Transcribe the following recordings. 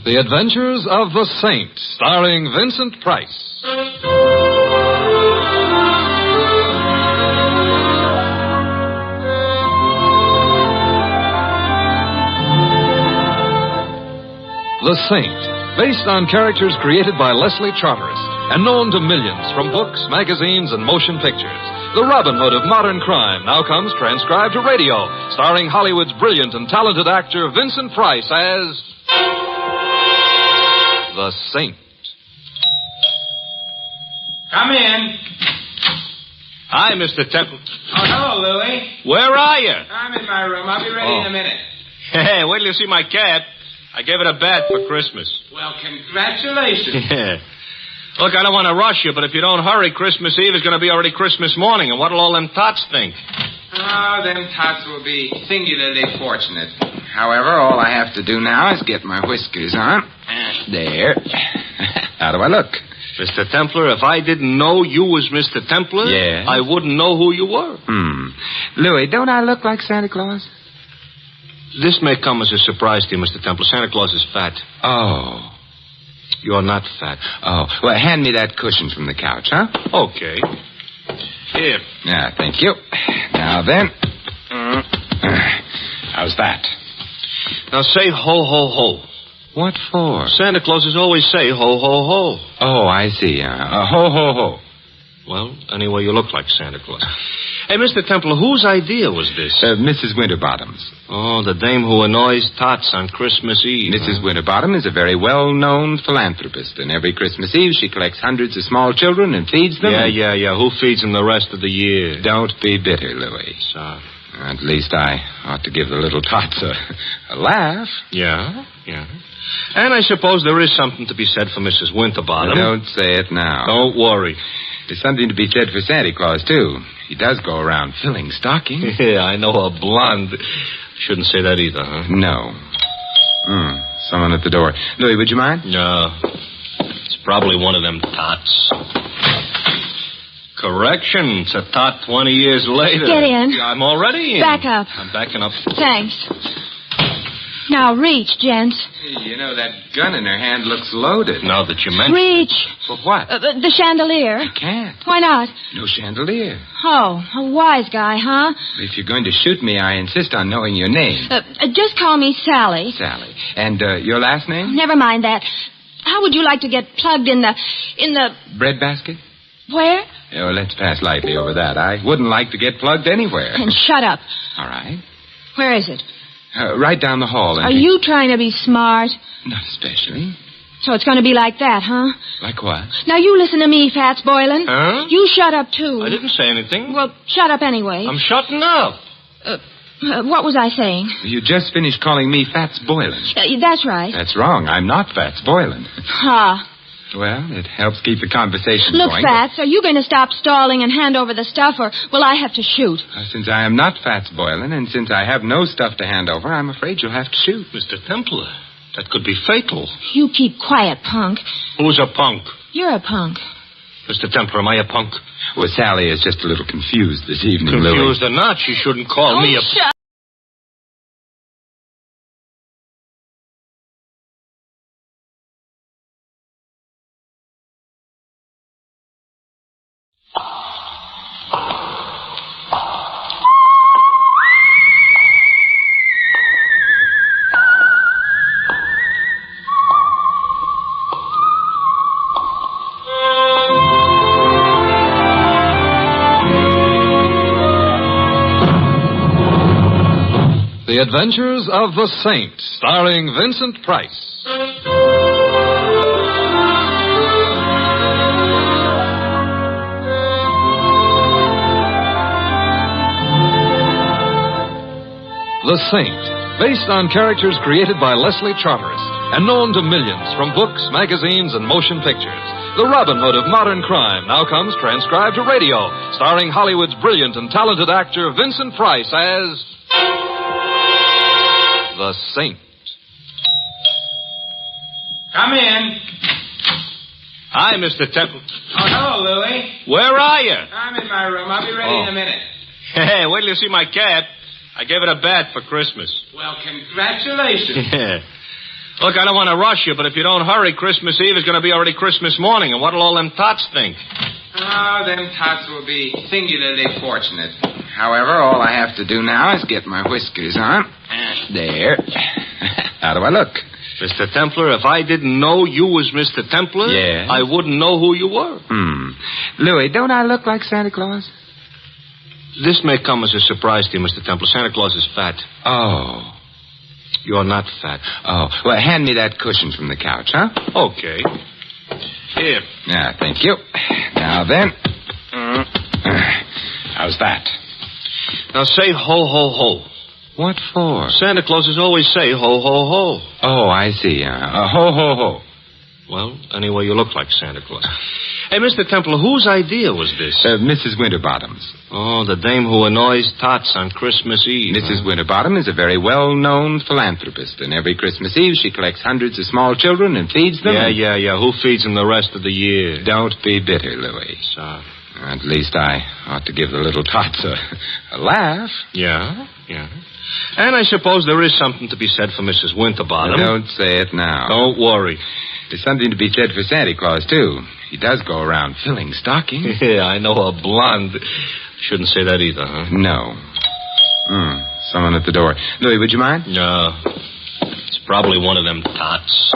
The Adventures of the Saint, starring Vincent Price. The Saint, based on characters created by Leslie Charteris and known to millions from books, magazines, and motion pictures. The Robin Hood of modern crime now comes transcribed to radio, starring Hollywood's brilliant and talented actor Vincent Price as The Saint. Come in. Hi, Mr. Temple. Oh, hello, Louie. Where are you? I'm in my room. I'll be ready in a minute. Hey, wait till you see my cat. I gave it a bath for Christmas. Well, congratulations. Yeah. Look, I don't want to rush you, but if you don't hurry, Christmas Eve is going to be already Christmas morning, and what'll all them tots think? Oh, them tots will be singularly fortunate. However, all I have to do now is get my whiskers on. There. How do I look? Mr. Templar, if I didn't know you was Mr. Templar, yes, I wouldn't know who you were. Louis, don't I look like Santa Claus? This may come as a surprise to you, Mr. Templar. Santa Claus is fat. Oh. You're not fat. Oh. Well, hand me that cushion from the couch, huh? Okay. Here. Yeah, thank you. Now then. How's that? Now say ho, ho, ho. What for? Santa Clauses always say ho, ho, ho. Oh, I see. Ho, ho, ho. Well, anyway, you look like Santa Claus. Hey, Mr. Templar, whose idea was this? Mrs. Winterbottom's. Oh, the dame who annoys tots on Christmas Eve. Mrs. Winterbottom is a very well-known philanthropist, and every Christmas Eve she collects hundreds of small children and feeds them. Yeah. Who feeds them the rest of the year? Don't be bitter, Louis. Sorry. At least I ought to give the little tots a laugh. Yeah. And I suppose there is something to be said for Mrs. Winterbottom. Don't say it now. Don't worry. There's something to be said for Santa Claus, too. He does go around filling stockings. Yeah, I know, a blonde. Shouldn't say that either, huh? No. Someone at the door. Louis, would you mind? No. It's probably one of them tots. Correction. It's a tot 20 years later. Get in. I'm already in. Back up. I'm backing up. Thanks. Now, reach, gents. You know, that gun in her hand looks loaded. Now that you mention Reach. For what? The chandelier. I can't. Why not? No chandelier. Oh, a wise guy, huh? If you're going to shoot me, I insist on knowing your name. Just call me Sally. Sally. And your last name? Never mind that. How would you like to get plugged in the... Breadbasket? Where? Oh, let's pass lightly over that. I wouldn't like to get plugged anywhere. And shut up. All right. Where is it? Right down the hall. Are you trying to be smart? Not especially. So it's going to be like that, huh? Like what? Now, you listen to me, Fats Boylan. Huh? You shut up, too. I didn't say anything. Well, shut up anyway. I'm shutting up. What was I saying? You just finished calling me Fats Boylan. That's right. That's wrong. I'm not Fats Boylan. Ha. Well, it helps keep the conversation Look, going. Fats, are you going to stop stalling and hand over the stuff, or will I have to shoot? Since I am not Fats Boylan, and since I have no stuff to hand over, I'm afraid you'll have to shoot. Mr. Templar, that could be fatal. You keep quiet, punk. Who's a punk? You're a punk. Mr. Templar, am I a punk? Well, Sally is just a little confused this evening, Confused Louis. or not, she shouldn't call me a... Shut. The Adventures of the Saint, starring Vincent Price. The Saint, based on characters created by Leslie Charteris and known to millions from books, magazines, and motion pictures. The Robin Hood of modern crime now comes transcribed to radio, starring Hollywood's brilliant and talented actor Vincent Price as The Saint. Come in. Hi, Mr. Temple. Oh, hello, Louie. Where are you? I'm in my room. I'll be ready in a minute. Hey, wait till you see my cat. I gave it a bath for Christmas. Well, congratulations. Yeah. Look, I don't want to rush you, but if you don't hurry, Christmas Eve is going to be already Christmas morning, and what'll all them tots think? Oh, them tots will be singularly fortunate. However, all I have to do now is get my whiskers on. There. How do I look? Mr. Templar, if I didn't know you was Mr. Templar, Yes? I wouldn't know who you were. Louis, don't I look like Santa Claus? This may come as a surprise to you, Mr. Templar. Santa Claus is fat. Oh. You're not fat. Oh. Well, hand me that cushion from the couch, huh? Okay. Here. Yeah, thank you. Now then. How's that? Now say ho, ho, ho. What for? Santa Clauses always say ho, ho, ho. Oh, I see. Ho, ho, ho. Well, anyway, you look like Santa Claus. Hey, Mr. Templar, whose idea was this? Mrs. Winterbottom's. Oh, the dame who annoys tots on Christmas Eve. Mrs. Winterbottom is a very well-known philanthropist, and every Christmas Eve she collects hundreds of small children and feeds them. Yeah. Who feeds them the rest of the year? Don't be bitter, Louis. Sorry. At least I ought to give the little tots a laugh. Yeah. And I suppose there is something to be said for Mrs. Winterbottom. Don't say it now. Don't worry. There's something to be said for Santa Claus, too. He does go around filling stockings. Yeah, I know a blonde. Shouldn't say that either, huh? No. Someone at the door. Louis, would you mind? No. It's probably one of them tots.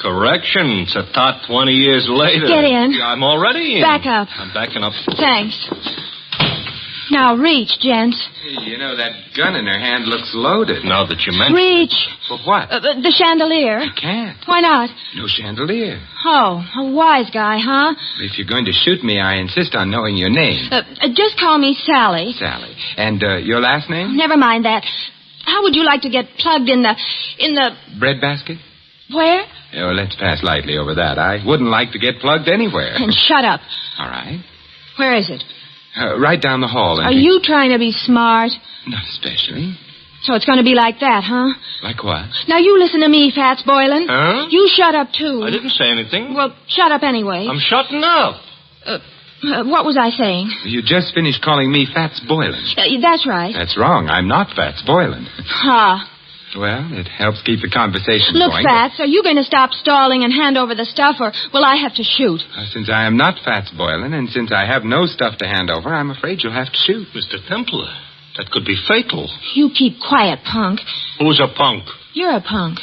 Correction. It's a tot 20 years later. Get in. I'm already in. Back up. I'm backing up. Thanks. Now, reach, gents. You know, that gun in her hand looks loaded. Now that you mention Reach. For what? The chandelier. I can't. Why not? No chandelier. Oh, a wise guy, huh? If you're going to shoot me, I insist on knowing your name. Just call me Sally. Sally. And your last name? Never mind that. How would you like to get plugged in the... Breadbasket? Where? Oh, let's pass lightly over that. I wouldn't like to get plugged anywhere. And shut up. All right. Where is it? Right down the hall. Are you trying to be smart? Not especially. So it's going to be like that, huh? Like what? Now, you listen to me, Fats Boylan. Huh? You shut up, too. I didn't say anything. Well, shut up anyway. I'm shutting up. What was I saying? You just finished calling me Fats Boylan. That's right. That's wrong. I'm not Fats Boylan. Ha. Well, it helps keep the conversation Look, going. Fats, are you going to stop stalling and hand over the stuff, or will I have to shoot? Since I am not Fats Boylan, and since I have no stuff to hand over, I'm afraid you'll have to shoot. Mr. Templar, that could be fatal. You keep quiet, punk. Who's a punk? You're a punk.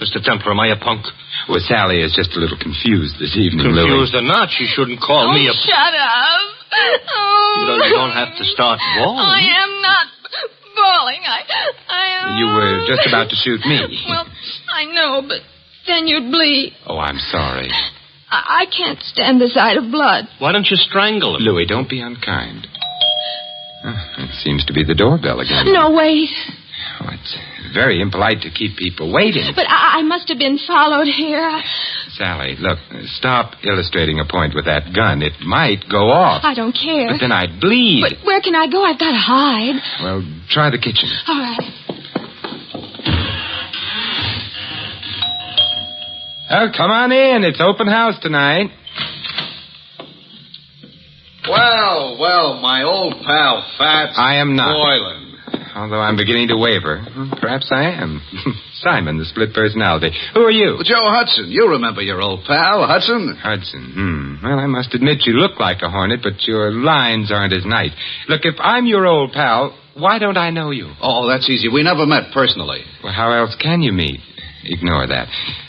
Mr. Templar, am I a punk? Well, Sally is just a little confused this evening, Confused Louis. or not, she shouldn't call me a... Shut up. Oh. You don't have to start bawling. I am not bawling. I am... You were just about to shoot me. Well, I know, but then you'd bleed. Oh, I'm sorry. I can't stand the sight of blood. Why don't you strangle him? Louis, don't be unkind. It seems to be the doorbell again. No, wait. Oh, it's very impolite to keep people waiting. But I must have been followed here. Sally, look, stop illustrating a point with that gun. It might go off. I don't care. But then I'd bleed. But where can I go? I've got to hide. Well, try the kitchen. All right. Oh, come on in. It's open house tonight. Well, my old pal, Fats I am not. Boylan. Although I'm beginning to waver. Perhaps I am. Simon, the split personality. Who are you? Well, Joe Hudson. You remember your old pal, Hudson? Hudson. Well, I must admit you look like a hornet, but your lines aren't as nice. Look, if I'm your old pal, why don't I know you? Oh, that's easy. We never met personally. Well, how else can you meet? Ignore that.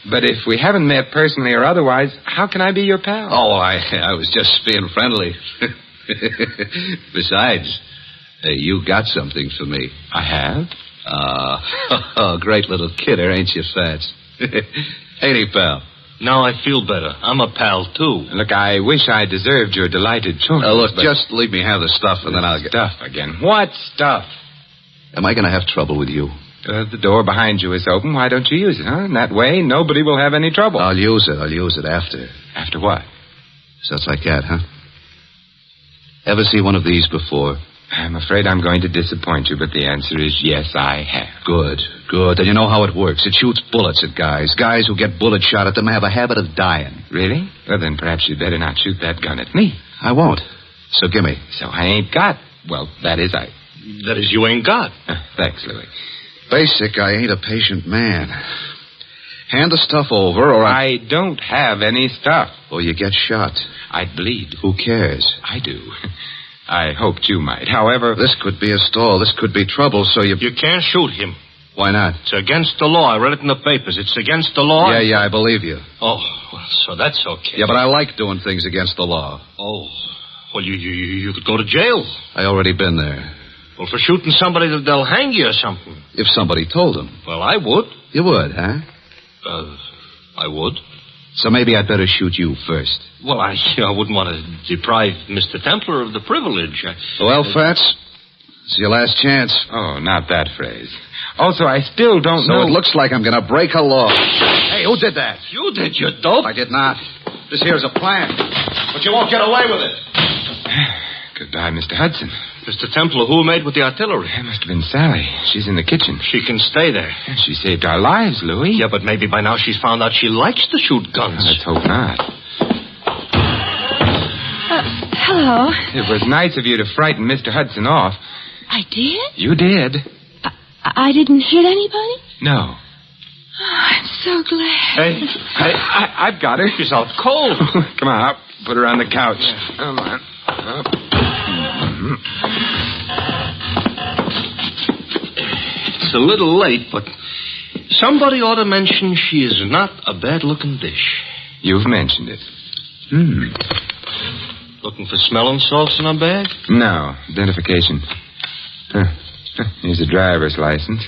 But if we haven't met personally or otherwise, how can I be your pal? Oh, I was just being friendly. Besides, you got something for me. I have? Great little kidder, ain't you, Fats? Ain't he, pal? Now I feel better. I'm a pal, too. Look, I wish I deserved your delighted choice. Look, but... just leave me have the stuff, and then I'll get... Stuff again. What stuff? Am I going to have trouble with you? The door behind you is open. Why don't you use it, huh? In that way, nobody will have any trouble. I'll use it after. After what? Sounds like that, huh? Ever see one of these before? I'm afraid I'm going to disappoint you, but the answer is yes, I have. Good. And you know how it works. It shoots bullets at guys. Guys who get bullet shot at them have a habit of dying. Really? Well, then perhaps you'd better not shoot that gun at me. I won't. So gimme. So I ain't got... Well, that is, That is, you ain't got. Thanks, Louis. Basic, I ain't a patient man. Hand the stuff over, or I don't have any stuff. Or you get shot. I'd bleed. Who cares? I do. I hoped you might. However... This could be a stall. This could be trouble, so you... You can't shoot him. Why not? It's against the law. I read it in the papers. It's against the law. Yeah, I believe you. Oh, well, so that's okay. Yeah, but I like doing things against the law. Oh, well, you could go to jail. I already been there. Well, for shooting somebody, they'll hang you or something. If somebody told them. Well, I would. You would, huh? I would. So maybe I'd better shoot you first. Well, I wouldn't want to deprive Mr. Templar of the privilege. Well, Fats, it's your last chance. Oh, not that phrase. Also, I still don't know... So it looks like I'm going to break a law. Hey, who did that? You did, you dope. I did not. This here's a plan. But you won't get away with it. Goodbye, Mr. Hudson. Mr. Templar, who made with the artillery? It must have been Sally. She's in the kitchen. She can stay there. She saved our lives, Louis. Yeah, but maybe by now she's found out she likes to shoot guns. Let's hope not. Hello. It was nice of you to frighten Mr. Hudson off. I did? You did. I didn't hit anybody? No. Oh, I'm so glad. Hey, I've got her. she's out cold. Come on, up. Put her on the couch. Come on. Up. It's a little late, but somebody ought to mention she is not a bad-looking dish. You've mentioned it. Looking for smelling salts in a bag? No. Identification. Here's a driver's license.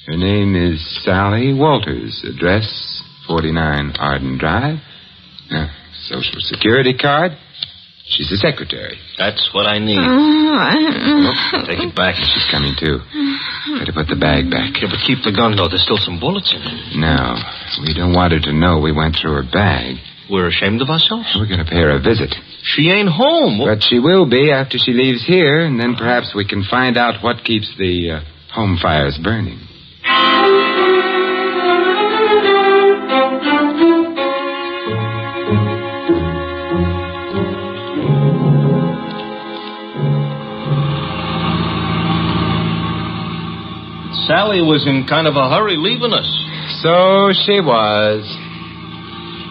Her name is Sally Walters. Address 49 Arden Drive. Social Security card. She's the secretary. That's what I need. Take it back. She's coming, too. Better put the bag back. Yeah, but keep the gun, though. There's still some bullets in it. No. We don't want her to know we went through her bag. We're ashamed of ourselves? We're going to pay her a visit. She ain't home. But she will be after she leaves here, and then perhaps we can find out what keeps the home fires burning. Sally was in kind of a hurry leaving us. So she was.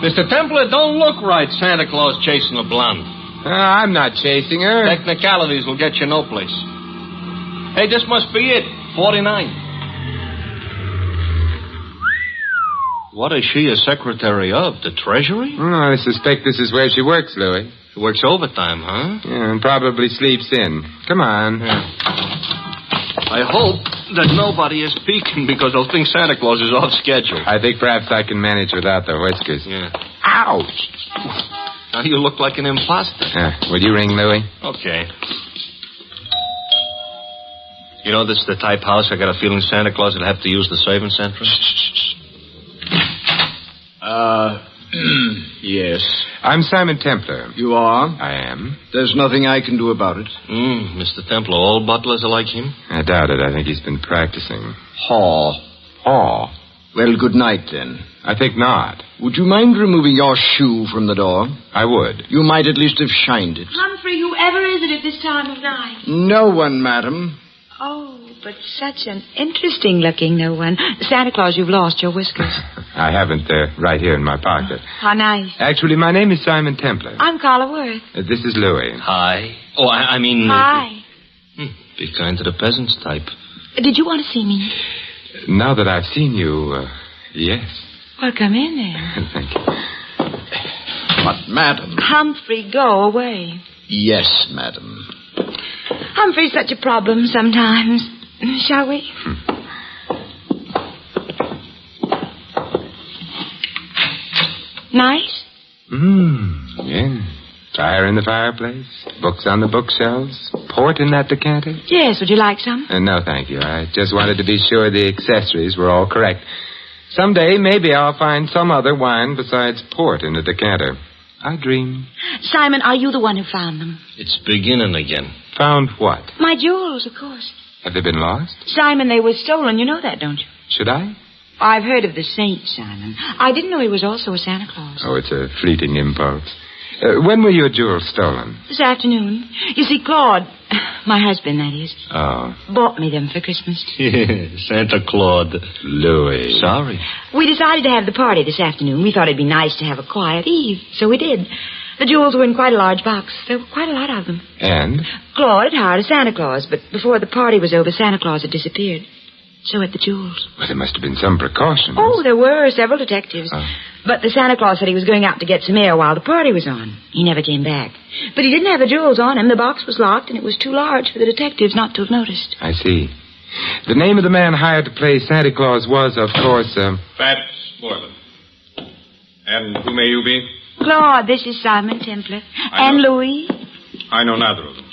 Mr. Templar, don't look right, Santa Claus chasing a blonde. I'm not chasing her. Technicalities will get you no place. Hey, this must be it. 49. What is she a secretary of? The Treasury? I suspect this is where she works, Louis. She works overtime, huh? Yeah, and probably sleeps in. Come on. Yeah. I hope that nobody is peeking because they'll think Santa Claus is off schedule. I think perhaps I can manage without the whiskers. Yeah. Ouch! Now you look like an imposter. Will you ring, Louis? Okay. You know, this is the type house I got a feeling Santa Claus would have to use the saving central. Yes. I'm Simon Templar. You are? I am. There's nothing I can do about it. Mr. Templar, all butlers are like him? I doubt it. I think he's been practicing. Haw. Well, good night, then. I think not. Would you mind removing your shoe from the door? I would. You might at least have shined it. Humphrey, whoever is it at this time of night? No one, madam. Oh, but such an interesting-looking no one. Santa Claus, you've lost your whiskers. I haven't. They're right here in my pocket. How nice. Actually, my name is Simon Templar. I'm Carla Worth. This is Louis. Hi. Oh, I mean... Hi. Be kind to the peasants type. Did you want to see me? Now that I've seen you, yes. Well, come in then. Thank you. But, madam... Humphrey, go away. Yes, madam. Humphrey's such a problem sometimes. Shall we? Nice? Yeah. Fire in the fireplace, books on the bookshelves, port in that decanter. Yes, would you like some? No, thank you. I just wanted to be sure the accessories were all correct. Someday, maybe I'll find some other wine besides port in the decanter. I dream. Simon, are you the one who found them? It's beginning again. Found what? My jewels, of course. Have they been lost? Simon, they were stolen. You know that, don't you? Should I? I've heard of the saint, Simon. I didn't know he was also a Santa Claus. Oh, it's a fleeting impulse. When were your jewels stolen? This afternoon. You see, Claude, my husband, that is, Oh. bought me them for Christmas. Santa Claus. Louis. Sorry. We decided to have the party this afternoon. We thought it'd be nice to have a quiet eve, so we did. The jewels were in quite a large box. There were quite a lot of them. And? Claude had hired a Santa Claus, but before the party was over, Santa Claus had disappeared. So had the jewels. Well, there must have been some precautions. Oh, there were several detectives. But the Santa Claus said he was going out to get some air while the party was on. He never came back. But he didn't have the jewels on him. The box was locked, and it was too large for the detectives not to have noticed. I see. The name of the man hired to play Santa Claus was, of course, Fats Boylan. And who may you be? Claude, this is Simon Templar. I And know. Louis. I know neither of them.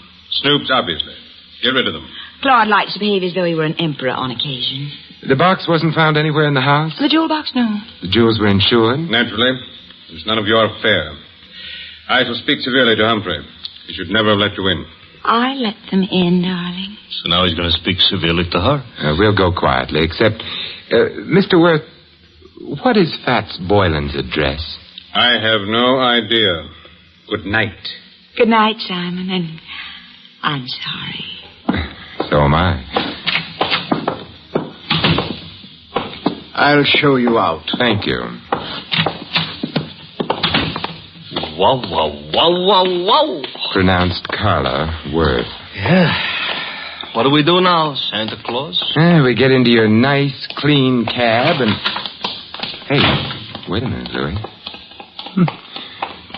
Snoops, obviously. Get rid of them. Claude likes to behave as though he were an emperor on occasion. the box wasn't found anywhere in the house? The jewel box, no. The jewels were insured? Naturally. It's none of your affair. I shall speak severely to Humphrey. He should never have let you in. I let them in, darling. So now he's going to speak severely to her. We'll go quietly, except... Mr. Worth, what is Fats Boylan's address? I have no idea. Good night. Good night, Simon, and I'm sorry. So am I. I'll show you out. Thank you. Wow, wow, wow, wow, wow. Pronounced Carla Worth. Yeah. What do we do now, Santa Claus? We get into your nice, clean cab and... Hey, wait a minute, Louis.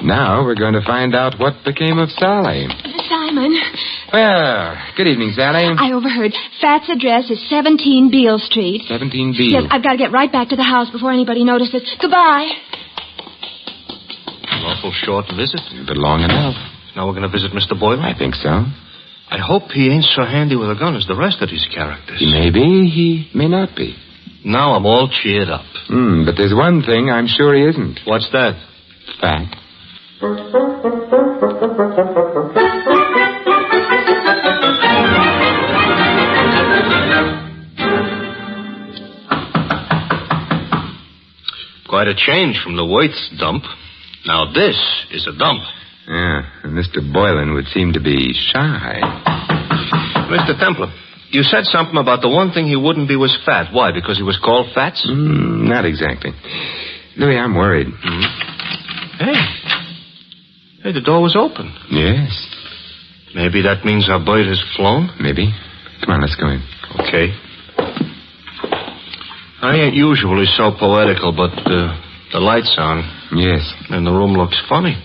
Now we're going to find out what became of Sally. Simon, Well, good evening, Sally. I overheard. Fat's address is 17 Beale Street. 17B. Yes, I've got to get right back to the house before anybody notices. Goodbye. An awful short visit. But long enough. Now we're going to visit Mr. Boylan? I think so. I hope he ain't so handy with a gun as the rest of these characters. He may be, he may not be. Now I'm all cheered up. But there's one thing I'm sure he isn't. What's that? Fat. Quite a change from the Waits dump. Now this is a dump. Yeah, and Mr. Boylan would seem to be shy. Mr. Templar, you said something about the one thing he wouldn't be was fat. Why? Because he was called Fats? Not exactly. Louis, I'm worried. Hey, the door was open. Yes, Maybe that means our bird has flown? maybe. Come on, let's go in. Okay. I ain't usually so poetical, but the light's on, Yes. and the room looks funny.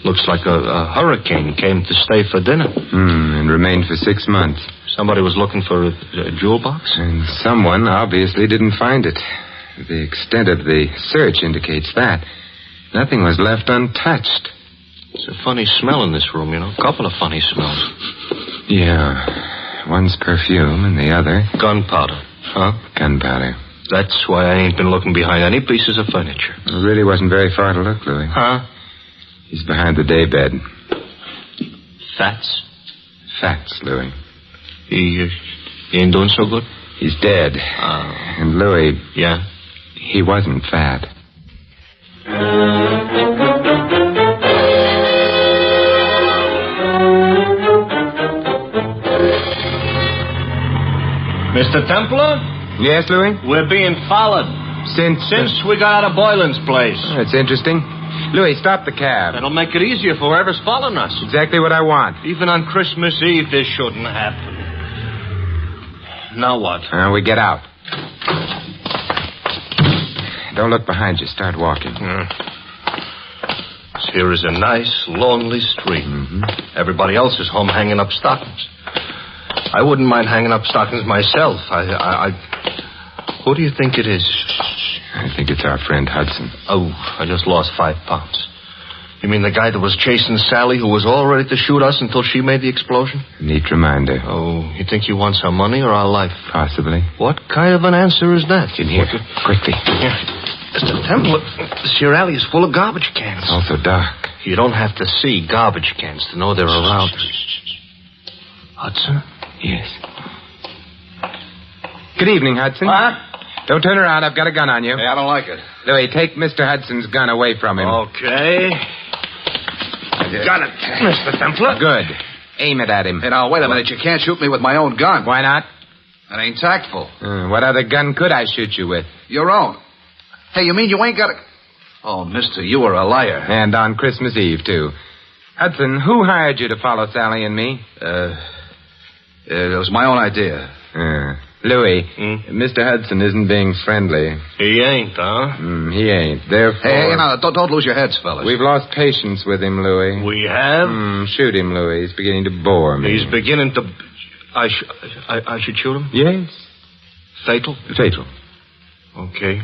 Looks like a hurricane came to stay for dinner. And remained for 6 months. Somebody was looking for a jewel box? And someone obviously didn't find it. The extent of the search indicates that. Nothing was left untouched. It's a funny smell in this room, you know. A couple of funny smells. Yeah. One's perfume and the other... Gunpowder. Huh? Gunpowder. That's why I ain't been looking behind any pieces of furniture. It really wasn't very far to look, Louis. Huh? He's behind the daybed. Fats? Facts, Louis. He ain't doing so good? He's dead. And Louis, Yeah? he wasn't fat. Mr. Templar? Yes, Louis? We're being followed. Since we got out of Boylan's place. That's interesting. Louis, stop the cab. That'll make it easier for whoever's following us. Exactly what I want. Even on Christmas Eve, this shouldn't happen. Now what? We get out. Don't look behind you. Start walking. Here is a nice, lonely street. Everybody else is home hanging up stockings. I wouldn't mind hanging up stockings myself. Who do you think it is? I think it's our friend Hudson. Oh, I just lost 5 pounds. You mean the guy that was chasing Sally, who was all ready to shoot us until she made the explosion? Neat reminder. Oh, you think he wants our money or our life? Possibly. What kind of an answer is that? In here. Quickly. Yeah. Mr. Templar, this here alley is full of garbage cans. It's also dark. You don't have to see garbage cans to know they're around. Hudson? Yes. Good evening, Hudson. What? Don't turn around. I've got a gun on you. Hey, I don't like it. Louis, take Mr. Hudson's gun away from him. Okay. Got it, Mr. Templar. Good. Aim it at him. Hey, now, wait a minute. You can't shoot me with my own gun. Why not? That ain't tactful. What other gun could I shoot you with? Your own. Hey, you mean you ain't got a... Oh, mister, you are a liar. And on Christmas Eve, too. Hudson, who hired you to follow Sally and me? It was my own idea. Louis, Mr. Hudson isn't being friendly. He ain't, huh? He ain't. Therefore... Hey, now, don't lose your heads, fellas. We've lost patience with him, Louis. We have? Shoot him, Louis. He's beginning to bore me. He's beginning to... I should shoot him? Yes. Fatal? Fatal. Okay.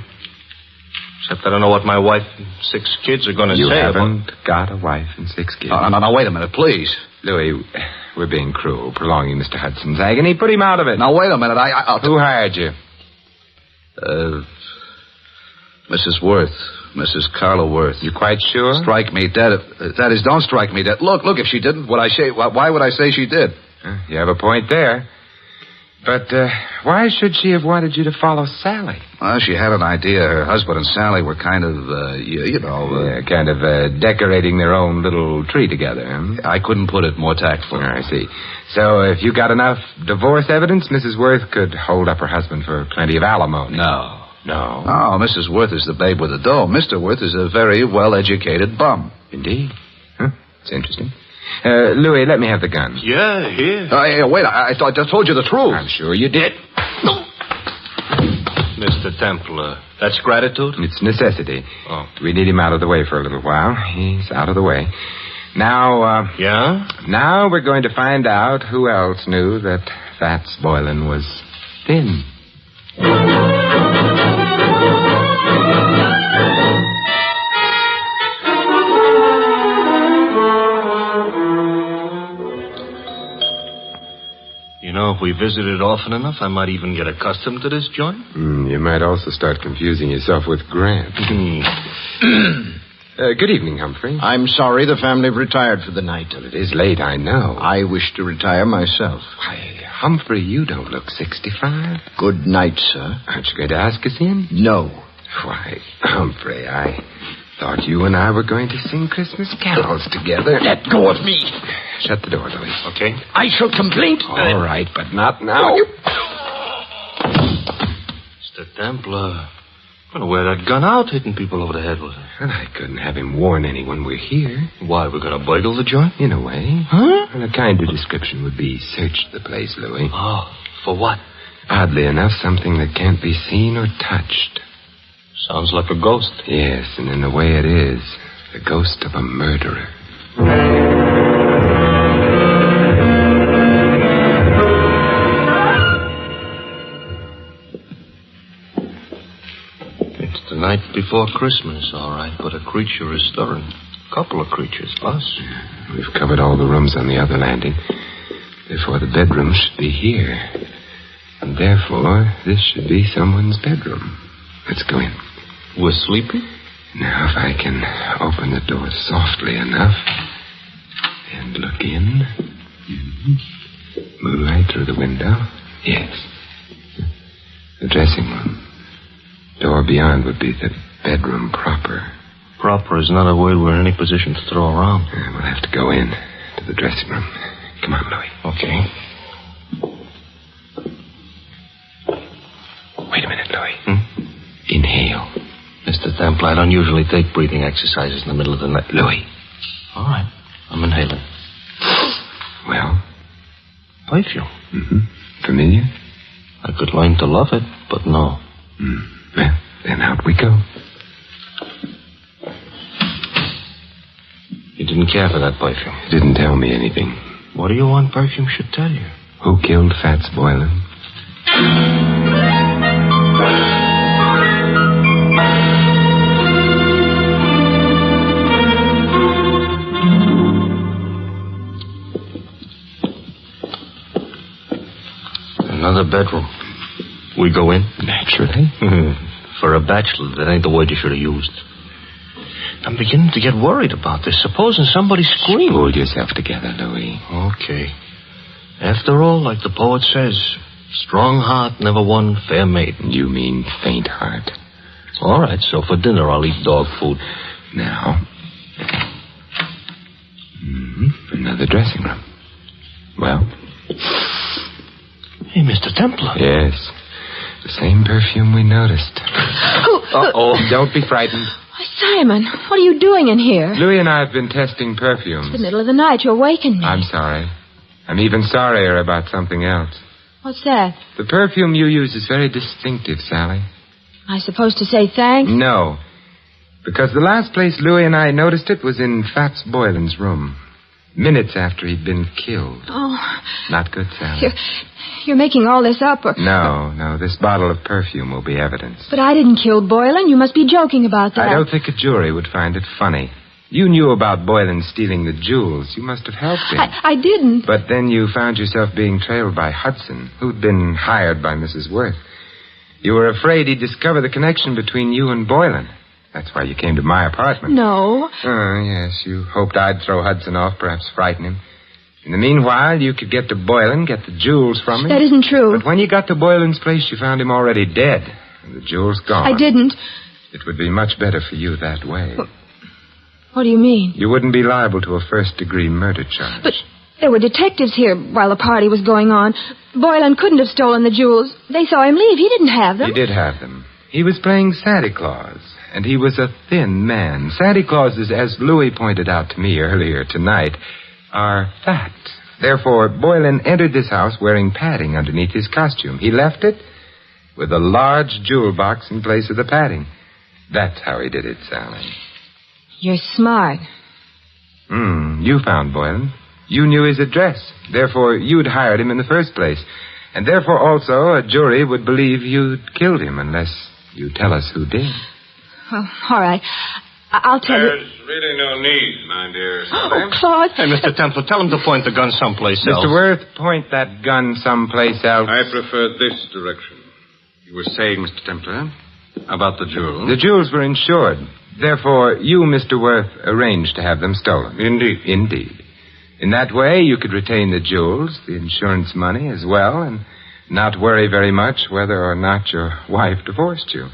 Except I don't know what my wife and 6 kids are going to say. You haven't got a wife and 6 kids. No, wait a minute, please. Louis, we're being cruel, prolonging Mr. Hudson's agony. Put him out of it. Now, wait a minute. I'll... Who hired you? Mrs. Worth. Mrs. Carla Worth. You quite sure? Strike me dead. That is, don't strike me dead. Look, if she didn't, why would I say she did? You have a point there. But why should she have wanted you to follow Sally? Well, she had an idea. Her husband and Sally were kind of, decorating their own little tree together. I couldn't put it more tactful. I see. So if you got enough divorce evidence, Mrs. Worth could hold up her husband for plenty of alimony. No. No, Mrs. Worth is the babe with the dough. Mr. Worth is a very well-educated bum. Indeed. It's interesting. Louis, let me have the gun. Yeah, here. Wait, I told you the truth. I'm sure you did. No. Mr. Templar, that's gratitude? It's necessity. Oh. We need him out of the way for a little while. He's out of the way. Now, Yeah? Now we're going to find out who else knew that Fats Boylan was thin. You know, if we visited often enough, I might even get accustomed to this joint. You might also start confusing yourself with Grant. Good evening, Humphrey. I'm sorry the family have retired for the night. Well, it is late, I know. I wish to retire myself. Why, Humphrey, you don't look 65. Good night, sir. Aren't you going to ask us in? No. Why, Humphrey, I thought you and I were going to sing Christmas carols together. Let go of me. Shut the door, Louis. Okay. I shall complain. All right, but not now. Mr. Templar, I'm going to wear that gun out hitting people over the head with it. And I couldn't have him warn anyone we're here. Why, we're going to burgle the joint? In a way. Huh? And a kinder description would be search the place, Louis. Oh, for what? Oddly enough, something that can't be seen or touched. Sounds like a ghost. Yes, and in a way it is. The ghost of a murderer. It's the night before Christmas, all right, but a creature is stirring. A couple of creatures, plus. We've covered all the rooms on the other landing. Therefore, the bedroom should be here. And therefore, this should be someone's bedroom. Let's go in. We're sleeping? Now, if I can open the door softly enough and look in. Moonlight through the window. Yes. The dressing room. Door beyond would be the bedroom proper. Proper is not a word we're in any position to throw around. We'll have to go in to the dressing room. Come on, Louis. Okay. Wait a minute, Louis. Inhale. Mr. Templar, I don't usually take breathing exercises in the middle of the night. Louis. All right. I'm inhaling. Well? Perfume. Familiar? I could learn to love it, but no. Well, then out we go. You didn't care for that perfume. It didn't tell me anything. What do you want perfume should tell you? Who killed Fats Boylan? Another bedroom. We go in? Naturally. For a bachelor, that ain't the word you should have used. I'm beginning to get worried about this. Supposing somebody screamed. Pull yourself together, Louis. Okay. After all, like the poet says, strong heart never won fair maiden. You mean faint heart. All right, so for dinner I'll eat dog food. Now, Another dressing room. Well? Hey, Mr. Templar. Yes. The same perfume we noticed. Don't be frightened. Simon, what are you doing in here? Louis and I have been testing perfumes. It's the middle of the night. You awakened me. I'm sorry. I'm even sorrier about something else. What's that? The perfume you use is very distinctive, Sally. Am I supposed to say thanks? No. Because the last place Louis and I noticed it was in Fats Boylan's room. Minutes after he'd been killed. Oh. Not good, Sally. You're making all this up, or... No. This bottle of perfume will be evidence. But I didn't kill Boylan. You must be joking about that. I don't think a jury would find it funny. You knew about Boylan stealing the jewels. You must have helped him. I didn't. But then you found yourself being trailed by Hudson, who'd been hired by Mrs. Worth. You were afraid he'd discover the connection between you and Boylan. That's why you came to my apartment. No. Oh, yes. You hoped I'd throw Hudson off, perhaps frighten him. In the meanwhile, you could get to Boylan, get the jewels from him. That isn't true. But when you got to Boylan's place, you found him already dead, and the jewels gone. I didn't. It would be much better for you that way. What do you mean? You wouldn't be liable to a first-degree murder charge. But there were detectives here while the party was going on. Boylan couldn't have stolen the jewels. They saw him leave. He didn't have them. He did have them. He was playing Santa Claus, and he was a thin man. Santa Clauses, as Louis pointed out to me earlier tonight, are fat. Therefore, Boylan entered this house wearing padding underneath his costume. He left it with a large jewel box in place of the padding. That's how he did it, Sally. You're smart. You found Boylan. You knew his address. Therefore, you'd hired him in the first place. And therefore, also, a jury would believe you'd killed him unless you tell us who did. Oh, all right. I'll tell you. There's really no need, my dear. Oh, Claude. Hey, Mr. Templar, tell him to point the gun someplace else. Mr. Worth, point that gun someplace else. I prefer this direction. You were saying, Mr. Templar, about the jewels. The jewels were insured. Therefore, you, Mr. Worth, arranged to have them stolen. Indeed. In that way, you could retain the jewels, the insurance money as well, and not worry very much whether or not your wife divorced you.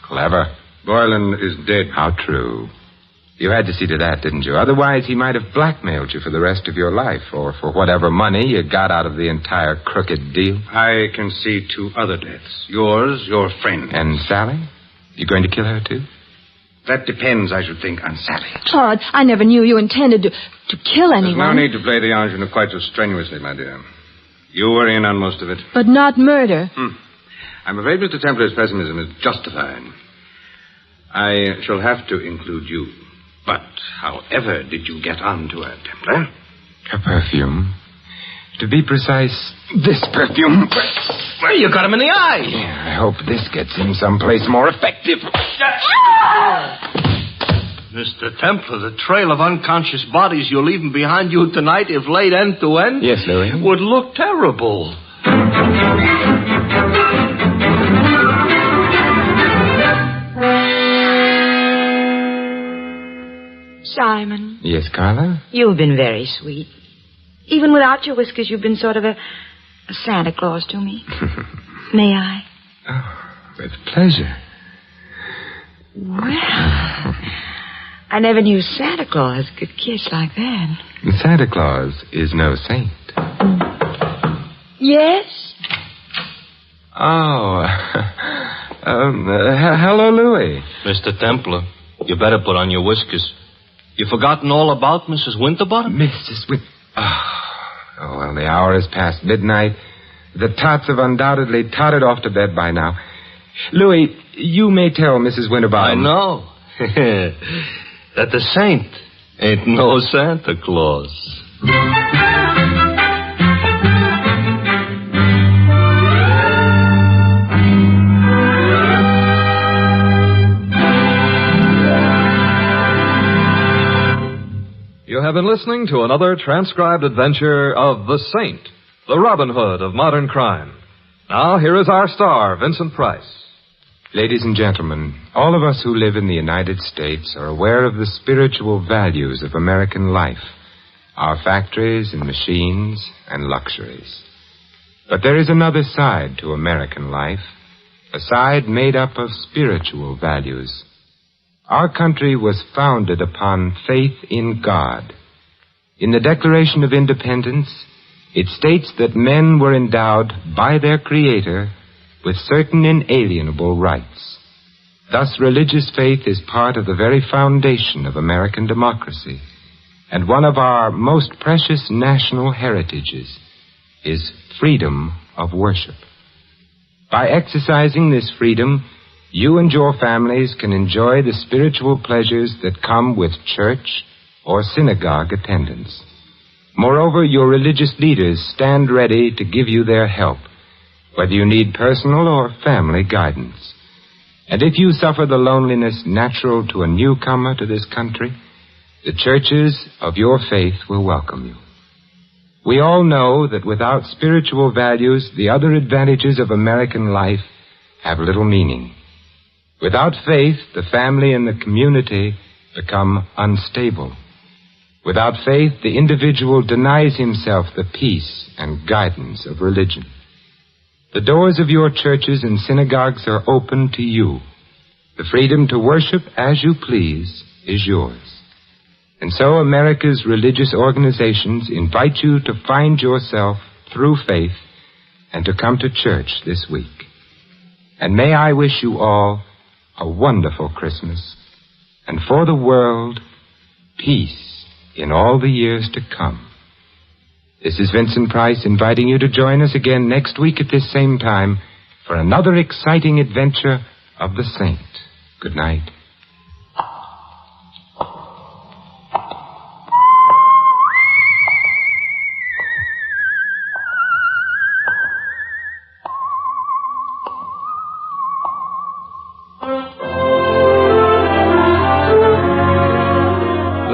Clever. Boylan is dead. How true. You had to see to that, didn't you? Otherwise, he might have blackmailed you for the rest of your life, or for whatever money you got out of the entire crooked deal. I can see two other deaths. Yours, your friend. And Sally? You going to kill her, too? That depends, I should think, on Sally. Claude, I never knew you intended to kill anyone. There's no need to play the ingenue quite so strenuously, my dear. You were in on most of it. But not murder. I'm afraid Mr. Templar's pessimism is justified. I shall have to include you. But however did you get onto her, Templar? Her perfume. To be precise, this perfume. Well, you got him in the eye. Yeah, I hope this gets him someplace more effective. Mr. Templar, the trail of unconscious bodies you're leaving behind you tonight, if laid end to end, Yes, Louis. would look terrible. Simon. Yes, Carla? You've been very sweet. Even without your whiskers, you've been sort of a Santa Claus to me. May I? Oh, with pleasure. Well, I never knew Santa Claus could kiss like that. Santa Claus is no saint. Yes? Oh, hello, Louis. Mr. Templar, you better put on your whiskers. You forgotten all about Mrs. Winterbottom? Mrs. Oh, well, the hour is past midnight. The tots have undoubtedly tottered off to bed by now. Louis, you may tell Mrs. Winterbottom. I know. That the saint ain't no Santa Claus. You have been listening to another transcribed adventure of The Saint, the Robin Hood of modern crime. Now, here is our star, Vincent Price. Ladies and gentlemen, all of us who live in the United States are aware of the spiritual values of American life, our factories and machines and luxuries. But there is another side to American life, a side made up of spiritual values. Our country was founded upon faith in God. In the Declaration of Independence, it states that men were endowed by their Creator with certain inalienable rights. Thus, religious faith is part of the very foundation of American democracy, and one of our most precious national heritages is freedom of worship. By exercising this freedom, you and your families can enjoy the spiritual pleasures that come with church or synagogue attendance. Moreover, your religious leaders stand ready to give you their help, whether you need personal or family guidance. And if you suffer the loneliness natural to a newcomer to this country, the churches of your faith will welcome you. We all know that without spiritual values, the other advantages of American life have little meaning. Without faith, the family and the community become unstable. Without faith, the individual denies himself the peace and guidance of religion. The doors of your churches and synagogues are open to you. The freedom to worship as you please is yours. And so America's religious organizations invite you to find yourself through faith and to come to church this week. And may I wish you all a wonderful Christmas, and for the world, peace in all the years to come. This is Vincent Price inviting you to join us again next week at this same time for another exciting adventure of the Saint. Good night.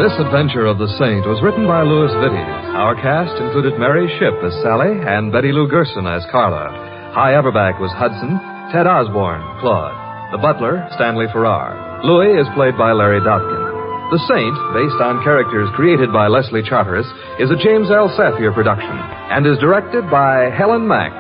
This adventure of the Saint was written by Louis Vittes. Our cast included Mary Shipp as Sally and Betty Lou Gerson as Carla. Hi Everback was Hudson, Ted Osborne, Claude. The butler, Stanley Farrar. Louis is played by Larry Dotkin. The Saint, based on characters created by Leslie Charteris, is a James L. Safier production and is directed by Helen Mack.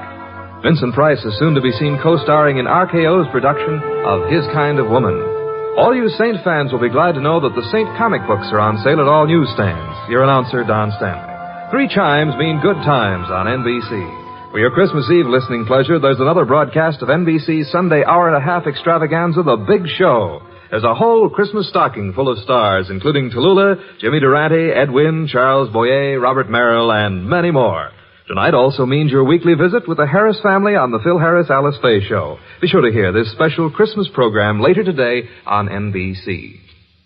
Vincent Price is soon to be seen co-starring in RKO's production of His Kind of Woman. All you Saint fans will be glad to know that the Saint comic books are on sale at all newsstands. Your announcer, Don Stanley. 3 chimes mean good times on NBC. For your Christmas Eve listening pleasure, there's another broadcast of NBC's Sunday hour-and-a-half extravaganza, The Big Show. There's a whole Christmas stocking full of stars, including Tallulah, Jimmy Durante, Ed Wynn, Charles Boyer, Robert Merrill, and many more. Tonight also means your weekly visit with the Harris family on the Phil Harris-Alice Faye Show. Be sure to hear this special Christmas program later today on NBC.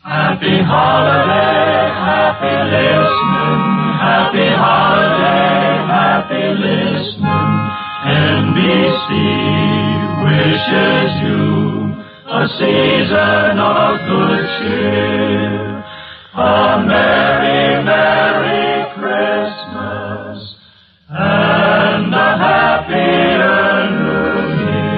Happy holiday, happy listening. Happy holiday, happy listening. NBC wishes you a season of good cheer. A merry, merry Christmas. And a happier New Year.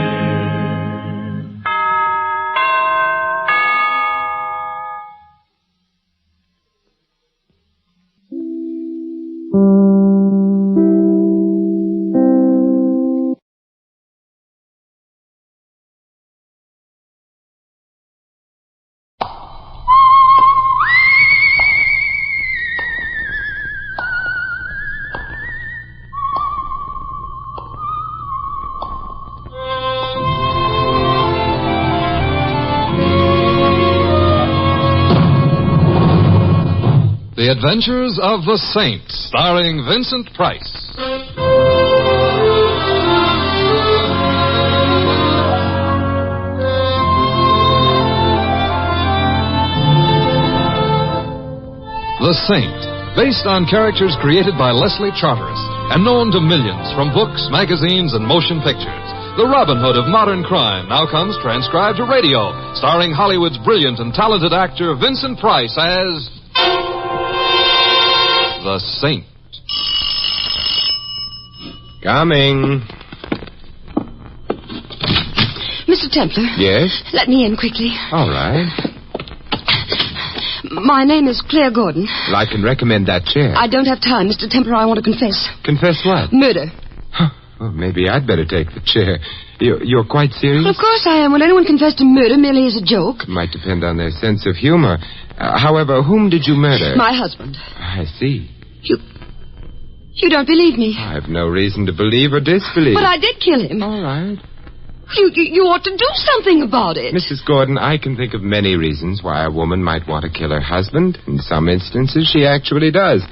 The Adventures of the Saint, starring Vincent Price. The Saint, based on characters created by Leslie Charteris and known to millions from books, magazines, and motion pictures. The Robin Hood of modern crime now comes transcribed to radio, starring Hollywood's brilliant and talented actor Vincent Price as the Saint. Coming. Mr. Templar. Yes? Let me in quickly. All right. My name is Claire Gordon. Well, I can recommend that chair. I don't have time, Mr. Templar. I want to confess. Confess what? Murder. Huh. Well, maybe I'd better take the chair. You're quite serious? Well, of course I am. Will anyone confess to murder merely as a joke? It might depend on their sense of humor. However, whom did you murder? My husband. I see. You don't believe me. I've no reason to believe or disbelieve. But I did kill him. All right. You ought to do something about it. Mrs. Gordon, I can think of many reasons why a woman might want to kill her husband. In some instances, she actually does.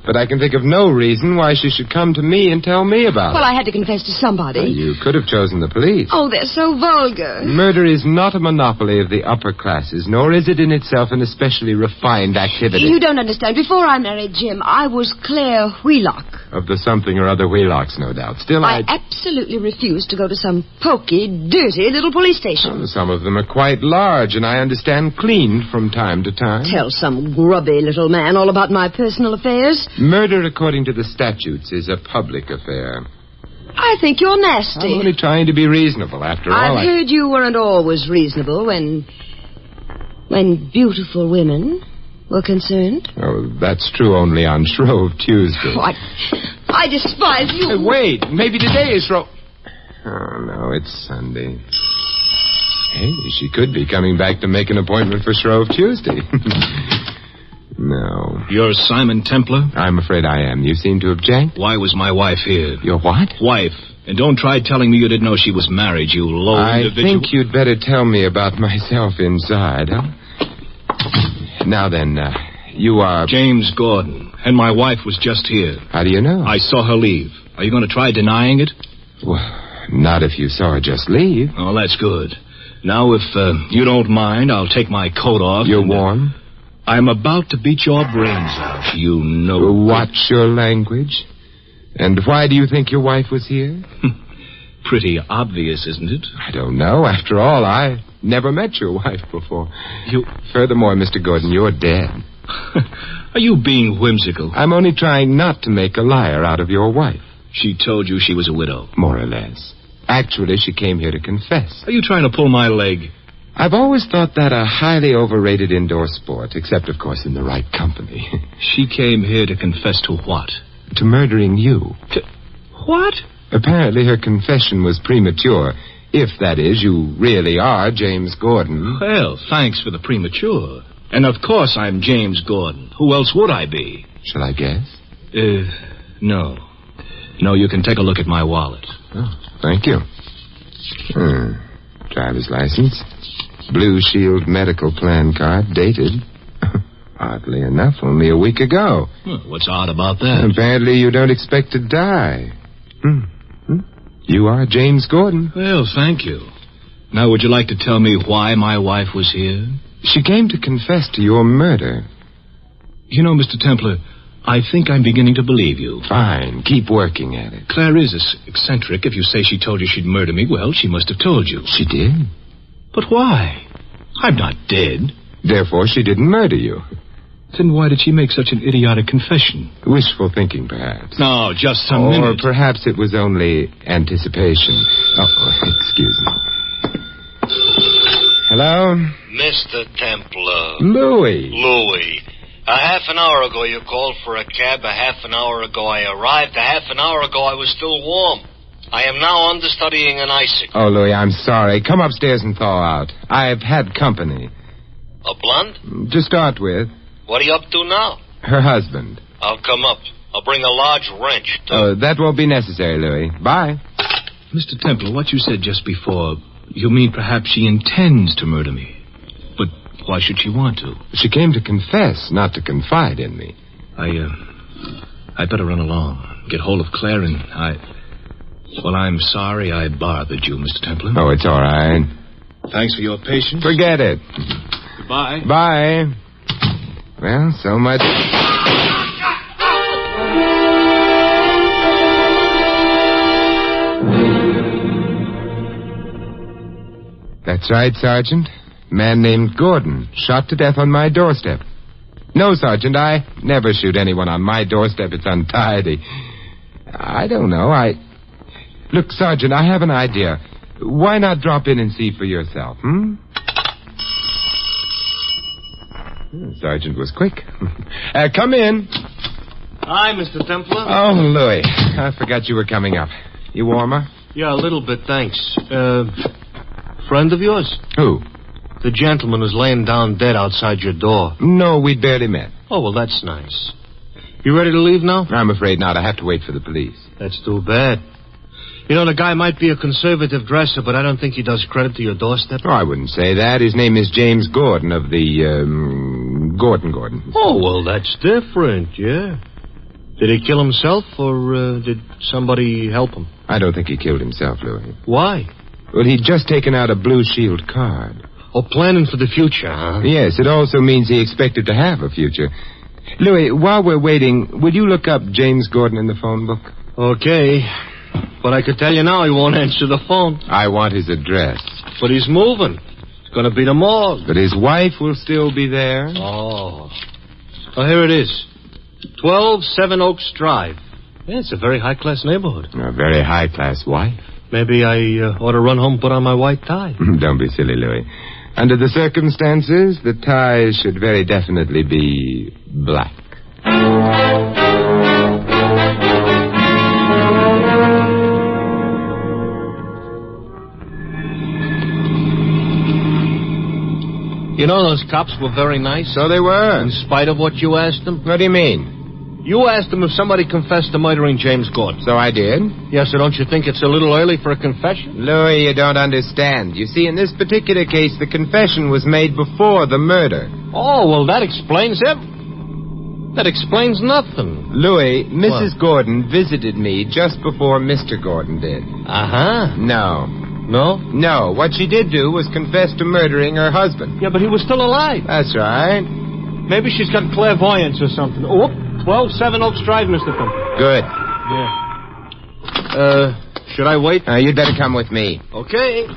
But I can think of no reason why she should come to me and tell me about it. Well, I had to confess to somebody. You could have chosen the police. Oh, they're so vulgar. Murder is not a monopoly of the upper classes, nor is it in itself an especially refined activity. You don't understand. Before I married Jim, I was Claire Wheelock. Of the something or other Wheelocks, no doubt. Still, I absolutely refused to go to some poky, dirty little police station. Well, some of them are quite large, and I understand cleaned from time to time. Tell some grubby little man all about my personal affairs. Murder, according to the statutes, is a public affair. I think you're nasty. I'm only trying to be reasonable, after all. I've heard you weren't always reasonable when beautiful women were concerned. Oh, that's true only on Shrove Tuesday. Oh, I despise you. Hey, wait, maybe today is Shrove... Oh, no, it's Sunday. Hey, she could be coming back to make an appointment for Shrove Tuesday. No. You're Simon Templar? I'm afraid I am. You seem to object. Why was my wife here? Your what? Wife. And don't try telling me you didn't know she was married, you low individual. I think you'd better tell me about myself inside, huh? Now then, you are... James Gordon. And my wife was just here. How do you know? I saw her leave. Are you going to try denying it? Well, not if you saw her just leave. Oh, that's good. Now, if you don't mind, I'll take my coat off. You're warm? I'm about to beat your brains out, you know. Watch your language. And why do you think your wife was here? Pretty obvious, isn't it? I don't know. After all, I never met your wife before. Furthermore, Mr. Gordon, you're dead. Are you being whimsical? I'm only trying not to make a liar out of your wife. She told you she was a widow? More or less. Actually, she came here to confess. Are you trying to pull my leg? I've always thought that a highly overrated indoor sport, except, of course, in the right company. She came here to confess to what? To murdering you. What? Apparently her confession was premature. If, that is, you really are James Gordon. Well, thanks for the premature. And, of course, I'm James Gordon. Who else would I be? Shall I guess? No. No, you can take a look at my wallet. Oh, thank you. Driver's license. Blue Shield medical plan card, dated. Oddly enough, only a week ago. What's odd about that? Apparently you don't expect to die. You are James Gordon. Well, thank you. Now, would you like to tell me why my wife was here? She came to confess to your murder. You know, Mr. Templar, I think I'm beginning to believe you. Fine. Keep working at it. Claire is eccentric. If you say she told you she'd murder me, well, she must have told you. She did? But why? I'm not dead. Therefore, she didn't murder you. Then why did she make such an idiotic confession? Wishful thinking, perhaps. No, just some Or minute. perhaps it was only anticipation. Oh, excuse me. Hello? Mr. Templar. Louis. A half an hour ago you called for a cab. A half an hour ago I arrived. A half an hour ago I was still warm. I am now understudying an icicle. Oh, Louis, I'm sorry. Come upstairs and thaw out. I've had company. A blonde? To start with. What are you up to now? Her husband. I'll come up. I'll bring a large wrench, too. That won't be necessary, Louis. Bye. Mr. Templar, what you said just before, you mean perhaps she intends to murder me. But why should she want to? She came to confess, not to confide in me. I'd better run along. Get hold of Claire and Well, I'm sorry I bothered you, Mr. Templar. Oh, it's all right. Thanks for your patience. Forget it. Goodbye. Bye. Well, so much... That's right, Sergeant. Man named Gordon, shot to death on my doorstep. No, Sergeant, I never shoot anyone on my doorstep. It's untidy. I don't know, Look, Sergeant, I have an idea. Why not drop in and see for yourself, Sergeant was quick. Come in. Hi, Mr. Templar. Oh, Louis, I forgot you were coming up. You warmer? Yeah, a little bit, thanks. Friend of yours? Who? The gentleman who's laying down dead outside your door. No, we'd barely met. Oh, well, that's nice. You ready to leave now? I'm afraid not. I have to wait for the police. That's too bad. You know, the guy might be a conservative dresser, but I don't think he does credit to your doorstep. Oh, I wouldn't say that. His name is James Gordon of the, Gordon. Oh, well, that's different, yeah. Did he kill himself, or did somebody help him? I don't think he killed himself, Louis. Why? Well, he'd just taken out a Blue Shield card. Oh, planning for the future, huh? Yes, it also means he expected to have a future. Louis, while we're waiting, will you look up James Gordon in the phone book? Okay. But I could tell you now he won't answer the phone. I want his address. But he's moving. It's going to be the morgue. But his wife will still be there. Oh, here it is. 12 Seven Oaks Drive. Yeah, it's a very high-class neighborhood. A very high-class wife. Maybe I ought to run home and put on my white tie. Don't be silly, Louis. Under the circumstances, the tie should very definitely be black. You know, those cops were very nice. So they were. In spite of what you asked them. What do you mean? You asked them if somebody confessed to murdering James Gordon. So I did. Yeah, so don't you think it's a little early for a confession? Louis, you don't understand. You see, in this particular case, the confession was made before the murder. Oh, well, that explains it. That explains nothing. Louis, Mrs. Gordon visited me just before Mr. Gordon did. Uh-huh. No. No? No. What she did do was confess to murdering her husband. Yeah, but he was still alive. That's right. Maybe she's got clairvoyance or something. Oh, 12 Seven Oaks Drive, Mr. Thumper. Good. Yeah. Should I wait? You'd better come with me. Okay.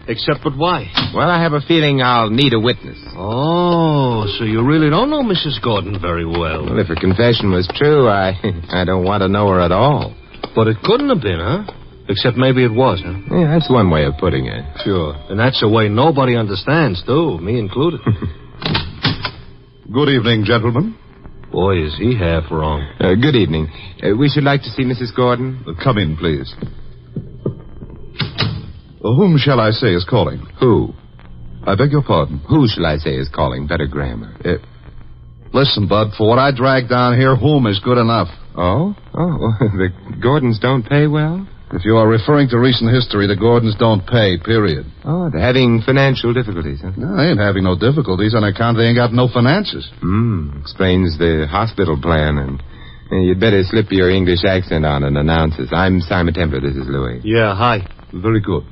Except but why? Well, I have a feeling I'll need a witness. Oh, so you really don't know Mrs. Gordon very well. Well, if her confession was true, I don't want to know her at all. But it couldn't have been, huh? Except maybe it was, huh? Yeah, that's one way of putting it. Sure. And that's a way nobody understands, too, me included. Good evening, gentlemen. Boy, is he half wrong. Good evening. We should like to see Mrs. Gordon. Come in, please. Whom shall I say is calling? Who? I beg your pardon. Who shall I say is calling? Better grammar. Listen, Bud, for what I dragged down here, whom is good enough. Oh? Oh, the Gordons don't pay well? If you are referring to recent history, the Gordons don't pay, period. Oh, they're having financial difficulties, huh? No, they ain't having no difficulties on account they ain't got no finances. Explains the hospital plan, and you'd better slip your English accent on and announce us. I'm Simon Templar. This is Louis. Yeah, hi. Very good.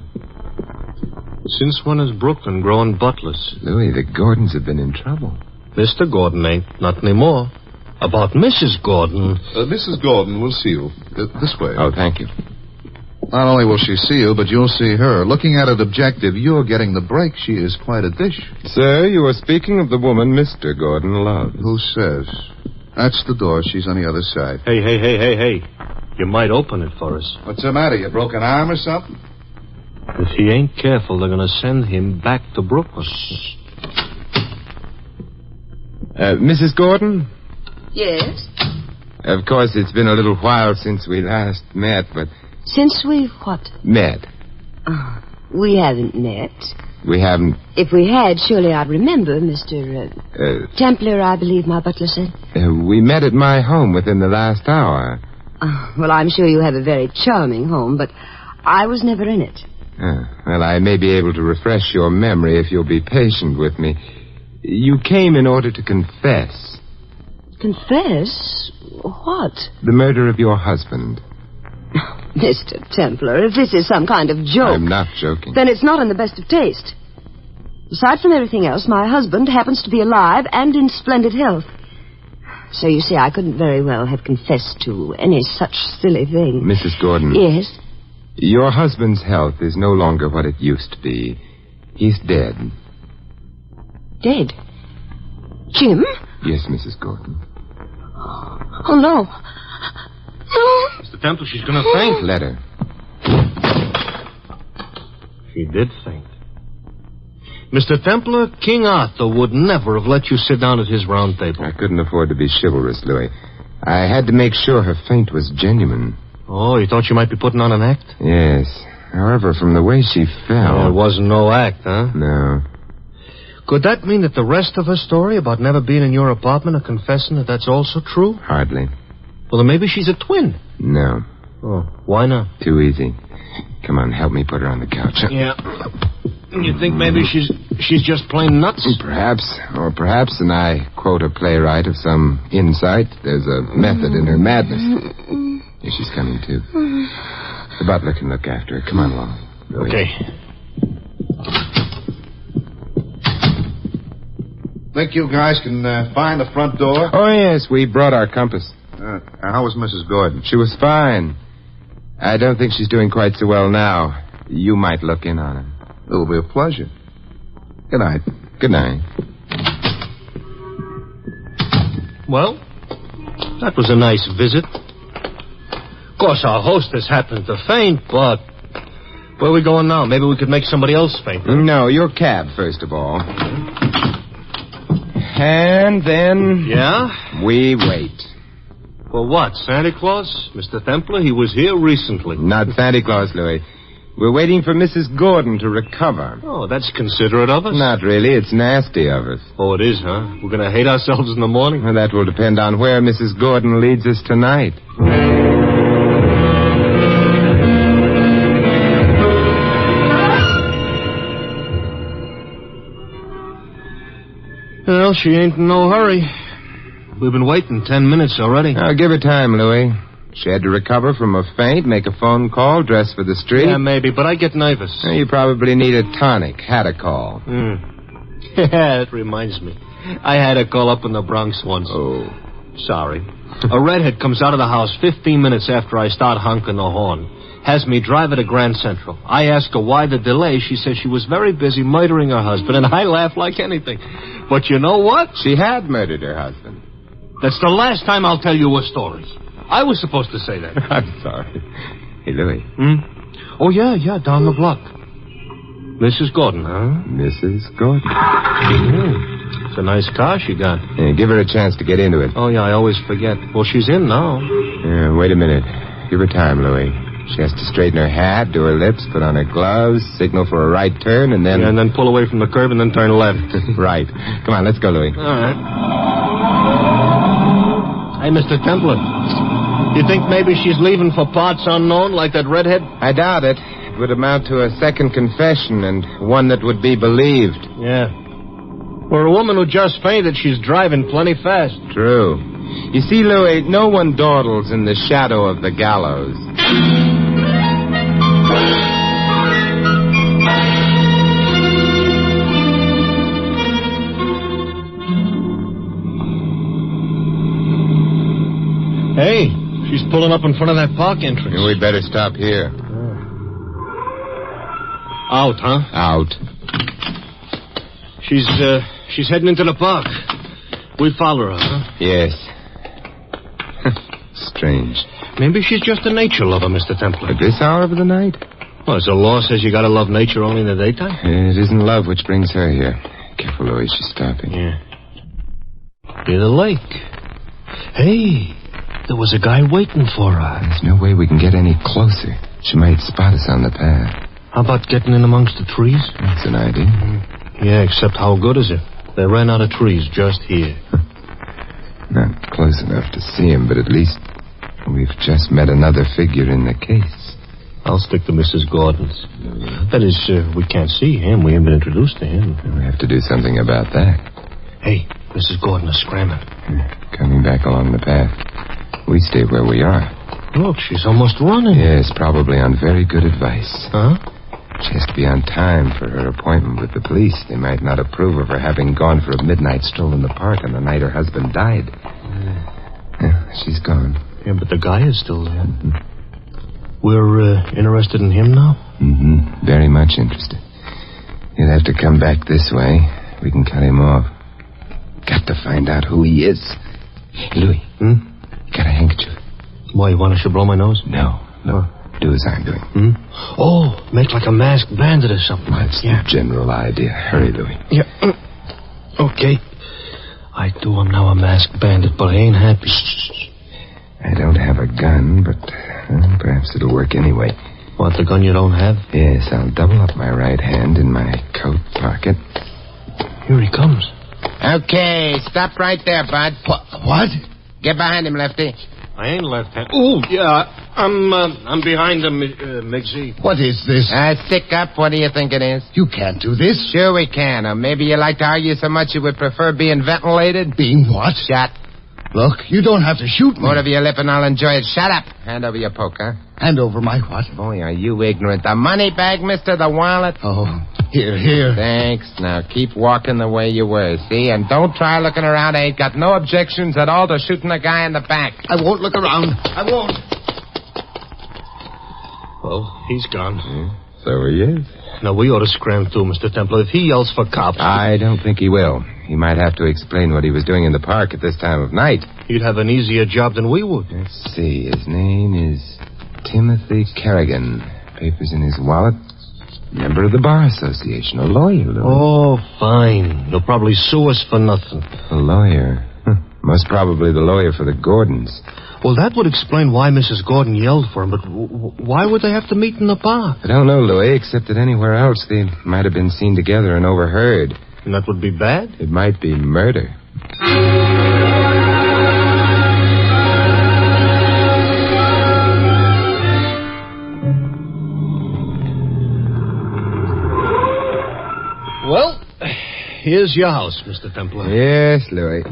Since when has Brooklyn grown butlers? Louis, the Gordons have been in trouble. Mr. Gordon ain't. Not anymore. About Mrs. Gordon... Mrs. Gordon will see you. This way. Oh, thank you. Not only will she see you, but you'll see her. Looking at it objective, you're getting the break. She is quite a dish. Sir, you are speaking of the woman Mr. Gordon loves. Who says? That's the door. She's on the other side. Hey. You might open it for us. What's the matter? You broke an arm or something? If he ain't careful, they're going to send him back to Brooklyn. Mrs. Gordon? Yes? Of course, it's been a little while since we last met, but... Since we've what? Met. We haven't met. We haven't... If we had, surely I'd remember, Mr. Templar, I believe my butler said. We met at my home within the last hour. Well, I'm sure you have a very charming home, but I was never in it. Well, I may be able to refresh your memory if you'll be patient with me. You came in order to confess. Confess? What? The murder of your husband. Mr. Templar, if this is some kind of joke... I'm not joking. Then it's not in the best of taste. Aside from everything else, my husband happens to be alive and in splendid health. So you see, I couldn't very well have confessed to any such silly thing. Mrs. Gordon. Yes? Your husband's health is no longer what it used to be. He's dead. Dead? Jim? Yes, Mrs. Gordon. Oh, no. No. Mr. Templar, she's going to faint. Let her. She did faint. Mr. Templar, King Arthur would never have let you sit down at his round table. I couldn't afford to be chivalrous, Louis. I had to make sure her faint was genuine. Oh, you thought you might be putting on an act? Yes. However, from the way she fell... It wasn't no act, huh? No. Could that mean that the rest of her story about never being in your apartment or confessing that that's also true? Hardly. Well, then maybe she's a twin. No. Oh, why not? Too easy. Come on, help me put her on the couch. Yeah. You think maybe she's just plain nuts? Perhaps. Or perhaps, and I quote a playwright of some insight, there's a method in her madness. Here she's coming, too. The butler can look after her. Come on along. Really. Okay. Think you guys can find the front door? Oh, yes, we brought our compass. How was Mrs. Gordon? She was fine. I don't think she's doing quite so well now. You might look in on her. It'll be a pleasure. Good night. Good night. Well, that was a nice visit. Of course, our hostess happened to faint, but where are we going now? Maybe we could make somebody else faint. No, your cab, first of all. And then... Yeah? We wait. For what, Santa Claus? Mr. Templar, he was here recently. Not Santa Claus, Louis. We're waiting for Mrs. Gordon to recover. Oh, that's considerate of us. Not really. It's nasty of us. Oh, it is, huh? We're going to hate ourselves in the morning? Well, that will depend on where Mrs. Gordon leads us tonight. Well, she ain't in no hurry. We've been waiting 10 minutes already. I'll give her time, Louis. She had to recover from a faint, make a phone call, dress for the street. Yeah, maybe, but I get nervous. You probably need a tonic. Had a call. Yeah, it reminds me. I had a call up in the Bronx once. Oh. Sorry. A redhead comes out of the house 15 minutes after I start honking the horn. Has me drive her to Grand Central. I ask her why the delay. She says she was very busy murdering her husband, and I laugh like anything. But you know what? She had murdered her husband. That's the last time I'll tell you a story. I was supposed to say that. I'm sorry. Hey, Louis. Oh, yeah, down the block. Mrs. Gordon, huh? Mrs. Gordon. It's a nice car she got. Yeah, give her a chance to get into it. Oh, yeah, I always forget. Well, she's in now. Yeah, wait a minute. Give her time, Louis. She has to straighten her hat, do her lips, put on her gloves, signal for a right turn, and then... Yeah, and then pull away from the curb and then turn left. Right. Come on, let's go, Louis. All right. Hey, Mr. Templar. You think maybe she's leaving for parts unknown like that redhead? I doubt it. It would amount to a second confession and one that would be believed. Yeah. For a woman who just fainted, she's driving plenty fast. True. You see, Louis, no one dawdles in the shadow of the gallows. Hey, she's pulling up in front of that park entrance. We'd better stop here. Out, huh? Out. She's heading into the park. We follow her, huh? Yes. Strange. Maybe she's just a nature lover, Mr. Templar. At this hour of the night? Well, as the law says you gotta love nature only in the daytime. It isn't love which brings her here. Careful, Louis, she's stopping. Yeah. Near the lake. Hey, there was a guy waiting for her. There's no way we can get any closer. She might spot us on the path. How about getting in amongst the trees? That's an idea. Yeah, except how good is it? They ran out of trees just here. Not close enough to see him, but at least we've just met another figure in the case. I'll stick to Mrs. Gordon's. That is, we can't see him. We haven't been introduced to him. We have to do something about that. Hey, Mrs. Gordon is scrambling. Coming back along the path. We stay where we are. Look, she's almost running. Yes, probably on very good advice. Huh? She has to be on time for her appointment with the police. They might not approve of her having gone for a midnight stroll in the park on the night her husband died. Yeah, she's gone. Yeah, but the guy is still there. We're interested in him now? Very much interested. He'll have to come back this way. We can cut him off. Got to find out who he is. Hey, Louis. Got a handkerchief. Why, you want I should blow my nose? No. Do as I'm doing. Oh, make like a masked bandit or something. That's the general idea. Hurry, Louis. Yeah. Okay. I do. I'm now a masked bandit, but I ain't happy. I don't have a gun, but perhaps it'll work anyway. What, the gun you don't have? Yes, I'll double up my right hand in my coat pocket. Here he comes. Okay, stop right there, Bud. What? Get behind him, Lefty. I ain't left-handed. Oh, yeah. I'm behind him, Miggsy. What is this? Stick up. What do you think it is? You can't do this. Sure we can. Or maybe you like to argue so much you would prefer being ventilated? Being what? Shot. Look, you don't have to shoot me. More of your lip and I'll enjoy it. Shut up. Hand over your poker. Hand over my what? Boy, are you ignorant. The money bag, mister, the wallet. Oh, here. Thanks. Now keep walking the way you were, see? And don't try looking around. I ain't got no objections at all to shooting a guy in the back. I won't look around. I won't. Well, he's gone. So he is. Now, we ought to scram too, Mr. Templar. If he yells for cops... I don't think he will. He might have to explain what he was doing in the park at this time of night. He'd have an easier job than we would. Let's see. His name is Timothy Kerrigan. Papers in his wallet. Member of the Bar Association. A lawyer, Louis. Oh, fine. He'll probably sue us for nothing. A lawyer? Most probably the lawyer for the Gordons. Well, that would explain why Mrs. Gordon yelled for him, but why would they have to meet in the park? I don't know, Louis, except that anywhere else they might have been seen together and overheard. And that would be bad? It might be murder. Well, here's your house, Mr. Templar. Yes, Louis.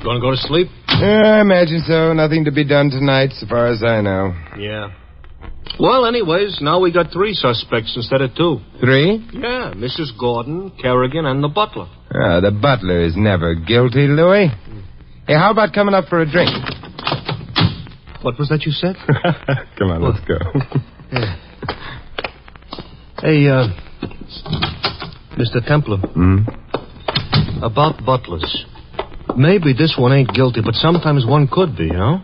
Going to go to sleep? I imagine so. Nothing to be done tonight, so far as I know. Yeah. Well, anyways, now we got 3 suspects instead of 2. 3? Yeah, Mrs. Gordon, Kerrigan, and the butler. The butler is never guilty, Louis. Hey, how about coming up for a drink? What was that you said? Come on, let's go. Yeah. Hey, Mr. Templar. About butlers. Maybe this one ain't guilty, but sometimes one could be, you know?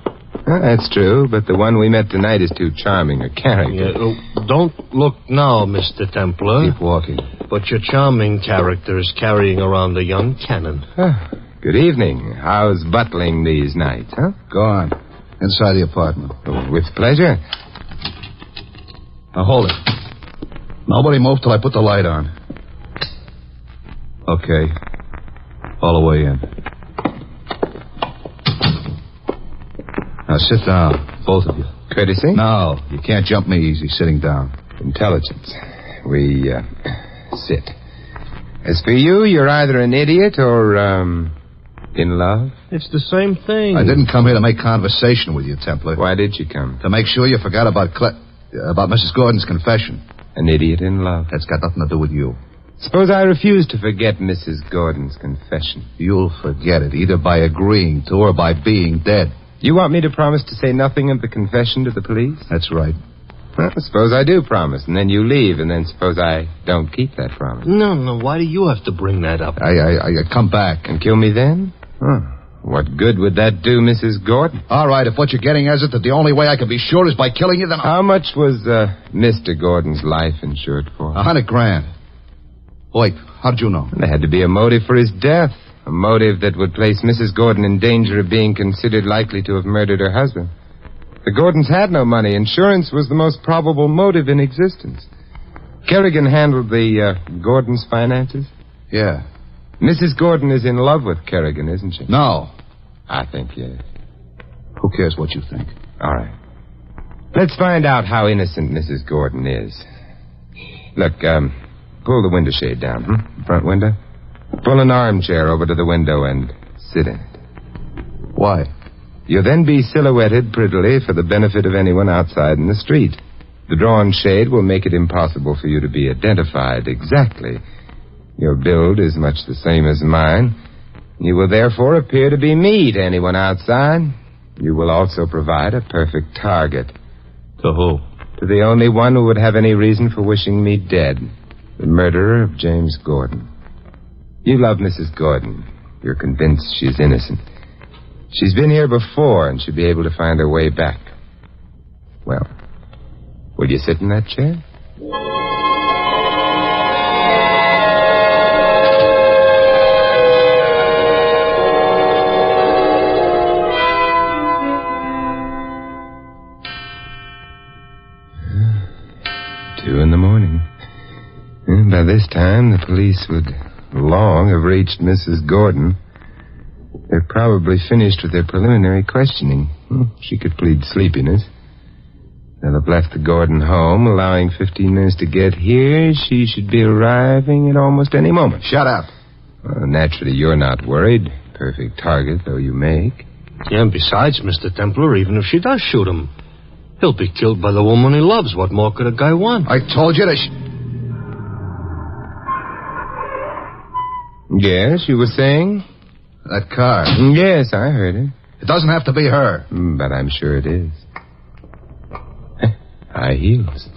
That's true, but the one we met tonight is too charming a character. Yeah, don't look now, Mr. Templar. Keep walking. But your charming character is carrying around a young cannon. Good evening. How's butling these nights, huh? Go on. Inside the apartment. With pleasure. Now, hold it. Nobody move till I put the light on. Okay. All the way in. Now, sit down, both of you. Courtesy? No, you can't jump me easy sitting down. Intelligence. We, sit. As for you, you're either an idiot or, in love. It's the same thing. I didn't come here to make conversation with you, Templar. Why did you come? To make sure you forgot about Mrs. Gordon's confession. An idiot in love. That's got nothing to do with you. Suppose I refuse to forget Mrs. Gordon's confession. You'll forget it, either by agreeing to or by being dead. You want me to promise to say nothing of the confession to the police? That's right. Well, suppose I do promise, and then you leave, and then suppose I don't keep that promise. No, why do you have to bring that up? I come back. And kill me then? What good would that do, Mrs. Gordon? All right, if what you're getting is that the only way I can be sure is by killing you, then How much was Mr. Gordon's life insured for? $100,000. Wait, how did you know? There had to be a motive for his death. A motive that would place Mrs. Gordon in danger of being considered likely to have murdered her husband. The Gordons had no money. Insurance was the most probable motive in existence. Kerrigan handled the Gordons' finances? Yeah. Mrs. Gordon is in love with Kerrigan, isn't she? No. I think yes. Who cares what you think? All right. Let's find out how innocent Mrs. Gordon is. Look, pull the window shade down, Front window. Pull an armchair over to the window and sit in it. Why? You'll then be silhouetted prettily for the benefit of anyone outside in the street. The drawn shade will make it impossible for you to be identified exactly. Your build is much the same as mine. You will therefore appear to be me to anyone outside. You will also provide a perfect target. To who? To the only one who would have any reason for wishing me dead. The murderer of James Gordon. You love Mrs. Gordon. You're convinced she's innocent. She's been here before and should be able to find her way back. Well, will you sit in that chair? 2 a.m. And by this time, the police would long have reached Mrs. Gordon. They're probably finished with their preliminary questioning. She could plead sleepiness. They'll have left the Gordon home, allowing 15 minutes to get here. She should be arriving at almost any moment. Shut up. Well, naturally, you're not worried. Perfect target, though you make. Yeah, and besides, Mr. Templar, even if she does shoot him, he'll be killed by the woman he loves. What more could a guy want? I told you to... Yes, you were saying? That car. Yes, I heard it. It doesn't have to be her. But I'm sure it is. High heels.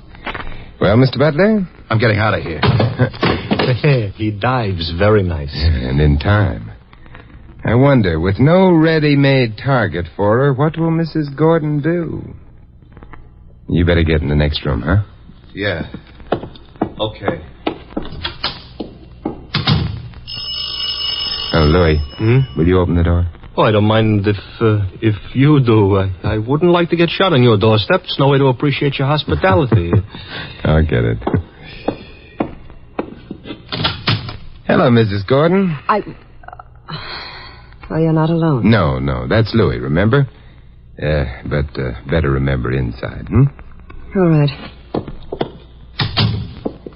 Well, Mr. Butler? I'm getting out of here. He dives very nice. And in time. I wonder, with no ready-made target for her, what will Mrs. Gordon do? You better get in the next room, huh? Yeah. Okay. Oh, Louis, will you open the door? Oh, I don't mind if you do. I wouldn't like to get shot on your doorstep. It's no way to appreciate your hospitality. I'll get it. Hello, Mrs. Gordon. Oh, you're not alone. No, that's Louis, remember? But better remember inside, All right.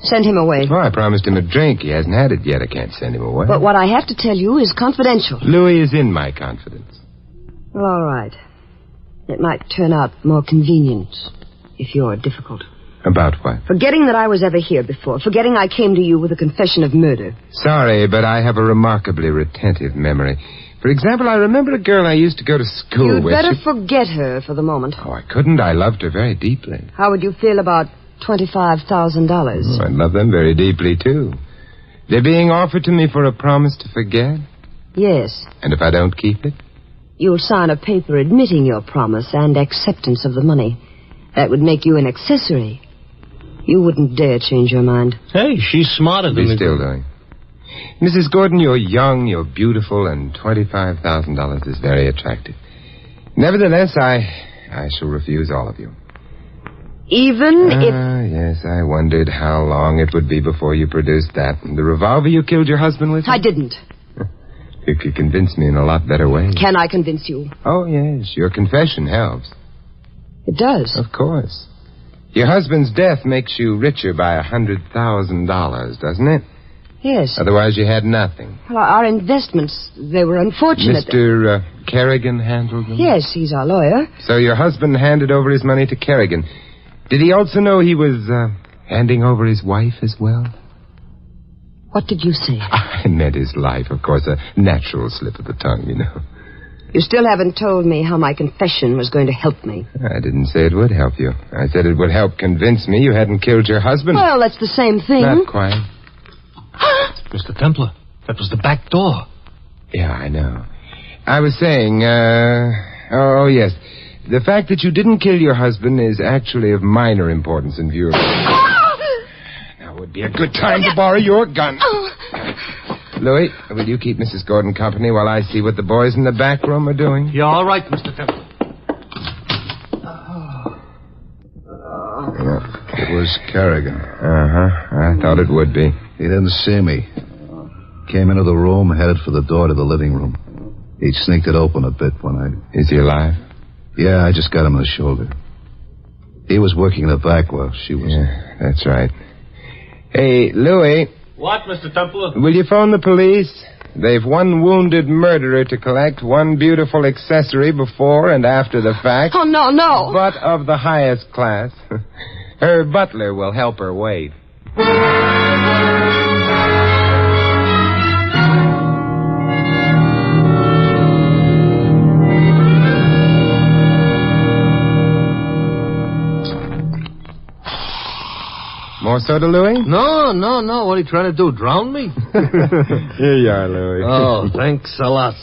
Send him away. Oh, I promised him a drink. He hasn't had it yet. I can't send him away. But what I have to tell you is confidential. Louis is in my confidence. Well, all right. It might turn out more convenient if you're difficult. About what? Forgetting that I was ever here before. Forgetting I came to you with a confession of murder. Sorry, but I have a remarkably retentive memory. For example, I remember a girl I used to go to school with. You'd better forget her for the moment. Oh, I couldn't. I loved her very deeply. How would you feel about $25,000? I'd love them very deeply, too. They're being offered to me for a promise to forget? Yes. And if I don't keep it? You'll sign a paper admitting your promise and acceptance of the money. That would make you an accessory. You wouldn't dare change your mind. Hey, she's smarter than me. Be still, Louis. Mrs. Gordon, you're young, you're beautiful, and $25,000 is very attractive. Nevertheless, I shall refuse all of you. Even if... Yes, I wondered how long it would be before you produced that. The revolver you killed your husband with? I didn't. You could convince me in a lot better way. Can I convince you? Oh, yes, your confession helps. It does? Of course. Your husband's death makes you richer by $100,000, doesn't it? Yes. Otherwise you had nothing. Well, our investments, they were unfortunate. Mr. Kerrigan handled them? Yes, he's our lawyer. So your husband handed over his money to Kerrigan. Did he also know he was handing over his wife as well? What did you say? I meant his life, of course, a natural slip of the tongue, you know. You still haven't told me how my confession was going to help me. I didn't say it would help you. I said it would help convince me you hadn't killed your husband. Well, that's the same thing. Not quite. Mr. Templar, that was the back door. Yeah, I know. I was saying, oh, yes. The fact that you didn't kill your husband is actually of minor importance in view of... Now would be a good time to borrow your gun. Louis, will you keep Mrs. Gordon company while I see what the boys in the back room are doing? You're all right, Mr. Templar. Yeah, it was Kerrigan. I thought it would be. He didn't see me. Came into the room, headed for the door to the living room. He sneaked it open a bit when I... Is he alive? Yeah, I just got him on the shoulder. He was working in the back while she was... Yeah, that's right. Hey, Louis. What, Mr. Templar? Will you phone the police? They've one wounded murderer to collect, one beautiful accessory before and after the fact. Oh, no. But of the highest class. Her butler will help her wait. More soda, Louis? No. What are you trying to do, drown me? Here you are, Louis. Oh, thanks a lot.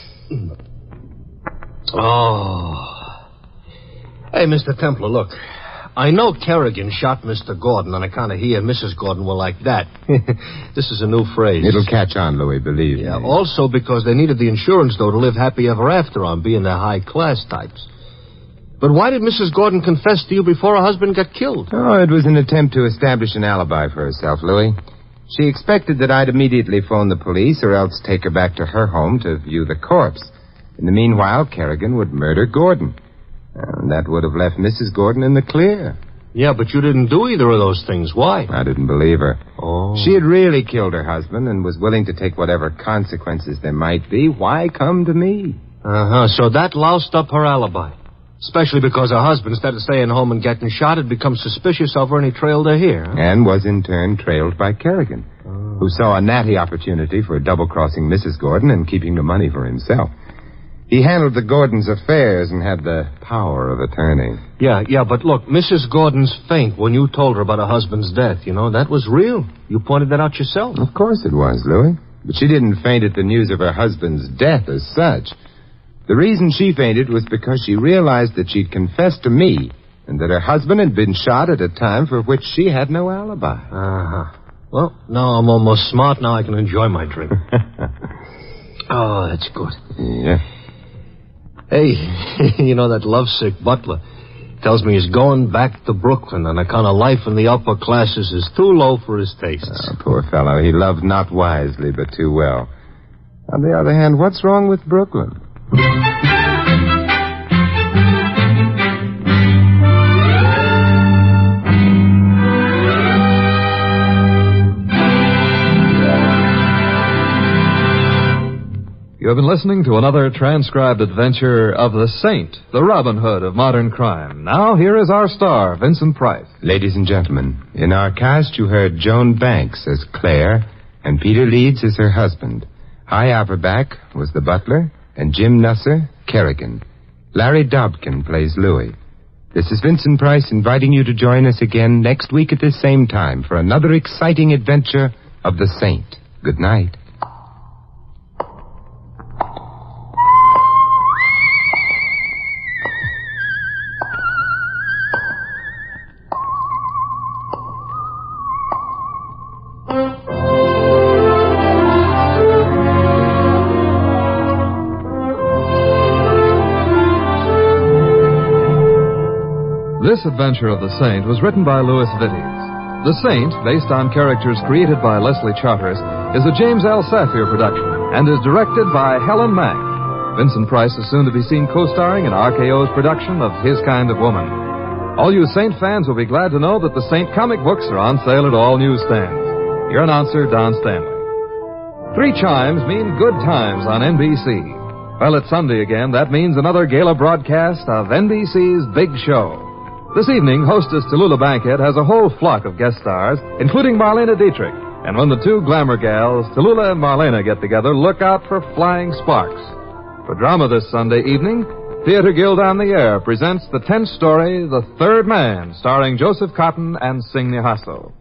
Oh. Hey, Mr. Templar, look. I know Kerrigan shot Mr. Gordon on account of he and Mrs. Gordon were like that. This is a new phrase. It'll catch on, Louis, believe me. Yeah, also because they needed the insurance, though, to live happy ever after on, being the high-class types. But why did Mrs. Gordon confess to you before her husband got killed? Oh, it was an attempt to establish an alibi for herself, Louis. She expected that I'd immediately phone the police or else take her back to her home to view the corpse. In the meanwhile, Kerrigan would murder Gordon. And that would have left Mrs. Gordon in the clear. Yeah, but you didn't do either of those things. Why? I didn't believe her. Oh. She had really killed her husband and was willing to take whatever consequences there might be. Why come to me? Uh-huh. So that loused up her alibi. Especially because her husband, instead of staying home and getting shot, had become suspicious of her and he trailed her here. Huh? And was in turn trailed by Kerrigan, who saw a natty opportunity for double-crossing Mrs. Gordon and keeping the money for himself. He handled the Gordons' affairs and had the power of attorney. Yeah, but look, Mrs. Gordon's faint when you told her about her husband's death, that was real. You pointed that out yourself. Of course it was, Louis. But she didn't faint at the news of her husband's death as such. The reason she fainted was because she realized that she'd confessed to me and that her husband had been shot at a time for which she had no alibi. Uh-huh. Well, now I'm almost smart. Now I can enjoy my drink. Oh, that's good. Yeah. Hey, that lovesick butler tells me he's going back to Brooklyn on account of life in the upper classes is too low for his tastes. Poor fellow. He loved not wisely, but too well. On the other hand, what's wrong with Brooklyn? You have been listening to another transcribed adventure of the Saint, the Robin Hood of modern crime. Now, here is our star, Vincent Price. Ladies and gentlemen, in our cast you heard Joan Banks as Claire and Peter Leeds as her husband. Hy Averback was the butler and Jim Nusser, Kerrigan. Larry Dobkin plays Louis. This is Vincent Price inviting you to join us again next week at this same time for another exciting adventure of the Saint. Good night. This adventure of the Saint was written by Louis Vittes. The Saint, based on characters created by Leslie Charteris, is a James L. Saphir production and is directed by Helen Mack. Vincent Price is soon to be seen co-starring in RKO's production of His Kind of Woman. All you Saint fans will be glad to know that the Saint comic books are on sale at all newsstands. Your announcer, Don Stanley. 3 chimes mean good times on NBC. Well, it's Sunday again. That means another gala broadcast of NBC's Big Show. This evening, hostess Tallulah Bankhead has a whole flock of guest stars, including Marlena Dietrich. And when the 2 glamour gals, Tallulah and Marlena, get together, look out for flying sparks. For drama this Sunday evening, Theater Guild on the Air presents the 10th story, The Third Man, starring Joseph Cotton and Signe Hasso.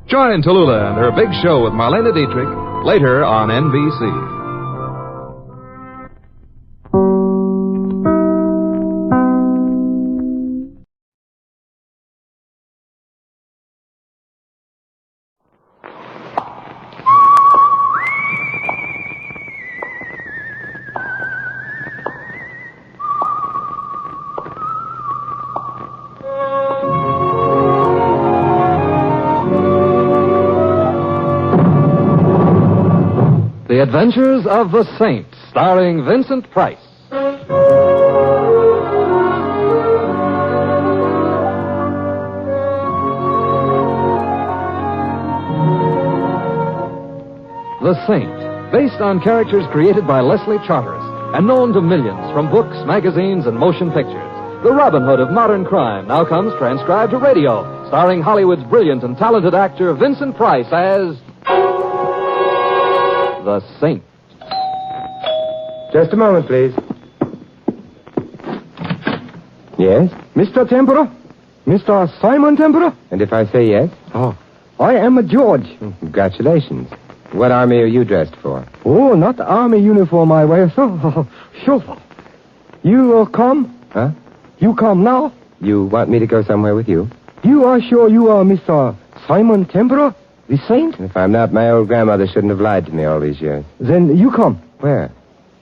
Join Tallulah and her Big Show with Marlena Dietrich later on NBC. The Adventures of the Saint, starring Vincent Price. The Saint, based on characters created by Leslie Charteris and known to millions from books, magazines, and motion pictures. The Robin Hood of modern crime now comes transcribed to radio, starring Hollywood's brilliant and talented actor Vincent Price as the Saint. Just a moment, please. Yes? Mr. Tempera? Mr. Simon Tempera? And if I say yes? Oh, I am a George. Congratulations. What army are you dressed for? Oh, not army uniform, I wear, sir. Sure. You come? Huh? You come now? You want me to go somewhere with you? You are sure you are Mr. Simon Tempera, the Saint? If I'm not, my old grandmother shouldn't have lied to me all these years. Then you come. Where?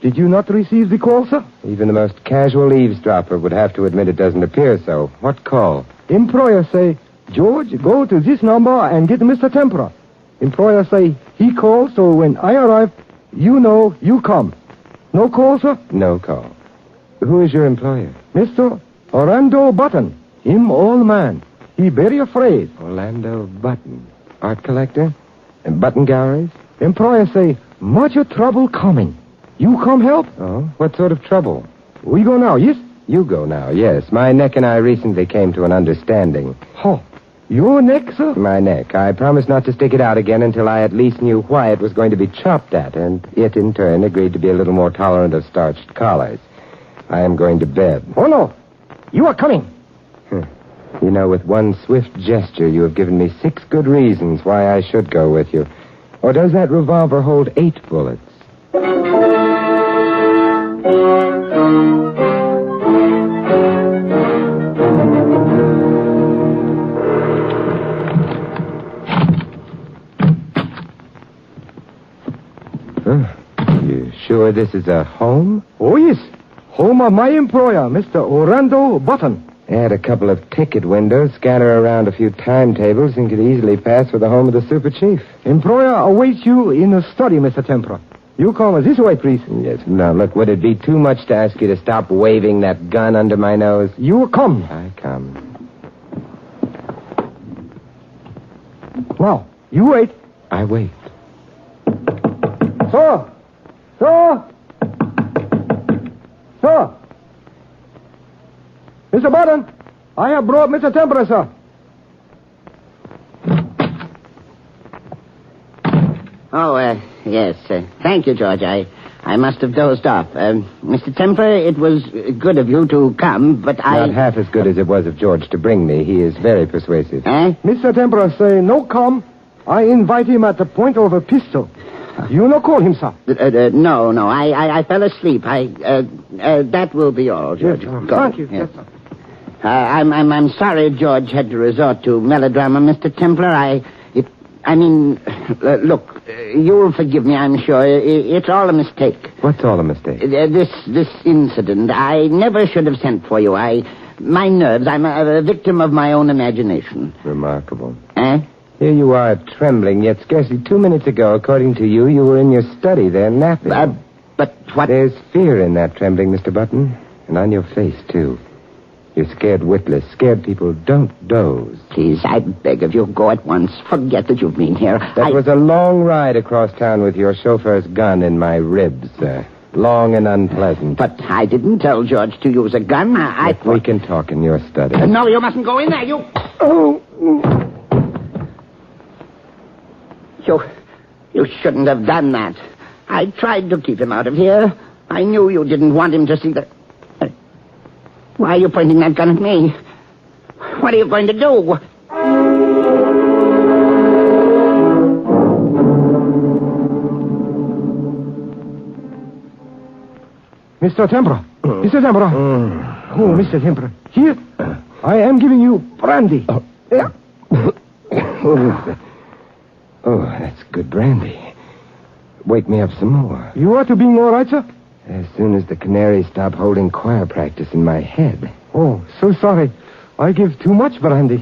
Did you not receive the call, sir? Even the most casual eavesdropper would have to admit it doesn't appear so. What call? Employer say, George, go to this number and get Mr. Tempera. Employer say he called, so when I arrive, you know you come. No call, sir? No call. Who is your employer? Mr. Orlando Button. Him old man. He very afraid. Orlando Button. Art collector? And Button galleries? Employer say, much trouble coming. You come help? Oh, what sort of trouble? We go now, yes? You go now, yes. My neck and I recently came to an understanding. Oh, your neck, sir? My neck. I promised not to stick it out again until I at least knew why it was going to be chopped at, and it, in turn, agreed to be a little more tolerant of starched collars. I am going to bed. Oh, no. You are coming. You know, with one swift gesture, you have given me 6 good reasons why I should go with you. Or does that revolver hold 8 bullets? You sure this is a home? Oh, yes. Home of my employer, Mr. Orlando Button. Add a couple of ticket windows, scatter around a few timetables, and could easily pass for the home of the super chief. Employer awaits you in the study, Mr. Tempera. You come this way, please. Yes. Now, look, would it be too much to ask you to stop waving that gun under my nose? You come. I come. Now, you wait. I wait. Sir! Sir! Sir! Mr. Button, I have brought Mr. Tempera, sir. Oh, yes. Thank you, George. I must have dozed off. Mr. Tempera, it was good of you to come, but Not half as good as it was of George to bring me. He is very persuasive. Eh? Mr. Tempera say no come. I invite him at the point of a pistol. You no call him, sir? No. I fell asleep. That will be all, George. Yes, Go. thank you. Yes. I'm sorry George had to resort to melodrama, Mr. Templar. Look, you'll forgive me, I'm sure. It's all a mistake. What's all a mistake? This incident. I never should have sent for you. My nerves. I'm a victim of my own imagination. Remarkable. Eh? Here you are, trembling, yet scarcely 2 minutes ago, according to you, you were in your study there napping. But what... There's fear in that trembling, Mr. Button. And on your face, too. You're scared witless. Scared people don't doze. Please, I beg of you, go at once. Forget that you've been here. That was a long ride across town with your chauffeur's gun in my ribs, sir. Long and unpleasant. But I didn't tell George to use a gun. We can talk in your study. No, you mustn't go in there. You... You shouldn't have done that. I tried to keep him out of here. I knew you didn't want him to see the... Why are you pointing that gun at me? What are you going to do? Mr. Tempera. Mr. Tempera. Oh, Mr. Tempera. Here. I am giving you brandy. Oh, that's good brandy. Wake me up some more. You ought to be all right, sir? As soon as the canaries stop holding choir practice in my head. Oh, so sorry. I give too much brandy.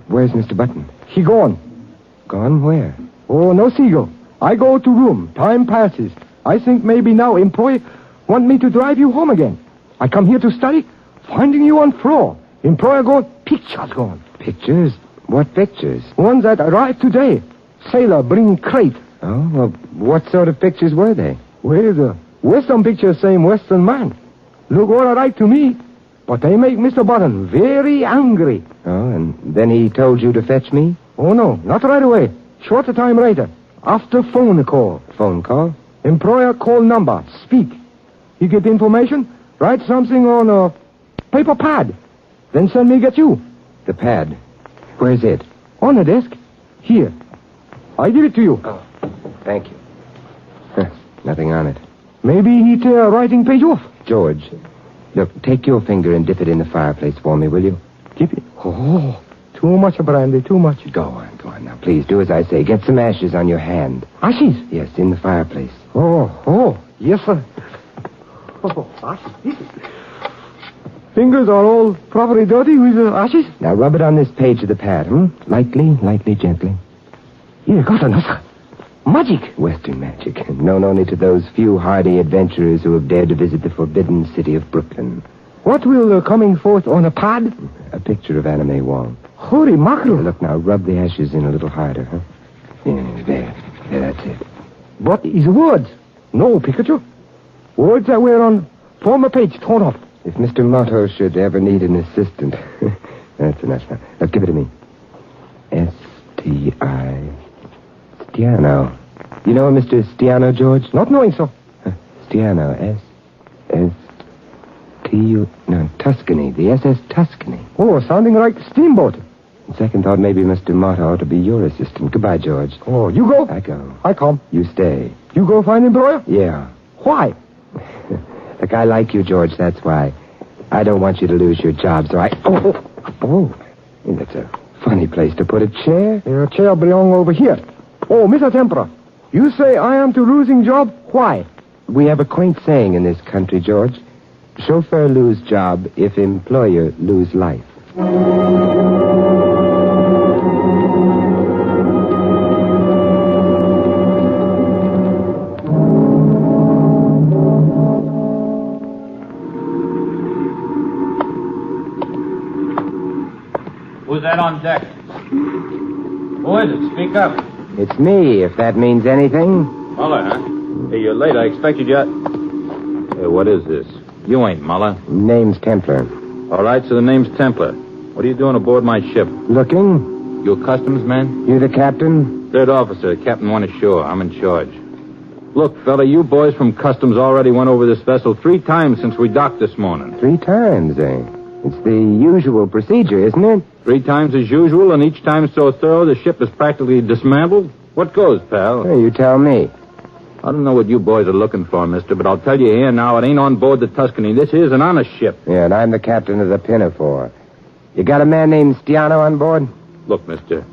Where's Mr. Button? He gone. Gone where? Oh, no, Seagull. I go to room. Time passes. I think maybe now employee want me to drive you home again. I come here to study. Finding you on floor. Employer gone. Pictures gone. Pictures? What pictures? One that arrived today. Sailor bring crate. Oh, well, what sort of pictures were they? Well, the Western picture same Western man. Look all right to me. But they make Mr. Button very angry. Oh, and then he told you to fetch me? Oh, no, not right away. Short time later. After phone call. Phone call? Employer call number. Speak. He get information. Write something on a paper pad. Then send me get you. The pad? Where's it? On the desk. Here. I give it to you. Oh, thank you. Nothing on it. Maybe he tear writing page off. George, look, take your finger and dip it in the fireplace for me, will you? Keep it. Oh, too much brandy, too much. Go on now. Please, do as I say. Get some ashes on your hand. Ashes? Yes, in the fireplace. Oh, yes, sir. Oh, ashes. Fingers are all properly dirty with ashes. Now rub it on this page of the pad, Lightly, gently. You got another. Magic. Western magic, known only to those few hardy adventurers who have dared to visit the forbidden city of Brooklyn. What will coming forth on a pad? A picture of Anime Wall. Holy mackerel. Look now, rub the ashes in a little harder, huh? Yeah, there. Yeah, that's it. What is words? No, Pikachu. Words that were on former page torn off. If Mr. Motto should ever need an assistant. That's enough now. Now, give it to me. S-T-I... Stiano. You know Mr. Stiano, George? Not knowing so. Stiano. S-T-U... No, Tuscany. The SS Tuscany. Oh, sounding like steamboat. On second thought, maybe Mr. Motto ought to be your assistant. Goodbye, George. Oh, you go? I go. I come. You stay. You go find employer? Yeah. Why? Look, I like you, George, that's why. I don't want you to lose your job, so I... Oh. That's a funny place to put a chair. Your chair belong over here. Oh, Mr. Tempera, you say I am to losing job? Why? We have a quaint saying in this country, George. Chauffeur lose job if employer lose life. Who's that on deck? Who is it? Speak up. It's me, if that means anything. Muller, huh? Hey, you're late. I expected you... Hey, what is this? You ain't Muller. Name's Templar. All right, so the name's Templar. What are you doing aboard my ship? Looking. You a customs man? You the captain? Third officer. Captain went ashore. I'm in charge. Look, fella, you boys from customs already went over this vessel 3 times since we docked this morning. 3 times, eh? It's the usual procedure, isn't it? 3 times as usual, and each time so thorough the ship is practically dismantled? What goes, pal? Hey, you tell me. I don't know what you boys are looking for, mister, but I'll tell you here now, it ain't on board the Tuscany. This is an honest ship. Yeah, and I'm the captain of the Pinafore. You got a man named Stiano on board? Look, mister,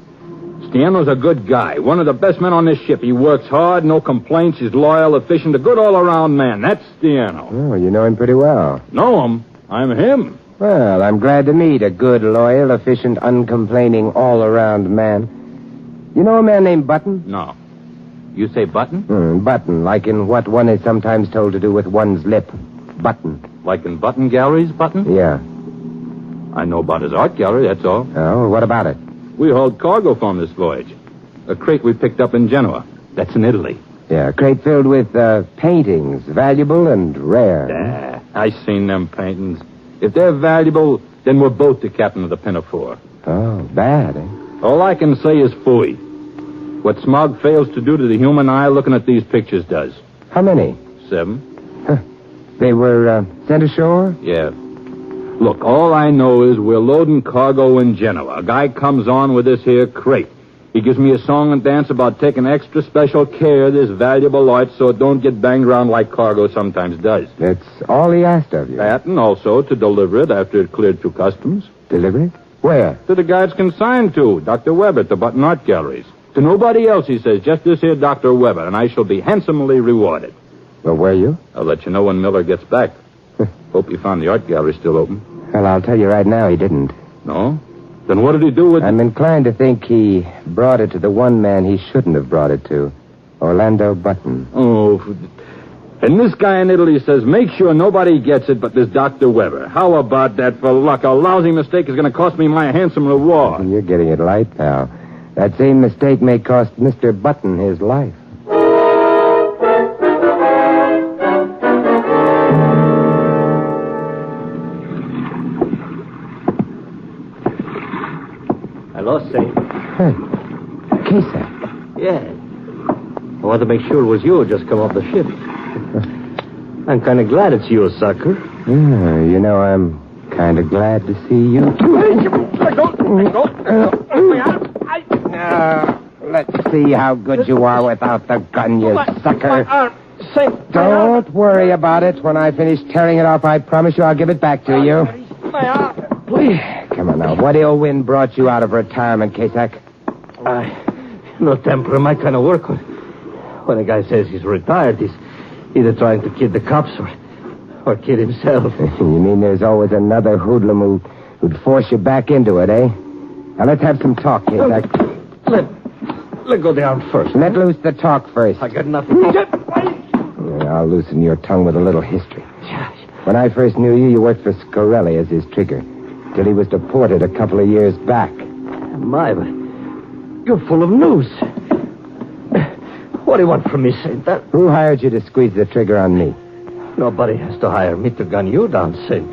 Stiano's a good guy. One of the best men on this ship. He works hard, no complaints. He's loyal, efficient, a good all-around man. That's Stiano. Oh, you know him pretty well. Know him? I'm him. Well, I'm glad to meet a good, loyal, efficient, uncomplaining, all-around man. You know a man named Button? No. You say Button? Button, like in what one is sometimes told to do with one's lip. Button. Like in Button Galleries, Button? Yeah. I know about his art gallery, that's all. Oh, what about it? We hauled cargo for him this voyage. A crate we picked up in Genoa. That's in Italy. Yeah, a crate filled with paintings, valuable and rare. Yeah, I seen them paintings. If they're valuable, then we're both the captain of the Pinafore. Oh, bad, eh? All I can say is phooey. What smog fails to do to the human eye looking at these pictures does. How many? 7. They were sent ashore? Yeah. Look, all I know is we're loading cargo in Genoa. A guy comes on with this here crate. He gives me a song and dance about taking extra special care of this valuable art so it don't get banged around like cargo sometimes does. That's all he asked of you? That, and also to deliver it after it cleared through customs. Deliver it? Where? To the guy it's consigned to, Dr. Weber, at the Button Art Galleries. To nobody else, he says, just this here Dr. Weber, and I shall be handsomely rewarded. Well, where are you? I'll let you know when Miller gets back. Hope you found the art gallery still open. Well, I'll tell you right now, he didn't. No? Then what did he do with... I'm inclined to think he brought it to the one man he shouldn't have brought it to. Orlando Button. Oh, and this guy in Italy says, make sure nobody gets it but this Dr. Weber. How about that for luck? A lousy mistake is going to cost me my handsome reward. You're getting it light, pal. That same mistake may cost Mr. Button his life. Hello, Say. Hey, Kesa. Yeah. I want to make sure it was you who just come off the ship. I'm kind of glad it's you, sucker. Yeah, you know, I'm kind of glad to see you. Let's see how good you are without the gun, you sucker. Don't worry about it. When I finish tearing it off, I promise you I'll give it back to you. Come on now. What ill wind brought you out of retirement, Kasak? No temper in my kind of work. When a guy says he's retired, he's either trying to kid the cops or kid himself. You mean there's always another hoodlum who'd force you back into it, eh? Now let's have some talk, Kasak. Let go the arm first. Let loose the talk first. I got nothing. I'll loosen your tongue with a little history. When I first knew you, you worked for Scorelli as his trigger, till he was deported a couple of years back. My, you're full of news. What do you want from me, Saint? Who hired you to squeeze the trigger on me? Nobody has to hire me to gun you down, Saint.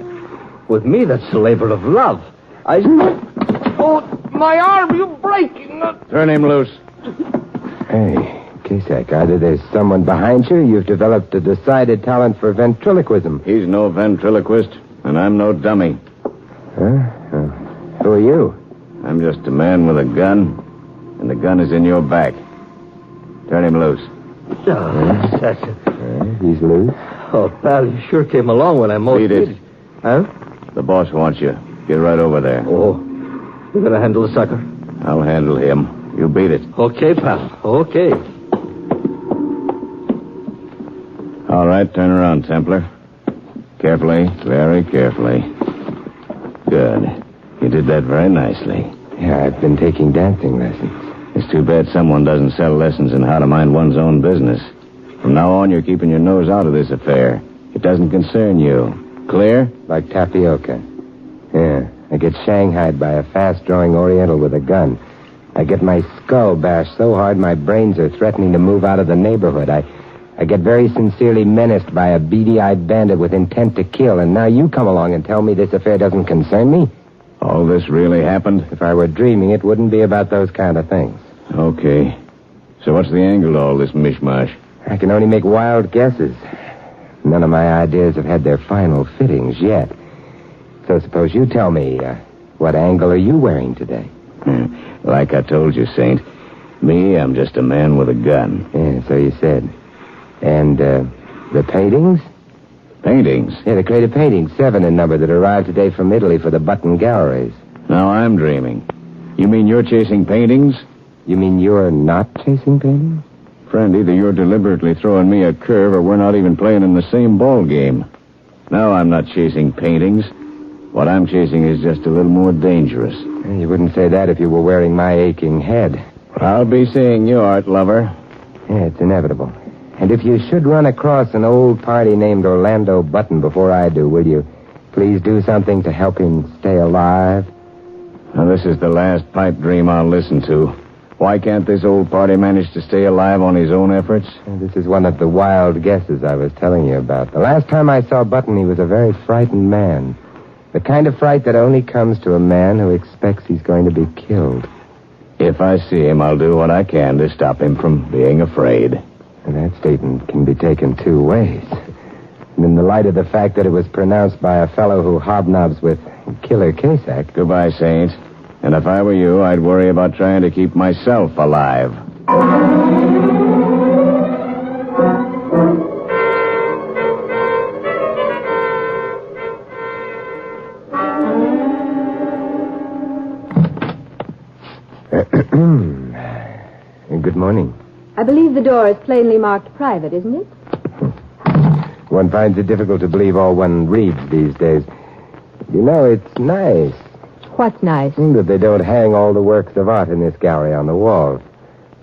With me, that's a labor of love. Oh, my arm, you're breaking. Turn him loose. Hey, Kasek, either there's someone behind you or you've developed a decided talent for ventriloquism. He's no ventriloquist, and I'm no dummy. Huh? Who are you? I'm just a man with a gun, and the gun is in your back. Turn him loose. That's it. He's loose. Oh, pal, you sure came along when I most Beat it. needed. Huh? The boss wants you. Get right over there. Oh, you gonna handle the sucker? I'll handle him. You beat it. Okay, pal. Okay. All right, turn around, Templar. Carefully, very carefully. Good. You did that very nicely. Yeah, I've been taking dancing lessons. It's too bad someone doesn't sell lessons in how to mind one's own business. From now on, you're keeping your nose out of this affair. It doesn't concern you. Clear? Like tapioca. Yeah, I get shanghaied by a fast-drawing Oriental with a gun. I get my skull bashed so hard my brains are threatening to move out of the neighborhood. I get very sincerely menaced by a beady-eyed bandit with intent to kill, and now you come along and tell me this affair doesn't concern me? All this really happened? If I were dreaming, it wouldn't be about those kind of things. Okay. So what's the angle to all this mishmash? I can only make wild guesses. None of my ideas have had their final fittings yet. So suppose you tell me, what angle are you wearing today? Like I told you, Saint, me, I'm just a man with a gun. Yeah, so you said. And, the paintings? Paintings? Yeah, the crate of paintings, 7 in number, that arrived today from Italy for the Button Galleries. Now I'm dreaming. You mean you're chasing paintings? You mean you're not chasing paintings? Friend, either you're deliberately throwing me a curve or we're not even playing in the same ball game. No, I'm not chasing paintings. What I'm chasing is just a little more dangerous. You wouldn't say that if you were wearing my aching head. I'll be seeing you, art lover. Yeah, it's inevitable. And if you should run across an old party named Orlando Button before I do, will you please do something to help him stay alive? Now, this is the last pipe dream I'll listen to. Why can't this old party manage to stay alive on his own efforts? This is one of the wild guesses I was telling you about. The last time I saw Button, he was a very frightened man. The kind of fright that only comes to a man who expects he's going to be killed. If I see him, I'll do what I can to stop him from being afraid. And that statement can be taken 2 ways. And in the light of the fact that it was pronounced by a fellow who hobnobs with Killer Kasek. Goodbye, Saint. And if I were you, I'd worry about trying to keep myself alive. Good morning. I believe the door is plainly marked private, isn't it? One finds it difficult to believe all one reads these days. You know, it's nice. What's nice? That they don't hang all the works of art in this gallery on the walls.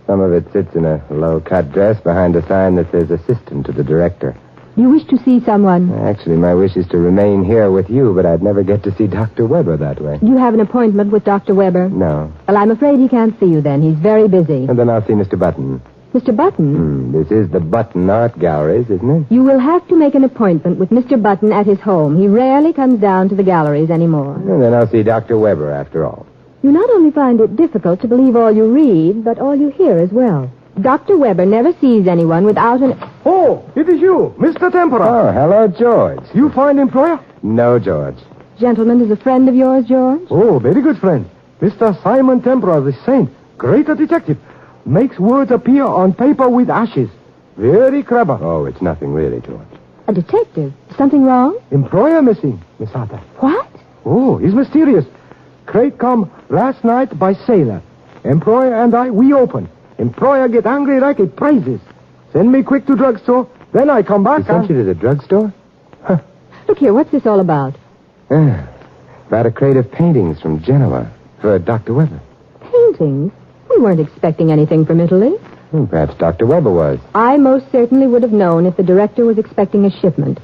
Some of it sits in a low-cut dress behind a sign that says assistant to the director. You wish to see someone? Actually, my wish is to remain here with you, but I'd never get to see Dr. Weber that way. You have an appointment with Dr. Weber? No. Well, I'm afraid he can't see you then. He's very busy. And then I'll see Mr. Button. Mr. Button? This is the Button Art Galleries, isn't it? You will have to make an appointment with Mr. Button at his home. He rarely comes down to the galleries anymore. And then I'll see Dr. Weber after all. You not only find it difficult to believe all you read, but all you hear as well. Dr. Weber never sees anyone without an... Oh, it is you, Mr. Tempera. Oh, hello, George. You find employer? No, George. Gentleman is a friend of yours, George? Oh, very good friend. Mr. Simon Tempera, the saint. Great detective. Makes words appear on paper with ashes. Very clever. Oh, it's nothing really, George. A detective? Something wrong? Employer missing, Miss Arthur. What? Oh, he's mysterious. Crate come last night by sailor. Employer and I, we open. Employer get angry like it praises. Send me quick to drugstore, then I come back. He sent you to the drugstore? Huh. Look here, what's this all about? About a crate of paintings from Genoa for Dr. Weber. Paintings? We weren't expecting anything from Italy. Perhaps Dr. Weber was. I most certainly would have known if the director was expecting a shipment.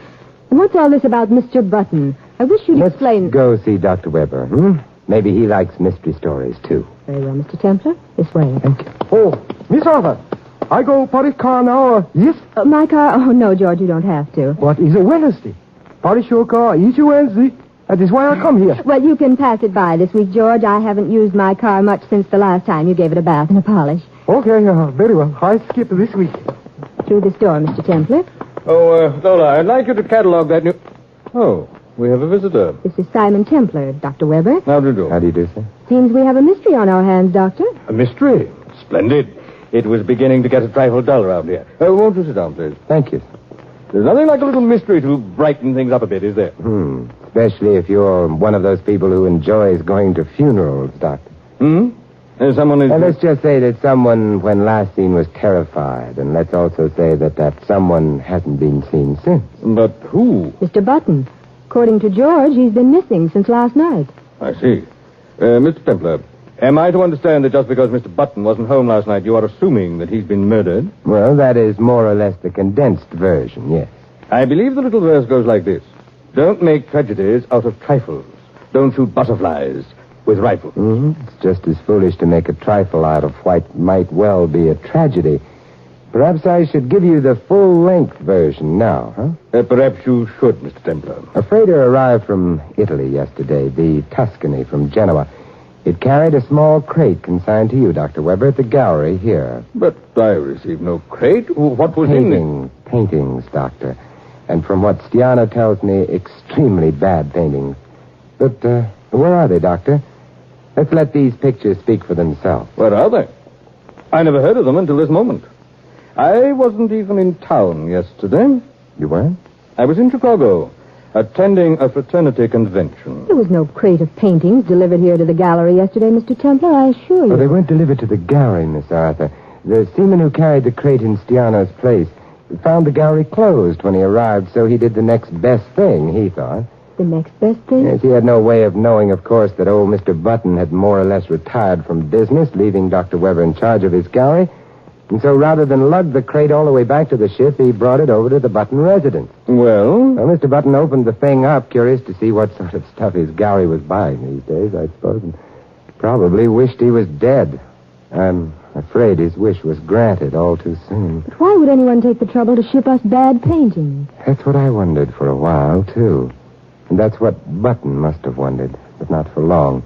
And what's all this about Mr. Button? I wish you'd explain... Let's go see Dr. Weber, Maybe he likes mystery stories, too. Very well, Mr. Templar. This way. Thank you. Oh, Miss Arthur, I go Paris car now, yes? My car? Oh, no, George, you don't have to. But it's a Wednesday. Paris your car is a Wednesday. That is why I come here. Well, you can pass it by this week, George. I haven't used my car much since the last time you gave it a bath and a polish. Okay, very well. I skip this week. Through this door, Mr. Templar. Oh, Lola, I'd like you to catalog that new... Oh, we have a visitor. This is Simon Templar, Dr. Weber. How do you do? How do you do, sir? Seems we have a mystery on our hands, Doctor. A mystery? Splendid. It was beginning to get a trifle dull around here. Won't you sit down, please? Thank you. There's nothing like a little mystery to brighten things up a bit, is there? Especially if you're one of those people who enjoys going to funerals, Doctor. Someone is... And let's just say that someone, when last seen, was terrified. And let's also say that someone hasn't been seen since. But who? Mr. Button. According to George, he's been missing since last night. I see. Mr. Templar, am I to understand that just because Mr. Button wasn't home last night, you are assuming that he's been murdered? Well, that is more or less the condensed version, yes. I believe the little verse goes like this. Don't make tragedies out of trifles. Don't shoot butterflies with rifles. It's just as foolish to make a trifle out of what might well be a tragedy. Perhaps I should give you the full-length version now, huh? Perhaps you should, Mr. Templar. A freighter arrived from Italy yesterday, the Tuscany from Genoa. It carried a small crate consigned to you, Dr. Weber, at the gallery here. But I received no crate. What was in it? Paintings, Doctor. And from what Stiana tells me, extremely bad paintings. But where are they, Doctor? Let's let these pictures speak for themselves. Where are they? I never heard of them until this moment. I wasn't even in town yesterday. You weren't? I was in Chicago, attending a fraternity convention. There was no crate of paintings delivered here to the gallery yesterday, Mr. Templar, I assure you. Oh, they weren't delivered to the gallery, Miss Arthur. The seaman who carried the crate in Stiano's place found the gallery closed when he arrived, so he did the next best thing, he thought. The next best thing? Yes, he had no way of knowing, of course, that old Mr. Button had more or less retired from business, leaving Dr. Weber in charge of his gallery. And so rather than lug the crate all the way back to the ship, he brought it over to the Button residence. Well, Mr. Button opened the thing up, curious to see what sort of stuff his gallery was buying these days, I suppose, and probably wished he was dead. I'm afraid his wish was granted all too soon. But why would anyone take the trouble to ship us bad paintings? That's what I wondered for a while, too. And that's what Button must have wondered, but not for long.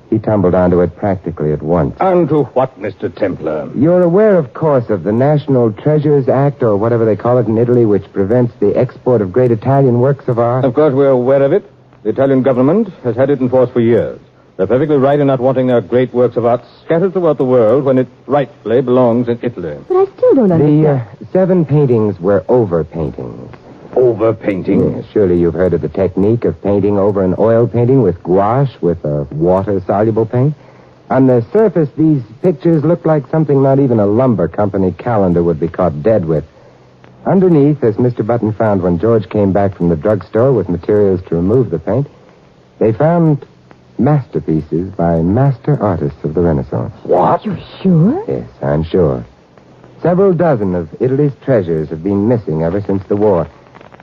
He tumbled onto it practically at once. Onto what, Mr. Templar? You're aware, of course, of the National Treasures Act, or whatever they call it in Italy, which prevents the export of great Italian works of art? Of course, we're aware of it. The Italian government has had it in force for years. They're perfectly right in not wanting their great works of art scattered throughout the world when it rightfully belongs in Italy. But I still don't understand. The 7 paintings were over-paintings. Over-painting? Yeah, surely you've heard of the technique of painting over an oil painting with gouache, with a water-soluble paint. On the surface, these pictures look like something not even a lumber company calendar would be caught dead with. Underneath, as Mr. Button found when George came back from the drugstore with materials to remove the paint, they found masterpieces by master artists of the Renaissance. What? You're sure? Yes, I'm sure. Several dozen of Italy's treasures have been missing ever since the war.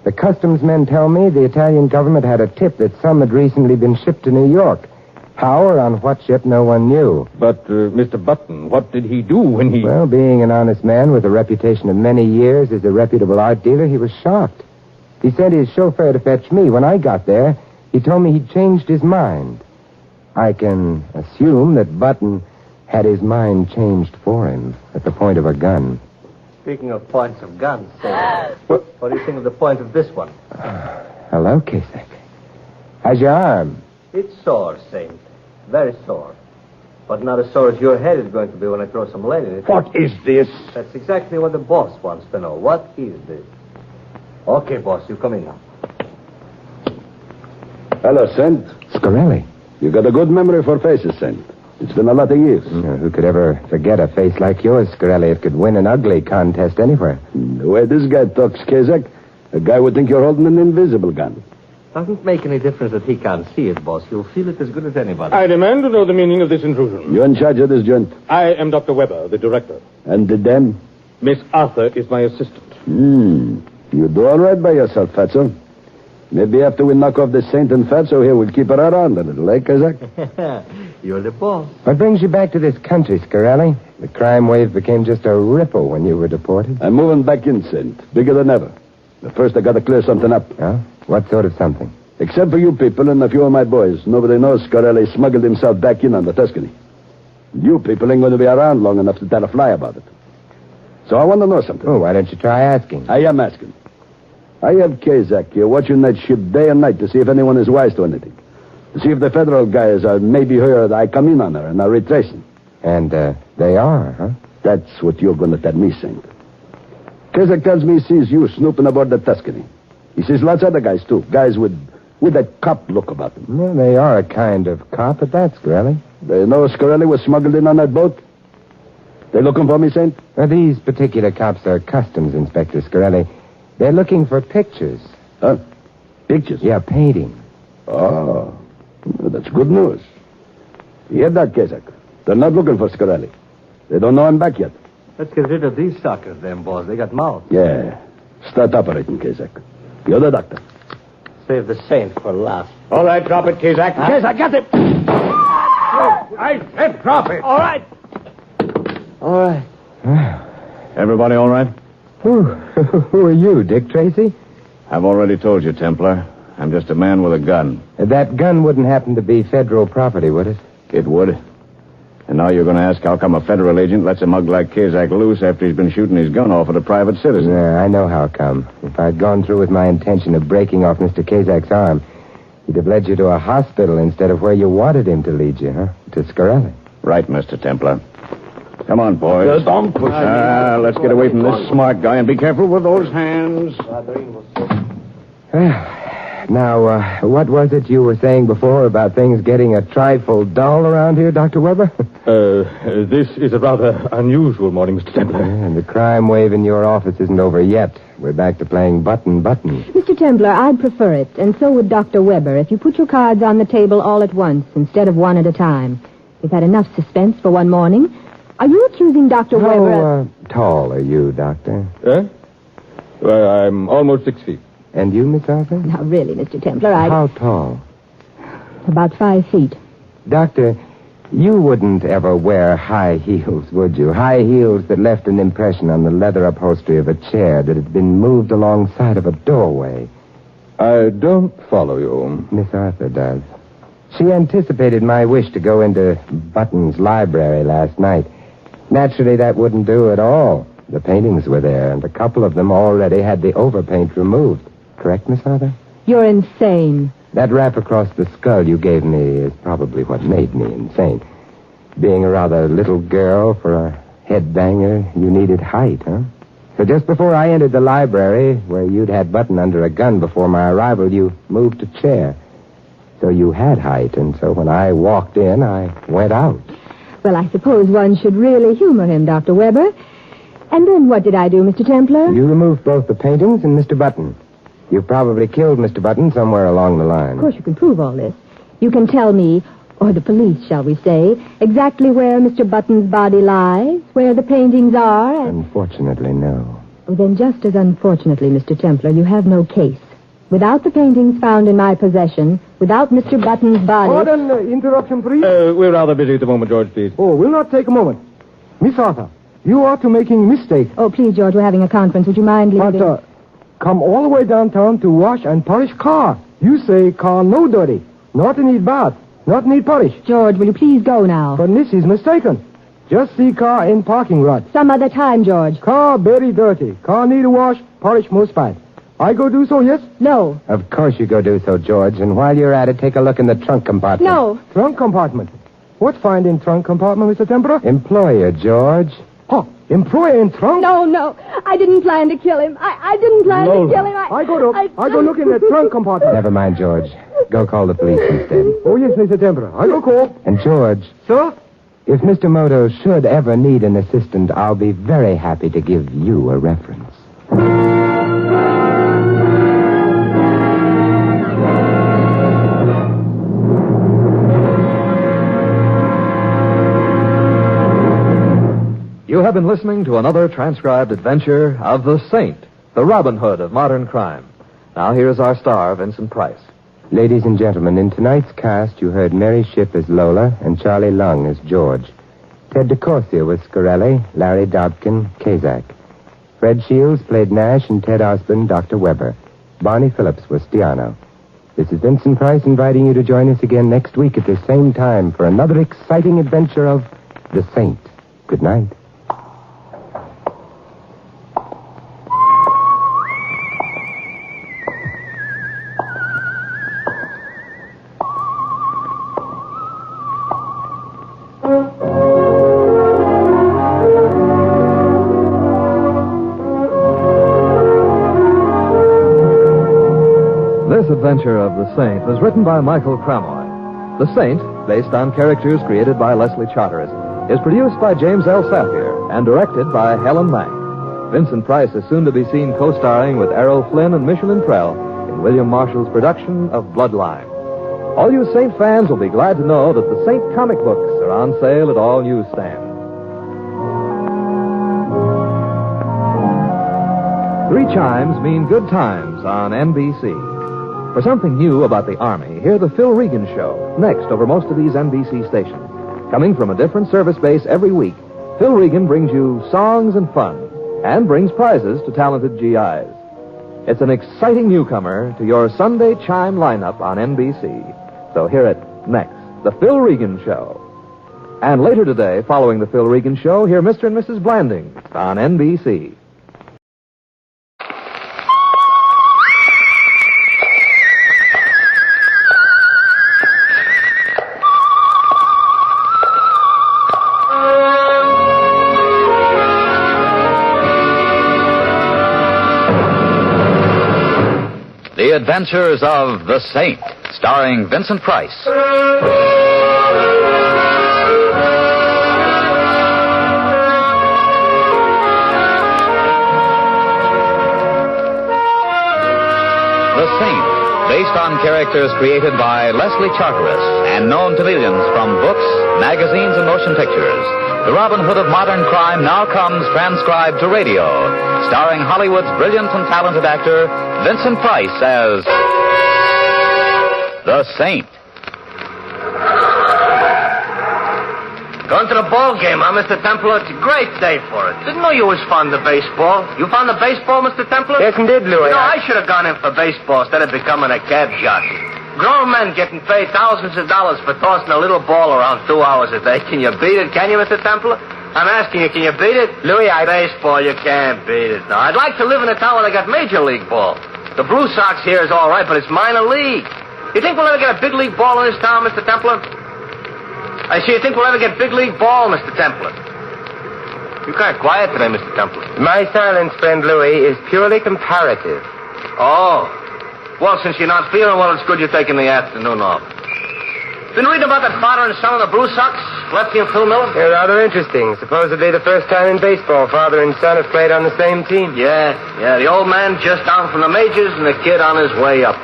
The customs men tell me the Italian government had a tip that some had recently been shipped to New York. How or on what ship, no one knew. But, Mr. Button, what did he do when he... Well, being an honest man with a reputation of many years as a reputable art dealer, he was shocked. He sent his chauffeur to fetch me. When I got there, he told me he'd changed his mind. I can assume that Button had his mind changed for him at the point of a gun. Speaking of points of guns, what do you think of the point of this one? Hello, Kasek. How's your arm? It's sore, Saint. Very sore. But not as sore as your head is going to be when I throw some lead in it. What is this? That's exactly what the boss wants to know. What is this? Okay, boss, you come in now. Hello, Saint. Scarelli. You got a good memory for faces, Saint. It's been a lot of years. Who could ever forget a face like yours, Scarelli? It could win an ugly contest anywhere. The way this guy talks, Kazak, a guy would think you're holding an invisible gun. Doesn't make any difference that he can't see it, boss. You'll feel it as good as anybody. I demand to know the meaning of this intrusion. You're in charge of this joint. I am Dr. Weber, the director. And the dame? Miss Arthur is my assistant. You do all right by yourself, Fatso. Maybe after we knock off the Saint and Fatso here, we'll keep her around a little, eh, Kazak? You're the boss. What brings you back to this country, Scarelli? The crime wave became just a ripple when you were deported. I'm moving back in, Saint. Bigger than ever. But first, I gotta clear something up. Huh? What sort of something? Except for you people and a few of my boys, nobody knows Scarelli smuggled himself back in on the Tuscany. You people ain't going to be around long enough to tell a fly about it. So I want to know something. Oh, why don't you try asking? I am asking. I have Kazak here watching that ship day and night to see if anyone is wise to anything. To see if the federal guys are maybe heard I come in on her and are retracing. And, they are, huh? That's what you're going to tell me, Saint. Kazak tells me he sees you snooping aboard the Tuscany. He sees lots of other guys, too. Guys with that cop look about them. Well, they are a kind of cop at that, Scarelli. They know Scarelli was smuggled in on that boat? They looking for me, Saint? These particular cops are customs inspectors, Scarelli. They're looking for pictures. Huh? Pictures? Yeah, painting. Oh, well, that's good news. You hear that, Kazak? They're not looking for Scarelli. They don't know him back yet. Let's get rid of these suckers, then, boss. They got mouths. Yeah. Start operating, Kazak. You're the doctor. Save the Saint for last. All right, drop it, Kazak. Kazak, got it! I said drop it. All right. All right. Everybody all right? Who are you, Dick Tracy? I've already told you, Templar. I'm just a man with a gun. That gun wouldn't happen to be federal property, would it? It would. And now you're going to ask how come a federal agent lets a mug like Kazak loose after he's been shooting his gun off at a private citizen. Yeah, I know how come. If I'd gone through with my intention of breaking off Mr. Kazak's arm, he'd have led you to a hospital instead of where you wanted him to lead you, huh? To Scarelli. Right, Mr. Templar. Come on, boys. Don't push me. Let's get away from this smart guy and be careful with those hands. Now, what was it you were saying before about things getting a trifle dull around here, Dr. Weber? This is a rather unusual morning, Mr. Templar. And the crime wave in your office isn't over yet. We're back to playing button. Mr. Templar, I'd prefer it, and so would Dr. Weber, if you put your cards on the table all at once instead of one at a time. We've had enough suspense for one morning. Are you accusing Dr. Weber of... How tall are you, Doctor? Well, I'm almost 6 feet. And you, Miss Arthur? Now, really, Mr. Templar, How tall? About 5 feet. Doctor, you wouldn't ever wear high heels, would you? High heels that left an impression on the leather upholstery of a chair that had been moved alongside of a doorway. I don't follow you. Miss Arthur does. She anticipated my wish to go into Button's library last night. Naturally, that wouldn't do at all. The paintings were there, and a couple of them already had the overpaint removed. Correct, Miss Arthur? You're insane. That rap across the skull you gave me is probably what made me insane. Being a rather little girl for a headbanger, you needed height, huh? So just before I entered the library, where you'd had Button under a gun before my arrival, you moved a chair. So you had height, and so when I walked in, I went out. Well, I suppose one should really humor him, Dr. Weber. And then what did I do, Mr. Templar? You removed both the paintings and Mr. Button. You probably killed Mr. Button somewhere along the line. Of course, you can prove all this. You can tell me, or the police, shall we say, exactly where Mr. Button's body lies, where the paintings are, and... Unfortunately, no. Well, then just as unfortunately, Mr. Templar, you have no case. Without the paintings found in my possession, without Mr. Button's body... Pardon, interruption, please? We're rather busy at the moment, George, please. Oh, we'll not take a moment. Miss Arthur, you are to making mistake. Oh, please, George, we're having a conference. Would you mind leaving? But, come all the way downtown to wash and polish car. You say car no dirty. Not need bath. Not need polish. George, will you please go now? But Miss is mistaken. Just see car in parking lot. Some other time, George. Car very dirty. Car need a wash, polish most bad. I go do so, yes? No. Of course you go do so, George. And while you're at it, take a look in the trunk compartment. No. Trunk compartment? What find in trunk compartment, Mr. Templar? Employer, George. Oh, employer in trunk? No. I didn't plan to kill him. I didn't plan to kill him. I go look in the trunk compartment. Never mind, George. Go call the police instead. Oh, yes, Mr. Templar. I go call. And, George. Sir? If Mr. Moto should ever need an assistant, I'll be very happy to give you a reference. You have been listening to another transcribed adventure of the Saint, the Robin Hood of modern crime. Now here's our star, Vincent Price. Ladies and gentlemen, in tonight's cast, you heard Mary Shipp as Lola and Charlie Lung as George. Ted DeCorsia was Scarelli, Larry Dobkin, Kazak. Fred Shields played Nash and Ted Osborne, Dr. Weber. Barney Phillips was Stiano. This is Vincent Price inviting you to join us again next week at the same time for another exciting adventure of The Saint. Good night. This adventure of The Saint was written by Michael Cramoy. The Saint, based on characters created by Leslie Charteris, is produced by James L. Safier and directed by Helen Mack. Vincent Price is soon to be seen co-starring with Errol Flynn and Michelin Prell in William Marshall's production of Bloodline. All you Saint fans will be glad to know that the Saint comic books are on sale at all newsstands. 3 chimes mean good times on NBC. For something new about the Army, hear the Phil Regan Show, next over most of these NBC stations. Coming from a different service base every week, Phil Regan brings you songs and fun, and brings prizes to talented GIs. It's an exciting newcomer to your Sunday chime lineup on NBC. So hear it next, the Phil Regan Show. And later today, following the Phil Regan Show, hear Mr. and Mrs. Blanding on NBC. The Adventures of the Saint, starring Vincent Price. The Saint, based on characters created by Leslie Charteris and known to millions from books, magazines, and motion pictures. The Robin Hood of modern crime now comes transcribed to radio, starring Hollywood's brilliant and talented actor, Vincent Price as The Saint. Going to the ball game, huh, Mr. Templar? It's a great day for it. Didn't know you was fond of baseball. You fond of baseball, Mr. Templar? Yes, indeed, Louis. I should have gone in for baseball instead of becoming a cab jockey. Grown men getting paid thousands of dollars for tossing a little ball around 2 hours a day. Can you beat it, can you, Mr. Templar? I'm asking you, can you beat it? Louis, Baseball, you can't beat it. No, I'd like to live in a town where they got Major League ball. The Blue Sox here is all right, but it's minor league. You think we'll ever get a big league ball in this town, Mr. Templar? I see, you think we'll ever get big league ball, Mr. Templar? You're kind of quiet today, Mr. Templar. My silence, friend Louis, is purely comparative. Oh. Well, since you're not feeling well, it's good you're taking the afternoon off. Been reading about that father and son of the Blue Sox, Lefty and Phil Miller? They're rather interesting. Supposedly the first time in baseball father and son have played on the same team. Yeah. The old man just down from the majors and the kid on his way up.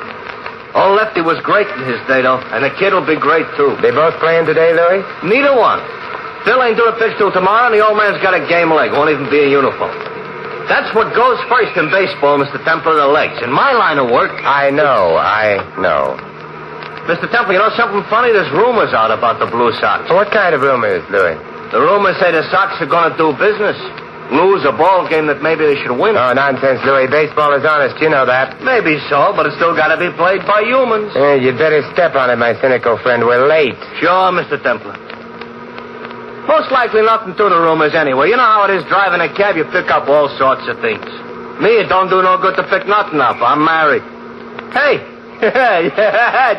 Old Lefty was great in his day, though, and the kid will be great, too. They both playing today, Louis? Neither one. Phil ain't due to pitch till tomorrow, and the old man's got a game leg. Won't even be in uniform. That's what goes first in baseball, Mr. Templar, the legs. In my line of work... I know. Mr. Templar, you know something funny? There's rumors out about the Blue Sox. What kind of rumors, Louis? The rumors say the Sox are going to do business. Lose a ball game that maybe they should win. Oh, nonsense, Louis. Baseball is honest. You know that. Maybe so, but it's still got to be played by humans. You'd better step on it, my cynical friend. We're late. Sure, Mr. Templar. Most likely nothing to the rumors anyway. You know how it is driving a cab, you pick up all sorts of things. Me, it don't do no good to pick nothing up. I'm married. Hey! Did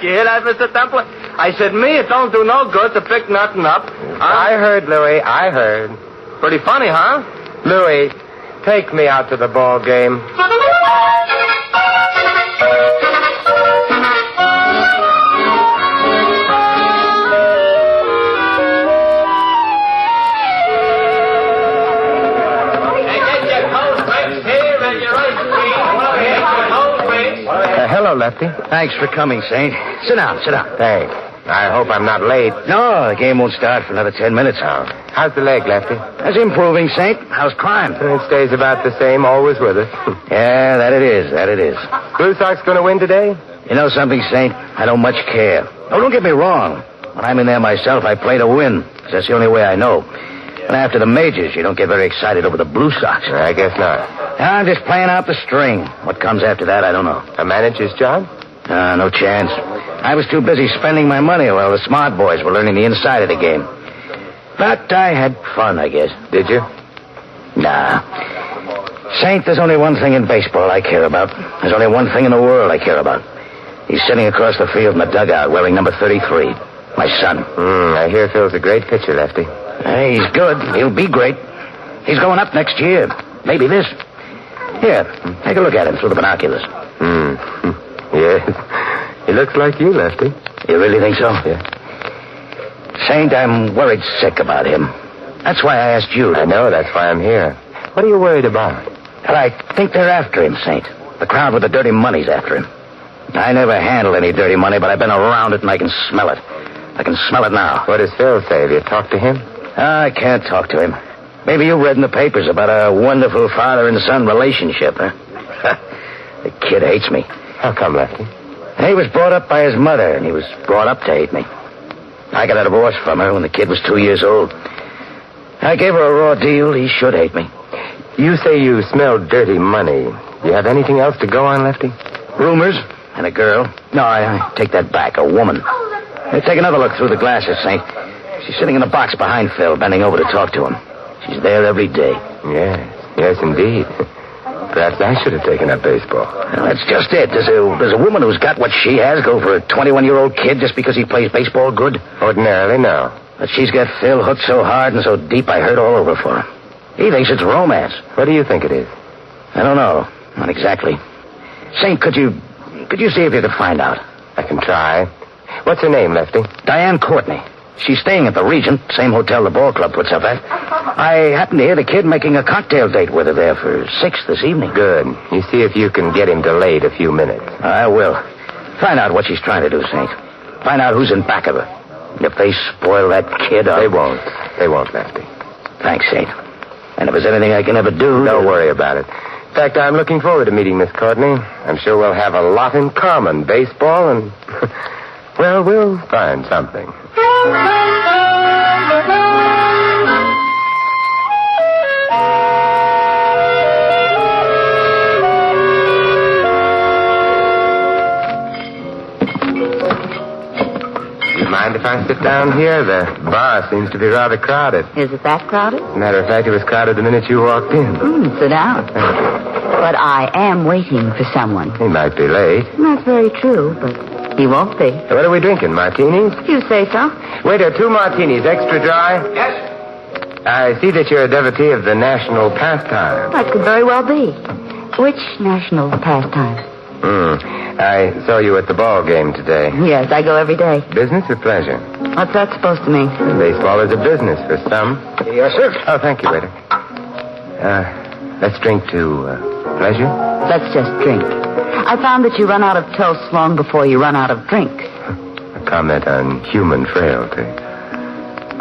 you hear that, Mr. Templar? I said, me, it don't do no good to pick nothing up. I heard, Louis. I heard. Pretty funny, huh? Louis, take me out to the ball game. Hello, Lefty. Thanks for coming, Saint. Sit down. Thanks. I hope I'm not late. No, the game won't start for another 10 minutes. Oh. How's the leg, Lefty? That's improving, Saint. How's crime? It stays about the same, always with us. Yeah, that it is. Blue Sox going to win today? You know something, Saint? I don't much care. Oh, don't get me wrong. When I'm in there myself, I play to win. 'Cause that's the only way I know. And after the majors, you don't get very excited over the Blue Sox. I guess not. I'm just playing out the string. What comes after that, I don't know. A manager's job? No chance. I was too busy spending my money while the smart boys were learning the inside of the game. But I had fun, I guess. Did you? Nah. Saint, there's only one thing in baseball I care about. There's only one thing in the world I care about. He's sitting across the field in the dugout wearing number 33. My son. I hear Phil's a great pitcher, Lefty. Hey, he's good. He'll be great. He's going up next year. Maybe this. Here, take a look at him through the binoculars. Yes. He looks like you, Lefty. You really think so? Yeah. Saint, I'm worried sick about him. That's why I asked you. I know, that's why I'm here. What are you worried about? Well, I think they're after him, Saint. The crowd with the dirty money's after him. I never handled any dirty money, but I've been around it and I can smell it. I can smell it now. What does Phil say? Have you talked to him? I can't talk to him. Maybe you read in the papers about a wonderful father and son relationship, huh? The kid hates me. How come, Lefty? He was brought up by his mother, and he was brought up to hate me. I got a divorce from her when the kid was 2 years old. I gave her a raw deal. He should hate me. You say you smelled dirty money. You have anything else to go on, Lefty? Rumors and a girl. No, I take that back. A woman. Take another look through the glasses, Saint. She's sitting in the box behind Phil, bending over to talk to him. She's there every day. Yes, indeed. Perhaps I should have taken up baseball. Well, that's just it. Does a woman who's got what she has go for a 21-year-old kid just because he plays baseball good? Ordinarily, no. But she's got Phil hooked so hard and so deep I hurt all over for him. He thinks it's romance. What do you think it is? I don't know. Not exactly. Saint, could you see if you could find out? I can try. What's her name, Lefty? Diane Courtney. She's staying at the Regent, same hotel the ball club puts up at. I happened to hear the kid making a cocktail date with her there for 6 this evening. Good. You see if you can get him delayed a few minutes. I will. Find out what she's trying to do, Saint. Find out who's in back of her. If they spoil that kid, They won't. They won't, Lefty. Thanks, Saint. And if there's anything I can ever do... Don't worry about it. In fact, I'm looking forward to meeting Miss Courtney. I'm sure we'll have a lot in common. Baseball and... well, we'll find something. Mind if I sit down here? The bar seems to be rather crowded. Is it that crowded? As a matter of fact, it was crowded the minute you walked in. Sit down. But I am waiting for someone. He might be late. That's very true, but he won't be. What are we drinking, martinis? You say so. Waiter, 2 martinis, extra dry. Yes? I see that you're a devotee of the national pastime. That could very well be. Which national pastime? I saw you at the ball game today. Yes, I go every day. Business or pleasure? What's that supposed to mean? Baseball is a business for some. Yes, sir. Oh, thank you, waiter. Let's drink to pleasure. Let's just drink. I found that you run out of toasts long before you run out of drink. A comment on human frailty.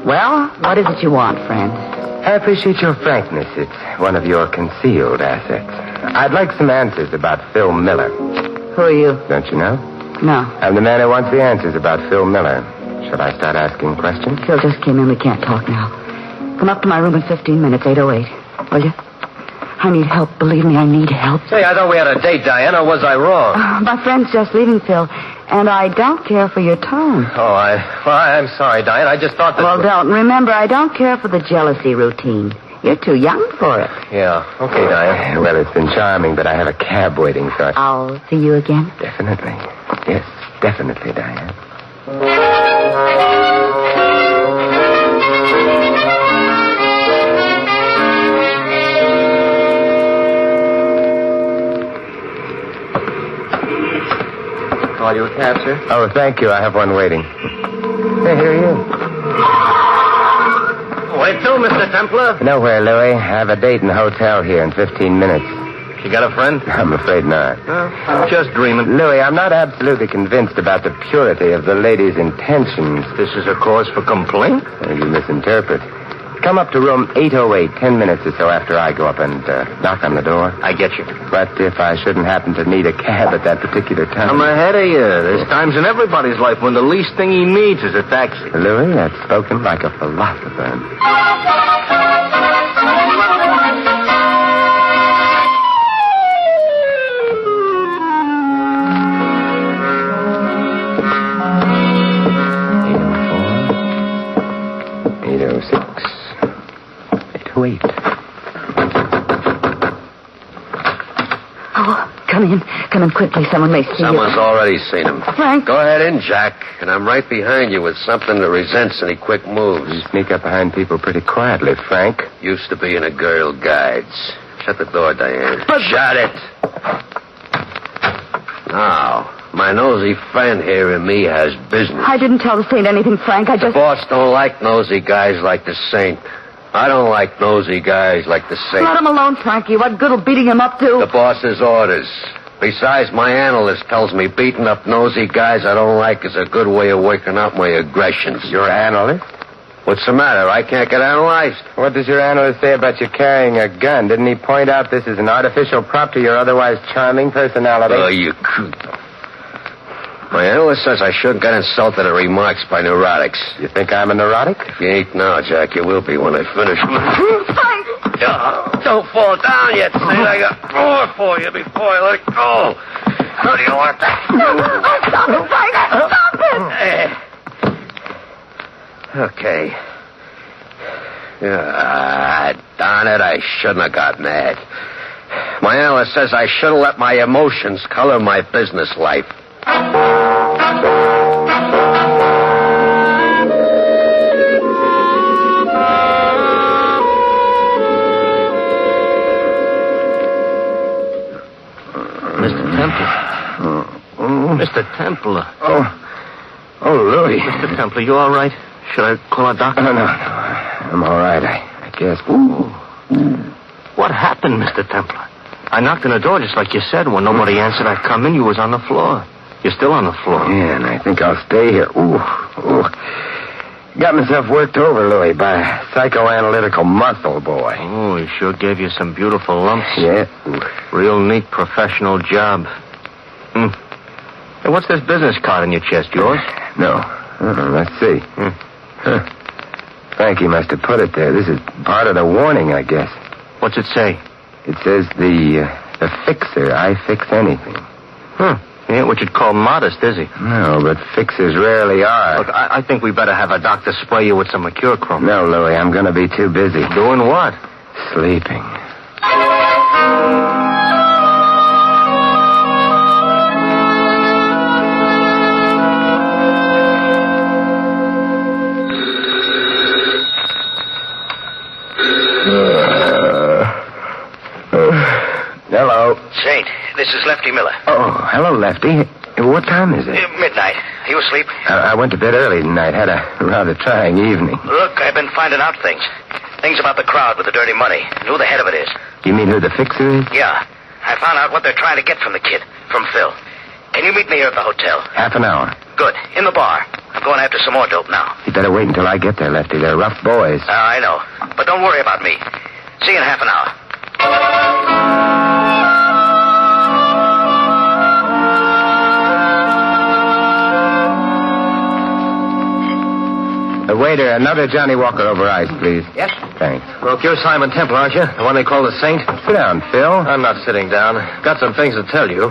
Well, what is it you want, friend? I appreciate your frankness. It's one of your concealed assets. I'd like some answers about Phil Miller. Who are you? Don't you know? No. I'm the man who wants the answers about Phil Miller. Shall I start asking questions? Phil just came in. We can't talk now. Come up to my room in 15 minutes, 8:08. Will you? I need help. Believe me, I need help. Say, I thought we had a date, Diane, or was I wrong? My friend's just leaving, Phil, and I don't care for your tone. Oh, I'm sorry, Diane. I just thought that... Well, don't. Remember, I don't care for the jealousy routine. You're too young for it. Yeah. Okay, Diane. Well, it's been charming, but I have a cab waiting, so... I'll see you again? Definitely. Yes, definitely, Diane. Call you a cab, sir? Oh, thank you. I have one waiting. Hey, here he is. Where to, Mr. Templar? Nowhere, Louis. I have a date in the hotel here in 15 minutes. You got a friend? I'm afraid not. Just dreaming. Louis, I'm not absolutely convinced about the purity of the lady's intentions. This is a cause for complaint? You misinterpret. Come up to room 808 10 minutes or so after I go up and knock on the door. I get you. But if I shouldn't happen to need a cab at that particular time... I'm ahead of you. There's times in everybody's life when the least thing he needs is a taxi. Louis, that's spoken like a philosopher. Wait. Oh, come in. Come in quickly. Someone may see Someone's you. already seen him. Frank? Go ahead in, Jack. And I'm right behind you with something that resents any quick moves. You sneak up behind people pretty quietly, Frank. Used to be in a Girl Guides. Shut the door, Diane. Shut it. Now, my nosy friend here and me has business. I didn't tell the Saint anything, Frank. I The just... boss don't like nosy guys like the Saint. I don't like nosy guys like the Saint. Let him alone, Frankie. What good will beating him up do? The boss's orders. Besides, my analyst tells me beating up nosy guys I don't like is a good way of working out my aggressions. Your analyst? What's the matter? I can't get analyzed. What does your analyst say about you carrying a gun? Didn't he point out this is an artificial prop to your otherwise charming personality? Oh, you creep. My analyst says I shouldn't get insulted at remarks by neurotics. You think I'm a neurotic? If you ain't now, Jack, you will be when I finish. Frank! Don't fall down yet, Saint. I got more for you before I let go. How do you want that? Stop it, Frank! Stop it! Okay. Darn it, I shouldn't have got mad. My analyst says I should have let my emotions color my business life. Mr. Templar. Mr. Templar. Oh, Louis. Mr. Templar, you all right? Should I call a doctor? No. I'm all right, I guess. What happened, Mr. Templar? I knocked on the door just like you said. When nobody answered, I come in. You was on the floor. You're still on the floor. Yeah, and I think I'll stay here. Ooh. Got myself worked over, Louis, by a psychoanalytical muscle boy. Oh, he sure gave you some beautiful lumps. Yeah. Real neat professional job. Hey, what's this business card in your chest? Yours? No. Let's see. Frankie must have put it there. This is part of the warning, I guess. What's it say? It says the fixer. I fix anything. He ain't what you'd call modest, is he? No, but fixers rarely are. Look, I think we better have a doctor spray you with some mercurochrome. No, Louis, I'm going to be too busy. Doing what? Sleeping. Hello. Saint, this is Lefty Miller. Oh, hello, Lefty. What time is it? Midnight. You asleep? I went to bed early tonight. Had a rather trying evening. Look, I've been finding out things. Things about the crowd with the dirty money. And who the head of it is. You mean who the fixer is? Yeah. I found out what they're trying to get from the kid. From Phil. Can you meet me here at the hotel? Half an hour. Good. In the bar. I'm going after some more dope now. You better wait until I get there, Lefty. They're rough boys. I know. But don't worry about me. See you in half an hour. Waiter, another Johnny Walker over ice, please. Yes? Thanks. Look, you're Simon Temple, aren't you? The one they call the Saint? Sit down, Phil. I'm not sitting down. Got some things to tell you.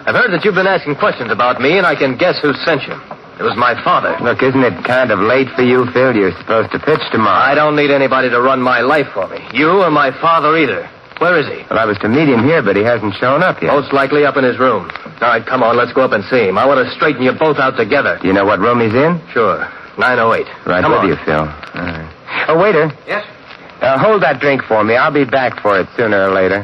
I've heard that you've been asking questions about me, and I can guess who sent you. It was my father. Look, isn't it kind of late for you, Phil? You're supposed to pitch tomorrow. I don't need anybody to run my life for me. You or my father either. Where is he? Well, I was to meet him here, but he hasn't shown up yet. Most likely up in his room. All right, come on, let's go up and see him. I want to straighten you both out together. Do you know what room he's in? Sure. 908. Right come with on. you, Phil. All right. Oh, waiter. Yes? Hold that drink for me. I'll be back for it sooner or later.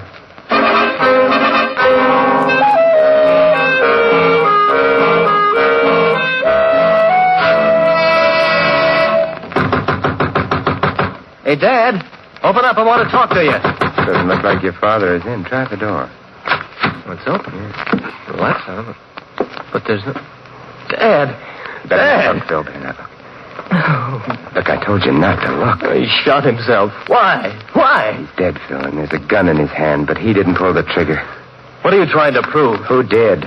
Hey, Dad. Open up. I want to talk to you. Doesn't look like your father is in. Try the door. Well, it's open. Yeah. Well, that's out of it. But there's no... Dad! Better look, Phil. Better not look. Look, I told you not to look. He shot himself. Why? Why? He's dead, Phil, and there's a gun in his hand, but he didn't pull the trigger. What are you trying to prove? Who did?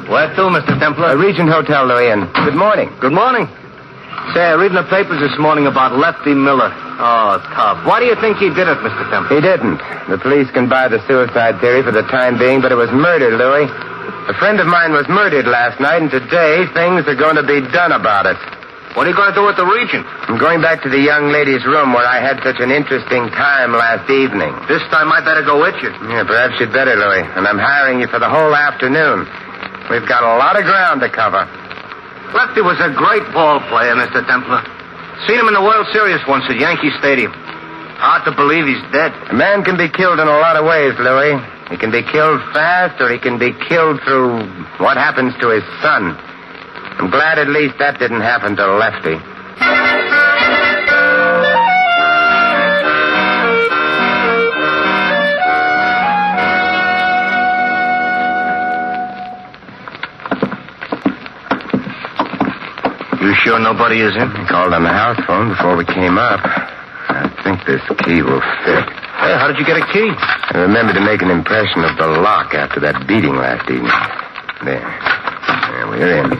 Where to, Mr. Templar? Regent Hotel, Louis, and good morning. Good morning. Say, reading the papers this morning about Lefty Miller. Oh, tough. Why do you think he did it, Mr. Templar? He didn't. The police can buy the suicide theory for the time being, but it was murder, Louis. A friend of mine was murdered last night, and today things are going to be done about it. What are you going to do with the Regent? I'm going back to the young lady's room where I had such an interesting time last evening. This time I better go with you. Yeah, perhaps you'd better, Louis. And I'm hiring you for the whole afternoon. We've got a lot of ground to cover. Lefty was a great ball player, Mr. Templar. Seen him in the World Series once at Yankee Stadium. Hard to believe he's dead. A man can be killed in a lot of ways, Louis. He can be killed fast, or he can be killed through what happens to his son. I'm glad at least that didn't happen to Lefty. You sure nobody is in? I called on the house phone before we came up. I think this key will fit. Hey, how did you get a key? I remember to make an impression of the lock after that beating last evening. There, we're in.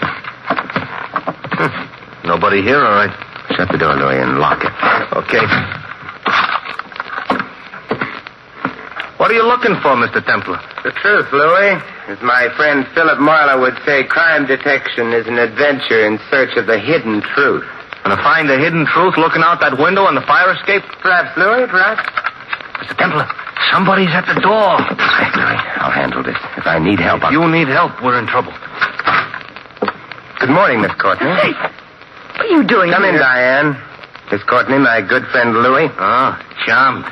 Nobody here, all right. Shut the door, Louis, and lock it. Okay. What are you looking for, Mr. Templar? The truth, Louis. As my friend Philip Marlowe would say, crime detection is an adventure in search of the hidden truth. Gonna find the hidden truth looking out that window on the fire escape? Perhaps, Louis, perhaps. Mr. Templar, somebody's at the door. Hey, Louis, I'll handle this. If I need help, If you need help, we're in trouble. Good morning, Miss Courtney. Hey, what are you doing Come here? in, Diane. Miss Courtney, my good friend Louis. Oh, charmed.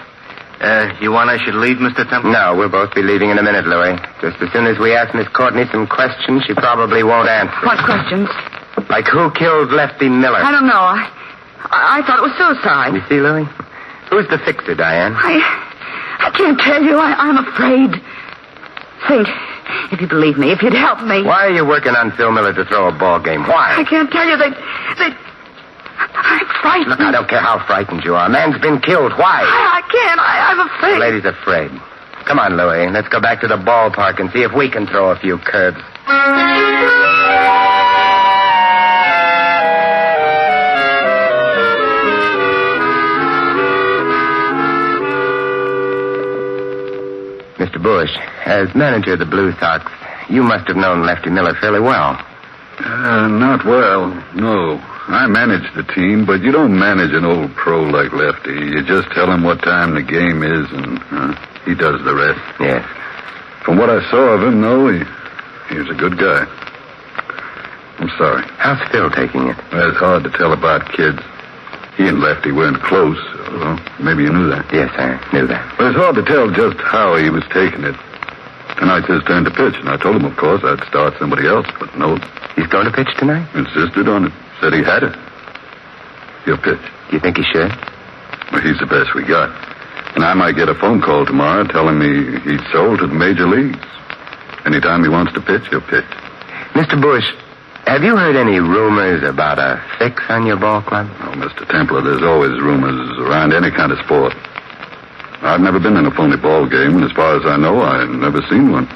You want I should leave, Mr. Templar? No, we'll both be leaving in a minute, Louis. Just as soon as we ask Miss Courtney some questions, she probably won't answer. What questions? Like who killed Lefty Miller? I don't know. I thought it was suicide. You see, Louis? Who's the fixer, Diane? I can't tell you. I'm afraid. Saint, if you believe me, if you'd help me. Why are you working on Phil Miller to throw a ball game? Why? I can't tell you. I'm frightened. Look, I don't care how frightened you are. A man's been killed. Why? I can't. I'm afraid. The lady's afraid. Come on, Louis. Let's go back to the ballpark and see if we can throw a few curves. Mr. Bush, as manager of the Blue Sox, you must have known Lefty Miller fairly well. Not well, no. I manage the team, but you don't manage an old pro like Lefty. You just tell him what time the game is, and he does the rest. Yes. From what I saw of him, though, he's a good guy. I'm sorry. How's Phil taking it? Well, it's hard to tell about kids. He and Lefty weren't close. Well, maybe you knew that. Yes, I knew that. But it's hard to tell just how he was taking it. Tonight's his turn to pitch, and I told him, of course, I'd start somebody else, but no. He's going to pitch tonight? Insisted on it. Said he had it. He'll pitch. You think he should? Well, he's the best we got. And I might get a phone call tomorrow telling me he's sold to the major leagues. Anytime he wants to pitch, he'll pitch. Mr. Bush, have you heard any rumors about a fix on your ball club? Oh, Mr. Templar, there's always rumors around any kind of sport. I've never been in a phony ball game, and as far as I know, I've never seen one.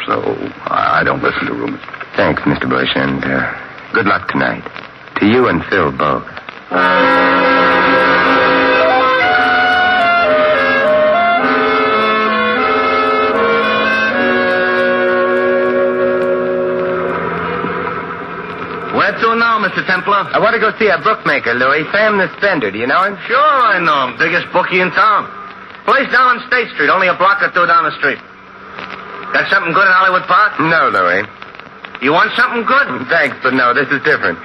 So I don't listen to rumors. Thanks, Mr. Bush, and good luck tonight. To you and Phil both. Where to now, Mr. Templar? I want to go see a bookmaker, Louis. Sam the Spender. Do you know him? Sure I know him. Biggest bookie in town. Place down on State Street, only a block or two down the street. Got something good in Hollywood Park? No, Louis. You want something good? Thanks, but no, this is different.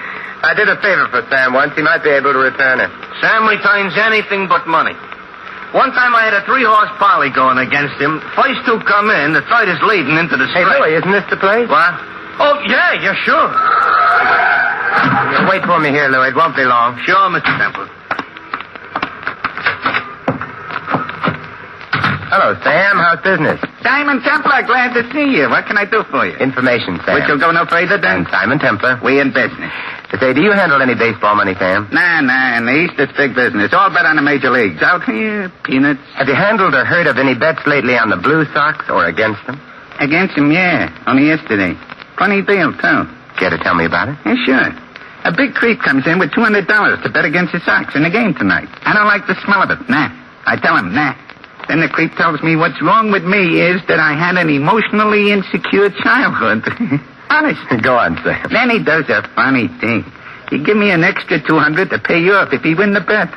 I did a favor for Sam once. He might be able to return it. Sam returns anything but money. One time I had a 3-horse poly going against him. First 2 come in, the third is leading into the straight. Hey, Louie, isn't this the place? What? Oh, yeah, sure. Wait for me here, Louie. It won't be long. Sure, Mr. Temple. Hello, Sam. How's business? Simon Templar, glad to see you. What can I do for you? Information, Sam. Which will go no further than... And Simon Templar. We in business. Say, do you handle any baseball money, Sam? Nah. In the East, it's big business. All bet on the major leagues. Out here, peanuts. Have you handled or heard of any bets lately on the Blue Sox or against them? Against them, yeah. Only yesterday. Funny deal, too. Care to tell me about it? Yeah, sure. A big creep comes in with $200 to bet against the Sox in the game tonight. I don't like the smell of it. Nah. I tell him, nah. Then the creep tells me what's wrong with me is that I had an emotionally insecure childhood. Honest. Go on, Sam. Then he does a funny thing. He give me an extra $200 to pay you up if he win the bet.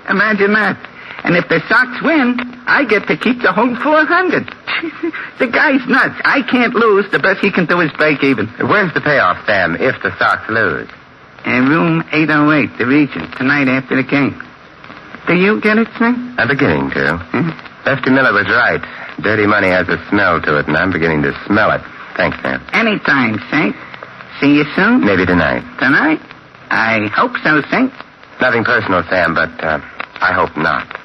Imagine that. And if the Sox win, I get to keep the whole $400. The guy's nuts. I can't lose. The best he can do is break even. Where's the payoff, Sam, if the Sox lose? In room 808, the Regent, tonight after the game. Do you get it, Sam? I'm beginning to. Lefty Miller was right. Dirty money has a smell to it, and I'm beginning to smell it. Thanks, Sam. Anytime, Saint. See you soon? Maybe tonight. Tonight? I hope so, Saint. Nothing personal, Sam, but I hope not.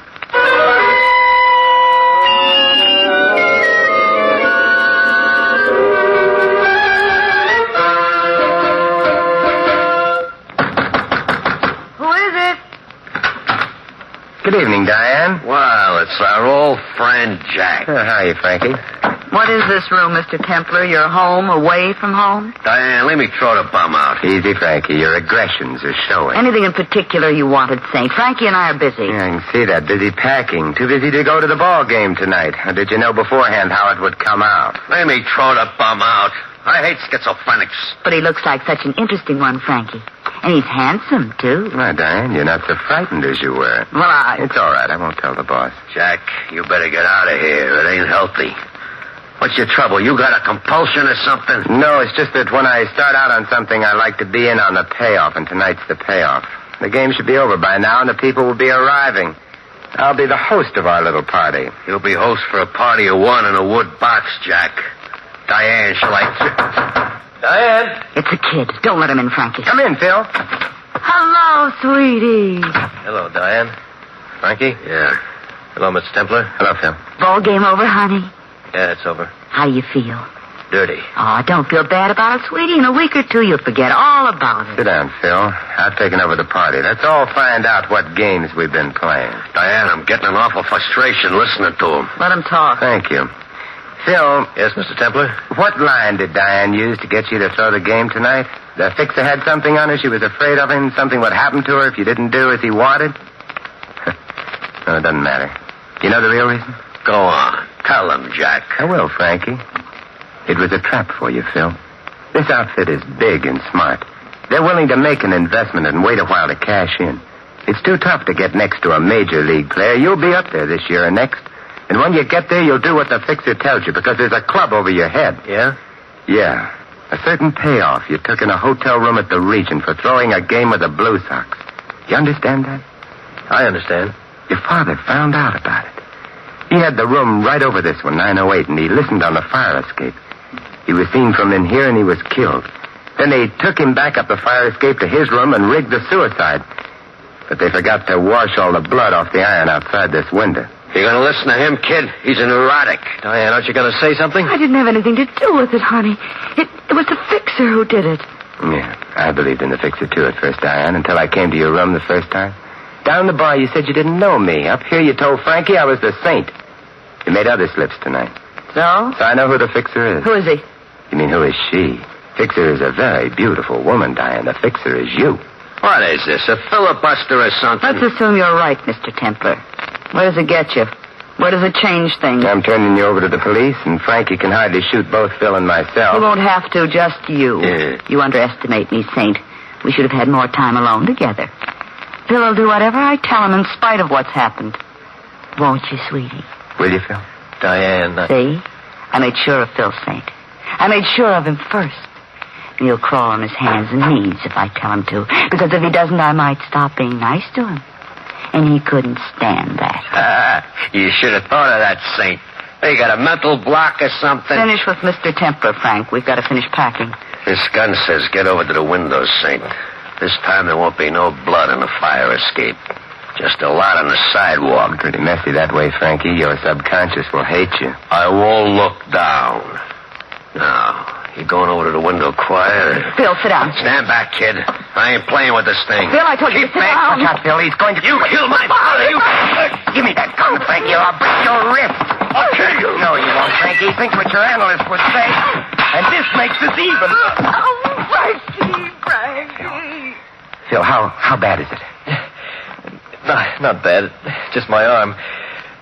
Who is it? Good evening, Diane. Well, it's our old friend Jack. How are you, Frankie? What is this room, Mr. Templar? You're home, away from home? Diane, let me throw the bum out. Easy, Frankie. Your aggressions are showing. Anything in particular you wanted, Saint? Frankie and I are busy. Yeah, I can see that. Busy packing. Too busy to go to the ball game tonight. Or did you know beforehand how it would come out? Let me throw the bum out. I hate schizophrenics. But he looks like such an interesting one, Frankie. And he's handsome, too. Why, Diane, you're not so frightened as you were. Well, It's all right. I won't tell the boss. Jack, you better get out of here. It ain't healthy. What's your trouble? You got a compulsion or something? No, it's just that when I start out on something, I like to be in on the payoff, and tonight's the payoff. The game should be over by now, and the people will be arriving. I'll be the host of our little party. You'll be host for a party of one in a wood box, Jack. Diane, shall I... Diane? It's a kid. Don't let him in, Frankie. Come in, Phil. Hello, sweetie. Hello, Diane. Frankie? Yeah. Hello, Mr. Templar. Hello, Phil. Ball game over, honey? Yeah, it's over. How you feel? Dirty. Oh, don't feel bad about it, sweetie. In a week or two, you'll forget all about it. Sit down, Phil. I've taken over the party. Let's all find out what games we've been playing. Diane, I'm getting an awful frustration listening to him. Let him talk. Thank you. Phil. Yes, Mr. Templar? What line did Diane use to get you to throw the game tonight? The fixer had something on her. She was afraid of him. Something would happen to her if you didn't do as he wanted. No, it doesn't matter. You know the real reason? Go on. Tell him, Jack. I will, Frankie. It was a trap for you, Phil. This outfit is big and smart. They're willing to make an investment and wait a while to cash in. It's too tough to get next to a major league player. You'll be up there this year and next. And when you get there, you'll do what the fixer tells you because there's a club over your head. Yeah? Yeah. A certain payoff you took in a hotel room at the Regent for throwing a game with the Blue Sox. You understand that? I understand. Your father found out about it. He had the room right over this one, 908, and he listened on the fire escape. He was seen from in here, and he was killed. Then they took him back up the fire escape to his room and rigged the suicide. But they forgot to wash all the blood off the iron outside this window. You gonna listen to him, kid? He's a neurotic. Diane, aren't you gonna say something? I didn't have anything to do with it, honey. It was the fixer who did it. Yeah, I believed in the fixer, too, at first, Diane, until I came to your room the first time. Down the bar, you said you didn't know me. Up here, you told Frankie I was the saint. You made other slips tonight. So? So I know who the fixer is. Who is he? You mean, who is she? Fixer is a very beautiful woman, Diane. The fixer is you. What is this, a filibuster or something? Let's assume you're right, Mr. Templar. Where does it get you? Where does it change things? I'm turning you over to the police, and Frankie can hardly shoot both Phil and myself. He won't have to, just you. Yeah. You underestimate me, Saint. We should have had more time alone together. Phil will do whatever I tell him in spite of what's happened. Won't you, sweetie? Will you, Phil? Diane. See? I made sure of Phil, Saint. I made sure of him first. And he'll crawl on his hands and knees if I tell him to. Because if he doesn't, I might stop being nice to him. and he couldn't stand that. You should have thought of that, Saint. They got a mental block or something. Finish with Mr. Templar, Frank. We've got to finish packing. This gun says get over to the window, Saint. This time there won't be no blood on the fire escape. Just a lot on the sidewalk. Pretty messy that way, Frankie. Your subconscious will hate you. I won't look down. Now, you going over to the window quiet? Phil, sit down. Stand back, kid. I ain't playing with this thing. Phil, I told you to sit down. Watch out, Phil. He's going to... You killed my father. You... Give me that gun, Frankie, or I'll break your wrist. I'll kill you. No, you won't, Frankie. Think what your analyst would say. And this makes us even. Frankie. Phil, how bad is it? Not bad. Just my arm.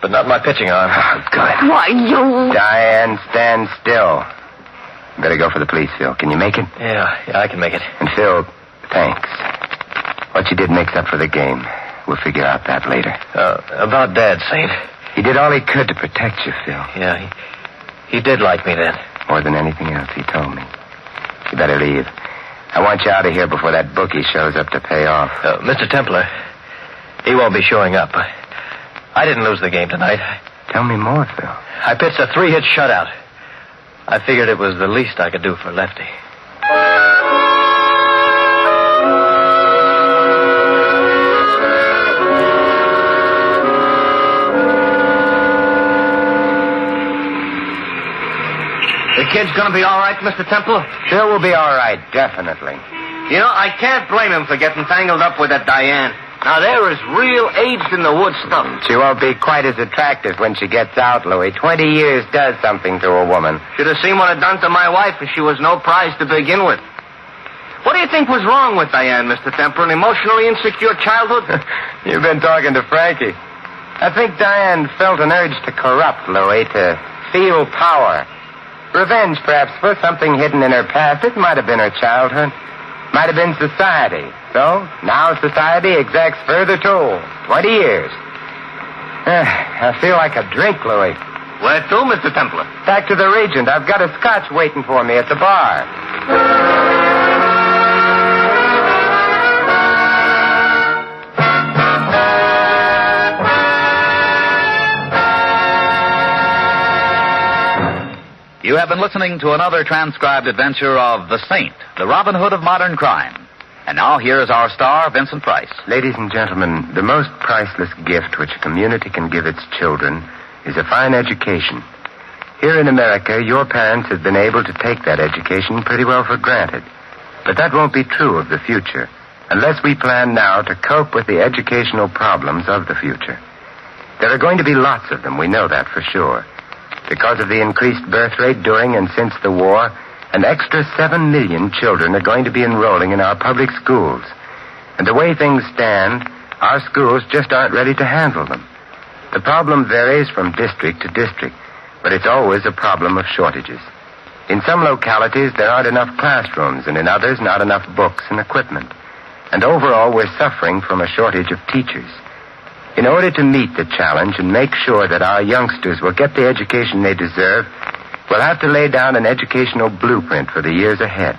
But not my pitching arm. Oh, good. Why, you... Diane, stand still. Better go for the police, Phil. Can you make it? Yeah, I can make it. And Phil, thanks. What you did makes up for the game. We'll figure out that later. About Dad, Saint. He did all he could to protect you, Phil. Yeah, he did like me then. More than anything else, he told me. You better leave. I want you out of here before that bookie shows up to pay off. Mr. Templar, he won't be showing up. I didn't lose the game tonight. Tell me more, Phil. I pitched a 3-hit shutout. I figured it was the least I could do for Lefty. The kid's gonna be all right, Mr. Temple? Phil will be all right, definitely. You know, I can't blame him for getting tangled up with that Diane. Now, there is real aged-in-the-wood stuff. She won't be quite as attractive when she gets out, Louis. 20 years does something to a woman. Should have seen what it done to my wife if she was no prize to begin with. What do you think was wrong with Diane, Mr. Temple? An emotionally insecure childhood? You've been talking to Frankie. I think Diane felt an urge to corrupt, Louis, to feel power. Revenge, perhaps, for something hidden in her past. It might have been her childhood. Might have been society. So, now society exacts further toll. 20 years. I feel like a drink, Louis. Where to, Mr. Templar? Back to the Regent. I've got a scotch waiting for me at the bar. You have been listening to another transcribed adventure of The Saint, the Robin Hood of modern crime. And now here is our star, Vincent Price. Ladies and gentlemen, the most priceless gift which a community can give its children is a fine education. Here in America, your parents have been able to take that education pretty well for granted. But that won't be true of the future, unless we plan now to cope with the educational problems of the future. There are going to be lots of them, we know that for sure. Because of the increased birth rate during and since the war, an extra 7 million children are going to be enrolling in our public schools. And the way things stand, our schools just aren't ready to handle them. The problem varies from district to district, but it's always a problem of shortages. In some localities, there aren't enough classrooms, and in others, not enough books and equipment. And overall, we're suffering from a shortage of teachers. In order to meet the challenge and make sure that our youngsters will get the education they deserve, we'll have to lay down an educational blueprint for the years ahead.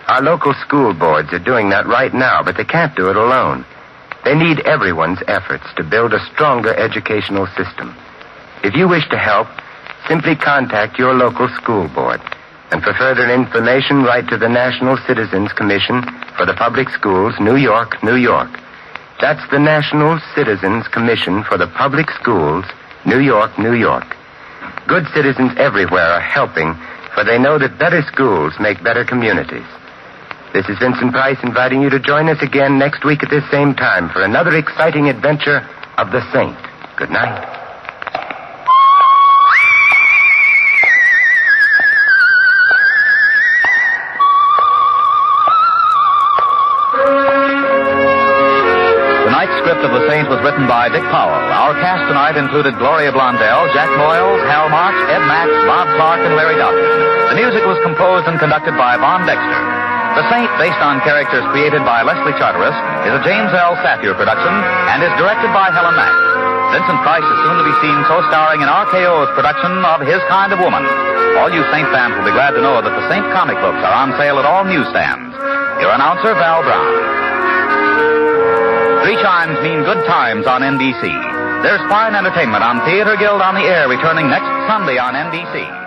Our local school boards are doing that right now, but they can't do it alone. They need everyone's efforts to build a stronger educational system. If you wish to help, simply contact your local school board. And for further information, write to the National Citizens Commission for the Public Schools, New York, New York. That's the National Citizens Commission for the Public Schools, New York, New York. Good citizens everywhere are helping, for they know that better schools make better communities. This is Vincent Price inviting you to join us again next week at this same time for another exciting adventure of the Saint. Good night. Script of The Saint was written by Dick Powell. Our cast tonight included Gloria Blondell, Jack Moyles, Hal March, Ed Max, Bob Clark, and Larry Dodson. The music was composed and conducted by Von Dexter. The Saint, based on characters created by Leslie Charteris, is a James L. Safier production and is directed by Helen Mack. Vincent Price is soon to be seen co-starring in RKO's production of His Kind of Woman. All you Saint fans will be glad to know that the Saint comic books are on sale at all newsstands. Your announcer, Val Brown. 3 chimes mean good times on NBC. There's fine entertainment on Theater Guild on the Air returning next Sunday on NBC.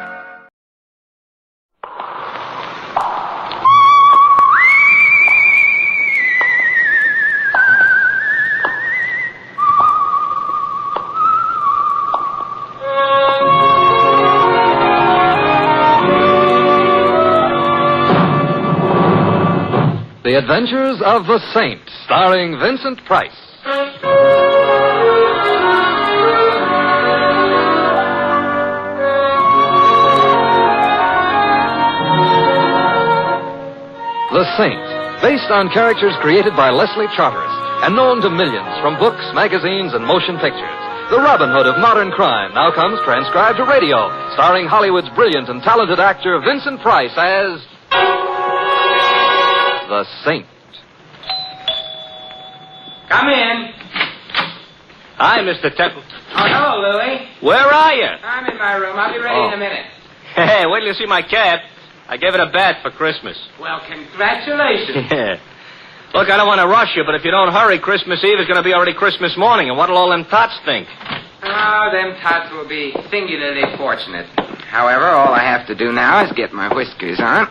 The Adventures of the Saint, starring Vincent Price. The Saint, based on characters created by Leslie Charteris and known to millions from books, magazines, and motion pictures. The Robin Hood of modern crime now comes transcribed to radio, starring Hollywood's brilliant and talented actor Vincent Price as the Saint. Come in. Hi, Mr. Temple. Oh, hello, Louie. Where are you? I'm in my room. I'll be ready in a minute. Hey, wait till you see my cap. I gave it a bath for Christmas. Well, congratulations. Yeah. Look, I don't want to rush you, but if you don't hurry, Christmas Eve is going to be already Christmas morning, and what'll all them tots think? Oh, them tots will be singularly fortunate. However, all I have to do now is get my whiskers on.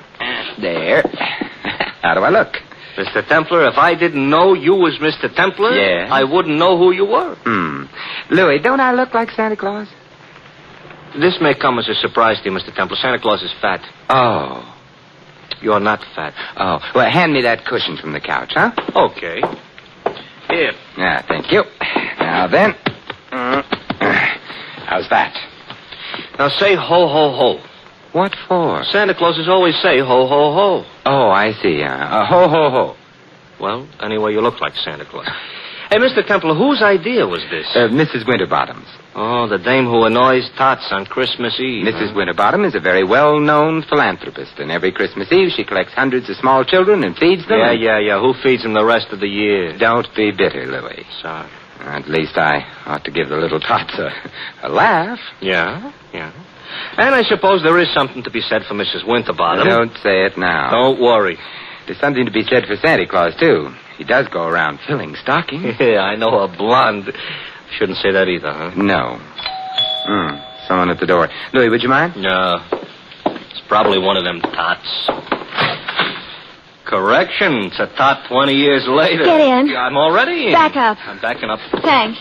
There. How do I look? Mr. Templar, if I didn't know you was Mr. Templar, Yeah. I wouldn't know who you were. Louis, don't I look like Santa Claus? This may come as a surprise to you, Mr. Templar. Santa Claus is fat. Oh. You're not fat. Oh. Well, hand me that cushion from the couch, huh? Okay. Here. Yeah, thank you. Now then. How's that? Now say ho, ho, ho. What for? Santa Clauses always say ho, ho, ho. Oh, I see. Ho, ho, ho. Well, anyway, you look like Santa Claus. Hey, Mr. Templar, whose idea was this? Mrs. Winterbottom's. Oh, the dame who annoys tots on Christmas Eve. Mrs. Winterbottom is a very well-known philanthropist, and every Christmas Eve she collects hundreds of small children and feeds them. Yeah. Who feeds them the rest of the year? Don't be bitter, Louis. Sorry. At least I ought to give the little tots a laugh. Yeah. And I suppose there is something to be said for Mrs. Winterbottom. Don't say it now. Don't worry. There's something to be said for Santa Claus, too. He does go around filling stockings. Yeah, I know a blonde. Shouldn't say that either, huh? No. Someone at the door. Louis, would you mind? No. It's probably one of them tots. Correction. It's a tot 20 years later. Get in. I'm already in. Back up. I'm backing up. Thanks.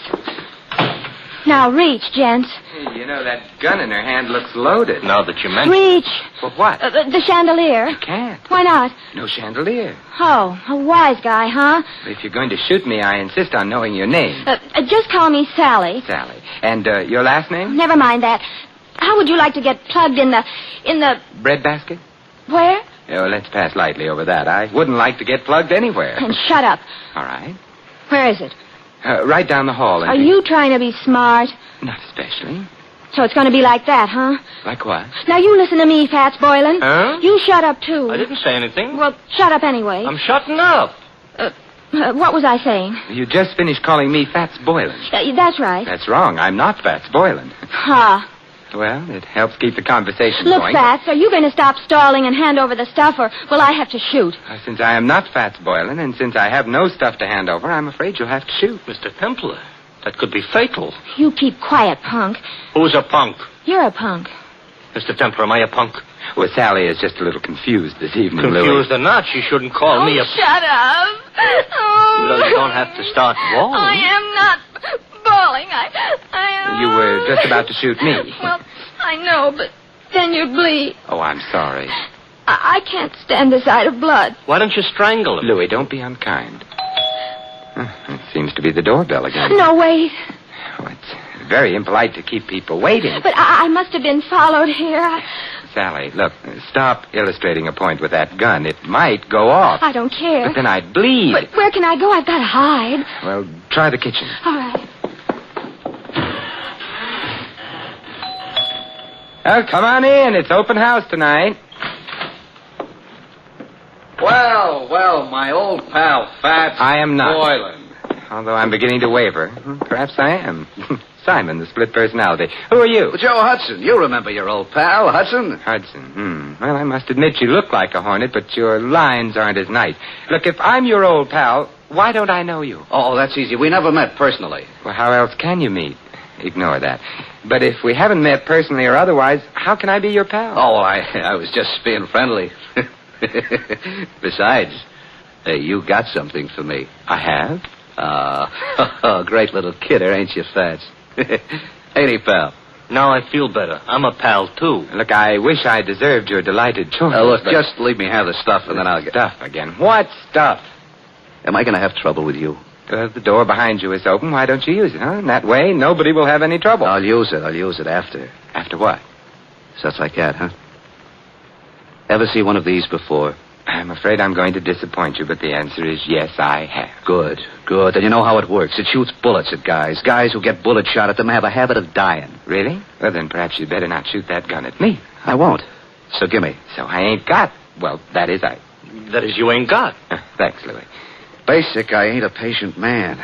Now reach, gents. Hey, you know, that gun in her hand looks loaded. Now that you mention Reach. For what? The chandelier. You can't. Why not? No chandelier. Oh, a wise guy, huh? If you're going to shoot me, I insist on knowing your name. Just call me Sally. Sally. And your last name? Never mind that. How would you like to get plugged in the... Bread basket? Where? Oh, let's pass lightly over that. I wouldn't like to get plugged anywhere. And shut up. All right. Where is it? Right down the hall. Are you trying to be smart? Not especially. So it's going to be like that, huh? Like what? Now you listen to me, Fats Boylan. Huh? You shut up, too. I didn't say anything. Well, shut up anyway. I'm shutting up. What was I saying? You just finished calling me Fats Boylan. That's right. That's wrong. I'm not Fats Boylan. Ha. Well, it helps keep the conversation Look, going. Fats, are you going to stop stalling and hand over the stuff, or will I have to shoot? Since I am not Fats Boylan, and since I have no stuff to hand over, I'm afraid you'll have to shoot. Mr. Templar, that could be fatal. You keep quiet, punk. Who's a punk? You're a punk. Mr. Templar, am I a punk? Well, Sally is just a little confused this evening, Confused Louis. or not, she shouldn't call me a... Shut up. Oh. No, you don't have to start bawling. I am not bawling. I You were just about to shoot me. Well, I know, but then you'd bleed. Oh, I'm sorry. I can't stand the sight of blood. Why don't you strangle him? Louis, don't be unkind. It seems to be the doorbell again. No, wait. Oh, it's very impolite to keep people waiting. But I must have been followed here. Sally, look, stop illustrating a point with that gun. It might go off. I don't care. But then I'd bleed. But where can I go? I've got to hide. Well, try the kitchen. All right. Well, come on in. It's open house tonight. Well, my old pal, Fats I am not. Boylan. Although I'm beginning to waver. Perhaps I am. Simon, the split personality. Who are you? Joe Hudson. You remember your old pal, Hudson? Hudson. Well, I must admit you look like a hornet, but your lines aren't as nice. Look, if I'm your old pal, Why don't I know you? Oh, that's easy. We never met personally. Well, how else can you meet? Ignore that. But if we haven't met personally or otherwise, how can I be your pal? Oh, I was just being friendly. Besides, hey, you got something for me. I have? Great little kidder, ain't you, Fats? Ain't he, pal? Now I feel better. I'm a pal, too. Look, I wish I deserved your delighted choice. Look, just leave me have the stuff, and then I'll get... Stuff again. What stuff? Am I going to have trouble with you? The door behind you is open. Why don't you use it, huh? In that way, nobody will have any trouble. I'll use it after. After what? Such like that, huh? Ever see one of these before? I'm afraid I'm going to disappoint you, but the answer is yes, I have. Good. And you know how it works. It shoots bullets at guys. Guys who get bullet shot at them have a habit of dying. Really? Well, then perhaps you'd better not shoot that gun at me. I won't. So gimme. So I ain't got... Well, that is you ain't got. Thanks, Louis. Basic, I ain't a patient man.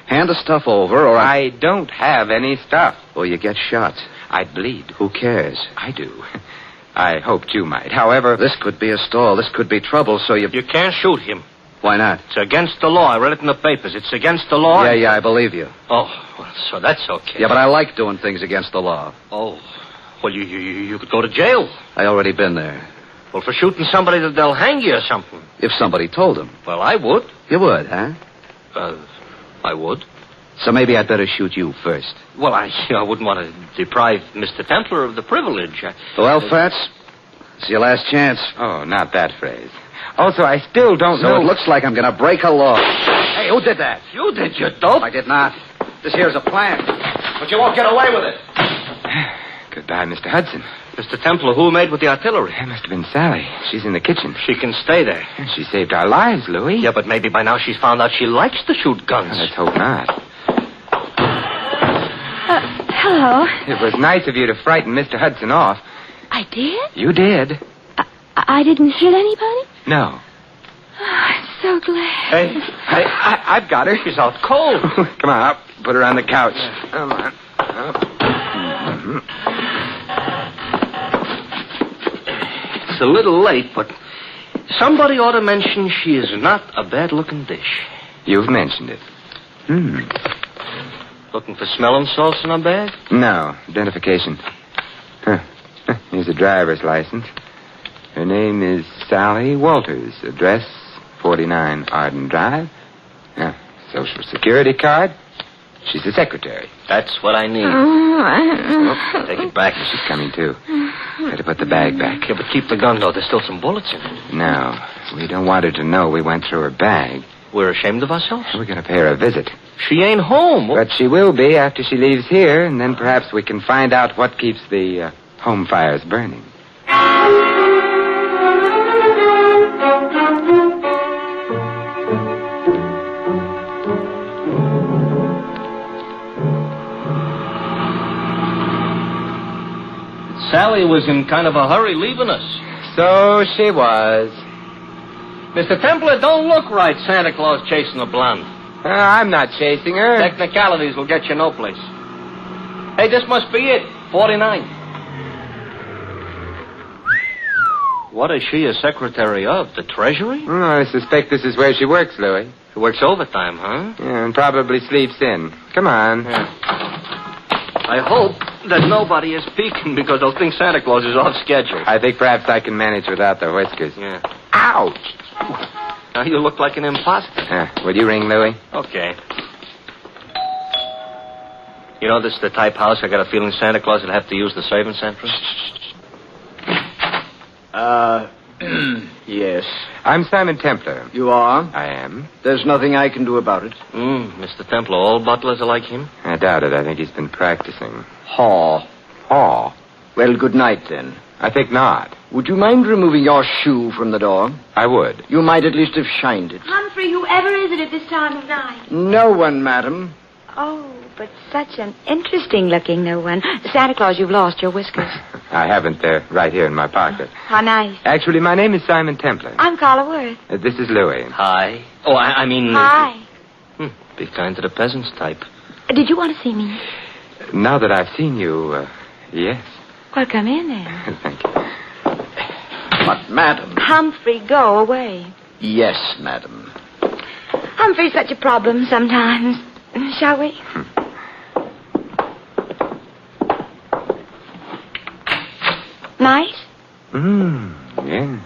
Hand the stuff over, or I don't have any stuff. Or you get shot. I'd bleed. Who cares? I do. I hoped you might. However... This could be a stall. This could be trouble, so you... You can't shoot him. Why not? It's against the law. I read it in the papers. It's against the law. Yeah, I believe you. Oh, well, so that's okay. Yeah, but I like doing things against the law. Oh, well, you could go to jail. I already been there. Well, for shooting somebody, they'll hang you or something. If somebody told them. Well, I would. You would, huh? I would. So maybe I'd better shoot you first. Well, I wouldn't want to deprive Mr. Templar of the privilege. Well, Fats, it's your last chance. Oh, not that phrase. Also, I still don't know... So it looks like I'm going to break a law. Hey, who did that? You did, you dope. I did not. This here's a plan. But you won't get away with it. Goodbye, Mr. Hudson. Mr. Templar, who made with the artillery? That must have been Sally. She's in the kitchen. She can stay there. She saved our lives, Louis. Yeah, but maybe by now she's found out she likes to shoot guns. Let's hope not. Hello. It was nice of you to frighten Mr. Hudson off. I did? You did. I didn't hit anybody? No. Oh, I'm so glad. Hey, I've got her. She's out cold. Come on, up. Put her on the couch. Come on. Up. Mm-hmm. It's a little late, but somebody ought to mention she is not a bad-looking dish. You've mentioned it. Looking for smelling salts in her bag? No. Identification. Here's a driver's license. Her name is Sally Walters. Address 49 Arden Drive. Social Security card. She's the secretary. That's what I need. Take it back. She's coming, too. Better put the bag back. Yeah, but keep the gun, though. There's still some bullets in it. No. We don't want her to know we went through her bag. We're ashamed of ourselves? We're going to pay her a visit. She ain't home. But she will be after she leaves here, and then perhaps we can find out what keeps the home fires burning. Sally was in kind of a hurry leaving us. So she was. Mr. Templar, don't look right, Santa Claus chasing a blonde. I'm not chasing her. Technicalities will get you no place. Hey, this must be it. 49. What is she a secretary of? The Treasury? I suspect this is where she works, Louis. She works overtime, huh? Yeah, and probably sleeps in. Come on. Yeah. I hope that nobody is peeking because they'll think Santa Claus is off schedule. I think perhaps I can manage without the whiskers. Yeah. Ouch! Now you look like an imposter. Will you ring, Louis? Okay. You know, this is the type house I got a feeling Santa Claus would have to use the serving central. Yes. I'm Simon Templar. You are? I am. There's nothing I can do about it. Mr. Templar, all butlers are like him? I doubt it. I think he's been practicing. Haw. Well, good night, then. I think not. Would you mind removing your shoe from the door? I would. You might at least have shined it. Humphrey, whoever is it at this time of night? No one, madam. Oh, but such an interesting-looking no one. Santa Claus, you've lost your whiskers. I haven't. They're right here in my pocket. How nice. Actually, my name is Simon Templar. I'm Carla Worth. This is Louis. Hi. Oh, I mean... Hi. Be kind to the peasants type. Did you want to see me? Now that I've seen you, yes. Well, come in then. Thank you. But, madam... Humphrey, go away. Yes, madam. Humphrey's such a problem sometimes. Shall we? Nice? Yeah.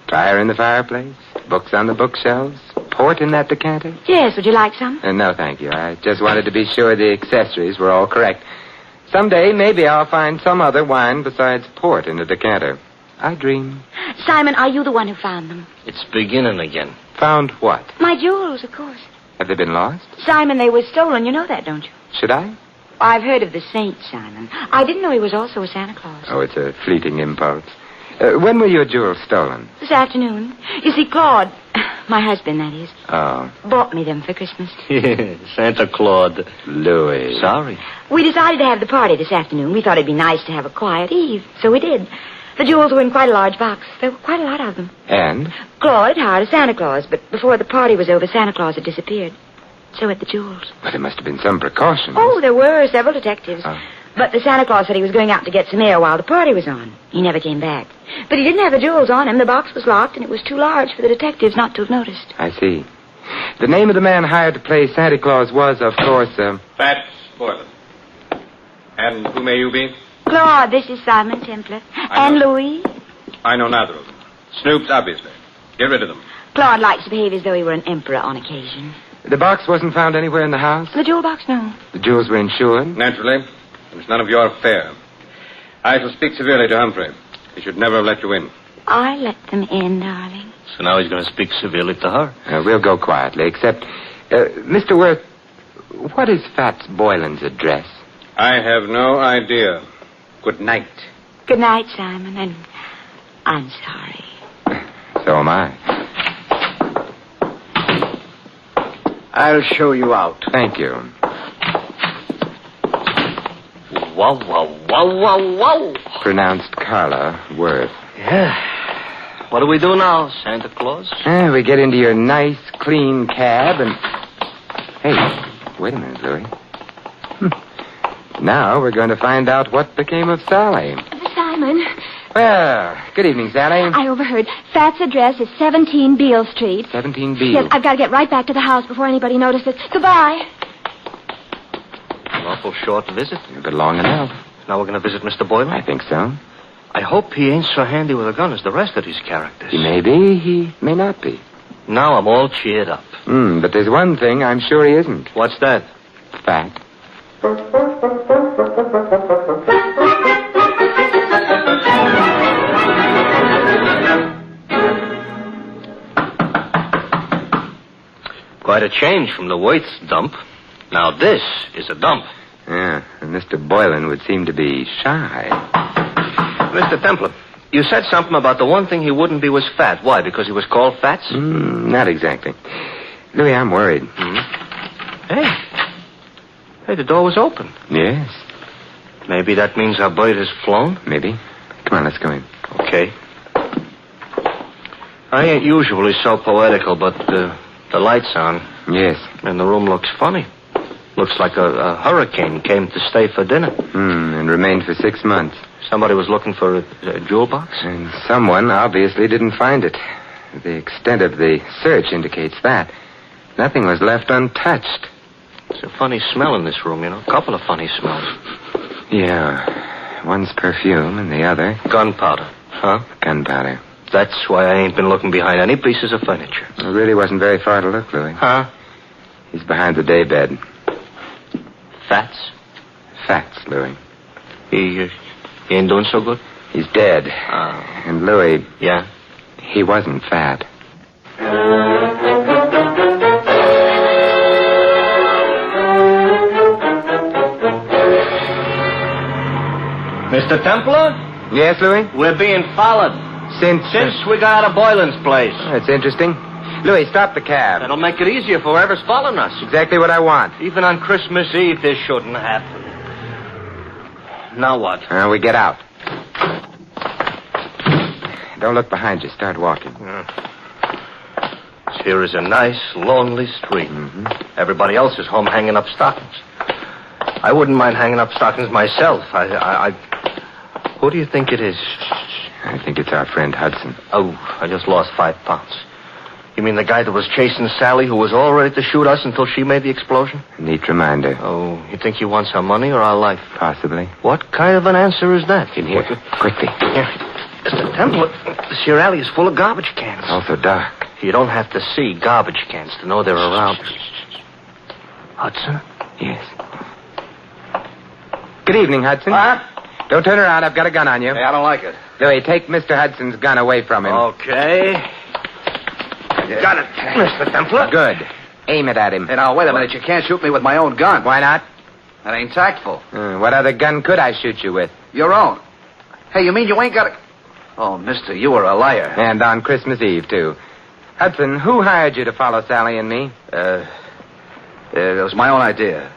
Fire in the fireplace, books on the bookshelves, port in that decanter. Yes, would you like some? No, thank you. I just wanted to be sure the accessories were all correct. Someday, maybe I'll find some other wine besides port in the decanter. I dream. Simon, are you the one who found them? It's beginning again. Found what? My jewels, of course. Have they been lost? Simon, they were stolen. You know that, don't you? Should I? I've heard of the saint, Simon. I didn't know he was also a Santa Claus. Oh, it's a fleeting impulse. When were your jewels stolen? This afternoon. You see, Claude, my husband, that is, Oh. bought me them for Christmas. Santa Claus. Louis. Sorry. We decided to have the party this afternoon. We thought it'd be nice to have a quiet eve, so we did. The jewels were in quite a large box. There were quite a lot of them. And? Claude had hired a Santa Claus, but before the party was over, Santa Claus had disappeared. So had the jewels. Well, there must have been some precautions. Oh, there were several detectives. Oh. But the Santa Claus said he was going out to get some air while the party was on. He never came back. But he didn't have the jewels on him. The box was locked, and it was too large for the detectives not to have noticed. I see. The name of the man hired to play Santa Claus was, of course, Fats Boylan. And who may you be? Claude, this is Simon Templar. And Louis. I know neither of them. Snoops, obviously. Get rid of them. Claude likes to behave as though he were an emperor on occasion. The box wasn't found anywhere in the house? The jewel box, no. The jewels were insured? Naturally. It's none of your affair. I shall speak severely to Humphrey. He should never have let you in. I let them in, darling. So now he's going to speak severely to her. We'll go quietly, except... Mr. Worth, what is Fats Boylan's address? I have no idea. Good night. Good night, Simon, and I'm sorry. So am I. I'll show you out. Thank you. Wow, wow, wow, wow, wow. Pronounced Carla Worth. Yeah. What do we do now, Santa Claus? We get into your nice, clean cab and... Hey, wait a minute, Louis. Now we're going to find out what became of Sally. Simon. Well, good evening, Sally. I overheard. Fat's address is 17 Beale Street. 17 Beale. Yes, I've got to get right back to the house before anybody notices. Goodbye. An awful short visit. But long enough. Now we're going to visit Mr. Boylan? I think so. I hope he ain't so handy with a gun as the rest of these characters. He may be, he may not be. Now I'm all cheered up. But there's one thing I'm sure he isn't. What's that? Fat. Quite a change from the Waits dump. Now this is a dump. Yeah, and Mr. Boylan would seem to be shy. Mr. Templar, you said something about the one thing he wouldn't be was fat. Why, because he was called Fats? Not exactly. Louis, I'm worried. Hey, the door was open. Yes. Maybe that means our bird has flown? Maybe. Come on, let's go in. Okay. I ain't usually so poetical, but the light's on. Yes. And the room looks funny. Looks like a hurricane came to stay for dinner. And remained for 6 months. Somebody was looking for a jewel box? And someone obviously didn't find it. The extent of the search indicates that. Nothing was left untouched. It's a funny smell in this room, you know. A couple of funny smells. Yeah. One's perfume and the other... Gunpowder. Huh? Gunpowder. That's why I ain't been looking behind any pieces of furniture. It really wasn't very far to look, Louis. Huh? He's behind the daybed. Fats? Fats, Louis. He ain't doing so good? He's dead. And Louis... Yeah? He wasn't fat. Mr. Templar? Yes, Louis? We're being followed. Since we got out of Boylan's place. That's interesting. Louis, stop the cab. That'll make it easier for whoever's following us. Exactly what I want. Even on Christmas Eve, this shouldn't happen. Now what? We get out. Don't look behind you. Start walking. Here is a nice, lonely street. Everybody else is home hanging up stockings. I wouldn't mind hanging up stockings myself. Who do you think it is? I think it's our friend Hudson. Oh, I just lost 5 pounds. You mean the guy that was chasing Sally, who was all ready to shoot us until she made the explosion? Neat reminder. Oh, you think he wants our money or our life? Possibly. What kind of an answer is that? In here, quickly. Here. Mr. Templar, this here alley is full of garbage cans. Also dark. You don't have to see garbage cans to know they're around. Hudson? Yes. Good evening, Hudson. What? Don't turn around. I've got a gun on you. Hey, I don't like it. Louis, take Mr. Hudson's gun away from him. Okay. Got it, Mr. Templar. Good. Aim it at him. Hey, now, wait a minute. You can't shoot me with my own gun. Why not? That ain't tactful. What other gun could I shoot you with? Your own. Hey, you mean you ain't got a... Oh, mister, you were a liar. And on Christmas Eve, too. Hudson, who hired you to follow Sally and me? It was my own idea.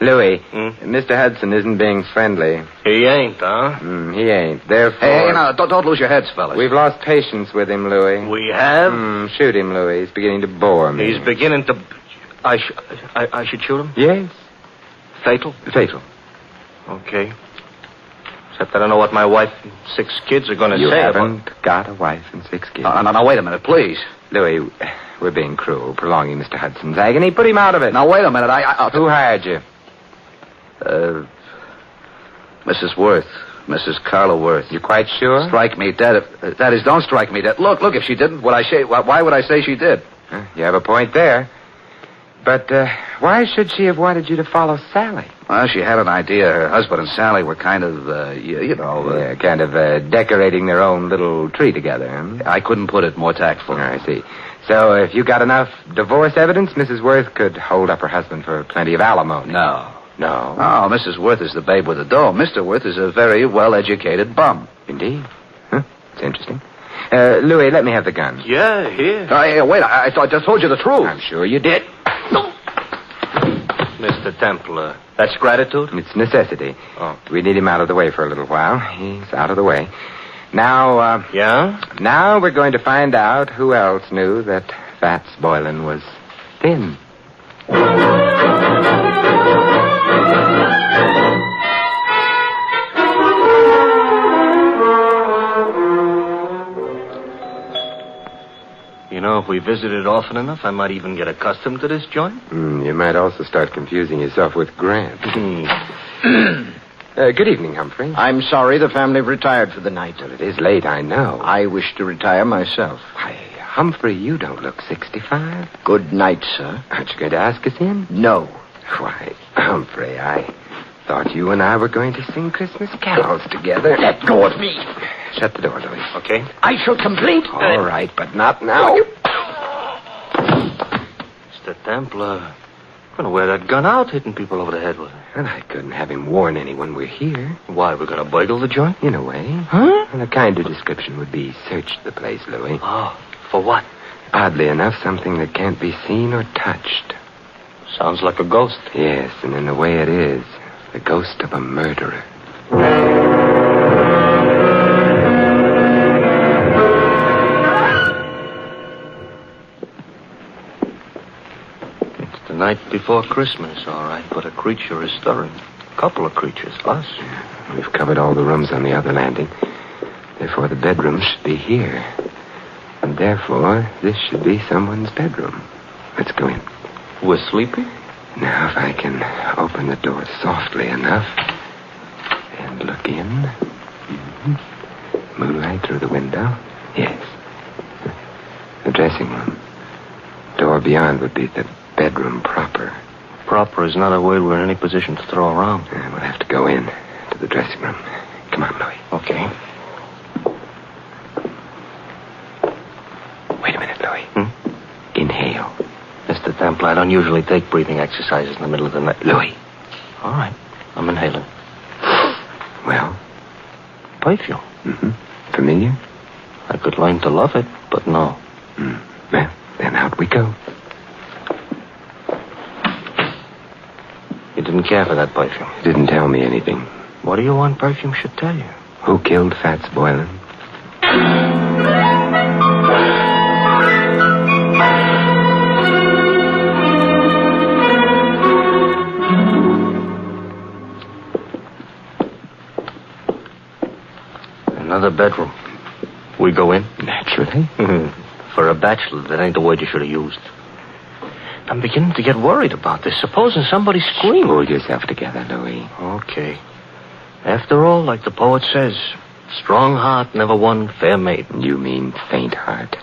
Louis, Mr. Hudson isn't being friendly. He ain't, huh? He ain't. Therefore... Hey, now, don't lose your heads, fellas. We've lost patience with him, Louis. We have? Shoot him, Louis. He's beginning to bore me. He's beginning to... I should shoot him? Yes. Fatal? Fatal. Okay. Except I don't know what my wife and 6 kids are going to say. You haven't got a wife and 6 kids. Now, wait a minute, please. Louis, we're being cruel, prolonging Mr. Hudson's agony. Put him out of it. Now, wait a minute. Who hired you? Mrs. Worth. Mrs. Carla Worth. You quite sure? Strike me dead. That is, don't strike me dead. Look, if she didn't, why would I say she did? You have a point there. But why should she have wanted you to follow Sally? Well, she had an idea. Her husband and Sally were kind of, kind of decorating their own little tree together. I couldn't put it more tactful. I see. So if you got enough divorce evidence, Mrs. Worth could hold up her husband for plenty of alimony. No. No, Mrs. Worth is the babe with the dough. Mr. Worth is a very well-educated bum. Indeed. It's interesting. Louis, let me have the gun. Yeah, here. Wait, I just told you the truth. I'm sure you did. Mr. Templar, that's gratitude? It's necessity. Oh. We need him out of the way for a little while. He's out of the way. Now, Yeah? Now we're going to find out who else knew that Fats Boylan was thin. You know, if we visited often enough, I might even get accustomed to this joint. You might also start confusing yourself with Grant. Good evening, Humphrey. I'm sorry the family retired for the night. Well, it is late, I know. I wish to retire myself. Why, Humphrey, you don't look 65. Good night, sir. Aren't you going to ask us in? No. Why, Humphrey, I thought you and I were going to sing Christmas carols together. Let go of me. Shut the door, Louis. Okay. I shall complain. All right, but not now. Mr. Templar, I'm going to wear that gun out, hitting people over the head with it. And I couldn't have him warn anyone we're here. Why, we're going to burgle the joint? In a way. Huh? And a kinder description would be search the place, Louis. Oh, for what? Oddly enough, something that can't be seen or touched. Sounds like a ghost. Yes, and in a way it is. The ghost of a murderer. It's the night before Christmas, all right, but a creature is stirring. A couple of creatures, us. We've covered all the rooms on the other landing. Therefore, the bedroom should be here. And therefore, this should be someone's bedroom. Let's go in. We're sleepy? Now, if I can open the door softly enough and look in. Moonlight through the window. Yes. The dressing room. Door beyond would be the bedroom proper. Proper is not a word we're in any position to throw around. We'll have to go in to the dressing room. Come on, Louis. Okay. Wait a minute, Louis. Inhale. Mr. Templar, I don't usually take breathing exercises in the middle of the night. Louis. All right. I'm inhaling. Well? Perfume. Familiar? I could learn to love it, but no. Well, then out we go. You didn't care for that perfume. It didn't tell me anything. What do you want perfume should tell you? Who killed Fats Boylan? Another bedroom. We go in? Naturally. For a bachelor, that ain't the word you should have used. I'm beginning to get worried about this. Supposing somebody screamed. Hold yourself together, Louis. Okay. After all, like the poet says, strong heart never won fair maiden. You mean faint heart.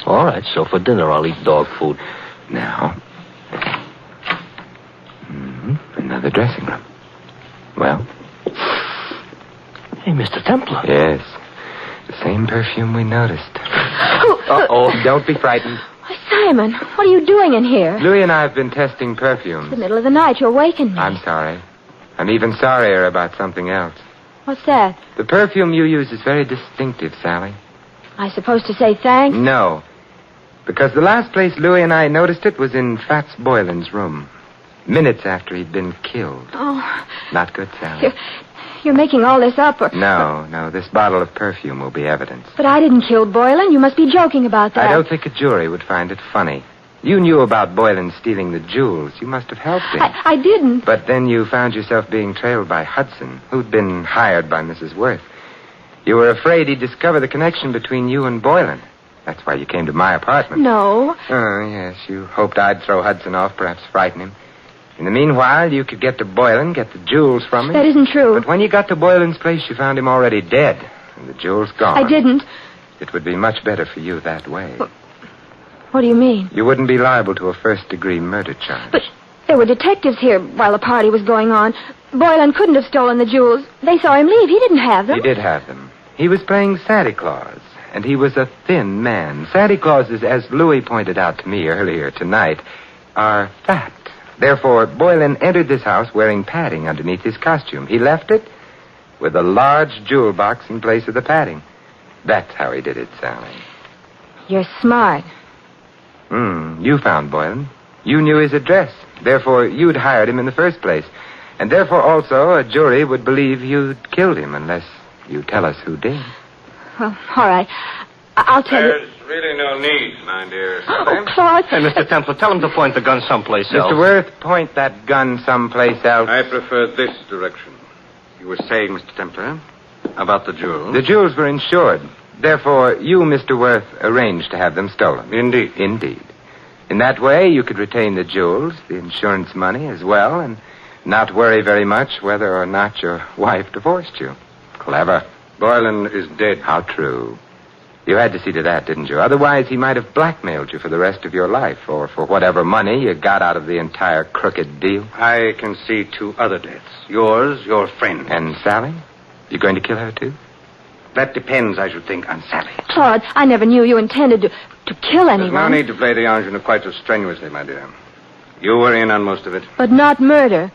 All right, so for dinner I'll eat dog food. Now. Another dressing room. Well? Hey, Mr. Templar. Yes. The same perfume we noticed. Uh-oh, don't be frightened. Why, Simon, what are you doing in here? Louis and I have been testing perfumes. It's the middle of the night. You awakened me. I'm sorry. I'm even sorrier about something else. What's that? The perfume you use is very distinctive, Sally. I supposed to say thanks? No. Because the last place Louis and I noticed it was in Fats Boylan's room. Minutes after he'd been killed. Oh. Not good, Sally. You're making all this up, or... No. This bottle of perfume will be evidence. But I didn't kill Boylan. You must be joking about that. I don't think a jury would find it funny. You knew about Boylan stealing the jewels. You must have helped him. I didn't. But then you found yourself being trailed by Hudson, who'd been hired by Mrs. Worth. You were afraid he'd discover the connection between you and Boylan. That's why you came to my apartment. No. Oh, yes. You hoped I'd throw Hudson off, perhaps frighten him. In the meanwhile, you could get to Boylan, get the jewels from him. That isn't true. But when you got to Boylan's place, you found him already dead, and the jewels gone. I didn't. It would be much better for you that way. What do you mean? You wouldn't be liable to a first-degree murder charge. But there were detectives here while the party was going on. Boylan couldn't have stolen the jewels. They saw him leave. He didn't have them. He did have them. He was playing Santa Claus, and he was a thin man. Santa Clauses, as Louis pointed out to me earlier tonight, are fat. Therefore, Boylan entered this house wearing padding underneath his costume. He left it with a large jewel box in place of the padding. That's how he did it, Sally. You're smart. You found Boylan. You knew his address. Therefore, you'd hired him in the first place. And therefore, also, a jury would believe you'd killed him unless you tell us who did. Well, all right. I'll tell you. There's really no need, my dear. Oh, Claude. Hey, Mr. Templar, tell him to point the gun someplace else. Mr. Worth, point that gun someplace else. I prefer this direction. You were saying, Mr. Templar, about the jewels. The jewels were insured. Therefore, you, Mr. Worth, arranged to have them stolen. Indeed. Indeed. In that way, you could retain the jewels, the insurance money as well, and not worry very much whether or not your wife divorced you. Clever. Boylan is dead. How true. You had to see to that, didn't you? Otherwise, he might have blackmailed you for the rest of your life, or for whatever money you got out of the entire crooked deal. I can see two other deaths. Yours, your friend. And Sally? You going to kill her, too? That depends, I should think, on Sally. Claude, I never knew you intended to kill anyone. There's no need to play the ingenue quite so strenuously, my dear. You were in on most of it. But not murder.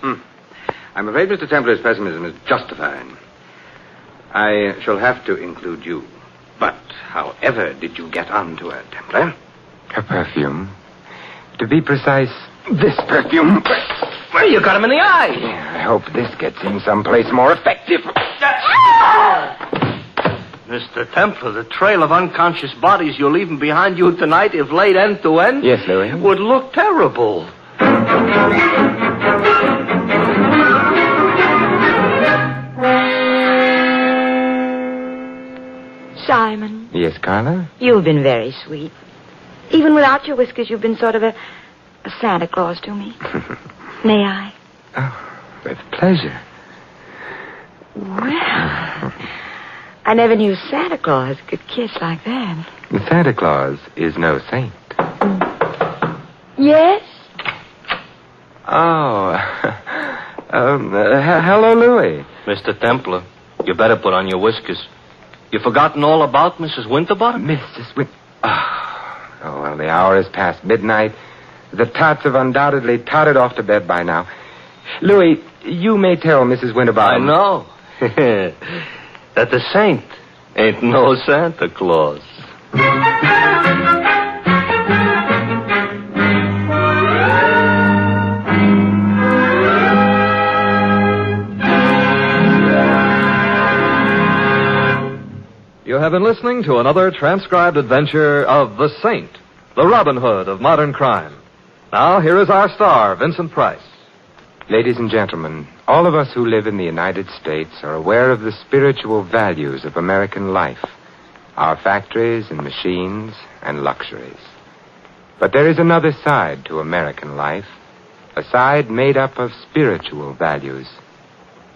I'm afraid Mr. Templar's pessimism is justified. I shall have to include you. But however did you get onto her, Templar? Her perfume. To be precise, this perfume. Well, you got him in the eye. Yeah, I hope this gets him someplace more effective. Mr. Templar, the trail of unconscious bodies you're leaving behind you tonight, if laid end to end... Yes, Louis? ...would look terrible. Simon. Yes, Carla? You've been very sweet. Even without your whiskers, you've been sort of a Santa Claus to me. May I? Oh, with pleasure. Well, I never knew Santa Claus could kiss like that. Santa Claus is no saint. Yes? Oh. Hello, Louis. Mr. Templar, you better put on your whiskers. You've forgotten all about Mrs. Winterbottom? Mrs. Oh, well, the hour is past midnight. The tots have undoubtedly tottered off to bed by now. Louis, you may tell Mrs. Winterbottom... I know. That the saint ain't no Santa Claus. You have been listening to another transcribed adventure of the Saint, the Robin Hood of modern crime. Now, here is our star, Vincent Price. Ladies and gentlemen, all of us who live in the United States are aware of the spiritual values of American life. our factories and machines and luxuries. But there is another side to American life, a side made up of spiritual values.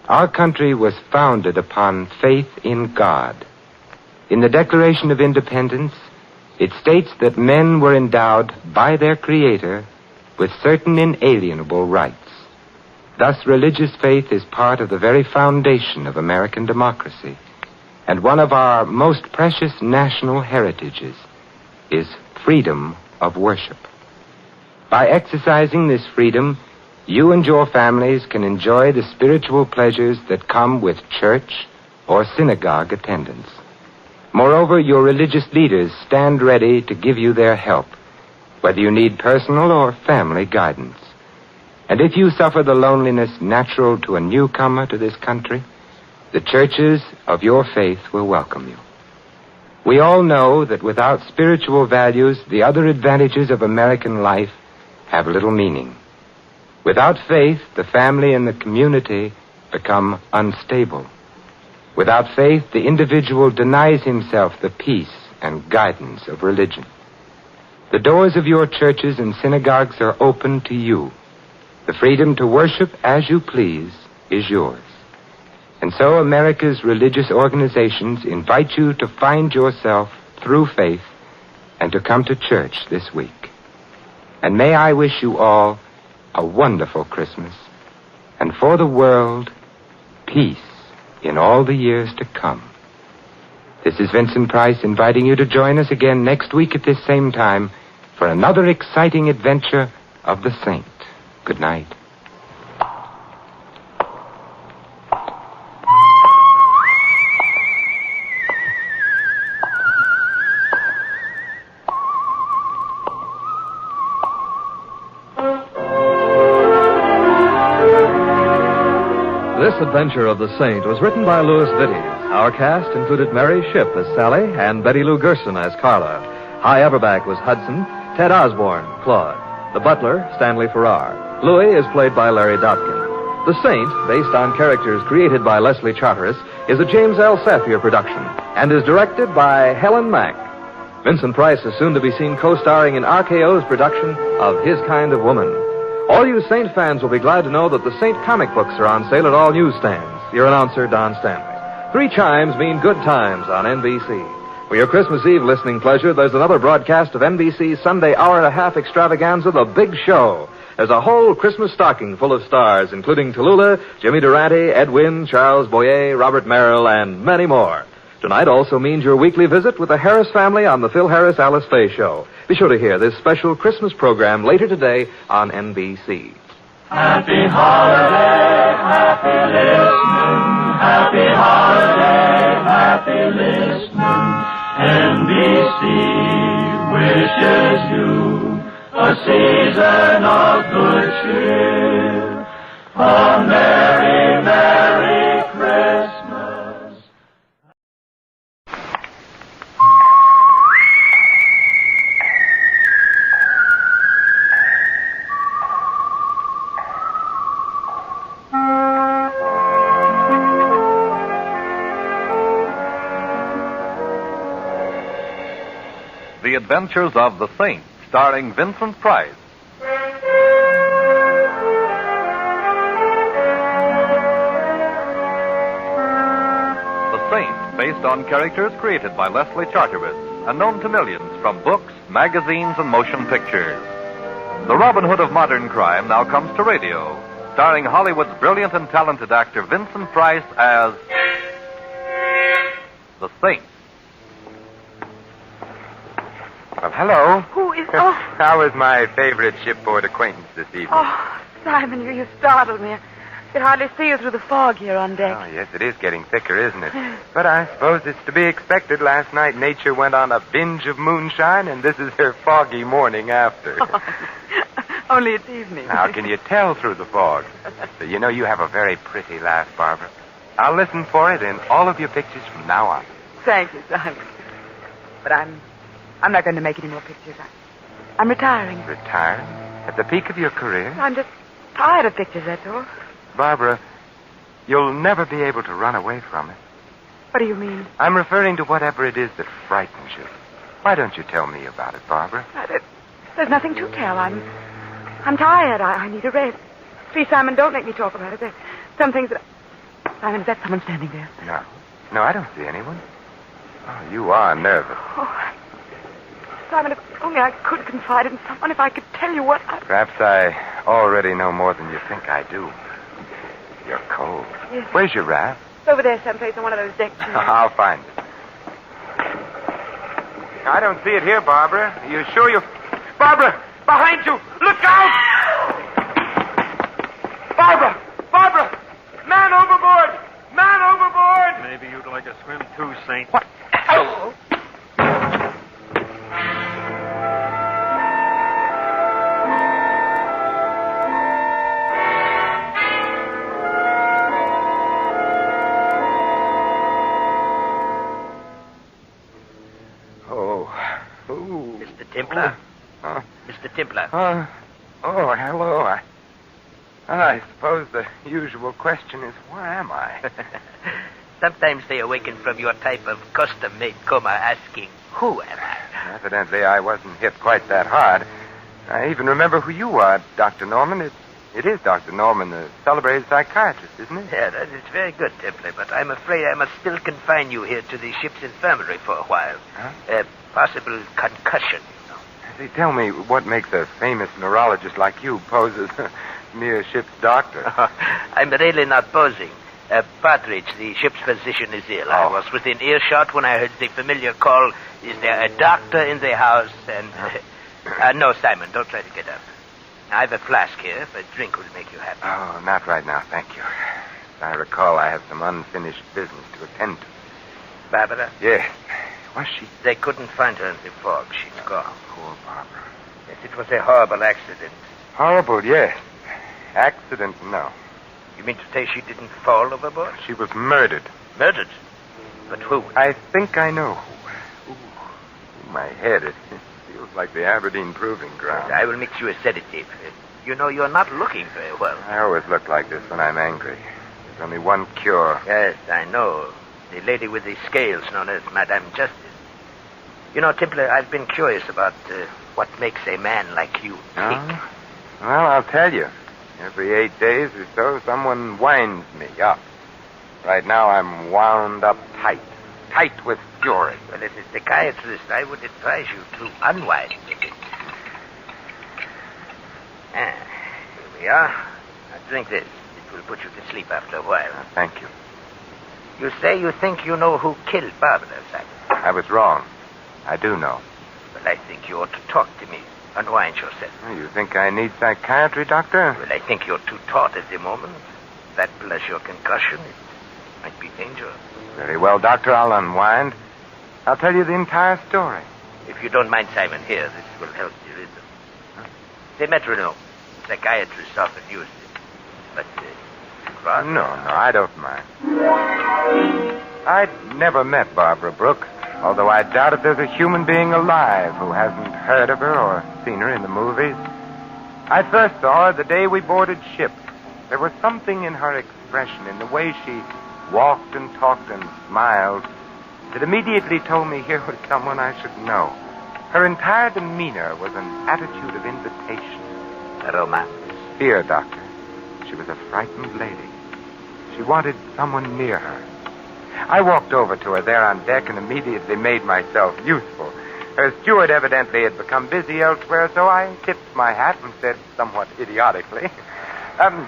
Our country was founded upon faith in God. In the Declaration of Independence, it states that men were endowed by their Creator with certain inalienable rights. Thus, religious faith is part of the very foundation of American democracy, and one of our most precious national heritages is freedom of worship. By exercising this freedom, you and your families can enjoy the spiritual pleasures that come with church or synagogue attendance. Moreover, your religious leaders stand ready to give you their help, whether you need personal or family guidance. And if you suffer the loneliness natural to a newcomer to this country, the churches of your faith will welcome you. We all know that without spiritual values, the other advantages of American life have little meaning. Without faith, the family and the community become unstable. Without faith, the individual denies himself the peace and guidance of religion. The doors of your churches and synagogues are open to you. The freedom to worship as you please is yours. And so America's religious organizations invite you to find yourself through faith and to come to church this week. And may I wish you all a wonderful Christmas, and for the world, peace in all the years to come. This is Vincent Price inviting you to join us again next week at this same time for another exciting adventure of the Saint. Good night. This adventure of the Saint was written by Louis Vittes. Our cast included Mary Shipp as Sally and Betty Lou Gerson as Carla. Hy Averback was Hudson, Ted Osborne, Claude. The butler, Stanley Farrar. Louis is played by Larry Dotkin. The Saint, based on characters created by Leslie Charteris, is a James L. Safier production and is directed by Helen Mack. Vincent Price is soon to be seen co-starring in RKO's production of His Kind of Woman. All you Saint fans will be glad to know that the Saint comic books are on sale at all newsstands. Your announcer, Don Stanley. 3 chimes mean good times on NBC. For your Christmas Eve listening pleasure, there's another broadcast of NBC's Sunday hour-and-a-half extravaganza, The Big Show. There's a whole Christmas stocking full of stars, including Tallulah, Jimmy Durante, Ed Wynn, Charles Boyer, Robert Merrill, and many more. Tonight also means your weekly visit with the Harris family on the Phil Harris-Alice Faye Show. Be sure to hear this special Christmas program later today on NBC. Happy holiday, happy listening. Happy holiday, happy listening. NBC wishes you a season of good cheer. A merry, merry Christmas. The Adventures of the Saint, starring Vincent Price. The Saint, based on characters created by Leslie Charteris and known to millions from books, magazines, and motion pictures. The Robin Hood of modern crime now comes to radio, starring Hollywood's brilliant and talented actor Vincent Price as the Saint. Well, hello. Who is... How is my favorite shipboard acquaintance this evening? Oh, Simon, you startled me. I could hardly see you through the fog here on deck. Oh, yes, it is getting thicker, isn't it? But I suppose it's to be expected. Last night, nature went on a binge of moonshine, and this is her foggy morning after. Only it's evening. How can you tell through the fog? But you know, you have a very pretty laugh, Barbara. I'll listen for it in all of your pictures from now on. Thank you, Simon. But I'm not going to make any more pictures. I'm retiring. Retiring? At the peak of your career? I'm just tired of pictures, that's all. Barbara, you'll never be able to run away from it. What do you mean? I'm referring to whatever it is that frightens you. Why don't you tell me about it, Barbara? There's nothing to tell. I'm tired. I need a rest. Please, Simon, don't make me talk about it. There's some things that... Simon, is that someone standing there? No, I don't see anyone. Oh, you are nervous. Oh, Simon, if only I could confide in someone, if I could tell you what I... Perhaps I already know more than you think I do. You're cold. Yes. Where's your raft? It's over there someplace on one of those decks. I'll find it. I don't see it here, Barbara. Are you sure you... Barbara! Behind you! Look out! Barbara! Barbara! Man overboard! Man overboard! Maybe you'd like a swim too, Saint. What? Oh. Mr. Templar? Mr. Templar? Hello. I suppose the usual question is, where am I? Sometimes they awaken from your type of custom-made coma asking, who am I? Evidently, I wasn't hit quite that hard. I even remember who you are, Dr. Norman. It is Dr. Norman, the celebrated psychiatrist, isn't it? Yeah, that is very good, Templar, but I'm afraid I must still confine you here to the ship's infirmary for a while. Huh? Possible concussion. Say, tell me what makes a famous neurologist like you pose as a mere ship's doctor. I'm really not posing. Partridge, the ship's physician, is ill. I was within earshot when I heard the familiar call, is there a doctor in the house? And, no, Simon, don't try to get up. I have a flask here. If a drink will make you happy. Oh, not right now, thank you. As I recall, I have some unfinished business to attend to. Barbara? Yes. Was she? They couldn't find her in the fog. She's gone. Poor Barbara. Yes, it was a horrible accident. Horrible, yes. Accident, no. You mean to say she didn't fall overboard? She was murdered. Murdered? But who? I think I know who. Ooh, my head, it feels like the Aberdeen Proving Ground. I will mix you a sedative. You know, you're not looking very well. I always look like this when I'm angry. There's only one cure. Yes, I know. The lady with the scales known as Madame Justice. You know, Templar, I've been curious about what makes a man like you tick. Oh? Well, I'll tell you. Every 8 days or so, someone winds me up. Right now, I'm wound up tight. Tight with fury. Well, as a psychiatrist, I would advise you to unwind a bit. Here we are. Now, drink this. It will put you to sleep after a while. Thank you. You say you think you know who killed Barbara, Simon. I was wrong. I do know. Well, I think you ought to talk to me. Unwind yourself. You think I need psychiatry, Doctor? Well, I think you're too taut at the moment. That plus your concussion, it might be dangerous. Very well, Doctor, I'll unwind. I'll tell you the entire story. If you don't mind, Simon, here, this will help the rhythm. The metronome. Psychiatrists often use it. But, rather... No, I don't mind. I'd never met Barbara Brooks, although I doubt if there's a human being alive who hasn't heard of her or seen her in the movies. I first saw her the day we boarded ship. There was something in her expression, in the way she walked and talked and smiled, that immediately told me here was someone I should know. Her entire demeanor was an attitude of invitation. A romance. Fear, Doctor. She was a frightened lady. She wanted someone near her. I walked over to her there on deck and immediately made myself useful. Her steward evidently had become busy elsewhere, so I tipped my hat and said somewhat idiotically,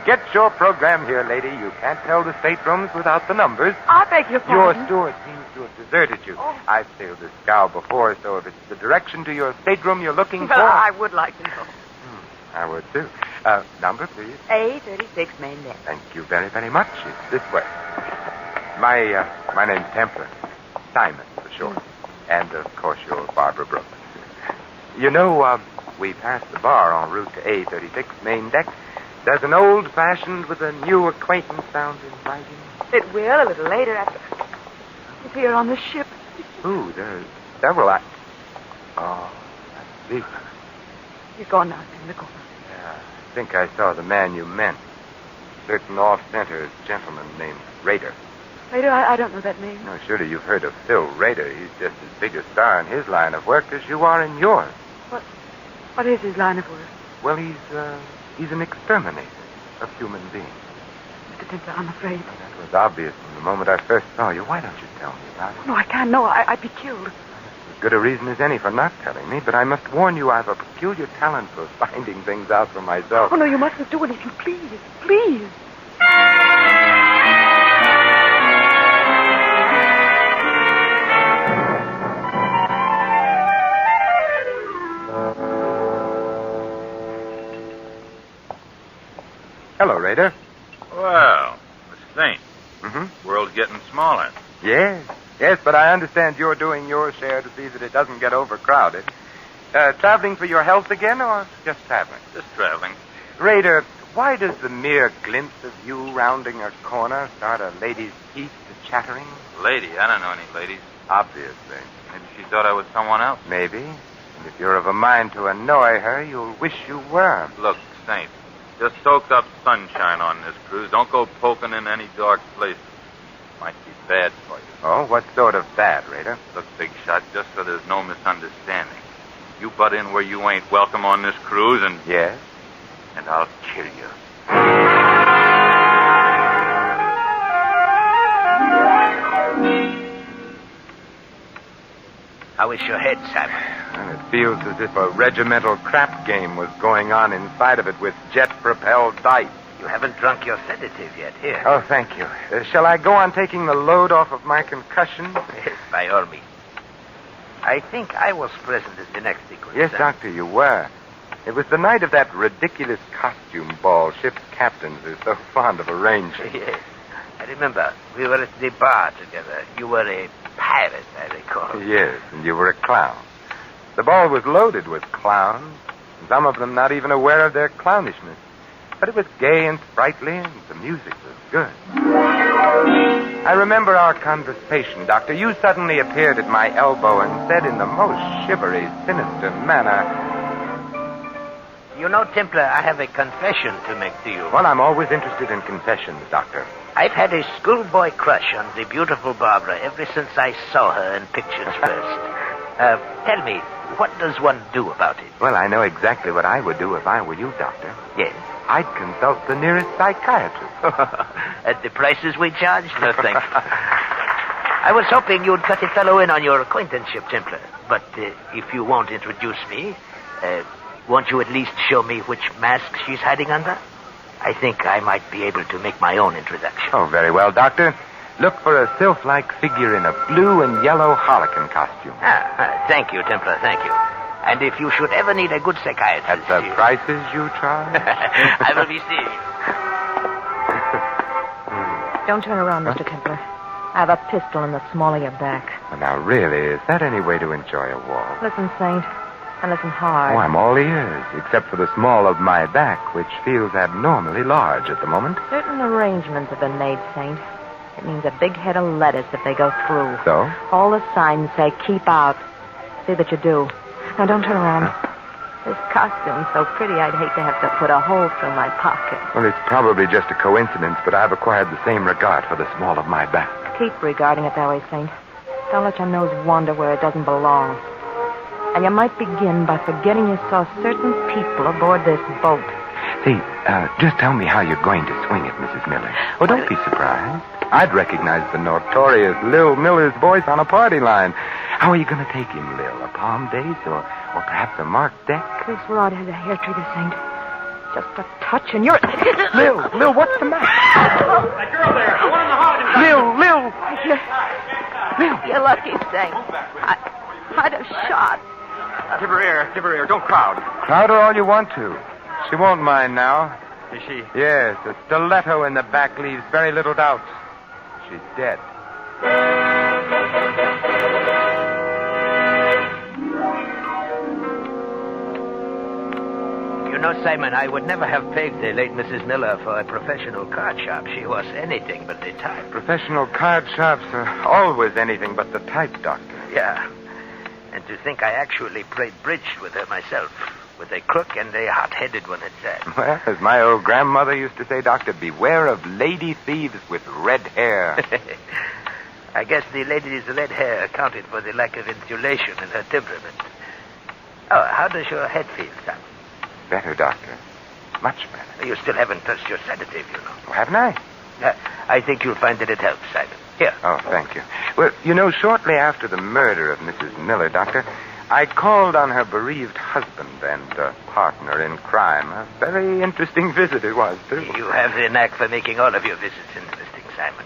get your program here, lady. You can't tell the staterooms without the numbers. I beg your pardon. Your steward seems to have deserted you. Oh. I've sailed this scow before, so if it's the direction to your stateroom you're looking for... I would like to know. I would, too. Number, please. A36, main deck. Thank you very, very much. It's this way. My name's Templar. Simon, for short. And, of course, you're Barbara Brooks. You know, we passed the bar en route to A36, main deck. There's an old-fashioned with a new acquaintance sound inviting. It will, a little later after... He's here on the ship. Ooh, there's several... Oh, I see. He's gone now, in the corner. Yeah, I think I saw the man you meant. Certain off-center gentleman named Rader. Raider, I don't know that name. No, surely you've heard of Phil Rader. He's just as big a star in his line of work as you are in yours. What is his line of work? Well, he's an exterminator of human beings. Mr. Templar, I'm afraid. That was obvious from the moment I first saw you. Why don't you tell me about it? No, I can't. No, I'd be killed. As good a reason as any for not telling me, but I must warn you I've a peculiar talent for finding things out for myself. Oh, no, you mustn't do anything. Please, please. Hello, Rader. Well, Mr. Saint. Mm-hmm. World's getting smaller. Yes, but I understand you're doing your share to see that it doesn't get overcrowded. Traveling for your health again, or just traveling? Just traveling. Rader, why does the mere glimpse of you rounding a corner start a lady's teeth to chattering? Lady? I don't know any ladies. Obviously. Maybe she thought I was someone else. Maybe. And if you're of a mind to annoy her, you'll wish you were. Look, Saint, just soaked up sunshine on this cruise. Don't go poking in any dark places. Might be bad for you. Oh, what sort of bad, Rader? Look, Big Shot, just so there's no misunderstanding. You butt in where you ain't welcome on this cruise and... Yes? And I'll kill you. How is your head, Simon? And it feels as if a regimental crap game was going on inside of it with jet-propelled dice. You haven't drunk your sedative yet. Here. Oh, thank you. Shall I go on taking the load off of my concussion? Yes, by all means. I think I was present at the next sequence. Yes, Doctor, you were. It was the night of that ridiculous costume ball ship's captains are so fond of arranging. Yes. I remember. We were at the bar together. You were a pirate, I recall. Yes, and you were a clown. The ball was loaded with clowns, some of them not even aware of their clownishness. But it was gay and sprightly, and the music was good. I remember our conversation, Doctor. You suddenly appeared at my elbow and said in the most shivery, sinister manner... You know, Templar, I have a confession to make to you. Well, I'm always interested in confessions, Doctor. I've had a schoolboy crush on the beautiful Barbara ever since I saw her in pictures first. Tell me, what does one do about it? Well, I know exactly what I would do if I were you, Doctor. Yes? I'd consult the nearest psychiatrist. At the prices we charge? No, thanks. I was hoping you'd cut a fellow in on your acquaintanceship, Templar. But if you won't introduce me, won't you at least show me which mask she's hiding under? I think I might be able to make my own introduction. Oh, very well, Doctor. Look for a sylph-like figure in a blue and yellow harlequin costume. Thank you, Templar, thank you. And if you should ever need a good psychiatrist... At the prices you charge? I will be seeing you. Don't turn around, Mr. Templar. I have a pistol in the small of your back. Well, now, really, is that any way to enjoy a waltz? Listen, Saint, and listen hard. Oh, I'm all ears, except for the small of my back, which feels abnormally large at the moment. Certain arrangements have been made, Saint. It means a big head of lettuce if they go through. So? All the signs say, keep out. See that you do. Now, don't turn around. This costume's so pretty, I'd hate to have to put a hole through my pocket. Well, it's probably just a coincidence, but I've acquired the same regard for the small of my back. Keep regarding it that way, Saint. Don't let your nose wander where it doesn't belong. And you might begin by forgetting you saw certain people aboard this boat. See, just tell me how you're going to swing it, Mrs. Miller. Oh, don't be surprised. I'd recognize the notorious Lil Miller's voice on a party line. How are you going to take him, Lil? A palm base or perhaps a marked deck? This rod has a hair trigger, Saint. Just a touch and you're... Lil, what's the matter? That girl there, the one in the hall. Lil. You're lucky, Saint. I'd have shot. Give her air. Don't crowd. Crowd her all you want to. She won't mind now. Is she? Yes, a stiletto in the back leaves very little doubt. She's dead. You know, Simon, I would never have pegged the late Mrs. Miller for a professional card sharp. She was anything but the type. Professional card sharps are always anything but the type, Doctor. Yeah. And to think I actually played bridge with her myself. with a crook and a hot-headed one at that. Well, as my old grandmother used to say, Doctor, beware of lady thieves with red hair. I guess the lady's red hair accounted for the lack of insulation in her temperament. Oh, how does your head feel, Simon? Better, Doctor. Much better. You still haven't touched your sedative, you know. Oh, haven't I? I think you'll find that it helps, Simon. Here. Oh, thank you. Well, you know, shortly after the murder of Mrs. Miller, Doctor, I called on her bereaved husband and partner in crime. A very interesting visit it was, too. You have the knack for making all of your visits interesting, Simon.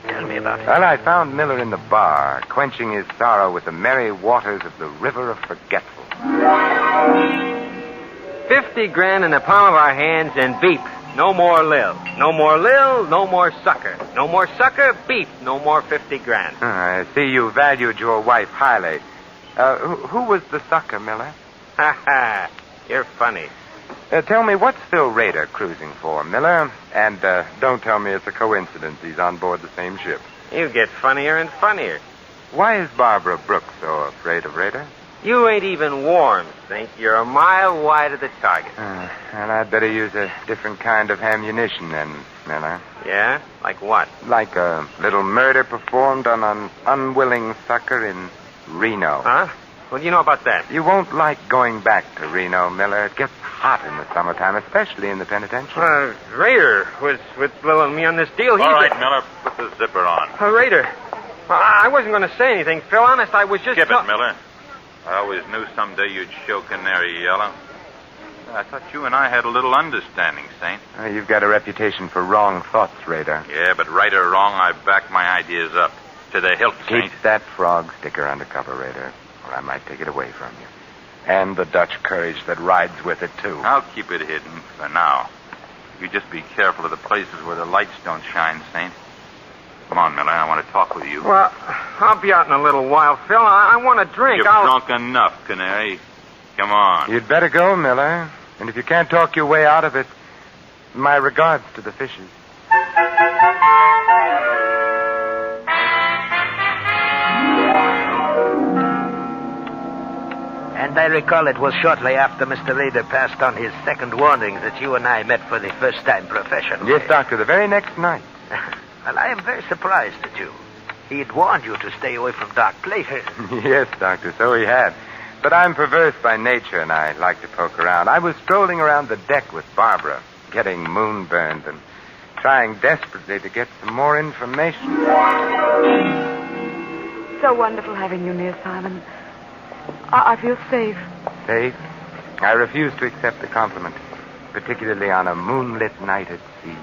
Tell me about it. Well, I found Miller in the bar, quenching his sorrow with the merry waters of the River of Forgetful. 50 grand in the palm of our hands and beep. No more Lil. No more Lil, no more sucker. No more sucker, beep. No more 50 grand. I see you valued your wife highly. Who was the sucker, Miller? Ha ha. You're funny. Tell me, what's Phil Rader cruising for, Miller? And don't tell me it's a coincidence he's on board the same ship. You get funnier and funnier. Why is Barbara Brooks so afraid of Rader? You ain't even warm, Saint. You're a mile wide of the target. Well, I'd better use a different kind of ammunition then, Miller. Yeah? Like what? Like a little murder performed on an unwilling sucker in Reno. Huh? What do you know about that? You won't like going back to Reno, Miller. It gets hot in the summertime, especially in the penitentiary. Rader was with Lil and me on this deal. All right, Miller, put the zipper on. Rader. I wasn't going to say anything, Phil. Honest, I was just... Skip it, Miller. I always knew someday you'd show Canary Yellow. I thought you and I had a little understanding, Saint. You've got a reputation for wrong thoughts, Rader. Yeah, but right or wrong, I back my ideas up. To the hilt, Saint. Keep that frog sticker under cover, Rader, or I might take it away from you. And the Dutch courage that rides with it, too. I'll keep it hidden for now. You just be careful of the places where the lights don't shine, Saint. Come on, Miller. I want to talk with you. Well, I'll be out in a little while, Phil. I want a drink. You've drunk enough, Canary. Come on. You'd better go, Miller. And if you can't talk your way out of it, my regards to the fishes. And I recall it was shortly after Mr. Rader passed on his second warning that you and I met for the first time professionally. Yes, Doctor, the very next night. Well, I am very surprised at you. He had warned you to stay away from dark places. Yes, Doctor, so he had. But I'm perverse by nature, and I like to poke around. I was strolling around the deck with Barbara, getting moonburned and trying desperately to get some more information. So wonderful having you near, Simon. I feel safe. Safe? I refuse to accept the compliment, particularly on a moonlit night at sea.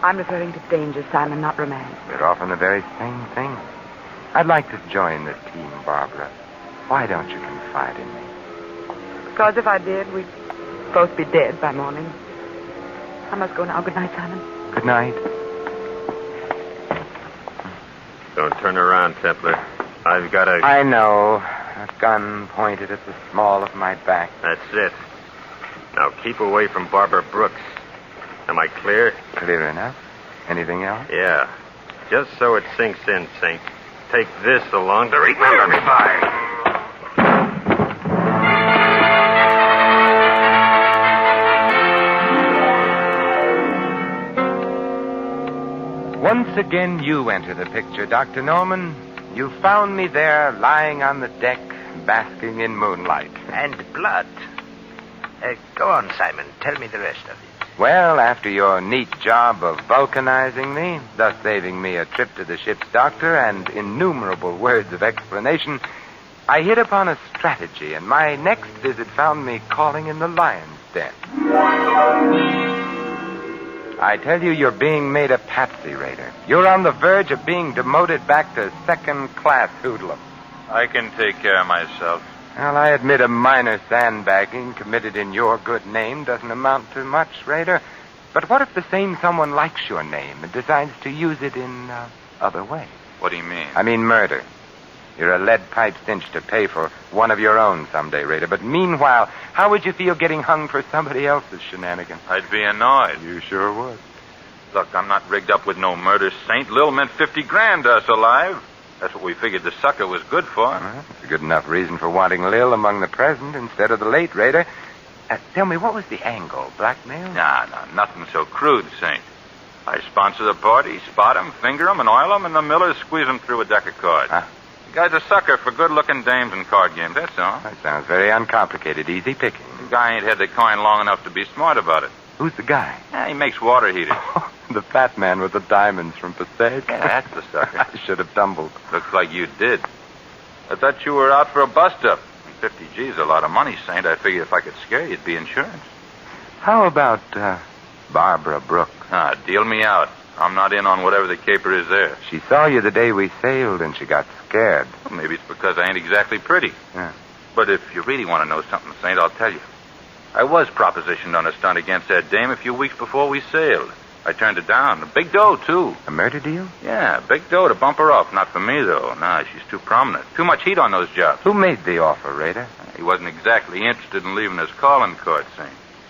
I'm referring to danger, Simon, not romance. They're often the very same thing. I'd like to join the team, Barbara. Why don't you confide in me? Because if I did, we'd both be dead by morning. I must go now. Good night, Simon. Good night. Don't turn around, Templar. I've got a... I know. A gun pointed at the small of my back. That's it. Now keep away from Barbara Brooks. Am I clear? Clear enough. Anything else? Yeah. Just so it sinks in, Saint. Take this along to remember me by. Once again, you enter the picture, Dr. Norman. You found me there, lying on the deck, basking in moonlight. And blood. Go on, Simon. Tell me the rest of it. Well, after your neat job of vulcanizing me, thus saving me a trip to the ship's doctor and innumerable words of explanation, I hit upon a strategy, and my next visit found me calling in the lion's den. I tell you, you're being made a patsy, Rader. You're on the verge of being demoted back to second-class hoodlum. I can take care of myself. Well, I admit a minor sandbagging committed in your good name doesn't amount to much, Rader. But what if the same someone likes your name and decides to use it in other ways? What do you mean? I mean murder. You're a lead pipe cinch to pay for one of your own someday, Rader. But meanwhile, how would you feel getting hung for somebody else's shenanigans? I'd be annoyed. You sure would. Look, I'm not rigged up with no murder, Saint. Lil meant 50 grand to us alive. That's what we figured the sucker was good for. Well, it's a good enough reason for wanting Lil among the present instead of the late, Rader. Tell me, what was the angle? Blackmail? Nah, nothing so crude, Saint. I sponsor the party, spot 'em, finger 'em, and oil 'em, and the Millers squeeze 'em through a deck of cards. Huh? The guy's a sucker for good-looking dames and card games, that's all. That sounds very uncomplicated. Easy picking. The guy ain't had the coin long enough to be smart about it. Who's the guy? Yeah, he makes water heaters. The fat man with the diamonds from Passaic? Yeah, that's the sucker. I should have tumbled. Looks like you did. I thought you were out for a bust-up. 50 G's a lot of money, Saint. I figured if I could scare you, it'd be insurance. How about, Barbara Brooks? Deal me out. I'm not in on whatever the caper is there. She saw you the day we sailed, and she got scared. Well, maybe it's because I ain't exactly pretty. Yeah. But if you really want to know something, Saint, I'll tell you. I was propositioned on a stunt against that dame a few weeks before we sailed. I turned it down. A big dough, too. A murder deal? Yeah, big dough to bump her off. Not for me, though. Nah, she's too prominent. Too much heat on those jobs. Who made the offer, Raider? He wasn't exactly interested in leaving his calling card, Saint.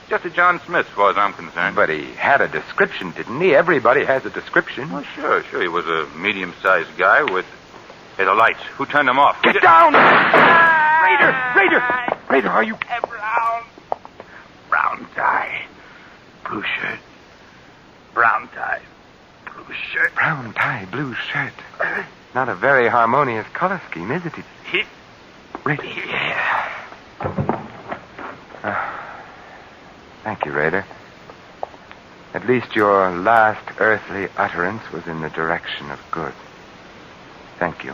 Just a John Smith, as far as I'm concerned. But he had a description, didn't he? Everybody has a description. Well, sure. He was a medium-sized guy with... Hey, the lights. Who turned them off? Get down! Raider, are you... Brown tie, blue shirt. Brown tie, blue shirt. Brown tie, blue shirt. Not a very harmonious color scheme, is it? Raider. Yeah. Thank you, Raider. At least your last earthly utterance was in the direction of good. Thank you.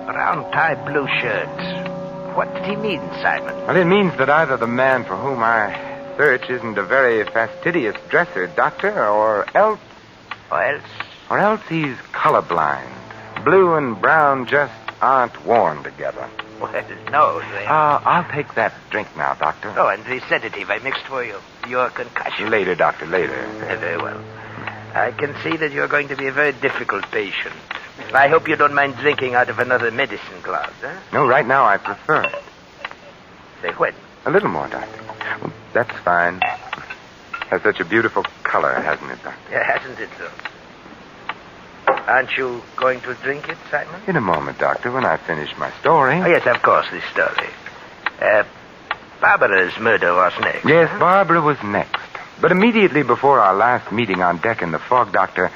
Brown tie, blue shirt. What did he mean, Simon? Well, it means that either the man for whom I search isn't a very fastidious dresser, Doctor, or else... Or else he's colorblind. Blue and brown just aren't worn together. Well, no, they... I'll take that drink now, Doctor. Oh, and the sedative I mixed for you. Your concussion. Later, Doctor, later. Very well. I can see that you're going to be a very difficult patient. I hope you don't mind drinking out of another medicine glass, huh? No, right now I prefer it. Say when? A little more, Doctor. Well, that's fine. Has such a beautiful color, hasn't it, Doctor? Yeah, hasn't it, though? Aren't you going to drink it, Simon? In a moment, Doctor, when I finish my story. Oh, yes, of course, this story. Barbara's murder was next. Yes, Barbara was next. But immediately before our last meeting on deck in the fog, Doctor,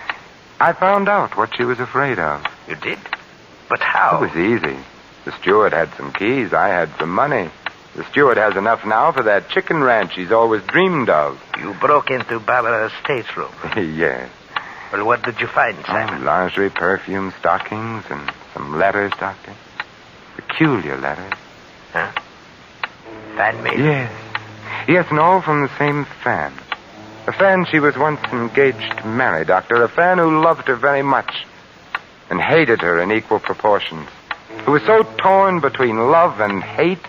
I found out what she was afraid of. You did? But how? It was easy. The steward had some keys. I had some money. The steward has enough now for that chicken ranch he's always dreamed of. You broke into Barbara's stateroom. Yes. Well, what did you find, Simon? Lingerie, perfume, stockings, and some letters, Doctor. Peculiar letters. Huh? Fan mail? Yes. Yes, and all from the same fan. A fan she was once engaged to marry, Doctor. A fan who loved her very much and hated her in equal proportions. Who was so torn between love and hate,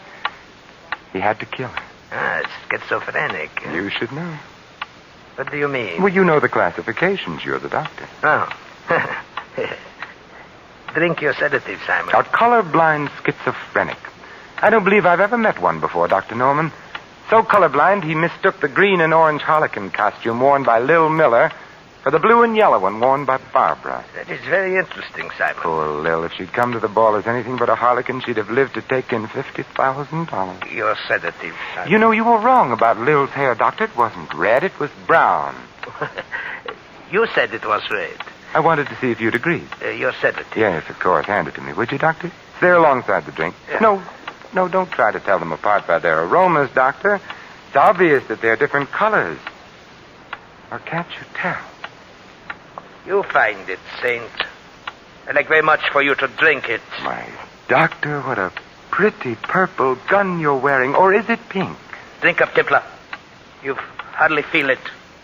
he had to kill her. It's schizophrenic. You should know. What do you mean? Well, you know the classifications. You're the doctor. Oh. Drink your sedative, Simon. A colorblind schizophrenic. I don't believe I've ever met one before, Dr. Norman. So colorblind, he mistook the green and orange harlequin costume worn by Lil Miller for the blue and yellow one worn by Barbara. That is very interesting, Simon. Poor Lil. If she'd come to the ball as anything but a harlequin, she'd have lived to take in $50,000. Your sedative, Simon. You know, you were wrong about Lil's hair, Doctor. It wasn't red. It was brown. You said it was red. I wanted to see if you'd agreed. Your sedative. Yes, of course. Hand it to me, would you, Doctor? It's there alongside the drink. Yeah. No, don't try to tell them apart by their aromas, Doctor. It's obvious that they're different colors. Or can't you tell? You find it, Saint. I'd like very much for you to drink it. My Doctor, what a pretty purple gun you're wearing. Or is it pink? Drink up, Templar. You hardly feel it.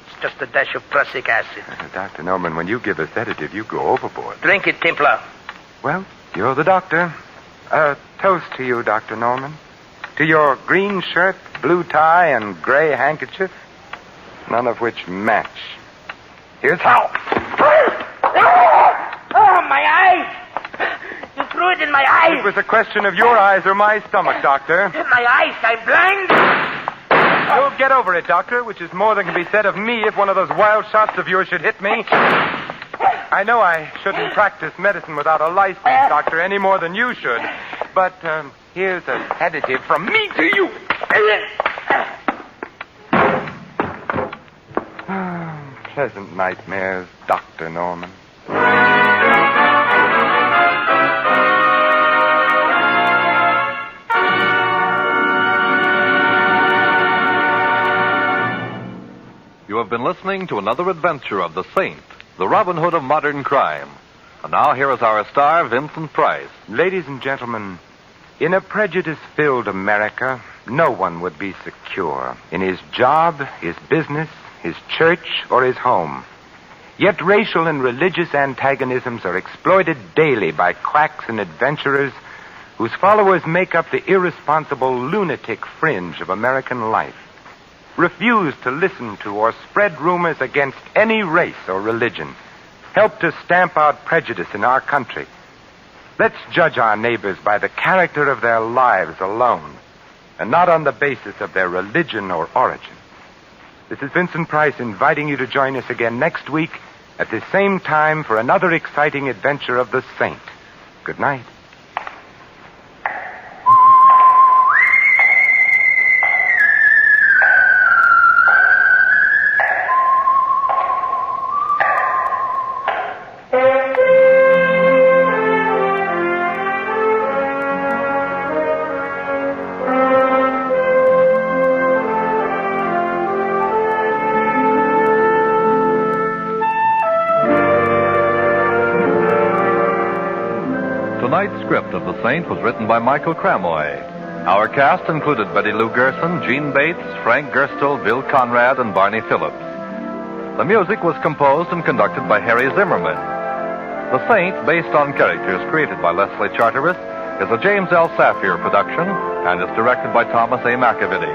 It's just a dash of prussic acid. Dr. Norman, when you give a sedative, you go overboard. Drink it, Templar. Well, you're the doctor. A toast to you, Dr. Norman. To your green shirt, blue tie, and gray handkerchief, none of which match. Here's how. Oh, my eyes! You threw it in my eyes! It was a question of your eyes or my stomach, Doctor. My eyes, I'm blind! You'll get over it, Doctor, which is more than can be said of me if one of those wild shots of yours should hit me. I know I shouldn't practice medicine without a license, Doctor, any more than you should. But here's a sedative from me to you. Pleasant nightmares, Dr. Norman. You have been listening to another adventure of the Saint, the Robin Hood of modern crime. And now here is our star, Vincent Price. Ladies and gentlemen, in a prejudice-filled America, no one would be secure in his job, his business, his church, or his home. Yet racial and religious antagonisms are exploited daily by quacks and adventurers whose followers make up the irresponsible lunatic fringe of American life. Refuse to listen to or spread rumors against any race or religion. Help to stamp out prejudice in our country. Let's judge our neighbors by the character of their lives alone, and not on the basis of their religion or origin. This is Vincent Price inviting you to join us again next week at the same time for another exciting adventure of the Saint. Good night. Tonight's script of The Saint was written by Michael Cramoy. Our cast included Betty Lou Gerson, Gene Bates, Frank Gerstle, Bill Conrad, and Barney Phillips. The music was composed and conducted by Harry Zimmerman. The Saint, based on characters created by Leslie Charteris, is a James L. Safier production and is directed by Thomas A. McAvity.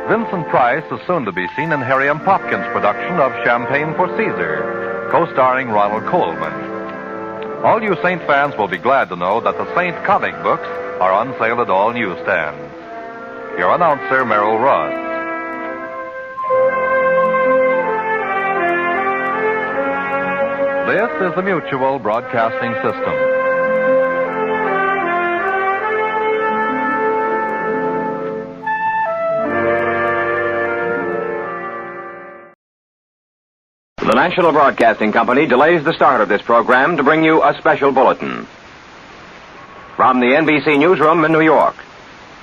Vincent Price is soon to be seen in Harry M. Popkins' production of Champagne for Caesar, co-starring Ronald Coleman. All you Saint fans will be glad to know that the Saint comic books are on sale at all newsstands. Your announcer, Merrill Ross. This is the Mutual Broadcasting System. The National Broadcasting Company delays the start of this program to bring you a special bulletin. From the NBC newsroom in New York,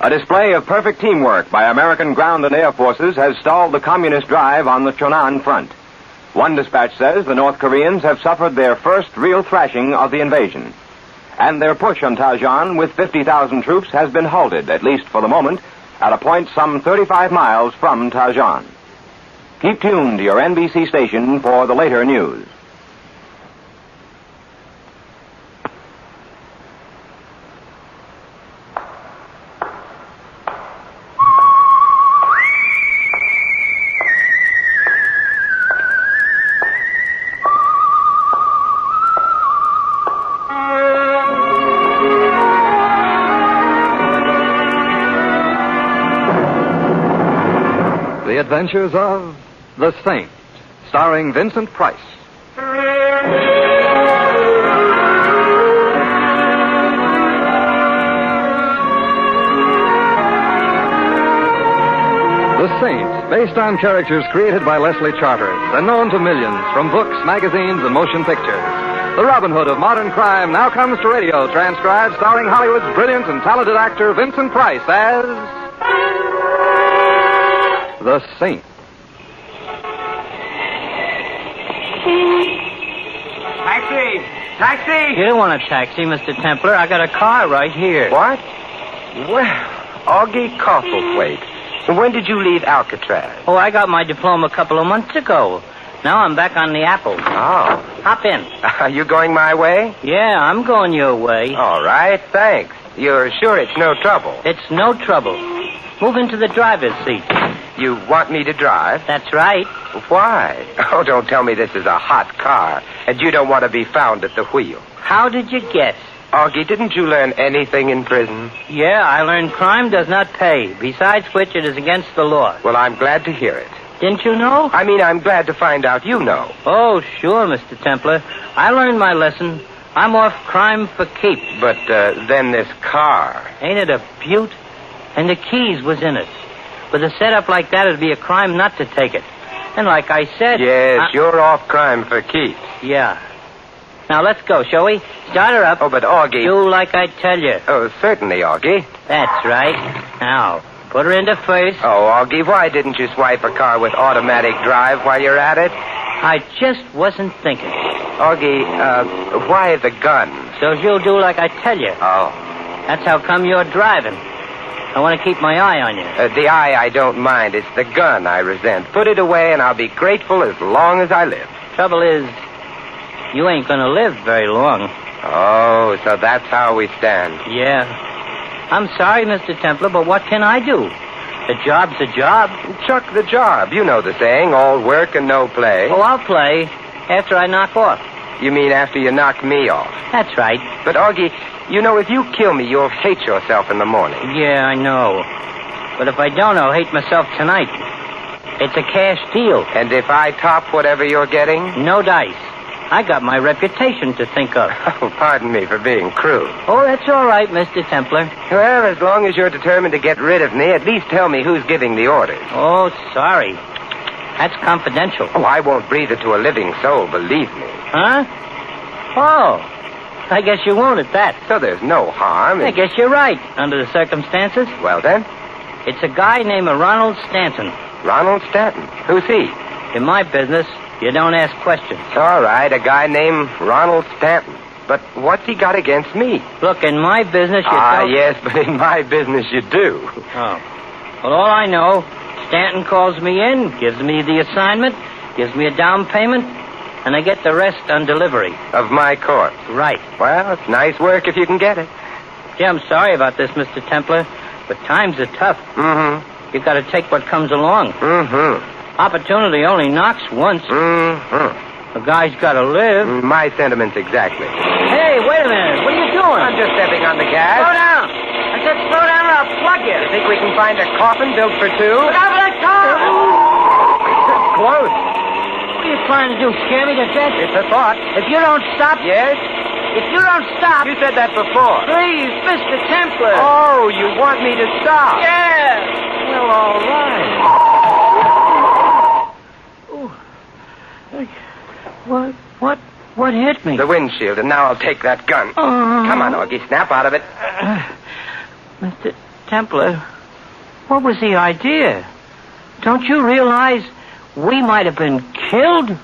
a display of perfect teamwork by American ground and air forces has stalled the communist drive on the Chonan front. One dispatch says the North Koreans have suffered their first real thrashing of the invasion. And their push on Tajan with 50,000 troops has been halted, at least for the moment, at a point some 35 miles from Tajan. Keep tuned to your NBC station for the later news. The Adventures of The Saint, starring Vincent Price. The Saint, based on characters created by Leslie Charteris and known to millions from books, magazines, and motion pictures. The Robin Hood of modern crime now comes to radio, transcribed, starring Hollywood's brilliant and talented actor Vincent Price as The Saint. Taxi! Taxi! You don't want a taxi, Mr. Templar. I got a car right here. What? Well, Augie Cofflethwaite. When did you leave Alcatraz? Oh, I got my diploma a couple of months ago. Now I'm back on the apple. Oh. Hop in. Are you going my way? Yeah, I'm going your way. All right, thanks. You're sure it's no trouble? It's no trouble. Move into the driver's seat. You want me to drive? That's right. Why? Oh, don't tell me this is a hot car, and you don't want to be found at the wheel. How did you guess? Augie, didn't you learn anything in prison? Yeah, I learned crime does not pay. Besides which, it is against the law. Well, I'm glad to hear it. Didn't you know? I mean, I'm glad to find out you know. Oh, sure, Mr. Templar. I learned my lesson. I'm off crime for keeps. But then this car. Ain't it a beaut? And the keys was in it. With a setup like that, it'd be a crime not to take it. And like I said... Yes, you're off crime for keeps. Yeah. Now, let's go, shall we? Start her up. Oh, but Augie... Do like I tell you. Oh, certainly, Augie. That's right. Now, put her into first. Oh, Augie, why didn't you swipe a car with automatic drive while you're at it? I just wasn't thinking. Augie, why the gun? So you'll do like I tell you. Oh. That's how come you're driving. I want to keep my eye on you. The eye I don't mind. It's the gun I resent. Put it away and I'll be grateful as long as I live. Trouble is, you ain't gonna live very long. Oh, so that's how we stand. Yeah. I'm sorry, Mr. Templar, but what can I do? The job's a job. Chuck the job. You know the saying, all work and no play. Oh, I'll play after I knock off. You mean after you knock me off? That's right. But, Augie, you know, if you kill me, you'll hate yourself in the morning. Yeah, I know. But if I don't, I'll hate myself tonight. It's a cash deal. And if I top whatever you're getting? No dice. I got my reputation to think of. Oh, pardon me for being crude. Oh, that's all right, Mr. Templar. Well, as long as you're determined to get rid of me, at least tell me who's giving the orders. Oh, sorry. That's confidential. Oh, I won't breathe it to a living soul, believe me. Huh? Oh, I guess you won't at that. So there's no harm. I guess you're right, under the circumstances. Well, then? It's a guy named Ronald Stanton. Ronald Stanton? Who's he? In my business, you don't ask questions. All right, a guy named Ronald Stanton. But what's he got against me? Look, in my business, you don't... yes, but in my business you do. Oh. Well, all I know, Stanton calls me in, gives me the assignment, gives me a down payment, and I get the rest on delivery. Of my course. Right. Well, it's nice work if you can get it. Gee, I'm sorry about this, Mr. Templar, but times are tough. Mm-hmm. You've got to take what comes along. Mm-hmm. Opportunity only knocks once. Mm-hmm. A guy's got to live. My sentiments exactly. Hey, wait a minute. What are you doing? I'm just stepping on the gas. Slow down. I said slow down or I'll plug you. You think we can find a coffin built for two? Look out for that car! Close. What are you trying to do, scare me to death? It's a thought. If you don't stop... Yes? If you don't stop... You said that before. Please, Mr. Templar. Oh, you want me to stop? Yeah. Well, all right. What hit me? The windshield, and now I'll take that gun. Come on, Augie, snap out of it. Mr. Templar, what was the idea? Don't you realize we might have been killed?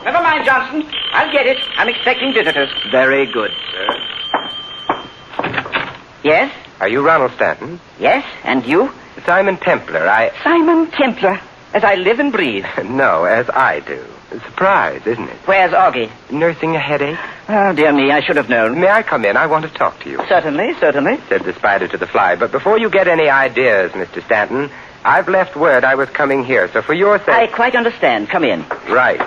Never mind, Johnson. I'll get it. I'm expecting visitors. Very good, sir. Yes? Are you Ronald Stanton? Yes, and you? Simon Templar. Simon Templar, as I live and breathe. No, as I do. Surprise, isn't it? Where's Augie? Nursing a headache. Oh, dear me, I should have known. May I come in? I want to talk to you. Certainly, certainly. Said the spider to the fly. But before you get any ideas, Mr. Stanton, I've left word I was coming here, so for your sake... I quite understand. Come in. Right.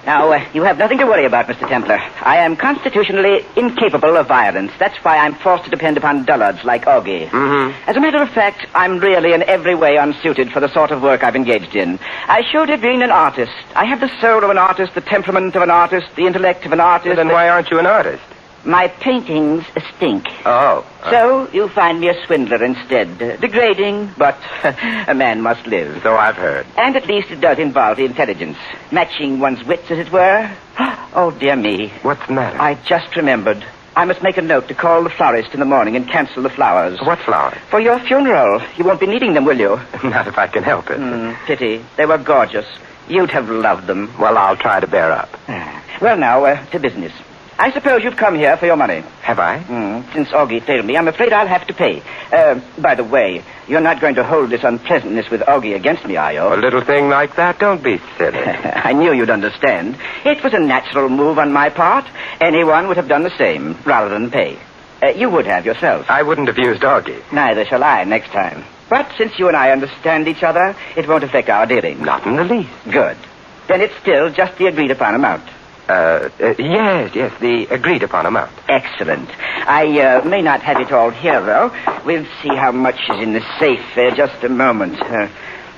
Now, you have nothing to worry about, Mr. Templar. I am constitutionally incapable of violence. That's why I'm forced to depend upon dullards like Augie. Mm-hmm. As a matter of fact, I'm really in every way unsuited for the sort of work I've engaged in. I should have been an artist. I have the soul of an artist, the temperament of an artist, the intellect of an artist. Then why aren't you an artist? My paintings stink. Oh. So you find me a swindler instead. Degrading, but a man must live. So I've heard. And at least it does involve the intelligence. Matching one's wits, as it were. Oh, dear me. What's the matter? I just remembered. I must make a note to call the florist in the morning and cancel the flowers. What flowers? For your funeral. You won't be needing them, will you? Not if I can help it. Pity. They were gorgeous. You'd have loved them. Well, I'll try to bear up. Well, now, to business. I suppose you've come here for your money. Have I? Since Augie failed me, I'm afraid I'll have to pay. By the way, you're not going to hold this unpleasantness with Augie against me, are you? A little thing like that? Don't be silly. I knew you'd understand. It was a natural move on my part. Anyone would have done the same, rather than pay. You would have yourself. I wouldn't have used Augie. Neither shall I next time. But since you and I understand each other, it won't affect our dealings. Not in the least. Good. Then it's still just the agreed-upon amount. Yes, the agreed-upon amount. Excellent. I may not have it all here, though. We'll see how much is in the safe. Just a moment.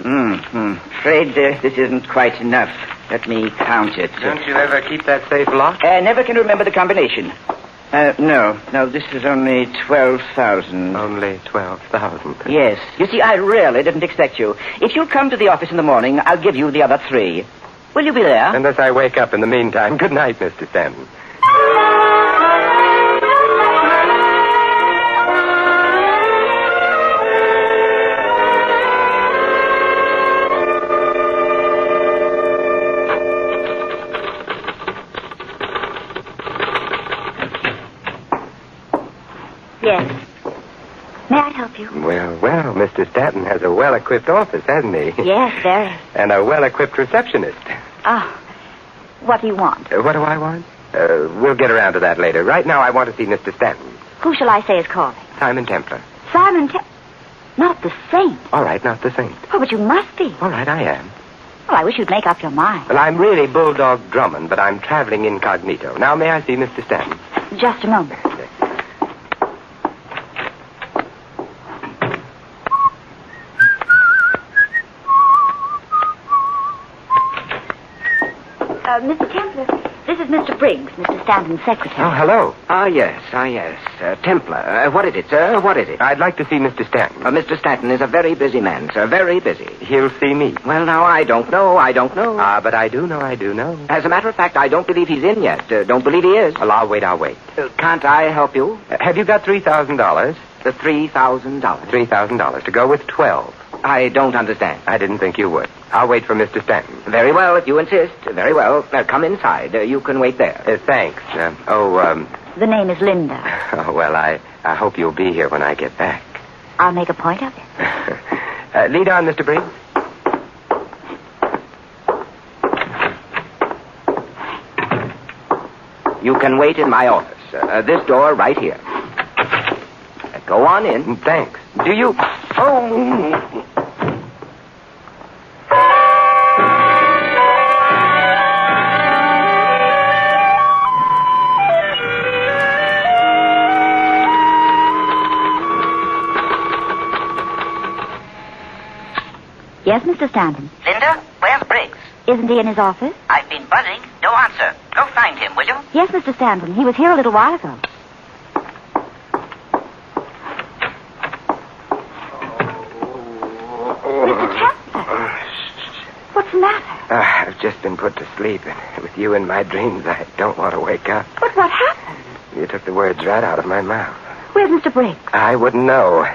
Afraid this isn't quite enough. Let me count it. Don't you ever keep that safe locked? Never can remember the combination. No, this is only 12,000. Only 12,000. Yes. You see, I really didn't expect you. If you'll come to the office in the morning, I'll give you the other 3. Will you be there? Unless I wake up in the meantime. Good night, Mr. Stanton. Yes. May I help you? Well, Mr. Stanton has a well-equipped office, hasn't he? Yes, very. And a well-equipped receptionist. Oh. What do you want? What do I want? We'll get around to that later. Right now, I want to see Mr. Stanton. Who shall I say is calling? Simon Templar. Simon Not the Saint. All right, not the Saint. Oh, but you must be. All right, I am. Well, I wish you'd make up your mind. Well, I'm really Bulldog Drummond, but I'm traveling incognito. Now, may I see Mr. Stanton? Just a moment. Mr. Templar, this is Mr. Briggs, Mr. Stanton's secretary. Oh, hello. Yes. Templar. What is it, sir? What is it? I'd like to see Mr. Stanton. Mr. Stanton is a very busy man, sir. Very busy. He'll see me. Well, now, I don't know. But I do know. As a matter of fact, I don't believe he's in yet. Don't believe he is. Well, I'll wait. Can't I help you? Have you got $3,000? The $3,000. $3,000 to go with 12. I don't understand. I didn't think you would. I'll wait for Mr. Stanton. Very well, if you insist. Very well. Come inside. You can wait there. Thanks. The name is Linda. Oh, well, I hope you'll be here when I get back. I'll make a point of it. Lead on, Mr. Briggs. You can wait in my office. This door right here. Go on in. Thanks. Do you... Oh... Yes, Mr. Stanton. Linda, where's Briggs? Isn't he in his office? I've been buzzing. No answer. Go find him, will you? Yes, Mr. Stanton. He was here a little while ago. What's the matter? I've just been put to sleep, and with you in my dreams, I don't want to wake up. But what happened? You took the words right out of my mouth. Where's Mr. Briggs? I wouldn't know.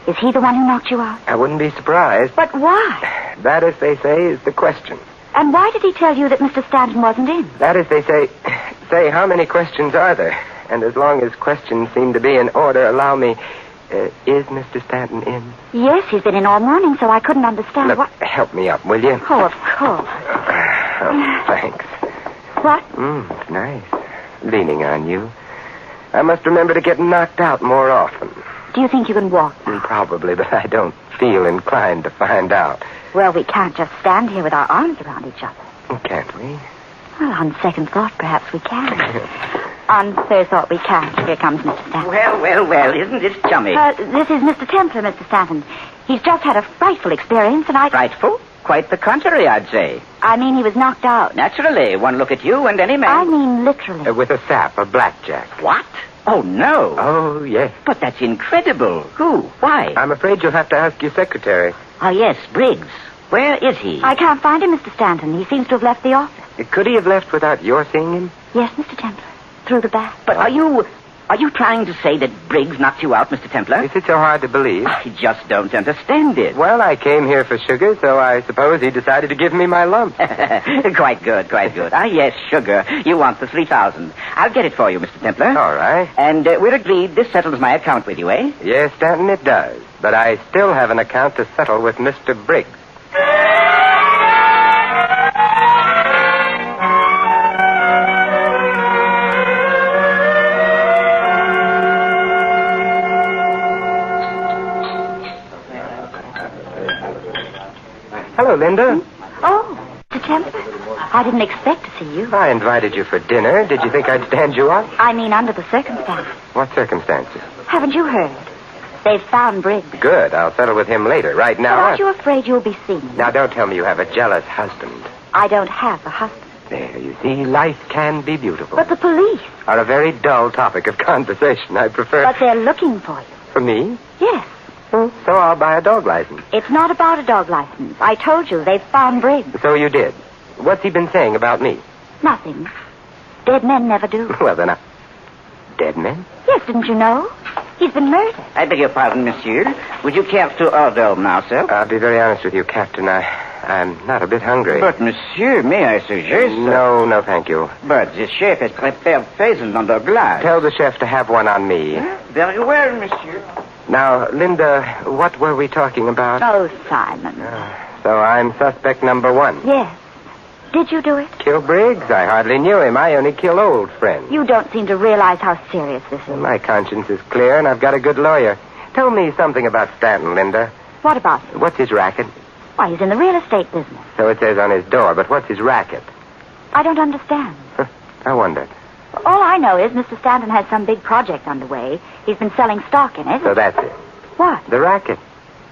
Is he the one who knocked you out? I wouldn't be surprised. But why? That, as they say, is the question. And why did he tell you that Mr. Stanton wasn't in? That, as they say, how many questions are there? And as long as questions seem to be in order, allow me... is Mr. Stanton in? Yes, he's been in all morning, so I couldn't understand Look, what... help me up, will you? Oh, of course. Oh, thanks. What? It's nice. Leaning on you. I must remember to get knocked out more often. Do you think you can walk? Probably, but I don't feel inclined to find out. Well, we can't just stand here with our arms around each other. Can't we? Well, on second thought, perhaps we can. On third thought, we can't. Here comes Mr. Stanton. Well, isn't this chummy? This is Mr. Templar, Mr. Stanton. He's just had a frightful experience, and Frightful? Quite the contrary, I'd say. I mean, he was knocked out. Naturally. One look at you and any man... I mean, literally. With a sap, a blackjack. What? Oh, no. Oh, yes. But that's incredible. Who? Why? I'm afraid you'll have to ask your secretary. Oh, yes, Briggs. Where is he? I can't find him, Mr. Stanton. He seems to have left the office. Could he have left without your seeing him? Yes, Mr. Templar. Through the back. But are you Are you trying to say that Briggs knocked you out, Mr. Templar? Is it so hard to believe? I just don't understand it. Well, I came here for sugar, so I suppose he decided to give me my lump. Quite good, quite good. Ah, yes, sugar. You want the 3,000. I'll get it for you, Mr. Templar. All right. And we're agreed this settles my account with you, eh? Yes, Stanton, it does. But I still have an account to settle with Mr. Briggs. Hello, Linda. Oh, Mr. Templar. I didn't expect to see you. I invited you for dinner. Did you think I'd stand you up? I mean, under the circumstances. What circumstances? Haven't you heard? They've found Briggs. Good. I'll settle with him later. Right But now... aren't you afraid you'll be seen? Now, don't tell me you have a jealous husband. I don't have a husband. There, you see, life can be beautiful. But the police. Are a very dull topic of conversation. I prefer... But they're looking for you. For me? Yes. So I'll buy a dog license. It's not about a dog license. I told you, they've found Briggs. So you did. What's he been saying about me? Nothing. Dead men never do. Well, then, dead men? Yes, didn't you know? He's been murdered. I beg your pardon, monsieur. Would you care to order now, sir? I'll be very honest with you, Captain. I'm not a bit hungry. But, monsieur, may I suggest... No, thank you. But the chef has prepared pheasant under glass. Tell the chef to have one on me. Very well, monsieur. Now, Linda, what were we talking about? Oh, Simon. So I'm suspect number one. Yes. Did you do it? Kill Briggs? I hardly knew him. I only kill old friends. You don't seem to realize how serious this is. My conscience is clear, and I've got a good lawyer. Tell me something about Stanton, Linda. What about him? What's his racket? Why, he's in the real estate business. So it says on his door, but what's his racket? I don't understand. I wonder. All I know is Mr. Stanton has some big project underway. He's been selling stock in it. So that's it. What? The racket.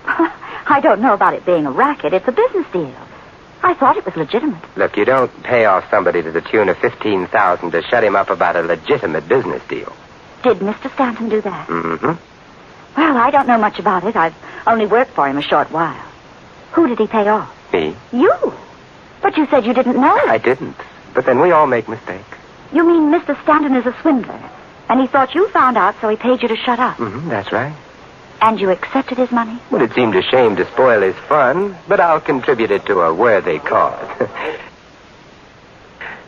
I don't know about it being a racket. It's a business deal. I thought it was legitimate. Look, you don't pay off somebody to the tune of $15,000 to shut him up about a legitimate business deal. Did Mr. Stanton do that? Mm-hmm. Well, I don't know much about it. I've only worked for him a short while. Who did he pay off? Me. You? But you said you didn't know. I didn't. But then we all make mistakes. You mean Mr. Stanton is a swindler, and he thought you found out, so he paid you to shut up? Mm-hmm, that's right. And you accepted his money? Well, it seemed a shame to spoil his fun, but I'll contribute it to a worthy cause.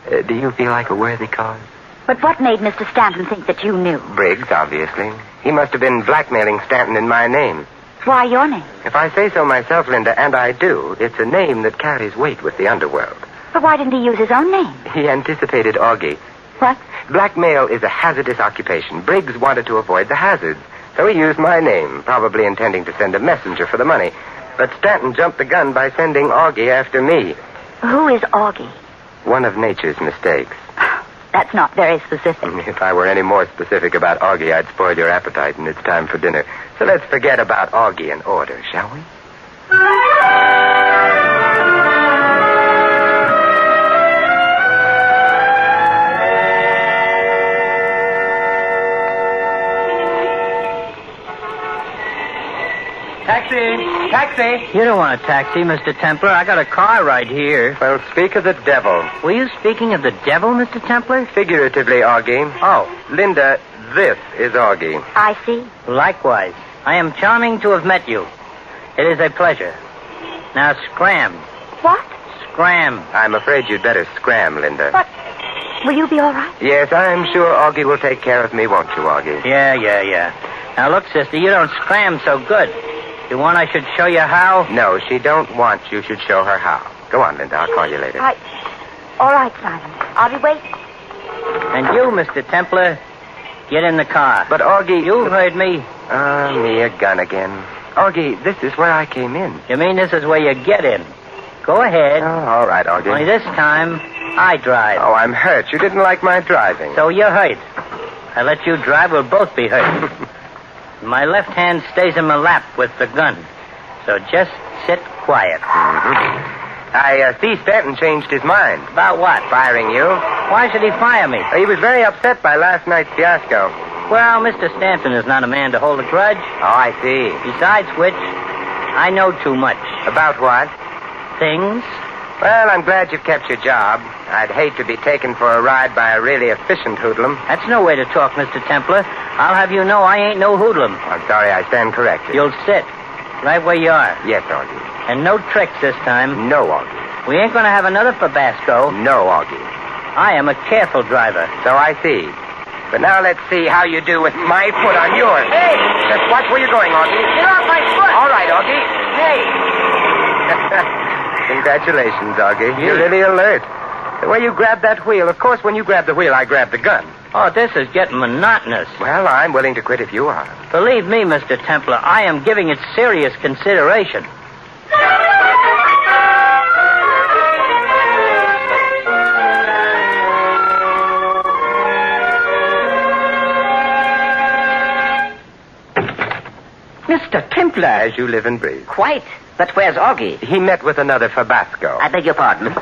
Do you feel like a worthy cause? But what made Mr. Stanton think that you knew? Briggs, obviously. He must have been blackmailing Stanton in my name. Why your name? If I say so myself, Linda, and I do, it's a name that carries weight with the underworld. But why didn't he use his own name? He anticipated Augie. What? Blackmail is a hazardous occupation. Briggs wanted to avoid the hazards, so he used my name, probably intending to send a messenger for the money. But Stanton jumped the gun by sending Augie after me. Who is Augie? One of nature's mistakes. That's not very specific. If I were any more specific about Augie, I'd spoil your appetite, and it's time for dinner. So let's forget about Augie and order, shall we? Taxi! You don't want a taxi, Mr. Templar. I got a car right here. Well, speak of the devil. Were you speaking of the devil, Mr. Templar? Figuratively, Augie. Oh, Linda, this is Augie. I see. Likewise. I am charming to have met you. It is a pleasure. Now, scram. What? Scram. I'm afraid you'd better scram, Linda. But will you be all right? Yes, I'm sure Augie will take care of me, won't you, Augie? Yeah. Now, look, sister, you don't scram so good. You want I should show you how? No, she don't want you should show her how. Go on, Linda. I'll call you later. All right, Simon. I'll be waiting. And you, Mr. Templar, get in the car. But, Augie... You heard me. Me a gun again. Augie, this is where I came in. You mean this is where you get in? Go ahead. Oh, all right, Augie. Only this time, I drive. Oh, I'm hurt. You didn't like my driving. So you're hurt. I let you drive, we'll both be hurt. My left hand stays in my lap with the gun. So just sit quiet. Mm-hmm. I see Stanton changed his mind. About what? Firing you. Why should he fire me? He was very upset by last night's fiasco. Well, Mr. Stanton is not a man to hold a grudge. Oh, I see. Besides which, I know too much. About what? Things. Well, I'm glad you've kept your job. I'd hate to be taken for a ride by a really efficient hoodlum. That's no way to talk, Mr. Templar. I'll have you know I ain't no hoodlum. I'm sorry, I stand corrected. You'll sit. Right where you are. Yes, Augie. And no tricks this time. No, Augie. We ain't gonna have another Fabasco. No, Augie. I am a careful driver. So I see. But now let's see how you do with my foot on yours. Hey! Just watch where you're going, Augie. Get off my foot! All right, Augie. Hey! Congratulations, Augie. You're really alert. The way you grabbed that wheel, of course, when you grab the wheel, I grab the gun. Oh, this is getting monotonous. Well, I'm willing to quit if you are. Believe me, Mr. Templar, I am giving it serious consideration. Mr. Templar. As you live and breathe. Quite. But where's Augie? He met with another Fabasco. I beg your pardon?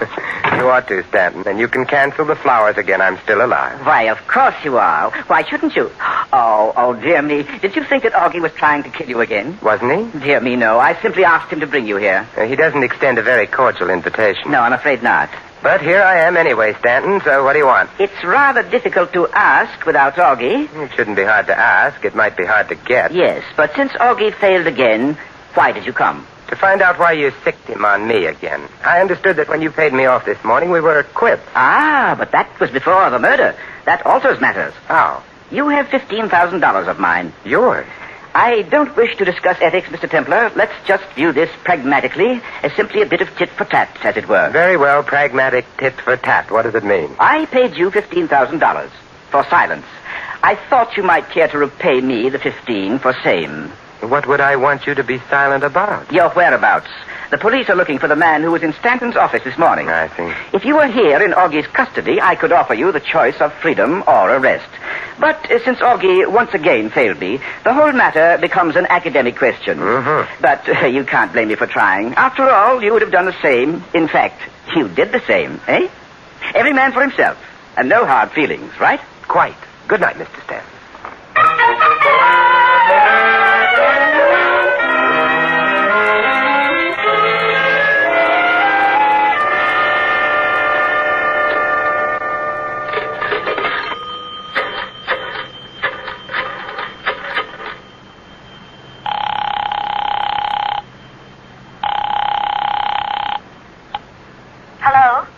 You ought to, Stanton, and you can cancel the flowers again. I'm still alive. Why, of course you are. Why shouldn't you? Oh, dear me. Did you think that Augie was trying to kill you again? Wasn't he? Dear me, no. I simply asked him to bring you here. He doesn't extend a very cordial invitation. No, I'm afraid not. But here I am anyway, Stanton, so what do you want? It's rather difficult to ask without Augie. It shouldn't be hard to ask. It might be hard to get. Yes, but since Augie failed again, why did you come? To find out why you sicked him on me again. I understood that when you paid me off this morning, we were quits. Ah, but that was before the murder. That alters matters. How? You have $15,000 of mine. Yours? I don't wish to discuss ethics, Mr. Templar. Let's just view this pragmatically as simply a bit of tit for tat, as it were. Very well, pragmatic tit for tat. What does it mean? I paid you $15,000 for silence. I thought you might care to repay me the 15 for same. What would I want you to be silent about? Your whereabouts. The police are looking for the man who was in Stanton's office this morning. I see. If you were here in Augie's custody, I could offer you the choice of freedom or arrest. But since Augie once again failed me, the whole matter becomes an academic question. Mm-hmm. But you can't blame me for trying. After all, you would have done the same. In fact, you did the same, eh? Every man for himself. And no hard feelings, right? Quite. Good night, Mr. Stanton.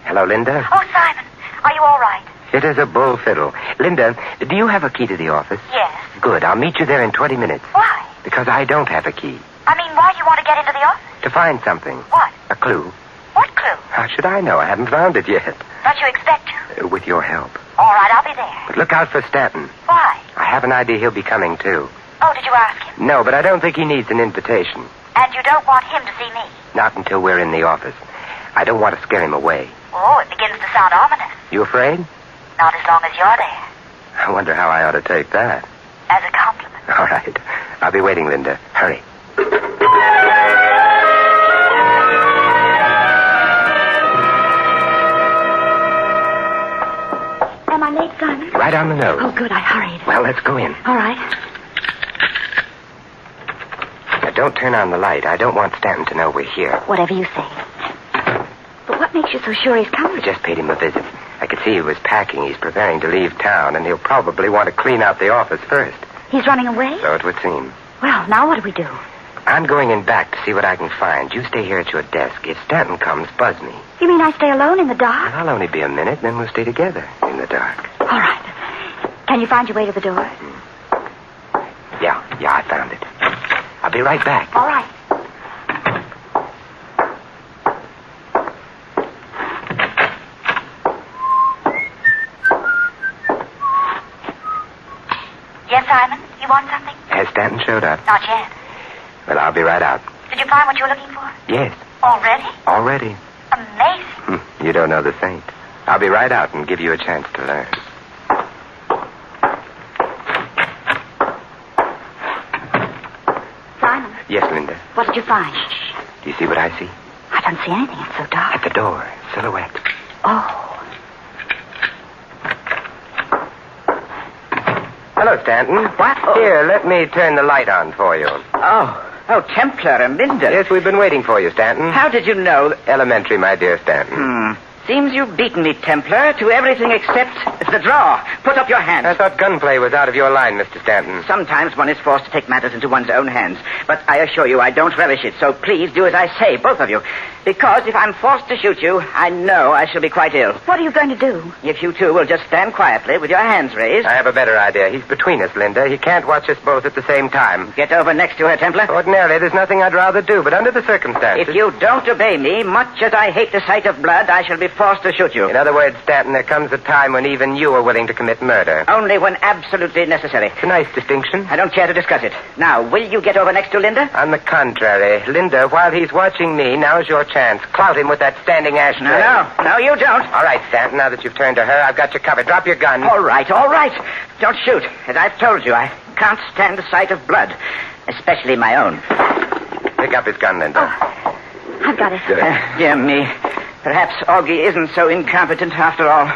Hello, Linda. Oh, Simon, are you all right? It is a bull fiddle. Linda, do you have a key to the office? Yes. Good. I'll meet you there in 20 minutes. Why? Because I don't have a key. I mean, why do you want to get into the office? To find something. What? A clue. What clue? How should I know? I haven't found it yet. Don't you expect to? With your help. All right, I'll be there. But look out for Stanton. Why? I have an idea he'll be coming, too. Oh, did you ask him? No, but I don't think he needs an invitation. And you don't want him to see me? Not until we're in the office. I don't want to scare him away. Oh, it begins to sound ominous. You afraid? Not as long as you're there. I wonder how I ought to take that. As a compliment. All right. I'll be waiting, Linda. Hurry. Am I late, Simon? Right on the nose. Oh, good. I hurried. Well, let's go in. All right. Now, don't turn on the light. I don't want Stanton to know we're here. Whatever you say. But what makes you so sure he's coming? I just paid him a visit. I could see he was packing. He's preparing to leave town, and he'll probably want to clean out the office first. He's running away? So it would seem. Well, now what do we do? I'm going in back to see what I can find. You stay here at your desk. If Stanton comes, buzz me. You mean I stay alone in the dark? I'll only be a minute, then we'll stay together in the dark. All right. Can you find your way to the door? Yeah, I found it. I'll be right back. All right. Yes, Simon? You want something? Has Stanton showed up? Not yet. Well, I'll be right out. Did you find what you were looking for? Yes. Already? Already. Amazing. You don't know the saint. I'll be right out and give you a chance to learn. Simon? Yes, Linda. What did you find? Do you see what I see? I don't see anything. It's so dark. At the door. Silhouette. Oh. Hello, Stanton. What? Oh. Here, let me turn the light on for you. Oh, Templar and Linda. Yes, we've been waiting for you, Stanton. How did you know? Elementary, my dear Stanton. Seems you've beaten me, Templar, to everything except the draw. Put up your hands. I thought gunplay was out of your line, Mr. Stanton. Sometimes one is forced to take matters into one's own hands. But I assure you I don't relish it, so please do as I say, both of you. Because if I'm forced to shoot you, I know I shall be quite ill. What are you going to do? If you two will just stand quietly with your hands raised. I have a better idea. He's between us, Linda. He can't watch us both at the same time. Get over next to her, Templar. Ordinarily, there's nothing I'd rather do, but under the circumstances... If you don't obey me, much as I hate the sight of blood, I shall be forced to shoot you. In other words, Stanton, there comes a time when even you are willing to commit murder. Only when absolutely necessary. It's a nice distinction. I don't care to discuss it. Now, will you get over next to Linda? On the contrary. Linda, while he's watching me, now's your chance. Clout him with that standing ashtray. No, you don't. All right, Stanton, now that you've turned to her, I've got you covered. Drop your gun. All right. Don't shoot. As I've told you, I can't stand the sight of blood, especially my own. Pick up his gun, Linda. Oh, I've got it. Dear me. Perhaps Augie isn't so incompetent after all.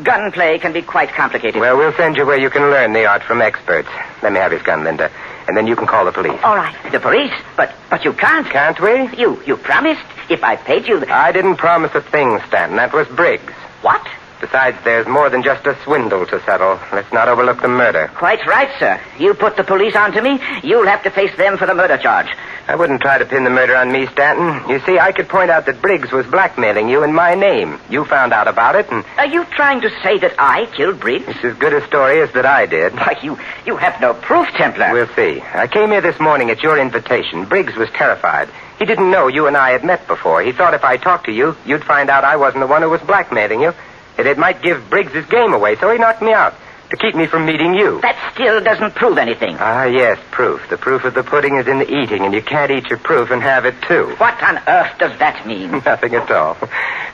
Gunplay can be quite complicated. Well, we'll send you where you can learn the art from experts. Let me have his gun, Linda. And then you can call the police. All right. The police? But you can't. Can't we? You promised. If I paid you... I didn't promise a thing, Stanton. That was Briggs. What? Besides, there's more than just a swindle to settle. Let's not overlook the murder. Quite right, sir. You put the police onto me, you'll have to face them for the murder charge. I wouldn't try to pin the murder on me, Stanton. You see, I could point out that Briggs was blackmailing you in my name. You found out about it, and... Are you trying to say that I killed Briggs? It's as good a story as that I did. Why, you have no proof, Templar. We'll see. I came here this morning at your invitation. Briggs was terrified. He didn't know you and I had met before. He thought if I talked to you, you'd find out I wasn't the one who was blackmailing you. And it might give Briggs his game away, so he knocked me out to keep me from meeting you. That still doesn't prove anything. Ah, yes, proof. The proof of the pudding is in the eating, and you can't eat your proof and have it, too. What on earth does that mean? Nothing at all.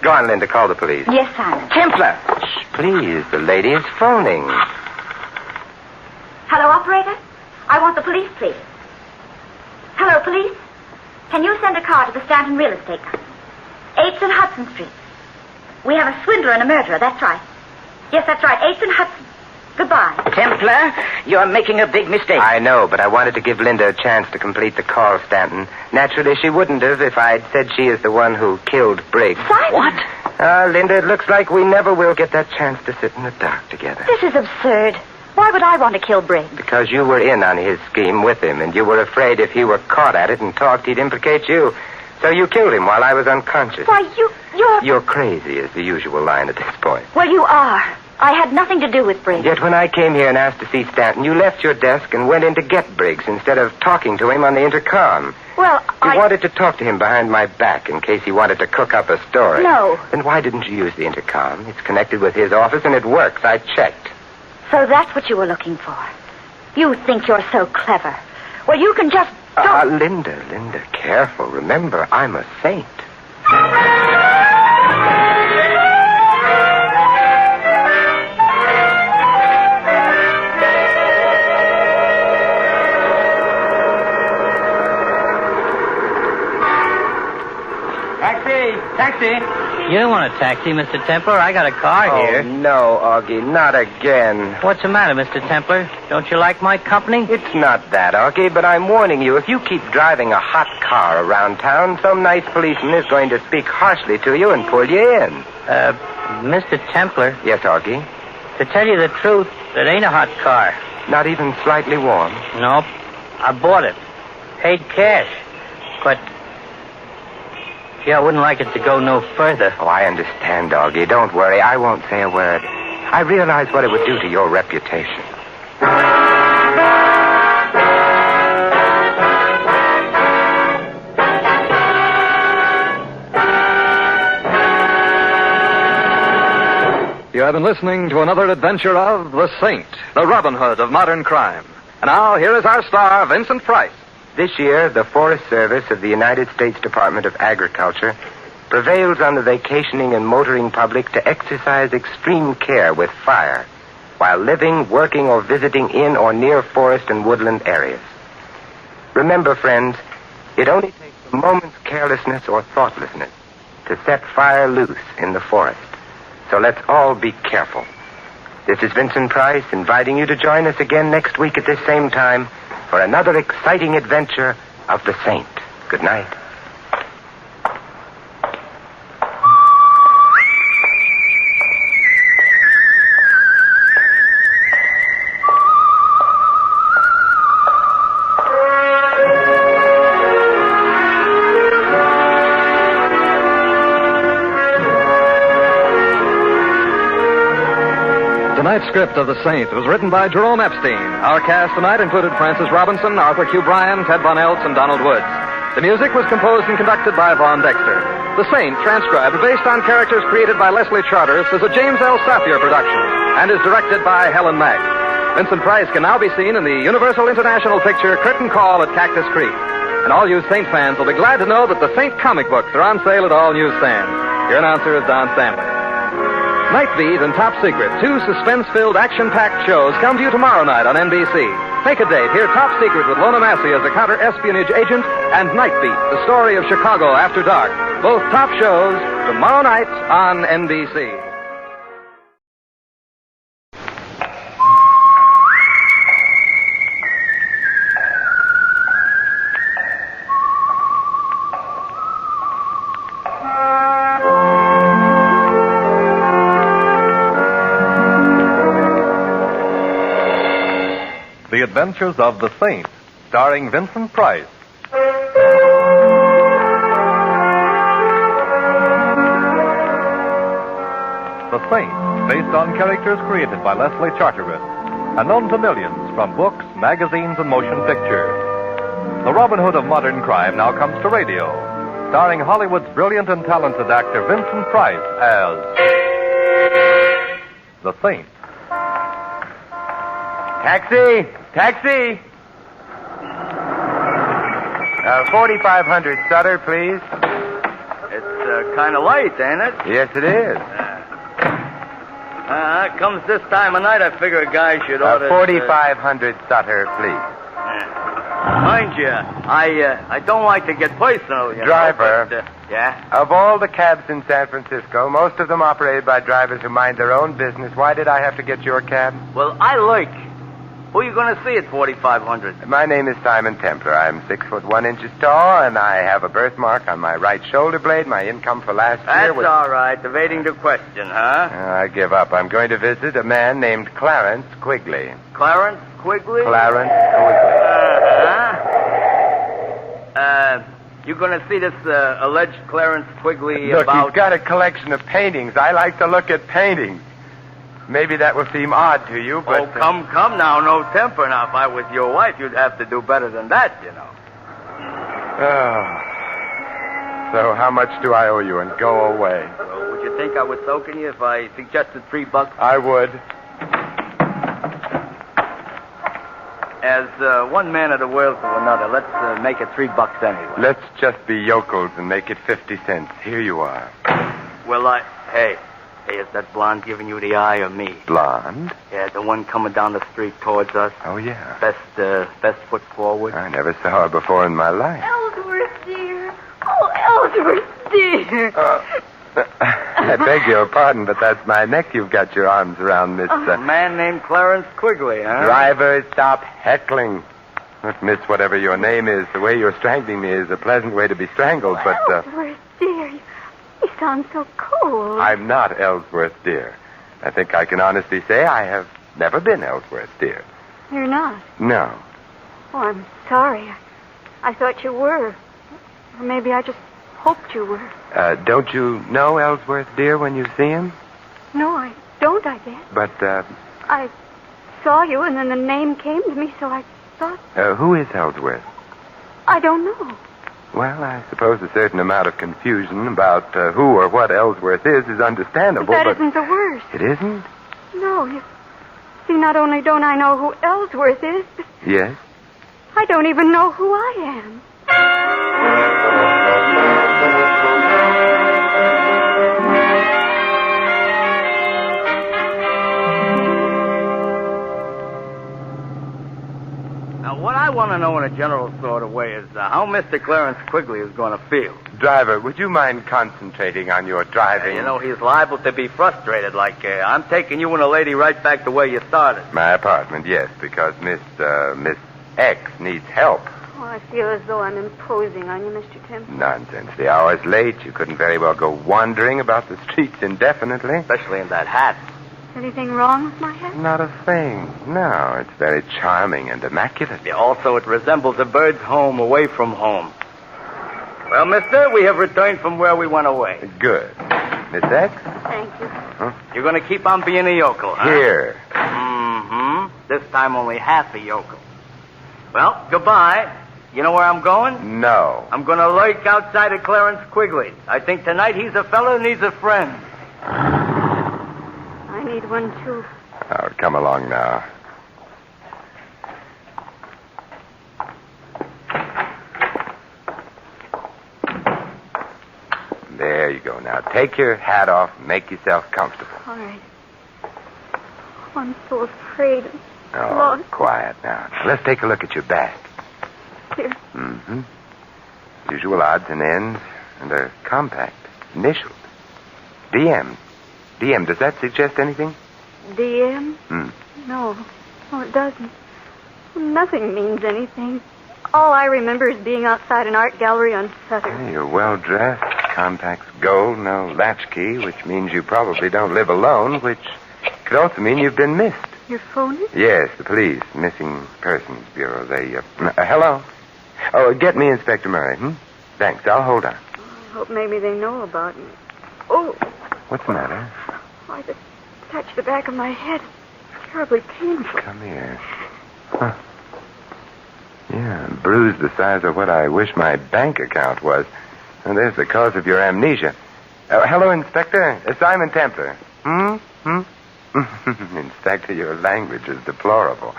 Go on, Linda, call the police. Yes, Simon. Templar! Shh, please, the lady is phoning. Hello, operator? I want the police, please. Hello, police? Can you send a car to the Stanton Real Estate Company? 8th and Hudson Street. We have a swindler and a murderer, that's right. Yes, that's right, 8th and Hudson. Goodbye. Templar, you're making a big mistake. I know, but I wanted to give Linda a chance to complete the call, Stanton. Naturally, she wouldn't have if I'd said she is the one who killed Briggs. Simon! What? Linda, it looks like we never will get that chance to sit in the dark together. This is absurd. Why would I want to kill Briggs? Because you were in on his scheme with him, and you were afraid if he were caught at it and talked, he'd implicate you. So you killed him while I was unconscious. Why, you're... You're crazy is the usual line at this point. Well, you are. I had nothing to do with Briggs. Yet when I came here and asked to see Stanton, you left your desk and went in to get Briggs instead of talking to him on the intercom. Well, You wanted to talk to him behind my back in case he wanted to cook up a story. No. Then why didn't you use the intercom? It's connected with his office and it works. I checked. So that's what you were looking for. You think you're so clever. Well, you can just... Linda, careful. Remember, I'm a saint. Taxi! You don't want a taxi, Mr. Templar. I got a car here. Oh, no, Augie, not again. What's the matter, Mr. Templar? Don't you like my company? It's not that, Augie, but I'm warning you, if you keep driving a hot car around town, some nice policeman is going to speak harshly to you and pull you in. Mr. Templar? Yes, Augie? To tell you the truth, it ain't a hot car. Not even slightly warm? Nope. I bought it. Paid cash. But... I wouldn't like it to go no further. Oh, I understand, Augie. Don't worry. I won't say a word. I realize what it would do to your reputation. You have been listening to another adventure of The Saint, the Robin Hood of modern crime. And now, here is our star, Vincent Price. This year, the Forest Service of the United States Department of Agriculture prevails on the vacationing and motoring public to exercise extreme care with fire while living, working, or visiting in or near forest and woodland areas. Remember, friends, it only takes a moment's carelessness or thoughtlessness to set fire loose in the forest. So let's all be careful. This is Vincent Price inviting you to join us again next week at this same time for another exciting adventure of the Saint. Good night. Tonight's script of The Saint was written by Jerome Epstein. Our cast tonight included Francis Robinson, Arthur Q. Bryan, Ted Von Eltz, and Donald Woods. The music was composed and conducted by Vaughn Dexter. The Saint, transcribed based on characters created by Leslie Charteris, is a James L. Safier production and is directed by Helen Mack. Vincent Price can now be seen in the Universal International picture Curtain Call at Cactus Creek. And all you Saint fans will be glad to know that the Saint comic books are on sale at all newsstands. Your announcer is Don Stanley. Night Beat and Top Secret, two suspense-filled, action-packed shows, come to you tomorrow night on NBC. Make a date. Hear Top Secret with Lona Massey as a counter-espionage agent, and Night Beat, the story of Chicago after dark. Both top shows tomorrow night on NBC. The Adventures of the Saint, starring Vincent Price. The Saint, based on characters created by Leslie Charteris and known to millions from books, magazines, and motion pictures. The Robin Hood of modern crime now comes to radio, starring Hollywood's brilliant and talented actor Vincent Price as the Saint. Taxi! Taxi! 4500 Sutter, please. It's kind of late, ain't it? Yes, it is. Comes this time of night, I figure a guy should ought to... 4500 Sutter, please. Mind you, I don't like to get personal, you Driver. know, but, yeah? Of all the cabs in San Francisco, most of them operated by drivers who mind their own business. Why did I have to get your cab? Well, I like... Who are you going to see at 4500? My name is Simon Templar. I'm 6'1" tall, and I have a birthmark on my right shoulder blade. My income for last year was... That's all right. Evading the question, huh? I give up. I'm going to visit a man named Clarence Quigley. Clarence Quigley? Clarence Quigley. You going to see this alleged Clarence Quigley Look, about... he's got a collection of paintings. I like to look at paintings. Maybe that will seem odd to you, but... Oh, come now. No temper. Now, if I was your wife, you'd have to do better than that, you know. Oh. So how much do I owe you? And go away. Well, would you think I was soaking you if I suggested $3? I would. As one man of the world to another, let's make it $3 anyway. Let's just be yokels and make it 50 cents. Here you are. Well, Hey, is that blonde giving you the eye or me? Blonde? Yeah, the one coming down the street towards us. Oh, yeah. Best foot forward. I never saw her before in my life. Ellsworth, dear. Oh, Ellsworth, dear. I beg your pardon, but that's my neck you've got your arms around, Miss... A man named Clarence Quigley, huh? Driver, stop heckling. Look, miss, whatever your name is, the way you're strangling me is a pleasant way to be strangled, but... Ellsworth, dear, you sound so cold. I'm not Ellsworth, dear. I think I can honestly say I have never been Ellsworth, dear. You're not? No. Oh, I'm sorry. I thought you were. Or maybe I just hoped you were. Don't you know Ellsworth, dear, when you see him? No, I don't, I guess. But, I saw you, and then the name came to me, so I thought... who is Ellsworth? I don't know. Well, I suppose a certain amount of confusion about who or what Ellsworth is understandable, but... That isn't the worst. It isn't? No, you see, not only don't I know who Ellsworth is, but... Yes? I don't even know who I am. What I want to know in a general sort of way is how Mr. Clarence Quigley is going to feel. Driver, would you mind concentrating on your driving? You know, he's liable to be frustrated, like, I'm taking you and a lady right back to where you started. My apartment, yes, because Miss X needs help. Oh, I feel as though I'm imposing on you, Mr. Temple. Nonsense. The hour's late. You couldn't very well go wandering about the streets indefinitely. Especially in that hat. Anything wrong with my hat? Not a thing. No, it's very charming and immaculate. Yeah, also, it resembles a bird's home away from home. Well, mister, we have returned from where we went away. Good. Miss X? Thank you. Huh? You're going to keep on being a yokel, huh? Here. Mm-hmm. This time only half a yokel. Well, goodbye. You know where I'm going? No. I'm going to lurk outside of Clarence Quigley's. I think tonight he's a fellow who needs a friend. I need one, too. Oh, come along now. There you go. Now, take your hat off and make yourself comfortable. All right. I'm so afraid and Oh, lost. quiet now. Let's take a look at your back. Here. Mm-hmm. Usual odds and ends, and a compact. Initials. DM. DM, does that suggest anything? DM? Hmm. No. No, it doesn't. Nothing means anything. All I remember is being outside an art gallery on Sutter. Hey, you're well dressed. Contacts gold, no latchkey, which means you probably don't live alone, which could also mean you've been missed. Your phone? Yes, the police, Missing Persons Bureau. They, hello? Oh, get me Inspector Murray, Thanks, I'll hold on. I hope maybe they know about me. Oh, What's the matter? I just touched the back of my head. It's terribly painful. Come here. Huh. Yeah, bruised the size of what I wish my bank account was. And there's the cause of your amnesia. Hello, Inspector. Simon Templar. Inspector, your language is deplorable.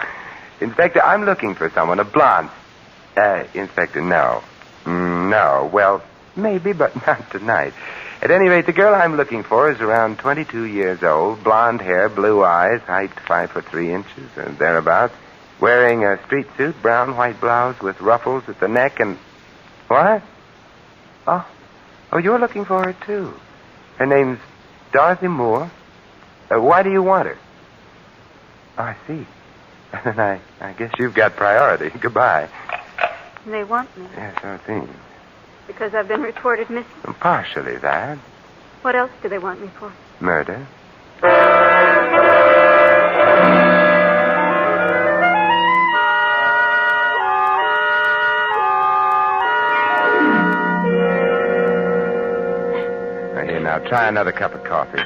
Inspector, I'm looking for someone, a blonde. Inspector, no. No, well, maybe, but not tonight. At any rate, the girl I'm looking for is around 22 years old, blonde hair, blue eyes, height 5'3" or thereabouts, wearing a street suit, brown white blouse with ruffles at the neck and... What? Oh, you're looking for her, too. Her name's Dorothy Moore. Why do you want her? Oh, I see. Then I guess you've got priority. Goodbye. They want me. Yes, so it seems. Because I've been reported missing. Partially that. What else do they want me for? Murder. Here, now, try another cup of coffee.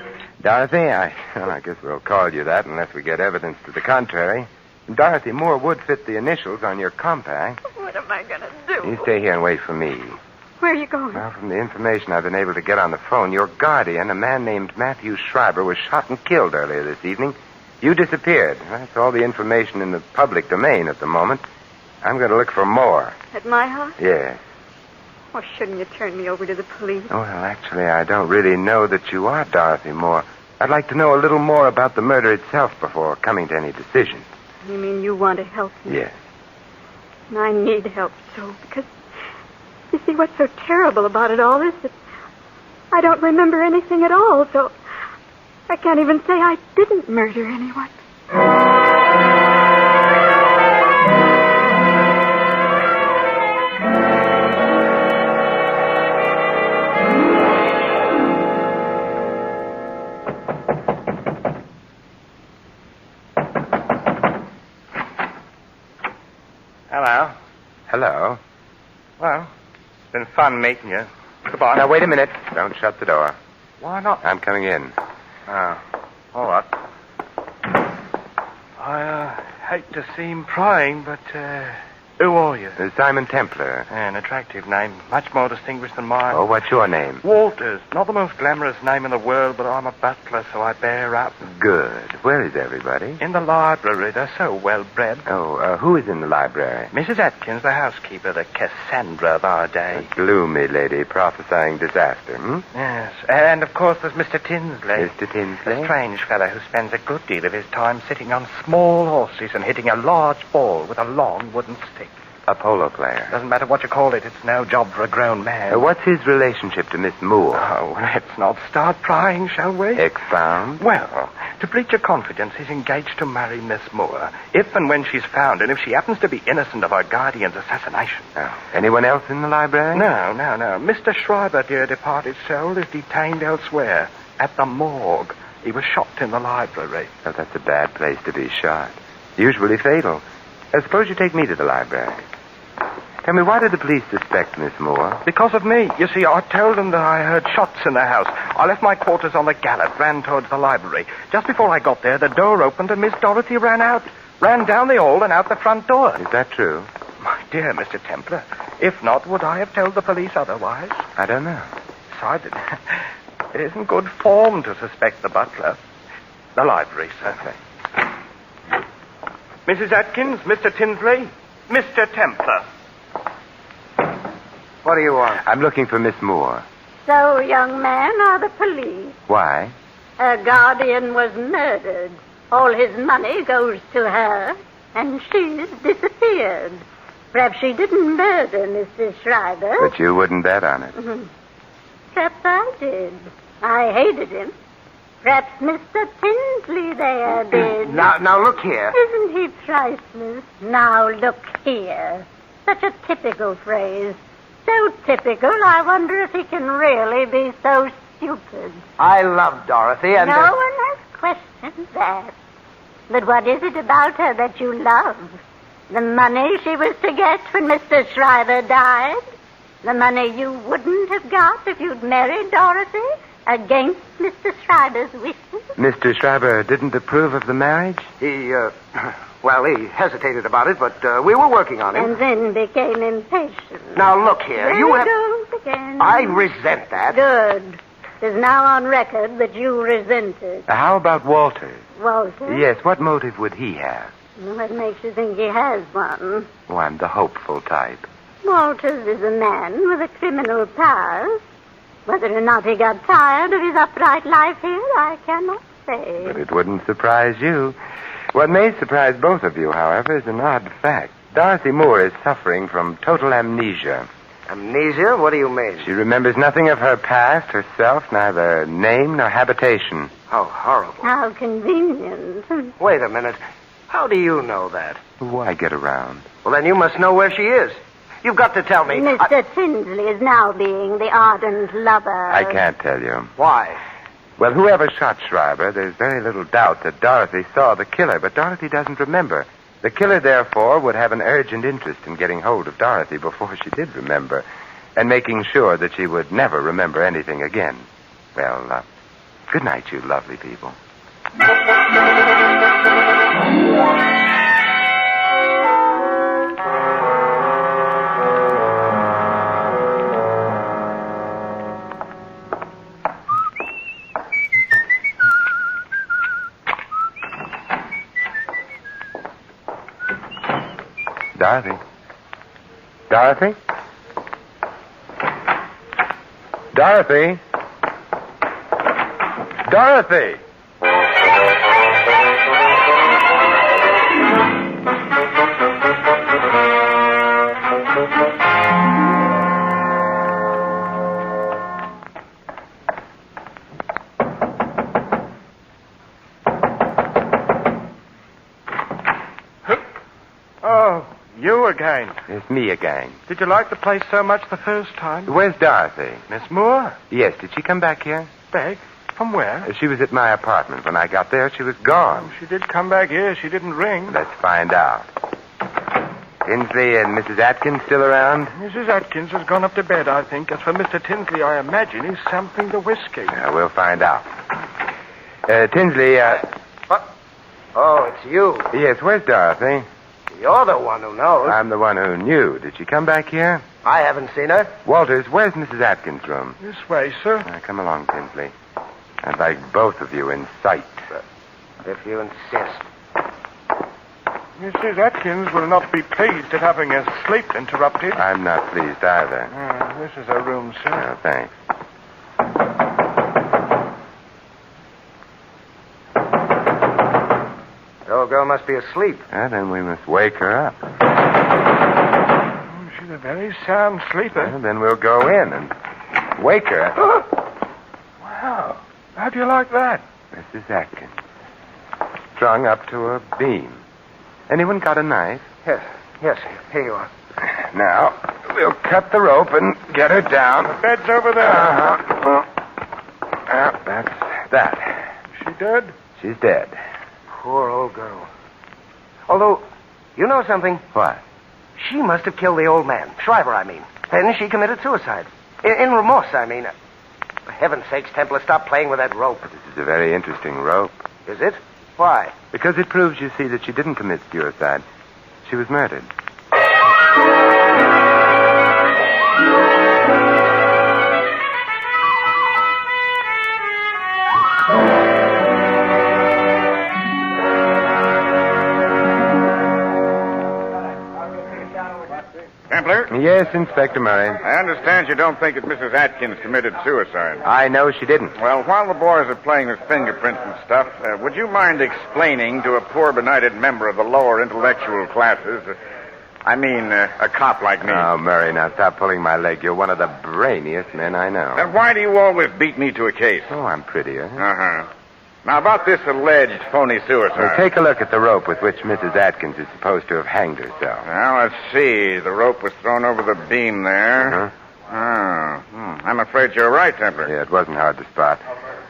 Dorothy, I guess we'll call you that unless we get evidence to the contrary. Dorothy Moore would fit the initials on your compact. What am I going to do? You stay here and wait for me. Where are you going? Well, from the information I've been able to get on the phone, your guardian, a man named Matthew Schreiber, was shot and killed earlier this evening. You disappeared. That's all the information in the public domain at the moment. I'm going to look for more. At my house? Yes. Or shouldn't you turn me over to the police? Well, actually, I don't really know that you are Dorothy Moore. I'd like to know a little more about the murder itself before coming to any decision. You mean you want to help me? Yes. And I need help so, because you see what's so terrible about it all is that I don't remember anything at all, so I can't even say I didn't murder anyone. Hello. Hello. Well, it's been fun meeting you. Goodbye. Now, wait a minute. Don't shut the door. Why not? I'm coming in. Oh, all right. I hate to seem prying, but who are you? Simon Templar. An attractive name, much more distinguished than mine. Oh, what's your name? Walters. Not the most glamorous name in the world, but I'm a butler, so I bear up. Good. Where is everybody? In the library. They're so well bred. Oh, who is in the library? Mrs. Atkins, the housekeeper, the Cassandra of our day. A gloomy lady prophesying disaster, Yes. And, of course, there's Mr. Tinsley. Mr. Tinsley? A strange fellow who spends a good deal of his time sitting on small horses and hitting a large ball with a long wooden stick. A polo player. Doesn't matter what you call it. It's no job for a grown man. What's his relationship to Miss Moore? Oh, let's not start prying, shall we? Expound. Well, to breach your confidence, he's engaged to marry Miss Moore, if and when she's found, and if she happens to be innocent of our guardian's assassination. Oh. Anyone else in the library? No. Mr. Schreiber, dear departed soul, is detained elsewhere, at the morgue. He was shot in the library. Oh, that's a bad place to be shot. Usually fatal. Suppose you take me to the library. Tell me, why did the police suspect Miss Moore? Because of me. You see, I told them that I heard shots in the house. I left my quarters on the Gallant, ran towards the library. Just before I got there, the door opened and Miss Dorothy ran out. Ran down the hall and out the front door. Is that true? My dear Mr. Templar, if not, would I have told the police otherwise? I don't know. Besides, it isn't good form to suspect the butler. The library, sir. Okay. Mrs. Atkins, Mr. Tinsley, Mr. Templar. What do you want? I'm looking for Miss Moore. So, young man, are the police. Why? Her guardian was murdered. All his money goes to her, and she's disappeared. Perhaps she didn't murder Mr. Schreiber. But you wouldn't bet on it. Perhaps I did. I hated him. Perhaps Mr. Tinsley there did. Now, look here. Isn't he priceless? Now, look here. Such a typical phrase. So typical, I wonder if he can really be so stupid. I love Dorothy, and... No one has questioned that. But what is it about her that you love? The money she was to get when Mr. Schreiber died? The money you wouldn't have got if you'd married Dorothy against Mr. Schreiber's wishes? Mr. Schreiber didn't approve of the marriage? He hesitated about it, but we were working on it. And then became impatient. Now, look here. There You it have... goes again. I resent that. Good. It is now on record that you resent it. How about Walter? Walter? Yes, what motive would he have? What makes you think he has one? Oh, I'm the hopeful type. Walters is a man with a criminal past. Whether or not he got tired of his upright life here, I cannot say. But it wouldn't surprise you. What may surprise both of you, however, is an odd fact. Dorothy Moore is suffering from total amnesia. Amnesia? What do you mean? She remembers nothing of her past, herself, neither name nor habitation. How horrible. How convenient. Wait a minute. How do you know that? Why get around? Well, then you must know where she is. You've got to tell me. Mr. Tinsley is now being the ardent lover. I can't tell you. Why? Well, whoever shot Schreiber, there's very little doubt that Dorothy saw the killer, but Dorothy doesn't remember. The killer, therefore, would have an urgent interest in getting hold of Dorothy before she did remember, and making sure that she would never remember anything again. Well, good night, you lovely people. Dorothy? Dorothy? Dorothy? Dorothy! Oh, you again. It's me again. Did you like the place so much the first time? Where's Dorothy? Miss Moore? Yes, did she come back here? Back? From where? She was at my apartment. When I got there, she was gone. She did come back here. She didn't ring. Let's find out. Tinsley and Mrs. Atkins still around? Mrs. Atkins has gone up to bed, I think. As for Mr. Tinsley, I imagine he's sampling the whiskey. We'll find out. Tinsley, What? Oh, it's you. Yes, where's Dorothy? You're the one who knows. I'm the one who knew. Did she come back here? I haven't seen her. Walters, where's Mrs. Atkins' room? This way, sir. Come along, Tinsley. I'd like both of you in sight. If you insist. Mrs. Atkins will not be pleased at having her sleep interrupted. I'm not pleased either. This is her room, sir. Oh, thanks. The old girl must be asleep. Then we must wake her up. She's a very sound sleeper. Then we'll go in and wake her. Wow. How do you like that? Mrs. Atkins. Strung up to a beam. Anyone got a knife? Yes, here you are. Now, we'll cut the rope and get her down. The bed's over there. That's that. She dead? She's dead. Poor old girl. Although, you know something? What? She must have killed the old man. Shriver, I mean. Then she committed suicide. In remorse, I mean. For heaven's sakes, Templar, stop playing with that rope. This is a very interesting rope. Is it? Why? Because it proves, you see, that she didn't commit suicide. She was murdered. Templar? Yes, Inspector Murray. I understand you don't think that Mrs. Atkins committed suicide. I know she didn't. Well, while the boys are playing with fingerprints and stuff, would you mind explaining to a poor benighted member of the lower intellectual classes, a cop like me? Oh, Murray, now stop pulling my leg. You're one of the brainiest men I know. Then why do you always beat me to a case? Oh, I'm prettier. Uh-huh. Now, about this alleged phony suicide. Well, take a look at the rope with which Mrs. Atkins is supposed to have hanged herself. Well, let's see. The rope was thrown over the beam there. I'm afraid you're right, Templar. Yeah, it wasn't hard to spot.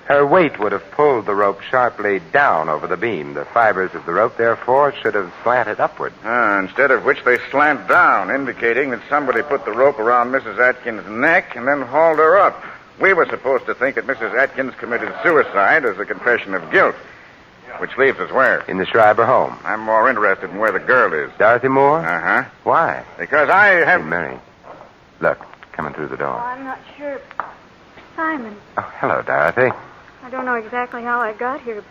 Her weight would have pulled the rope sharply down over the beam. The fibers of the rope, therefore, should have slanted upward. Instead of which they slant down, indicating that somebody put the rope around Mrs. Atkins' neck and then hauled her up. We were supposed to think that Mrs. Atkins committed suicide as a confession of guilt. Which leaves us where? In the Schreiber home. I'm more interested in where the girl is. Dorothy Moore? Uh-huh. Why? Because I have... Hey, Mary. Look, coming through the door. Oh, I'm not sure. Simon. Oh, hello, Dorothy. I don't know exactly how I got here.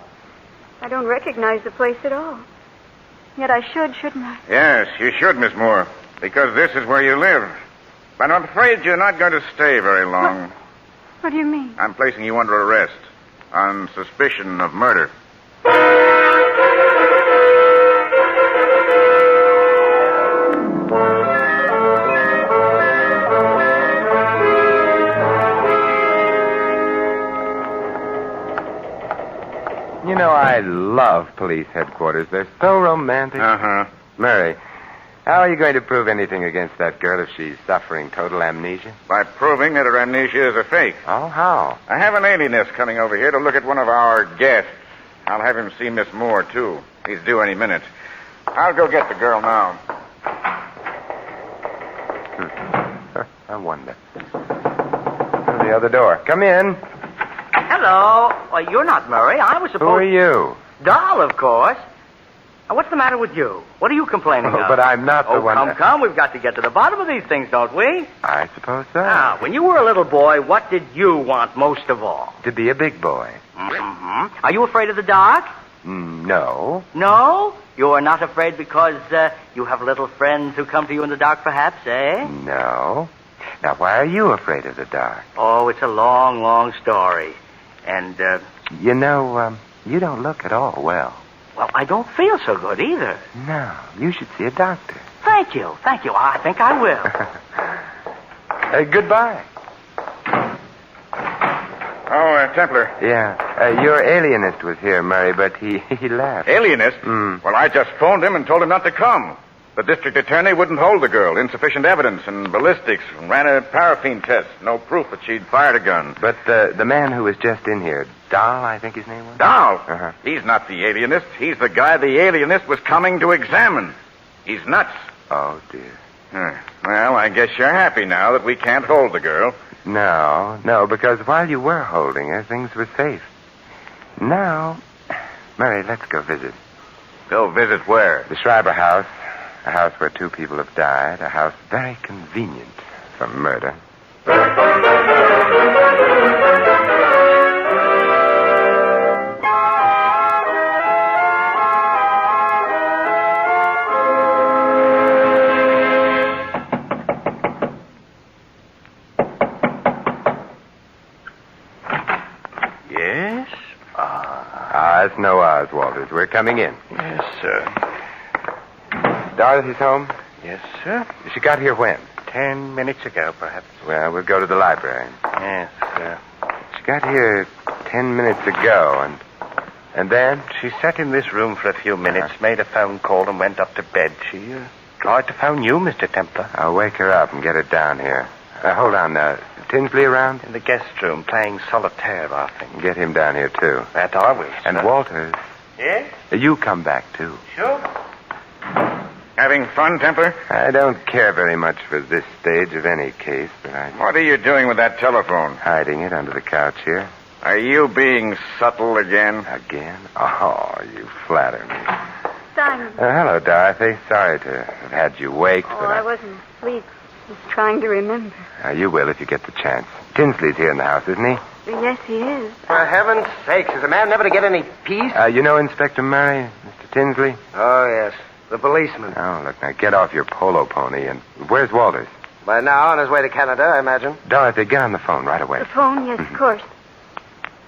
I don't recognize the place at all. Yet I should, shouldn't I? Yes, you should, Miss Moore. Because this is where you live. But I'm afraid you're not going to stay very long. What do you mean? I'm placing you under arrest on suspicion of murder. You know, I love police headquarters. They're so romantic. Uh-huh. Mary, how are you going to prove anything against that girl if she's suffering total amnesia? By proving that her amnesia is a fake. Oh, how? I have an alienist coming over here to look at one of our guests. I'll have him see Miss Moore, too. He's due any minute. I'll go get the girl now. I wonder. Oh, the other door. Come in. Hello. Well, you're not Murray. I was supposed... Who are you? Doll, of course. Now, what's the matter with you? What are you complaining of? But I'm not the one... Come. We've got to get to the bottom of these things, don't we? I suppose so. Now, when you were a little boy, what did you want most of all? To be a big boy. Mm-hmm. Are you afraid of the dark? No. No? You are not afraid because you have little friends who come to you in the dark, perhaps, eh? No. Now, why are you afraid of the dark? Oh, it's a long, long story. And, You know, you don't look at all well. Well, I don't feel so good either. No, you should see a doctor. Thank you. I think I will. Goodbye. Oh, Templar. Yeah. Your alienist was here, Murray, but he left. Alienist? Well, I just phoned him and told him not to come. The district attorney wouldn't hold the girl. Insufficient evidence and ballistics. Ran a paraffin test. No proof that she'd fired a gun. But the man who was just in here, Dahl, I think his name was? Dahl? Uh-huh. He's not the alienist. He's the guy the alienist was coming to examine. He's nuts. Oh, dear. Well, I guess you're happy now that we can't hold the girl. No, because while you were holding her, things were safe. Now, Murray, let's go visit. Go visit where? The Schreiber house. A house where 2 people have died. A house very convenient for murder. Yes? It's no Oz, Walters. We're coming in. Yes, sir. Dorothy's home? Yes, sir. She got here when? 10 minutes ago, perhaps. Well, we'll go to the library. Yes, sir. She got here 10 minutes ago, and then? She sat in this room for a few minutes, made a phone call, and went up to bed. She tried to phone you, Mr. Templar. I'll wake her up and get her down here. Hold on. Tinsley around? In the guest room, playing solitaire, I think. Get him down here, too. That I will, sir. And Walters. Yes? You come back, too. Sure. Having fun, Templar? I don't care very much for this stage of any case, but What are you doing with that telephone? hiding it under the couch here. Are you being subtle again? Again? Oh, you flatter me. Simon. Hello, Dorothy. Sorry to have had you waked, Oh, but I wasn't asleep. I was trying to remember. You will if you get the chance. Tinsley's here in the house, isn't he? Yes, he is. For heaven's sakes, is a man never to get any peace? You know Inspector Murray, Mr. Tinsley? Oh, yes. The policeman. Oh, look, now get off your polo pony and where's Walters? By now, on his way to Canada, I imagine. Dorothy, get on the phone right away. The phone? Yes, of course.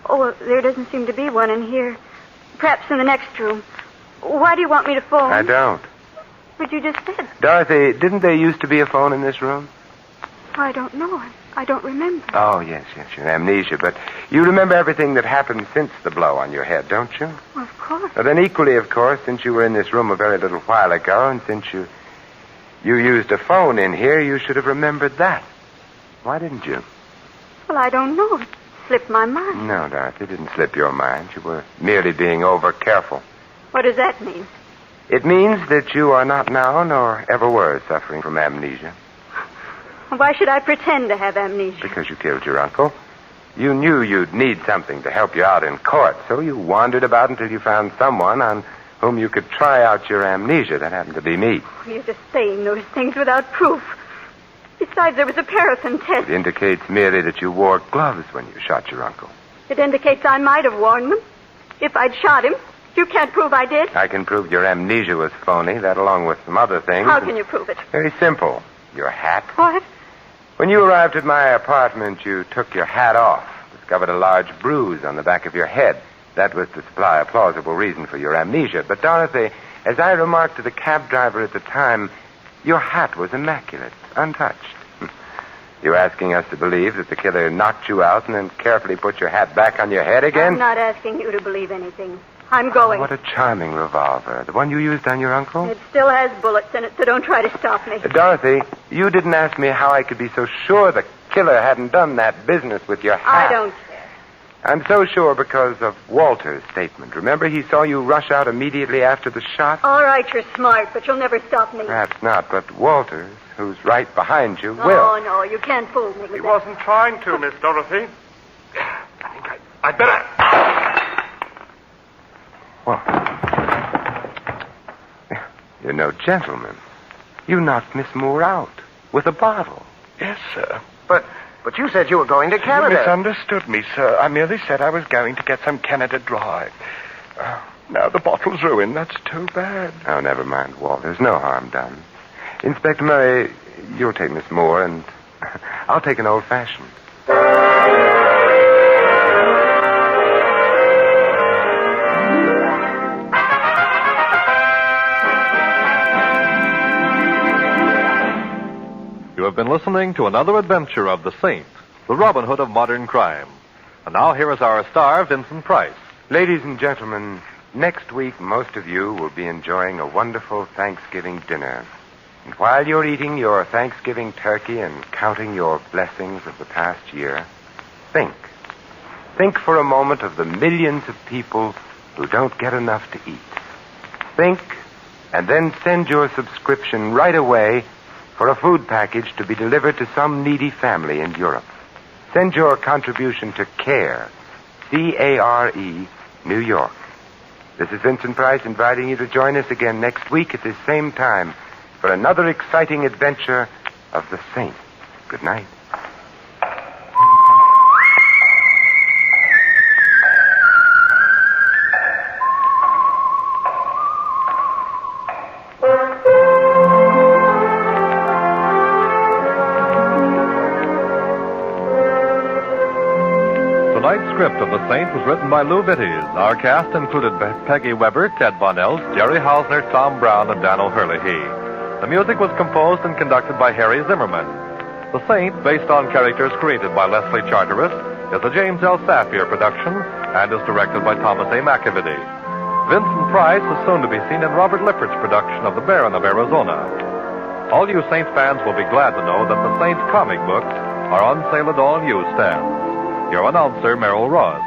Oh, well, there doesn't seem to be one in here. Perhaps in the next room. Why do you want me to phone? I don't. But you just said. Dorothy, didn't there used to be a phone in this room? I don't know. I don't remember. Oh, yes, your amnesia. But you remember everything that happened since the blow on your head, don't you? Well, of course. Well, then equally, of course, since you were in this room a very little while ago, and since you used a phone in here, you should have remembered that. Why didn't you? Well, I don't know. It slipped my mind. No, Dorothy, it didn't slip your mind. You were merely being over-careful. What does that mean? It means that you are not now, nor ever were, suffering from amnesia. Why should I pretend to have amnesia? Because you killed your uncle. You knew you'd need something to help you out in court, so you wandered about until you found someone on whom you could try out your amnesia. That happened to be me. You're just saying those things without proof. Besides, there was a paraffin test. It indicates merely that you wore gloves when you shot your uncle. It indicates I might have worn them. If I'd shot him, you can't prove I did. I can prove your amnesia was phony, that along with some other things. How can you prove it? Very simple. Your hat. What? When you arrived at my apartment, you took your hat off, discovered a large bruise on the back of your head. That was to supply a plausible reason for your amnesia. But, Dorothy, as I remarked to the cab driver at the time, your hat was immaculate, untouched. You're asking us to believe that the killer knocked you out and then carefully put your hat back on your head again? I'm not asking you to believe anything. I'm going. What a charming revolver. The one you used on your uncle? It still has bullets in it, so don't try to stop me. Dorothy, you didn't ask me how I could be so sure the killer hadn't done that business with your hat. I don't care. I'm so sure because of Walter's statement. Remember, he saw you rush out immediately after the shot? All right, you're smart, but you'll never stop me. Perhaps not, but Walters, who's right behind you, will. Oh, no, you can't fool me with He that. wasn't trying to, Miss Dorothy. I think I'd better... Well, you're no gentleman. You knocked Miss Moore out with a bottle. Yes, sir. But you said you were going to Canada. You misunderstood me, sir. I merely said I was going to get some Canada Dry. Now the bottle's ruined. That's too bad. Oh, never mind, Walt. There's no harm done. Inspector Murray, you'll take Miss Moore, and I'll take an old-fashioned. You have been listening to another adventure of the Saint, the Robin Hood of modern crime. And now here is our star, Vincent Price. Ladies and gentlemen, next week most of you will be enjoying a wonderful Thanksgiving dinner. And while you're eating your Thanksgiving turkey and counting your blessings of the past year, think. Think for a moment of the millions of people who don't get enough to eat. Think, and then send your subscription right away for a food package to be delivered to some needy family in Europe. Send your contribution to CARE, C-A-R-E, New York. This is Vincent Price inviting you to join us again next week at this same time for another exciting adventure of the Saint. Good night. Tonight's script of The Saint was written by Lou Vitties. Our cast included Peggy Weber, Ted Von Els, Jerry Hausner, Tom Brown, and Dan O'Hurley. The music was composed and conducted by Harry Zimmerman. The Saint, based on characters created by Leslie Charteris, is a James L. Safier production and is directed by Thomas A. McAvity. Vincent Price is soon to be seen in Robert Lippert's production of The Baron of Arizona. All you Saint fans will be glad to know that the Saint comic books are on sale at all newsstands. Your announcer, Merrill Ross.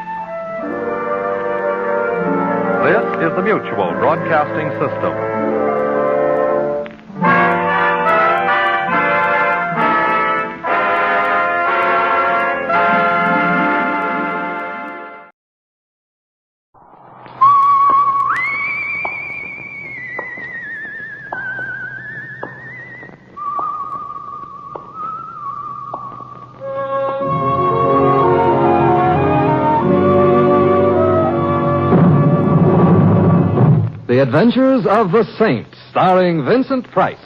This is the Mutual Broadcasting System. The Adventures of the Saint, starring Vincent Price.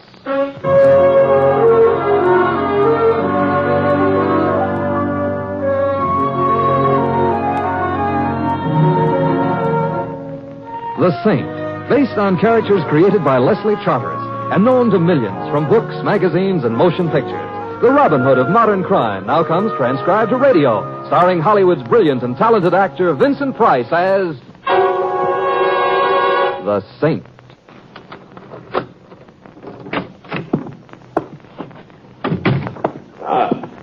The Saint, based on characters created by Leslie Charteris and known to millions from books, magazines, and motion pictures. The Robin Hood of modern crime now comes transcribed to radio, starring Hollywood's brilliant and talented actor Vincent Price as the Saint.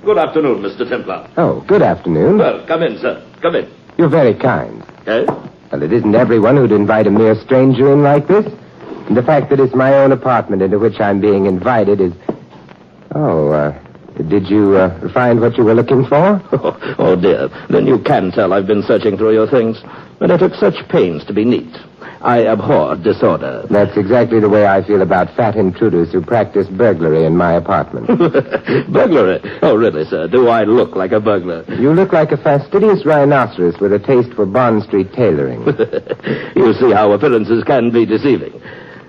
Good afternoon, Mr. Templar. Oh, good afternoon. Well, come in, sir. Come in. You're very kind. Eh? Well, it isn't everyone who'd invite a mere stranger in like this. And the fact that it's my own apartment into which I'm being invited is... did you find what you were looking for? Oh, dear. Then you can tell I've been searching through your things. But I took such pains to be neat. I abhor disorder. That's exactly the way I feel about fat intruders who practice burglary in my apartment. Burglary? Oh, really, sir? Do I look like a burglar? You look like a fastidious rhinoceros with a taste for Bond Street tailoring. You see how appearances can be deceiving.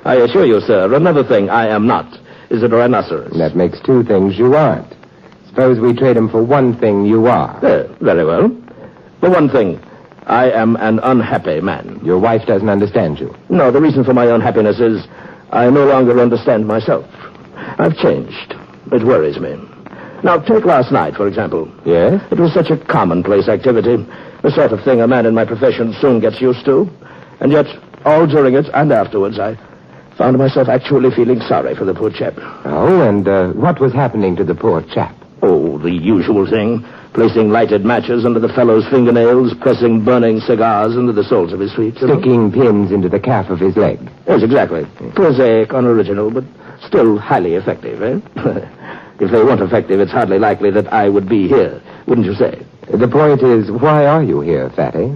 I assure you, sir, another thing I am not is a rhinoceros. That makes two things you aren't. Suppose we trade him for one thing you are. Very well. For one thing, I am an unhappy man. Your wife doesn't understand you. No, the reason for my unhappiness is I no longer understand myself. I've changed. It worries me. Now, take last night, for example. Yes? It was such a commonplace activity, the sort of thing a man in my profession soon gets used to. And yet, all during it and afterwards, I found myself actually feeling sorry for the poor chap. Oh, and what was happening to the poor chap? Oh, the usual thing. Placing lighted matches under the fellow's fingernails, pressing burning cigars into the soles of his feet. Sticking pins into the calf of his leg. Yes, exactly. Prosaic, unoriginal, but still highly effective, eh? If they weren't effective, it's hardly likely that I would be here, wouldn't you say? The point is, why are you here, Fatty?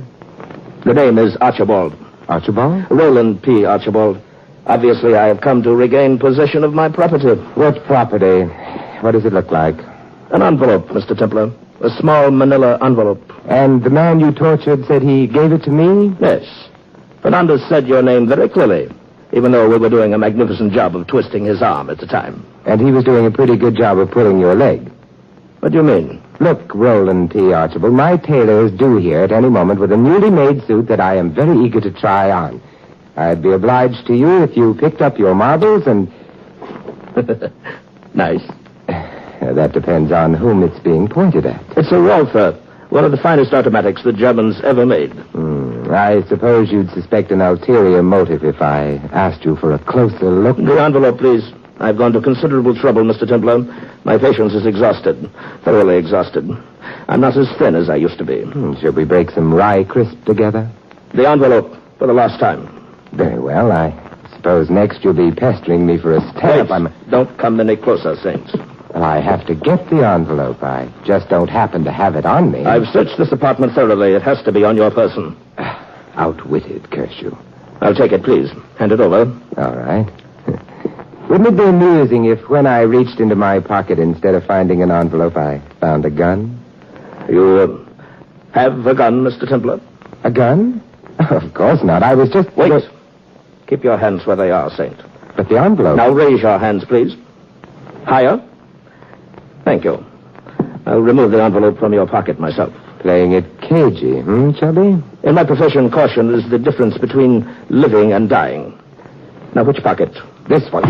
The name is Archibald. Archibald? Roland P. Archibald. Obviously, I have come to regain possession of my property. What property? What does it look like? An envelope, Mr. Templar. A small manila envelope. And the man you tortured said he gave it to me? Yes. Fernandez said your name very clearly, even though we were doing a magnificent job of twisting his arm at the time. And he was doing a pretty good job of pulling your leg. What do you mean? Look, Roland P. Archibald, my tailor is due here at any moment with a newly made suit that I am very eager to try on. I'd be obliged to you if you picked up your marbles and... Nice. That depends on whom it's being pointed at. It's a Walther, one of the finest automatics the Germans ever made. I suppose you'd suspect an ulterior motive if I asked you for a closer look. The envelope, please. I've gone to considerable trouble, Mr. Templar. My patience is exhausted, thoroughly exhausted. I'm not as thin as I used to be. Should we break some rye crisp together? The envelope, for the last time. Very well, I suppose next you'll be pestering me for a stamp. Don't come any closer, Saint. Well, I have to get the envelope. I just don't happen to have it on me. I've searched this apartment thoroughly. It has to be on your person. Outwitted, curse you. I'll take it, please. Hand it over. All right. Wouldn't it be amusing if when I reached into my pocket, instead of finding an envelope, I found a gun? You have a gun, Mr. Templar? A gun? Of course not. I was just... Wait. Keep your hands where they are, Saint. But the envelope... Now raise your hands, please. Higher. Thank you. I'll remove the envelope from your pocket myself. Playing it cagey, Chubby? In my profession, caution is the difference between living and dying. Now, which pocket? This one.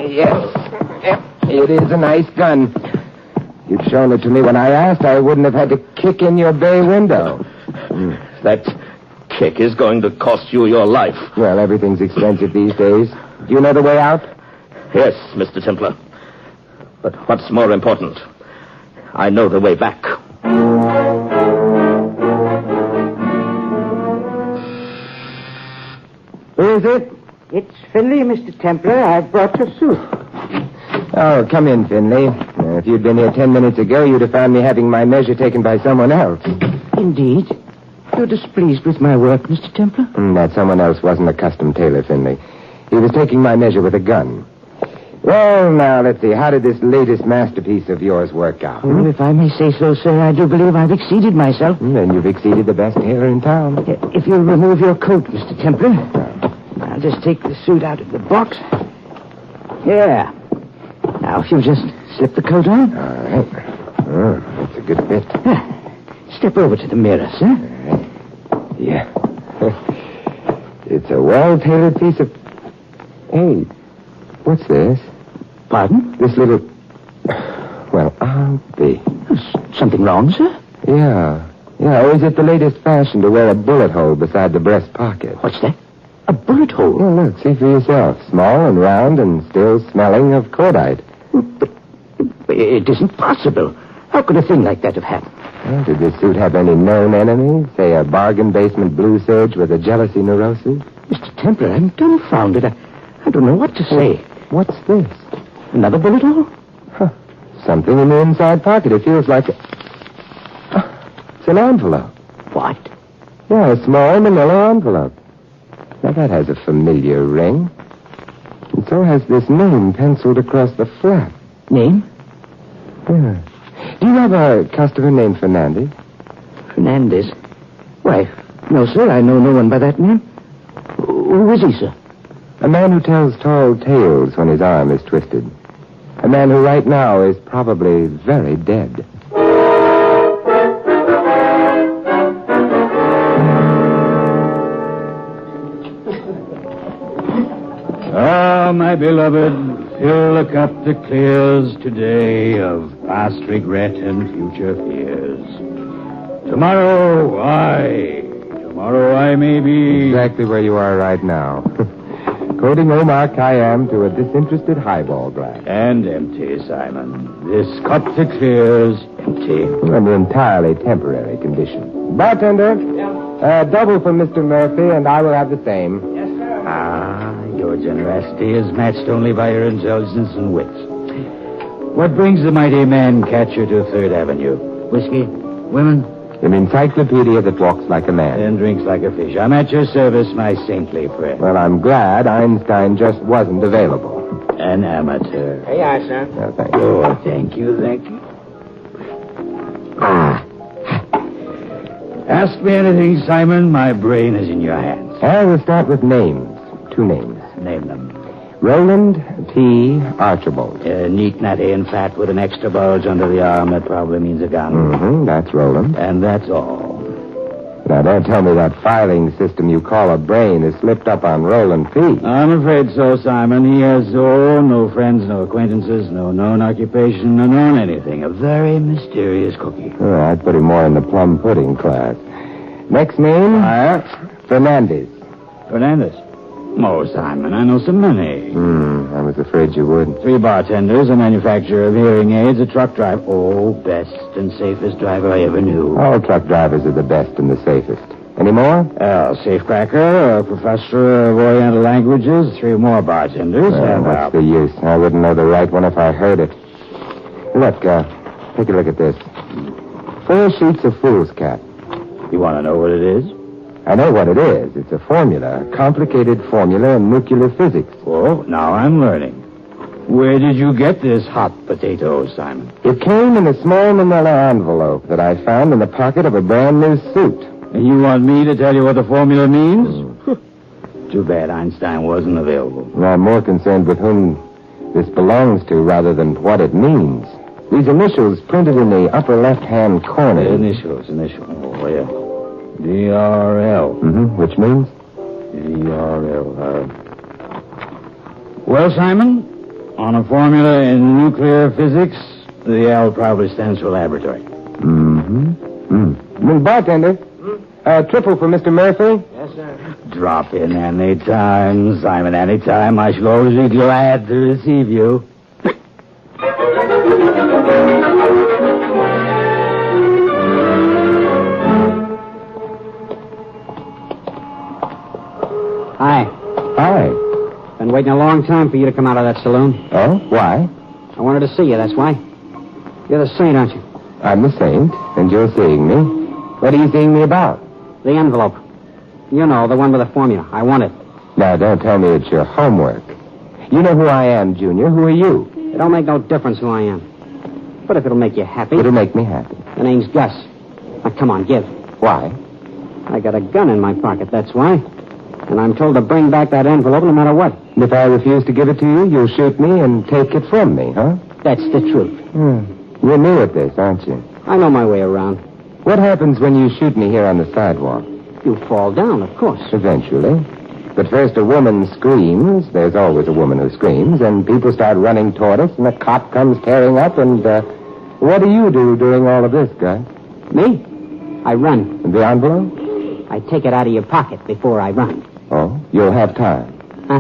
Yes. It is a nice gun. You'd shown it to me when I asked. I wouldn't have had to kick in your bay window. That kick is going to cost you your life. Well, everything's expensive these days. Do you know the way out? Yes, Mr. Templar. But what's more important, I know the way back. Who is it? It's Finley, Mr. Templar. I've brought your suit. Oh, come in, Finley. If you'd been here 10 minutes ago, you'd have found me having my measure taken by someone else. Indeed. You're displeased with my work, Mr. Templar? That someone else wasn't a custom tailor, Finley. He was taking my measure with a gun. Well, now, let's see. How did this latest masterpiece of yours work out? Oh, if I may say so, sir, I do believe I've exceeded myself. Then you've exceeded the best tailor in town. If you'll remove your coat, Mr. Templar. I'll just take the suit out of the box. Yeah. Now, if you'll just slip the coat on. All right. Oh, that's a good fit. Step over to the mirror, sir. All right. Yeah. It's a well-tailored piece of... Hey, what's this? Pardon? This little... Well, I'll be... Something wrong, sir? Yeah. Or is it the latest fashion to wear a bullet hole beside the breast pocket? What's that? A bullet hole? Well, look, see for yourself. Small and round and still smelling of cordite. But it isn't possible. How could a thing like that have happened? Well, did this suit have any known enemies? Say a bargain basement blue serge with a jealousy neurosis? Mr. Templar, I'm dumbfounded. I don't know what to say. What's this? Another bullet hole? Huh. Something in the inside pocket. It feels like it's an envelope. What? Yeah, a small manila envelope. Now, that has a familiar ring. And so has this name penciled across the flap. Name? Yeah. Do you have a customer named Fernandez? Fernandez? Why, no, sir. I know no one by that name. Who is he, sir? A man who tells tall tales when his arm is twisted. A man who right now is probably very dead. Ah, my beloved, fill the cup that clears today of past regret and future fears. Tomorrow I may be... Exactly where you are right now. Quoting Omar Khayyam to a disinterested highball glass. And empty, Simon. This cup that clears, empty. An entirely temporary condition. Bartender, double for Mr. Murphy, and I will have the same. Yes, sir. Ah, your generosity is matched only by your intelligence and wit. What brings the mighty man catcher to 3rd Avenue? Whiskey? Women? An encyclopedia that walks like a man. And drinks like a fish. I'm at your service, my saintly friend. Well, I'm glad Einstein just wasn't available. An amateur. Here you are, sir. Oh, thank you. Oh, thank you. Ah. Ask me anything, Simon. My brain is in your hands. I will start with names. 2 names. Name them. Roland P. Archibald. Neat, natty, and fat with an extra bulge under the arm. That probably means a gun. Mm-hmm, that's Roland. And that's all. Now, don't tell me that filing system you call a brain has slipped up on Roland P. I'm afraid so, Simon. He has, no friends, no acquaintances, no known occupation, no known anything. A very mysterious cookie. Oh, I'd put him more in the plum pudding class. Next name? Fernandez. Fernandez? Oh, Simon, I know so many. I was afraid you would. 3 bartenders, a manufacturer of hearing aids, a truck driver. Oh, best and safest driver I ever knew. All truck drivers are the best and the safest. Any more? Safecracker, a professor of Oriental languages, 3 more bartenders. What's the use? I wouldn't know the right one if I heard it. Look, take a look at this. 4 sheets of foolscap. You want to know what it is? I know what it is. It's a formula, a complicated formula in nuclear physics. Oh, now I'm learning. Where did you get this hot potato, Simon? It came in a small manila envelope that I found in the pocket of a brand new suit. And you want me to tell you what the formula means? Too bad Einstein wasn't available. I'm more concerned with whom this belongs to rather than what it means. These initials printed in the upper left-hand corner. Initials. Oh, yeah. D-R-L. Which means? D-R-L. Well, Simon, on a formula in nuclear physics, the L probably stands for laboratory. Bartender, triple for Mr. Murphy. Yes, sir. Drop in any time, Simon, any time. I shall always be glad to receive you. Hi. Been waiting a long time for you to come out of that saloon. Oh? Why? I wanted to see you, that's why. You're the saint, aren't you? I'm the saint, and you're seeing me. What are you seeing me about? The envelope. You know, the one with the formula. I want it. Now, don't tell me it's your homework. You know who I am, Junior. Who are you? It don't make no difference who I am. But if it'll make you happy... It'll make me happy. The name's Gus. Now, come on, give. Why? I got a gun in my pocket, that's why. And I'm told to bring back that envelope no matter what. And if I refuse to give it to you, you'll shoot me and take it from me, huh? That's the truth. You're new at this, aren't you? I know my way around. What happens when you shoot me here on the sidewalk? You fall down, of course. Eventually. But first a woman screams. There's always a woman who screams. And people start running toward us, and a cop comes tearing up, and, what do you do during all of this, Gus? Me? I run. And the envelope? I take it out of your pocket before I run. Oh, you'll have time. Huh?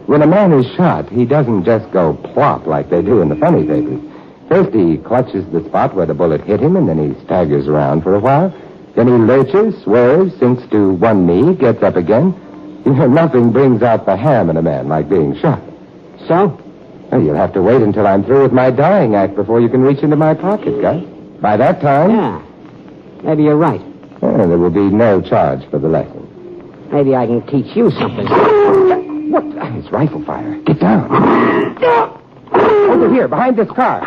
When a man is shot, he doesn't just go plop like they do in the funny papers. First he clutches the spot where the bullet hit him, and then he staggers around for a while. Then he lurches, swerves, sinks to one knee, gets up again. You know, nothing brings out the ham in a man like being shot. So? Well, you'll have to wait until I'm through with my dying act before you can reach into my pocket, Gus. By that time... Yeah. Maybe you're right. There will be no charge for the lesson. Maybe I can teach you something. What? It's rifle fire. Get down. Over here, behind this car.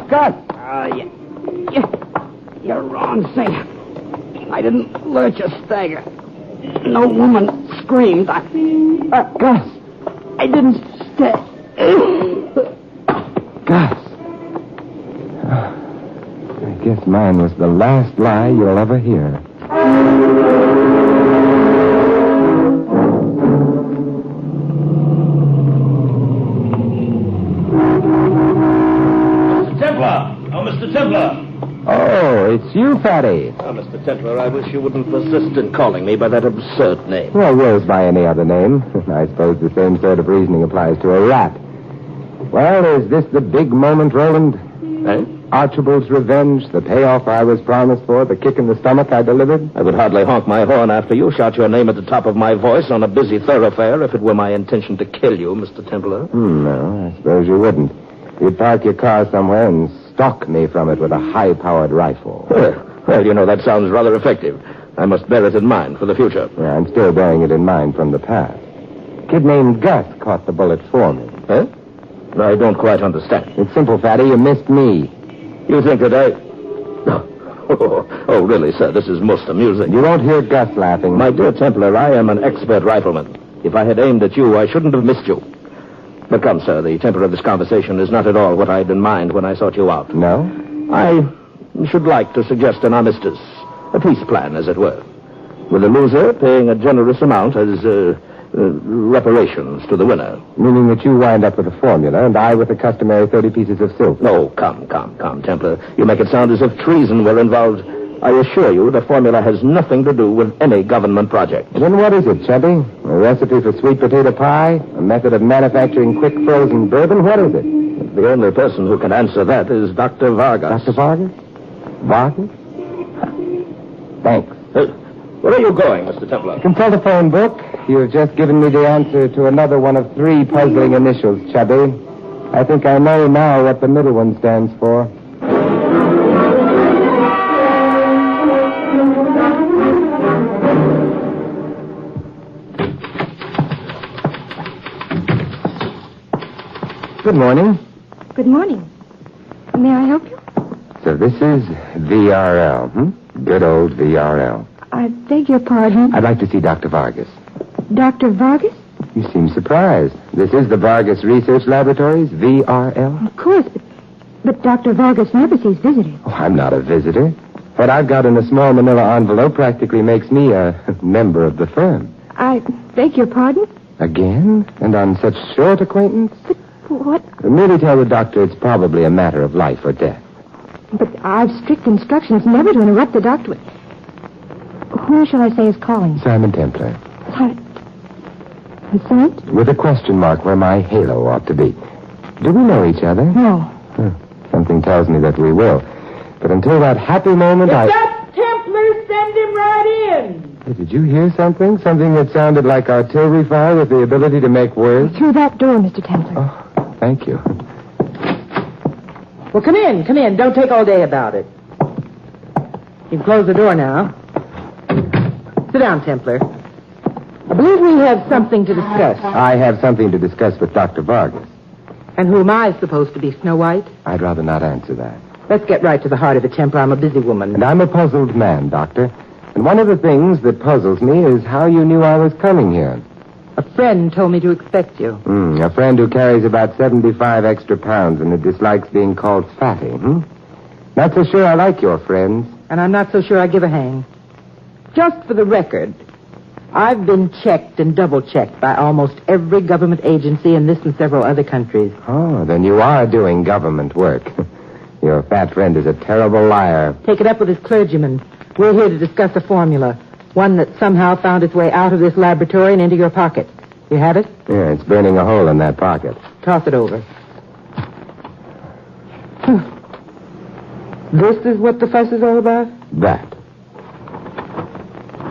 Gus! You're wrong, Saint. I didn't lurch or stagger. No woman screamed. Gus! I didn't Gus! I guess mine was the last lie you'll ever hear. Mr. Templar! Oh, it's you, Fatty. Oh, Mr. Templar, I wish you wouldn't persist in calling me by that absurd name. Well, yours by any other name. I suppose the same sort of reasoning applies to a rat. Well, is this the big moment, Roland? Eh? Archibald's revenge, the payoff I was promised for, the kick in the stomach I delivered? I would hardly honk my horn after you shout your name at the top of my voice on a busy thoroughfare if it were my intention to kill you, Mr. Templar. No, I suppose you wouldn't. You'd park your car somewhere and stalk me from it with a high-powered rifle. Well, you know, that sounds rather effective. I must bear it in mind for the future. Yeah, I'm still bearing it in mind from the past. A kid named Gus caught the bullet for me. Eh? I don't quite understand. It's simple, Fatty. You missed me. You think that I... Oh, really, sir, this is most amusing. You won't hear Gus laughing. My dear Templar, I am an expert rifleman. If I had aimed at you, I shouldn't have missed you. But come, sir, the temper of this conversation is not at all what I had in mind when I sought you out. No? I should like to suggest an armistice, a peace plan, as it were, with the loser paying a generous amount as reparations to the winner. Meaning that you wind up with a formula and I with the customary 30 pieces of silver. Oh, come, Templar. You make it sound as if treason were involved. I assure you the formula has nothing to do with any government project. Then what is it, Chubby? A recipe for sweet potato pie? A method of manufacturing quick frozen bourbon? What is it? The only person who can answer that is Dr. Vargas. Dr. Vargas? Vargas? Thanks. Where are you going, Mr. Templar? Consult a phone book. You've just given me the answer to another one of 3 puzzling initials, Chubby. I think I know now what the middle one stands for. Good morning. Good morning. May I help you? So this is VRL, Good old VRL. I beg your pardon. I'd like to see Dr. Vargas. Dr. Vargas? You seem surprised. This is the Vargas Research Laboratories, VRL. Of course, but Dr. Vargas never sees visitors. Oh, I'm not a visitor. What I've got in a small manila envelope practically makes me a member of the firm. I beg your pardon? Again? And on such short acquaintance? But what? Merely tell the doctor it's probably a matter of life or death. But I've strict instructions never to interrupt the doctor. Who shall I say is calling? Simon Templar. Vincent? With a question mark where my halo ought to be. Do we know each other? No. Something tells me that we will. But until that happy moment, If that's Templar, send him right in. Hey, did you hear something? Something that sounded like artillery fire with the ability to make words? Through that door, Mr. Templar. Oh, thank you. Well, come in. Don't take all day about it. You can close the door now. Sit down, Templar. I believe we have something to discuss. I have something to discuss with Dr. Vargas. And who am I supposed to be, Snow White? I'd rather not answer that. Let's get right to the heart of it, Templar. I'm a busy woman. And I'm a puzzled man, Doctor. And one of the things that puzzles me is how you knew I was coming here. A friend told me to expect you. A friend who carries about 75 extra pounds and who dislikes being called fatty, Not so sure I like your friends. And I'm not so sure I give a hang. Just for the record, I've been checked and double-checked by almost every government agency in this and several other countries. Oh, then you are doing government work. Your fat friend is a terrible liar. Take it up with his clergyman. We're here to discuss a formula. One that somehow found its way out of this laboratory and into your pocket. You have it? Yeah, it's burning a hole in that pocket. Toss it over. This is what the fuss is all about? That.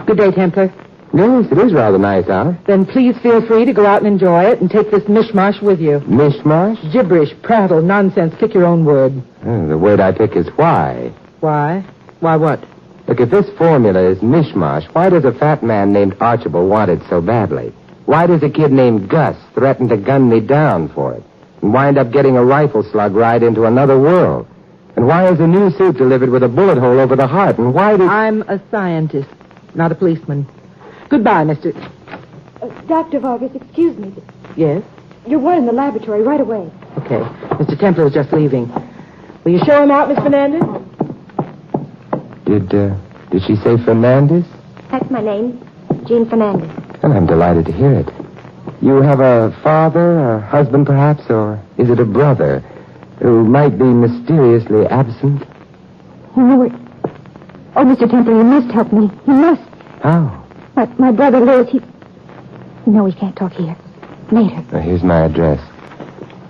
Good day, Templar. Yes, it is rather nice out. Then please feel free to go out and enjoy it and take this mishmash with you. Mishmash? Gibberish, prattle, nonsense. Pick your own word. The word I pick is why. Why? Why what? Look, if this formula is mishmash, why does a fat man named Archibald want it so badly? Why does a kid named Gus threaten to gun me down for it? And wind up getting a rifle slug right into another world? And why is a new suit delivered with a bullet hole over the heart? And why did... I'm a scientist, not a policeman. Goodbye, Mr. Dr. Vargas, excuse me. Yes? You're one in the laboratory right away. Okay. Mr. Templar is just leaving. Will you show him out, Miss Fernandez? Did she say Fernandez? That's my name, Jean Fernandez. And I'm delighted to hear it. You have a father, a husband perhaps, or is it a brother who might be mysteriously absent? You know it. Oh, Mr. Templar, you must help me. You must. How? My brother Louis, No, we can't talk here. Later. Here's my address.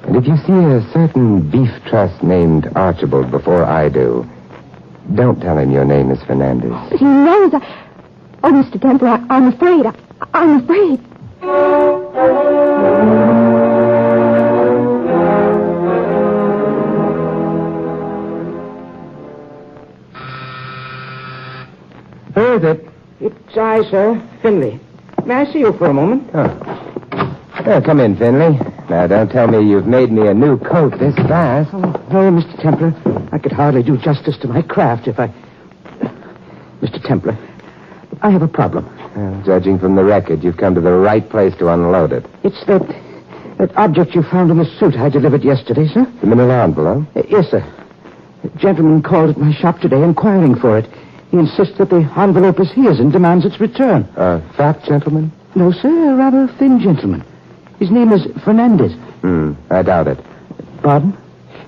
And if you see a certain beef trust named Archibald before I do, don't tell him your name is Fernandez. But he knows Oh, Mr. Templar, I'm afraid. I'm afraid. Who is it? It's I, sir. Finley. May I see you for a moment? Come in, Finley. Now, don't tell me you've made me a new coat this fast. Oh, no, Mr. Templar. I could hardly do justice to my craft if I... Mr. Templar, I have a problem. Judging from the record, you've come to the right place to unload it. It's that object you found in the suit I delivered yesterday, sir. The manila envelope? Yes, sir. A gentleman called at my shop today inquiring for it. He insists that the envelope is his and demands its return. A fat gentleman? No, sir, a rather thin gentleman. His name is Fernandez. I doubt it. Pardon?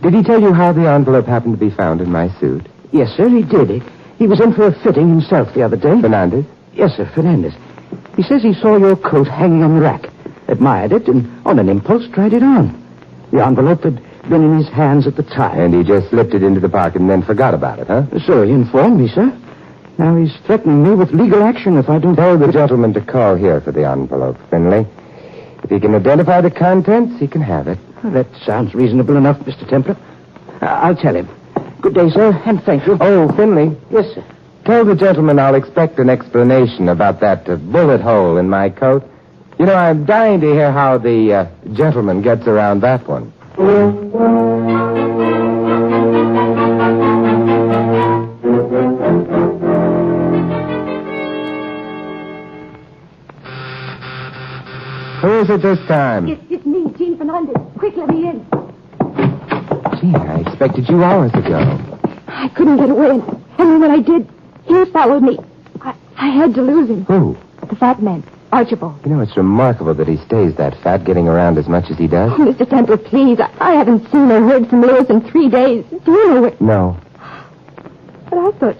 Did he tell you how the envelope happened to be found in my suit? Yes, sir, he did. He was in for a fitting himself the other day. Fernandez? Yes, sir, Fernandez. He says he saw your coat hanging on the rack, admired it, and on an impulse tried it on. The envelope had been in his hands at the time. And he just slipped it into the pocket and then forgot about it, huh? So he informed me, sir. Now he's threatening me with legal action if I don't... Tell the gentleman to call here for the envelope, Finley. If he can identify the contents, he can have it. That sounds reasonable enough, Mr. Templar. I'll tell him. Good day, sir, and thank you. Oh, Finley. Yes, sir. Tell the gentleman I'll expect an explanation about that bullet hole in my coat. You know, I'm dying to hear how the gentleman gets around that one. Who is it this time? It's me, Jean Fernandez. Quick, let me in. Gee, I expected you hours ago. I couldn't get away, and when I did, he followed me. I had to lose him. Who? The fat man, Archibald. You know, it's remarkable that he stays that fat, getting around as much as he does. Oh, Mr. Templar, please. I haven't seen or heard from Louis in 3 days. Do you know where... No. But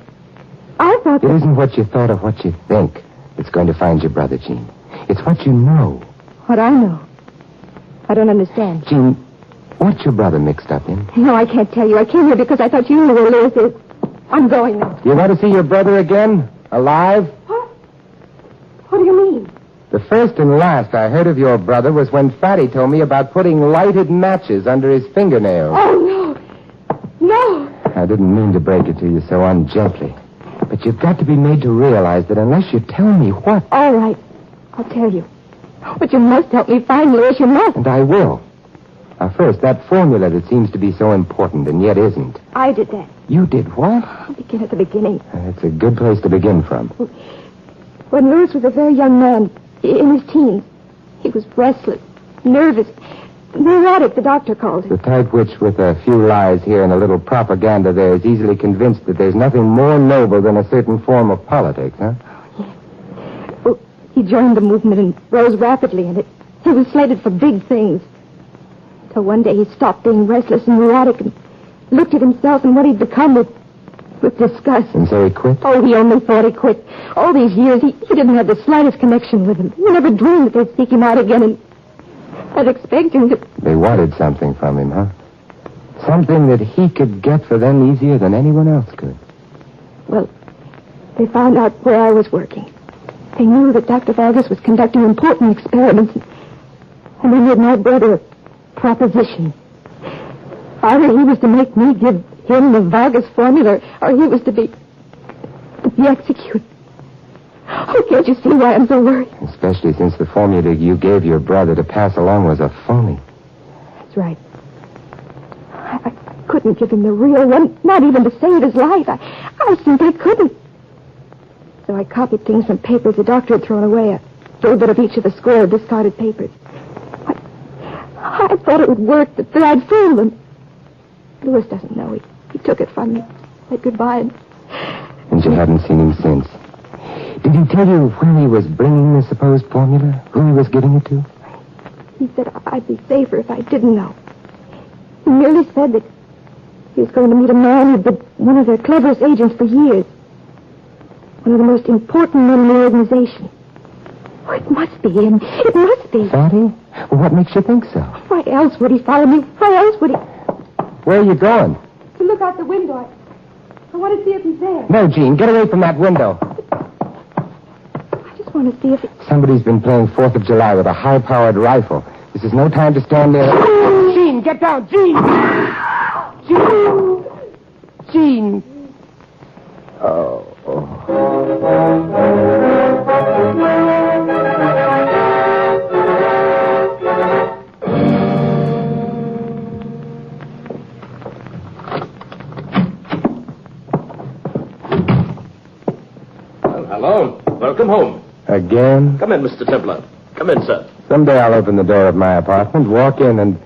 I thought It isn't what you thought or what you think that's going to find your brother, Jean. It's what you know. What I know. I don't understand. Jean, what's your brother mixed up in? No, I can't tell you. I came here because I thought you knew where Louis is. I'm going now. You want to see your brother again? Alive? What? What do you mean? The first and last I heard of your brother was when Fatty told me about putting lighted matches under his fingernails. Oh, no. No. I didn't mean to break it to you so ungently. But you've got to be made to realize that unless you tell me what... All right. I'll tell you. But you must help me find Lewis. You must. And I will. Now, first, that formula that seems to be so important and yet isn't. I did that. You did what? I'll begin at the beginning. It's a good place to begin from. When Lewis was a very young man, in his teens, he was restless, nervous, neurotic, the doctor called it. The type which, with a few lies here and a little propaganda there, is easily convinced that there's nothing more noble than a certain form of politics, huh? Well, he joined the movement and rose rapidly in it. He was slated for big things. So one day he stopped being restless and neurotic and looked at himself and what he'd become with disgust. And so he quit? Oh, he only thought he quit. All these years, he didn't have the slightest connection with him. He never dreamed that they'd seek him out again and I'd expect him to... They wanted something from him, huh? Something that he could get for them easier than anyone else could. Well, they found out where I was working. They knew that Dr. Vargas was conducting important experiments, and they made my brother a proposition. Either he was to make me give him the Vargas formula, or he was to be executed. Oh, can't you see why I'm so worried? Especially since the formula you gave your brother to pass along was a phony. That's right. I couldn't give him the real one, not even to save his life. I simply couldn't. So I copied things from papers the doctor had thrown away, a little bit of each of the square of discarded papers. I thought it would work, that I'd fool them. Lewis doesn't know. He took it from me, said goodbye. And you haven't seen him since. Did he tell you where he was bringing the supposed formula? Who he was giving it to? He said I'd be safer if I didn't know. He merely said that he was going to meet a man who'd been one of their cleverest agents for years. One of the most important men in the organization. Oh, it must be him. It must be. Fatty? Well, what makes you think so? Why else would he follow me? Why else would he... Where are you going? To look out the window. I want to see if he's there. No, Jean, get away from that window. I just want to see if he... Somebody's been playing 4th of July with a high-powered rifle. This is no time to stand there. Jean, get down, Jean! Jean! Jean! Oh. Hello. Welcome home. Again? Come in, Mr. Templar. Come in, sir. Someday I'll open the door of my apartment, walk in, and...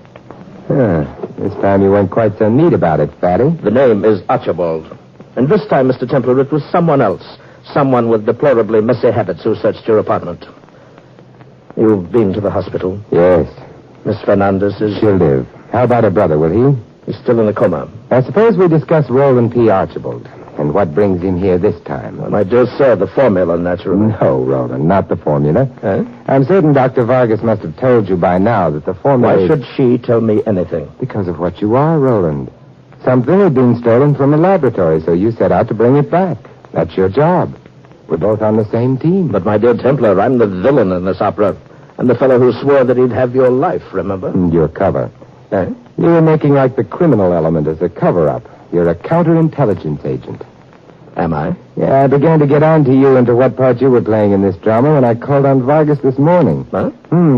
this time you weren't quite so neat about it, Fatty. The name is Archibald. And this time, Mr. Templar, it was someone else. Someone with deplorably messy habits who searched your apartment. You've been to the hospital? Yes. Miss Fernandez is... She'll live. How about her brother, will he? He's still in a coma. I suppose we discuss Roland P. Archibald and what brings him here this time. Well, my dear sir, the formula, naturally. No, Roland, not the formula. Huh? I'm certain Dr. Vargas must have told you by now that the formula... Why should she tell me anything? Because of what you are, Roland. Something had been stolen from a laboratory, so you set out to bring it back. That's your job. We're both on the same team. But, my dear Templar, I'm the villain in this opera. I'm the fellow who swore that he'd have your life, remember? Your cover. You were making like the criminal element as a cover-up. You're a counterintelligence agent. Am I? Yeah, I began to get on to you and to what part you were playing in this drama when I called on Vargas this morning. Huh?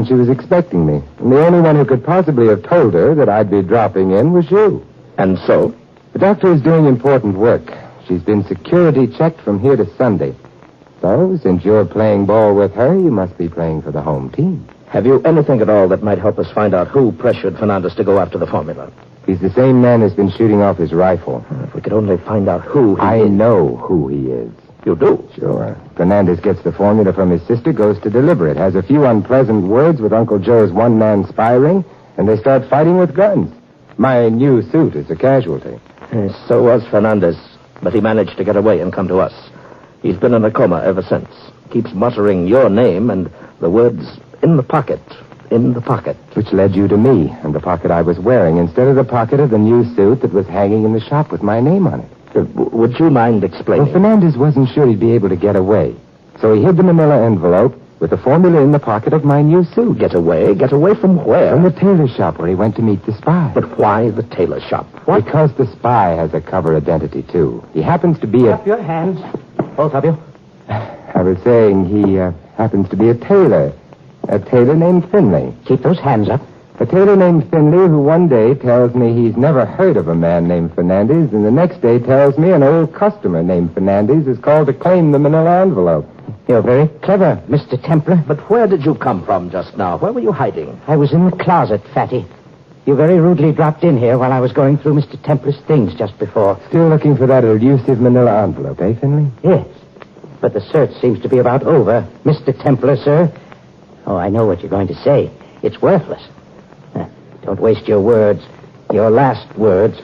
She was expecting me. And the only one who could possibly have told her that I'd be dropping in was you. And so? The doctor is doing important work. She's been security checked from here to Sunday. So, since you're playing ball with her, you must be playing for the home team. Have you anything at all that might help us find out who pressured Fernandez to go after the formula? He's the same man who's been shooting off his rifle. If we could only find out who he is. I know who he is. You do? Sure. Fernandez gets the formula from his sister, goes to deliver it, has a few unpleasant words with Uncle Joe's one-man spy ring, and they start fighting with guns. My new suit is a casualty. So was Fernandez, but he managed to get away and come to us. He's been in a coma ever since. Keeps muttering your name and the words, in the pocket, in the pocket. Which led you to me and the pocket I was wearing instead of the pocket of the new suit that was hanging in the shop with my name on it. Would you mind explaining? Well, Fernandez wasn't sure he'd be able to get away. So he hid the manila envelope with the formula in the pocket of my new suit. Get away? Get away from where? From the tailor shop where he went to meet the spy. But why the tailor shop? What? Because the spy has a cover identity, too. He happens to be Up your hands, both of you. I was saying he happens to be a tailor. A tailor named Finley. Keep those hands up. A tailor named Finley who one day tells me he's never heard of a man named Fernandez, and the next day tells me an old customer named Fernandez is called to claim the manila envelope. You're very clever, Mr. Templar. But where did you come from just now? Where were you hiding? I was in the closet, Fatty. You very rudely dropped in here while I was going through Mr. Templar's things just before. Still looking for that elusive manila envelope, eh, Finley? Yes. But the search seems to be about over, Mr. Templar, sir. Oh, I know what you're going to say. It's worthless. Don't waste your words. Your last words.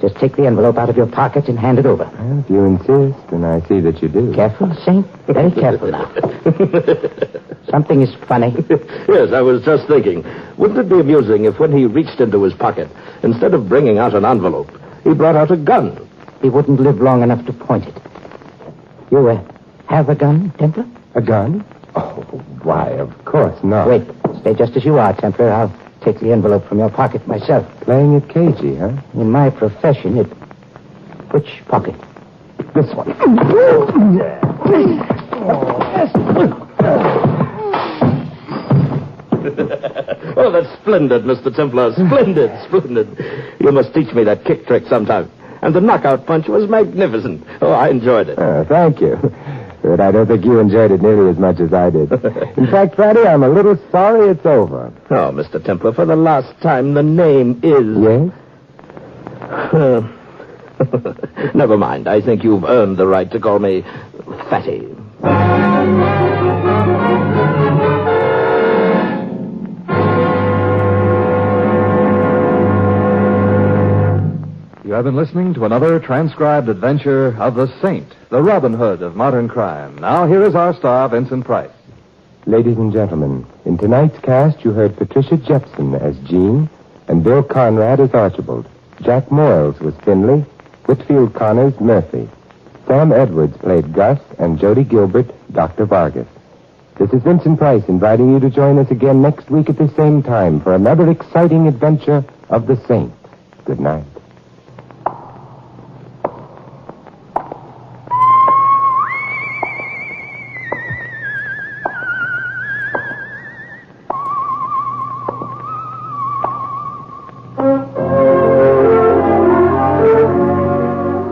Just take the envelope out of your pocket and hand it over. Well, if you insist, and I see that you do. Careful, Saint. Very careful now. Something is funny. Yes, I was just thinking. Wouldn't it be amusing if when he reached into his pocket, instead of bringing out an envelope, he brought out a gun? He wouldn't live long enough to point it. You have a gun, Templar? A gun? Oh, why, of course not. Wait. Stay just as you are, Templar. I'll take the envelope from your pocket myself. Playing it cagey, huh? In my profession, it... Which pocket? This one. Oh, that's splendid, Mr. Templar. Splendid, splendid. You must teach me that kick trick sometime. And the knockout punch was magnificent. Oh, I enjoyed it. Thank you. But I don't think you enjoyed it nearly as much as I did. In fact, Fatty, I'm a little sorry it's over. Oh, Mr. Templar, for the last time, the name is... Yes? Never mind. I think you've earned the right to call me Fatty. You have been listening to another transcribed adventure of the Saint, the Robin Hood of modern crime. Now, here is our star, Vincent Price. Ladies and gentlemen, in tonight's cast, you heard Patricia Jepson as Jean and Bill Conrad as Archibald. Jack Moyles was Finley, Whitfield Connors, Murphy. Sam Edwards played Gus, and Jody Gilbert, Dr. Vargas. This is Vincent Price inviting you to join us again next week at the same time for another exciting adventure of the Saint. Good night.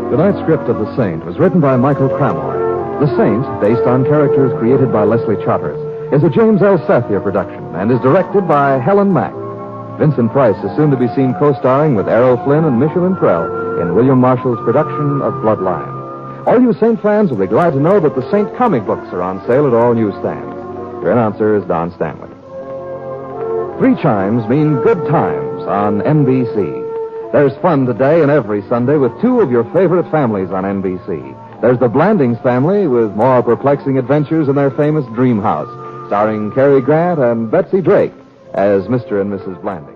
Tonight's script of The Saint was written by Michael Cramoy. The Saint, based on characters created by Leslie Charteris, is a James L. Sathya production and is directed by Helen Mack. Vincent Price is soon to be seen co-starring with Errol Flynn and Michelin Prell in William Marshall's production of Bloodline. All you Saint fans will be glad to know that the Saint comic books are on sale at all newsstands. Your announcer is Don Stanley. 3 chimes mean good times on NBC. There's fun today and every Sunday with 2 of your favorite families on NBC. There's the Blandings family with more perplexing adventures in their famous dream house, starring Cary Grant and Betsy Drake as Mr. and Mrs. Blanding.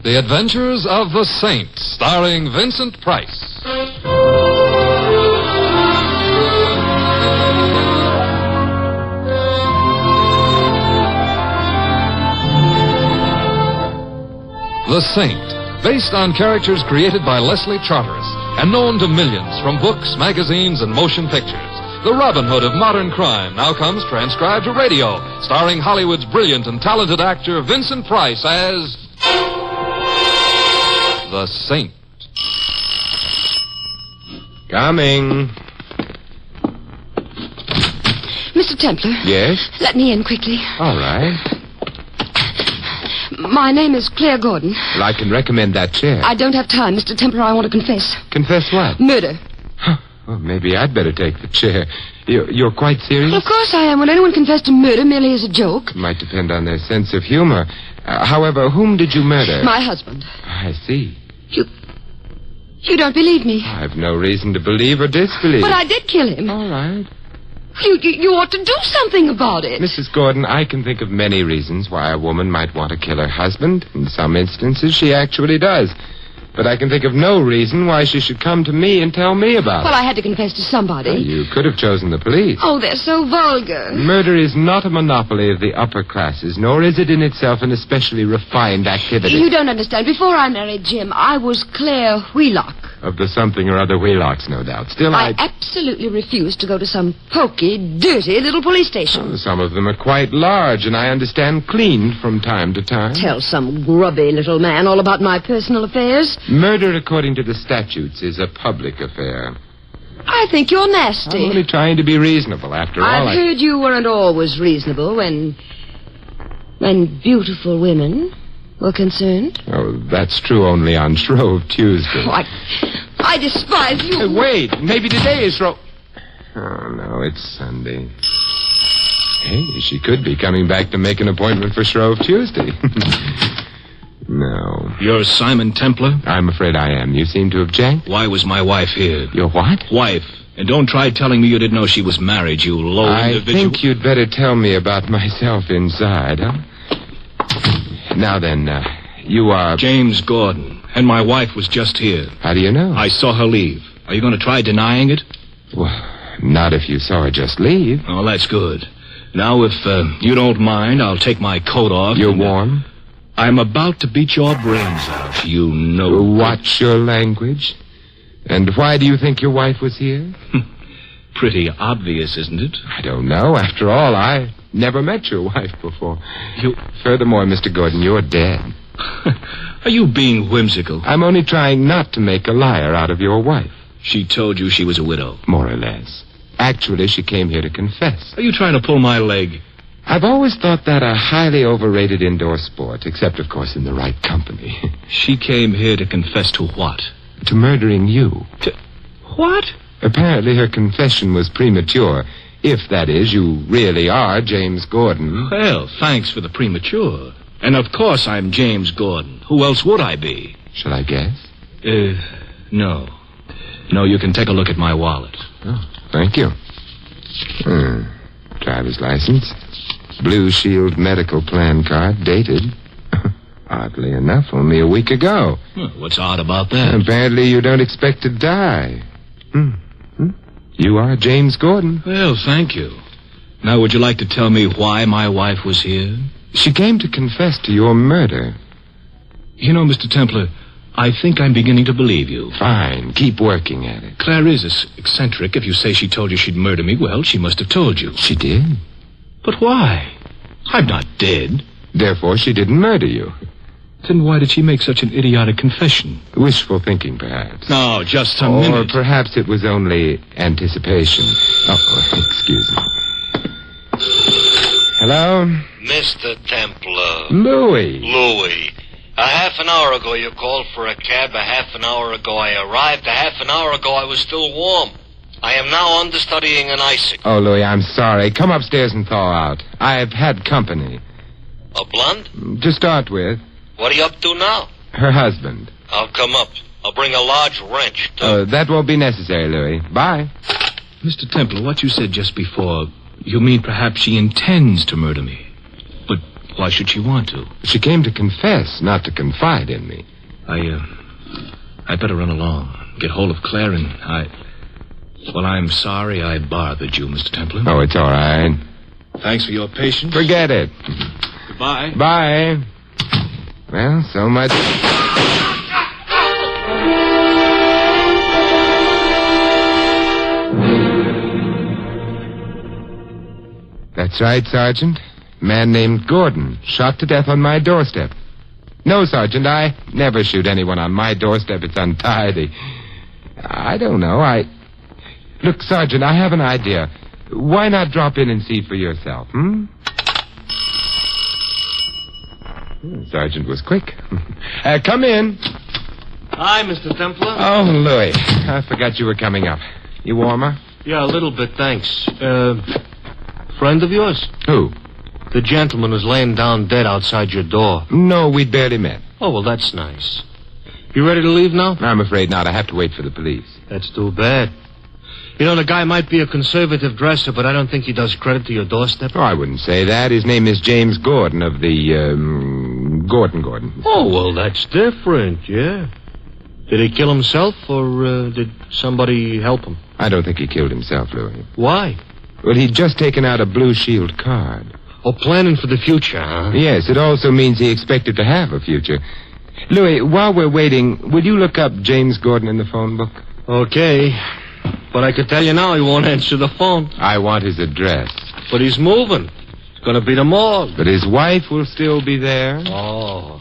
The Adventures of the Saint, starring Vincent Price. The Saint, based on characters created by Leslie Charteris and known to millions from books, magazines, and motion pictures. The Robin Hood of modern crime now comes transcribed to radio, starring Hollywood's brilliant and talented actor Vincent Price as... The Saint. Coming. Mr. Templar. Yes? Let me in quickly. All right. My name is Claire Gordon. Well, I can recommend that chair. I don't have time, Mr. Templar. I want to confess. Confess what? Murder. Huh. Well, maybe I'd better take the chair. You're quite serious? Of course I am. Will anyone confess to murder merely as a joke? It might depend on their sense of humor. However, whom did you murder? My husband. I see. You don't believe me? I've no reason to believe or disbelieve. But I did kill him. All right. You ought to do something about it. Mrs. Gordon, I can think of many reasons why a woman might want to kill her husband. In some instances, she actually does. But I can think of no reason why she should come to me and tell me about Well, it. I had to confess to somebody. You could have chosen the police. Oh, they're so vulgar. Murder is not a monopoly of the upper classes, nor is it in itself an especially refined activity. You don't understand. Before I married Jim, I was Claire Wheelock. Of the something or other Wheelocks, no doubt. Still, I absolutely refused to go to some poky, dirty little police station. Some of them are quite large, and I understand cleaned from time to time. Tell some grubby little man all about my personal affairs. Murder, according to the statutes, is a public affair. I think you're nasty. I'm only trying to be reasonable, after all. I've heard you weren't always reasonable when beautiful women were concerned. Oh, that's true only on Shrove Tuesday. Oh, I despise you. Hey, wait, maybe today is Shrove... Oh, no, it's Sunday. Hey, she could be coming back to make an appointment for Shrove Tuesday. No. You're Simon Templar? I'm afraid I am. You seem to object. Why was my wife here? Your what? Wife. And don't try telling me you didn't know she was married, you low individual. I think you'd better tell me about myself inside, huh? Now then, you are... James Gordon. And my wife was just here. How do you know? I saw her leave. Are you going to try denying it? Well, not if you saw her just leave. Oh, that's good. Now, if you don't mind, I'll take my coat off. You're warm? I'm about to beat your brains out, you know. Watch your language. And why do you think your wife was here? Pretty obvious, isn't it? I don't know. After all, I never met your wife before. Furthermore, Mr. Gordon, you're dead. Are you being whimsical? I'm only trying not to make a liar out of your wife. She told you she was a widow? More or less. Actually, she came here to confess. Are you trying to pull my leg? I've always thought that a highly overrated indoor sport, except, of course, in the right company. She came here to confess to what? To murdering you. To what? Apparently her confession was premature. If, that is, you really are James Gordon. Well, thanks for the premature. And, of course, I'm James Gordon. Who else would I be? Shall I guess? No. No, you can take a look at my wallet. Oh, thank you. Driver's license. Blue Shield medical plan card, dated. Oddly enough, only a week ago. What's odd about that? Apparently you don't expect to die. You are James Gordon. Well, thank you. Now, would you like to tell me why my wife was here? She came to confess to your murder. You know, Mr. Templar, I think I'm beginning to believe you. Fine. Keep working at it. Claire is eccentric. If you say she told you she'd murder me, well, she must have told you. She did? But why? I'm not dead. Therefore, she didn't murder you. Then why did she make such an idiotic confession? Wishful thinking, perhaps. No, just a Or minute. perhaps it was only anticipation. Oh, excuse me. Hello? Mr. Templar. Louis. A half an hour ago you called for a cab. A half an hour ago I arrived. A half an hour ago I was still warm. I am now understudying an icicle. Oh, Louis, I'm sorry. Come upstairs and thaw out. I've had company. A blonde? To start with. What are you up to now? Her husband. I'll come up. I'll bring a large wrench, too. That won't be necessary, Louis. Bye. Mr. Templar, what you said just before, you mean perhaps she intends to murder me. But why should she want to? She came to confess, not to confide in me. I'd better run along. Get hold of Claire and Well, I'm sorry I bothered you, Mr. Templar. Oh, it's all right. Thanks for your patience. Forget it. Goodbye. Bye. Well, so much... That's right, Sergeant. Man named Gordon, shot to death on my doorstep. No, Sergeant, I never shoot anyone on my doorstep. It's untidy. I don't know, Look, Sergeant, I have an idea. Why not drop in and see for yourself, Sergeant was quick. Come in. Hi, Mr. Templar. Oh, Louis, I forgot you were coming up. You warmer? Yeah, a little bit, thanks. Friend of yours? Who? The gentleman who's laying down dead outside your door. No, we'd barely met. Oh, well, that's nice. You ready to leave now? I'm afraid not. I have to wait for the police. That's too bad. You know, the guy might be a conservative dresser, but I don't think he does credit to your doorstep. Oh, I wouldn't say that. His name is James Gordon of the, Gordon. Oh, well, that's different, yeah. Did he kill himself, or did somebody help him? I don't think he killed himself, Louis. Why? Well, he'd just taken out a Blue Shield card. Oh, planning for the future, huh? Yes, it also means he expected to have a future. Louis, while we're waiting, will you look up James Gordon in the phone book? Okay. But I can tell you now he won't answer the phone. I want his address. But he's moving. It's going to be the mall. But his wife will still be there. Oh.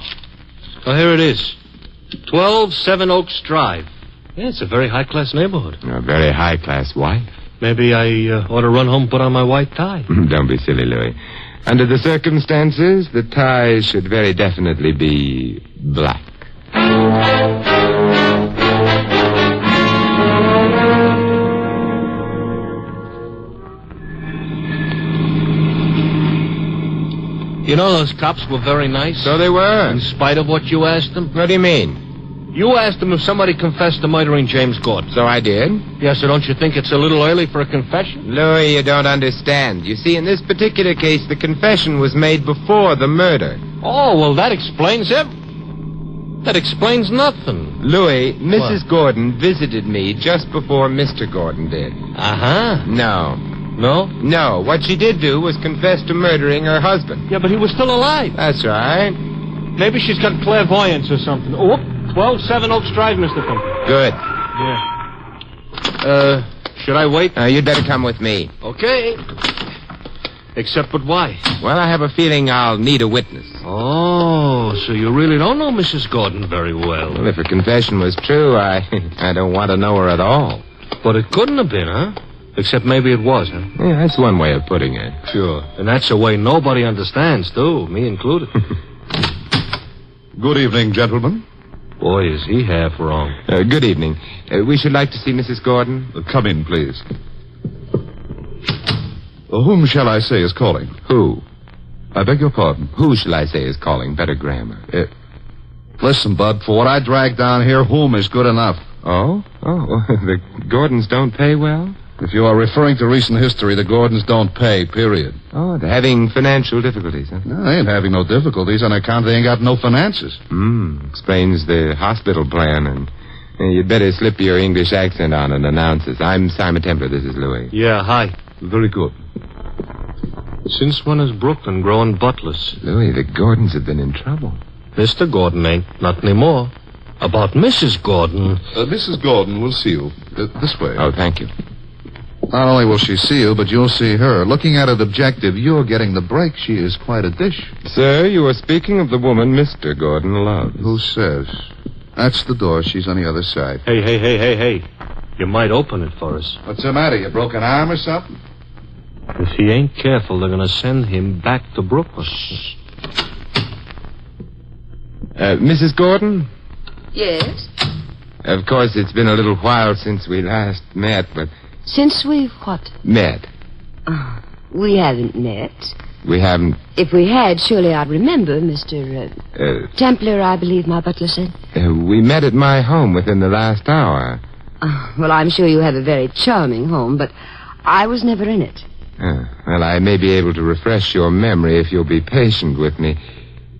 Well, here it is. 12 Seven Oaks Drive. Yeah, it's a very high-class neighborhood. A very high-class wife. Maybe I ought to run home and put on my white tie. Don't be silly, Louis. Under the circumstances, the tie should very definitely be black. You know, those cops were very nice. So they were. In spite of what you asked them. What do you mean? You asked them if somebody confessed to murdering James Gordon. So I did. Yeah, so don't you think it's a little early for a confession? Louis, you don't understand. You see, in this particular case, the confession was made before the murder. Oh, well, that explains it. That explains nothing. Louis, Mrs. Gordon visited me just before Mr. Gordon did. Uh-huh. No. No? No. What she did do was confess to murdering her husband. Yeah, but he was still alive. That's right. Maybe she's got clairvoyance or something. Oh, 12 Seven Oaks Drive, Mr. Temple. Good. Yeah. Should I wait? You'd better come with me. Okay. Except but why? Well, I have a feeling I'll need a witness. Oh, so you really don't know Mrs. Gordon very well. Well, if her confession was true, I don't want to know her at all. But it couldn't have been, huh? Except maybe it was, huh? Yeah, that's one way of putting it. Sure. And that's a way nobody understands, too, me included. Good evening, gentlemen. Boy, is he half wrong. Good evening. We should like to see Mrs. Gordon. Come in, please. Whom shall I say is calling? Who? I beg your pardon. Who shall I say is calling? Better grammar. Listen, Bud, for what I dragged down here, whom is good enough. Oh? Oh, the Gordons don't pay well? If you are referring to recent history, the Gordons don't pay, period. Oh, they're having financial difficulties, huh? No, they ain't having no difficulties on account they ain't got no finances. Explains the hospital plan, and you'd better slip your English accent on and announce us. I'm Simon Templar. This is Louis. Yeah, hi. Very good. Since when has Brooklyn grown buttless? Louis, the Gordons have been in trouble. Mr. Gordon ain't, not anymore. About Mrs. Gordon... Mrs. Gordon will see you. This way. Oh, thank you. Not only will she see you, but you'll see her. Looking at it objective, you're getting the break. She is quite a dish. Sir, you are speaking of the woman Mr. Gordon loves. Who says? That's the door. She's on the other side. Hey. You might open it for us. What's the matter? You broke an arm or something? If he ain't careful, they're going to send him back to Brooklyn. Mrs. Gordon? Yes? Of course, it's been a little while since we last met, but... Since we've what? Met. We haven't met. We haven't... If we had, surely I'd remember, Mr. Templar, I believe my butler said. We met at my home within the last hour. Well, I'm sure you have a very charming home, but I was never in it. Well, I may be able to refresh your memory if you'll be patient with me.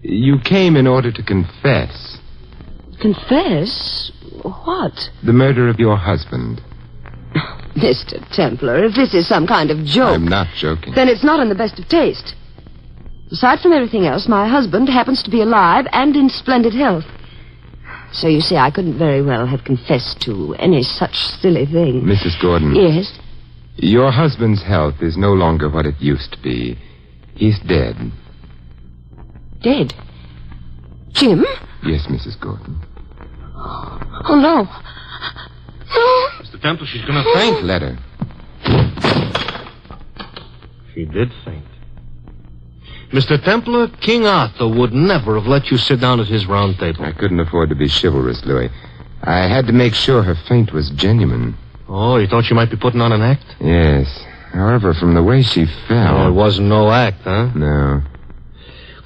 You came in order to confess. Confess? What? The murder of your husband. Mr. Templar, if this is some kind of joke... I'm not joking. Then it's not in the best of taste. Aside from everything else, my husband happens to be alive and in splendid health. So you see, I couldn't very well have confessed to any such silly thing. Mrs. Gordon. Yes? Your husband's health is no longer what it used to be. He's dead. Dead? Jim? Yes, Mrs. Gordon. Oh, no. No. Mr. Templar, she's going to faint. Let her. She did faint. Mr. Templar, King Arthur would never have let you sit down at his round table. I couldn't afford to be chivalrous, Louis. I had to make sure her faint was genuine. Oh, you thought she might be putting on an act? Yes. However, from the way she fell... Oh, it wasn't no act, huh? No.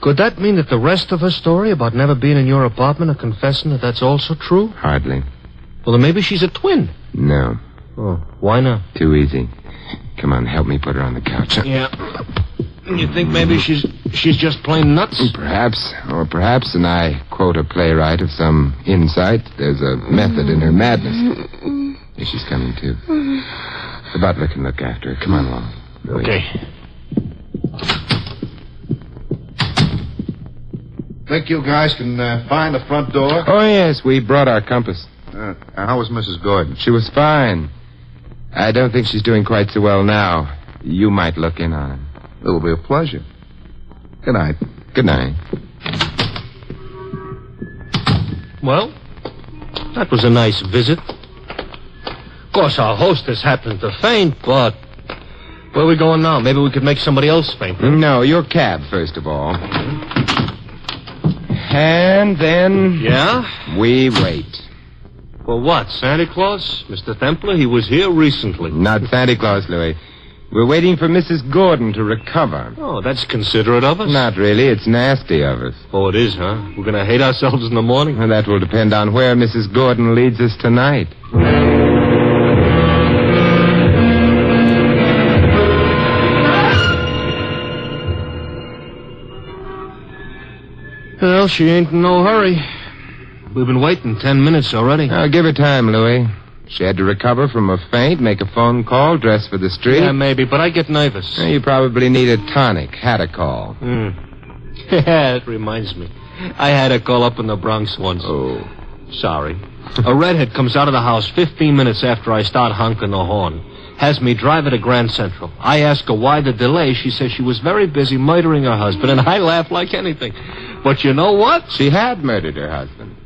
Could that mean that the rest of her story about never being in your apartment or confessing that that's also true? Hardly. Well, then maybe she's a twin. No. Oh, why not? Too easy. Come on, help me put her on the couch. Yeah. You think maybe she's she's just plain nuts? Perhaps, and I quote a playwright of some insight, there's a method in her madness. Here she's coming, too. The butler can look after her. Come on along. Louis. Okay. Think you guys can find the front door? Oh, yes, we brought our compass. How was Mrs. Gordon? She was fine. I don't think she's doing quite so well now. You might look in on her. It will be a pleasure. Good night. Good night. Well, that was a nice visit. Of course, our hostess happened to faint, but where are we going now? Maybe we could make somebody else faint. No, your cab, first of all. And then... Yeah? We wait. For what, Santa Claus? Mr. Templar, he was here recently. Not Santa Claus, Louis. We're waiting for Mrs. Gordon to recover. Oh, that's considerate of us. Not really. It's nasty of us. Oh, it is, huh? We're going to hate ourselves in the morning? Well, that will depend on where Mrs. Gordon leads us tonight. Well, she ain't in no hurry. We've been waiting 10 minutes already. I'll give her time, Louis. She had to recover from a faint, make a phone call, dress for the street. Yeah, maybe, but I get nervous. You probably need a tonic. Had a call. Yeah, it reminds me. I had a call up in the Bronx once. Oh. Sorry. A redhead comes out of the house 15 minutes after I start honking the horn. Has me drive her to Grand Central. I ask her why the delay. She says she was very busy murdering her husband, and I laugh like anything. But you know what? She had murdered her husband.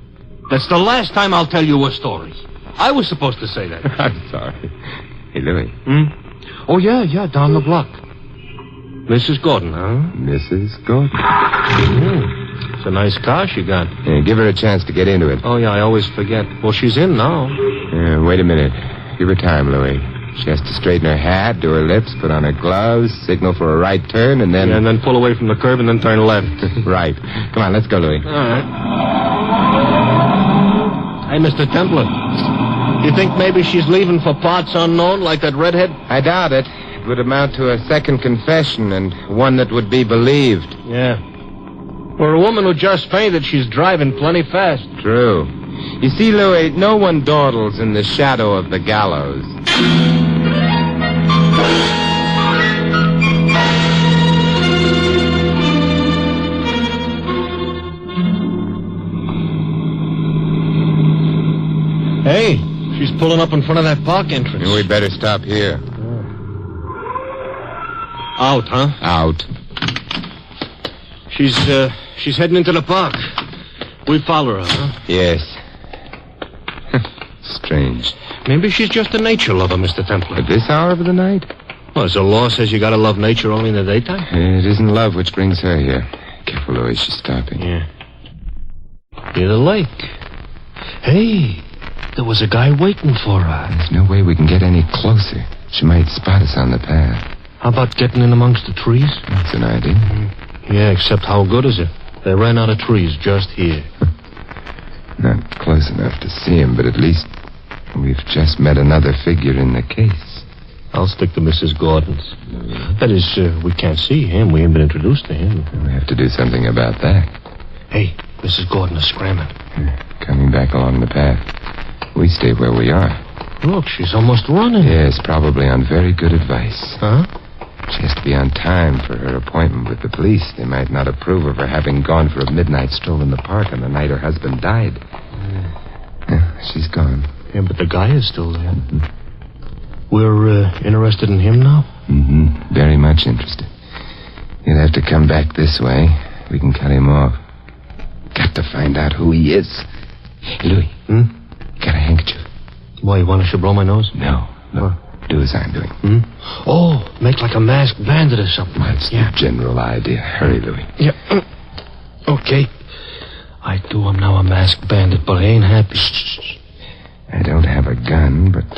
That's the last time I'll tell you a story. I was supposed to say that. I'm sorry. Hey, Louis. Oh, yeah, down the block. Mrs. Gordon, huh? Mrs. Gordon. It's a nice car she got. Yeah, give her a chance to get into it. Oh, yeah, I always forget. Well, she's in now. Yeah, wait a minute. Give her time, Louis. She has to straighten her hat, do her lips, put on her gloves, signal for a right turn, and then... Yeah, and then pull away from the curb and then turn left. Right. Come on, let's go, Louis. All right. Hey, Mr. Templar. You think maybe she's leaving for parts unknown like that redhead? I doubt it. It would amount to a second confession, and one that would be believed. Yeah. For a woman who just fainted, she's driving plenty fast. True. You see, Louis, no one dawdles in the shadow of the gallows. Hey, she's pulling up in front of that park entrance. We'd better stop here. Out, huh? Out. She's heading into the park. We follow her, huh? Yes. Strange. Maybe she's just a nature lover, Mr. Templar. At this hour of the night? Well, as the law says you gotta love nature only in the daytime. It isn't love which brings her here. Careful, Louis, she's stopping. Yeah. Near the lake. Hey, there was a guy waiting for her. There's no way we can get any closer. She might spot us on the path. How about getting in amongst the trees? That's an idea. Yeah, except how good is it? They ran out of trees just here. Not close enough to see him, but at least we've just met another figure in the case. I'll stick to Mrs. Gordon's. That is, we can't see him. We haven't been introduced to him. We have to do something about that. Hey, Mrs. Gordon is scrambling. Coming back along the path. We stay where we are. Look, she's almost running. Yes, probably on very good advice. Huh? She has to be on time for her appointment with the police. They might not approve of her having gone for a midnight stroll in the park on the night her husband died. She's gone. Yeah, but the guy is still there. We're interested in him now? Very much interested. You'll have to come back this way. We can cut him off. Got to find out who he is. Hey, Louis. Got a handkerchief. Why, you want I should blow my nose? No. Look, do as I'm doing. Oh, make like a masked bandit or something. That's the general idea. Hurry, Louis. Yeah. Okay. I do. I'm now a masked bandit, but I ain't happy. Shh. I don't have a gun, but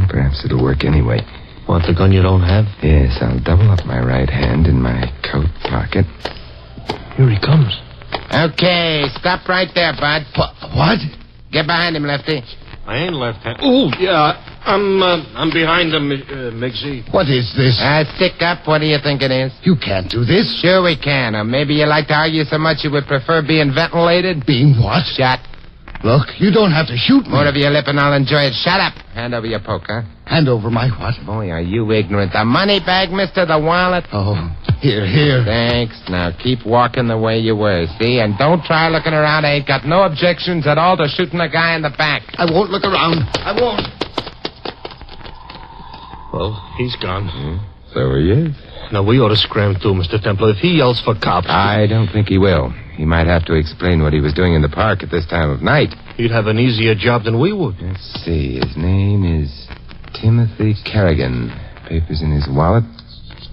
perhaps it'll work anyway. Want the gun you don't have? Yes, I'll double up my right hand in my coat pocket. Here he comes. Okay, stop right there, bud. What? Get behind him, Lefty. I ain't left-handed. Oh, yeah. I'm behind him, Miggsy. What is this? Stick up. What do you think it is? You can't do this. Sure we can. Or maybe you like to argue so much you would prefer being ventilated? Being what? Shot. Look, you don't have to shoot me. More of your lip and I'll enjoy it. Shut up. Hand over your poker. Hand over my what? Boy, are you ignorant. The money bag, mister, the wallet. Oh, here. Thanks. Now keep walking the way you were, see? And don't try looking around. I ain't got no objections at all to shooting the guy in the back. I won't look around. I won't. Well, he's gone. So he is. Now, we ought to scram too, Mr. Templar. If he yells for cops... I don't think he will. He might have to explain what he was doing in the park at this time of night. He'd have an easier job than we would. Let's see. His name is Timothy Kerrigan. Papers in his wallet.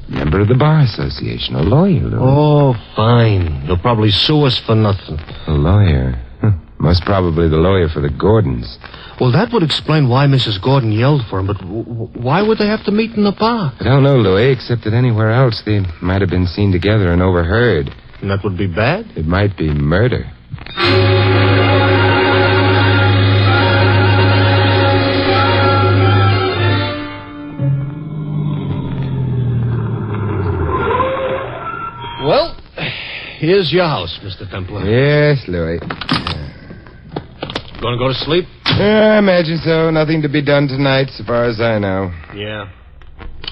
Member of the Bar Association. A lawyer, Louis. Oh, fine. He'll probably sue us for nothing. A lawyer? Most probably the lawyer for the Gordons. Well, that would explain why Mrs. Gordon yelled for him, but why would they have to meet in the park? I don't know, Louis, except that anywhere else they might have been seen together and overheard. And that would be bad? It might be murder. Well, here's your house, Mr. Templar. Yes, Louis. Gonna go to sleep? I imagine so. Nothing to be done tonight, so far as I know. Yeah.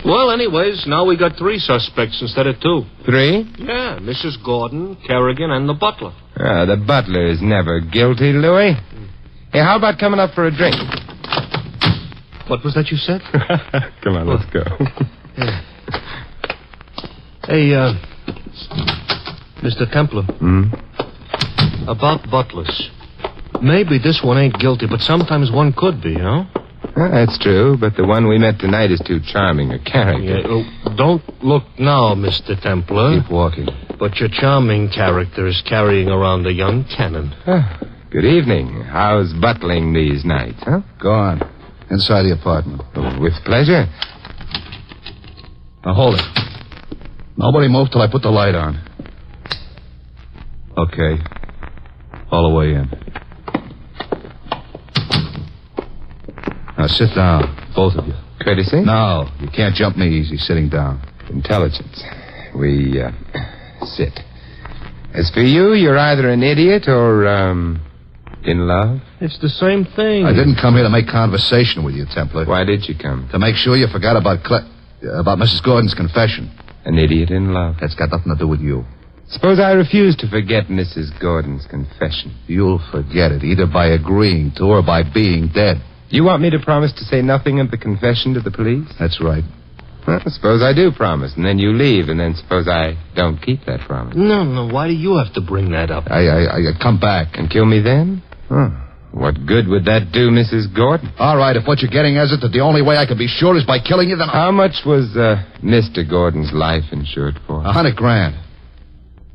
Well, anyways, now we got 3 suspects instead of 2. 3? Yeah, Mrs. Gordon, Kerrigan, and the butler. The butler is never guilty, Louis. Hey, how about coming up for a drink? What was that you said? Come on, let's go. Hey, Mr. Templar. About butlers. Maybe this one ain't guilty, but sometimes one could be, huh? That's true, but the one we met tonight is too charming a character. Yeah, don't look now, Mr. Templar. Keep walking. But your charming character is carrying around a young cannon. Good evening. How's butling these nights, huh? Go on. Inside the apartment. With pleasure. Now, hold it. Nobody move till I put the light on. Okay. All the way in. Now, sit down, both of you. Courtesy? No, you can't jump me easy sitting down. Intelligence. We, sit. As for you, you're either an idiot or, in love. It's the same thing. I didn't come here to make conversation with you, Templar. Why did you come? To make sure you forgot about Mrs. Gordon's confession. An idiot in love. That's got nothing to do with you. Suppose I refuse to forget Mrs. Gordon's confession. You'll forget it, either by agreeing to or by being dead. You want me to promise to say nothing of the confession to the police? That's right. Well, suppose I do promise, and then you leave, and then suppose I don't keep that promise. No, why do you have to bring that up? I come back. And kill me then? What good would that do, Mrs. Gordon? All right, if what you're getting is that the only way I can be sure is by killing you, then How much was Mr. Gordon's life insured for? $100,000.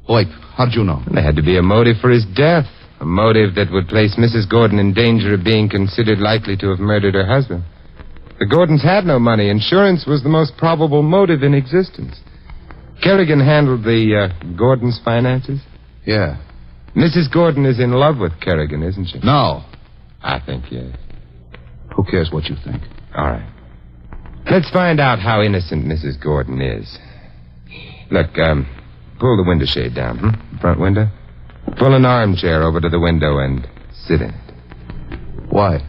Wait, how did you know? There had to be a motive for his death. A motive that would place Mrs. Gordon in danger of being considered likely to have murdered her husband. The Gordons had no money. Insurance was the most probable motive in existence. Kerrigan handled the Gordons' finances? Yeah. Mrs. Gordon is in love with Kerrigan, isn't she? No. I think yes. Who cares what you think? All right. Let's find out how innocent Mrs. Gordon is. Look, pull the window shade down, Front window. Pull an armchair over to the window and sit in it. Why?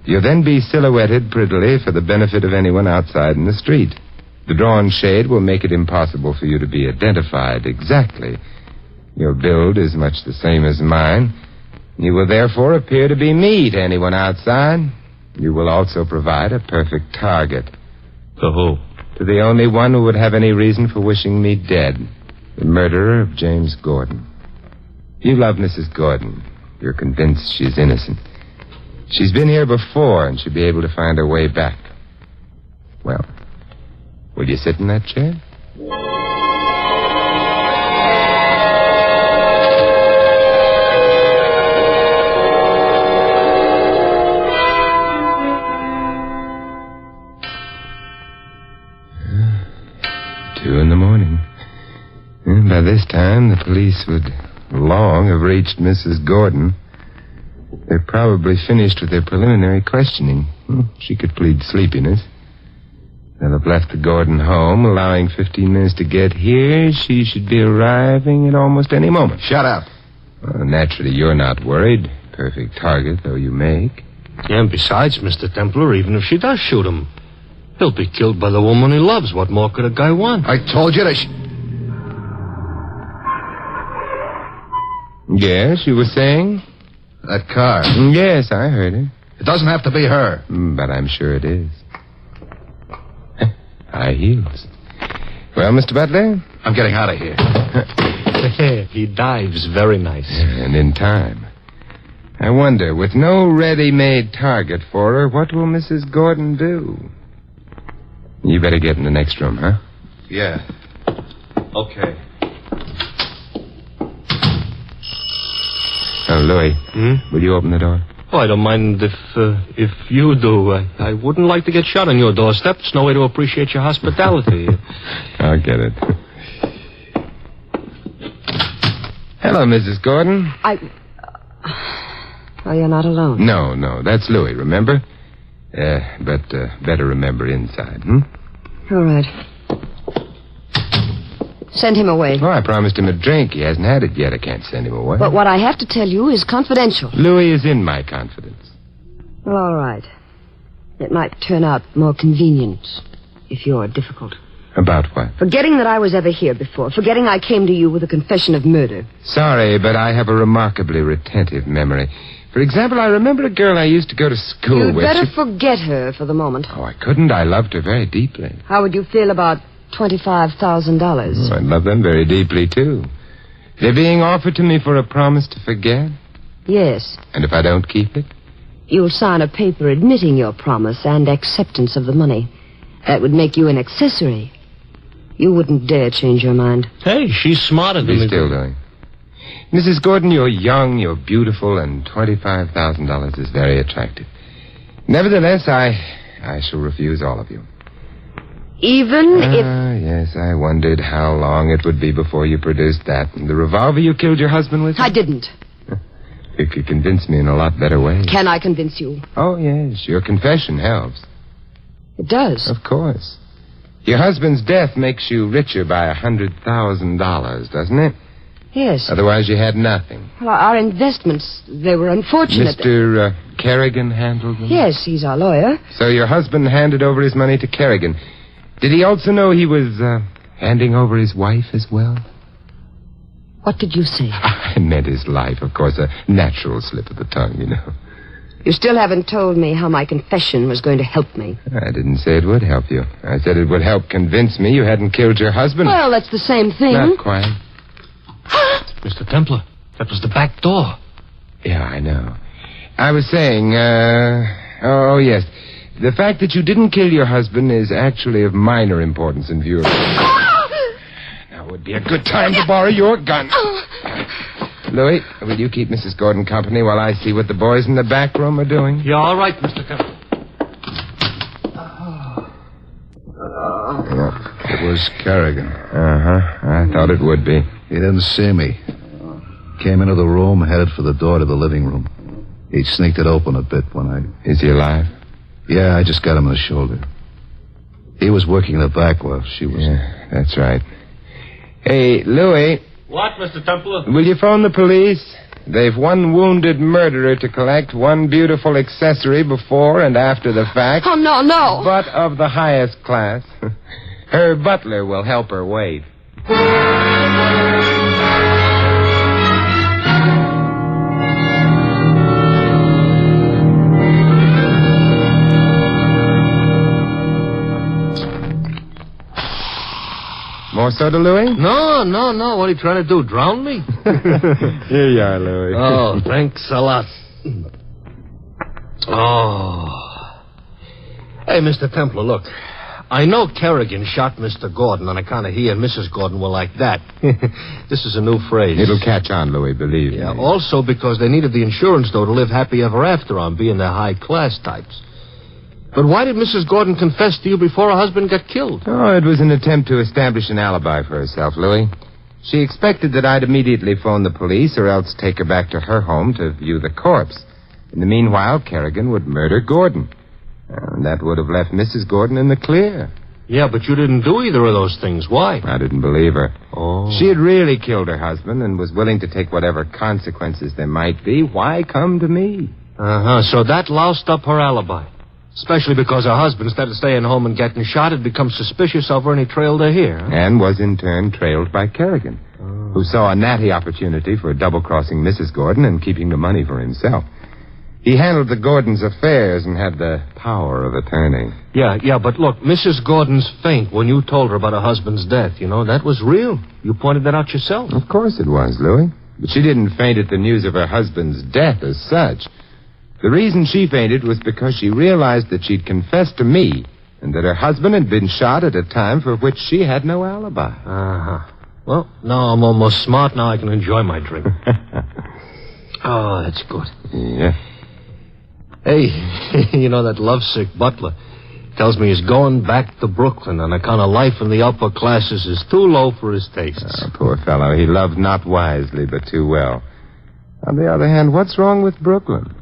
You'll then be silhouetted prettily for the benefit of anyone outside in the street. The drawn shade will make it impossible for you to be identified exactly. Your build is much the same as mine. You will therefore appear to be me to anyone outside. You will also provide a perfect target. To who? To the only one who would have any reason for wishing me dead. The murderer of James Gordon. You love Mrs. Gordon. You're convinced she's innocent. She's been here before, and she'll be able to find her way back. Well, will you sit in that chair? 2 a.m. By this time, the police would long have reached Mrs. Gordon. They're probably finished with their preliminary questioning. She could plead sleepiness. They'll have left the Gordon home, allowing 15 minutes to get here. She should be arriving at almost any moment. Shut up. Well, naturally, you're not worried. Perfect target, though you make. Yeah, and besides, Mr. Templar, even if she does shoot him, he'll be killed by the woman he loves. What more could a guy want? I told you to... Yes, you were saying? That car. Yes, I heard it. It doesn't have to be her. But I'm sure it is. High heels. Well, Mr. Butler? I'm getting out of here. He dives very nice. And in time. I wonder, with no ready-made target for her, what will Mrs. Gordon do? You better get in the next room, huh? Yeah. Okay. Oh, Louis. Will you open the door? Oh, I don't mind if you do. I wouldn't like to get shot on your doorstep. It's no way to appreciate your hospitality. I'll get it. Hello, Mrs. Gordon. Oh, you're not alone. No, that's Louis, remember? But better remember inside, All right. Send him away. Oh, I promised him a drink. He hasn't had it yet. I can't send him away. But what I have to tell you is confidential. Louis is in my confidence. Well, all right. It might turn out more convenient if you're difficult. About what? Forgetting that I was ever here before. Forgetting I came to you with a confession of murder. Sorry, but I have a remarkably retentive memory. For example, I remember a girl I used to go to school You'd with. better forget her for the moment. Oh, I couldn't. I loved her very deeply. How would you feel about $25,000? I love them very deeply, too. They're being offered to me for a promise to forget? Yes. And if I don't keep it? You'll sign a paper admitting your promise and acceptance of the money. That would make you an accessory. You wouldn't dare change your mind. Hey, she's smarter than me. Be still, Louis. Mrs. Gordon, you're young, you're beautiful, and $25,000 is very attractive. Nevertheless, I shall refuse all of you. Even if... Yes, I wondered how long it would be before you produced that. The revolver you killed your husband with? I didn't. You could convince me in a lot better ways. Can I convince you? Oh, yes, your confession helps. It does. Of course. Your husband's death makes you richer by $100,000, doesn't it? Yes. Otherwise you had nothing. Well, our investments, they were unfortunate. Mr. Kerrigan handled them? Yes, he's our lawyer. So your husband handed over his money to Kerrigan. Did he also know he was handing over his wife as well? What did you say? I meant his life, of course, a natural slip of the tongue, you know. You still haven't told me how my confession was going to help me. I didn't say it would help you. I said it would help convince me you hadn't killed your husband. Well, that's the same thing. Not quite. Mr. Templar, that was the back door. Yeah, I know. I was saying, oh, yes. The fact that you didn't kill your husband is actually of minor importance in view of... Now would be a good time to borrow your gun. Louis, will you keep Mrs. Gordon company while I see what the boys in the back room are doing? You're all right, Mr. Templar. It was Kerrigan. Uh-huh. I thought it would be. He didn't see me. Came into the room, headed for the door to the living room. He'd sneaked it open a bit when I... Is he alive? Yeah, I just got him in the shoulder. He was working in the back while she was... Yeah, that's right. Hey, Louis... What, Mr. Templar? Will you phone the police? They've one wounded murderer to collect, one beautiful accessory before and after the fact. Oh, no. But of the highest class. Her butler will help her wait. More soda, Louis? No. What are you trying to do, drown me? Here you are, Louis. Oh, thanks a lot. Oh. Hey, Mr. Templar, look. I know Kerrigan shot Mr. Gordon on account of he and Mrs. Gordon were like that. This is a new phrase. It'll catch on, Louis, believe me. Yeah, also because they needed the insurance, though, to live happy ever after on, being the high-class types. But why did Mrs. Gordon confess to you before her husband got killed? Oh, it was an attempt to establish an alibi for herself, Louis. She expected that I'd immediately phone the police or else take her back to her home to view the corpse. In the meanwhile, Kerrigan would murder Gordon. And that would have left Mrs. Gordon in the clear. Yeah, but you didn't do either of those things. Why? I didn't believe her. Oh. She had really killed her husband and was willing to take whatever consequences there might be. Why come to me? Uh-huh. So that loused up her alibi. Especially because her husband, instead of staying home and getting shot, had become suspicious of her and he trailed her here. Huh? And was in turn trailed by Kerrigan, who saw a natty opportunity for double-crossing Mrs. Gordon and keeping the money for himself. He handled the Gordons' affairs and had the power of attorney. Yeah, but look, Mrs. Gordon's faint when you told her about her husband's death, that was real. You pointed that out yourself. Of course it was, Louis. But she didn't faint at the news of her husband's death as such. The reason she fainted was because she realized that she'd confessed to me and that her husband had been shot at a time for which she had no alibi. Uh-huh. Well, now I'm almost smart. Now I can enjoy my drink. Oh, that's good. Yeah. Hey, that lovesick butler tells me he's going back to Brooklyn on account of life in the upper classes is too low for his tastes. Poor fellow. He loved not wisely, but too well. On the other hand, what's wrong with Brooklyn?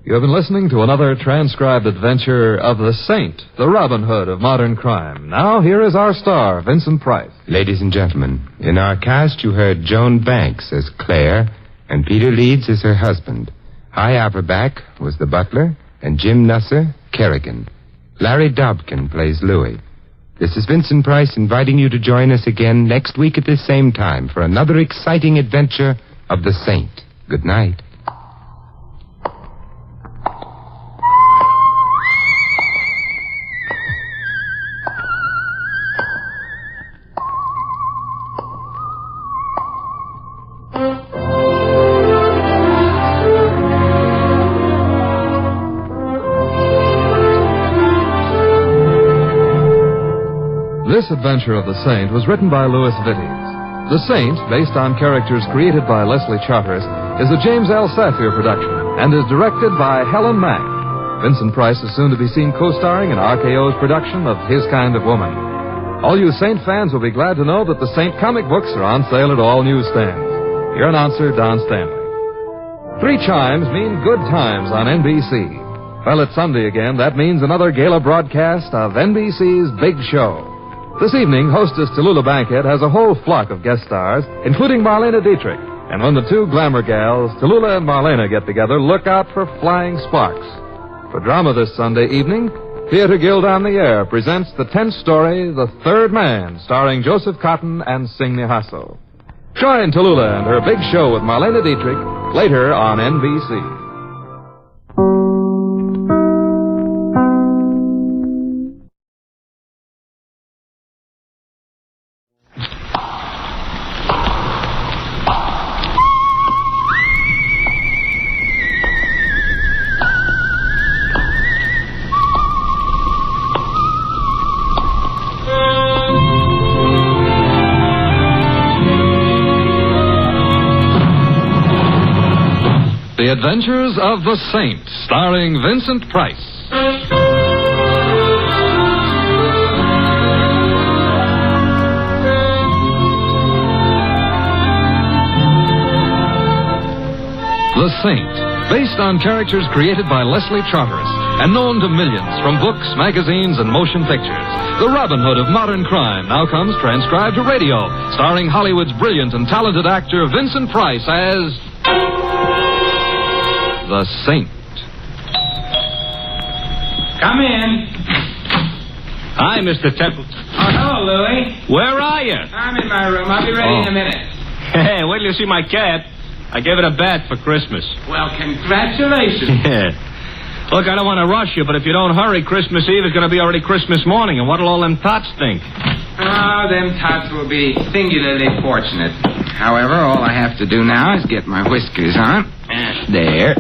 You have been listening to another transcribed adventure of the Saint, the Robin Hood of modern crime. Now, here is our star, Vincent Price. Ladies and gentlemen, in our cast you heard Joan Banks as Claire and Peter Leeds as her husband. Hy Averback was the butler and Jim Nusser, Kerrigan. Larry Dobkin plays Louis. This is Vincent Price inviting you to join us again next week at this same time for another exciting adventure of the Saint. Good night. This adventure of the Saint was written by Louis Vittes. The Saint, based on characters created by Leslie Charteris, is a James L. Safier production and is directed by Helen Mack. Vincent Price is soon to be seen co-starring in RKO's production of His Kind of Woman. All you Saint fans will be glad to know that the Saint comic books are on sale at all newsstands. Your announcer, Don Stanley. 3 chimes mean good times on NBC. Well, it's Sunday again. That means another gala broadcast of NBC's Big Show. This evening, hostess Tallulah Bankhead has a whole flock of guest stars, including Marlene Dietrich. And when the 2 glamour gals, Tallulah and Marlene, get together, look out for flying sparks. For drama this Sunday evening, Theater Guild on the Air presents the 10th story, The Third Man, starring Joseph Cotton and Signe Hasso. Join Tallulah and her Big Show with Marlene Dietrich later on NBC. The Adventures of the Saint, starring Vincent Price. The Saint, based on characters created by Leslie Charteris and known to millions from books, magazines, and motion pictures. The Robin Hood of modern crime now comes transcribed to radio, starring Hollywood's brilliant and talented actor Vincent Price as The Saint. Come in. Hi, Mr. Temple. Oh, hello, Louis. Where are you? I'm in my room. I'll be ready in a minute. Hey, wait till you see my cat. I gave it a bath for Christmas. Well, congratulations. Yeah. Look, I don't want to rush you, but if you don't hurry, Christmas Eve is going to be already Christmas morning, and what'll all them tots think? Oh, them tots will be singularly fortunate. However, all I have to do now is get my whiskers on. There.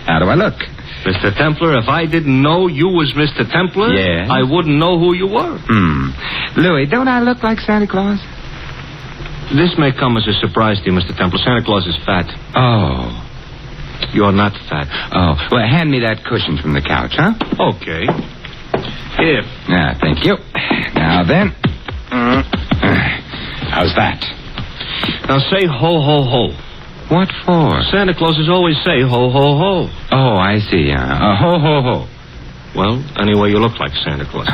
How do I look? Mr. Templar, if I didn't know you was Mr. Templar, yes, I wouldn't know who you were. Louis, don't I look like Santa Claus? This may come as a surprise to you, Mr. Templar. Santa Claus is fat. Oh. You're not fat. Oh, well, hand me that cushion from the couch, huh? Okay. Here. Yeah, thank you. Now then. How's that? Now say ho, ho, ho. What for? Santa Clauses always say ho, ho, ho. Oh, I see. Ho, ho, ho. Well, anyway, you look like Santa Claus.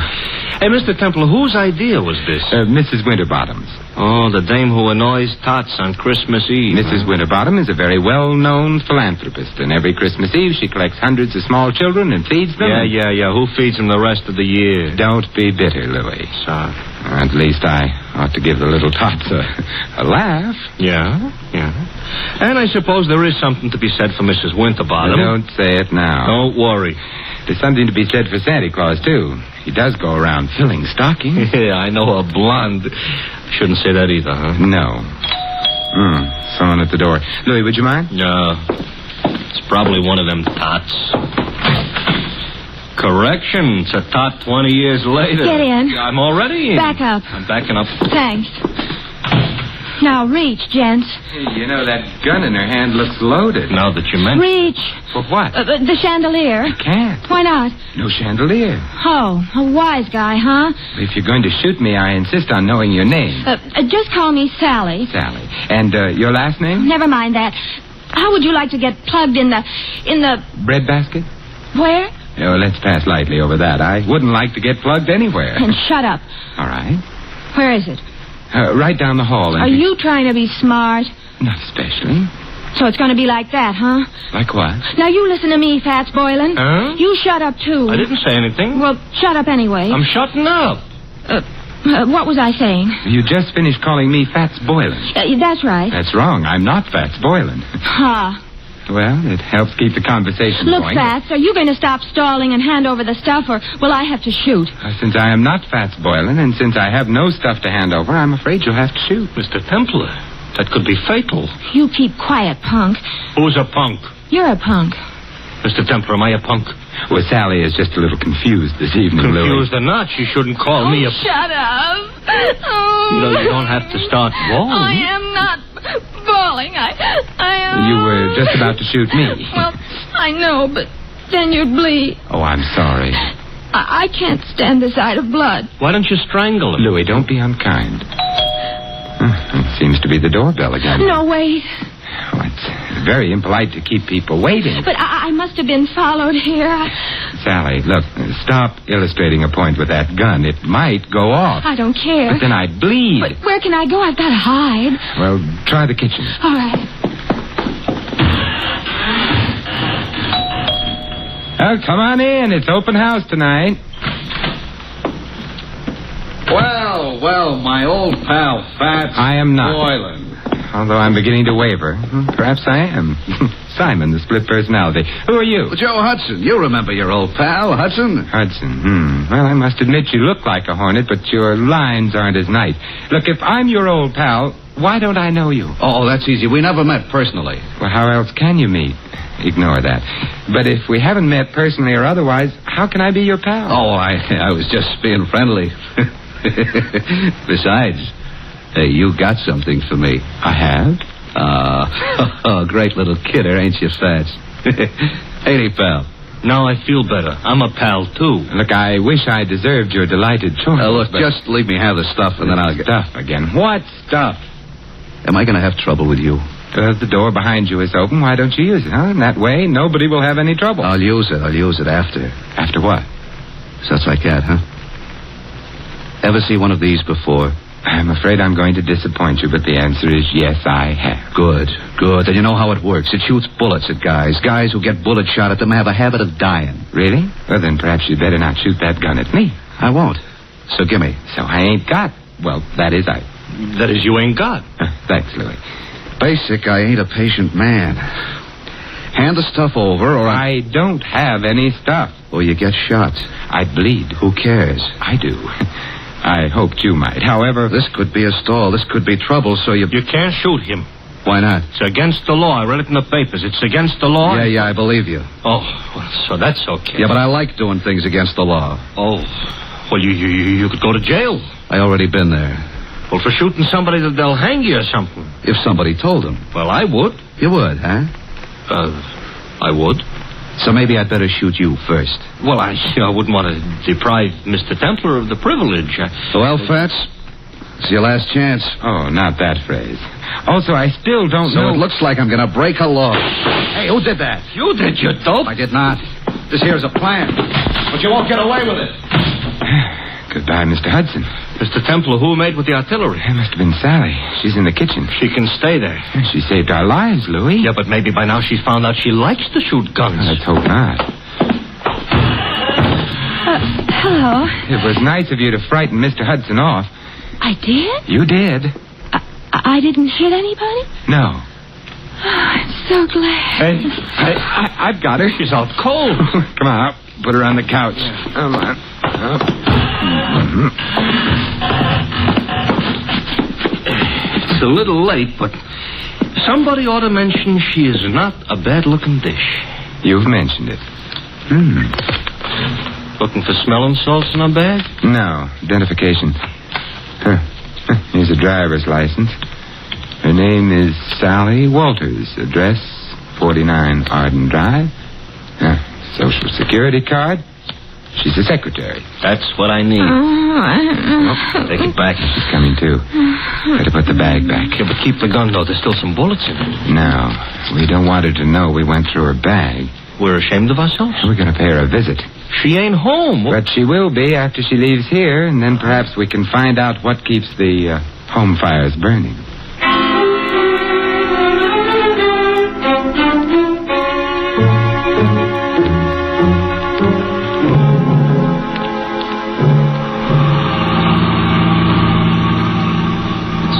Hey, Mr. Templar, whose idea was this? Mrs. Winterbottom's. Oh, the dame who annoys tots on Christmas Eve. Mrs. Winterbottom is a very well-known philanthropist, and every Christmas Eve she collects hundreds of small children and feeds them. Yeah. Who feeds them the rest of the year? Don't be bitter, Louis. Sorry. At least I ought to give the little tots a laugh. Yeah. And I suppose there is something to be said for Mrs. Winterbottom. Don't say it now. Don't worry. There's something to be said for Santa Claus, too. He does go around filling stockings. Yeah, I know, a blonde. Shouldn't say that either, huh? No. Someone at the door. Louis, would you mind? No. It's probably one of them tots. Correction. It's a tot 20 years later. Get in. I'm already in. Back up. I'm backing up. Thanks. Now, reach, gents. Hey, you know, that gun in her hand looks loaded. Now that you mention. Reach. For what? The chandelier. I can't. Why not? No chandelier. Oh, a wise guy, huh? If you're going to shoot me, I insist on knowing your name. Just call me Sally. Sally. And your last name? Never mind that. How would you like to get plugged in the... Bread basket? Where? Oh, let's pass lightly over that. I wouldn't like to get plugged anywhere. And shut up. All right. Where is it? Right down the hall. Are you trying to be smart? Not especially. So it's going to be like that, huh? Like what? Now, you listen to me, Fats Boylan. Huh? You shut up, too. I didn't say anything. Well, shut up anyway. I'm shutting up. What was I saying? You just finished calling me Fats Boylan. That's right. That's wrong. I'm not Fats Boylan. Ha. Well, it helps keep the conversation Look, going. Fats, are you going to stop stalling and hand over the stuff, or will I have to shoot? Since I am not Fats Boylan, and since I have no stuff to hand over, I'm afraid you'll have to shoot. Mr. Templar, that could be fatal. You keep quiet, punk. Who's a punk? You're a punk. Mr. Templar, am I a punk? Well, Sally is just a little confused this evening, Louis. Confused or not, she shouldn't call me a... Shut up. You don't have to start bawling. I am not bawling. I am... You were just about to shoot me. Well, I know, but then you'd bleed. Oh, I'm sorry. I can't stand the sight of blood. Why don't you strangle him? Louis, don't be unkind. It seems to be the doorbell again. No, wait. Oh, it's very impolite to keep people waiting. But I must have been followed here. Sally, look, stop illustrating a point with that gun. It might go off. I don't care. But then I'd bleed. But where can I go? I've got to hide. Well, try the kitchen. All right. Well, come on in. It's open house tonight. Well, my old pal, Fats I am not. Boylan. Although I'm beginning to waver. Perhaps I am. Simon, the split personality. Who are you? Joe Hudson. You remember your old pal, Hudson? Hudson. Well, I must admit you look like a hornet, but your lines aren't as nice. Look, if I'm your old pal, why don't I know you? Oh, that's easy. We never met personally. Well, how else can you meet? Ignore that. But if we haven't met personally or otherwise, how can I be your pal? Oh, I was just being friendly. Besides, you got something for me. I have? Great little kidder, ain't you, Fats? Ain't he, pal? Now I feel better. I'm a pal, too. Look, I wish I deserved your delighted choice. Look, just leave me have the stuff, and then I'll get... Stuff again. What stuff? Am I going to have trouble with you? The door behind you is open. Why don't you use it, huh? In that way, nobody will have any trouble. I'll use it after. After what? Such like that, huh? Ever see one of these before? I'm afraid I'm going to disappoint you, but the answer is yes, I have. Good. And you know how it works. It shoots bullets at guys. Guys who get bullet shot at them have a habit of dying. Really? Well, then perhaps you'd better not shoot that gun at me. I won't. So gimme. So I ain't got. Well, that is you ain't got. Thanks, Louis. Basic, I ain't a patient man. Hand the stuff over, or I don't have any stuff. Or you get shot. I bleed. Who cares? I do. I hoped you might. However... This could be a stall. This could be trouble, so you... You can't shoot him. Why not? It's against the law. I read it in the papers. It's against the law. Yeah, I believe you. Oh, well, so that's okay. Yeah, but I like doing things against the law. Oh, well, you could go to jail. I already been there. Well, for shooting somebody, they'll hang you or something. If somebody told them. Well, I would. You would, huh? I would. So maybe I'd better shoot you first. Well, I wouldn't want to deprive Mr. Templar of the privilege. Well, Fats, it's your last chance. Oh, not that phrase. Also, I still don't know... So it looks like I'm going to break a law. Hey, who did that? You did, you dope. I did not. This here's a plan. But you won't get away with it. Goodbye, Mr. Hudson. Mr. Templar, who made with the artillery? It must have been Sally. She's in the kitchen. She can stay there. She saved our lives, Louis. Yeah, but maybe by now she's found out she likes to shoot guns. Let's hope not. Hello. It was nice of you to frighten Mr. Hudson off. I did? You did. I didn't hit anybody? No. Oh, I'm so glad. Hey, I've got her. She's out cold. Come on, up. Put her on the couch. Yeah. Come on. Up. It's a little late, but somebody ought to mention she is not a bad-looking dish. You've mentioned it. Looking for smelling salts in her bag? No. Identification. Here's a driver's license. Her name is Sally Walters. Address 49 Arden Drive. Social Security card. She's the secretary. That's what I need. Take it back. She's coming too. Better put the bag back. Yeah, but keep the gun, though. There's still some bullets in it. No. We don't want her to know we went through her bag. We're ashamed of ourselves? We're going to pay her a visit. She ain't home. But she will be after she leaves here, and then perhaps we can find out what keeps the home fires burning.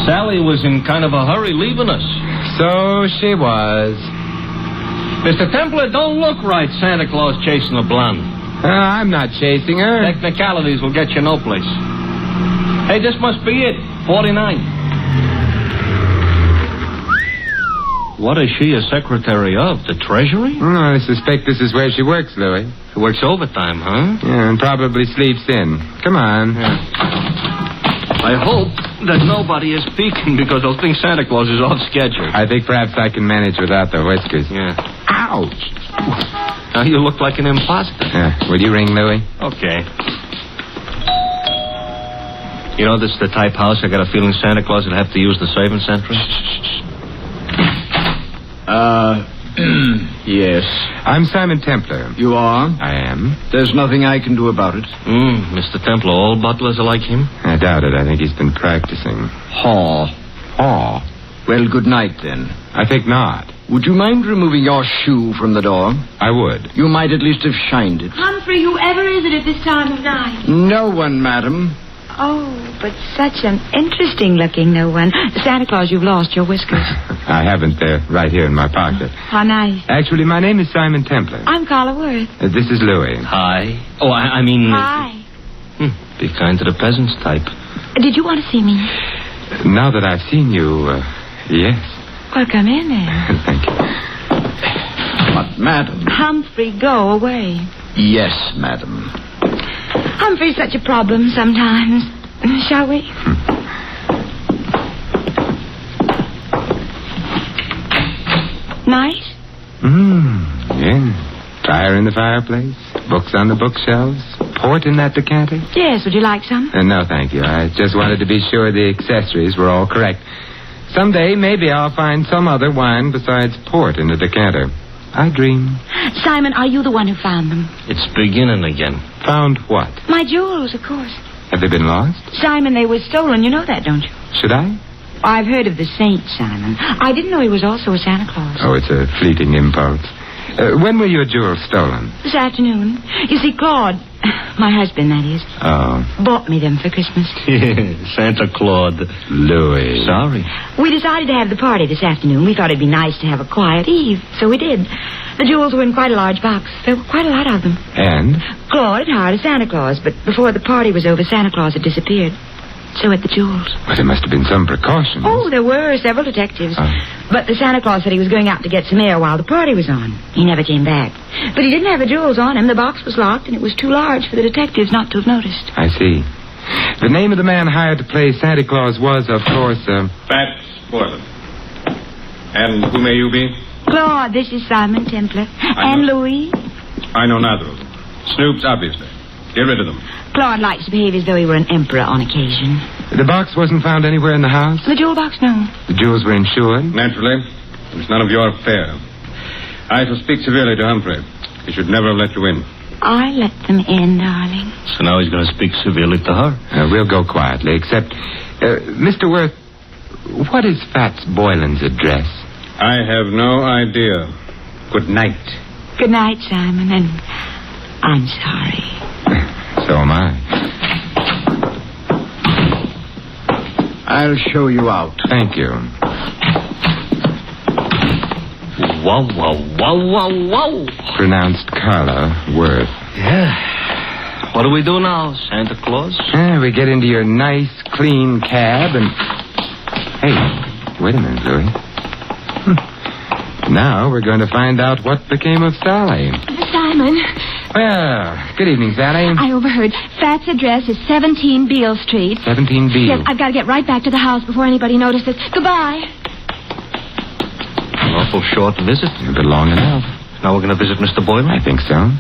Sally was in kind of a hurry leaving us. So she was. Mr. Templar, don't look right, Santa Claus chasing a blonde. I'm not chasing her. Technicalities will get you no place. Hey, this must be it. 49. What is she a secretary of? The Treasury? I suspect this is where she works, Louis. She works overtime, huh? Yeah, and probably sleeps in. Come on. Yeah. I hope that nobody is peeking because they'll think Santa Claus is off schedule. I think perhaps I can manage without the whiskers. Yeah. Ouch! Now you look like an imposter. Will you ring Louis? Okay. You know, this is the type house I got a feeling Santa Claus would have to use the servants' entrance. Yes. I'm Simon Templar. You are? I am. There's nothing I can do about it. Mr. Templar, all butlers are like him? I doubt it. I think he's been practicing. Haw. Well, good night, then. I think not. Would you mind removing your shoe from the door? I would. You might at least have shined it. Humphrey, whoever is it at this time of night? No one, madam. Oh, but such an interesting-looking no one. Santa Claus, you've lost your whiskers. I haven't. They're right here in my pocket. How nice. Actually, my name is Simon Templar. I'm Carla Worth. This is Louis. Hi. Oh, I mean... Hi. Be kind to the peasants type. Did you want to see me? Now that I've seen you, yes. Well, come in then. Thank you. But, madam... Humphrey, go away. Yes, madam. Humphrey's such a problem sometimes. Shall we? Nice? Yeah. Fire in the fireplace, books on the bookshelves, port in that decanter. Yes, would you like some? No, thank you. I just wanted to be sure the accessories were all correct. Someday, maybe I'll find some other wine besides port in the decanter. I dream. Simon, are you the one who found them? It's beginning again. Found what? My jewels, of course. Have they been lost? Simon, they were stolen. You know that, don't you? Should I? I've heard of the saint, Simon. I didn't know he was also a Santa Claus. Oh, it's a fleeting impulse. When were your jewels stolen? This afternoon. You see, Claude, my husband, that is, bought me them for Christmas. Santa Claus. Louis. Sorry. We decided to have the party this afternoon. We thought it'd be nice to have a quiet eve, so we did. The jewels were in quite a large box. There were quite a lot of them. And? Claude had hired a Santa Claus, but before the party was over, Santa Claus had disappeared. So had the jewels. Well, there must have been some precautions. Oh, there were several detectives. But the Santa Claus said he was going out to get some air while the party was on. He never came back. But he didn't have the jewels on him. The box was locked, and it was too large for the detectives not to have noticed. I see. The name of the man hired to play Santa Claus was, of course, Fats Borland. And who may you be? Claude, this is Simon Templar. And Louis. I know neither of them. Snoops, obviously. Get rid of them. Claude likes to behave as though he were an emperor on occasion. The box wasn't found anywhere in the house? The jewel box, no. The jewels were insured? Naturally. It's none of your affair. I shall speak severely to Humphrey. He should never have let you in. I let them in, darling. So now he's going to speak severely to her. We'll go quietly, except... Mr. Worth, what is Fats Boylan's address? I have no idea. Good night. Good night, Simon, and I'm sorry. So am I. I'll show you out. Thank you. Wow, wow, wow, wow, wow. Pronounced Carla Worth. Yeah. What do we do now, Santa Claus? We get into your nice, clean cab and... Hey, wait a minute, Louis. Now we're going to find out what became of Sally. Simon. Well, good evening, Sally. I overheard. Fat's address is 17 Beale Street. 17 Beale. Yes, I've got to get right back to the house before anybody notices. Goodbye. An awful short visit. But long enough. Now we're going to visit Mr. Boylan? I think so.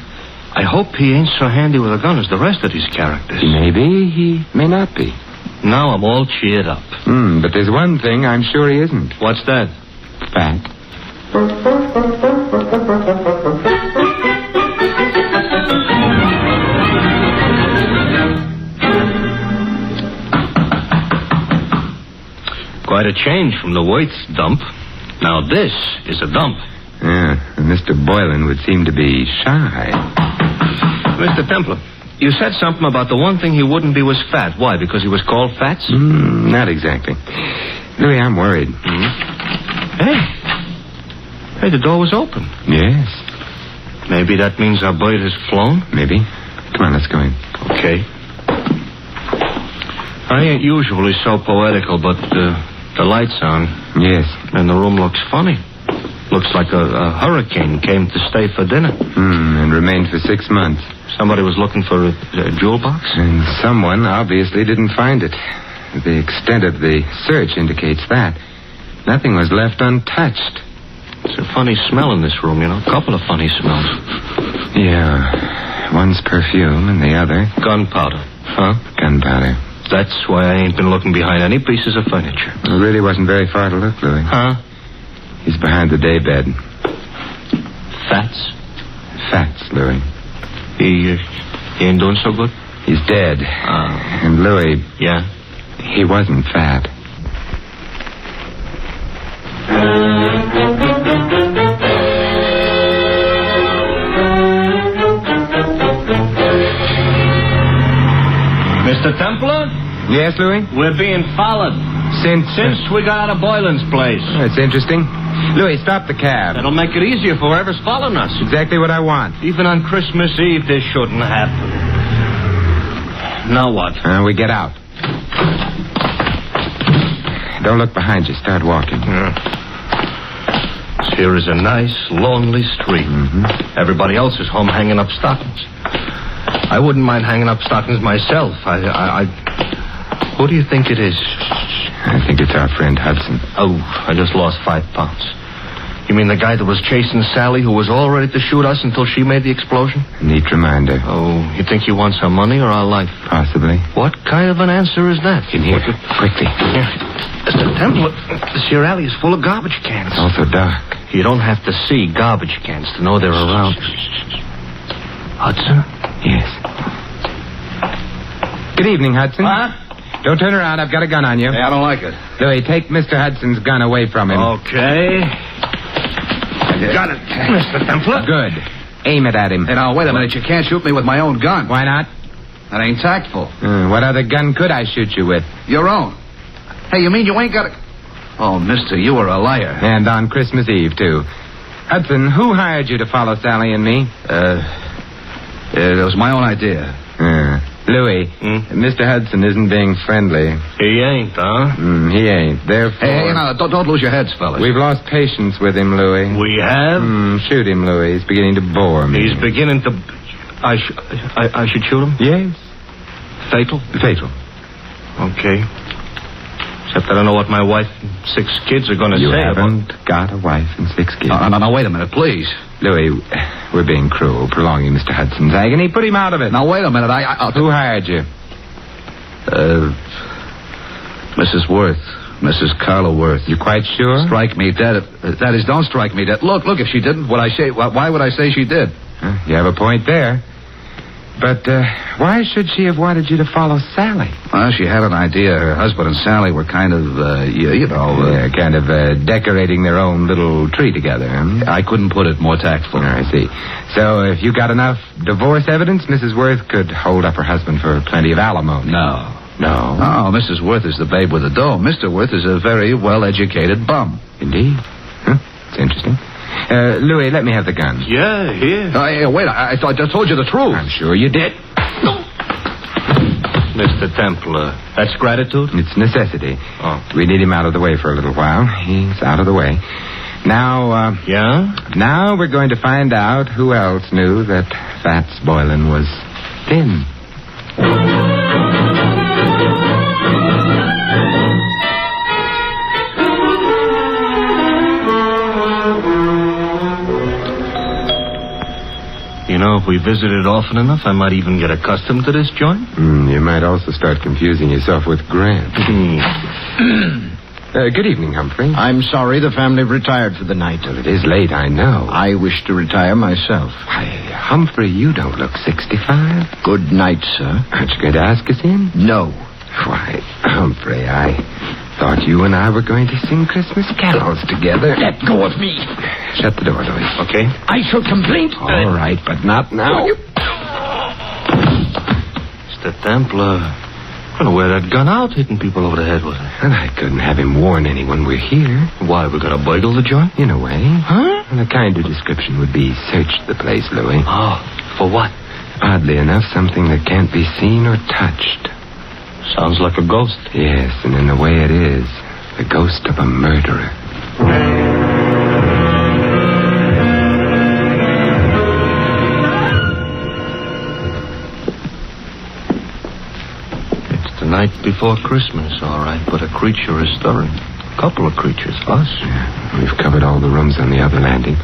I hope he ain't so handy with a gun as the rest of these characters. He may be, he may not be. Now I'm all cheered up. But there's one thing I'm sure he isn't. What's that? Fat. Quite a change from the Waits dump. Now this is a dump. Yeah, and Mr. Boylan would seem to be shy. Mr. Templar, you said something about the one thing he wouldn't be was fat. Why, because he was called Fats? Not exactly. Louis, I'm worried. Hey, the door was open. Yes. Maybe that means our bird has flown? Maybe. Come on, let's go in. Okay. I ain't usually so poetical, but the light's on. Yes. And the room looks funny. Looks like a hurricane came to stay for dinner. And remained for 6 months. Somebody was looking for a jewel box? And someone obviously didn't find it. The extent of the search indicates that. Nothing was left untouched. It's a funny smell in this room, you know. A couple of funny smells. Yeah. One's perfume and the other... Gunpowder. Huh? Gunpowder. That's why I ain't been looking behind any pieces of furniture. It really wasn't very far to look, Louis. Huh? He's behind the daybed. Fats? Fats, Louis. He ain't doing so good? He's dead. And Louis... Yeah? He wasn't fat. Mr. Templar? Yes, Louis? We're being followed. Since we got out of Boylan's place. That's interesting. Louis, stop the cab. That'll make it easier for whoever's following us. Exactly what I want. Even on Christmas Eve, this shouldn't happen. Now what? We get out. Don't look behind you. Start walking. Here is a nice, lonely street. Everybody else is home hanging up stockings. I wouldn't mind hanging up stockings myself. Who do you think it is? I think it's our friend Hudson. Oh, I just lost 5 pounds. You mean the guy that was chasing Sally, who was all ready to shoot us until she made the explosion? Neat reminder. Oh, you think he wants our money or our life? Possibly. What kind of an answer is that? In here, quickly. Here. Mr. Templar, this here alley is full of garbage cans. It's also dark. You don't have to see garbage cans to know they're around. Hudson? Yes. Good evening, Hudson. What? Don't turn around. I've got a gun on you. Hey, I don't like it. Louis, take Mr. Hudson's gun away from him. Okay. Got it. Mr. Templar. Good. Aim it at him. Hey, now, wait a minute. You can't shoot me with my own gun. Why not? That ain't tactful. What other gun could I shoot you with? Your own. Hey, you mean you ain't got a... Oh, mister, you were a liar. And on Christmas Eve, too. Hudson, who hired you to follow Sally and me? It was my own idea. Louis, Mr. Hudson isn't being friendly. He ain't, huh? He ain't. Therefore... Hey, now, don't lose your heads, fellas. We've lost patience with him, Louis. We have? Shoot him, Louis. He's beginning to bore me. He's beginning to... I should shoot him? Yes. Fatal? Fatal. Okay. Except I don't know what my wife and 6 kids are going to say. You haven't got a wife and 6 kids. No, wait a minute, please. Louis, we're being cruel, prolonging Mr. Hudson's agony. Put him out of it. Now, wait a minute. Who hired you? Mrs. Worth. Mrs. Carla Worth. You quite sure? Strike me dead. That is, don't strike me dead. Look, if she didn't, why would I say she did? You have a point there. But why should she have wanted you to follow Sally? Well, she had an idea. Her husband and Sally were kind of, decorating their own little tree together. I couldn't put it more tactful. I see. So if you got enough divorce evidence, Mrs. Worth could hold up her husband for plenty of alimony. No. No? Oh, Mrs. Worth is the babe with the dough. Mr. Worth is a very well-educated bum. Indeed. It's interesting. Louis, let me have the gun. Yeah, here. Wait, I thought I told you the truth. I'm sure you did. Mr. Templar, that's gratitude? It's necessity. Oh. We need him out of the way for a little while. He's out of the way. Now, Yeah? Now we're going to find out who else knew that Fats Boylan was thin. You know, if we visited often enough, I might even get accustomed to this joint. You might also start confusing yourself with Grant. Good evening, Humphrey. I'm sorry the family retired for the night. Well, it is late, I know. I wish to retire myself. Why, Humphrey, you don't look 65. Good night, sir. Aren't you going to ask us in? No. Why, Humphrey, I thought you and I were going to sing Christmas carols together. Let go of me. Shut the door, Louis. Okay. I shall complain. All right, but not now. Mr. Templar, I'm gonna wear that gun out, hitting people over the head with it. And I couldn't have him warn anyone we're here. Why, we're gonna burgle the joint? In a way. Huh? And a kinder description would be search the place, Louis. Oh, for what? Oddly enough, something that can't be seen or touched. Sounds like a ghost. Yes, and in a way it is. The ghost of a murderer. It's the night before Christmas, all right, but a creature is stirring. A couple of creatures, us. Yeah, we've covered all the rooms on the other landing.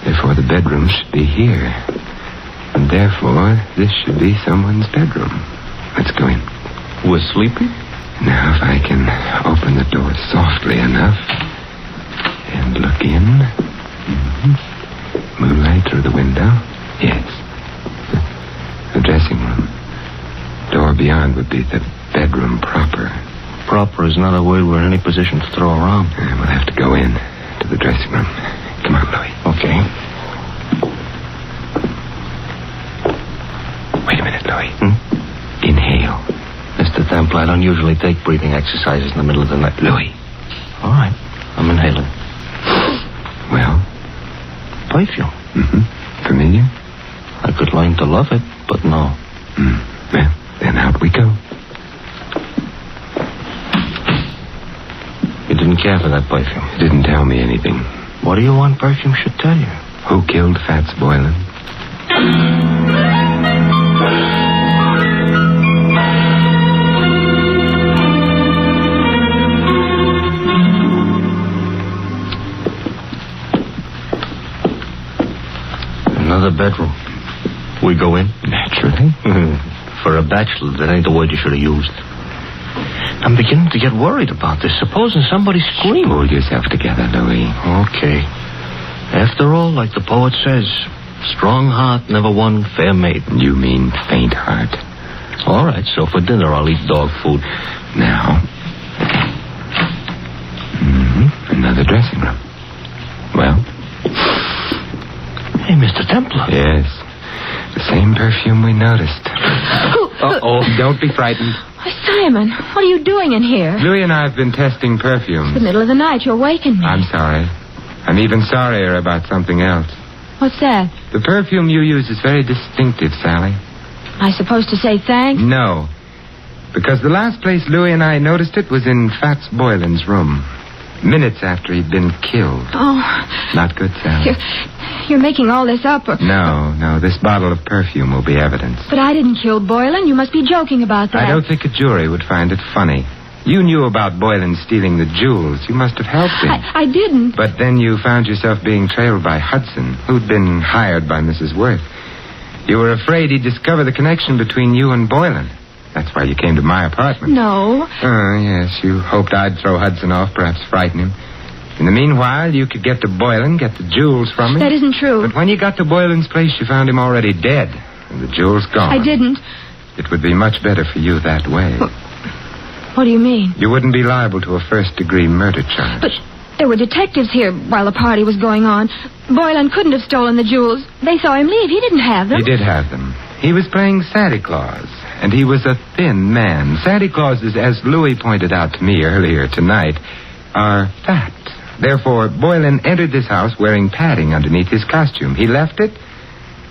Therefore, the bedroom should be here. And therefore, this should be someone's bedroom. Let's go in. We're sleeping? Now, if I can open the door softly enough and look in. Moonlight through the window. Yes. The dressing room. Door beyond would be the bedroom proper. Proper is not a word we're in any position to throw around. We'll have to go in to the dressing room. Come on, Louis. Okay. Wait a minute, Louis. Inhale. Mr. Templar, I don't usually take breathing exercises in the middle of the night. Louis. All right. I'm inhaling. Well? Perfume. Familiar? I could learn to love it, but no. Well, then out we go. You didn't care for that perfume. It didn't tell me anything. What do you want perfume should tell you? Who killed Fats Boylan? Another bedroom. We go in? Naturally. For a bachelor, that ain't the word you should have used. I'm beginning to get worried about this. Supposing somebody screamed. Pull yourself together, Louis. Okay. After all, like the poet says, strong heart never won fair maiden. You mean faint heart. All right, so for dinner I'll eat dog food. Now. Another dressing room. Well? Hey, Mr. Templar. Yes. The same perfume we noticed. Uh-oh. Don't be frightened. Why, Simon, what are you doing in here? Louis and I have been testing perfumes. It's the middle of the night. You're waking me. I'm sorry. I'm even sorrier about something else. What's that? The perfume you use is very distinctive, Sally. I supposed to say thanks? No. Because the last place Louis and I noticed it was in Fats Boylan's room. Minutes after he'd been killed. Oh. Not good, Sally. You're making all this up. No. This bottle of perfume will be evidence. But I didn't kill Boylan. You must be joking about that. I don't think a jury would find it funny. You knew about Boylan stealing the jewels. You must have helped him. I didn't. But then you found yourself being trailed by Hudson, who'd been hired by Mrs. Worth. You were afraid he'd discover the connection between you and Boylan. That's why you came to my apartment. No. Oh, yes. You hoped I'd throw Hudson off, perhaps frighten him. In the meanwhile, you could get to Boylan, get the jewels from him. That isn't true. But when you got to Boylan's place, you found him already dead, and the jewels gone. I didn't. It would be much better for you that way. What do you mean? You wouldn't be liable to a first-degree murder charge. But there were detectives here while the party was going on. Boylan couldn't have stolen the jewels. They saw him leave. He didn't have them. He did have them. He was playing Santa Claus, and he was a thin man. Santa Clauses, as Louis pointed out to me earlier tonight, are fat. Therefore, Boylan entered this house wearing padding underneath his costume. He left it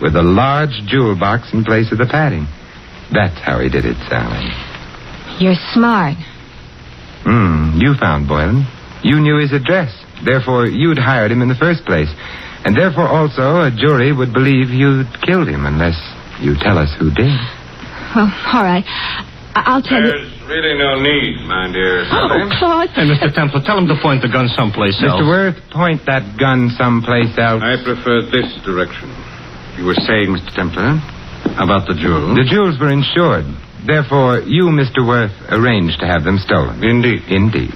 with a large jewel box in place of the padding. That's how he did it, Sally. You're smart. You found Boylan. You knew his address. Therefore, you'd hired him in the first place. And therefore, also, a jury would believe you'd killed him unless you tell us who did. Well, all right. I'll tell you. There's really no need, my dear Sally. Oh, Claude. Hey, Mr. Templar, tell him to point the gun someplace else. Mr. Worth, point that gun someplace else. I prefer this direction. You were saying, Mr. Templar, about the jewels? The jewels were insured. Therefore, you, Mr. Worth, arranged to have them stolen. Indeed. Indeed.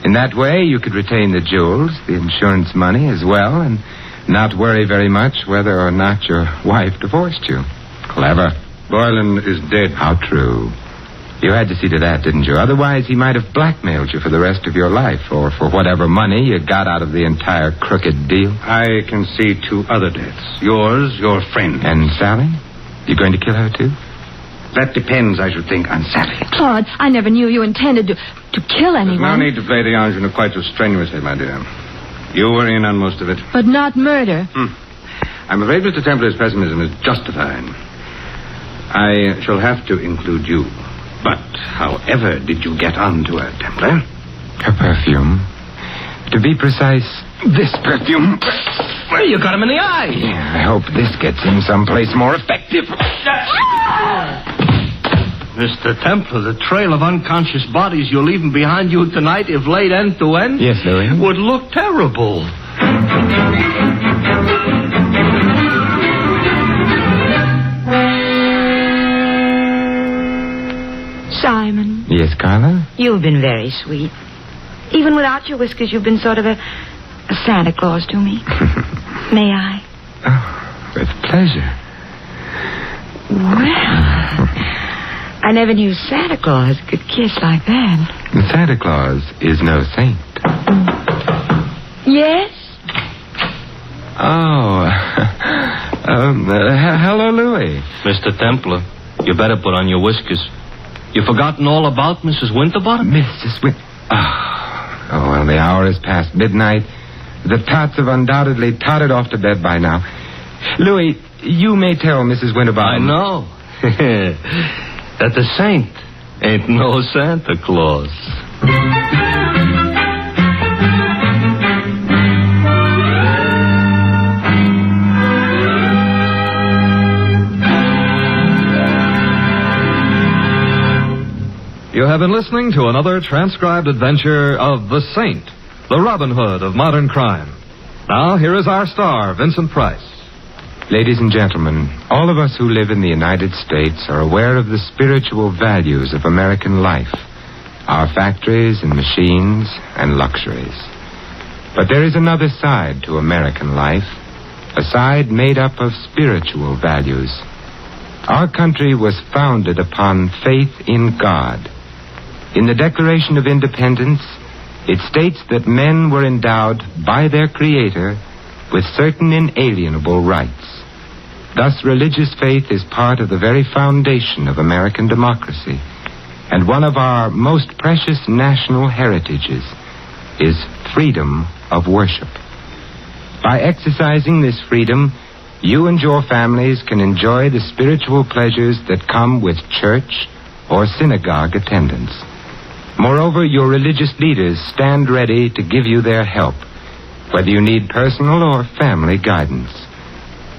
In that way, you could retain the jewels, the insurance money as well, and not worry very much whether or not your wife divorced you. Clever. Boylan is dead. How true. You had to see to that, didn't you? Otherwise, he might have blackmailed you for the rest of your life, or for whatever money you got out of the entire crooked deal. I can see 2 other deaths. Yours, your friend. And Sally? You going to kill her, too? That depends, I should think, on Sally. Claude, I never knew you intended to kill anyone. There's no need to play the ingenue quite so strenuously, my dear. You were in on most of it. But not murder. I'm afraid Mr. Templar's pessimism is justified. I shall have to include you. But however did you get onto her, Templar? Her perfume. To be precise, this perfume. Well, you got him in the eye. Yeah, I hope this gets him someplace more effective. Mr. Templar, the trail of unconscious bodies you're leaving behind you tonight, if laid end to end, yes, Louis, would look terrible. Simon. Yes, Carla? You've been very sweet. Even without your whiskers, you've been sort of a Santa Claus to me. May I? Oh, with pleasure. Well, I never knew Santa Claus could kiss like that. Santa Claus is no saint. Yes? Oh. Hello, Louis. Mr. Templar, you better put on your whiskers. You forgotten all about Mrs. Winterbottom? Mrs. Oh, well, the hour is past midnight. The tots have undoubtedly tottered off to bed by now. Louis, you may tell Mrs. Winterbottom. I know. That the saint ain't no Santa Claus. You have been listening to another transcribed adventure of The Saint, the Robin Hood of modern crime. Now, here is our star, Vincent Price. Ladies and gentlemen, all of us who live in the United States are aware of the spiritual values of American life, our factories and machines and luxuries. But there is another side to American life, a side made up of spiritual values. Our country was founded upon faith in God. In the Declaration of Independence, it states that men were endowed by their Creator with certain inalienable rights. Thus, religious faith is part of the very foundation of American democracy, and one of our most precious national heritages is freedom of worship. By exercising this freedom, you and your families can enjoy the spiritual pleasures that come with church or synagogue attendance. Moreover, your religious leaders stand ready to give you their help, whether you need personal or family guidance.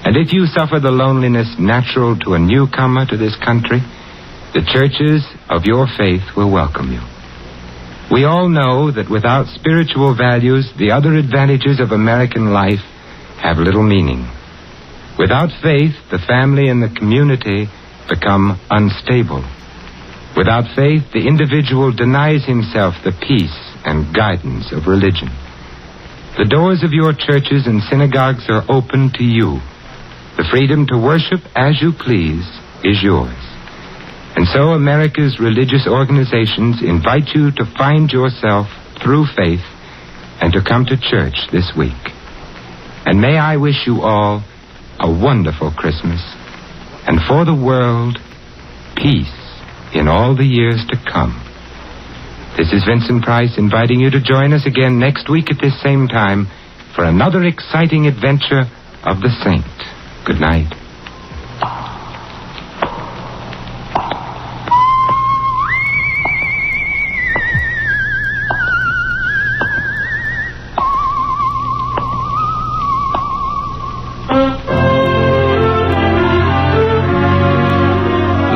And if you suffer the loneliness natural to a newcomer to this country, the churches of your faith will welcome you. We all know that without spiritual values, the other advantages of American life have little meaning. Without faith, the family and the community become unstable. Without faith, the individual denies himself the peace and guidance of religion. The doors of your churches and synagogues are open to you. The freedom to worship as you please is yours. And so America's religious organizations invite you to find yourself through faith and to come to church this week. And may I wish you all a wonderful Christmas, and for the world, peace in all the years to come. This is Vincent Price inviting you to join us again next week at this same time for another exciting adventure of the Saint. Good night.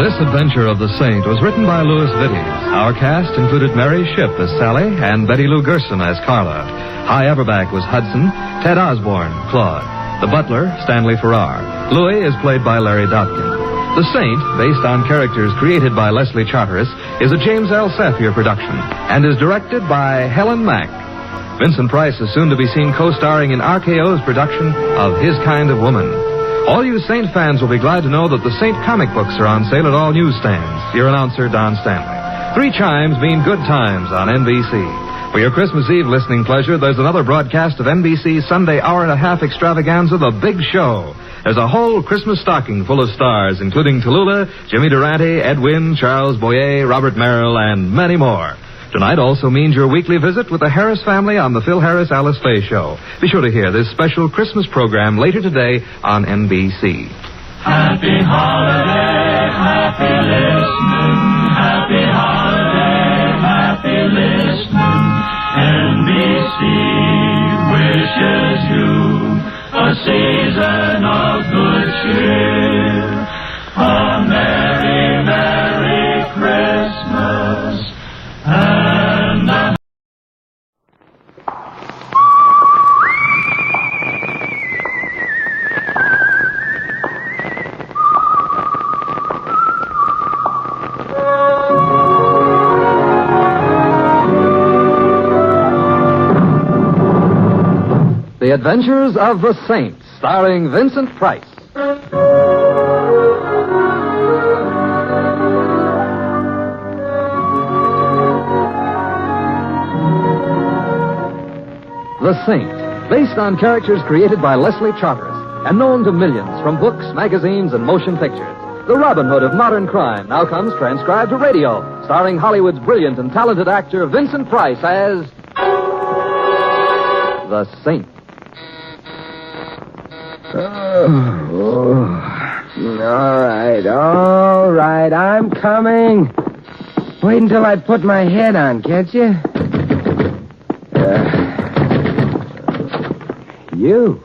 This adventure of the Saint was written by Louis Vittes. Our cast included Mary Shipp as Sally and Betty Lou Gerson as Carla. Hy Averback was Hudson, Ted Osborne, Claude. The butler, Stanley Farrar. Louis is played by Larry Dopkin. The Saint, based on characters created by Leslie Charteris, is a James L. Safier production and is directed by Helen Mack. Vincent Price is soon to be seen co-starring in RKO's production of His Kind of Woman. All you Saint fans will be glad to know that the Saint comic books are on sale at all newsstands. Your announcer, Don Stanley. 3 chimes mean good times on NBC. For your Christmas Eve listening pleasure, there's another broadcast of NBC's Sunday hour-and-a-half extravaganza, The Big Show. There's a whole Christmas stocking full of stars, including Tallulah, Jimmy Durante, Ed Wynn, Charles Boyer, Robert Merrill, and many more. Tonight also means your weekly visit with the Harris family on the Phil Harris-Alice Faye Show. Be sure to hear this special Christmas program later today on NBC. Happy holiday, happy listening, happy holiday, happy listening. NBC wishes you a season of good cheer. A merry, merry Christmas. And The Adventures of the Saint, starring Vincent Price. The Saint, based on characters created by Leslie Charteris and known to millions from books, magazines, and motion pictures. The Robin Hood of modern crime now comes transcribed to radio, starring Hollywood's brilliant and talented actor Vincent Price as The Saint. All right, I'm coming. Wait until I put my head on, can't you? You?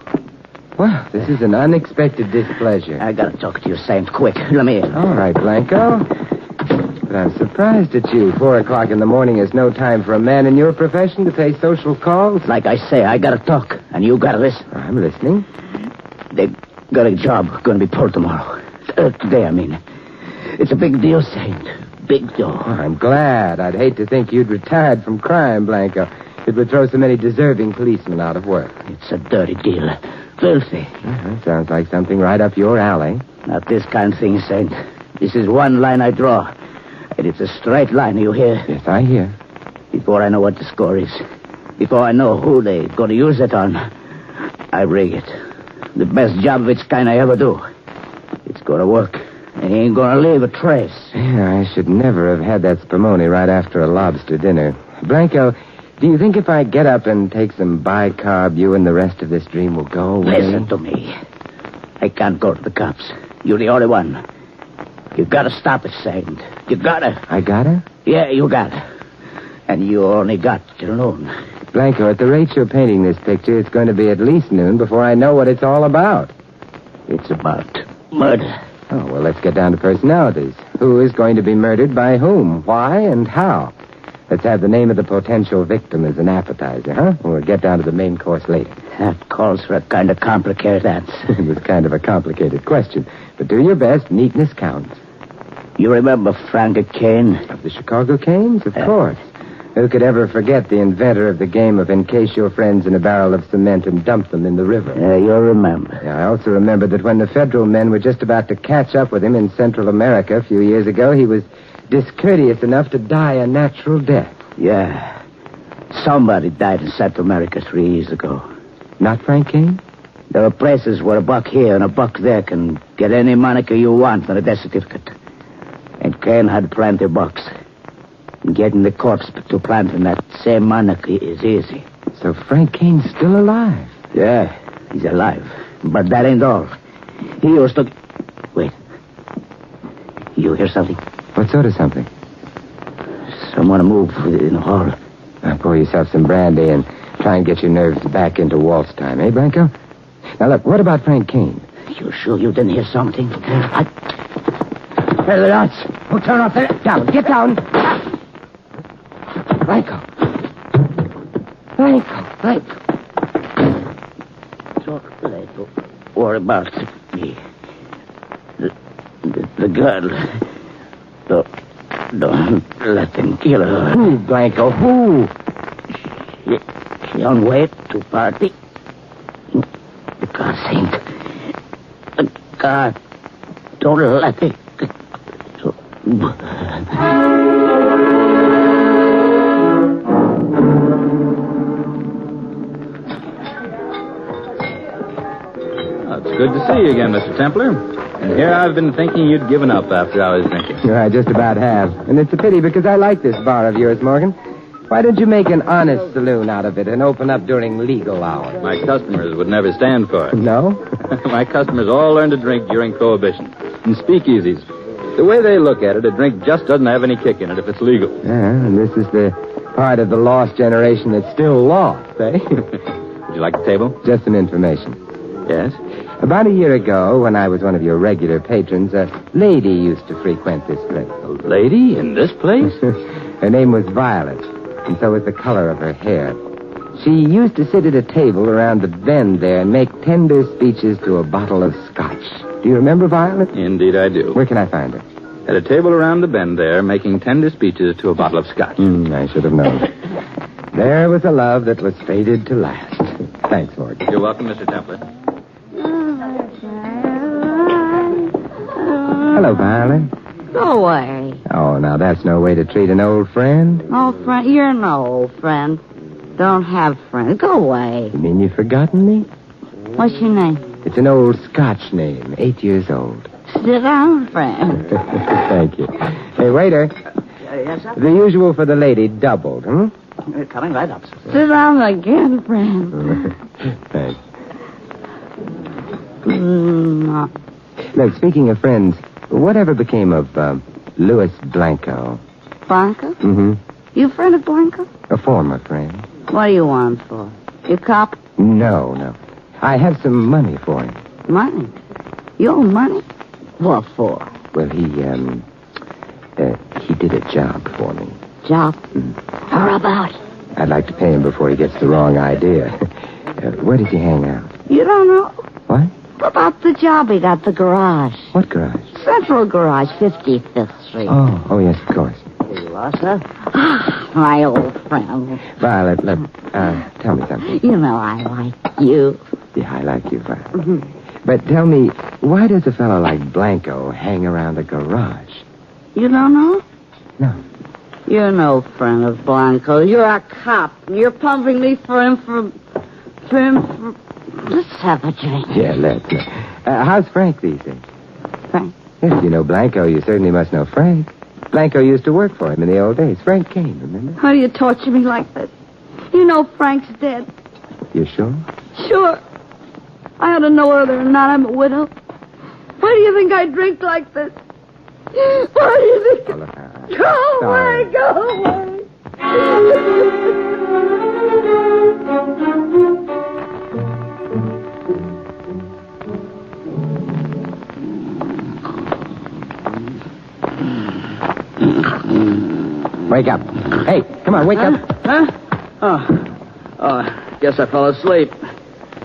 Well, this is an unexpected displeasure. I gotta talk to you, Saint, quick. Let me in. All right, Blanco. But I'm surprised at you. 4 o'clock in the morning is no time for a man in your profession to pay social calls. Like I say, I gotta talk, and you gotta listen. I'm listening. They've got a job gonna be pulled tomorrow. Today, I mean. It's a big deal, Saint. Big deal. Oh, I'm glad. I'd hate to think you'd retired from crime, Blanco. It would throw so many deserving policemen out of work. It's a dirty deal. Filthy. Sounds like something right up your alley. Not this kind of thing, Saint. This is one line I draw. And it's a straight line, you hear? Yes, I hear. Before I know what the score is, before I know who they're going to use it on, I rig it. The best job of its kind I ever do. It's going to work. And he ain't going to leave a trace. Yeah, I should never have had that spumoni right after a lobster dinner. Blanco, do you think if I get up and take some bicarb, you and the rest of this dream will go away? Listen to me. I can't go to the cops. You're the only one. You gotta stop it, Saint. You gotta. I gotta? Yeah, you gotta. And you only got till noon. Blanco, at the rate you're painting this picture, it's going to be at least noon before I know what it's all about. It's about murder. Oh, well, let's get down to personalities. Who is going to be murdered by whom? Why and how? Let's have the name of the potential victim as an appetizer, huh? We'll get down to the main course later. That calls for a kind of complicated answer. It was kind of a complicated question. But do your best. Neatness counts. You remember Frank Kane? Of the Chicago Canes? Of course. Who could ever forget the inventor of the game of encase your friends in a barrel of cement and dump them in the river? You'll remember. Yeah, I also remember that when the federal men were just about to catch up with him in Central America a few years ago, he was discourteous enough to die a natural death. Yeah. Somebody died in Central America 3 years ago. Not Frank Kane? There are places where a buck here and a buck there can get any moniker you want on a death certificate. And Kane had plenty of bucks. And getting the corpse to planting that same moniker is easy. So Frank Kane's still alive? Yeah, he's alive. But that ain't all. He used to... Wait. You hear something? What sort of something? Someone moved in the hall. Now pour yourself some brandy and try and get your nerves back into waltz time, eh, Blanco? Now, look, what about Frank Kane? You sure you didn't hear something? Hey, the lights. Oh, turn off the... Down, get down. Blanco. Talk later. What about me? The girl. Don't let them kill her. Who, Blanco? Who? She on way to party. The car saint. The car. Don't let it. It's good to see you again, Mr. Templar. And here I've been thinking you'd given up after I was drinking. I just about have. And it's a pity because I like this bar of yours, Morgan. Why don't you make an honest saloon out of it and open up during legal hours? My customers would never stand for it. No? My customers all learned to drink during Prohibition. In speakeasies. The way they look at it, a drink just doesn't have any kick in it if it's legal. Yeah, and this is the part of the lost generation that's still lost, eh? Would you like a table? Just some information. Yes? About a year ago, when I was one of your regular patrons, a lady used to frequent this place. A lady in this place? Her name was Violet, and so was the color of her hair. She used to sit at a table around the bend there and make tender speeches to a bottle of scotch. Do you remember Violet? Indeed I do. Where can I find her? At a table around the bend there, making tender speeches to a bottle of scotch. I should have known. There was a love that was fated to last. Thanks, Morgan. You're welcome, Mr. Templar. Hello, Violet. Go away. Oh, now that's no way to treat an old friend. Oh, friend, you're no old friend. Don't have friends. Go away. You mean you've forgotten me? What's your name? It's an old Scotch name, 8 years old. Sit down, friend. Thank you. Hey, waiter. Yes, sir? The usual for the lady doubled, Coming right up, sir. Sit down again, friend. Thanks. No. Look, speaking of friends, whatever became of Louis Blanco? Blanco? Mm-hmm. You friend of Blanco? A former friend. What do you want him for? You cop? No. I have some money for him. Money? Your money? What for? Well, he did a job for me. Job? How about? I'd like to pay him before he gets the wrong idea. Where does he hang out? You don't know? What? About the job he got, the garage. What garage? Central Garage, 55th Street. Oh, yes, of course. Here you are, sir. My old friend. Violet, look, tell me something. You know I like you. Yeah, I like you, Violet. But tell me, why does a fellow like Blanco hang around a garage? You don't know? No. You're no friend of Blanco. You're a cop. You're pumping me for him. Let's have a drink. Yeah, let's. How's Frank these days? Frank? If you know Blanco, you certainly must know Frank. Blanco used to work for him in the old days. Frank Kane, remember? How do you torture me like this? You know Frank's dead. You sure? Sure. I ought to know whether or not I'm a widow. Why do you think I drink like this? Why do you think... Go away, go away. Wake up. Hey, come on, wake up. Guess I fell asleep.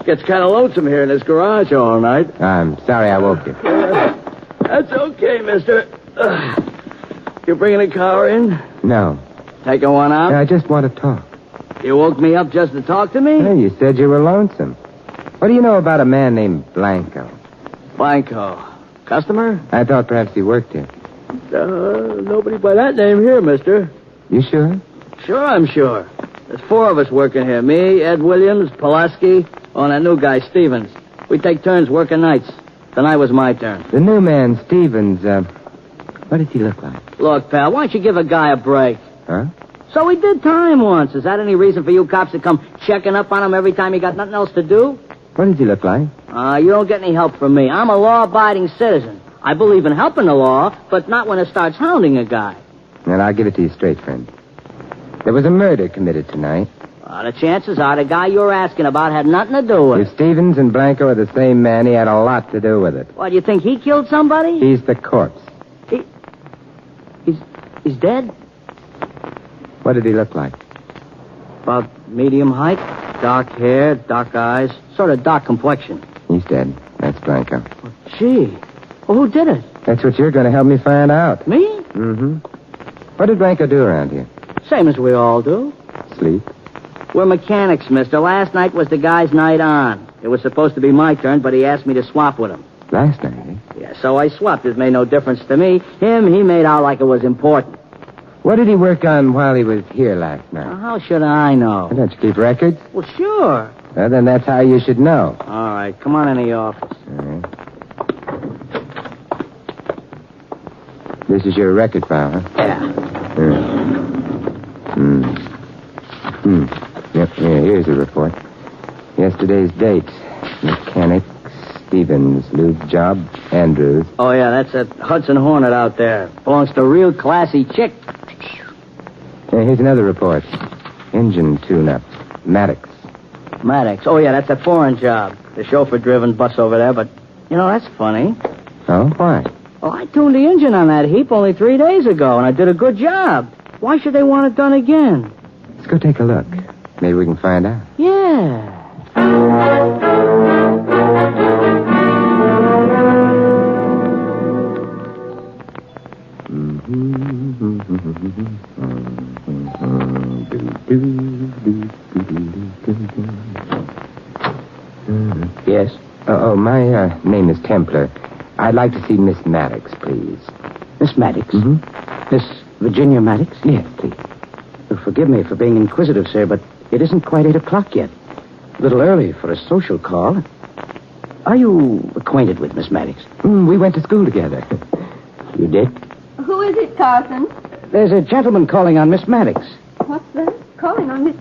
Gets kind of lonesome here in this garage all night. I'm sorry I woke you. That's okay, mister. You bringing a car in? No. Taking one out? I just want to talk. You woke me up just to talk to me? Hey, you said you were lonesome. What do you know about a man named Blanco? Blanco. Customer? I thought perhaps he worked here. Nobody by that name here, mister. You sure? Sure, I'm sure. There's 4 of us working here. Me, Ed Williams, Pulaski, and that new guy, Stevens. We take turns working nights. Tonight was my turn. The new man, Stevens, what does he look like? Look, pal, why don't you give a guy a break? Huh? So he did time once. Is that any reason for you cops to come checking up on him every time you got nothing else to do? What does he look like? You don't get any help from me. I'm a law-abiding citizen. I believe in helping the law, but not when it starts hounding a guy. And I'll give it to you straight, friend. There was a murder committed tonight. The chances are the guy you're asking about had nothing to do with it. If Stevens and Blanco are the same man, he had a lot to do with it. What, do you think he killed somebody? He's the corpse. He's dead? What did he look like? About medium height, dark hair, dark eyes, sort of dark complexion. He's dead. That's Blanco. Gee. Well, who did it? That's what you're going to help me find out. Me? Mm-hmm. What did Blanco do around here? Same as we all do. Sleep. We're mechanics, mister. Last night was the guy's night on. It was supposed to be my turn, but he asked me to swap with him. Last night, eh? Yeah, so I swapped. It made no difference to me. He made out like it was important. What did he work on while he was here last night? Well, how should I know? Don't you keep records? Well, sure. Well, then that's how you should know. All right, come on in the office. All right. This is your record file, huh? Yeah. Yep, here's the report. Yesterday's date. Mechanic, Stevens, lube job, Andrews. Oh, yeah, that's that Hudson Hornet out there. Belongs to a real classy chick. Here's another report. Engine tune-up. Maddox. Maddox. Oh, yeah, that's a foreign job. The chauffeur-driven bus over there, but, that's funny. Oh, why? Well, I tuned the engine on that heap only 3 days ago, and I did a good job. Why should they want it done again? Let's go take a look. Maybe we can find out. Yeah. Yes? My name is Templar. I'd like to see Miss Maddox, please. Miss Maddox? Mm-hmm. Miss Virginia Maddox? Yes, please. Forgive me for being inquisitive, sir, but it isn't quite 8 o'clock yet. A little early for a social call. Are you acquainted with Miss Maddox? We went to school together. You did? Who is it, Carson? There's a gentleman calling on Miss Maddox. What's that? Calling on Miss...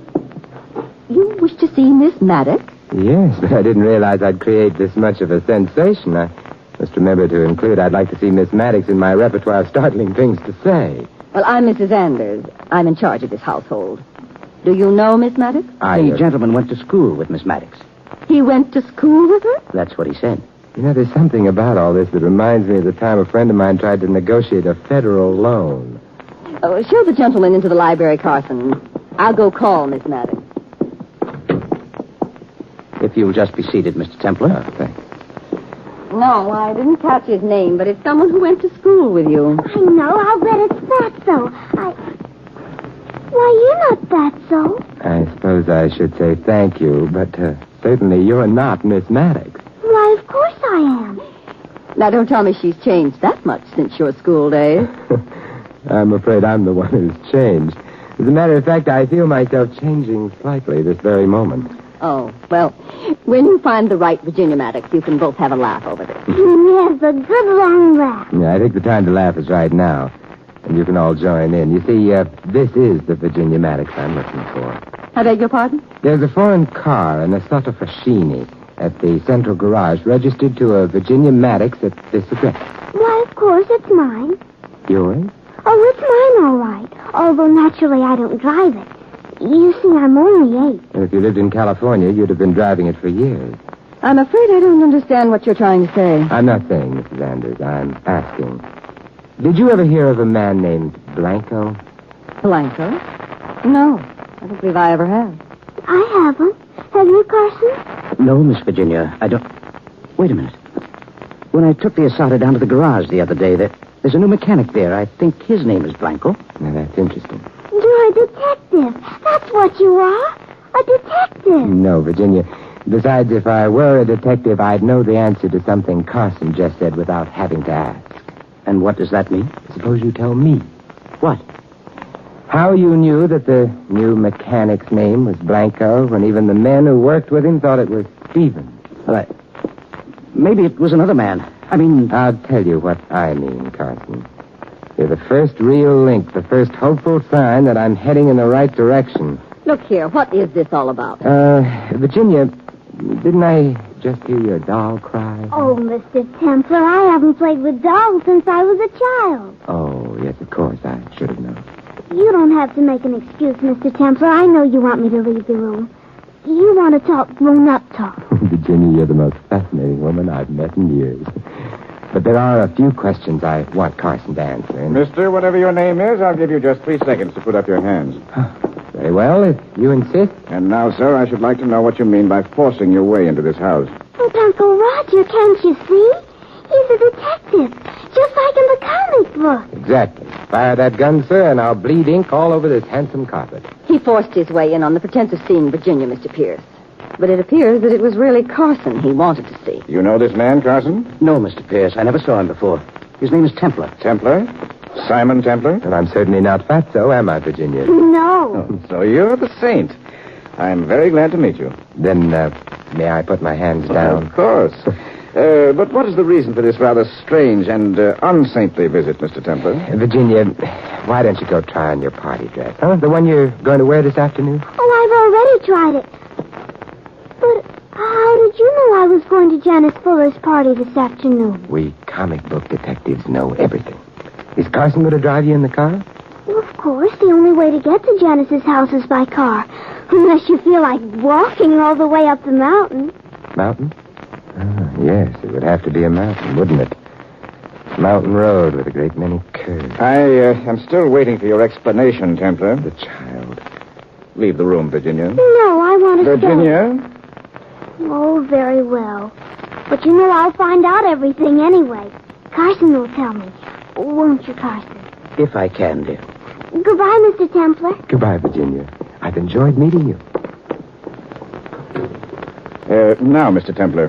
You wish to see Miss Maddox? Yes, but I didn't realize I'd create this much of a sensation. I must remember to include I'd like to see Miss Maddox in my repertoire of startling things to say. Well, I'm Mrs. Anders. I'm in charge of this household. Do you know Miss Maddox? The gentleman went to school with Miss Maddox. He went to school with her? That's what he said. There's something about all this that reminds me of the time a friend of mine tried to negotiate a federal loan. Oh, show the gentleman into the library, Carson. I'll go call Miss Maddox. If you'll just be seated, Mr. Templar. Oh, thanks. No, I didn't catch his name, but it's someone who went to school with you. I know. I'll bet it's Fatso. Why, you're not Fatso. I suppose I should say thank you, but certainly you're not Miss Maddox. Why, of course I am. Now, don't tell me she's changed that much since your school days. I'm afraid I'm the one who's changed. As a matter of fact, I feel myself changing slightly this very moment. Oh, well, when you find the right Virginia Maddox, you can both have a laugh over this. Yes, a good long laugh. Yeah, I think the time to laugh is right now. And you can all join in. You see, this is the Virginia Maddox I'm looking for. I beg your pardon? There's a foreign car, an Assetto Fascini, at the central garage, registered to a Virginia Maddox at this address. Why, of course, it's mine. Yours? Oh, it's mine, all right. Although, naturally, I don't drive it. You see, I'm only 8. And if you lived in California, you'd have been driving it for years. I'm afraid I don't understand what you're trying to say. I'm not saying, Mrs. Anders. I'm asking. Did you ever hear of a man named Blanco? Blanco? No, I don't believe I ever have. I haven't. Have you, Carson? No, Miss Virginia, I don't... Wait a minute. When I took the Asada down to the garage the other day, there's a new mechanic there. I think his name is Blanco. Now, that's interesting. You're a detective. That's what you are. A detective. No, Virginia. Besides, if I were a detective, I'd know the answer to something Carson just said without having to ask. And what does that mean? Suppose you tell me. What? How you knew that the new mechanic's name was Blanco when even the men who worked with him thought it was Stevens. Well, maybe it was another man. I'll tell you what I mean, Carson. You're the first real link, the first hopeful sign that I'm heading in the right direction. Look here, what is this all about? Virginia, didn't I just hear your doll cry? Oh, Mr. Templar, I haven't played with dolls since I was a child. Oh, yes, of course. I should have known. You don't have to make an excuse, Mr. Templar. I know you want me to leave the room. You want to talk grown-up talk. Virginia, you're the most fascinating woman I've met in years. But there are a few questions I want Carson to answer. Mister, whatever your name is, I'll give you just 3 seconds to put up your hands. Very well, if you insist. And now, sir, I should like to know what you mean by forcing your way into this house. But Uncle Roger, can't you see? He's a detective, just like in the comic book. Exactly. Fire that gun, sir, and I'll bleed ink all over this handsome carpet. He forced his way in on the pretense of seeing Virginia, Mr. Pierce. But it appears that it was really Carson he wanted to see. You know this man, Carson? No, Mr. Pierce. I never saw him before. His name is Templar. Templar? Simon Templar? And I'm certainly not fatso, am I, Virginia? No. Oh, so you're the saint. I'm very glad to meet you. Then, may I put my hands down? Of course. But what is the reason for this rather strange and unsaintly visit, Mr. Templar? Virginia, why don't you go try on your party dress, huh? The one you're going to wear this afternoon? Oh, I've already tried it. But how did you know I was going to Janice Fuller's party this afternoon? We comic book detectives know everything. Is Carson going to drive you in the car? Well, of course. The only way to get to Janice's house is by car. Unless you feel like walking all the way up the mountain. Mountain? Yes, it would have to be a mountain, wouldn't it? Mountain road with a great many curves. I am still waiting for your explanation, Templar. The child. Leave the room, Virginia. No, I want to Virginia? stay. Oh, very well. But you know I'll find out everything anyway. Carson will tell me. Won't you, Carson? If I can, dear. Goodbye, Mr. Templar. Goodbye, Virginia. I've enjoyed meeting you. Now, Mr. Templar,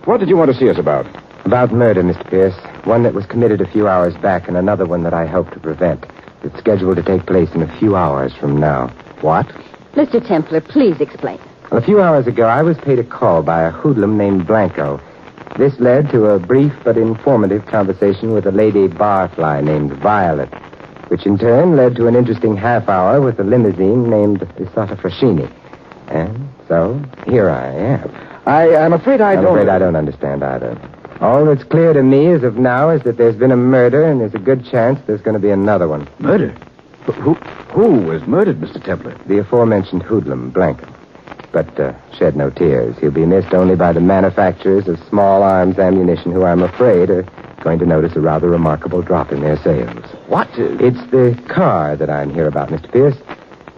what did you want to see us about? About murder, Mr. Pierce. One that was committed a few hours back and another one that I hope to prevent. It's scheduled to take place in a few hours from now. What? Mr. Templar, please explain. Well, a few hours ago, I was paid a call by a hoodlum named Blanco. This led to a brief but informative conversation with a lady barfly named Violet, which in turn led to an interesting half hour with a limousine named Isata Frashini. And so, here I am. I'm afraid I I'm afraid I don't understand either. All that's clear to me as of now is that there's been a murder, and there's a good chance there's going to be another one. Murder? Who was murdered, Mr. Templar? The aforementioned hoodlum, Blanco. But shed no tears. He'll be missed only by the manufacturers of small arms ammunition who, I'm afraid, are going to notice a rather remarkable drop in their sales. What? It's the car that I'm here about, Mr. Pierce.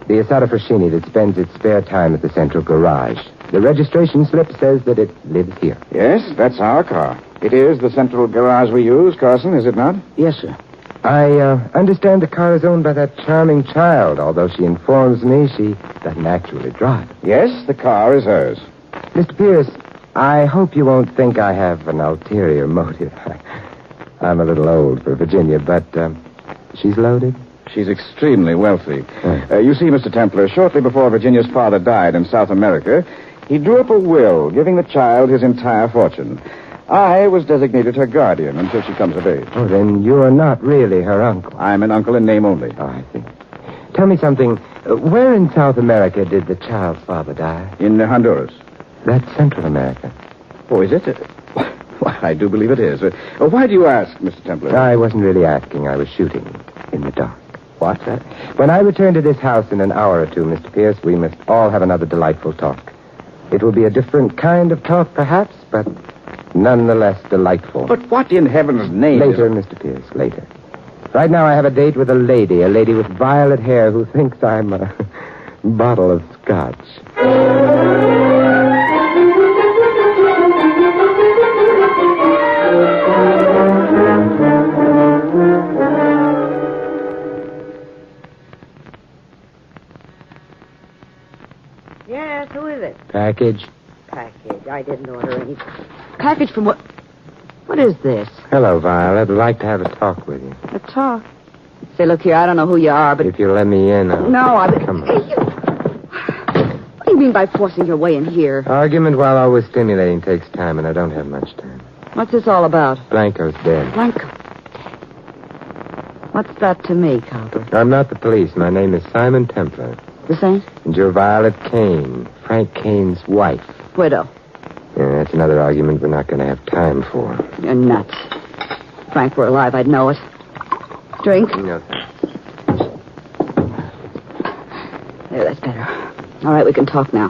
The Asada Frashini that spends its spare time at the central garage. The registration slip says that it lives here. Yes, that's our car. It is the central garage we use, Carson, is it not? Yes, sir. I understand the car is owned by that charming child, although she informs me she doesn't actually drive. Yes, the car is hers. Mr. Pierce, I hope you won't think I have an ulterior motive. I'm a little old for Virginia, but she's loaded. She's extremely wealthy. You see, Mr. Templar, shortly before Virginia's father died in South America, he drew up a will giving the child his entire fortune. I was designated her guardian until she comes of age. Oh, then you're not really her uncle. I'm an uncle in name only. Oh, I see. Tell me something. Where in South America did the child's father die? In Honduras. That's Central America. Oh, is it? Why, I do believe it is. Why do you ask, Mr. Templar? I wasn't really asking. I was shooting in the dark. What? When I return to this house in an hour or two, Mr. Pierce, we must all have another delightful talk. It will be a different kind of talk, perhaps, but nonetheless delightful. But what in heaven's name Later, Mr. Pierce, later. Right now I have a date with a lady with violet hair who thinks I'm a bottle of scotch. Yes, who is it? Package? Package. I didn't order any. Package from what? What is this? Hello, Violet. I'd like to have a talk with you. A talk. Say, look here, I don't know who you are, but... If you let me in, I'll... No, Come on. What do you mean by forcing your way in here? Argument, while always stimulating, takes time, and I don't have much time. What's this all about? Blanco's dead. Blanco. What's that to me, Cowper? I'm not the police. My name is Simon Templar. The Saint? And you're Violet Kane, Frank Kane's wife. Widow. Yeah, that's another argument we're not going to have time for. You're nuts. If Frank were alive, I'd know it. Drink? No, thanks. There, that's better. All right, we can talk now.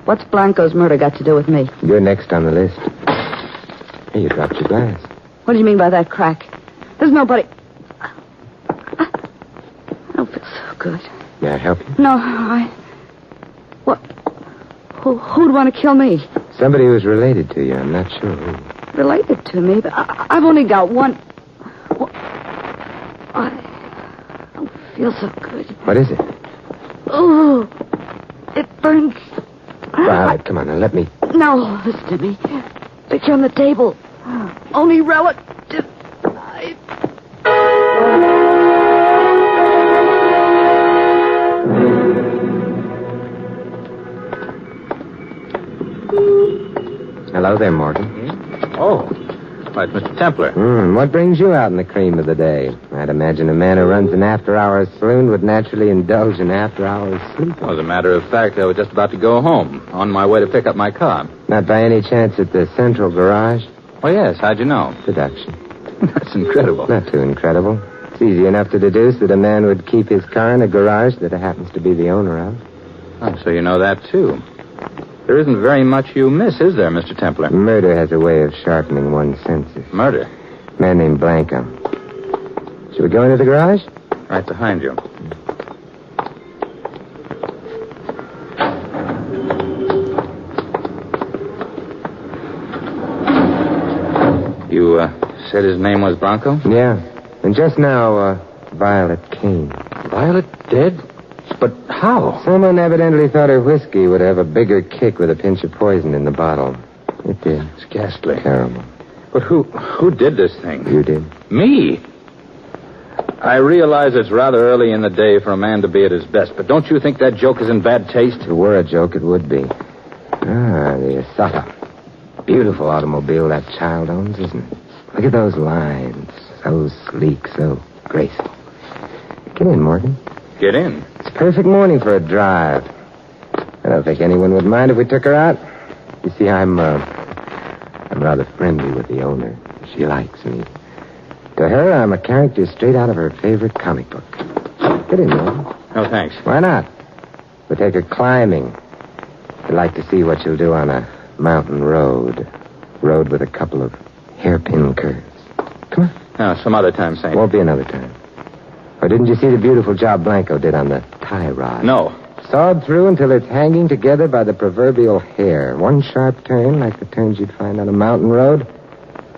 What's Blanco's murder got to do with me? You're next on the list. Hey, you dropped your glass. What do you mean by that crack? There's nobody... I don't feel so good. May I help you? No, What? Who'd want to kill me? Somebody who's related to you. I'm not sure who. Related to me, but I've only got one... I don't feel so good. What is it? Oh, it burns. Violet, come on, now let me... No, listen to me. Picture on the table. Only relative... Hello there, Morgan. Oh, right, Mr. Templar. What brings you out in the cream of the day? I'd imagine a man who runs an after-hours saloon would naturally indulge in after-hours sleep. Well, as a matter of fact, I was just about to go home, on my way to pick up my car. Not by any chance at the central garage? Oh, yes, how'd you know? Deduction. That's incredible. Not too incredible. It's easy enough to deduce that a man would keep his car in a garage that he happens to be the owner of. Oh, so you know that, too. There isn't very much you miss, is there, Mr. Templar? Murder has a way of sharpening one's senses. Murder? Man named Blanco. Should we go into the garage? Right behind you. You, said his name was Blanco? Yeah. And just now, Violet Kane. Violet dead? But how? Someone evidently thought her whiskey would have a bigger kick with a pinch of poison in the bottle. It did. It's ghastly. Terrible. But who did this thing? You did. Me? I realize it's rather early in the day for a man to be at his best, but don't you think that joke is in bad taste? If it were a joke, it would be. The Asata. Beautiful automobile that child owns, isn't it? Look at those lines. So sleek, so graceful. Get in, Morgan. Get in. It's a perfect morning for a drive. I don't think anyone would mind if we took her out. You see, I'm rather friendly with the owner. She likes me. To her, I'm a character straight out of her favorite comic book. Get in, Morgan. No, thanks. Why not? We'll take her climbing. I'd like to see what she'll do on a mountain road. Road with a couple of hairpin curves. Come on. No, some other time, Saint. Won't be another time. Or didn't you see the beautiful job Blanco did on the tie rod? No. Sawed through until it's hanging together by the proverbial hair. One sharp turn, like the turns you'd find on a mountain road,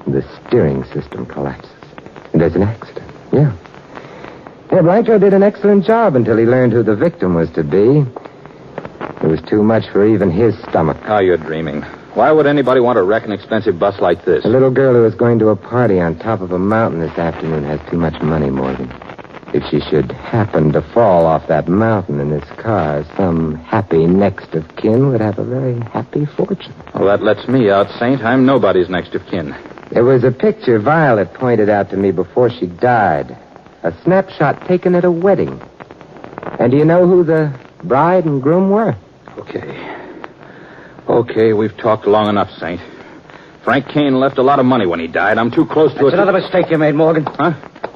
and the steering system collapses. And there's an accident. Yeah. Yeah, Blanco did an excellent job until he learned who the victim was to be. It was too much for even his stomach. Oh, you're dreaming. Why would anybody want to wreck an expensive bus like this? A little girl who was going to a party on top of a mountain this afternoon has too much money, Morgan. If she should happen to fall off that mountain in this car, some happy next of kin would have a very happy fortune. Well, that lets me out, Saint. I'm nobody's next of kin. There was a picture Violet pointed out to me before she died. A snapshot taken at a wedding. And do you know who the bride and groom were? Okay, we've talked long enough, Saint. Frank Kane left a lot of money when he died. I'm too close to it. That's another mistake you made, Morgan. Huh?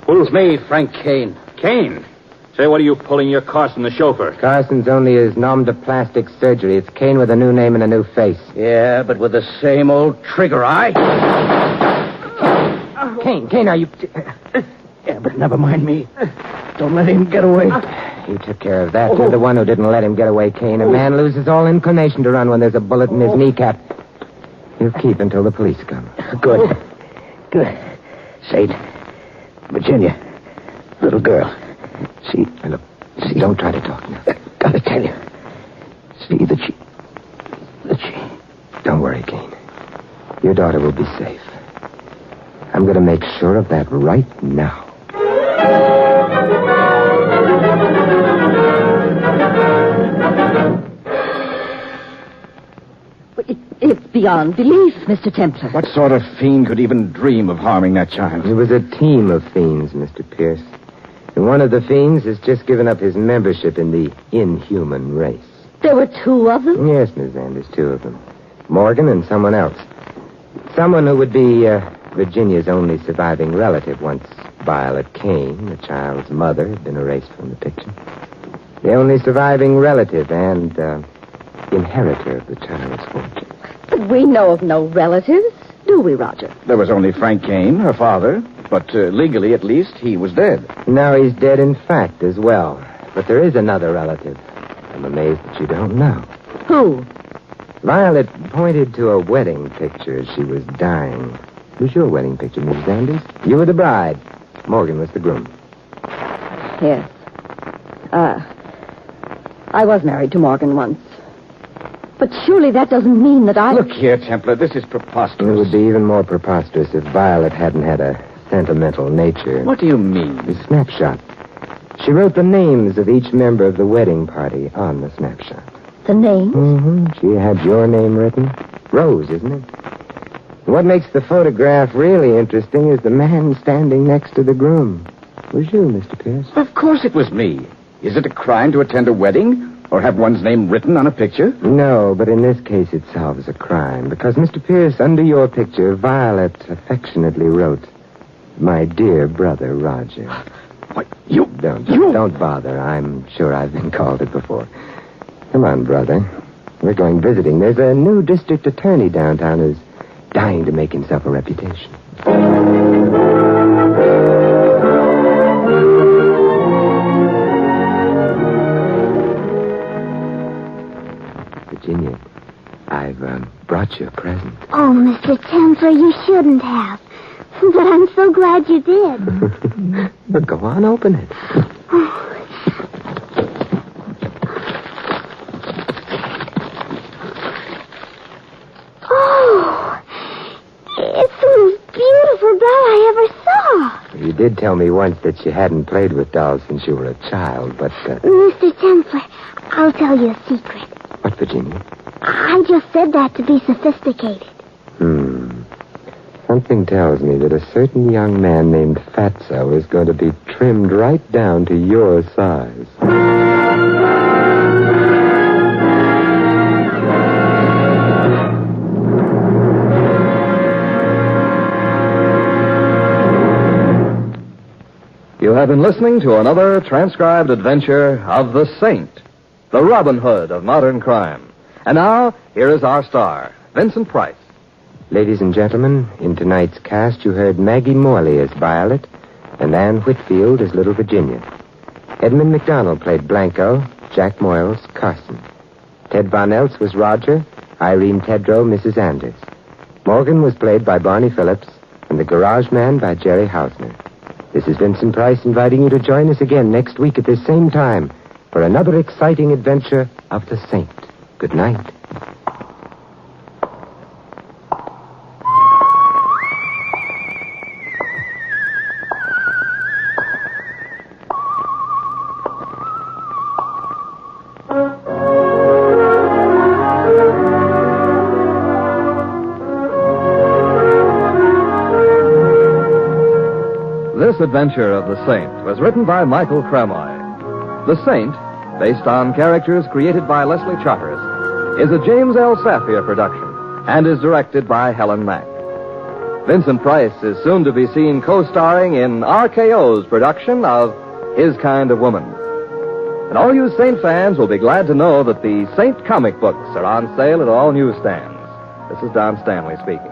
It's me, Frank Kane. Kane? Say, what are you pulling your Carson, the chauffeur? Carson's only his nom de plastic surgery. It's Kane with a new name and a new face. Yeah, but with the same old trigger eye. Kane, are you... Yeah, but never mind me. Don't let him get away. You took care of that. You're the one who didn't let him get away, Kane. A man loses all inclination to run when there's a bullet in his kneecap. You keep until the police come. Good. Say, Virginia, little girl. See, look, don't try to talk now. Gotta tell you. See that she... Don't worry, Kane. Your daughter will be safe. I'm going to make sure of that right now. It's beyond belief, Mr. Templar. What sort of fiend could even dream of harming that child? It was a team of fiends, Mr. Pierce. And one of the fiends has just given up his membership in the inhuman race. There were two of them? Yes, Miss Anders, two of them. Morgan and someone else. Someone who would be Virginia's only surviving relative once Violet Kane, the child's mother, had been erased from the picture. The only surviving relative and inheritor of the child's fortune. But we know of no relatives, do we, Roger? There was only Frank Kane, her father. But legally, at least, he was dead. Now he's dead in fact as well. But there is another relative. I'm amazed that you don't know. Who? Violet pointed to a wedding picture as she was dying. Who's your wedding picture, Mrs. Anders? You were the bride. Morgan was the groom. Yes. I was married to Morgan once. But surely that doesn't mean that I... Look here, Templar, this is preposterous. It would be even more preposterous if Violet hadn't had a sentimental nature. What do you mean? The snapshot. She wrote the names of each member of the wedding party on the snapshot. The names? Mm-hmm. She had your name written. Rose, isn't it? What makes the photograph really interesting is the man standing next to the groom. It was you, Mr. Pierce. Of course it was me. Is it a crime to attend a wedding or have one's name written on a picture? No, but in this case it solves a crime. Because, Mr. Pierce, under your picture, Violet affectionately wrote, "My dear brother, Roger." What? You... Don't bother. I'm sure I've been called it before. Come on, brother. We're going visiting. There's a new district attorney downtown who's dying to make himself a reputation. Virginia, I've brought you a present. Oh, Mr. Templar, you shouldn't have. But I'm so glad you did. Well, go on, open it. It's the most beautiful doll I ever saw. You did tell me once that you hadn't played with dolls since you were a child, but... Mr. Templar, I'll tell you a secret. What, Virginia? I just said that to be sophisticated. Something tells me that a certain young man named Fatso is going to be trimmed right down to your size. You have been listening to another transcribed adventure of the Saint, the Robin Hood of modern crime. And now, here is our star, Vincent Price. Ladies and gentlemen, in tonight's cast you heard Maggie Morley as Violet and Anne Whitfield as Little Virginia. Edmund McDonald played Blanco, Jack Moyles, Carson. Ted Von Eltz was Roger, Irene Tedrow, Mrs. Anders. Morgan was played by Barney Phillips, and the Garage Man by Jerry Hausner. This is Vincent Price inviting you to join us again next week at this same time for another exciting adventure of the Saint. Good night. This adventure of the Saint was written by Michael Cramoy. The Saint, based on characters created by Leslie Charteris, is a James L. Safier production and is directed by Helen Mack. Vincent Price is soon to be seen co-starring in RKO's production of His Kind of Woman. And all you Saint fans will be glad to know that the Saint comic books are on sale at all newsstands. This is Don Stanley speaking.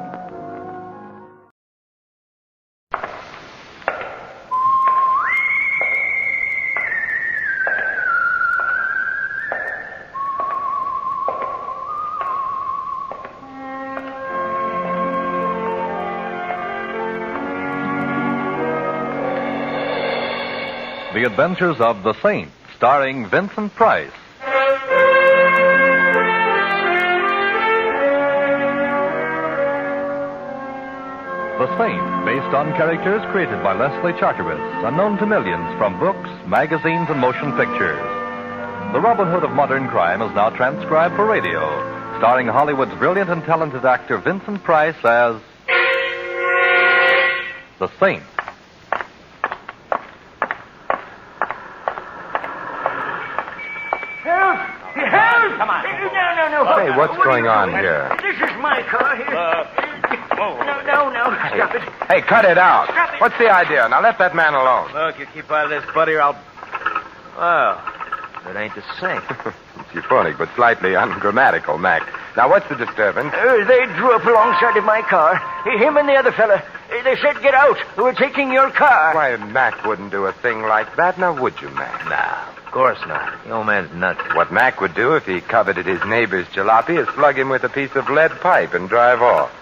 The Adventures of the Saint, starring Vincent Price. The Saint, based on characters created by Leslie Charteris and known to millions from books, magazines, and motion pictures. The Robin Hood of modern crime is now transcribed for radio, starring Hollywood's brilliant and talented actor Vincent Price as the Saint. Help! Come on. No. Hey, what's going on here? This is my car here. No. Stop it. Hey, cut it out. Stop it. What's the idea? Now let that man alone. Look, you keep out of this, buddy, or I'll... Well, it ain't the Saint. It's euphonic, but slightly ungrammatical, Mac. Now, what's the disturbance? They drew up alongside of my car. Him and the other fella. They said, get out. We're taking your car. Why, Mac wouldn't do a thing like that, now would you, Mac? Nah, of course not. The old man's nuts. What Mac would do if he coveted his neighbor's jalopy is slug him with a piece of lead pipe and drive off.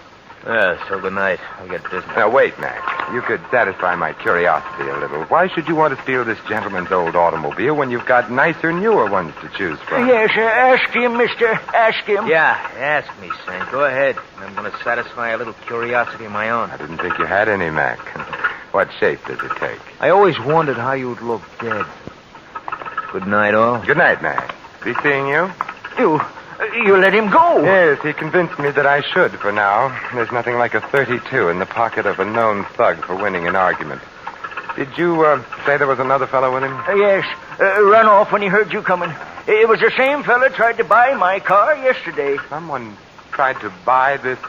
So good night. I'll get business. Now, wait, Mac. You could satisfy my curiosity a little. Why should you want to steal this gentleman's old automobile when you've got nicer, newer ones to choose from? Yes, ask him, mister. Ask him. Yeah, ask me, Saint. Go ahead. I'm going to satisfy a little curiosity of my own. I didn't think you had any, Mac. What shape does it take? I always wondered how you'd look dead. Good night, all. Good night, Mac. Be seeing you? You let him go? Yes, he convinced me that I should for now. There's nothing like a 32 in the pocket of a known thug for winning an argument. Did you say there was another fellow with him? Yes. Run off when he heard you coming. It was the same fella tried to buy my car yesterday. Someone tried to buy this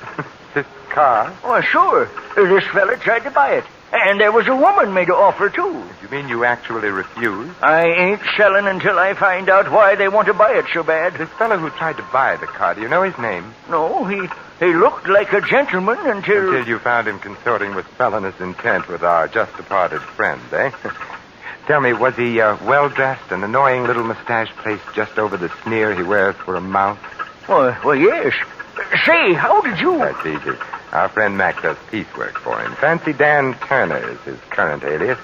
car? Oh, sure. This fella tried to buy it. And there was a woman made an offer, too. You mean you actually refused? I ain't selling until I find out why they want to buy it so bad. This fellow who tried to buy the car, do you know his name? No, he looked like a gentleman until... Until you found him consorting with felonious intent with our just-departed friend, eh? Tell me, was he well-dressed, an annoying little mustache placed just over the sneer he wears for a mouth? Well, yes. Say, how did you... That's easy. Our friend Mac does piecework for him. Fancy Dan Turner is his current alias.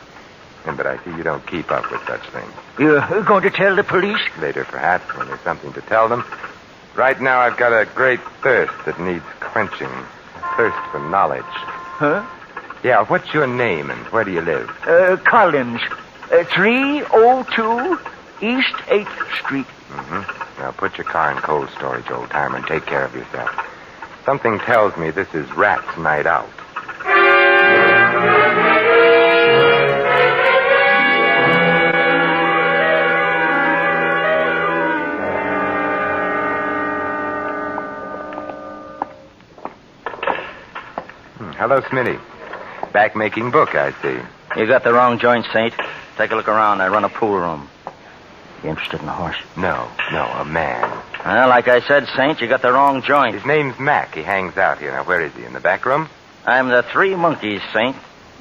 But I see you don't keep up with such things. You're going to tell the police? Later, perhaps, when there's something to tell them. Right now, I've got a great thirst that needs quenching. A thirst for knowledge. Huh? Yeah, what's your name and where do you live? Collins. 302 East 8th Street. Mm-hmm. Now, put your car in cold storage, old-timer, and take care of yourself. Something tells me this is Rat's night out. Hello, Smitty. Back making book, I see. You got the wrong joint, Saint. Take a look around. I run a pool room. You interested in a horse? No, a man. Well, like I said, Saint, you got the wrong joint. His name's Mac. He hangs out here. Now, where is he? In the back room? I'm the three monkeys, Saint.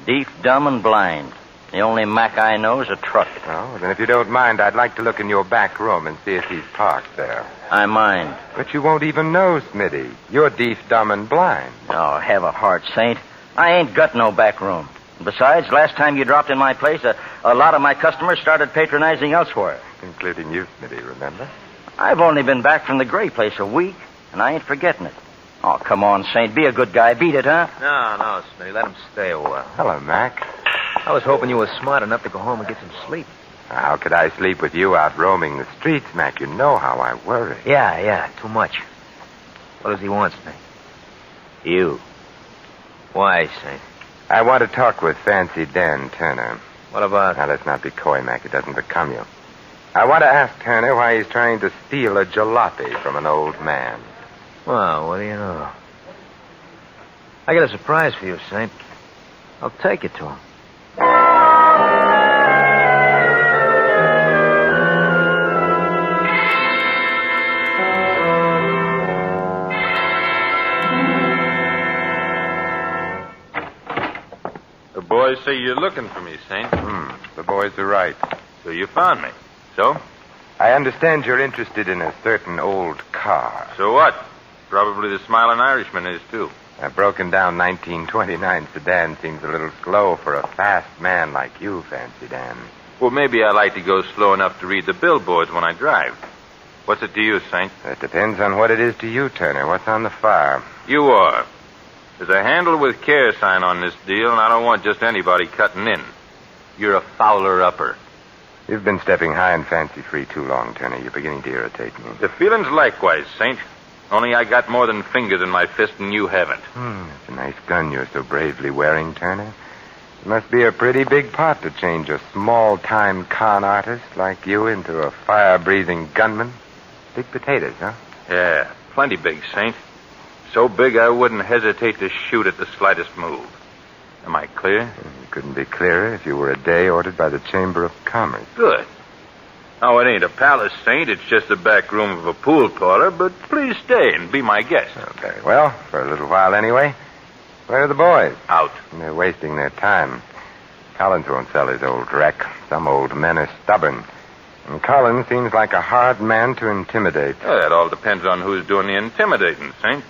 Deaf, dumb, and blind. The only Mac I know is a truck. Oh, then if you don't mind, I'd like to look in your back room and see if he's parked there. I mind. But you won't even know, Smitty. You're deaf, dumb, and blind. Oh, have a heart, Saint. I ain't got no back room. Besides, last time you dropped in my place, a lot of my customers started patronizing elsewhere. Including you, Smitty, remember? I've only been back from the Gray place a week, and I ain't forgetting it. Oh, come on, Saint. Be a good guy. Beat it, huh? No, Smitty. Let him stay a while. Hello, Mac. I was hoping you were smart enough to go home and get some sleep. How could I sleep with you out roaming the streets, Mac? You know how I worry. Yeah, too much. What does he want, Saint? You. Why, Saint? I want to talk with Fancy Dan Turner. What about? Now, let's not be coy, Mac. It doesn't become you. I want to ask Turner why he's trying to steal a jalopy from an old man. Well, what do you know? I got a surprise for you, Saint. I'll take it to him. The boys say you're looking for me, Saint. The boys are right. So you found me. So? I understand you're interested in a certain old car. So what? Probably the Smiling Irishman is, too. A broken down 1929 sedan seems a little slow for a fast man like you, Fancy Dan. Well, maybe I like to go slow enough to read the billboards when I drive. What's it to you, Saint? It depends on what it is to you, Turner. What's on the fire? You are. There's a handle with care sign on this deal, and I don't want just anybody cutting in. You're a fouler-upper. You've been stepping high and fancy-free too long, Turner. You're beginning to irritate me. The feeling's likewise, Saint. Only I got more than fingers in my fist and you haven't. It's a nice gun you're so bravely wearing, Turner. It must be a pretty big pot to change a small-time con artist like you into a fire-breathing gunman. Big potatoes, huh? Yeah, plenty big, Saint. So big I wouldn't hesitate to shoot at the slightest move. Am I clear? You couldn't be clearer if you were a day ordered by the Chamber of Commerce. Good. Now, it ain't a palace, Saint. It's just the back room of a pool parlor, but please stay and be my guest. Oh, very well, for a little while anyway. Where are the boys? Out. They're wasting their time. Collins won't sell his old wreck. Some old men are stubborn. And Collins seems like a hard man to intimidate. Well, that all depends on who's doing the intimidating, Saint.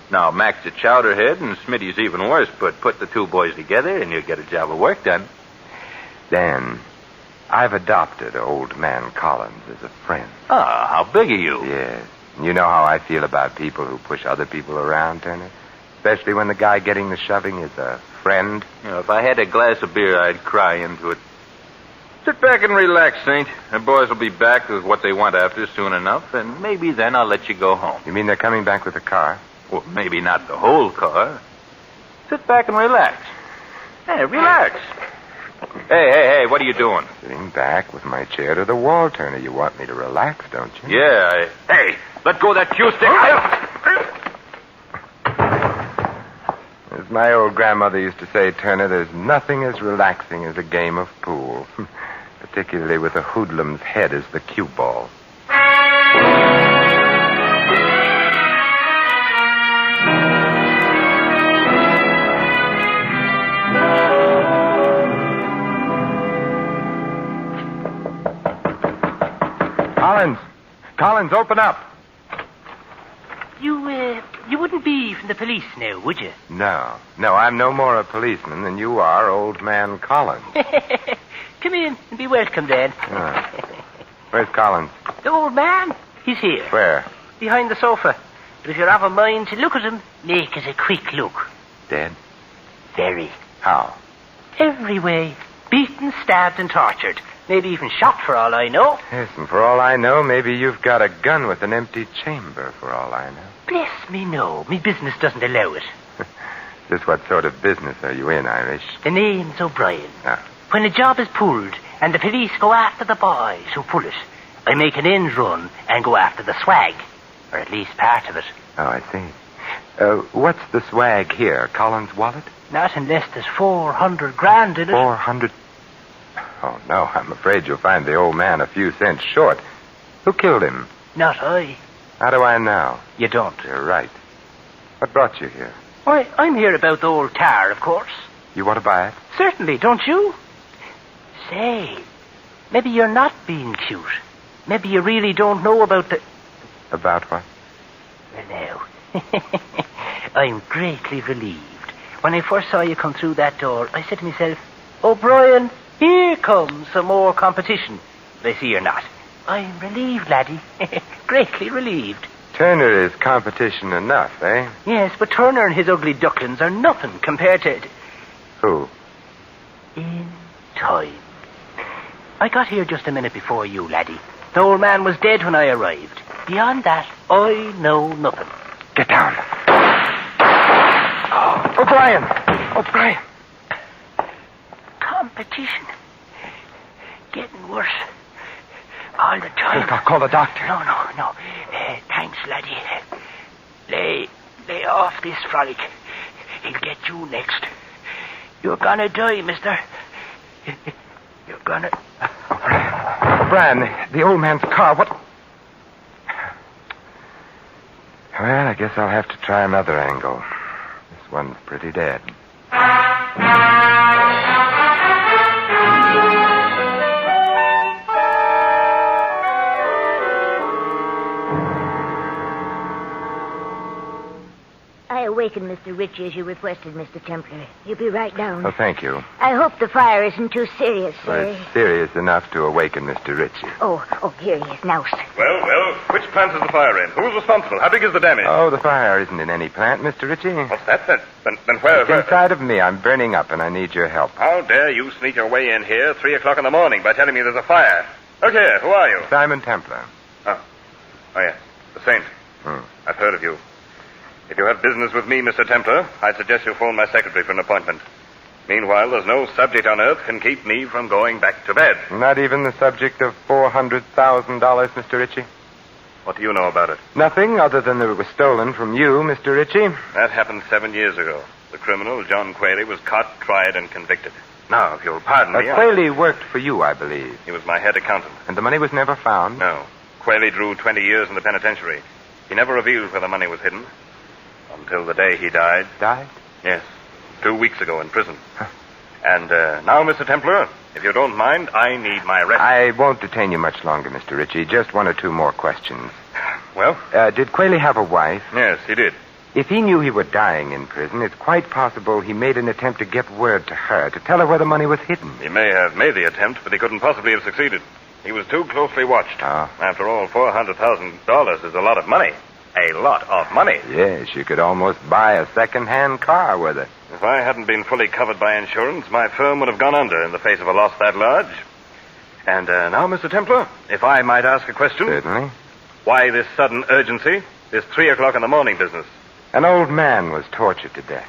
Now, Mac's a chowderhead and Smitty's even worse, but put the two boys together and you'll get a job of work done. Dan, I've adopted old man Collins as a friend. Ah, how big are you? Yes. You know how I feel about people who push other people around, Turner? Especially when the guy getting the shoving is a friend. You know, if I had a glass of beer, I'd cry into it. Sit back and relax, Saint. The boys will be back with what they want after soon enough, and maybe then I'll let you go home. You mean they're coming back with a car? Well, maybe not the whole car. Sit back and relax. Hey, relax. Hey, what are you doing? Sitting back with my chair to the wall, Turner. You want me to relax, don't you? Yeah, Hey, let go of that cue stick. As my old grandmother used to say, Turner, there's nothing as relaxing as a game of pool. Particularly with a hoodlum's head as the cue ball. Collins, open up. You wouldn't be from the police now, would you? No, I'm no more a policeman than you are, old man Collins. Come in and be welcome, then. Where's Collins? The old man? He's here. Where? Behind the sofa. But if you're of a mind to look at him, make us a quick look. Dead? Very. How? Every way. Beaten, stabbed, and tortured. Maybe even shot, for all I know. Yes, and for all I know, maybe you've got a gun with an empty chamber, for all I know. Bless me, no. Me business doesn't allow it. Just what sort of business are you in, Irish? The name's O'Brien. Ah. When a job is pulled and the police go after the boys who pull it, I make an end run and go after the swag. Or at least part of it. Oh, I see. What's the swag here? Collins' wallet? Not unless there's 400 grand in it. 400? Oh, no, I'm afraid you'll find the old man a few cents short. Who killed him? Not I. How do I know? You don't. You're right. What brought you here? Why, I'm here about the old car, of course. You want to buy it? Certainly, don't you? Say, maybe you're not being cute. Maybe you really don't know about the... About what? Well, now, I'm greatly relieved. When I first saw you come through that door, I said to myself, O'Brien, here comes some more competition. But I see you're not. I'm relieved, laddie. Greatly relieved. Turner is competition enough, eh? Yes, but Turner and his ugly ducklings are nothing compared to... Who? In time. I got here just a minute before you, laddie. The old man was dead when I arrived. Beyond that, I know nothing. Get down. Oh, O'Brien! O'Brien! Competition. Getting worse. All the time. I'll call the doctor. No. Thanks, laddie. Lay off this frolic. He'll get you next. You're gonna die, mister. You're gonna... O'Brien, the old man's car, what... Well, I guess I'll have to try another angle. This one's pretty dead. I awakened Mr. Ritchie as you requested, Mr. Templar. He'll be right down. Oh, thank you. I hope the fire isn't too serious, Well, sir. it's serious enough to awaken Mr. Ritchie. Oh, here he is now, sir. Well, which plant is the fire in? Who's responsible? How big is the damage? Oh, the fire isn't in any plant, Mr. Ritchie. What's that? Then where? It's inside of me. I'm burning up, and I need your help. How dare you sneak your way in here 3 o'clock in the morning by telling me there's a fire? Look here, who are you? Simon Templar. Oh, yes, the Saint. I've heard of you. If you have business with me, Mr. Templar, I'd suggest you phone my secretary for an appointment. Meanwhile, there's no subject on earth can keep me from going back to bed. Not even the subject of $400,000, Mr. Ritchie? What do you know about it? Nothing, other than that it was stolen from you, Mr. Ritchie. That happened 7 years ago. The criminal, John Qualey, was caught, tried, and convicted. Now, if you'll pardon me... Qualey worked for you, I believe. He was my head accountant. And the money was never found? No. Qualey drew 20 years in the penitentiary. He never revealed where the money was hidden. Until the day he died. Died? Yes. 2 weeks ago in prison. And now, Mr. Templar, if you don't mind, I need my rest. I won't detain you much longer, Mr. Ritchie. Just 1 or 2 more questions. Well? Did Qualey have a wife? Yes, he did. If he knew he were dying in prison, it's quite possible he made an attempt to get word to her, to tell her where the money was hidden. He may have made the attempt, but he couldn't possibly have succeeded. He was too closely watched. Oh. After all, $400,000 is a lot of money. A lot of money. Yes, you could almost buy a second-hand car with it. If I hadn't been fully covered by insurance, my firm would have gone under in the face of a loss that large. And now, Mr. Templar, if I might ask a question. Certainly. Why this sudden urgency, this 3 o'clock in the morning business? An old man was tortured to death.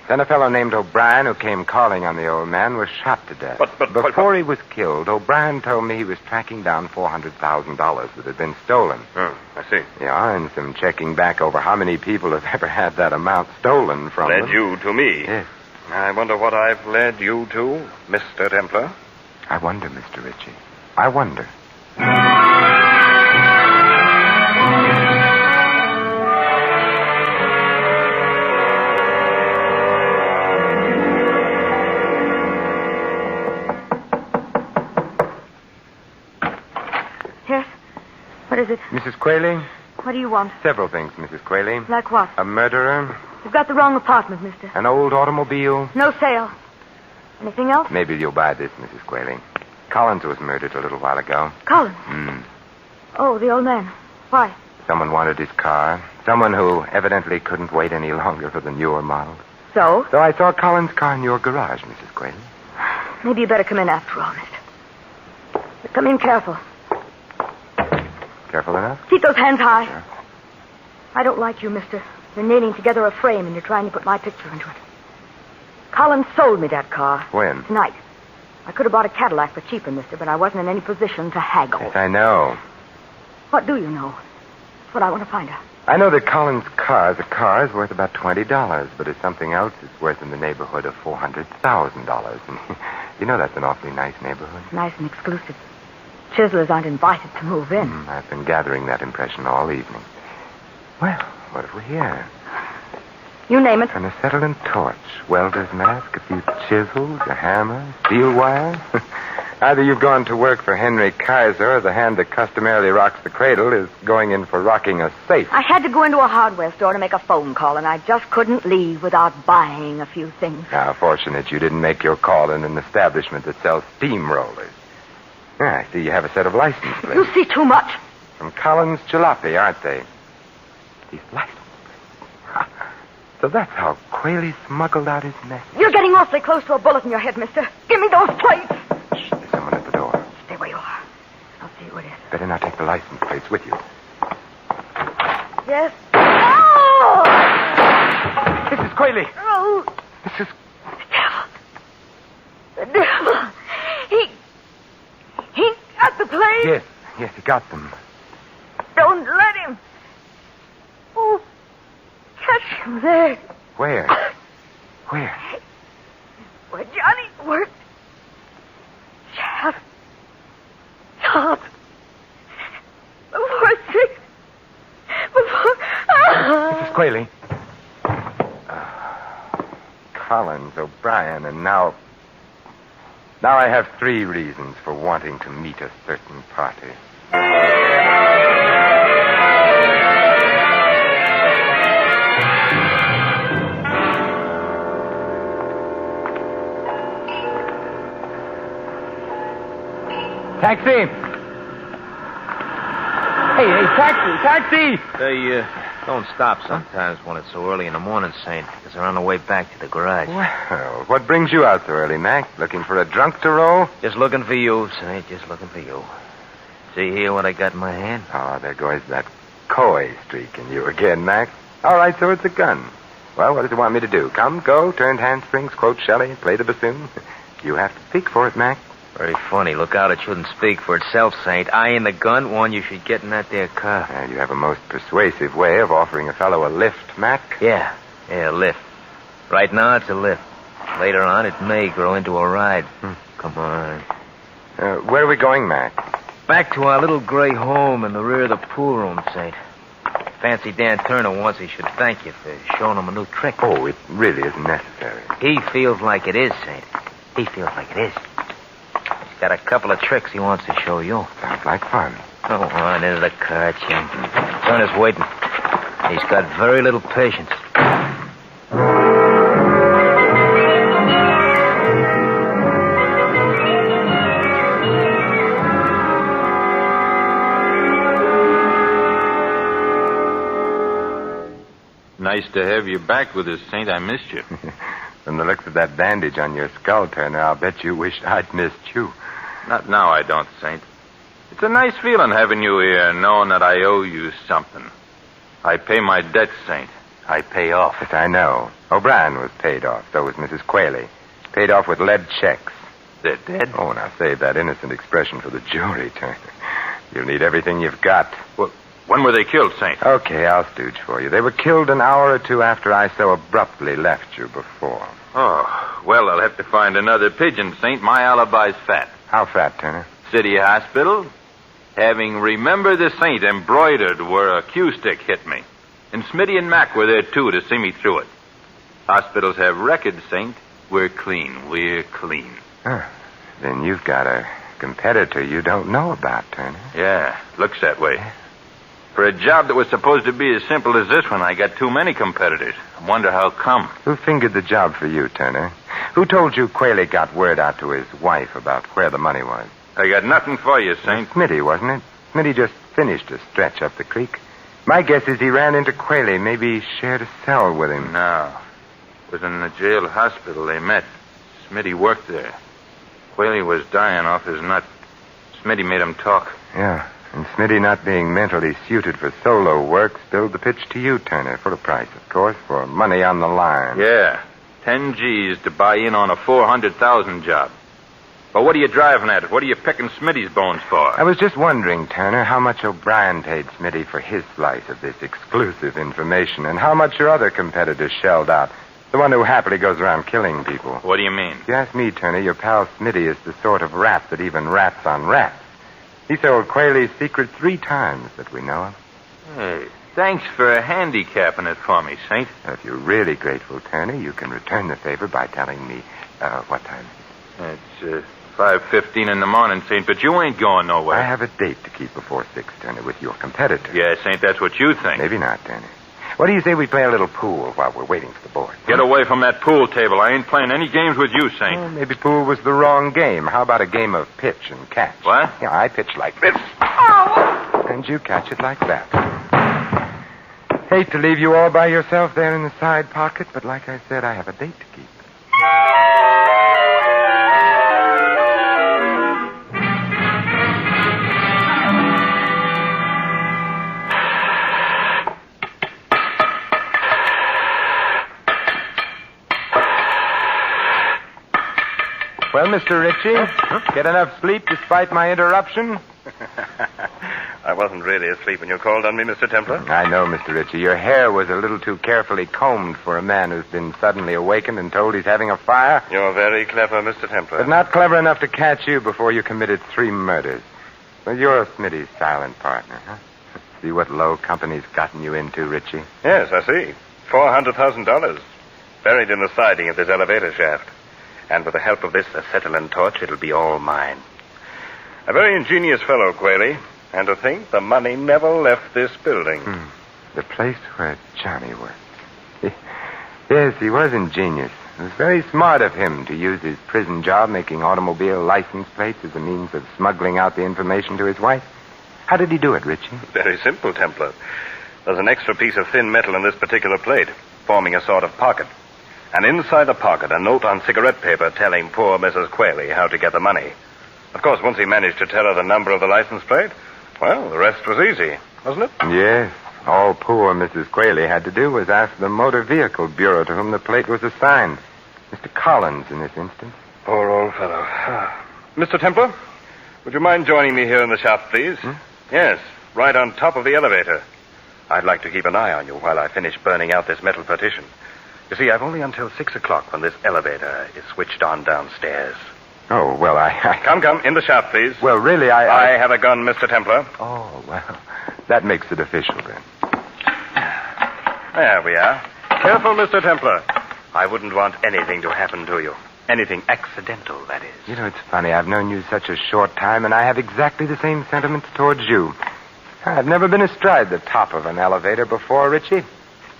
Then a fellow named O'Brien, who came calling on the old man, was shot to death. But before he was killed, O'Brien told me he was tracking down $400,000 that had been stolen. Oh, I see. Yeah, and some checking back over how many people have ever had that amount stolen from them. Led you to me? Yes. I wonder what I've led you to, Mr. Templar. I wonder, Mr. Ritchie. I wonder. Yes? What is it? Mrs. Qualey? What do you want? Several things, Mrs. Qualey. Like what? A murderer. You've got the wrong apartment, mister. An old automobile. No sale. Anything else? Maybe you'll buy this, Mrs. Qualey. Collins was murdered a little while ago. Collins? Oh, the old man. Why? Someone wanted his car. Someone who evidently couldn't wait any longer for the newer model. So? So I saw Collins' car in your garage, Mrs. Qualey. Maybe you better come in after all, mister. But come in careful. Careful enough? Keep those hands high. Sure. I don't like you, mister. You're nailing together a frame and you're trying to put my picture into it. Collins sold me that car. When? Tonight. I could have bought a Cadillac for cheaper, mister, but I wasn't in any position to haggle. Yes, I know. What do you know? That's what I want to find out. I know that Collins' car is worth about $20, but if something else is worth in the neighborhood of $400,000. And you know that's an awfully nice neighborhood. Nice and exclusive. Chiselers aren't invited to move in. I've been gathering that impression all evening. Well, what have we here? You name it. An acetylene torch, welder's mask, a few chisels, a hammer, steel wire. Either you've gone to work for Henry Kaiser, or the hand that customarily rocks the cradle is going in for rocking a safe. I had to go into a hardware store to make a phone call, and I just couldn't leave without buying a few things. How fortunate you didn't make your call in an establishment that sells steamrollers. I see you have a set of license plates. You see too much. From Collins Jalopy, aren't they? These license plates. So that's how Qualey smuggled out his message. You're getting awfully close to a bullet in your head, mister. Give me those plates. Shh, there's someone at the door. Stay where you are. I'll see who it is. Better not take the license plates with you. Yes? Oh! Mrs. Qualey! Oh! Mrs. The devil! He got the plates. Yes, he got them. Don't let him. Oh, catch him there. Where? Where? Where Johnny worked. Shot. Before 6. Mrs. Qualey. Collins, O'Brien, and now I have 3 reasons for wanting to meet a certain party. Taxi! Hey, taxi! They don't stop sometimes when it's so early in the morning, Saint, because they're on the way back to the garage. Well, what brings you out so early, Mac? Looking for a drunk to roll? Just looking for you, Saint, just looking for you. See here what I got in my hand? Oh, there goes that coy streak in you again, Mac. All right, so it's a gun. Well, what does it want me to do? Come, go, turned handsprings, quote Shelley, play the bassoon? You have to speak for it, Mac. Very funny. Look out, it shouldn't speak for itself, Saint. I and the gun warn you should get in that there car. You have a most persuasive way of offering a fellow a lift, Mac. Yeah, a lift. Right now, it's a lift. Later on, it may grow into a ride. Come on. Where are we going, Mac? Back to our little gray home in the rear of the pool room, Saint. Fancy Dan Turner wants he should thank you for showing him a new trick. Oh, it really isn't necessary. He feels like it is, Saint. He feels like it is. He's got a couple of tricks he wants to show you. Sounds like fun. Go on into the car, Jim. Turner's waiting. He's got very little patience. Nice to have you back with us, Saint. I missed you. From the looks of that bandage on your skull, Turner, I'll bet you wished I'd missed you. Not now, I don't, Saint. It's a nice feeling having you here, knowing that I owe you something. I pay my debts, Saint. I pay off. Yes, I know. O'Brien was paid off. So was Mrs. Qualey. Paid off with lead checks. They're dead? Oh, now save that innocent expression for the jury, Turner. You'll need everything you've got. Well, when were they killed, Saint? Okay, I'll stooge for you. They were killed an hour or two after I so abruptly left you before. Oh, well, I'll have to find another pigeon, Saint. My alibi's fat. How fat, Turner? City Hospital. Having Remember the Saint embroidered where a cue stick hit me. And Smitty and Mac were there, too, to see me through it. Hospitals have records, Saint. We're clean. We're clean. Oh, then you've got a competitor you don't know about, Turner. Yeah, looks that way. For a job that was supposed to be as simple as this one, I got too many competitors. I wonder how come. Who fingered the job for you, Turner? Who told you Qualey got word out to his wife about where the money was? I got nothing for you, Saint. Smitty, wasn't it? Smitty just finished a stretch up the creek. My guess is he ran into Qualey, maybe shared a cell with him. No. It was in the jail hospital they met. Smitty worked there. Qualey was dying off his nut. Smitty made him talk. Yeah. And Smitty, not being mentally suited for solo work, spilled the pitch to you, Turner, for a price, of course, for money on the line. Yeah, 10 G's to buy in on a 400,000 job. But what are you driving at? What are you picking Smitty's bones for? I was just wondering, Turner, how much O'Brien paid Smitty for his slice of this exclusive information, and how much your other competitors shelled out. The one who happily goes around killing people. What do you mean? If you ask me, Turner, your pal Smitty is the sort of rat that even rats on rats. He sold Qualey's secret 3 times that we know of. Hey, thanks for handicapping it for me, Saint. If you're really grateful, Turner, you can return the favor by telling me what time. It's 5:15 in the morning, Saint, but you ain't going nowhere. I have a date to keep before 6, Turner, with your competitor. Yeah, Saint, that's what you think. Maybe not, Turner. What do you say we play a little pool while we're waiting for the board? Get away from that pool table. I ain't playing any games with you, Saint. Well, maybe pool was the wrong game. How about a game of pitch and catch? What? Yeah, I pitch like this. Oh! And you catch it like that. Hate to leave you all by yourself there in the side pocket, but like I said, I have a date to keep. Well, Mr. Ritchie, get enough sleep despite my interruption? I wasn't really asleep when you called on me, Mr. Templar. I know, Mr. Ritchie. Your hair was a little too carefully combed for a man who's been suddenly awakened and told he's having a fire. You're very clever, Mr. Templar. But not clever enough to catch you before you committed 3 murders. Well, you're Smitty's silent partner, huh? See what low company's gotten you into, Ritchie? Yes, I see. $400,000. Buried in the siding of this elevator shaft. And with the help of this acetylene torch, it'll be all mine. A very ingenious fellow, Qualey. And to think the money never left this building. The place where Johnny worked. Yes, he was ingenious. It was very smart of him to use his prison job making automobile license plates as a means of smuggling out the information to his wife. How did he do it, Richie? Very simple, Templar. There's an extra piece of thin metal in this particular plate, forming a sort of pocket. And inside the pocket, a note on cigarette paper telling poor Mrs. Quayle how to get the money. Of course, once he managed to tell her the number of the license plate, well, the rest was easy, wasn't it? Yes. All poor Mrs. Quayle had to do was ask the Motor Vehicle Bureau to whom the plate was assigned. Mr. Collins, in this instance. Poor old fellow. Mr. Templar, would you mind joining me here in the shop, please? Yes, right on top of the elevator. I'd like to keep an eye on you while I finish burning out this metal partition. You see, I've only until 6 o'clock when this elevator is switched on downstairs. Oh, well, Come, in the shop, please. Well, really, I have a gun, Mr. Templar. Oh, well, that makes it official, then. There we are. Careful, Mr. Templar. I wouldn't want anything to happen to you. Anything accidental, that is. You know, it's funny. I've known you such a short time, and I have exactly the same sentiments towards you. I've never been astride the top of an elevator before, Richie.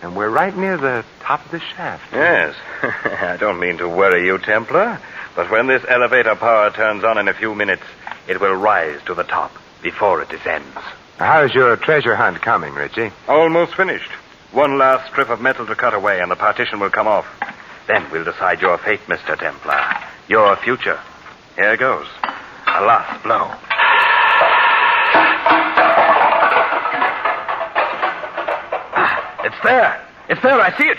And we're right near the top of the shaft. Yes. I don't mean to worry you, Templar, but when this elevator power turns on in a few minutes, it will rise to the top before it descends. How's your treasure hunt coming, Richie? Almost finished. One last strip of metal to cut away, and the partition will come off. Then we'll decide your fate, Mr. Templar. Your future. Here goes. A last blow. It's there. It's there. I see it.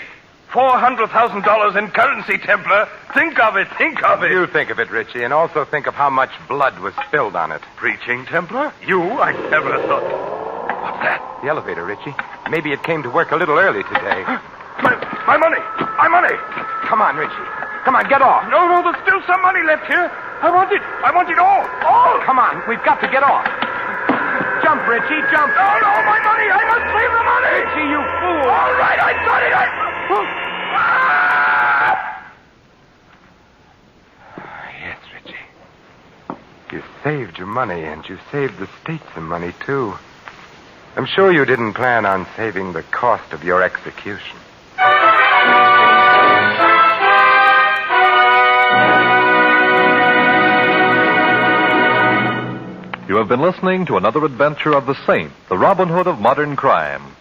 $400,000 in currency, Templar. Think of it. Think of it. You think of it, Richie, and also think of how much blood was spilled on it. Preaching, Templar? You? I never thought. What's that? The elevator, Richie. Maybe it came to work a little early today. My money. My money. Come on, Richie. Come on, get off. No, there's still some money left here. I want it. I want it all. All. Come on, we've got to get off. Jump, Richie, jump. No, my money. I must save the money. Richie, you fool. All right, I got it. Yes, Richie. You saved your money, and you saved the state some money, too. I'm sure you didn't plan on saving the cost of your execution. You have been listening to another adventure of the Saint, the Robin Hood of modern crime.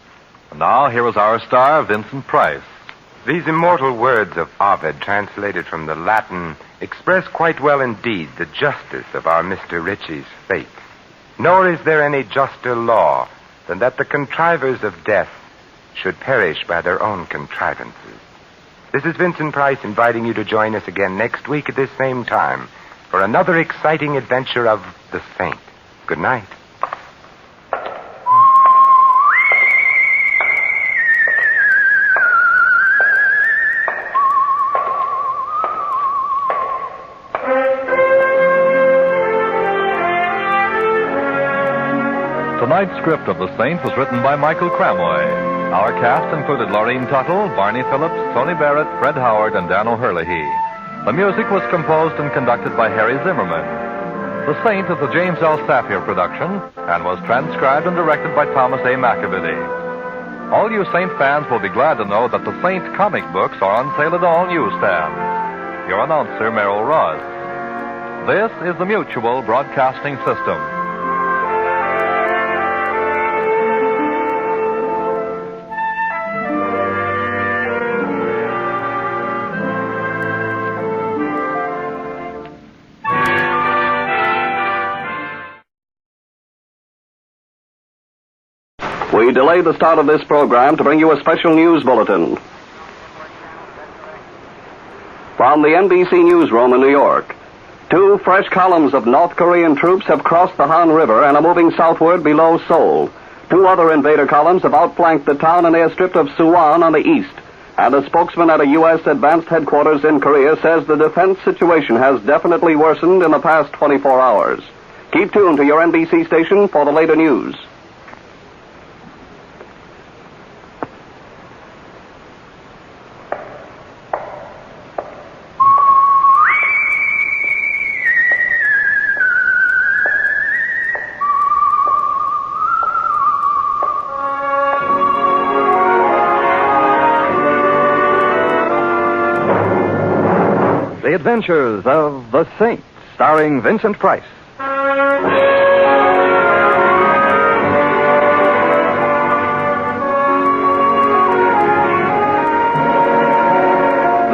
And now, here is our star, Vincent Price. These immortal words of Ovid, translated from the Latin, express quite well indeed the justice of our Mr. Ritchie's fate. Nor is there any juster law than that the contrivers of death should perish by their own contrivances. This is Vincent Price inviting you to join us again next week at this same time for another exciting adventure of the Saint. Good night. Tonight's script of The Saint was written by Michael Cramoy. Our cast included Laureen Tuttle, Barney Phillips, Tony Barrett, Fred Howard, and Dan O'Herlihy. The music was composed and conducted by Harry Zimmerman. The Saint is a James L. Safier production and was transcribed and directed by Thomas A. McAvity. All you Saint fans will be glad to know that the Saint comic books are on sale at all newsstands. Your announcer, Merrill Ross. This is the Mutual Broadcasting System. We delay the start of this program to bring you a special news bulletin. From the NBC newsroom in New York, 2 fresh columns of North Korean troops have crossed the Han River and are moving southward below Seoul. 2 other invader columns have outflanked the town and airstrip of Suwon on the east. And a spokesman at a U.S. advanced headquarters in Korea says the defense situation has definitely worsened in the past 24 hours. Keep tuned to your NBC station for the later news. The Adventures of the Saint, starring Vincent Price.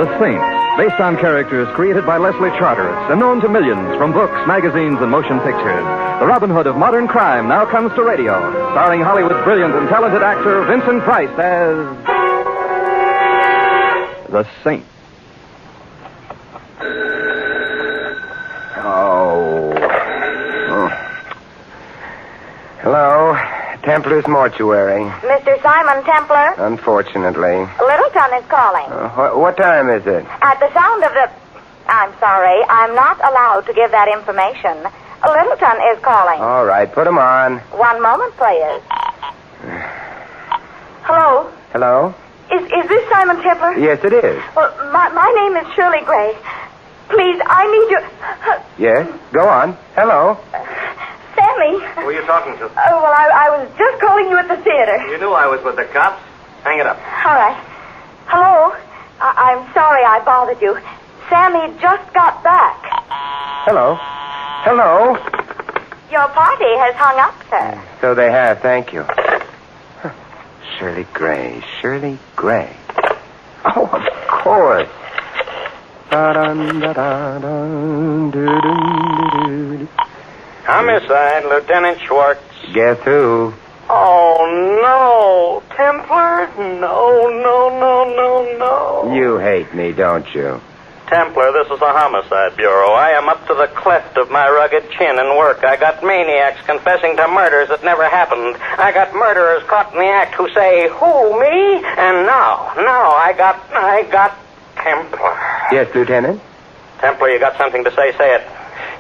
The Saint, based on characters created by Leslie Charteris and known to millions from books, magazines, and motion pictures. The Robin Hood of modern crime now comes to radio, starring Hollywood's brilliant and talented actor Vincent Price as the Saint. Hello, Templar's Mortuary. Mr. Simon Templar, Unfortunately. Littleton is calling. What time is it? At the sound of the... I'm sorry, I'm not allowed to give that information. Littleton is calling. All right, put him on. One moment, please. Hello? Hello? Is this Simon Templar? Yes, it is. Well, my name is Shirley Gray. Please, I need you... Yes? Go on. Hello? Sammy. Who are you talking to? Oh, well, I was just calling you at the theater. You knew I was with the cops. Hang it up. All right. Hello? I'm sorry I bothered you. Sammy just got back. Hello? Hello? Your party has hung up, sir. So they have, thank you. Shirley Gray. Shirley Gray. Oh, of course. Homicide, Lieutenant Schwartz. Guess who? Oh, no. Templar? No. You hate me, don't you? Templar, this is the Homicide Bureau. I am up to the cleft of my rugged chin in work. I got maniacs confessing to murders that never happened. I got murderers caught in the act who say, who, me? And now, I got Templar. Yes, Lieutenant? Templar, you got something to say? Say it.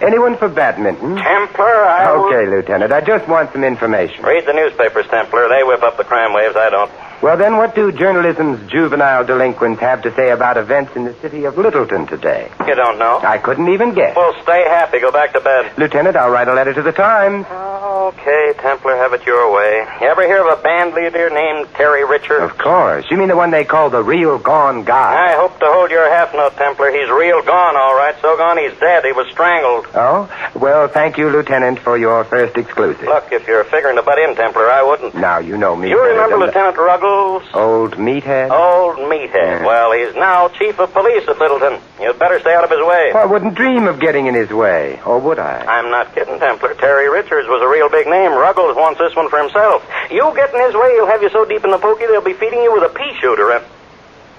Anyone for badminton? Templar, Okay, Lieutenant. I just want some information. Read the newspapers, Templar. They whip up the crime waves. I don't. Well, then, what do journalism's juvenile delinquents have to say about events in the city of Littleton today? You don't know? I couldn't even guess. Well, stay happy. Go back to bed. Lieutenant, I'll write a letter to the Times. Okay, Templar, have it your way. You ever hear of a band leader named Terry Richards? Of course. You mean the one they call the real gone guy? I hope to hold your half note, Templar. He's real gone, all right. So gone he's dead. He was strangled. Oh? Well, thank you, Lieutenant, for your first exclusive. Look, if you're figuring to butt in, Templar, I wouldn't. Now, you know me. You remember Lieutenant Ruggles? Old meathead? Old meathead. Yeah. Well, he's now chief of police at Littleton. You'd better stay out of his way. Well, I wouldn't dream of getting in his way. Or would I? I'm not kidding, Templar. Terry Richards was a real big name. Ruggles wants this one for himself. You get in his way, he'll have you so deep in the pokey they'll be feeding you with a pea shooter. And...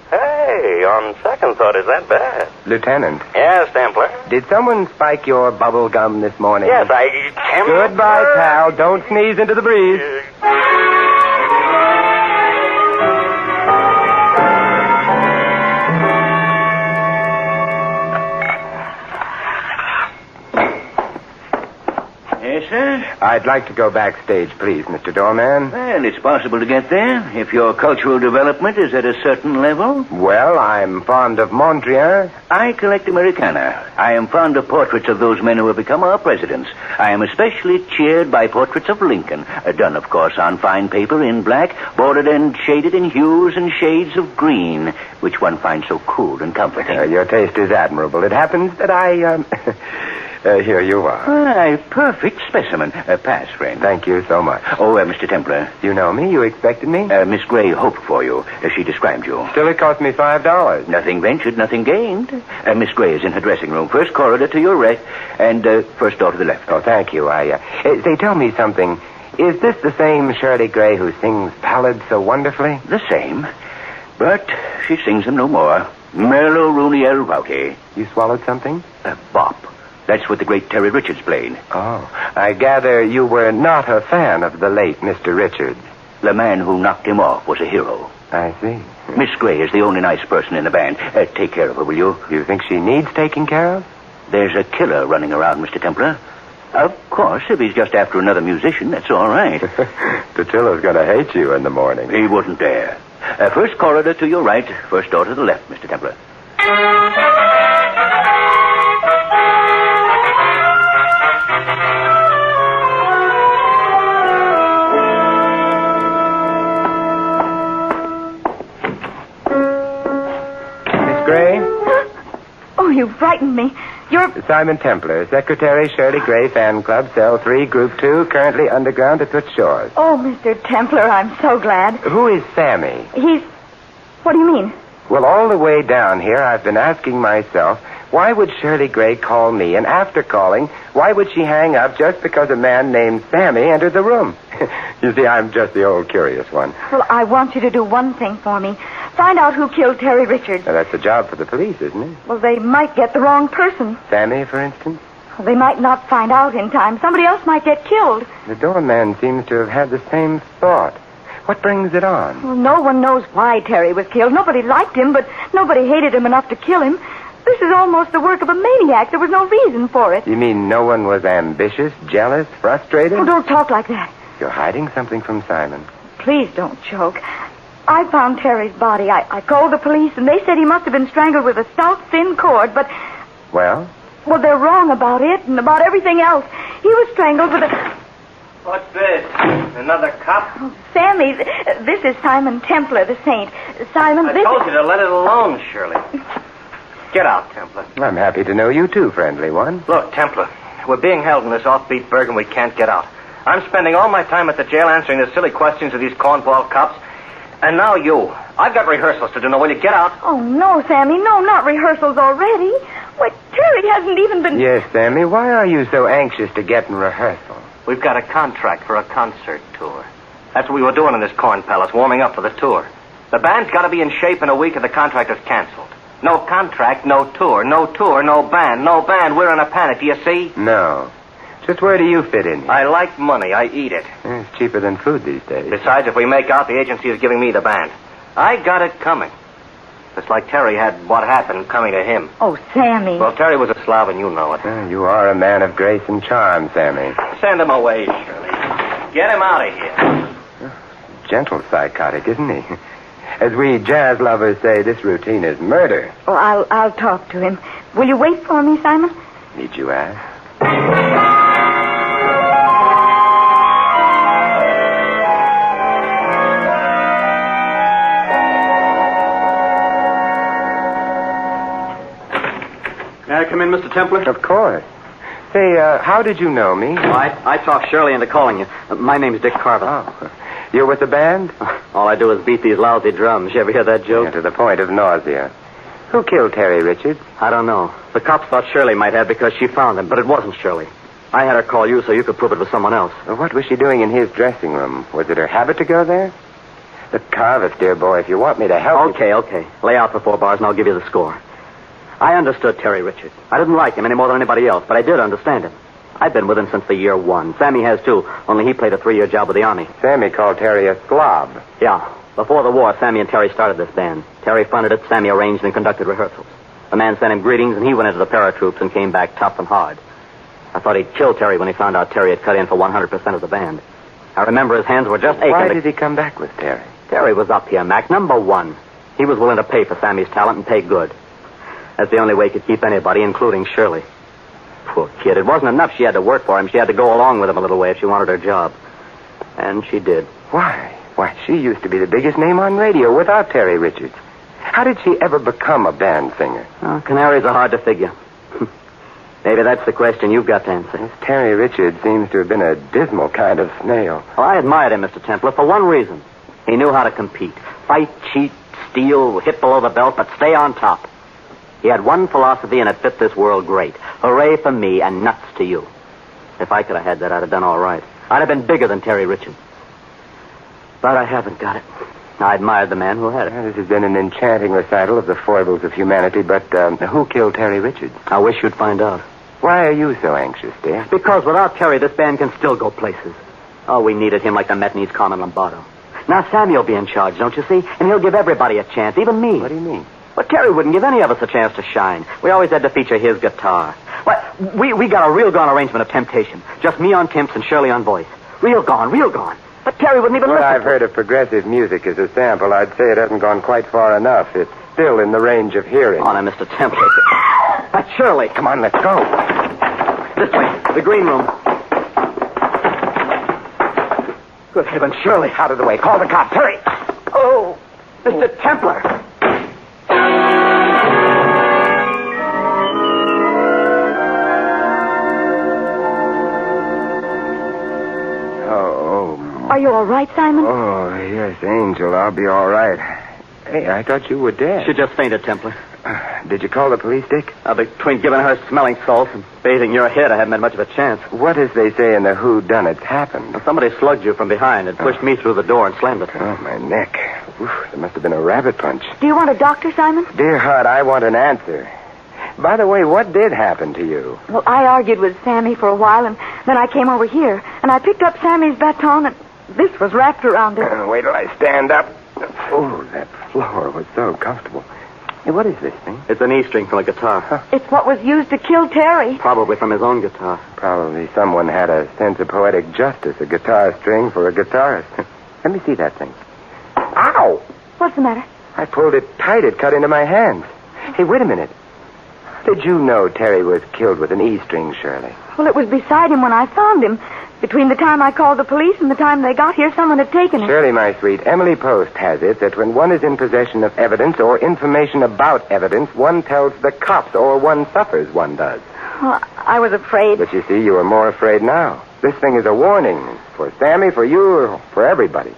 Hey, on second thought, is that bad? Lieutenant. Yes, Templar. Did someone spike your bubble gum this morning? Yes, Goodbye, pal. Don't sneeze into the breeze. Yes, sir? I'd like to go backstage, please, Mr. Doorman. Well, it's possible to get there if your cultural development is at a certain level. Well, I'm fond of Mondrian. I collect Americana. I am fond of portraits of those men who have become our presidents. I am especially cheered by portraits of Lincoln, done, of course, on fine paper in black, bordered and shaded in hues and shades of green, which one finds so cool and comforting. Your taste is admirable. It happens that here you are. Why, perfect specimen. Pass, friend. Thank you so much. Oh, Mr. Templar. You know me? You expected me? Miss Gray hoped for you. She described you. Still, it cost me $5. Nothing ventured, nothing gained. Miss Gray is in her dressing room. First corridor to your right, and first door to the left. Oh, thank you. Say, tell me something. Is this the same Shirley Gray who sings ballads so wonderfully? The same. But she sings them no more. Merlo Rooney El Rowdy. You swallowed something? Bop. That's what the great Terry Richards played. Oh, I gather you were not a fan of the late Mr. Richards. The man who knocked him off was a hero. I see. Miss Gray is the only nice person in the band. Take care of her, will you? You think she needs taking care of? There's a killer running around, Mr. Templar. Of course, if he's just after another musician, that's all right. Patillo's going to hate you in the morning. He wouldn't dare. First corridor to your right, first door to the left, Mr. Templar. Gray? Oh, you frightened me. You're... Simon Templar, Secretary, Shirley Gray Fan Club, Cell 3, Group 2, currently underground at Toots Shores. Oh, Mr. Templar, I'm so glad. Who is Sammy? He's... What do you mean? Well, all the way down here, I've been asking myself, why would Shirley Gray call me? And after calling, why would she hang up just because a man named Sammy entered the room? You see, I'm just the old curious one. Well, I want you to do one thing for me. Find out who killed Terry Richards. Now, that's a job for the police, isn't it? Well, they might get the wrong person. Sammy, for instance? Well, they might not find out in time. Somebody else might get killed. The doorman seems to have had the same thought. What brings it on? Well, no one knows why Terry was killed. Nobody liked him, but nobody hated him enough to kill him. This is almost the work of a maniac. There was no reason for it. You mean no one was ambitious, jealous, frustrated? Oh, don't talk like that. You're hiding something from Simon. Please don't choke. I found Terry's body. I called the police, and they said he must have been strangled with a stout, thin cord, but... Well? Well, they're wrong about it and about everything else. He was strangled with a... What's this? Another cup? Oh, Sammy, this is Simon Templar, the saint. Simon, I told you to let it alone, Shirley. Get out, Templar. I'm happy to know you too, friendly one. Look, Templar, we're being held in this offbeat burg and we can't get out. I'm spending all my time at the jail answering the silly questions of these cornball cops. And now you. I've got rehearsals to do. Now, will you get out? Oh, no, Sammy. No, not rehearsals already. Why, Terry hasn't even been... Yes, Sammy. Why are you so anxious to get in rehearsal? We've got a contract for a concert tour. That's what we were doing in this corn palace, warming up for the tour. The band's got to be in shape in a week or the contract is canceled. No contract, no tour. No tour, no band. No band. We're in a panic. Do you see? No. Just where do you fit in here? I like money. I eat it. It's cheaper than food these days. Besides, if we make out, the agency is giving me the band. I got it coming. Just like Terry had what happened coming to him. Oh, Sammy. Well, Terry was a Slav, and you know it. You are a man of grace and charm, Sammy. Send him away, Shirley. Get him out of here. Gentle psychotic, isn't he? As we jazz lovers say, this routine is murder. Oh, I'll talk to him. Will you wait for me, Simon? Need you ask? May I come in, Mr. Templar? Of course. Say, how did you know me? I talked Shirley into calling you. My name's Dick Carver. Oh. You're with the band? All I do is beat these lousy drums. You ever hear that joke? Yeah, to the point of nausea. Who killed Terry Richards? I don't know. The cops thought Shirley might have because she found him, but it wasn't Shirley. I had her call you so you could prove it was someone else. Well, what was she doing in his dressing room? Was it her habit to go there? Look, Carver, dear boy, if you want me to help Okay. Lay out the 4 bars and I'll give you the score. I understood Terry Richards. I didn't like him any more than anybody else, but I did understand him. I've been with him since the year 1. Sammy has, too, only he played a 3-year job with the Army. Sammy called Terry a slob. Yeah. Before the war, Sammy and Terry started this band. Terry funded it, Sammy arranged and conducted rehearsals. The man sent him greetings, and he went into the paratroops and came back tough and hard. I thought he'd kill Terry when he found out Terry had cut in for 100% of the band. I remember his hands were just aching. Why did he come back with Terry? Terry was up here, Mac, number 1. He was willing to pay for Sammy's talent and pay good. That's the only way he could keep anybody, including Shirley. Poor kid. It wasn't enough she had to work for him. She had to go along with him a little way if she wanted her job. And she did. Why? Why, she used to be the biggest name on radio without Terry Richards. How did she ever become a band singer? Canaries are hard to figure. Maybe that's the question you've got to answer. This Terry Richards seems to have been a dismal kind of snail. Well, I admired him, Mr. Templar, for one reason. He knew how to compete. Fight, cheat, steal, hit below the belt, but stay on top. He had one philosophy, and it fit this world great. Hooray for me and nuts to you. If I could have had that, I'd have done all right. I'd have been bigger than Terry Richards. But I haven't got it. I admired the man who had it. This has been an enchanting recital of the foibles of humanity, but who killed Terry Richards? I wish you'd find out. Why are you so anxious, dear? Because without Terry, this band can still go places. Oh, we needed him like the Met needs Carmen Lombardo. Now Sammy will be in charge, don't you see? And he'll give everybody a chance, even me. What do you mean? But Terry wouldn't give any of us a chance to shine. We always had to feature his guitar. Well, we got a real gone arrangement of Temptation. Just me on timps and Shirley on voice. Real gone. But Terry wouldn't even listen. I've heard of progressive music as a sample, I'd say it hasn't gone quite far enough. It's still in the range of hearing. Oh, now, Mr. Templar. That's Shirley. Come on, let's go. This way, the green room. Good heavens, Shirley. Out of the way. Call the cops. Hurry. Oh, Mr. Templar. all right, Simon? Oh, yes, Angel, I'll be all right. Hey, I thought you were dead. She just fainted, Templar. Did you call the police, Dick? Between giving her smelling salts and bathing your head, I haven't had much of a chance. What, as they say in the whodunits, happened? Well, somebody slugged you from behind and pushed me through the door and slammed it. Oh, my neck. Oof, there must have been a rabbit punch. Do you want a doctor, Simon? Dear heart, I want an answer. By the way, what did happen to you? Well, I argued with Sammy for a while, and then I came over here, and I picked up Sammy's baton, and this was wrapped around it. Wait till I stand up. Oh, that floor was so comfortable. Hey, what is this thing? It's an E-string from a guitar. It's what was used to kill Terry. Probably from his own guitar. Probably someone had a sense of poetic justice, a guitar string for a guitarist. Let me see that thing. Ow! What's the matter? I pulled it tight. It cut into my hands. Hey, wait a minute. How did you know Terry was killed with an E-string, Shirley? Well, it was beside him when I found him. Between the time I called the police and the time they got here, someone had taken it. Shirley, my sweet, Emily Post has it that when one is in possession of evidence or information about evidence, one tells the cops, or one suffers, one does. Well, I was afraid. But you see, you are more afraid now. This thing is a warning for Sammy, for you, or for everybody.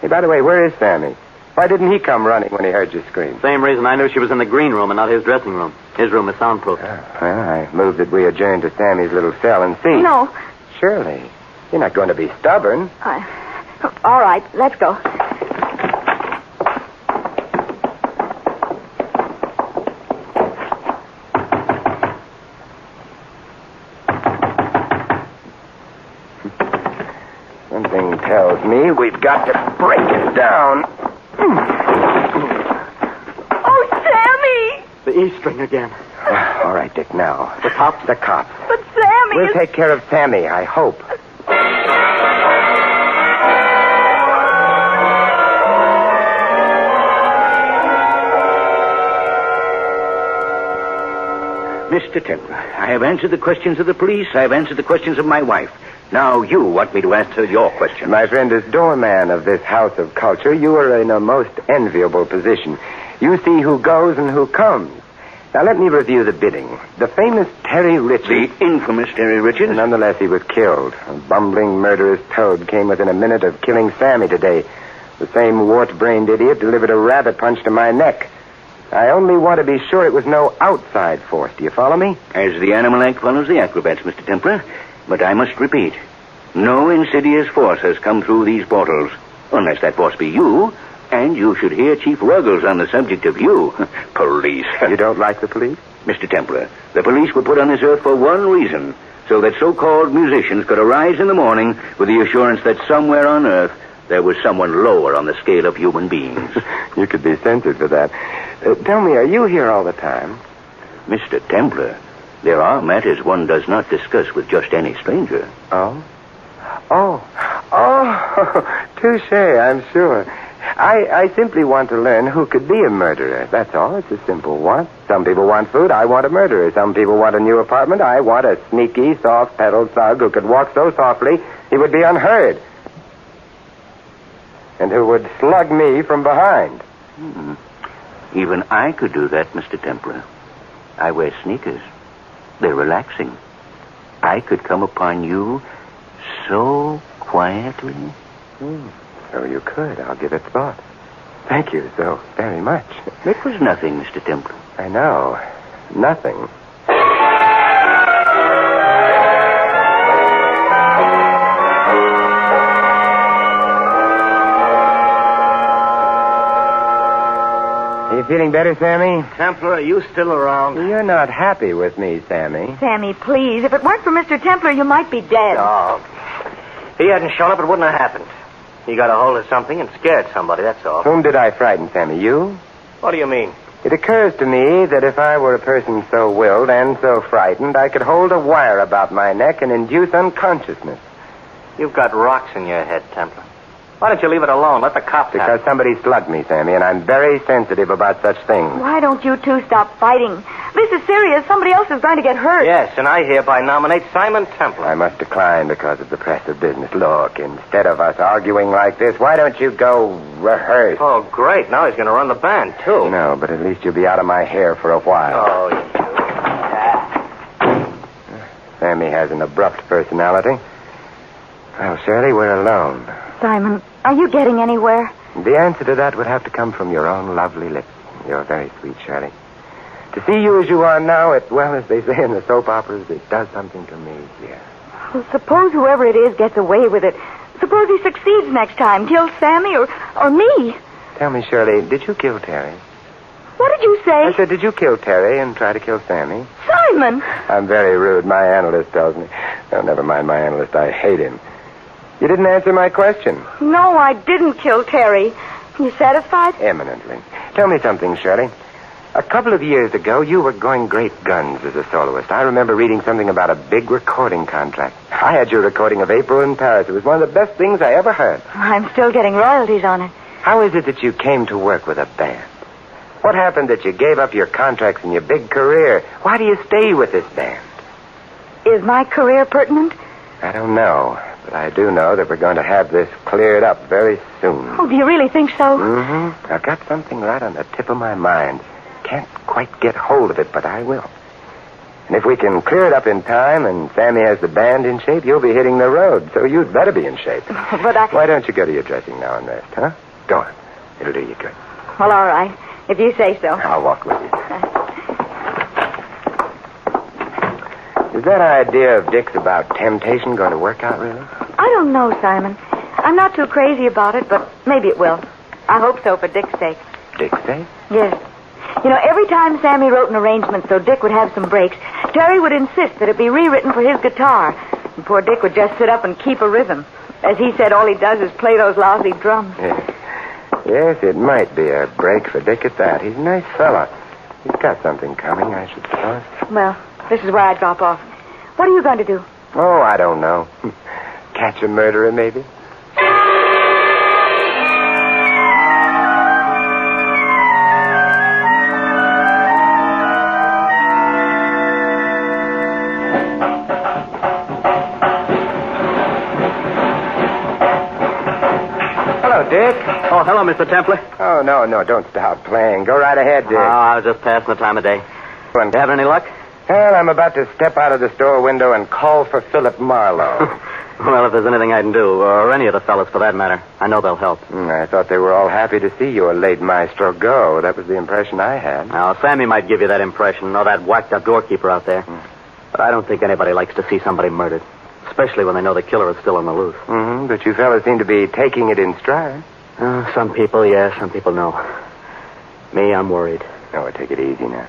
Hey, by the way, where is Sammy? Why didn't he come running when he heard you scream? Same reason I knew she was in the green room and not his dressing room. His room is soundproof. Well, I moved that we adjourn to Sammy's little cell and see. No. Shirley, you're not going to be stubborn. All right, let's go. Something tells me we've got to break it down. Oh, Sammy! The E-string again. All right, Dick, now. The cops? The cops. But Sammy We'll take care of Sammy, I hope. Mr. Templar, I have answered the questions of the police. I have answered the questions of my wife. Now you want me to answer your question. My friend, as doorman of this house of culture, you are in a most enviable position. You see who goes and who comes. Now, let me review the bidding. The famous Terry Richards... The infamous Terry Richards? Nonetheless, he was killed. A bumbling, murderous toad came within a minute of killing Sammy today. The same wart-brained idiot delivered a rabbit punch to my neck. I only want to be sure it was no outside force. Do you follow me? As the Animal Act follows the acrobats, Mr. Templar. But I must repeat, no insidious force has come through these portals. Unless that force be you, and you should hear Chief Ruggles on the subject of you. Police. You don't like the police? Mr. Templar, the police were put on this earth for one reason, so that so-called musicians could arise in the morning with the assurance that somewhere on earth there was someone lower on the scale of human beings. You could be censored for that. Tell me, are you here all the time? Mr. Templar, there are matters one does not discuss with just any stranger. Oh? Oh, touché, I'm sure. I simply want to learn who could be a murderer. That's all. It's a simple want. Some people want food. I want a murderer. Some people want a new apartment. I want a sneaky, soft-pedaled thug who could walk so softly he would be unheard. And who would slug me from behind. Even I could do that, Mr. Templar. I wear sneakers. They're relaxing. I could come upon you so quietly. So you could. I'll give it thought. Thank you so very much. It was nothing, Mr. Templar. I know. Nothing. Are you feeling better, Sammy? Templar, are you still around? You're not happy with me, Sammy. Sammy, please. If it weren't for Mr. Templar, you might be dead. No. If he hadn't shown up, it wouldn't have happened. He got a hold of something and scared somebody, that's all. Whom did I frighten, Sammy? You? What do you mean? It occurs to me that if I were a person so willed and so frightened, I could hold a wire about my neck and induce unconsciousness. You've got rocks in your head, Templar. Why don't you leave it alone? Let the cops have Because it. somebody slugged me, Sammy, and I'm very sensitive about such things. Why don't you two stop fighting? This is serious. Somebody else is going to get hurt. Yes, and I hereby nominate Simon Templar. I must decline because of the press of business. Look, instead of us arguing like this, why don't you go rehearse? Oh, great. Now he's going to run the band, too. No, but at least you'll be out of my hair for a while. Oh, you... Sammy has an abrupt personality. Well, Shirley, we're alone. Simon, are you getting anywhere? The answer to that would have to come from your own lovely lips. You're very sweet, Shirley. To see you as you are now, as they say in the soap operas, it does something to me, dear. Well, suppose whoever it is gets away with it. Suppose he succeeds next time, kills Sammy or me. Tell me, Shirley, did you kill Terry? What did you say? I said, did you kill Terry and try to kill Sammy? Simon! I'm very rude. My analyst tells me. Oh, never mind my analyst. I hate him. You didn't answer my question. No, I didn't kill Terry. You satisfied? Eminently. Tell me something, Shirley. A couple of years ago, you were going great guns as a soloist. I remember reading something about a big recording contract. I had your recording of April in Paris. It was one of the best things I ever heard. I'm still getting royalties on it. How is it that you came to work with a band? What happened that you gave up your contracts and your big career? Why do you stay with this band? Is my career pertinent? I don't know, but I do know that we're going to have this cleared up very soon. Oh, do you really think so? Mm-hmm. I've got something right on the tip of my mind. Can't quite get hold of it, but I will. And if we can clear it up in time and Sammy has the band in shape, you'll be hitting the road, so you'd better be in shape. But Why don't you go to your dressing now and rest, huh? Go on. It'll do you good. Well, all right. If you say so. I'll walk with you. Is that idea of Dick's about temptation going to work out, really? I don't know, Simon. I'm not too crazy about it, but maybe it will. I hope so for Dick's sake. Dick's sake? Yes. You know, every time Sammy wrote an arrangement so Dick would have some breaks, Terry would insist that it be rewritten for his guitar. And poor Dick would just sit up and keep a rhythm. As he said, all he does is play those lousy drums. Yes, it might be a break for Dick at that. He's a nice fella. He's got something coming, I should suppose. Well, this is where I drop off. What are you going to do? Oh, I don't know. Catch a murderer, maybe? Dick? Oh, hello, Mr. Templer. Oh, no, don't stop playing. Go right ahead, Dick. Oh, I was just passing the time of day. You having any luck? Well, I'm about to step out of the store window and call for Philip Marlowe. Well, if there's anything I can do, or any of the fellas for that matter, I know they'll help. I thought they were all happy to see your late maestro go. That was the impression I had. Now, Sammy might give you that impression, or that whacked-up doorkeeper out there. But I don't think anybody likes to see somebody murdered. Especially when they know the killer is still on the loose. Mm-hmm, but you fellas seem to be taking it in stride. Some people, yes. Some people, no. Me, I'm worried. Oh, take it easy now.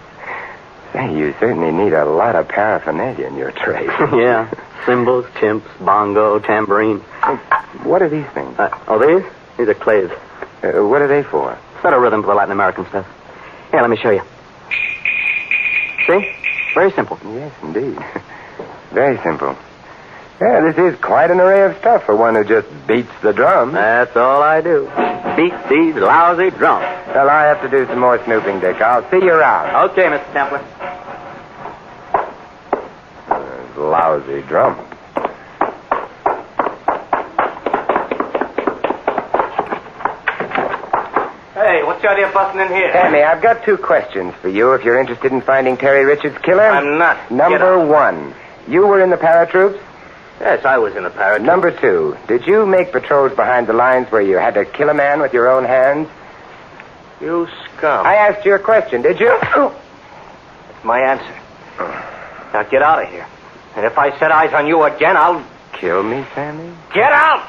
Say, you certainly need a lot of paraphernalia in your trade. Yeah. Cymbals, chimps, bongo, tambourine. What are these things? These? These are clays. What are they for? Set a rhythm for the Latin American stuff. Here, let me show you. See? Very simple. Yes, indeed. Very simple. Yeah, this is quite an array of stuff for one who just beats the drums. That's all I do. Beat these lousy drums. Well, I have to do some more snooping, Dick. I'll see you around. Okay, Mr. Templer. Lousy drums. Hey, what's the idea of busting in here? Sammy, I've got 2 questions for you if you're interested in finding Terry Richards' killer. I'm not. Number 1, you were in the paratroops? Yes, I was in the paratroops. Number 2, did you make patrols behind the lines where you had to kill a man with your own hands? You scum. I asked you a question, did you? That's my answer. Now get out of here. And if I set eyes on you again, I'll... Kill me, Sammy? Get out!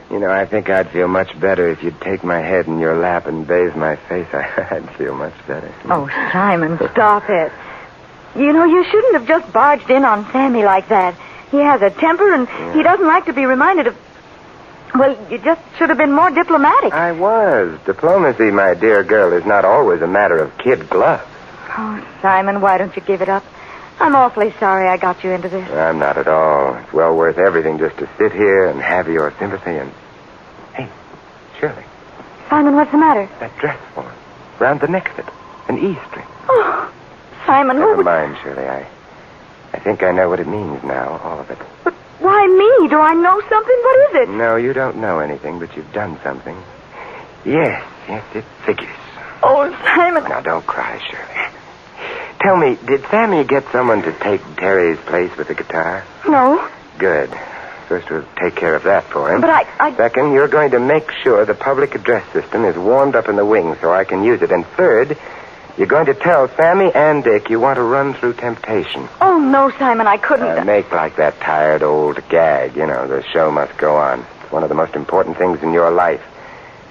You know, I think I'd feel much better if you'd take my head in your lap and bathe my face. I'd feel much better. Oh, Simon, stop it. You know, you shouldn't have just barged in on Sammy like that. He has a temper, and he doesn't like to be reminded of... Well, you just should have been more diplomatic. I was. Diplomacy, my dear girl, is not always a matter of kid gloves. Oh, Simon, why don't you give it up? I'm awfully sorry I got you into this. I'm not at all. It's well worth everything just to sit here and have your sympathy and... Hey, Shirley. Simon, what's the matter? That dress form. Round the neck of it. An E string. Oh, Simon, Never mind, Shirley. I think I know what it means now, all of it. But why me? Do I know something? What is it? No, you don't know anything, but you've done something. Yes, it figures. Oh, Simon. Now, don't cry, Shirley. Tell me, did Sammy get someone to take Terry's place with the guitar? No. Good. First, we'll take care of that for him. But I... Second, you're going to make sure the public address system is warmed up in the wing so I can use it. And third, you're going to tell Sammy and Dick you want to run through temptation. Oh, no, Simon, I couldn't. Make like that tired old gag. You know, the show must go on. It's one of the most important things in your life.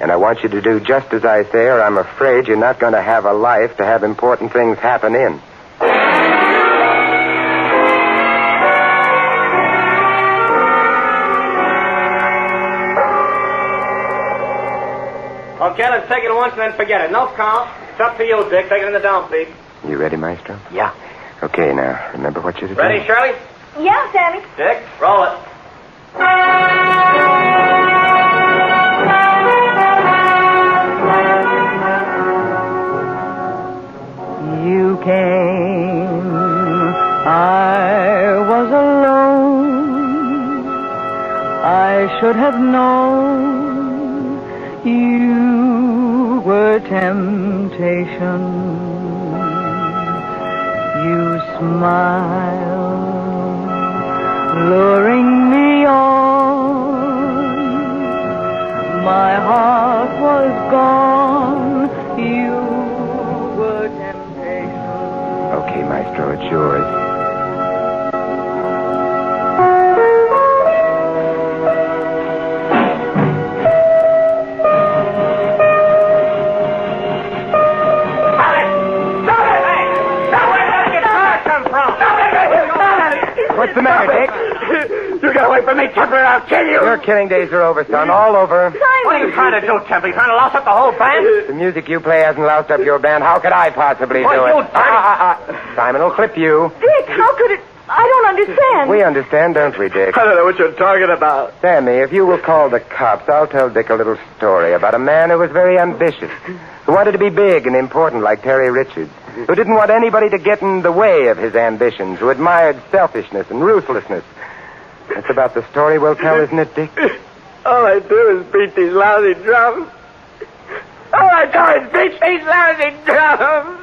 And I want you to do just as I say, or I'm afraid you're not going to have a life to have important things happen in. Okay, let's take it once and then forget it. No count. It's up to you, Dick. Take it in the downbeat. You ready, Maestro? Yeah. Okay, now, remember what you're to do. Ready, Shirley? Yeah, Sammy. Dick, roll it. You came, I was alone. I should have known you were temptation. You smiled, luring me on. My heart was gone. You were temptation. Okay, Maestro, it's yours. What's the matter, Dick? You get away from me, Templar, I'll kill you. Your killing days are over, son. All over. What are you trying to do, Templar? You trying to louse up the whole band? The music you play hasn't loused up your band. How could I possibly do it? Simon will clip you. Dick, how could it... I don't understand. We understand, don't we, Dick? I don't know what you're talking about. Sammy, if you will call the cops, I'll tell Dick a little story about a man who was very ambitious, who wanted to be big and important like Terry Richards, who didn't want anybody to get in the way of his ambitions, who admired selfishness and ruthlessness. That's about the story we'll tell, isn't it, Dick? All I do is beat these lousy drums. All I do is beat these lousy drums.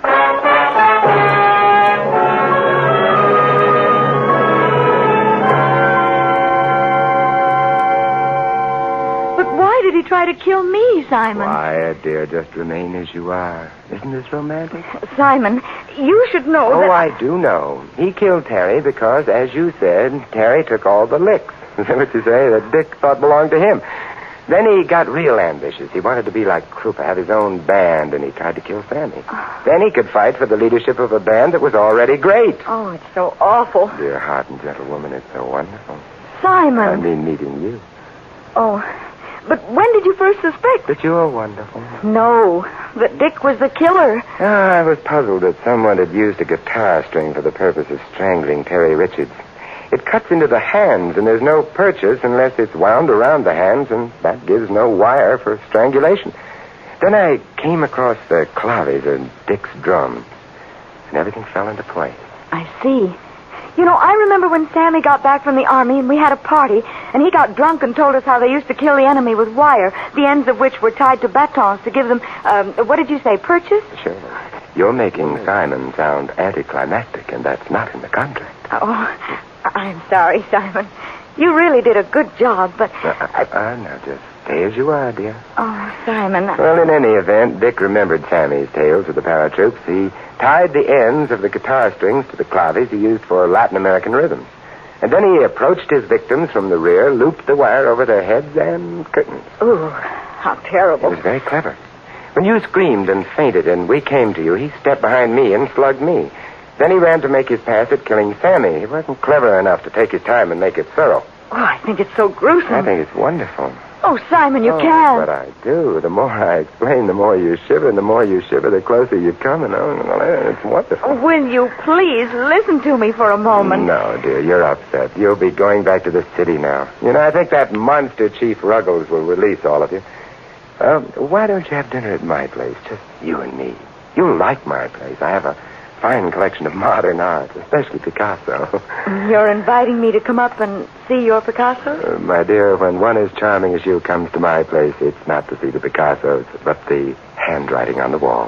Why did he try to kill me, Simon? Quiet, dear. Just remain as you are. Isn't this romantic? Simon, you should know that... Oh, I do know. He killed Terry because, as you said, Terry took all the licks. Is that what you say? That Dick thought belonged to him. Then he got real ambitious. He wanted to be like Krupa, have his own band, and he tried to kill Sammy. Then he could fight for the leadership of a band that was already great. Oh, it's so awful. Dear heart and gentle woman, it's so wonderful. Simon. I mean meeting you. Oh... But when did you first suspect? That you're wonderful. No, that Dick was the killer. I was puzzled that someone had used a guitar string for the purpose of strangling Terry Richards. It cuts into the hands, and there's no purchase unless it's wound around the hands, and that gives no wire for strangulation. Then I came across the claves and Dick's drums, and everything fell into place. I see. You know, I remember when Sammy got back from the army and we had a party, and he got drunk and told us how they used to kill the enemy with wire, the ends of which were tied to batons to give them, what did you say, purchase? Sure. You're making Simon sound anticlimactic, and that's not in the contract. Oh, I'm sorry, Simon. You really did a good job, but... Now, just stay as you are, dear. Oh, Simon... Well, in any event, Dick remembered Sammy's tales with the paratroops. He tied the ends of the guitar strings to the claves he used for Latin American rhythms. And then he approached his victims from the rear, looped the wire over their heads and curtains. Ooh, how terrible. It was very clever. When you screamed and fainted and we came to you, he stepped behind me and slugged me. Then he ran to make his pass at killing Sammy. He wasn't clever enough to take his time and make it thorough. Oh, I think it's so gruesome. I think it's wonderful. Oh, Simon, you can't. But I do. The more I explain, the more you shiver, and the more you shiver, the closer you come, and it's wonderful. Oh, will you please listen to me for a moment? No, dear, you're upset. You'll be going back to the city now. You know, I think that monster Chief Ruggles will release all of you. Why don't you have dinner at my place, just you and me? You'll like my place. I have a fine collection of modern art, especially Picasso. You're inviting me to come up and see your Picasso? My dear, when one as charming as you comes to my place, it's not to see the Picassos, but the handwriting on the wall.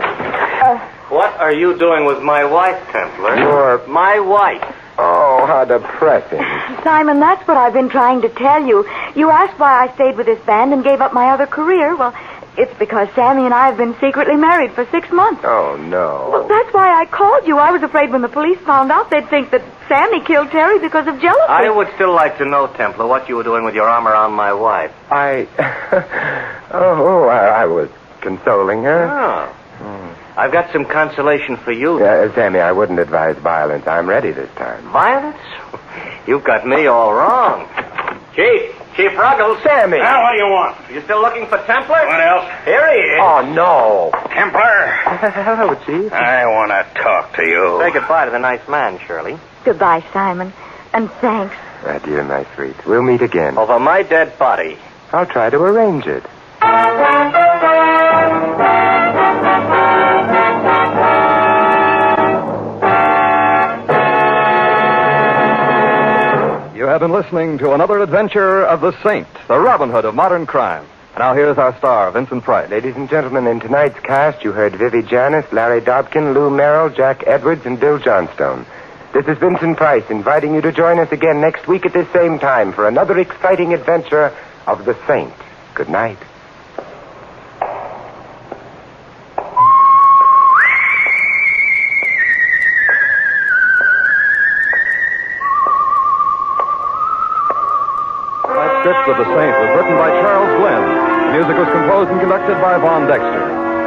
What are you doing with my wife, Templar? My wife. Oh, how depressing. Simon, that's what I've been trying to tell you. You asked why I stayed with this band and gave up my other career. Well, it's because Sammy and I have been secretly married for 6 months. Oh, no. Well, that's why I called you. I was afraid when the police found out they'd think that Sammy killed Terry because of jealousy. I would still like to know, Templar, what you were doing with your arm around my wife. I was consoling her. Oh. I've got some consolation for you. Sammy, I wouldn't advise violence. I'm ready this time. Violence? You've got me all wrong. Chief Ruggles. Sammy. Now, what do you want? You still looking for Templar? What else? Here he is. Oh, no. Templar. Hello, Chief. I want to talk to you. Say goodbye to the nice man, Shirley. Goodbye, Simon. And thanks. Adieu, my sweet. We'll meet again. Over my dead body. I'll try to arrange it. You have been listening to another adventure of the Saint, the Robin Hood of modern crime. Now here's our star, Vincent Price. Ladies and gentlemen, in tonight's cast, you heard Vivi Janis, Larry Dobkin, Lou Merrill, Jack Edwards, and Bill Johnstone. This is Vincent Price inviting you to join us again next week at this same time for another exciting adventure of the Saint. Good night. Script of The Saint was written by Charles Glenn. The music was composed and conducted by Vaughn Dexter.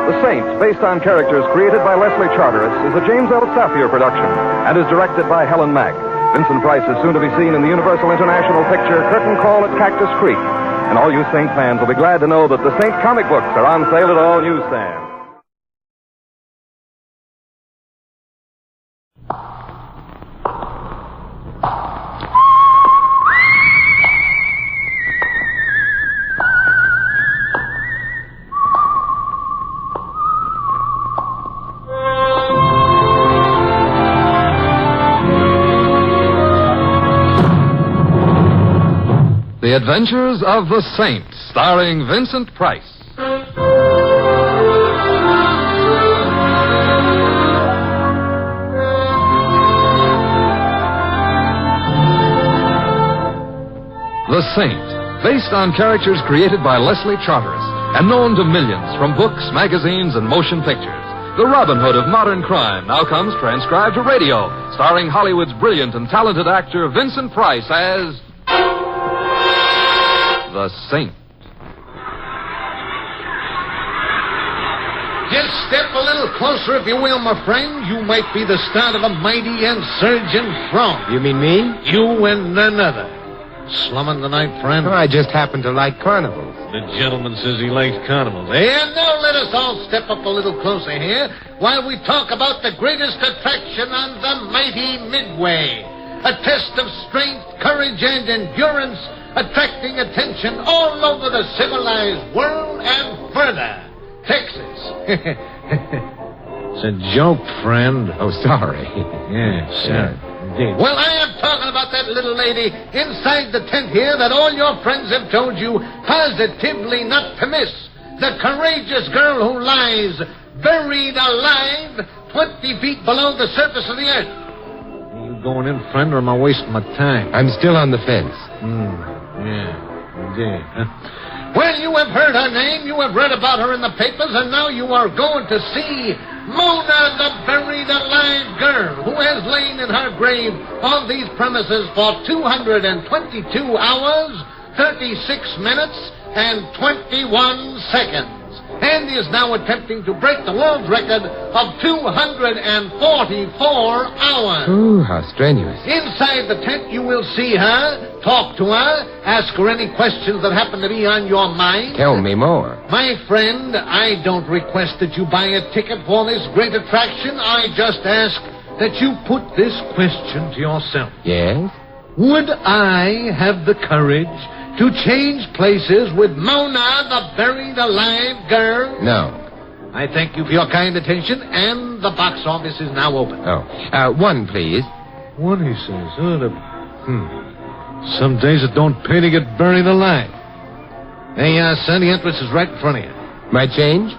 The Saint, based on characters created by Leslie Charteris, is a James L. Safier production and is directed by Helen Mack. Vincent Price is soon to be seen in the Universal International picture Curtain Call at Cactus Creek. And all you Saint fans will be glad to know that the Saint comic books are on sale at all newsstands. The Adventures of the Saint, starring Vincent Price. The Saint, based on characters created by Leslie Charteris and known to millions from books, magazines, and motion pictures. The Robin Hood of modern crime now comes transcribed to radio, starring Hollywood's brilliant and talented actor Vincent Price as the Saint. Just step a little closer, if you will, my friend. You might be the start of a mighty insurgent front. You mean me? You and none other. Slumming tonight, friend? Oh, I just happen to like carnivals. The gentleman says he likes carnivals. And now let us all step up a little closer here while we talk about the greatest attraction on the mighty Midway. A test of strength, courage, and endurance, attracting attention all over the civilized world and further. Texas. It's a joke, friend. Oh, sorry. Yeah, sorry. Indeed. Well, I am talking about that little lady inside the tent here that all your friends have told you positively not to miss. The courageous girl who lies buried alive 20 feet below the surface of the earth. Are you going in, friend, or am I wasting my time? I'm still on the fence. Yeah, indeed. Well, you have heard her name, you have read about her in the papers, and now you are going to see Mona, the buried alive girl, who has lain in her grave on these premises for 222 hours, 36 minutes, and 21 seconds, and is now attempting to break the world's record of 244 hours. Ooh, how strenuous. Inside the tent, you will see her, talk to her, ask her any questions that happen to be on your mind. Tell me more. My friend, I don't request that you buy a ticket for this great attraction. I just ask that you put this question to yourself. Yes? Would I have the courage to change places with Mona, the buried alive girl? No. I thank you for your kind attention, and the box office is now open. Oh. One, please. One, he says. Some days it don't pay to get buried alive. Hey, son, the entrance is right in front of you. My change?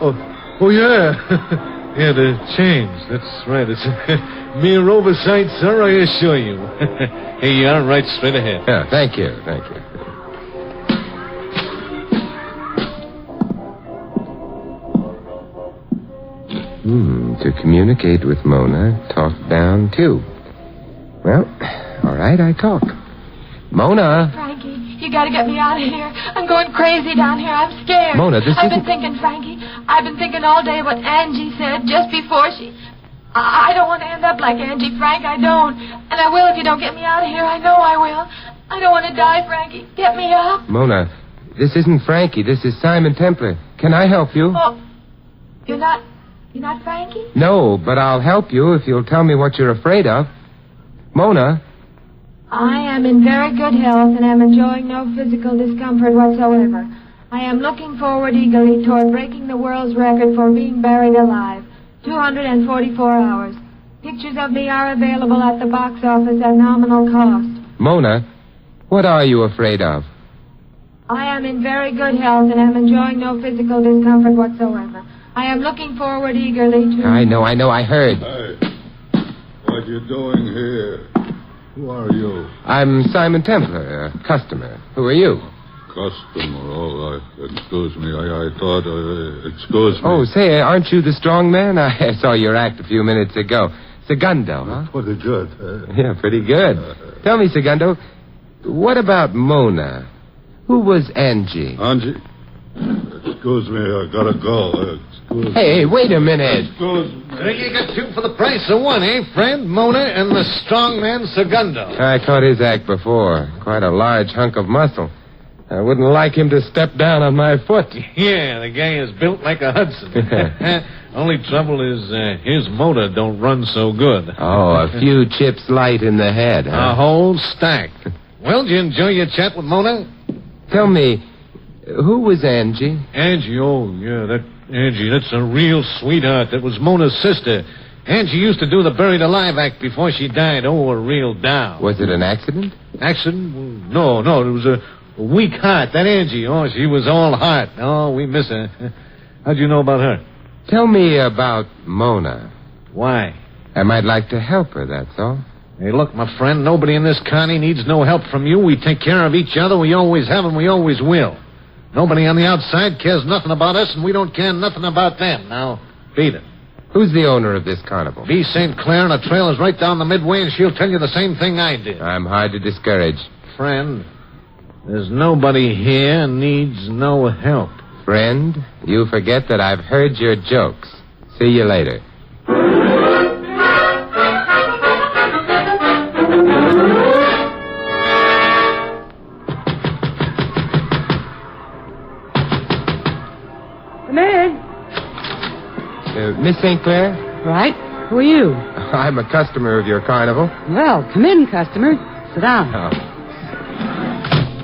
Oh, Oh, yeah. Yeah, the change. That's right. It's mere oversight, sir, I assure you. Here you are, right straight ahead. Yeah, thank you. To communicate with Mona, talk down tube. Well, all right, I talk. Mona. Frankie, you gotta get me out of here. I'm going crazy down here. I'm scared. Mona, I've been thinking, Frankie. I've been thinking all day what Angie said just before she... I don't want to end up like Angie, Frank. I don't. And I will if you don't get me out of here. I know I will. I don't want to die, Frankie. Get me up. Mona, this isn't Frankie. This is Simon Templar. Can I help you? Oh, you're not Frankie? No, but I'll help you if you'll tell me what you're afraid of. Mona? I am in very good health and am enjoying no physical discomfort whatsoever. I am looking forward eagerly toward breaking the world's record for being buried alive. 244 hours. Pictures of me are available at the box office at nominal cost. Mona, what are you afraid of? I am in very good health and am enjoying no physical discomfort whatsoever. I am looking forward eagerly to... I know, I heard. Hey, what you doing here? Who are you? I'm Simon Templar, a customer. Who are you? Customer, all right. Excuse me, I thought, excuse me. Oh, say, aren't you the strong man? I saw your act a few minutes ago. Segundo, huh? Pretty good. Yeah, pretty good. Tell me, Segundo, what about Mona? Who was Angie? Angie? Excuse me, I gotta go. Hey, wait a minute. Excuse me. So you got two for the price of one, eh, friend? Mona and the strong man Segundo. I caught his act before. Quite a large hunk of muscle. I wouldn't like him to step down on my foot. Yeah, the guy is built like a Hudson. Only trouble is his motor don't run so good. Oh, a few chips light in the head, huh? A whole stack. Well, did you enjoy your chat with Mona? Tell me, who was Angie? Angie, oh, yeah, Angie, that's a real sweetheart. That was Mona's sister. Angie used to do the buried alive act before she died. Oh, a real doll. Was it an accident? Accident? No, it was a weak heart. That Angie, oh, she was all heart. Oh, we miss her. How'd you know about her? Tell me about Mona. Why? I might like to help her, that's all. Hey, look, my friend, nobody in this county needs no help from you. We take care of each other. We always have and we always will. Nobody on the outside cares nothing about us, and we don't care nothing about them. Now, beat it. Who's the owner of this carnival? B. St. Clair, and the trailer's right down the midway, and she'll tell you the same thing I did. I'm hard to discourage. Friend, there's nobody here needs no help. Friend, you forget that I've heard your jokes. See you later. Come in. Miss St. Clair? Right. Who are you? I'm a customer of your carnival. Well, come in, customer. Sit down. Oh.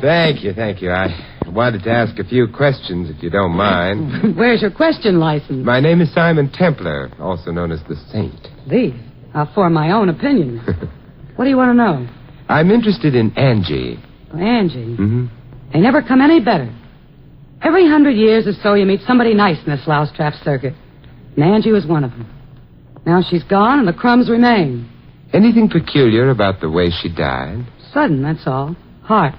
Thank you. I wanted to ask a few questions, if you don't mind. Where's your question license? My name is Simon Templar, also known as the Saint. These? I'll form my own opinion. What do you want to know? I'm interested in Angie. Oh, Angie? Mm-hmm. They never come any better. Every 100 years or so, you meet somebody nice in the Slouse Trap circuit. And Angie was one of them. Now she's gone, and the crumbs remain. Anything peculiar about the way she died? Sudden, that's all. Heart.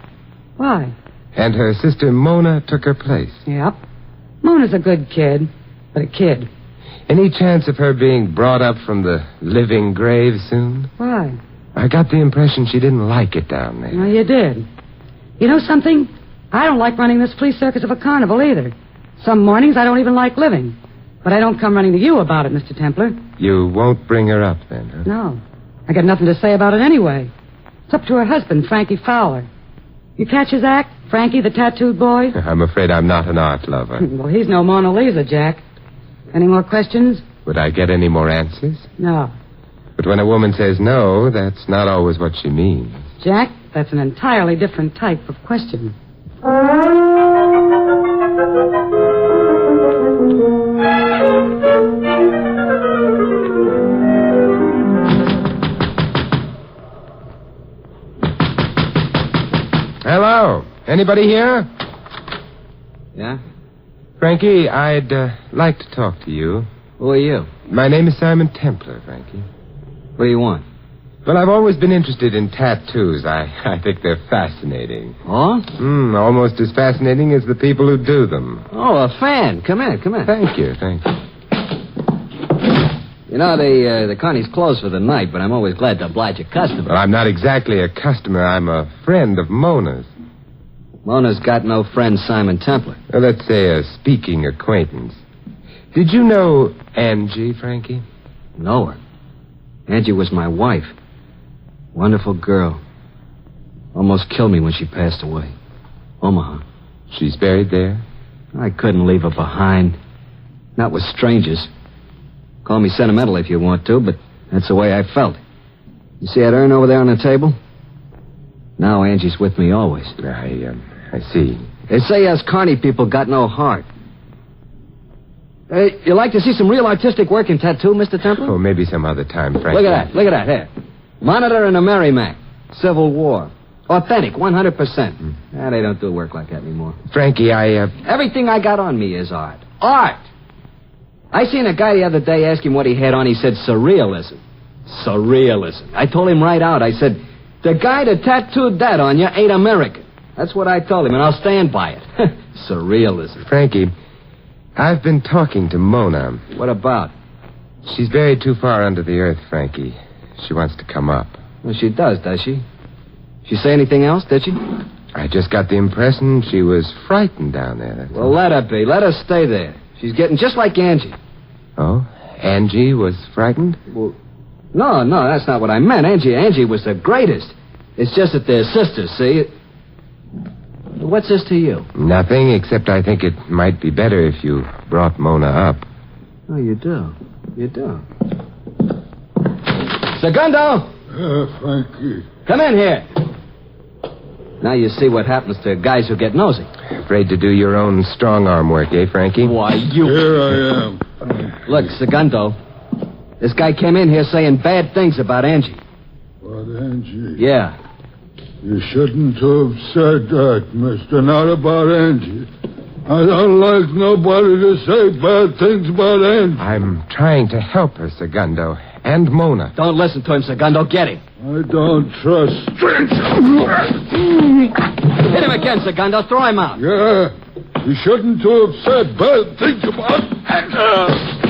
Why? And her sister Mona took her place. Yep. Mona's a good kid, but a kid. Any chance of her being brought up from the living grave soon? Why? I got the impression she didn't like it down there. Well, you did. You know something? I don't like running this flea circus of a carnival either. Some mornings I don't even like living. But I don't come running to you about it, Mr. Templar. You won't bring her up then, huh? No. I got nothing to say about it anyway. It's up to her husband, Frankie Fowler. You catch his act? Frankie, the tattooed boy? I'm afraid I'm not an art lover. Well, he's no Mona Lisa, Jack. Any more questions? Would I get any more answers? No. But when a woman says no, that's not always what she means. Jack, that's an entirely different type of question. Hello? Anybody here? Yeah? Frankie, I'd like to talk to you. Who are you? My name is Simon Templar, Frankie. What do you want? Well, I've always been interested in tattoos. I think they're fascinating. Oh? Almost as fascinating as the people who do them. Oh, a fan. Come in. Thank you. You know, the Connie's closed for the night, but I'm always glad to oblige a customer. Well, I'm not exactly a customer. I'm a friend of Mona's. Mona's got no friend, Simon Templar. Well, let's say a speaking acquaintance. Did you know Angie, Frankie? Know her. Angie was my wife. Wonderful girl. Almost killed me when she passed away. Omaha. She's buried there? I couldn't leave her behind. Not with strangers. Call me sentimental if you want to, but that's the way I felt. You see that urn over there on the table? Now Angie's with me always. I see. They say us Carney people got no heart. Hey, you like to see some real artistic work in tattoo, Mr. Templar? Oh, maybe some other time, Frankie. Look at that. Here. Monitor and a Merrimack. Civil War. Authentic, 100%. They don't do work like that anymore. Frankie, Everything I got on me is art. Art! I seen a guy the other day ask him what he had on. He said surrealism. Surrealism. I told him right out. I said, the guy that tattooed that on you ain't American. That's what I told him, and I'll stand by it. Surrealism. Frankie, I've been talking to Mona. What about? She's buried too far under the earth, Frankie. She wants to come up. Well, she does she? She say anything else, did she? I just got the impression she was frightened down there. Well, let her be. Let her stay there. She's getting just like Angie. Oh? Angie was frightened? Well, no, that's not what I meant. Angie was the greatest. It's just that they're sisters, see? What's this to you? Nothing, except I think it might be better if you brought Mona up. Oh, you do? Segundo! Frankie. Come in here. Now you see what happens to guys who get nosy. Afraid to do your own strong-arm work, eh, Frankie? Why, you... Here I am. Look, Segundo, this guy came in here saying bad things about Angie. About Angie? Yeah. You shouldn't have said that, mister. Not about Angie. I don't like nobody to say bad things about Angie. I'm trying to help her, Segundo. And Mona. Don't listen to him, Segundo. Get him. I don't trust strangers. Hit him again, Segundo. Throw him out. Yeah. You shouldn't have said bad things about Angie.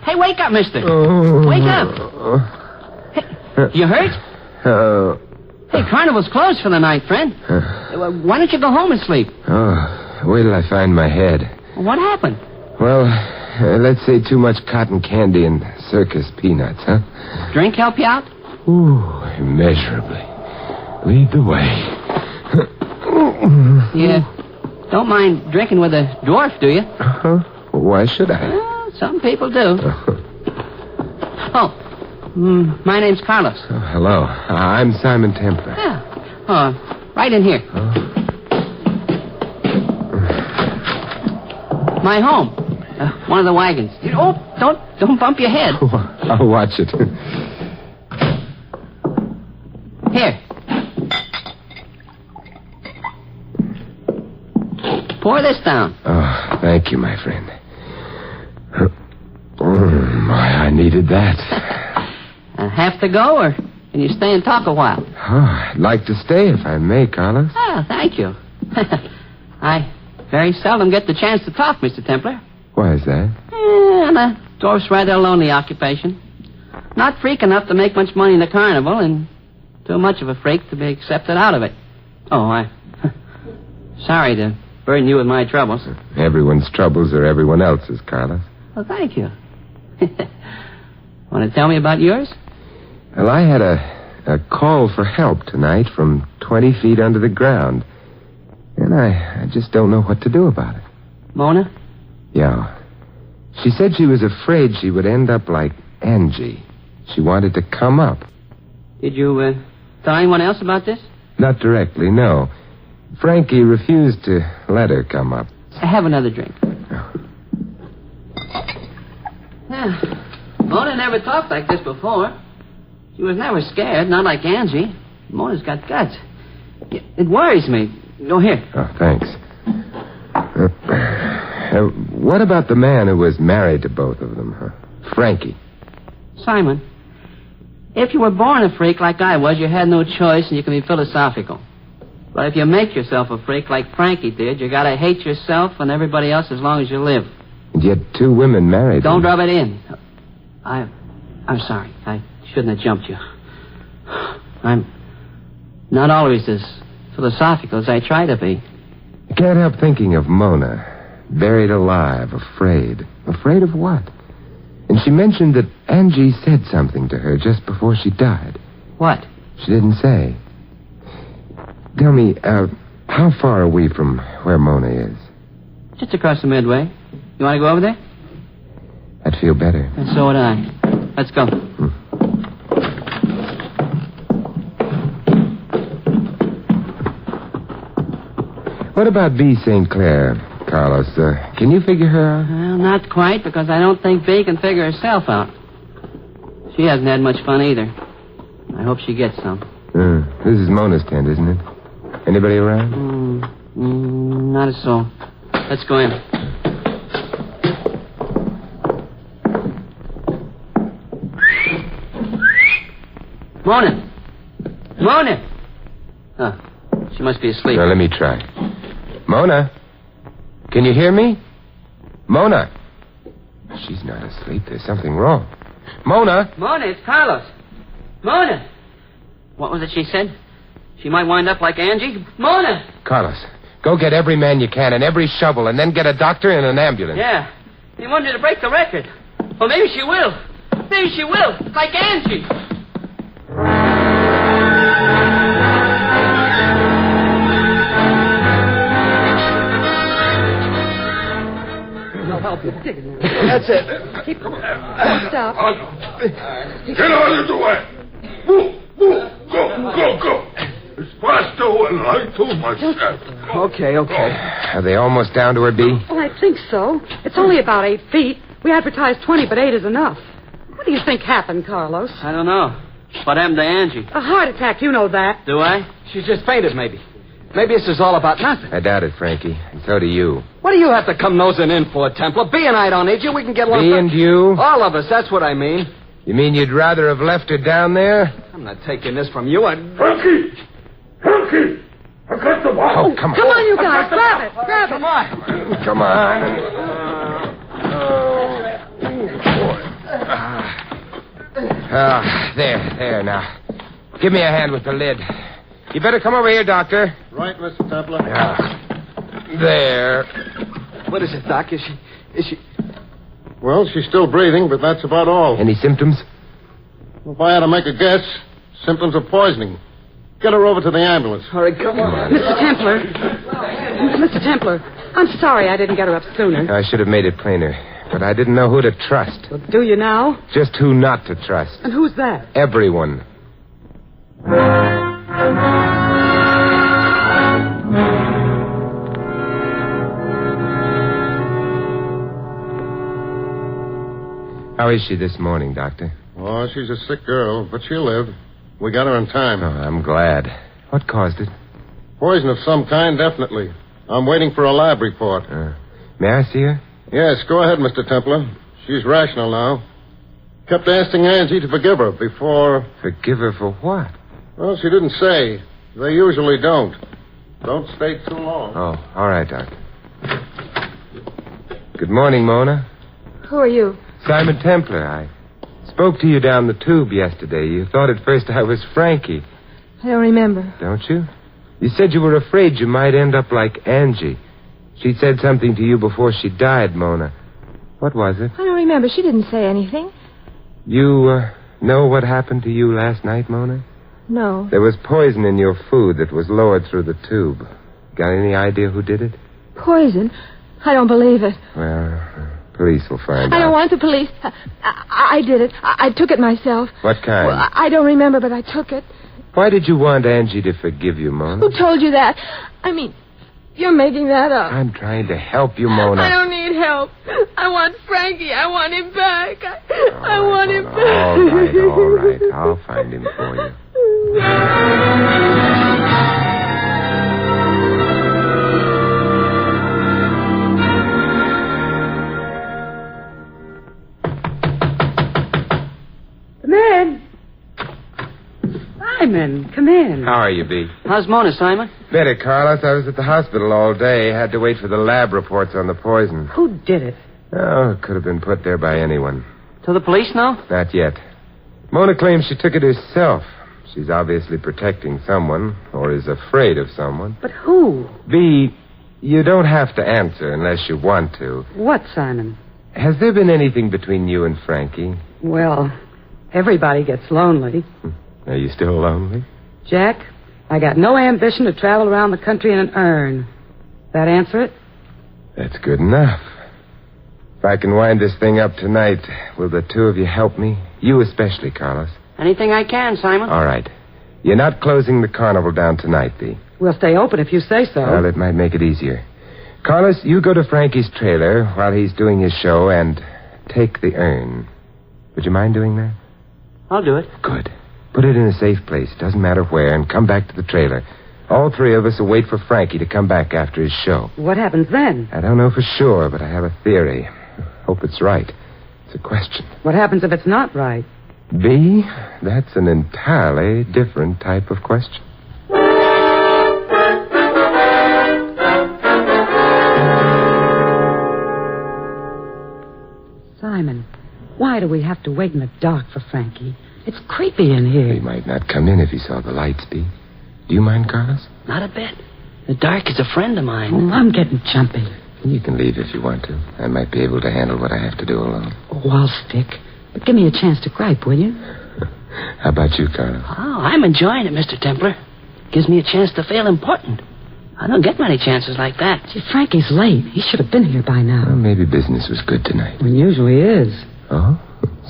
Hey, wake up, mister. Wake up. Hey, you hurt? Hey, Carnival's closed for the night, friend. Why don't you go home and sleep? Wait till I find my head. What happened? Well, let's say too much cotton candy and circus peanuts, huh? Drink help you out? Ooh, immeasurably. Lead the way. Yeah. Don't mind drinking with a dwarf, do you? Why should I? Well, some people do. My name's Carlos. Hello. I'm Simon Templar. Yeah. Right in here. My home. One of the wagons. Don't bump your head. I'll watch it. Here. Pour this down. Oh, thank you, my friend. I needed that. Have to go, or can you stay and talk a while? I'd like to stay if I may, Carlos. Thank you. I very seldom get the chance to talk, Mr. Templar. Why is that? The dwarf's rather a lonely occupation. Not freak enough to make much money in the carnival, and too much of a freak to be accepted out of it. Sorry to burden you with my troubles. Everyone's troubles are everyone else's, Carlos. Well, thank you. Want to tell me about yours? Well, I had a call for help tonight from 20 feet under the ground. And I just don't know what to do about it. Mona? Yeah. She said she was afraid she would end up like Angie. She wanted to come up. Did you tell anyone else about this? Not directly, no. Frankie refused to let her come up. Have another drink. Yeah. Mona never talked like this before. She was never scared, not like Angie. Mona's got guts. It worries me. Go here. Oh, thanks. What about the man who was married to both of them, huh? Frankie. Simon, if you were born a freak like I was, you had no choice and you can be philosophical. But if you make yourself a freak like Frankie did, you gotta hate yourself and everybody else as long as you live. And you had 2 women married. Don't rub it in. I'm sorry. I shouldn't have jumped you. I'm not always as philosophical as I try to be. I can't help thinking of Mona, buried alive, afraid. Afraid of what? And she mentioned that Angie said something to her just before she died. What? She didn't say. Tell me, how far are we from where Mona is? Just across the Midway. You want to go over there? I'd feel better. And so would I. Let's go. What about B. St. Clair, Carlos? Can you figure her out? Well, not quite, because I don't think B can figure herself out. She hasn't had much fun either. I hope she gets some. This is Mona's tent, isn't it? Anybody around? Not a soul. Let's go in. Mona! Mona! Oh, she must be asleep. Now, let me try. Mona? Can you hear me? Mona? She's not asleep. There's something wrong. Mona? Mona, it's Carlos. Mona! What was it she said? She might wind up like Angie? Mona! Carlos, go get every man you can and every shovel, and then get a doctor and an ambulance. Yeah. He wanted to break the record. Well, maybe she will. Maybe she will. Like Angie. I'll help you. That's it. Keep... Don't stop. Get out of the way. Move. Go. It's faster when I do myself. Okay. Are they almost down to her, B? Well, I think so. It's only about 8 feet. We advertised 20, but 8 is enough. What do you think happened, Carlos? I don't know. What happened to Angie? A heart attack, you know that. Do I? She's just fainted, maybe. Maybe this is all about nothing. I doubt it, Frankie. And so do you. What do you have to come nosing in for, Templar? B and I don't need you. We can get along. B and you? All of us, that's what I mean. You mean you'd rather have left her down there? I'm not taking this from you. Frankie! I got the ball. Oh, come on. Come on, you guys. Grab it. Come on. There now. Give me a hand with the lid. You better come over here, Doctor. Right, Mr. Templar. There. What is it, Doc? Is she... Well, she's still breathing, but that's about all. Any symptoms? If I had to make a guess, symptoms of poisoning. Get her over to the ambulance. All right, come on. Mr. Templar, I'm sorry I didn't get her up sooner. I should have made it plainer, but I didn't know who to trust. Well, do you now? Just who not to trust. And who's that? Everyone. How is she this morning, Doctor? Oh, she's a sick girl, but she'll live. We got her in time. Oh, I'm glad. What caused it? Poison of some kind, definitely. I'm waiting for a lab report. May I see her? Yes, go ahead, Mr. Templar. She's rational now. Kept asking Angie to forgive her before... Forgive her for what? Well, she didn't say. They usually don't. Don't stay too long. Oh, all right, Doctor. Good morning, Mona. Who are you? Simon Templar. I spoke to you down the tube yesterday. You thought at first I was Frankie. I don't remember. Don't you? You said you were afraid you might end up like Angie. She said something to you before she died, Mona. What was it? I don't remember. She didn't say anything. You know what happened to you last night, Mona? No. There was poison in your food that was lowered through the tube. Got any idea who did it? Poison? I don't believe it. Well, police will find out. I don't want the police. I did it. I took it myself. What kind? Well, I don't remember, but I took it. Why did you want Angie to forgive you, Mona? Who told you that? I mean, You're making that up. I'm trying to help you, Mona. I don't need help. I want Frankie. I want him back. I want him back. All right. I'll find him for you. Come in. Simon, come in. How are you, B? How's Mona, Simon? Better, Carlos. I was at the hospital all day. Had to wait for the lab reports on the poison. Who did it? Oh, it could have been put there by anyone. To the police now? Not yet. Mona claims she took it herself. She's obviously protecting someone, or is afraid of someone. But who? B, you don't have to answer unless you want to. What, Simon? Has there been anything between you and Frankie? Well, everybody gets lonely. Are you still lonely? Jack, I got no ambition to travel around the country in an urn. That answer it? That's good enough. If I can wind this thing up tonight, will the two of you help me? You especially, Carlos. Anything I can, Simon. All right. You're not closing the carnival down tonight, Dee. We'll stay open if you say so. Well, it might make it easier. Carlos, you go to Frankie's trailer while he's doing his show and take the urn. Would you mind doing that? I'll do it. Good. Put it in a safe place, doesn't matter where, and come back to the trailer. All three of us will wait for Frankie to come back after his show. What happens then? I don't know for sure, but I have a theory. Hope it's right. It's a question. What happens if it's not right? B, that's an entirely different type of question. Simon, why do we have to wait in the dark for Frankie? It's creepy in here. He might not come in if he saw the lights, B. Do you mind, Carlos? Not a bit. The dark is a friend of mine. Oh, I'm getting jumpy. You can leave if you want to. I might be able to handle what I have to do alone. Oh, I'll stick. But give me a chance to gripe, will you? How about you, Carlos? Oh, I'm enjoying it, Mr. Templar. Gives me a chance to feel important. I don't get many chances like that. Gee, Frankie's late. He should have been here by now. Well, maybe business was good tonight. Well, usually is. Oh?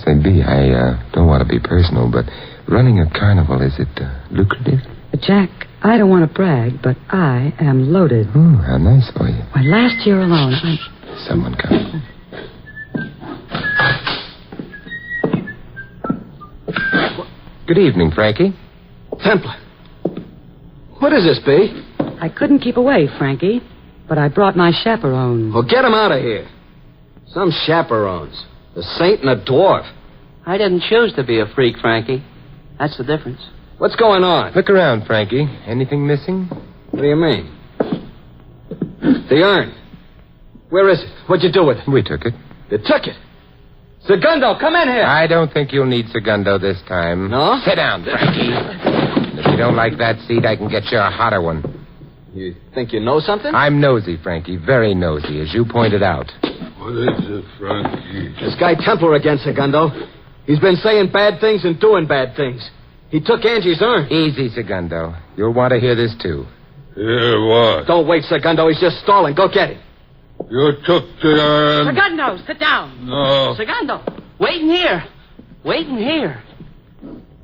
Say, B, I don't want to be personal, but running a carnival, is it lucrative? Jack, I don't want to brag, but I am loaded. Oh, how nice for you. Why, last year alone, Someone coming. Good evening, Frankie. Templar. What is this, B? I couldn't keep away, Frankie, but I brought my chaperone. Well, get him out of here. Some chaperones. A saint and a dwarf. I didn't choose to be a freak, Frankie. That's the difference. What's going on? Look around, Frankie. Anything missing? What do you mean? The urn. Where is it? What'd you do with it? We took it. You took it? Segundo, come in here. I don't think you'll need Segundo this time. No? Sit down, Frankie. And if you don't like that seat, I can get you a hotter one. You think you know something? I'm nosy, Frankie. Very nosy, as you pointed out. What is it, Frankie? This guy Templar again, Segundo. He's been saying bad things and doing bad things. He took Angie's urn. Easy, Segundo. You'll want to hear this, too. Hear what? Don't wait, Segundo. He's just stalling. Go get him. You took the urn. Segundo, sit down. No. Segundo, wait in here. Wait in here.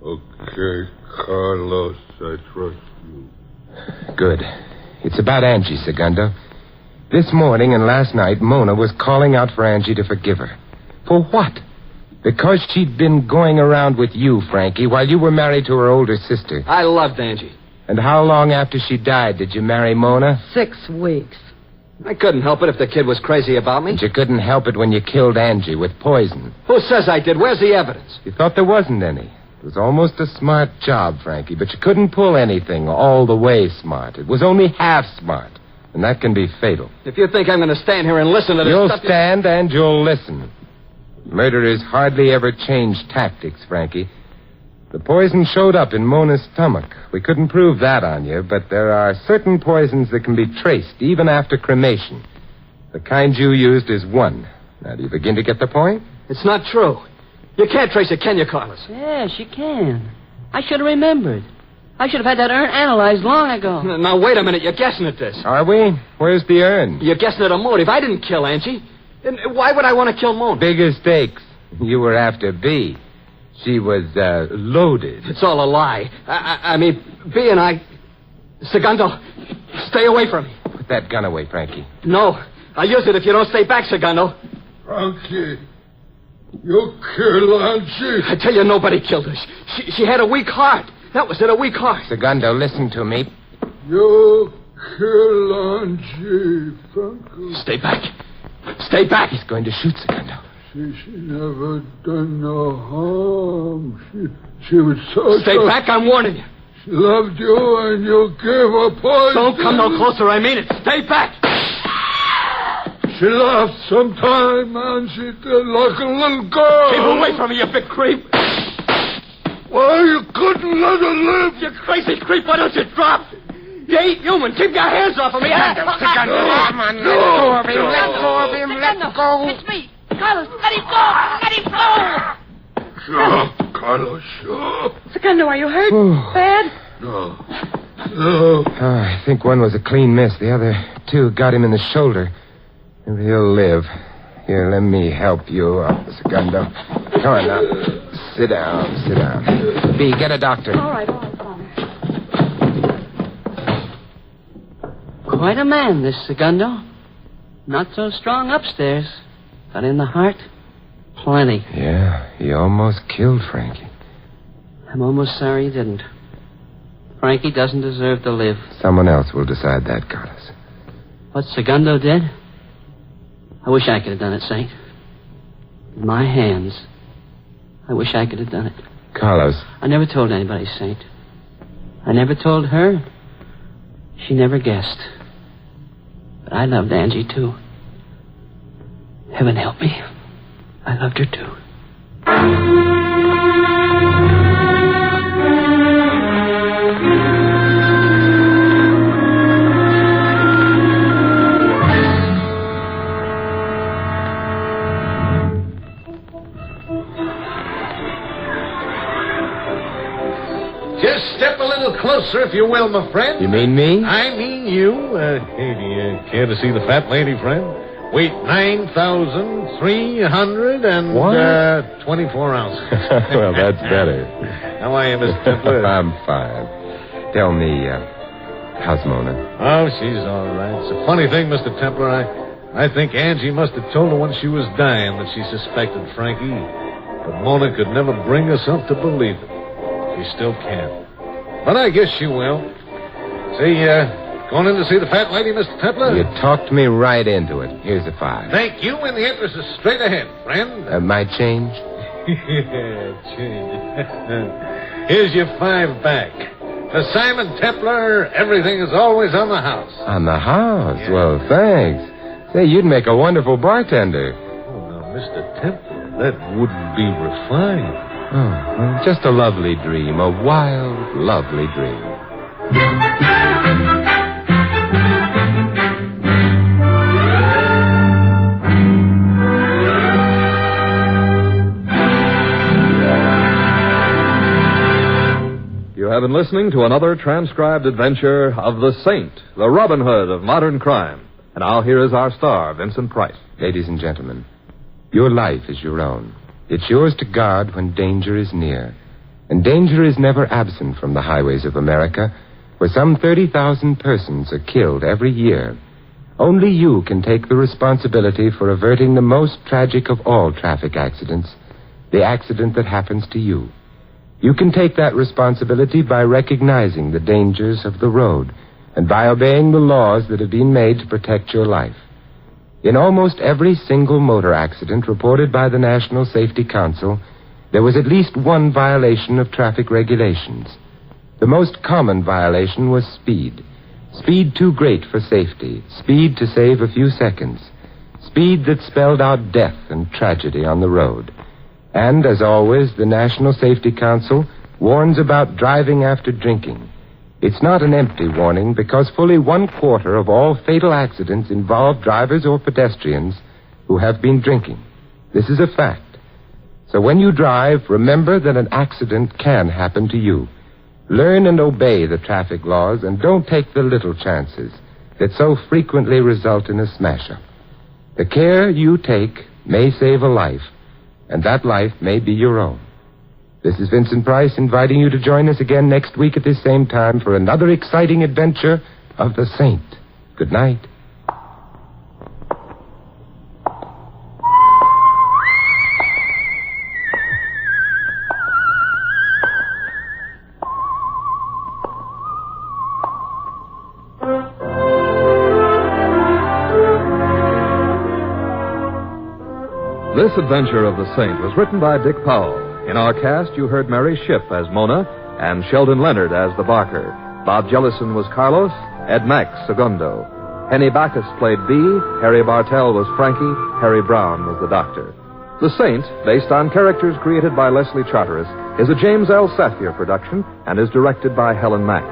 Okay, Carlos, I trust you. Good. It's about Angie, Segundo. This morning and last night, Mona was calling out for Angie to forgive her. For what? Because she'd been going around with you, Frankie, while you were married to her older sister. I loved Angie. And how long after she died did you marry Mona? 6 weeks. I couldn't help it if the kid was crazy about me. But you couldn't help it when you killed Angie with poison. Who says I did? Where's the evidence? You thought there wasn't any. It was almost a smart job, Frankie, but you couldn't pull anything all the way smart. It was only half smart, and that can be fatal. If you think I'm going to stand here and listen to this You'll stuff... stand and you'll listen. Murderers hardly ever change tactics, Frankie. The poison showed up in Mona's stomach. We couldn't prove that on you, but there are certain poisons that can be traced even after cremation. The kind you used is one. Now, do you begin to get the point? It's not true. You can't trace it, can you, Carlos? Yes, you can. I should have remembered. I should have had that urn analyzed long ago. Now, wait a minute. You're guessing at this. Are we? Where's the urn? You're guessing at a motive. I didn't kill Angie. Then why would I want to kill Mona? Bigger stakes. You were after B. She was, loaded. It's all a lie. I mean, B and I... Segundo, stay away from me. What that gun away, Frankie. No. I'll use it if you don't stay back, Segundo. Frankie, you killed Angie. I tell you, nobody killed her. She had a weak heart. That was it, a weak heart. Segundo, listen to me. You killed Angie, Frankie. Stay back. Stay back. He's going to shoot, Segundo. She never done no harm. She was so... Stay back, I'm warning you. She loved you and you gave her poison. Don't come no closer, I mean it. Stay back. She laughed sometime, and she did like a little girl. Keep away from me, you big creep. Why, you couldn't let her live. You crazy creep, why don't you drop? You ain't human. Keep your hands off of me. Segundo, come on. Let go of him. Let go of him. Let go. It's me. Carlos, let him go. Let him go. Sure, Carlos, sure. Segundo, are you hurt? Bad? No. I think one was a clean miss. The other two got him in the shoulder. Maybe he'll live. Here, let me help you up, Segundo. Come on now. Sit down, sit down. B, get a doctor. All right, Father. Quite a man, this Segundo. Not so strong upstairs, but in the heart, plenty. Yeah, he almost killed Frankie. I'm almost sorry he didn't. Frankie doesn't deserve to live. Someone else will decide that, Carlos. What Segundo did? I wish I could have done it, Saint. In my hands. I wish I could have done it. Carlos. I never told anybody, Saint. I never told her. She never guessed. But I loved Angie, too. Heaven help me. I loved her, too. Just step a little closer, if you will, my friend. You mean me? I mean you. Hey, do you care to see the fat lady, friend? Weight 9,324 ounces. Well, that's better. How are you, Mr. Templer? I'm fine. Tell me, how's Mona? Oh, she's all right. It's a funny thing, Mr. Templer. I think Angie must have told her when she was dying that she suspected Frankie. But Mona could never bring herself to believe it. She still can't. But I guess she will. See, going in to see the fat lady, Mr. Templer? You talked me right into it. Here's a $5. Thank you, and the interest is straight ahead, friend. My change? Yeah, change. Here's your $5 back. For Simon Templer, everything is always on the house. On the house? Yeah. Well, thanks. Say, you'd make a wonderful bartender. Oh, now, Mr. Templer, that wouldn't be refined. Oh, well, just a lovely dream, a wild, lovely dream. You have been listening to another transcribed adventure of the Saint, the Robin Hood of modern crime. And now here is our star, Vincent Price. Ladies and gentlemen, your life is your own. It's yours to guard when danger is near. And danger is never absent from the highways of America, where some 30,000 persons are killed every year. Only you can take the responsibility for averting the most tragic of all traffic accidents, the accident that happens to you. You can take that responsibility by recognizing the dangers of the road and by obeying the laws that have been made to protect your life. In almost every single motor accident reported by the National Safety Council, there was at least one violation of traffic regulations. The most common violation was speed. Speed too great for safety. Speed to save a few seconds. Speed that spelled out death and tragedy on the road. And, as always, the National Safety Council warns about driving after drinking. It's not an empty warning, because fully 1/4 of all fatal accidents involve drivers or pedestrians who have been drinking. This is a fact. So when you drive, remember that an accident can happen to you. Learn and obey the traffic laws, and don't take the little chances that so frequently result in a smash-up. The care you take may save a life, and that life may be your own. This is Vincent Price inviting you to join us again next week at this same time for another exciting adventure of the Saint Good night. This adventure of the Saint was written by Dick Powell. In our cast, you heard Mary Shipp as Mona and Sheldon Leonard as the Barker. Bob Jellison was Carlos, Ed Mack, Segundo. Henny Bacchus played Bee, Harry Bartell was Frankie, Harry Brown was the Doctor. The Saint, based on characters created by Leslie Charteris, is a James L. Safier production and is directed by Helen Mack.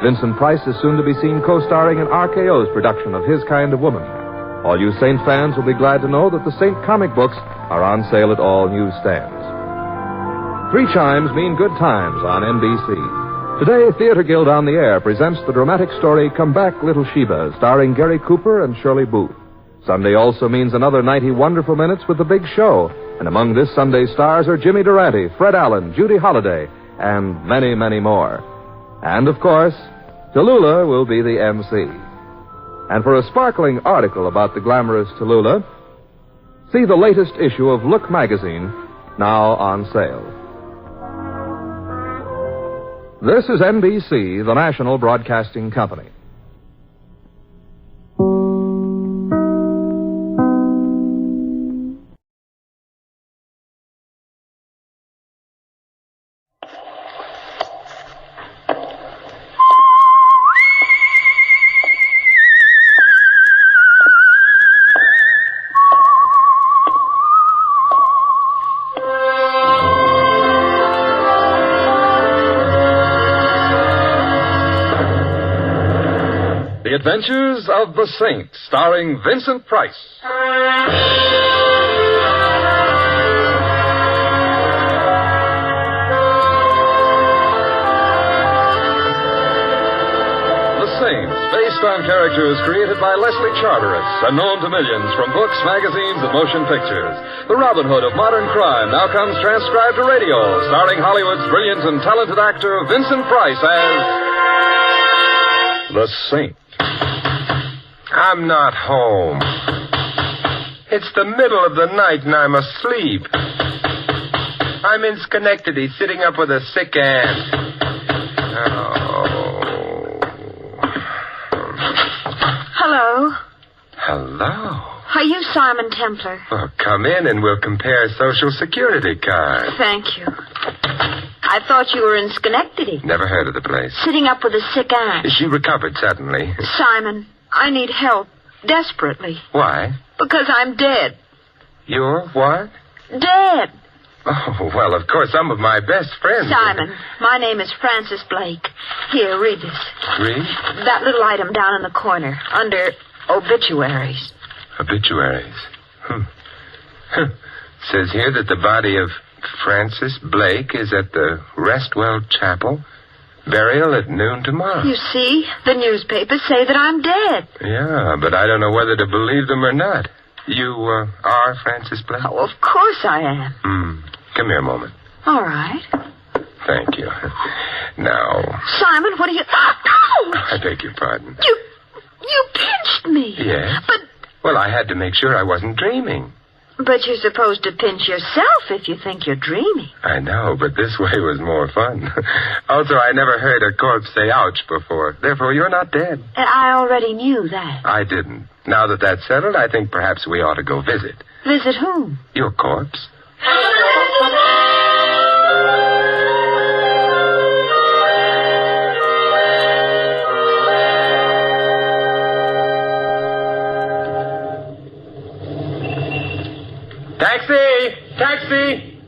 Vincent Price is soon to be seen co-starring in RKO's production of His Kind of Woman. All you Saint fans will be glad to know that the Saint comic books are on sale at all newsstands. 3 chimes mean good times on NBC. Today, Theater Guild on the Air presents the dramatic story Come Back, Little Sheba, starring Gary Cooper and Shirley Booth. Sunday also means another 90 wonderful minutes with The Big Show. And among this Sunday's stars are Jimmy Durante, Fred Allen, Judy Holliday, and many, many more. And, of course, Tallulah will be the MC. And for a sparkling article about the glamorous Tallulah, see the latest issue of Look magazine, now on sale. This is NBC, the national broadcasting company. The Adventures of the Saint, starring Vincent Price. The Saint, based on characters created by Leslie Charteris and known to millions from books, magazines, and motion pictures. The Robin Hood of modern crime now comes transcribed to radio, starring Hollywood's brilliant and talented actor Vincent Price as The Saint. I'm not home. It's the middle of the night and I'm asleep. I'm in Schenectady, sitting up with a sick aunt. Oh. Hello. Hello. Are you Simon Templar? Well, come in and we'll compare Social Security cards. Thank you. I thought you were in Schenectady. Never heard of the place. Sitting up with a sick aunt. She recovered suddenly. Simon, I need help. Desperately. Why? Because I'm dead. You're what? Dead. Oh, well, of course, some of my best friends. Simon, my name is Frances Blake. Here, read this. Read? That little item down in the corner, under obituaries. Obituaries? Says here that the body of Frances Blake is at the Restwell Chapel. Burial at noon tomorrow. You see, the newspapers say that I'm dead. Yeah, but I don't know whether to believe them or not. You are Frances Blake? Oh, of course I am. Come here a moment. All right. Thank you. Now... Simon, what are you... Ouch! I beg your pardon. You pinched me. Yes? But... Well, I had to make sure I wasn't dreaming. But you're supposed to pinch yourself if you think you're dreaming. I know, but this way was more fun. Also, I never heard a corpse say ouch before. Therefore, you're not dead. I already knew that. I didn't. Now that that's settled, I think perhaps we ought to go visit. Visit whom? Your corpse. Taxi! Taxi!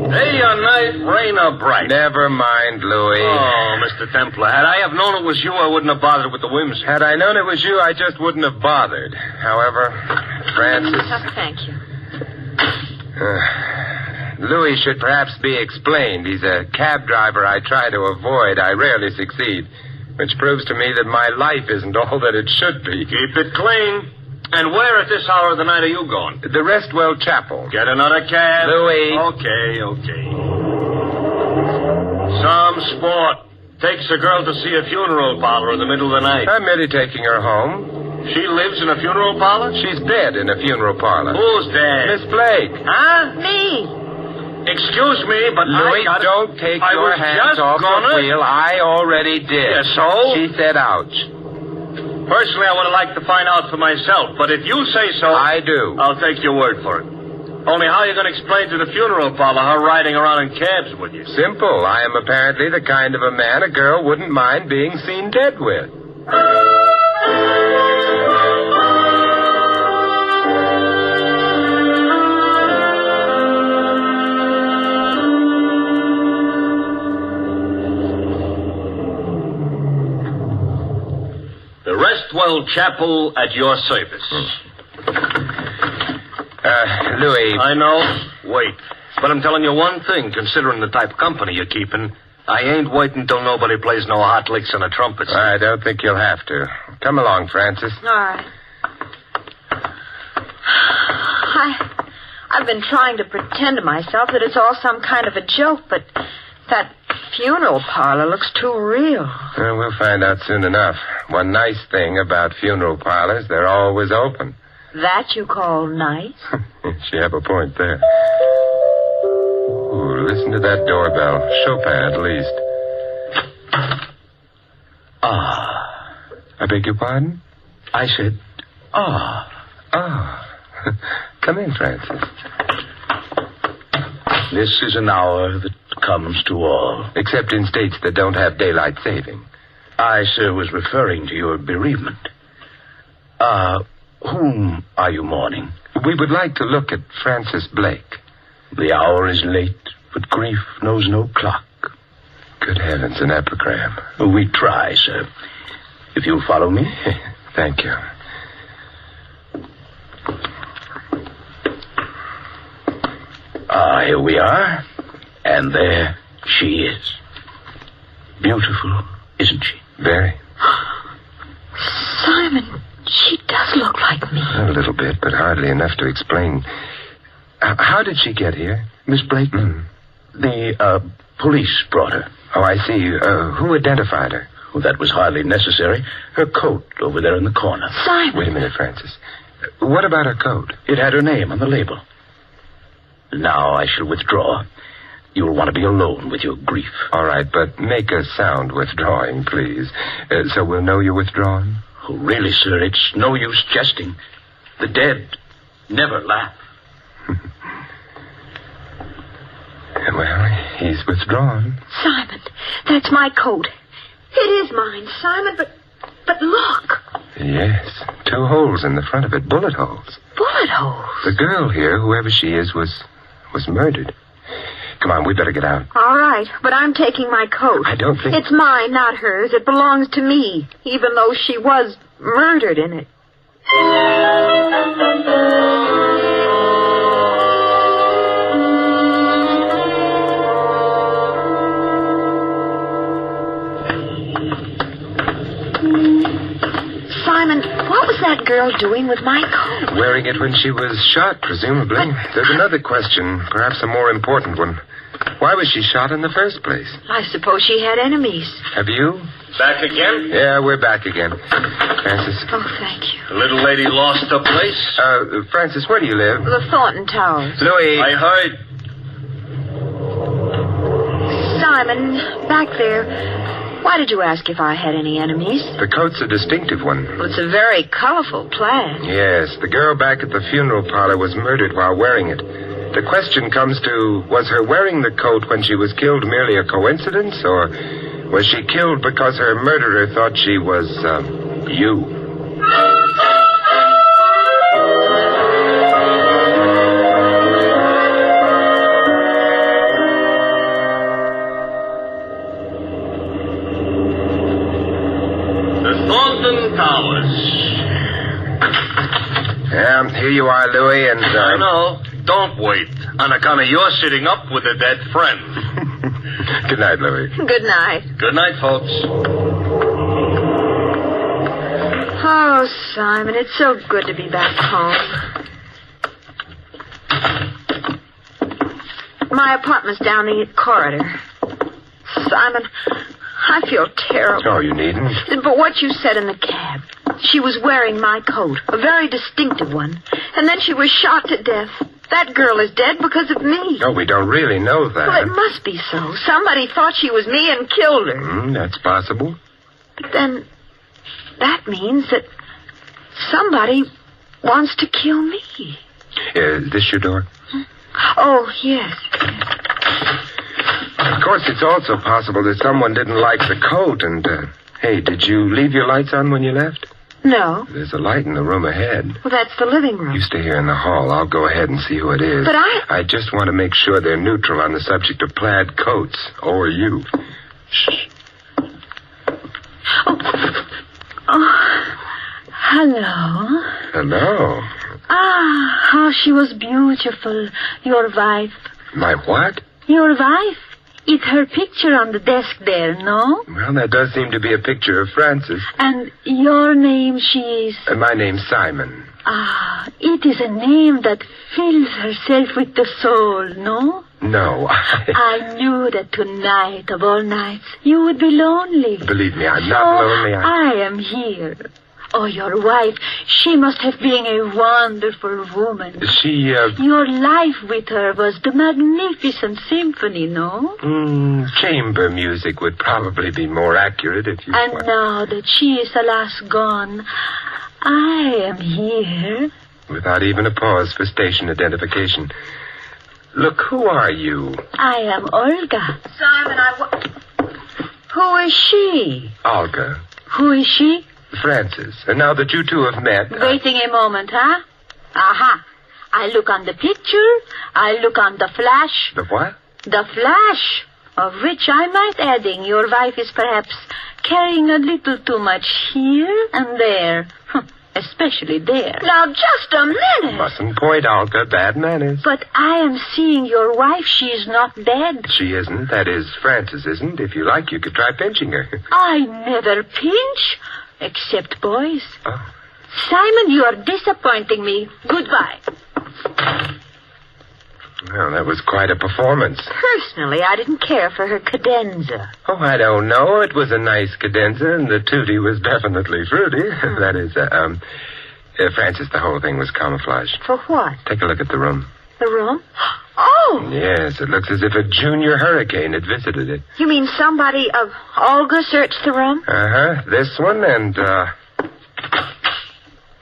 Day or night, rain or bright. Never mind, Louis. Oh, Mr. Templar, had I have known it was you, I wouldn't have bothered with the whims. Had I known it was you, I just wouldn't have bothered. However, Francis... Thank you. Louis should perhaps be explained. He's a cab driver I try to avoid. I rarely succeed. Which proves to me that my life isn't all that it should be. Keep it clean. And where at this hour of the night are you going? The Restwell Chapel. Get another cab. Louis. Okay. Some sport. takes a girl to see a funeral parlor in the middle of the night? I'm merely taking her home. She lives in a funeral parlor? She's dead in a funeral parlor. Who's dead? Miss Blake. Huh? Me. Excuse me, but Louis, don't take your hands off the wheel. I already did. Yeah, so? She said ouch. Personally, I would like to find out for myself, but if you say so... I do. I'll take your word for it. Only how are you going to explain to the funeral parlor her riding around in cabs with you? Simple. I am apparently the kind of a man a girl wouldn't mind being seen dead with. The Restwell Chapel at your service. Louis. I know. Wait. But I'm telling you one thing, considering the type of company you're keeping. I ain't waiting till nobody plays no hot licks on a trumpet. I don't think you'll have to. Come along, Francis. All right. I've been trying to pretend to myself that it's all some kind of a joke, but that funeral parlor looks too real. We'll find out soon enough. One nice thing about funeral parlors, they're always open. That you call nice? You have a point there. Ooh, listen to that doorbell. Chopin, at least. Ah. I beg your pardon? I said, ah. Ah. Come in, Francis. This is an hour that comes to all. Except in states that don't have daylight saving. I, sir, was referring to your bereavement. Whom are you mourning? We would like to look at Francis Blake. The hour is late, but grief knows no clock. Good heavens, an epigram. We try, sir. If you'll follow me. Thank you. Here we are. And there she is. Beautiful, isn't she? Very. Simon, she does look like me. A little bit, but hardly enough to explain. How did she get here? Miss Blake? The police brought her. Oh, I see. Who identified her? Well, that was hardly necessary. Her coat over there in the corner. Simon! Wait a minute, Francis. What about her coat? It had her name on the label. Now I shall withdraw. You'll want to be alone with your grief. All right, but make a sound withdrawing, please. So we'll know you're withdrawn? Oh, really, sir, it's no use jesting. The dead never laugh. Well, he's withdrawn. Simon, that's my coat. It is mine, Simon, but look. Yes, 2 holes in the front of it, bullet holes. Bullet holes? The girl here, whoever she is, was murdered. Come on, we better get out. All right, but I'm taking my coat. I don't think... It's mine, not hers. It belongs to me, even though she was murdered in it. Simon, what was that girl doing with my coat? Wearing it when she was shot, presumably. There's another question, perhaps a more important one. Why was she shot in the first place? I suppose she had enemies. Have you? Back again? Yeah, we're back again. Francis? Oh, thank you. The little lady lost her place? Francis, where do you live? The Thornton Towers. Louis. I heard. Simon, back there. Why did you ask if I had any enemies? The coat's a distinctive one. Well, it's a very colorful plaid. Yes, the girl back at the funeral parlor was murdered while wearing it. The question comes to, was her wearing the coat when she was killed merely a coincidence, or was she killed because her murderer thought she was, you? Yeah, here you are, Louis, and... I know. Don't wait. On account of you're sitting up with a dead friend. Good night, Louis. Good night. Good night, folks. Oh, Simon, it's so good to be back home. My apartment's down the corridor. Simon, I feel terrible. Oh, you needn't. But what you said in the cab. She was wearing my coat, a very distinctive one. And then she was shot to death. That girl is dead because of me. No, we don't really know that. Well, it must be so. Somebody thought she was me and killed her. That's possible. But then that means that somebody wants to kill me. Is this your door? Oh, yes. Of course, it's also possible that someone didn't like the coat and, hey, did you leave your lights on when you left? No. There's a light in the room ahead. Well, that's the living room. You stay here in the hall. I'll go ahead and see who it is. But I just want to make sure they're neutral on the subject of plaid coats. Or you. Shh. Oh, hello. Hello. Ah, how she was beautiful, your wife. My what? Your wife. It's her picture on the desk there, no? Well, that does seem to be a picture of Frances. And your name, she is? My name's Simon. Ah, it is a name that fills herself with the soul, no? No. I knew that tonight, of all nights, you would be lonely. Believe me, I'm not lonely. I am here. Oh, your wife, she must have been a wonderful woman. Your life with her was the magnificent symphony, no? Chamber music would probably be more accurate if you... And now that she is alas gone, I am here. Without even a pause for station identification. Look, who are you? I am Olga. Simon, Who is she? Olga. Who is she? Frances. And now that you two have met... Waiting a moment, huh? Aha. I look on the picture. I look on the flash. The what? The flash. Of which I might adding your wife is perhaps carrying a little too much here and there. Especially there. Now, just a minute. Mustn't point, Olga. Bad manners. But I am seeing your wife. She is not dead. She isn't. That is, Frances isn't. If you like, you could try pinching her. I never pinch. Except boys. Oh. Simon, you are disappointing me. Goodbye. Well, that was quite a performance. Personally, I didn't care for her cadenza. Oh, I don't know. It was a nice cadenza, and the tutti was definitely fruity. That is, Frances, the whole thing was camouflaged. For what? Take a look at the room. The room? Oh! Yes, it looks as if a junior hurricane had visited it. You mean somebody of Olga searched the room? Uh-huh. This one and,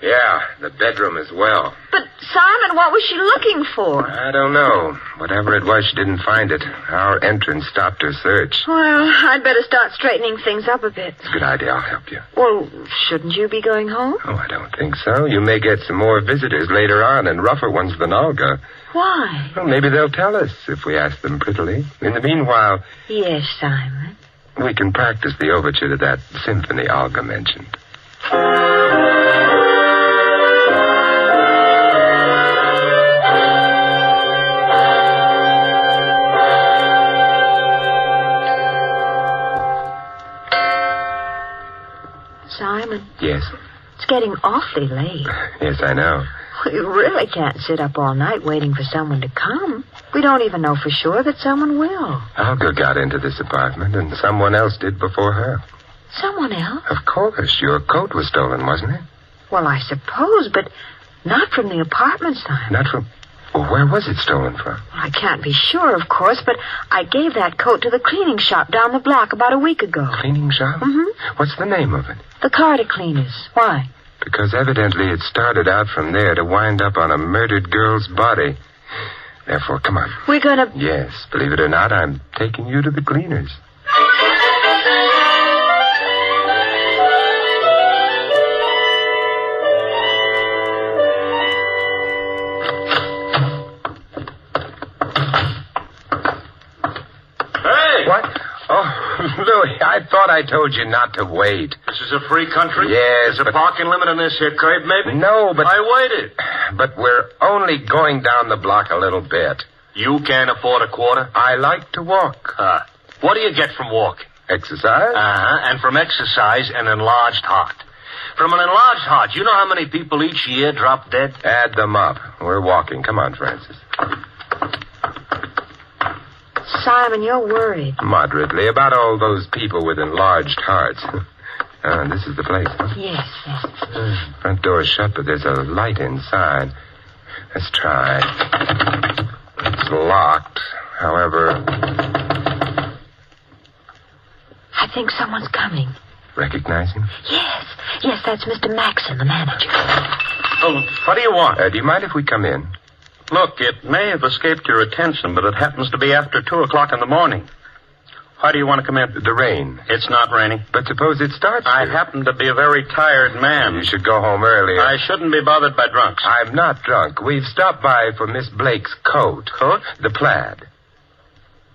yeah, the bedroom as well. But, Simon, what was she looking for? I don't know. Whatever it was, she didn't find it. Our entrance stopped her search. Well, I'd better start straightening things up a bit. It's a good idea. I'll help you. Well, shouldn't you be going home? Oh, I don't think so. You may get some more visitors later on, and rougher ones than Olga. Why? Well, maybe they'll tell us if we ask them prettily. In the meanwhile... Yes, Simon. We can practice the overture to that symphony Olga mentioned. Simon. Yes? It's getting awfully late. Yes, I know. We really can't sit up all night waiting for someone to come. We don't even know for sure that someone will. Olga got into this apartment, and someone else did before her. Someone else? Of course. Your coat was stolen, wasn't it? Well, I suppose, but not from the apartment, Simon. Not from... Well, where was it stolen from? Well, I can't be sure, of course, but I gave that coat to the cleaning shop down the block about a week ago. Cleaning shop? Mm-hmm. What's the name of it? The Carter Cleaners. Why? Because evidently it started out from there to wind up on a murdered girl's body. Therefore, come on. We're gonna... Yes, believe it or not, I'm taking you to the cleaners. Louis, I thought I told you not to wait. This is a free country? Yes, There's a parking limit on this here curb, maybe? No, but... I waited. But we're only going down the block a little bit. You can't afford a quarter? I like to walk. What do you get from walking? Exercise? Uh-huh, and from exercise, an enlarged heart. From an enlarged heart, you know how many people each year drop dead? Add them up. We're walking. Come on, Frances. Simon, you're worried. Moderately. About all those people with enlarged hearts. This is the place, huh? Yes. Front door's shut, but there's a light inside. Let's try. It's locked. However... I think someone's coming. Recognize him? Yes, that's Mr. Maxon, the manager. Oh, what do you want? Do you mind if we come in? Look, it may have escaped your attention, but it happens to be after 2 o'clock in the morning. Why do you want to come in? The rain. It's not raining. But suppose it starts I happen to be a very tired man. You should go home earlier. I shouldn't be bothered by drunks. I'm not drunk. We've stopped by for Miss Blake's coat. Coat? The plaid.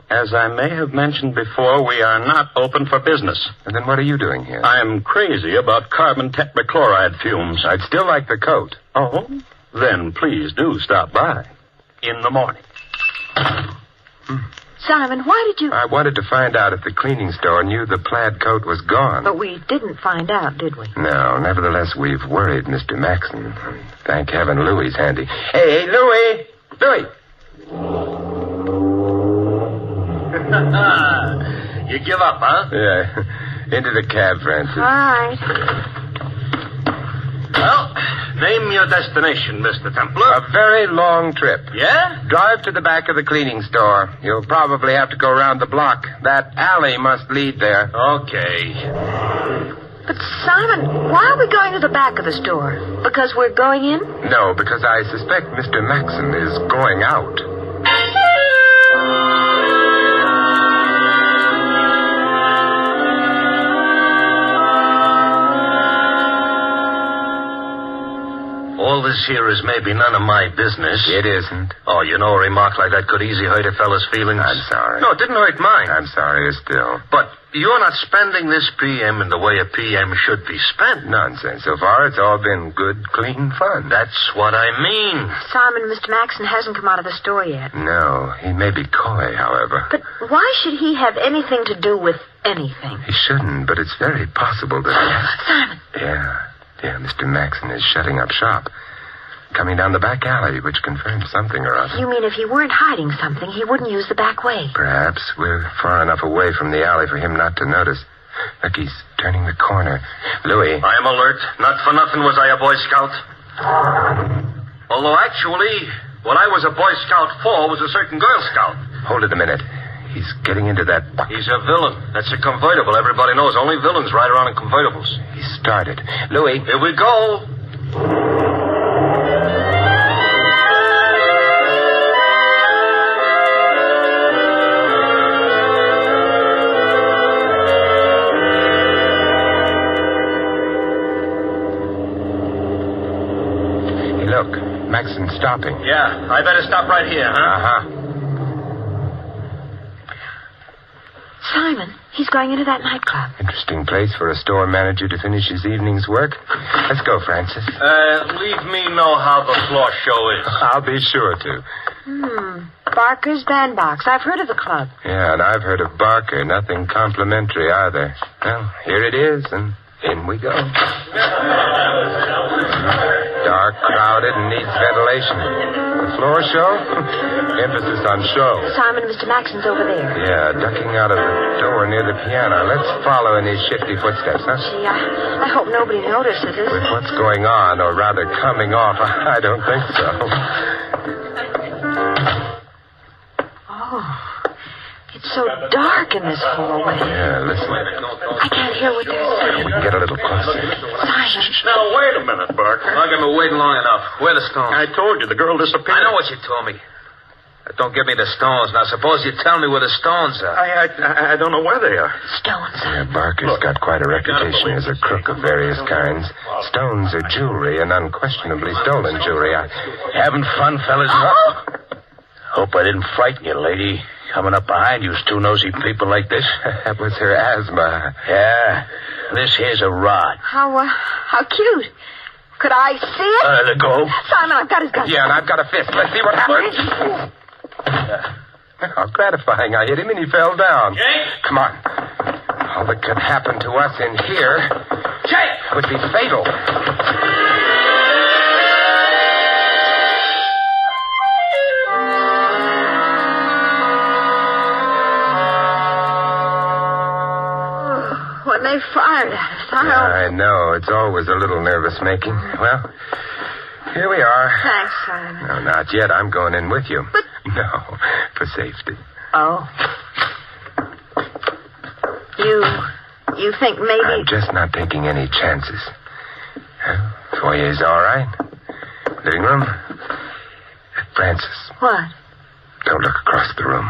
As I may have mentioned before, we are not open for business. And then what are you doing here? I'm crazy about carbon tetrachloride fumes. I'd still like the coat. Oh? Then please do stop by. In the morning. Simon, why did you... I wanted to find out if the cleaning store knew the plaid coat was gone. But we didn't find out, did we? No, nevertheless, we've worried Mr. Maxon. Thank heaven Louie's handy. Hey, Louie! Louie! You give up, huh? Yeah. Into the cab, Francis. All right. Well, name your destination, Mr. Templar. A very long trip. Yeah? Drive to the back of the cleaning store. You'll probably have to go around the block. That alley must lead there. Okay. But, Simon, why are we going to the back of the store? Because we're going in? No, because I suspect Mr. Maxon is going out. All this here is maybe none of my business. It isn't. Oh, you know, a remark like that could easily hurt a fella's feelings. I'm sorry. No, it didn't hurt mine. I'm sorry still. But you're not spending this PM in the way a PM should be spent. Nonsense. So far, it's all been good, clean fun. That's what I mean. Simon, Mr. Maxon hasn't come out of the store yet. No, he may be coy, however. But why should he have anything to do with anything? He shouldn't, but it's very possible that... Simon. Yeah, Mr. Maxon is shutting up shop. Coming down the back alley, which confirms something or other. You mean if he weren't hiding something, he wouldn't use the back way? Perhaps. We're far enough away from the alley for him not to notice. Look, he's turning the corner. Louis. I am alert. Not for nothing was I a Boy Scout. Although, actually, what I was a Boy Scout for was a certain Girl Scout. Hold it a minute. He's getting into that... He's a villain. That's a convertible. Everybody knows only villains ride around in convertibles. He started. Louis. Here we go. Look, Maxon's stopping. Yeah, I better stop right here, huh? Uh-huh. Simon, he's going into that nightclub. Interesting place for a store manager to finish his evening's work. Let's go, Francis. Leave me know how the floor show is. I'll be sure to. Barker's Bandbox. I've heard of the club. Yeah, and I've heard of Barker. Nothing complimentary either. Well, here it is, and in we go. Dark, crowded, and needs ventilation. The floor show? Emphasis on show. Simon, Mr. Maxon's over there. Yeah, ducking out of the door near the piano. Let's follow in his shifty footsteps, huh? Gee, I hope nobody notices us. With what's going on, or rather coming off, I don't think so. Oh. It's so dark in this hallway. Yeah, listen. I can't hear what they're saying. We can get a little closer. Simon. Now, wait a minute, Barker. I've been waiting long enough. Where are the stones? I told you, the girl disappeared. I know what you told me. Don't give me the stones. Now, suppose you tell me where the stones are. I don't know where they are. Stones. Yeah, Barker's got quite a reputation as a crook of various kinds. Stones are jewelry, and unquestionably stolen jewelry. Having fun, fellas? Hope I didn't frighten you, lady. Coming up behind you, two nosy people like this. That was her asthma. Yeah. This here's a rod. How cute. Could I see it? Let go. Simon, I've got his gun. Yeah, and I've got a fist. Let's see what happens. How gratifying. I hit him and he fell down. Jake? Come on. All that could happen to us in here would be fatal. when they fired at us. I know. It's always a little nervous-making. Well, here we are. Thanks, Simon. No, not yet. I'm going in with you. But... No, for safety. Oh. You think maybe... I'm just not taking any chances. Foyer's all right. Living room. Francis. What? Don't look across the room.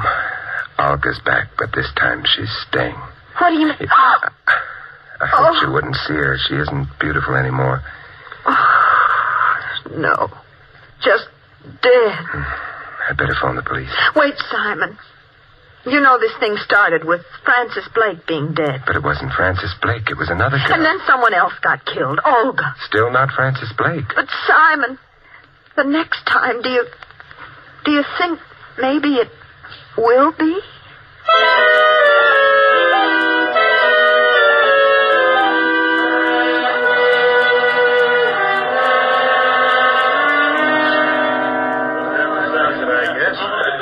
Olga's back, but this time she's staying. What do you mean? I hoped you wouldn't see her. She isn't beautiful anymore. No. Just dead. I better phone the police. Wait, Simon. You know this thing started with Francis Blake being dead. But it wasn't Francis Blake. It was another girl. And then someone else got killed. Olga. Still not Francis Blake. But Simon, the next time, do you think maybe it will be?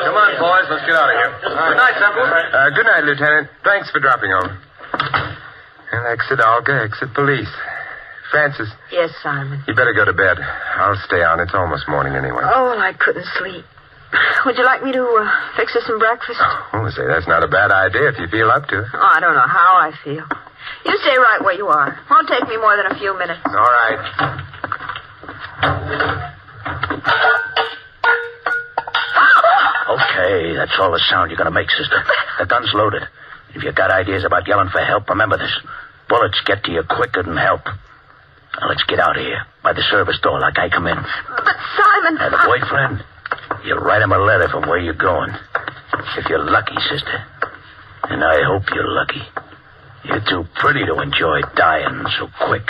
Come on, boys. Let's get out of here. Good night, Temple. Good night, Lieutenant. Thanks for dropping over. And exit Olga, exit police. Francis. Yes, Simon. You better go to bed. I'll stay on. It's almost morning anyway. Oh, well, I couldn't sleep. Would you like me to fix us some breakfast? Oh, say, that's not a bad idea if you feel up to it. Oh, I don't know how I feel. You stay right where you are. Won't take me more than a few minutes. All right. Okay, that's all the sound you're going to make, sister. The gun's loaded. If you got ideas about yelling for help, remember this. Bullets get to you quicker than help. Now, let's get out of here. By the service door, like I come in. But, Simon... And the boyfriend, you write him a letter from where you're going. If you're lucky, sister. And I hope you're lucky. You're too pretty to enjoy dying so quick.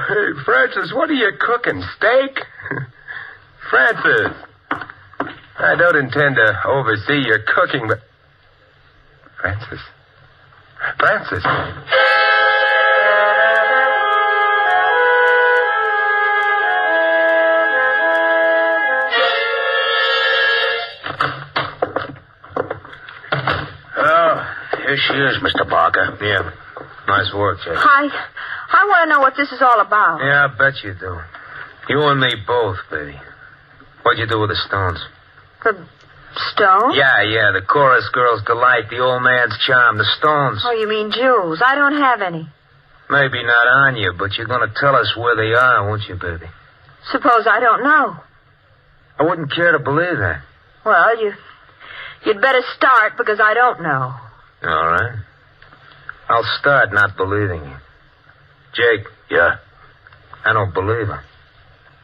Hey, Francis, what are you cooking? Steak? Francis. I don't intend to oversee your cooking, but... Francis. Francis. Oh, here she is, Mr. Barker. Yeah. Nice work, Jake. I want to know what this is all about. Yeah, I bet you do. You and me both, baby. What'd you do with the stones? The stones? Yeah, the chorus girl's delight, the old man's charm, the stones. Oh, you mean jewels. I don't have any. Maybe not on you, but you're going to tell us where they are, won't you, baby? Suppose I don't know. I wouldn't care to believe that. Well, you'd better start because I don't know. All right. I'll start not believing you. Jake. Yeah? I don't believe her.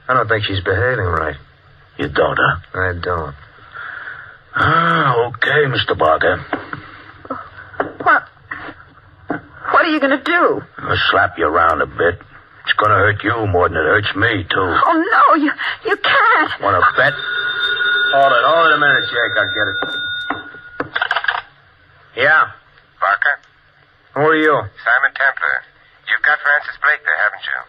I don't think she's behaving right. You don't, huh? I don't. Okay, Mr. Barker. What are you going to do? I'll slap you around a bit. It's going to hurt you more than it hurts me, too. Oh, no, you can't. Want to bet? Hold it a minute, Jake. I'll get it. Yeah? Barker? Who are you? Simon Templar. You've got Francis Blake there, haven't you?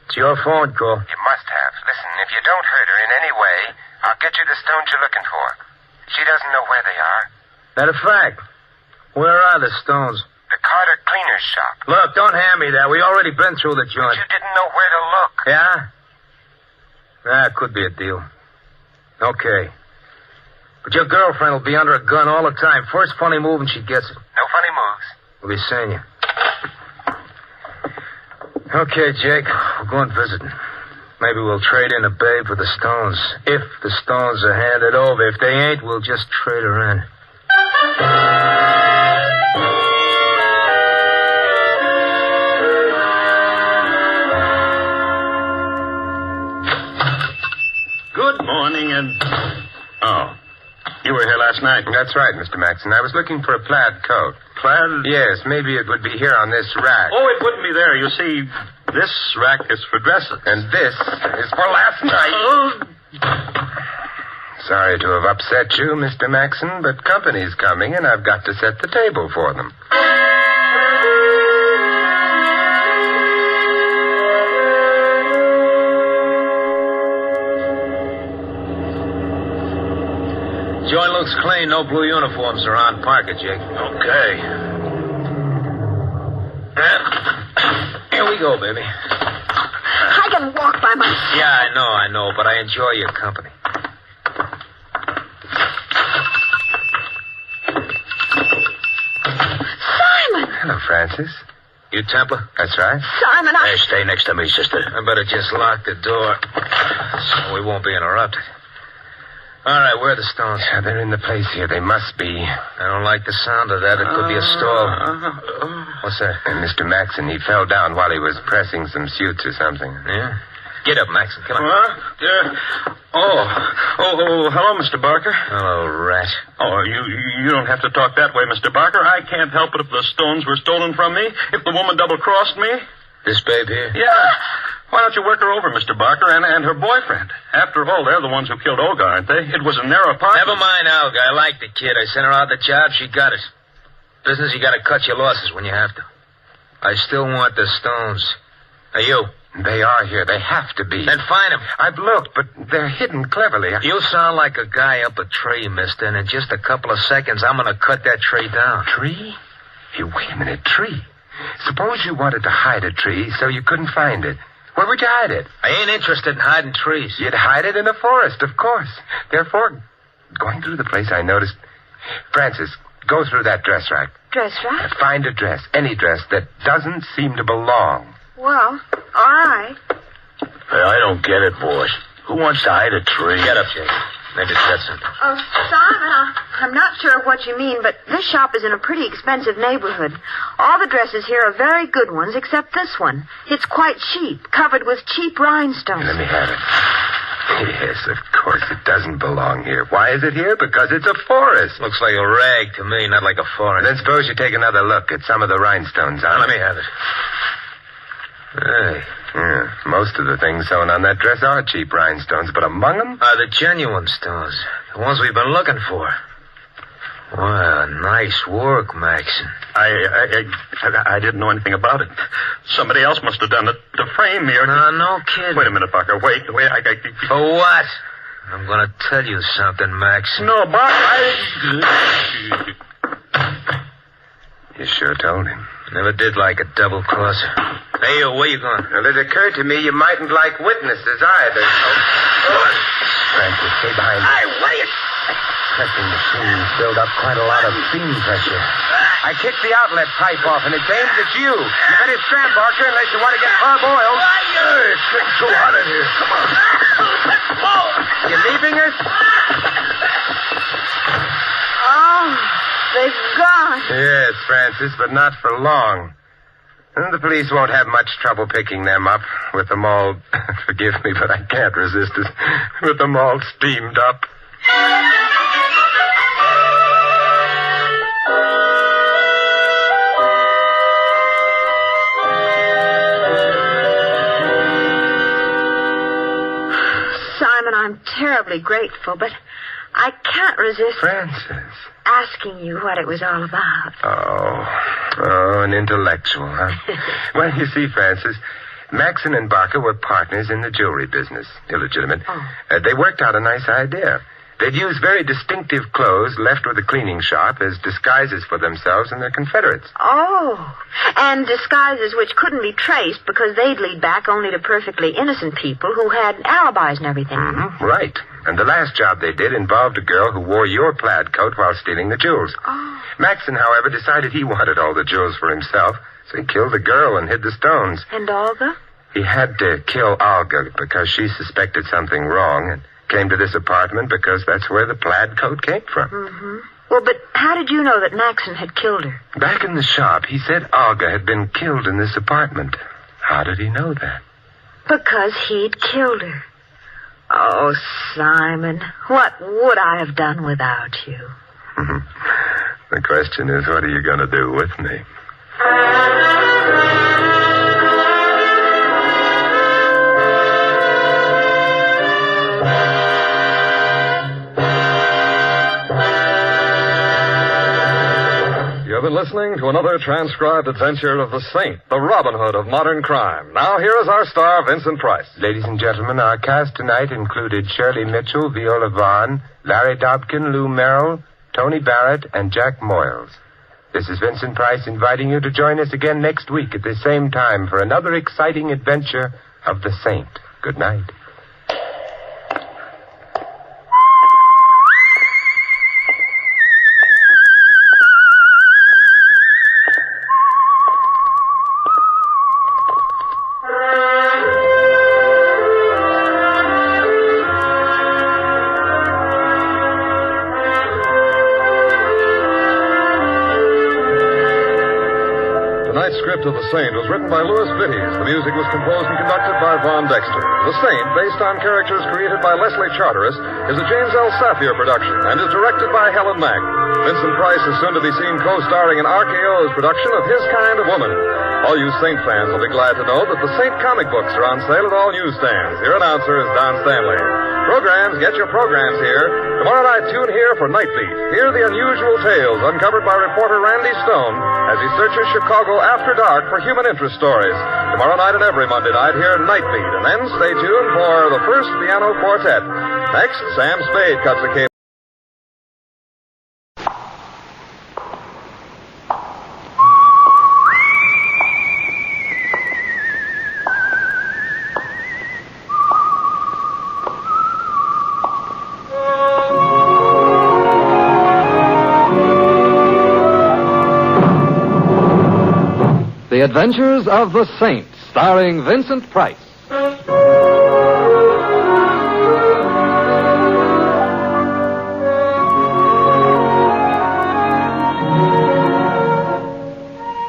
It's your phone call. You must have. Listen, if you don't hurt her in any way, I'll get you the stones you're looking for. She doesn't know where they are. Matter of fact, where are the stones? The Carter cleaner's shop. Look, don't hand me that. We already been through the joint. But you didn't know where to look. Yeah? That could be a deal. Okay. But your girlfriend will be under a gun all the time. First funny move and she gets it. No funny moves. We'll be seeing you. Okay, Jake. We'll go and visit. Maybe we'll trade in a babe for the stones. If the stones are handed over. If they ain't, we'll just trade her in. Good morning, and... Oh. You were here last night. That's right, Mr. Maxon. I was looking for a plaid coat. Plaid? Yes, maybe it would be here on this rack. Oh, it wouldn't be there. You see, this rack is for dresses. And this is for last night. Oh. Sorry to have upset you, Mr. Maxon, but company's coming, and I've got to set the table for them. Joint looks clean. No blue uniforms around. Park it, Jake. Okay. Here we go, baby. I can walk by myself. Yeah, I know, but I enjoy your company. Simon! Hello, Francis. You Templar? That's right. Simon, Hey, stay next to me, sister. I better just lock the door so we won't be interrupted. All right, where are the stones? Yeah, they're in the place here. They must be. I don't like the sound of that. It could be a stall. What's that? And Mr. Maxon, he fell down while he was pressing some suits or something. Yeah? Get up, Maxon. Come on. Hello, Mr. Barker. Hello, rat. Oh, you don't have to talk that way, Mr. Barker. I can't help it if the stones were stolen from me, if the woman double-crossed me. This babe here? Yeah. Why don't you work her over, Mr. Barker, and her boyfriend? After all, they're the ones who killed Olga, aren't they? It was in their apartment. Never mind, Olga. I like the kid. I sent her out the job. She got it. Business, you got to cut your losses when you have to. I still want the stones. Now, you. They are here. They have to be. Then find them. I've looked, but they're hidden cleverly. You sound like a guy up a tree, mister, and in just a couple of seconds, I'm going to cut that tree down. Tree? Hey, wait a minute. Tree? Suppose you wanted to hide a tree so you couldn't find it. Where would you hide it? I ain't interested in hiding trees. You'd hide it in the forest, of course. Therefore, going through the place, I noticed... Francis, go through that dress rack. Dress rack? Find a dress, any dress, that doesn't seem to belong. Well, all right. Hey, I don't get it, boss. Who wants to hide a tree? Get up, Jake. Maybe it's that simple. Oh, Simon, I'm not sure what you mean, but this shop is in a pretty expensive neighborhood. All the dresses here are very good ones, except this one. It's quite cheap, covered with cheap rhinestones. Let me have it. Yes, of course, it doesn't belong here. Why is it here? Because it's a forest. Looks like a rag to me, not like a forest. Then suppose you take another look at some of the rhinestones on it. Let me have it. Hey. Yeah, most of the things sewn on that dress are cheap rhinestones, but among them... are the genuine stones. The ones we've been looking for. Wow, nice work, Maxon. I didn't know anything about it. Somebody else must have done it to frame me or... No kidding. Wait a minute, Barker. Wait. For what? I'm going to tell you something, Maxon. No, Barker, You sure told him. Never did like a double-crosser. Hey, where you going? Well, it occurred to me you mightn't like witnesses either. Francis, stay behind me. Hey, what are you... Pressing machine filled up quite a lot of steam pressure. I kicked the outlet pipe off, and it's aimed at you. You better stand, Barker, unless you want to get parboiled. It's getting too hot in here. Come on. Let's go. You leaving us? Oh, they've gone. Yes, Francis, but not for long. And the police won't have much trouble picking them up with them all... Forgive me, but I can't resist it. With them all steamed up. Simon, I'm terribly grateful, but I can't resist... Francis. ...asking you what it was all about. Oh, an intellectual, huh? Well, you see, Francis, Maxon and Barker were partners in the jewelry business. Illegitimate. Oh. They worked out a nice idea. They'd use very distinctive clothes left with a cleaning shop as disguises for themselves and their confederates. Oh, and disguises which couldn't be traced because they'd lead back only to perfectly innocent people who had alibis and everything. Mm-hmm. Right. And the last job they did involved a girl who wore your plaid coat while stealing the jewels. Oh. Maxon, however, decided he wanted all the jewels for himself, so he killed the girl and hid the stones. And Olga? He had to kill Olga because she suspected something wrong and came to this apartment because that's where the plaid coat came from. Mm-hmm. Well, but how did you know that Maxon had killed her? Back in the shop, he said Olga had been killed in this apartment. How did he know that? Because he'd killed her. Oh, Simon, what would I have done without you? The question is, what are you going to do with me? You're been listening to another transcribed adventure of the Saint, the Robin Hood of modern crime. Now, here is our star, Vincent Price. Ladies and gentlemen, our cast tonight included Shirley Mitchell, Viola Vaughn, Larry Dobkin, Lou Merrill, Tony Barrett, and Jack Moyles. This is Vincent Price inviting you to join us again next week at the same time for another exciting adventure of the Saint. Good night. Tonight's script of The Saint was written by Louis Vittes. The music was composed and conducted by Von Dexter. The Saint, based on characters created by Leslie Charteris, is a James L. Safier production and is directed by Helen Mack. Vincent Price is soon to be seen co-starring in RKO's production of His Kind of Woman. All you Saint fans will be glad to know that the Saint comic books are on sale at all newsstands. Your announcer is Don Stanley. Programs, get your programs here. Tomorrow night, tune here for Night Beat. Hear the unusual tales uncovered by reporter Randy Stone as he searches Chicago after dark for human interest stories. Tomorrow night and every Monday night, hear Night Beat. And then stay tuned for the first piano quartet. Next, Sam Spade cuts the cable. The Adventures of the Saint, starring Vincent Price.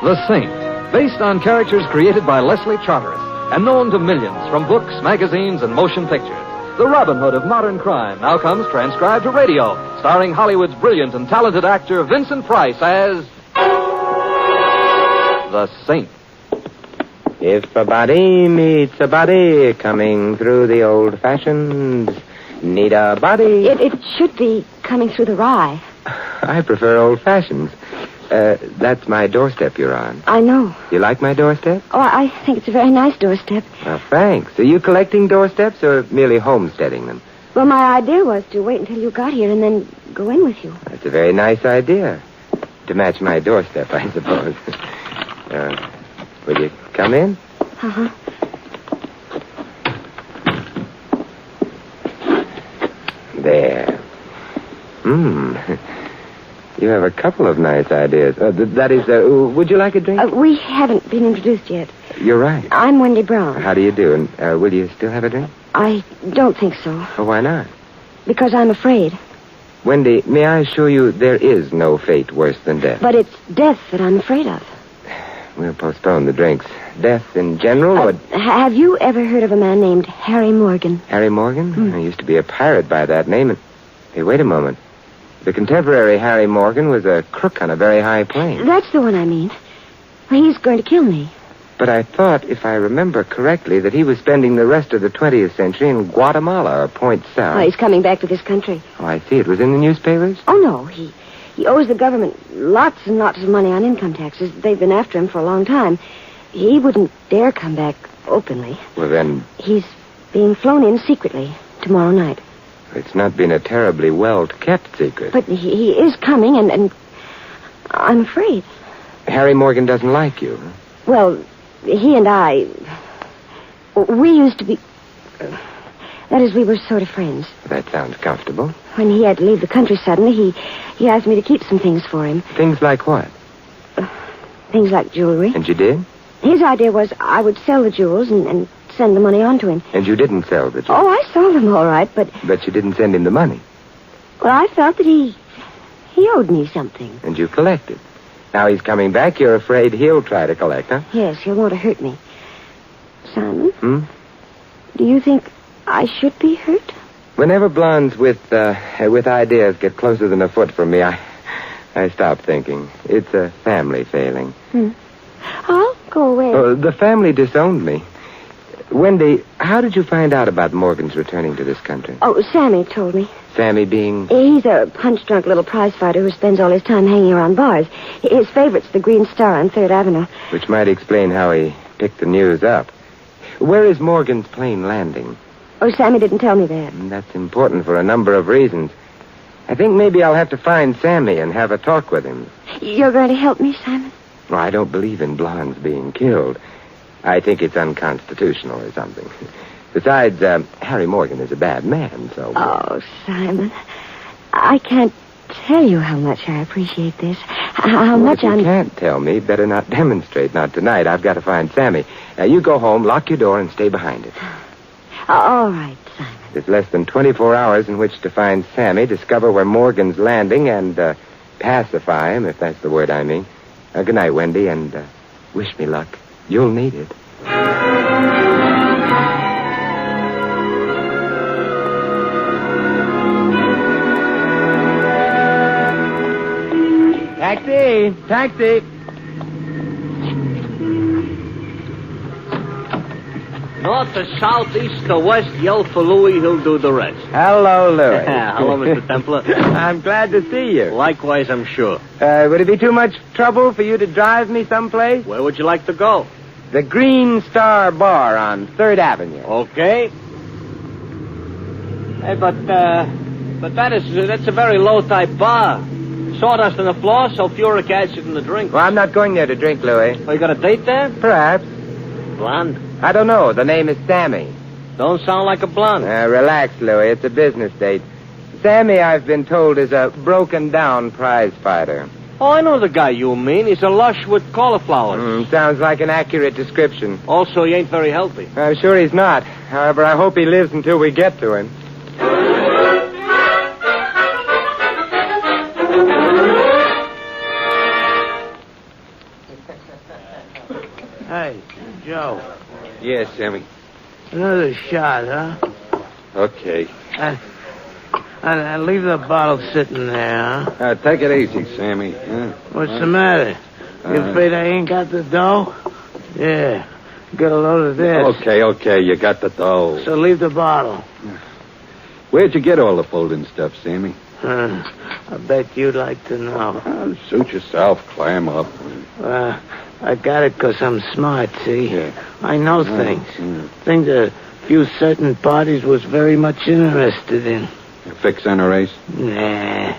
The Saint, based on characters created by Leslie Charteris and known to millions from books, magazines, and motion pictures. The Robin Hood of modern crime now comes transcribed to radio, starring Hollywood's brilliant and talented actor Vincent Price as The Saint. If a body meets a body coming through the old fashions, need a body. It should be coming through the rye. I prefer old fashions. That's my doorstep you're on. I know. You like my doorstep? Oh, I think it's a very nice doorstep. Well, thanks. Are you collecting doorsteps or merely homesteading them? Well, my idea was to wait until you got here and then go in with you. That's a very nice idea. To match my doorstep, I suppose. Will you come in? Uh-huh. There. You have a couple of nice ideas. That is, would you like a drink? We haven't been introduced yet. You're right. I'm Wendy Brown. How do you do? And will you still have a drink? I don't think so. Oh, why not? Because I'm afraid. Wendy, may I assure you there is no fate worse than death? But it's death that I'm afraid of. We'll postpone the drinks. Death in general, or... Have you ever heard of a man named Harry Morgan? Harry Morgan? I used to be a pirate by that name. And... Hey, wait a moment. The contemporary Harry Morgan was a crook on a very high plane. That's the one I mean. Well, he's going to kill me. But I thought, if I remember correctly, that he was spending the rest of the 20th century in Guatemala or Point South. Oh, he's coming back to this country. Oh, I see. It was in the newspapers? Oh, no. He owes the government lots and lots of money on income taxes. They've been after him for a long time. He wouldn't dare come back openly. Well, then... He's being flown in secretly tomorrow night. It's not been a terribly well-kept secret. But he is coming, and I'm afraid. Harry Morgan doesn't like you. Well, he and I... We used to be... That is, we were sort of friends. That sounds comfortable. When he had to leave the country suddenly, he asked me to keep some things for him. Things like what? Things like jewelry. And you did? His idea was I would sell the jewels and send the money on to him. And you didn't sell the jewels? Oh, I sold them all right, but... But you didn't send him the money? Well, I felt that he owed me something. And you collected. Now he's coming back, you're afraid he'll try to collect, huh? Yes, he'll want to hurt me. Simon? Do you think I should be hurt? Whenever blondes with ideas get closer than a foot from me, I stop thinking. It's a family failing. I'll go away. The family disowned me. Wendy, how did you find out about Morgan's returning to this country? Oh, Sammy told me. Sammy being... He's a punch-drunk little prize fighter who spends all his time hanging around bars. His favorite's the Green Star on 3rd Avenue. Which might explain how he picked the news up. Where is Morgan's plane landing? Oh, Sammy didn't tell me that. That's important for a number of reasons. I think maybe I'll have to find Sammy and have a talk with him. You're going to help me, Simon? Well, I don't believe in blondes being killed. I think it's unconstitutional or something. Besides, Harry Morgan is a bad man, so... Oh, Simon, I can't tell you how much I appreciate this. How much if you can't tell me, better not demonstrate. Not tonight. I've got to find Sammy. Now, you go home, lock your door, and stay behind it. All right, Simon. There's less than 24 hours in which to find Sammy, discover where Morgan's landing, and pacify him, if that's the word I mean. Good night, Wendy, and wish me luck. You'll need it. Taxi! Taxi! North to south, east to west, yell for Louis, he'll do the rest. Hello, Louis. Hello, Mr. Templar. I'm glad to see you. Likewise, I'm sure. Would it be too much trouble for you to drive me someplace? Where would you like to go? The Green Star Bar on 3rd Avenue. Okay. Hey, but that's a very low-type bar. Sawdust on the floor, sulfuric acid in the drink. Well, I'm not going there to drink, Louis. Oh, you got a date there? Perhaps. Blonde? I don't know. The name is Sammy. Don't sound like a blonde. Relax, Louis. It's a business date. Sammy, I've been told, is a broken-down prize fighter. Oh, I know the guy you mean. He's a lush with cauliflowers. Sounds like an accurate description. Also, he ain't very healthy. I'm sure he's not. However, I hope he lives until we get to him. Hey, Joe. Yes, Sammy. Another shot, huh? Okay. And leave the bottle sitting there, huh? Take it easy, Sammy. What's the matter? You afraid I ain't got the dough? Yeah. Get a load of this. Okay. You got the dough. So leave the bottle. Where'd you get all the folding stuff, Sammy? I bet you'd like to know. Suit yourself. Clam up. I got it because I'm smart, see? Yeah. I know things. Things a few certain parties was very much interested in. You fix on a race? Nah.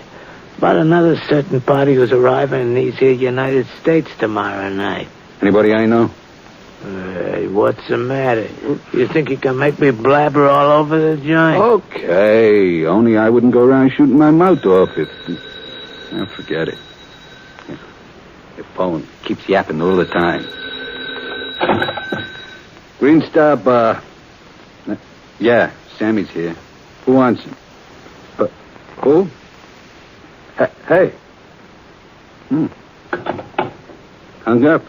About another certain party who's arriving in these here United States tomorrow night. Anybody I know? Hey, what's the matter? You think you can make me blabber all over the joint? Okay. Only I wouldn't go around shooting my mouth off if... forget it. Your phone keeps yapping all the time. Green Star Bar. Yeah, Sammy's here. Who wants him? Who? Hey. Hung up.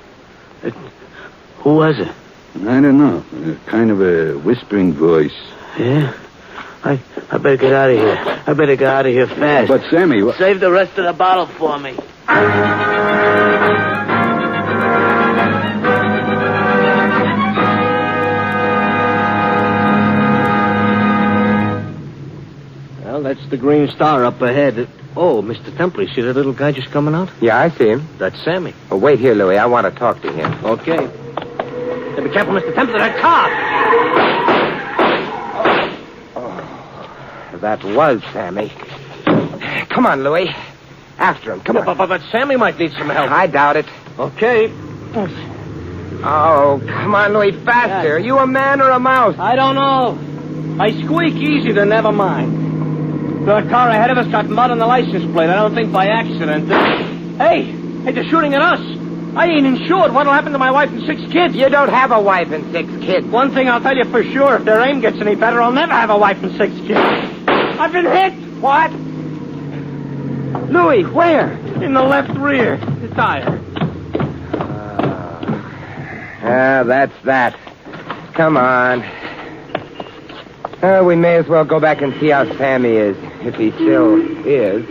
Who was it? I don't know. Kind of a whispering voice. Yeah? I better get out of here. I better get out of here fast. But, Sammy... Save the rest of the bottle for me. Well, that's the Green Star up ahead. Oh, Mr. Temple, you see that little guy just coming out? Yeah, I see him. That's Sammy. Oh, wait here, Louis. I want to talk to him. Okay. Hey, be careful, Mr. Temple, that car! Oh, that was Sammy. Come on, Louis. After him. Come on. But Sammy might need some help. I doubt it. Okay. Oh, come on, Louis, faster. Yeah. Are you a man or a mouse? I don't know. I squeak easy, then never mind. The car ahead of us got mud on the license plate. I don't think by accident. Hey, they're shooting at us. I ain't insured. What'll happen to my wife and 6 kids? You don't have a wife and 6 kids. One thing I'll tell you for sure. If their aim gets any better, I'll never have a wife and 6 kids. I've been hit. What? Louis, where? In the left rear. The tire. That's that. Come on. We may as well go back and see how Sammy is, if he still is.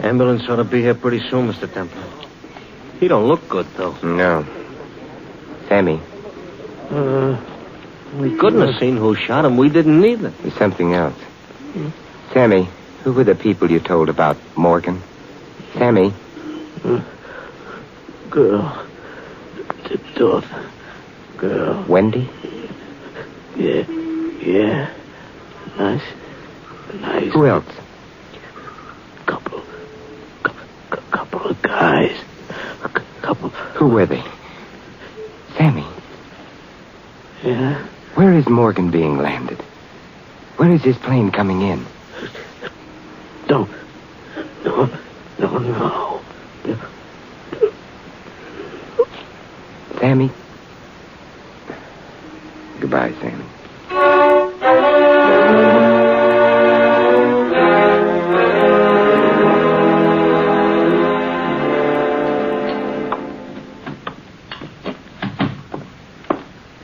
Ambulance ought to be here pretty soon, Mr. Templar. He don't look good, though. No. Sammy. We couldn't have seen who shot him. We didn't either. There's something else. Sammy, who were the people you told about Morgan? Sammy? Girl. Tipped off. Girl. Wendy? Yeah. Nice. Who else? Couple of guys. Who were they? Sammy. Yeah? Where is Morgan being landed? Where is his plane coming in? No. Sammy? Goodbye, Sammy.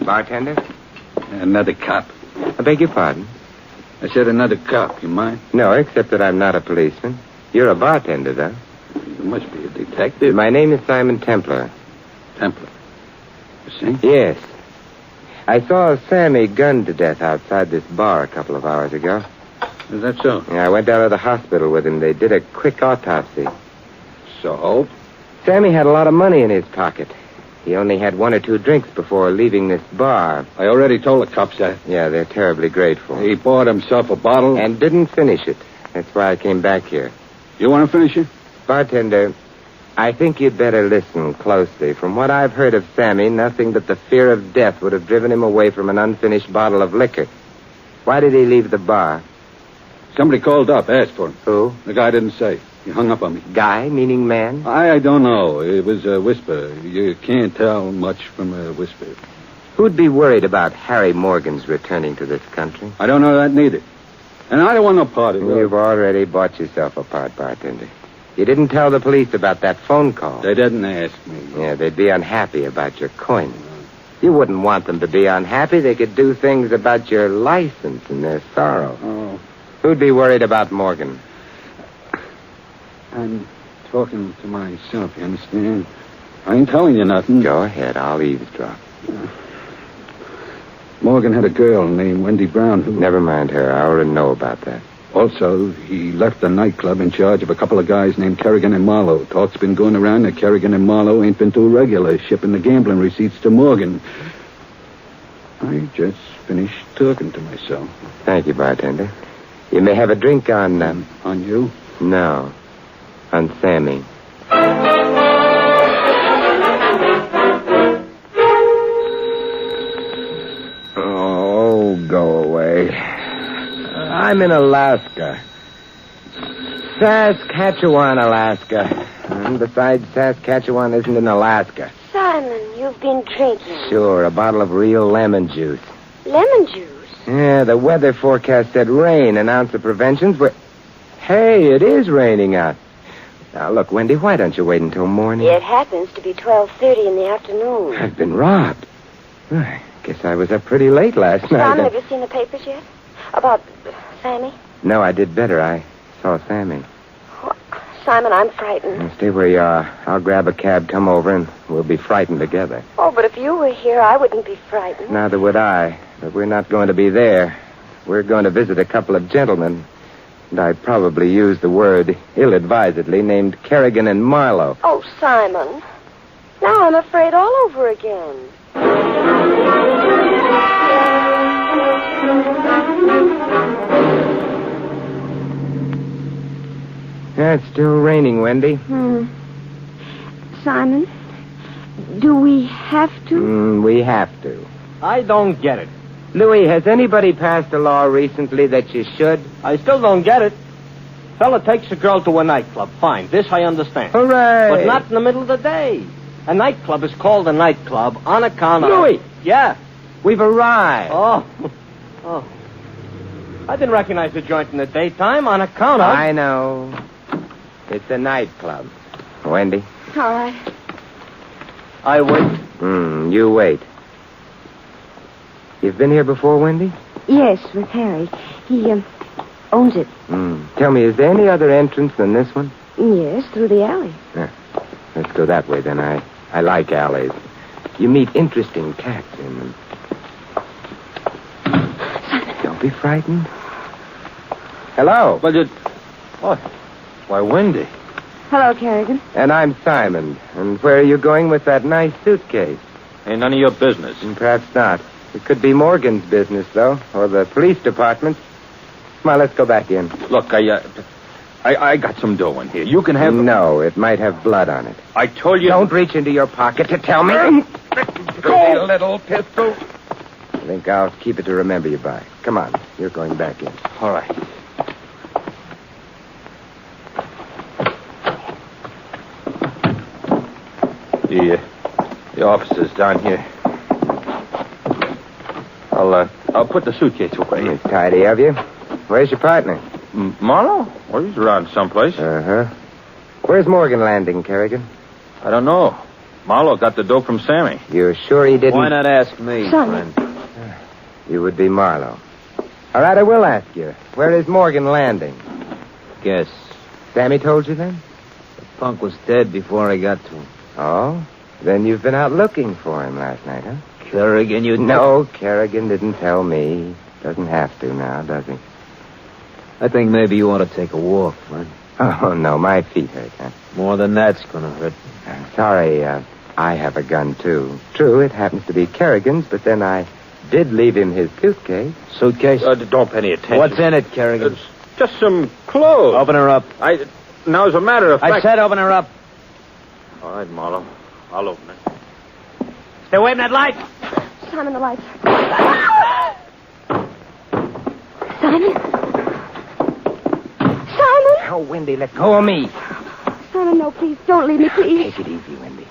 Bartender? Another cop. I beg your pardon? I said another cop. You mind? No, except that I'm not a policeman. You're a bartender, though. You must be a detective. My name is Simon Templar. Templar. You see? Yes. I saw Sammy gunned to death outside this bar a couple of hours ago. Is that so? Yeah, I went down to the hospital with him. They did a quick autopsy. So? Sammy had a lot of money in his pocket. He only had 1 or 2 drinks before leaving this bar. I already told the cops that. Yeah, they're terribly grateful. He bought himself a bottle. And didn't finish it. That's why I came back here. You want to finish it? Bartender, I think you'd better listen closely. From what I've heard of Sammy, nothing but the fear of death would have driven him away from an unfinished bottle of liquor. Why did he leave the bar? Somebody called up, asked for him. Who? The guy didn't say. He hung up on me. Guy, meaning man? I don't know. It was a whisper. You can't tell much from a whisper. Who'd be worried about Harry Morgan's returning to this country? I don't know that neither. And I don't want no part of it. You've already bought yourself a part, bartender. You didn't tell the police about that phone call. They didn't ask me. Yeah, they'd be unhappy about your coin. You wouldn't want them to be unhappy. They could do things about your license and their sorrow. Oh. Who'd be worried about Morgan? I'm talking to myself, you understand? I ain't telling you nothing. Go ahead. I'll eavesdrop. Morgan had a girl named Wendy Brown who... Never mind her. I already know about that. Also, he left the nightclub in charge of a couple of guys named Kerrigan and Marlowe. Talk's been going around that Kerrigan and Marlowe ain't been too regular, shipping the gambling receipts to Morgan. I just finished talking to myself. Thank you, bartender. You may have a drink on... On you? No. On Sammy. Oh, go away. I'm in Alaska. Saskatchewan, Alaska. And besides, Saskatchewan isn't in Alaska. Simon, you've been drinking. Sure, a bottle of real lemon juice. Lemon juice? Yeah, the weather forecast said rain. An ounce of prevention's... Hey, it is raining out. Now, look, Wendy, why don't you wait until morning? It happens to be 12:30 in the afternoon. I've been robbed. I guess I was up pretty late last night. Simon, have you seen the papers yet? About Sammy? No, I did better. I saw Sammy. Oh, Simon, I'm frightened. Now, stay where you are. I'll grab a cab, come over, and we'll be frightened together. Oh, but if you were here, I wouldn't be frightened. Neither would I. But we're not going to be there. We're going to visit a couple of gentlemen. And I probably used the word ill-advisedly, named Kerrigan and Marlowe. Oh, Simon. Now I'm afraid all over again. Yeah, it's still raining, Wendy. Simon, do we have to? We have to. I don't get it. Louis, has anybody passed a law recently that you should? I still don't get it. Fella takes a girl to a nightclub. Fine, this I understand. Hooray! But not in the middle of the day. A nightclub is called a nightclub on account of... Louis! Yeah? We've arrived. Oh. I didn't recognize the joint in the daytime on account of... I know. It's a nightclub. Wendy? All right. I wait. You wait. You've been here before, Wendy? Yes, with Harry. He owns it. Tell me, is there any other entrance than this one? Yes, through the alley. Yeah. Let's go that way, then. I like alleys. You meet interesting cats in them. Don't be frightened. Hello. But it... What? Why, Wendy. Hello, Kerrigan. And I'm Simon. And where are you going with that nice suitcase? Ain't none of your business. Perhaps not. It could be Morgan's business, though, or the police department. Come on, let's go back in. Look, I got some dough in here. You can have... No, it might have blood on it. I told you... Don't reach into your pocket to tell me. Go! Little pistol. I think I'll keep it to remember you by. Come on, you're going back in. All right. The officer's down here. I'll put the suitcase away. It's tidy of you. Where's your partner? Marlowe? Well, he's around someplace. Uh-huh. Where's Morgan landing, Kerrigan? I don't know. Marlowe got the dope from Sammy. You're sure he didn't... Why not ask me, Son. friend? You would be Marlowe. All right, I will ask you. Where is Morgan landing? Guess. Sammy told you then? The punk was dead before I got to him. Oh? Then you've been out looking for him last night, huh? Kerrigan, you... No, Kerrigan didn't tell me. Doesn't have to now, does he? I think maybe you ought to take a walk, friend. Oh, no, my feet hurt, huh? More than that's gonna hurt. Sorry, I have a gun, too. True, it happens to be Kerrigan's, but then I did leave him his suitcase. Suitcase? Don't pay any attention. What's in it, Kerrigan? It's just some clothes. Open her up. Now, as a matter of fact... I said open her up. All right, Marlowe. I'll open it. Stay away from that light. Simon, the lights. Simon? Simon? Oh, Wendy, let go of me. Simon, no, please. Don't leave me, please. Take it easy, Wendy.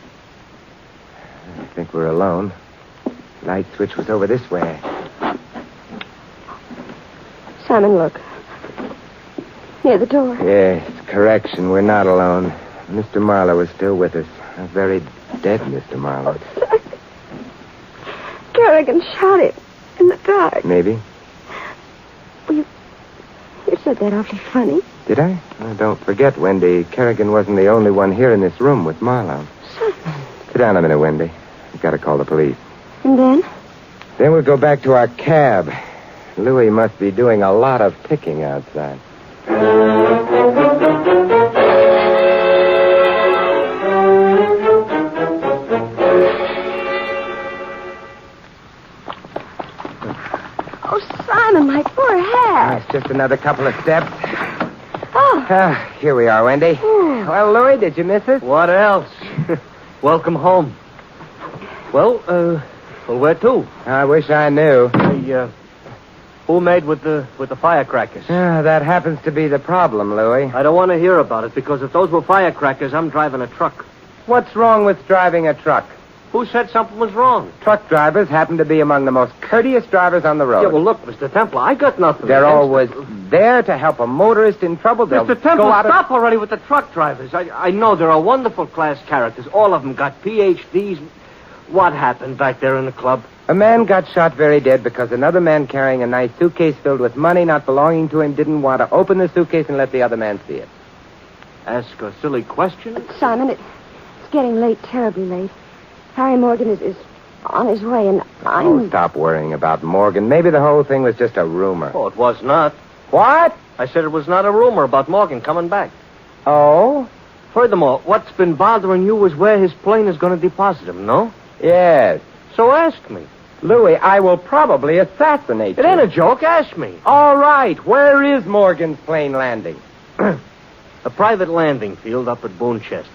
I think we're alone. Light switch was over this way. Simon, look. Near the door. Yes, correction. We're not alone. Mr. Marlowe is still with us. A very dead Mr. Marlowe. Oh, Kerrigan shot him in the dark. Maybe. Well, you said that awfully funny. Did I? Oh, don't forget, Wendy, Kerrigan wasn't the only one here in this room with Marlowe. Simon. Sit down a minute, Wendy. We've got to call the police. And then? Then we'll go back to our cab. Louis must be doing a lot of ticking outside. Oh, Simon, my poor hat. It's just another couple of steps. Oh. Here we are, Wendy. Ooh. Well, Louis, did you miss us? What else? Welcome home. Well, where to? I wish I knew. Who made with the firecrackers? That happens to be the problem, Louis. I don't want to hear about it, because if those were firecrackers, I'm driving a truck. What's wrong with driving a truck? Who said something was wrong? Truck drivers happen to be among the most courteous drivers on the road. Yeah, well, look, Mr. Templar, I got nothing. They're always there to help a motorist in trouble. They'll Mr. Templar, stop already with the truck drivers. I know there are wonderful class characters. All of them got PhDs. What happened back there in the club? A man got shot very dead because another man carrying a nice suitcase filled with money not belonging to him didn't want to open the suitcase and let the other man see it. Ask a silly question? Simon, it's getting late, terribly late. Harry Morgan is on his way, and I'm... Oh, stop worrying about Morgan. Maybe the whole thing was just a rumor. Oh, it was not. What? I said it was not a rumor about Morgan coming back. Oh? Furthermore, what's been bothering you is where his plane is going to deposit him, no? Yes. So ask me. Louis, I will probably assassinate you. It ain't a joke. Ask me. All right. Where is Morgan's plane landing? A private landing field up at Boonchester.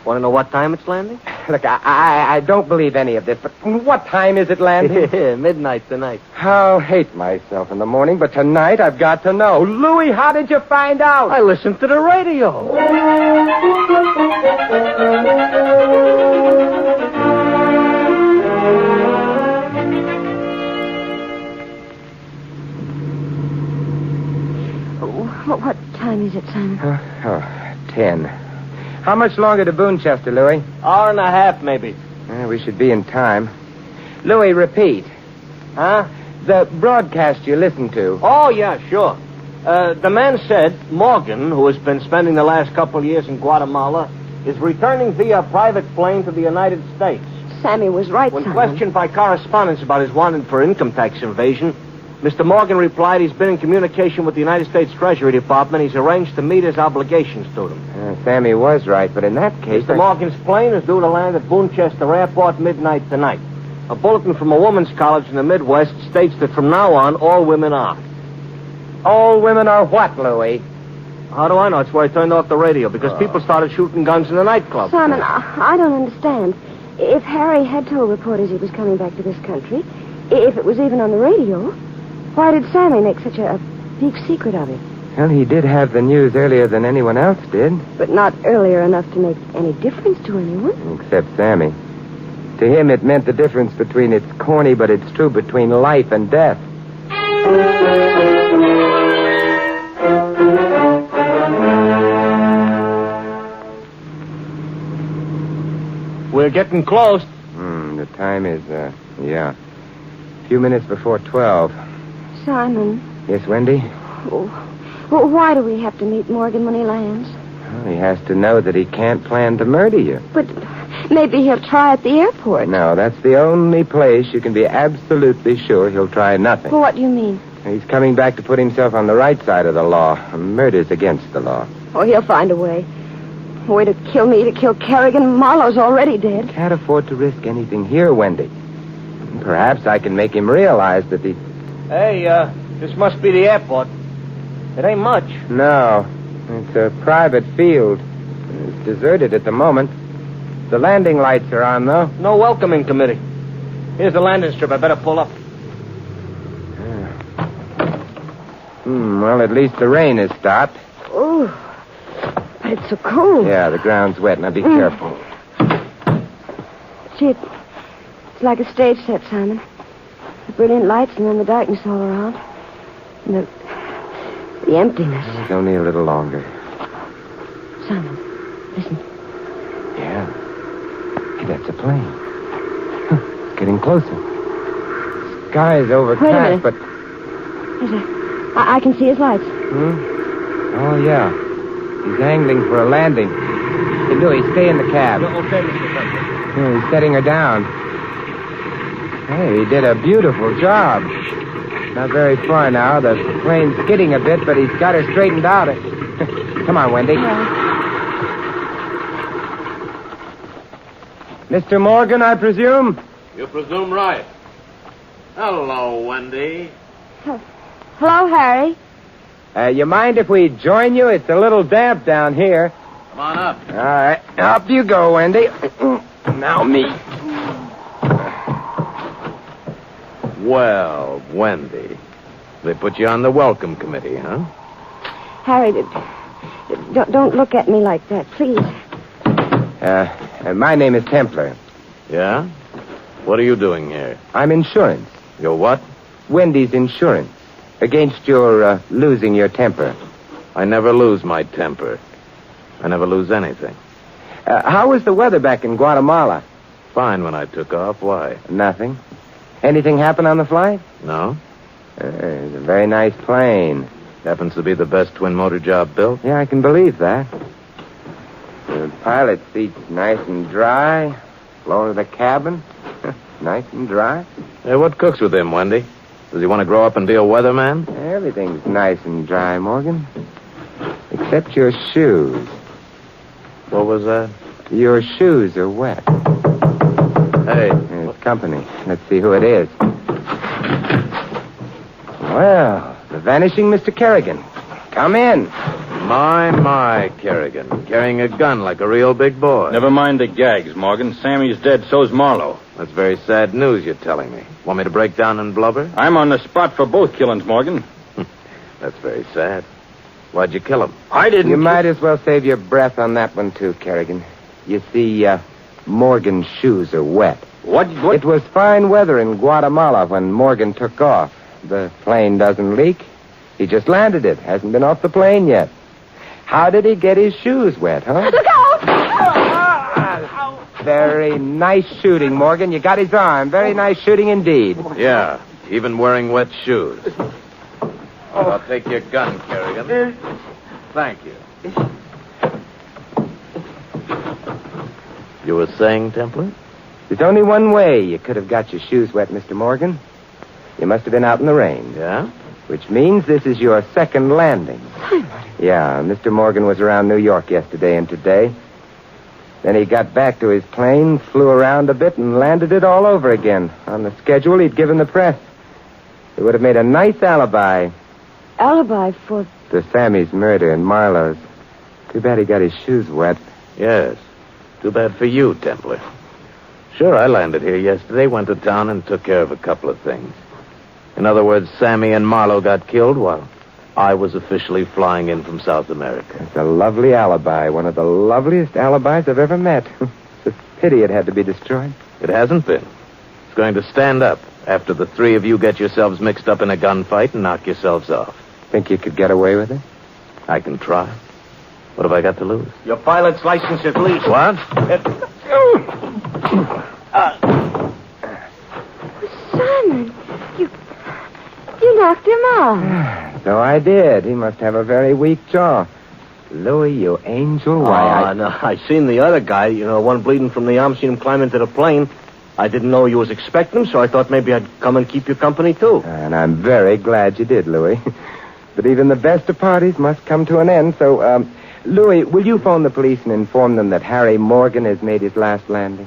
Want to know what time it's landing? Look, I don't believe any of this, but what time is it landing? Midnight tonight. I'll hate myself in the morning, but tonight I've got to know. Louis, how did you find out? I listened to the radio. What time is it, Simon? 10. How much longer to Boonchester, Louis? Hour and a half, maybe. We should be in time. Louis, repeat. Huh? The broadcast you listened to. Oh, yeah, sure. The man said Morgan, who has been spending the last couple of years in Guatemala, is returning via private plane to the United States. Sammy was right, When Simon. questioned by correspondents about his wanted for income tax evasion, Mr. Morgan replied he's been in communication with the United States Treasury Department. He's arranged to meet his obligations to them. Sammy was right, but in that case... Mr. Morgan's plane is due to land at Boonchester Airport midnight tonight. A bulletin from a woman's college in the Midwest states that from now on, all women are. All women are what, Louie? How do I know? It's where I turned off the radio, because people started shooting guns in the nightclub. Simon, I don't understand. If Harry had told reporters he was coming back to this country, if it was even on the radio, why did Sammy make such a big secret of it? Well, he did have the news earlier than anyone else did. But not earlier enough to make any difference to anyone. Except Sammy. To him, it meant the difference between it's corny, but it's true, between life and death. We're getting close. The time is, a few minutes before 12. Simon. Yes, Wendy? Oh, well, why do we have to meet Morgan when he lands? Well, he has to know that he can't plan to murder you. But maybe he'll try at the airport. No, that's the only place you can be absolutely sure he'll try nothing. Well, what do you mean? He's coming back to put himself on the right side of the law. Murder's against the law. Oh, he'll find a way. A way to kill me, to kill Kerrigan. Marlowe's already dead. Can't afford to risk anything here, Wendy. Perhaps I can make him realize that he... Hey, this must be the airport. It ain't much. No, it's a private field. It's deserted at the moment. The landing lights are on, though. No welcoming committee. Here's the landing strip. I better pull up. Well, at least the rain has stopped. Oh, but it's so cold. Yeah, the ground's wet. Now be careful. Gee, it's like a stage set, Simon. The brilliant lights and then the darkness all around. And the emptiness. It's only a little longer. Simon, listen. Yeah. Hey, that's a plane. Huh, it's getting closer. Sky's overcast, but... I can see his lights. Oh, yeah. He's angling for a landing. Hey, Louie, stay in the cab. Okay, Mr. President. Yeah, he's setting her down. Hey, he did a beautiful job. Not very far now. The plane's skidding a bit, but he's got her straightened out. Come on, Wendy. Yeah. Mr. Morgan, I presume? You presume right. Hello, Wendy. Hello, Harry. You mind if we join you? It's a little damp down here. Come on up. All right. Up you go, Wendy. Now me. Well, Wendy, they put you on the welcome committee, huh? Harry, don't look at me like that, please. My name is Templar. Yeah? What are you doing here? I'm insurance. Your what? Wendy's insurance. Against your losing your temper. I never lose my temper. I never lose anything. How was the weather back in Guatemala? Fine when I took off. Why? Nothing. Anything happen on the flight? No. It's a very nice plane. Happens to be the best twin-motor job built. Yeah, I can believe that. The pilot seat's nice and dry. Floor of the cabin, nice and dry. Hey, what cooks with him, Wendy? Does he want to grow up and be a weatherman? Everything's nice and dry, Morgan. Except your shoes. What was that? Your shoes are wet. Hey. There's company. Let's see who it is. Well, the vanishing Mr. Kerrigan. Come in. My, Kerrigan. Carrying a gun like a real big boy. Never mind the gags, Morgan. Sammy's dead, so's Marlowe. That's very sad news you're telling me. Want me to break down and blubber? I'm on the spot for both killings, Morgan. That's very sad. Why'd you kill him? I didn't... You might as well save your breath on that one, too, Kerrigan. You see, Morgan's shoes are wet. What? It was fine weather in Guatemala when Morgan took off. The plane doesn't leak. He just landed it. Hasn't been off the plane yet. How did he get his shoes wet, huh? Look out! Very nice shooting, Morgan. You got his arm. Very nice shooting indeed. Yeah, even wearing wet shoes. I'll take your gun, Kerrigan. Thank you. You were saying, Templar? There's only one way you could have got your shoes wet, Mr. Morgan. You must have been out in the rain. Yeah? Which means this is your second landing. Yeah, Mr. Morgan was around New York yesterday and today. Then he got back to his plane, flew around a bit, and landed it all over again on the schedule he'd given the press. It would have made a nice alibi. Alibi for... For Sammy's murder and Marlowe's. Too bad he got his shoes wet. Yes. Too bad for you, Templar. Sure, I landed here yesterday, went to town, and took care of a couple of things. In other words, Sammy and Marlowe got killed while I was officially flying in from South America. It's a lovely alibi. One of the loveliest alibis I've ever met. It's a pity it had to be destroyed. It hasn't been. It's going to stand up after the three of you get yourselves mixed up in a gunfight and knock yourselves off. Think you could get away with it? I can try. What have I got to lose? Your pilot's license at least. What? Simon, you knocked him off. So I did. He must have a very weak jaw. Louis, you angel, why No, I seen the other guy, one bleeding from the arm, seen him climb into the plane. I didn't know you was expecting him, so I thought maybe I'd come and keep you company, too. And I'm very glad you did, Louis. But even the best of parties must come to an end, so, Louis, will you phone the police and inform them that Harry Morgan has made his last landing?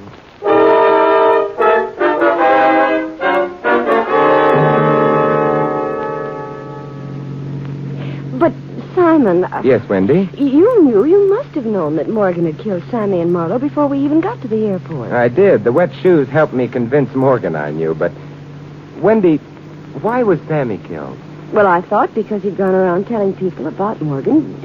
But, Simon... Yes, Wendy? You must have known that Morgan had killed Sammy and Marlowe before we even got to the airport. I did. The wet shoes helped me convince Morgan I knew, but... Wendy, why was Sammy killed? Well, I thought because he'd gone around telling people about Morgan.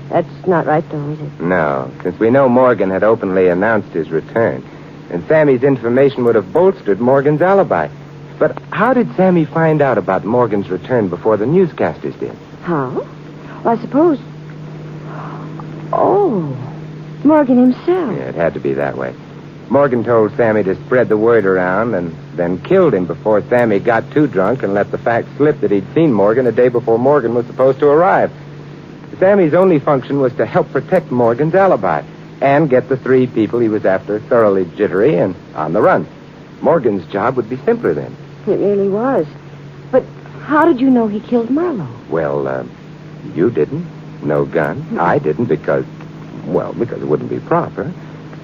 That's not right, though, is it? No, since we know Morgan had openly announced his return. And Sammy's information would have bolstered Morgan's alibi. But how did Sammy find out about Morgan's return before the newscasters did? How? Well, I suppose... Oh, Morgan himself. Yeah, it had to be that way. Morgan told Sammy to spread the word around and then killed him before Sammy got too drunk and let the fact slip that he'd seen Morgan a day before Morgan was supposed to arrive. Sammy's only function was to help protect Morgan's alibi and get the three people he was after thoroughly jittery and on the run. Morgan's job would be simpler then. It really was. But how did you know he killed Marlowe? Well, you didn't. No gun. Mm-hmm. I didn't because it wouldn't be proper.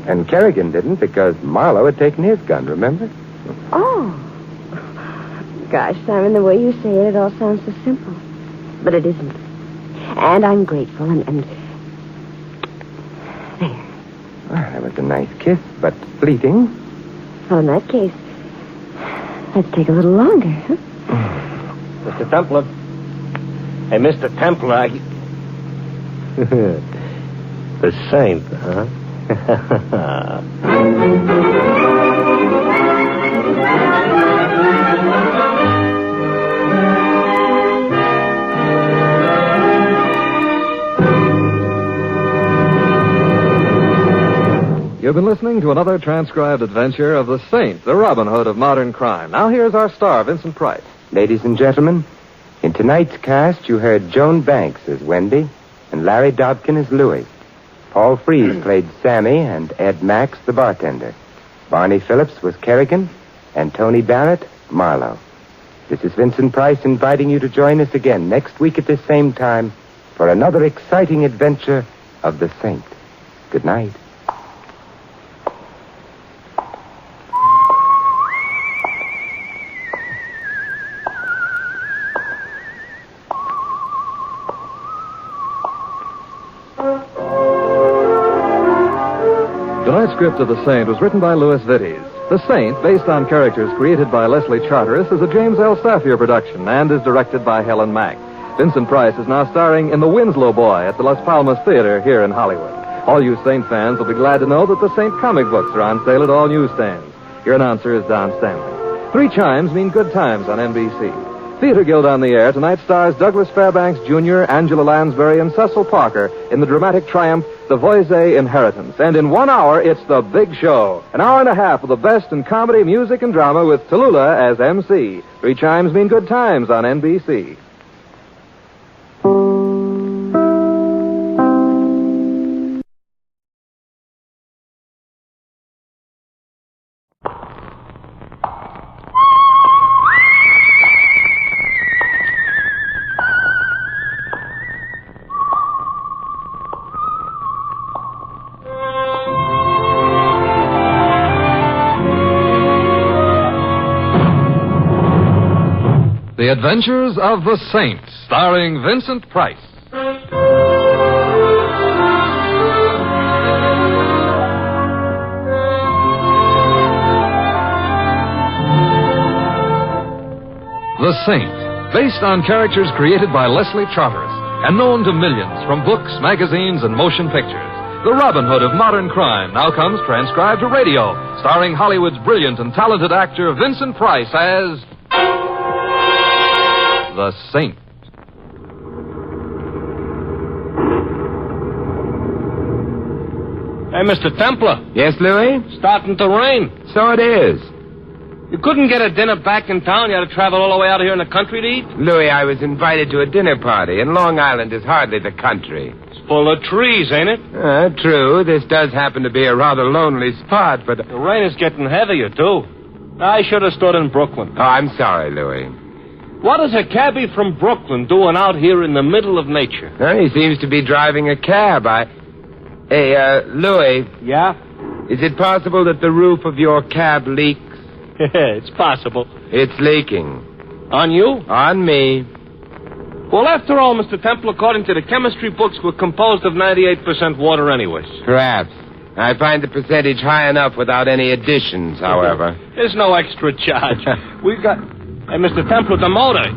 And Kerrigan didn't because Marlowe had taken his gun, remember? Oh. Gosh, Simon, the way you say it all sounds so simple. But it isn't. And I'm grateful, and there. Well, that was a nice kiss, but fleeting. Well, in that case, let's take a little longer, huh? Mr. Templar. Hey, Mr. Templar, The saint, huh? You've been listening to another transcribed adventure of the Saint, the Robin Hood of modern crime. Now here's our star, Vincent Price. Ladies and gentlemen, in tonight's cast, you heard Joan Banks as Wendy and Larry Dobkin as Louis. Paul Frees played Sammy and Ed Max, the bartender. Barney Phillips was Kerrigan and Tony Barrett, Marlowe. This is Vincent Price inviting you to join us again next week at this same time for another exciting adventure of the Saint. Good night. Tonight's script of The Saint was written by Louis Vittes. The Saint, based on characters created by Leslie Charteris, is a James L. Staffier production and is directed by Helen Mack. Vincent Price is now starring in The Winslow Boy at the Las Palmas Theater here in Hollywood. All you Saint fans will be glad to know that the Saint comic books are on sale at all newsstands. Your announcer is Don Stanley. 3 chimes mean good times on NBC. Theater Guild on the Air tonight stars Douglas Fairbanks Jr., Angela Lansbury, and Cecil Parker in the dramatic triumph, The Voisey Inheritance. And in 1 hour, it's The Big Show. An hour and a half of the best in comedy, music, and drama with Tallulah as MC. 3 chimes mean good times on NBC. The Adventures of the Saint, starring Vincent Price. The Saint, based on characters created by Leslie Charteris and known to millions from books, magazines, and motion pictures. The Robin Hood of modern crime now comes transcribed to radio, starring Hollywood's brilliant and talented actor Vincent Price as The Saint. Hey, Mr. Templar. Yes, Louis? Starting to rain. So it is. You couldn't get a dinner back in town? You had to travel all the way out here in the country to eat? Louis, I was invited to a dinner party, and Long Island is hardly the country. It's full of trees, ain't it? True. This does happen to be a rather lonely spot, but... The rain is getting heavier, too. I should have stood in Brooklyn. Oh, I'm sorry, Louis. What is a cabbie from Brooklyn doing out here in the middle of nature? He seems to be driving a cab. Hey, Louis. Yeah? Is it possible that the roof of your cab leaks? It's possible. It's leaking. On you? On me. Well, after all, Mr. Temple, according to the chemistry books, we're composed of 98% water anyways. Perhaps. I find the percentage high enough without any additions, however. There's no extra charge. We've got... Hey, Mr. Temple, the motor.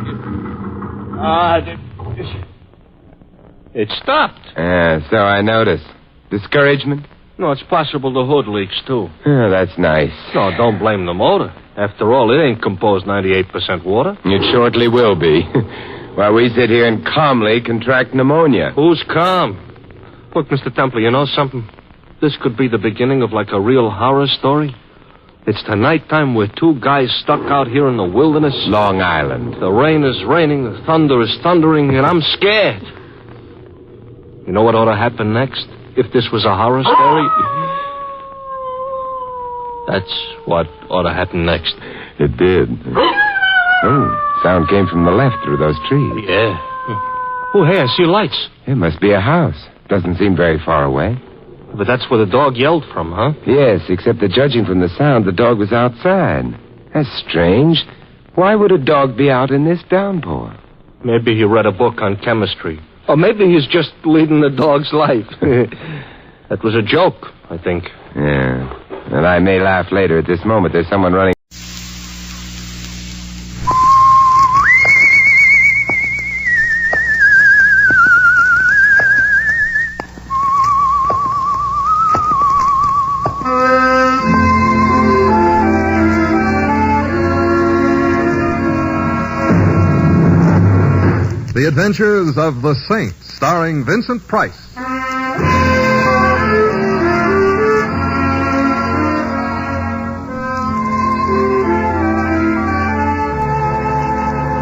It stopped. So I notice. Discouragement? No, it's possible the hood leaks, too. Oh, that's nice. No, don't blame the motor. After all, it ain't composed 98% water. It shortly will be. While we sit here and calmly contract pneumonia. Who's calm? Look, Mr. Temple, you know something? This could be the beginning of like a real horror story. It's the nighttime we're 2 guys stuck out here in the wilderness. Long Island. The rain is raining, the thunder is thundering, and I'm scared. You know what ought to happen next? If this was a horror story? That's what ought to happen next. It did. Oh, sound came from the left through those trees. Yeah. Oh, hey, I see lights. It must be a house. Doesn't seem very far away. But that's where the dog yelled from, huh? Yes, except that judging from the sound, the dog was outside. That's strange. Why would a dog be out in this downpour? Maybe he read a book on chemistry. Or maybe he's just leading the dog's life. That was a joke, I think. Yeah. And I may laugh later. At this moment, there's someone running. The Adventures of the Saint, starring Vincent Price.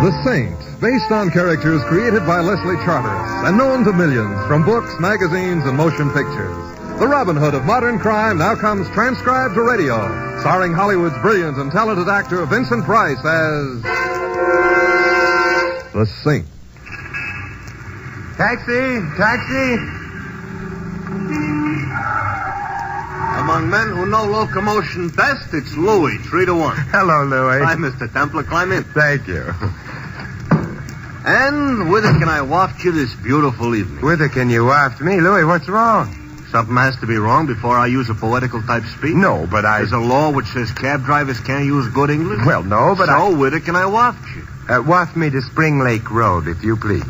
The Saint, based on characters created by Leslie Charteris and known to millions from books, magazines, and motion pictures. The Robin Hood of modern crime now comes transcribed to radio, starring Hollywood's brilliant and talented actor Vincent Price as The Saint. Taxi! Among men who know locomotion best, it's Louis, 3-1. Hello, Louis. Hi, Mr. Templar. Climb in. Thank you. And whither can I waft you this beautiful evening? Whither can you waft me? Louis, what's wrong? Something has to be wrong before I use a poetical type speech. No, but There's a law which says cab drivers can't use good English. Well, no, but So, whither can I waft you? Waft me to Spring Lake Road, if you please.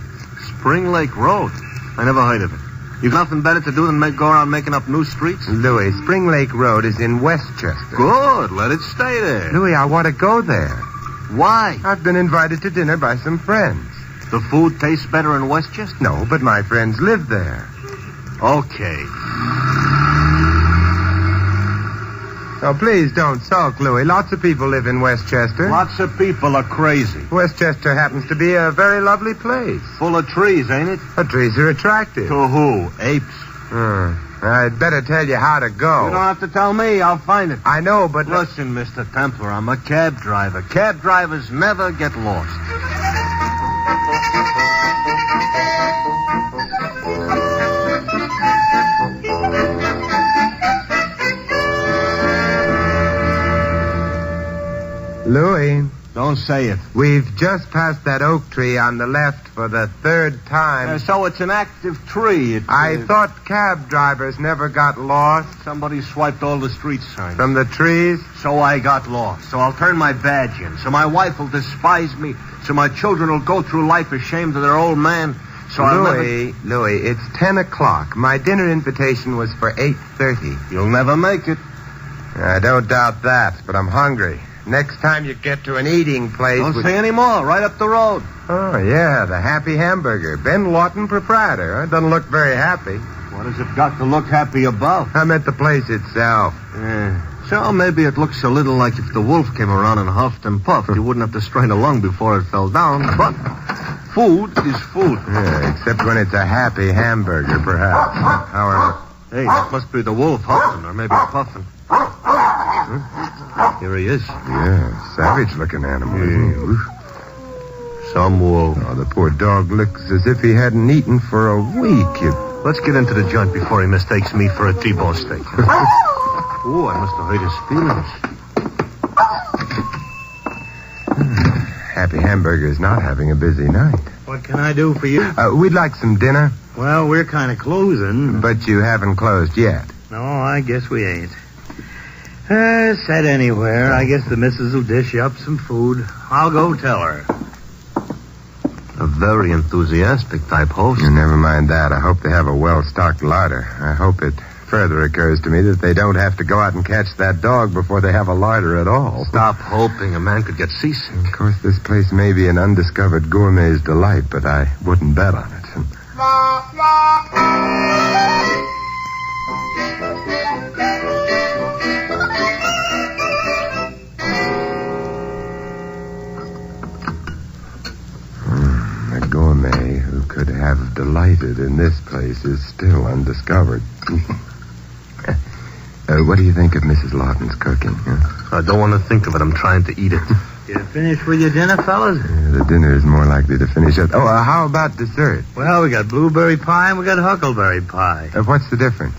Spring Lake Road? I never heard of it. You've nothing better to do than go around making up new streets? Louis, Spring Lake Road is in Westchester. Good. Let it stay there. Louis, I want to go there. Why? I've been invited to dinner by some friends. The food tastes better in Westchester? No, but my friends live there. Okay. Oh, please don't sulk, Louis. Lots of people live in Westchester. Lots of people are crazy. Westchester happens to be a very lovely place. Full of trees, ain't it? The trees are attractive. To who? Apes? I'd better tell you how to go. You don't have to tell me. I'll find it. I know, but... Listen, Mr. Templar, I'm a cab driver. Cab drivers never get lost. Louis. Don't say it. We've just passed that oak tree on the left for the third time. So it's an active tree. I thought cab drivers never got lost. Somebody swiped all the street signs. From the trees? So I got lost. So I'll turn my badge in. So my wife will despise me. So my children will go through life ashamed of their old man. So Louis, it's 10 o'clock. My dinner invitation was for 8:30. You'll never make it. I don't doubt that, but I'm hungry. Next time you get to an eating place... Don't say any more. Right up the road. Oh, yeah, the Happy Hamburger. Ben Lawton, proprietor. Doesn't look very happy. What has it got to look happy about? I meant the place itself. So maybe it looks a little like if the wolf came around and huffed and puffed, you wouldn't have to strain a lung before it fell down. But food is food. Yeah, except when it's a Happy Hamburger, perhaps. However... Hey, that must be the wolf huffing or maybe puffing. Here he is. Yeah, savage-looking animal, isn't he? Some wolf. Oh, the poor dog looks as if he hadn't eaten for a week. Let's get into the joint before he mistakes me for a T-bone steak. Ooh, I must have hurt his feelings. Happy Hamburger's not having a busy night. What can I do for you? We'd like some dinner. Well, we're kind of closing. But you haven't closed yet. No, I guess we ain't. Said anywhere. I guess the missus will dish you up some food. I'll go tell her. A very enthusiastic type host. Never mind that. I hope they have a well-stocked larder. I hope it further occurs to me that they don't have to go out and catch that dog before they have a larder at all. Stop hoping. A man could get seasick. Of course, this place may be an undiscovered gourmet's delight, but I wouldn't bet on it. A gourmet who could have delighted in this place is still undiscovered. What do you think of Mrs. Lawton's cooking? Huh? I don't want to think of it. I'm trying to eat it. You finished with your dinner, fellas? The dinner is more likely to finish up. How about dessert? Well, we got blueberry pie and we got huckleberry pie. What's the difference?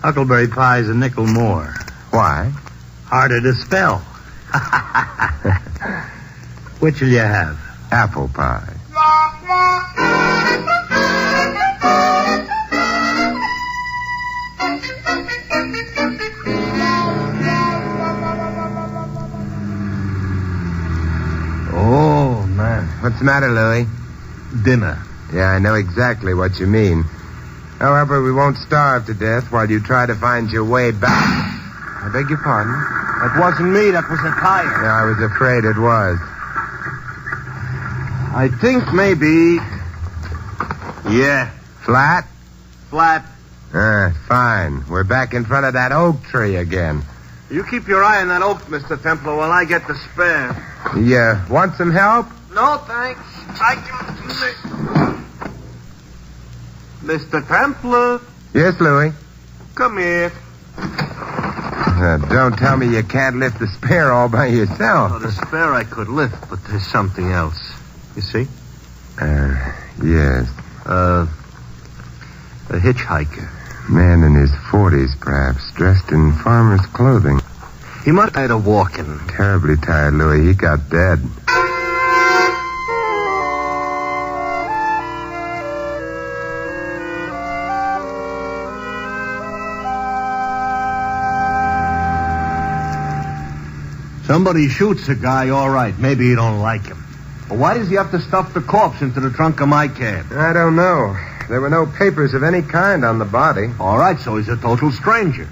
Huckleberry pie's a nickel more. Why? Harder to spell. Which'll you have? Apple pie. Oh, man. What's the matter, Louis? Dinner. Yeah, I know exactly what you mean. However, we won't starve to death while you try to find your way back. I beg your pardon? That wasn't me. That was a tire. Yeah, I was afraid it was. I think maybe... Yeah. Flat? Flat. Fine. We're back in front of that oak tree again. You keep your eye on that oak, Mr. Templar, while I get the spare. You want some help? No, thanks. I can... Mr. Templar. Yes, Louis? Come here. Don't tell me you can't lift the spare all by yourself. Oh, the spare I could lift, but there's something else. You see? Yes. A hitchhiker. Man in his 40s, perhaps, dressed in farmer's clothing. He must have had walking. Terribly tired, Louis. He got dead. Somebody shoots a guy, all right. Maybe you don't like him. But why does he have to stuff the corpse into the trunk of my cab? I don't know. There were no papers of any kind on the body. All right, so he's a total stranger.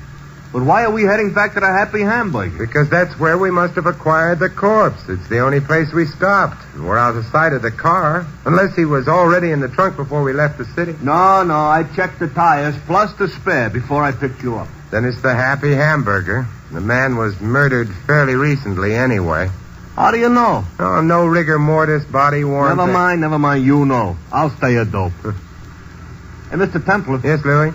But why are we heading back to the Happy Hamburger? Because that's where we must have acquired the corpse. It's the only place we stopped. We're out of sight of the car. Unless he was already in the trunk before we left the city. No, I checked the tires plus the spare before I picked you up. Then it's the Happy Hamburger. The man was murdered fairly recently anyway. How do you know? Oh, no rigor mortis, body worn. Never mind, you know. I'll stay a dope. Hey, Mr. Templar. Yes, Louis?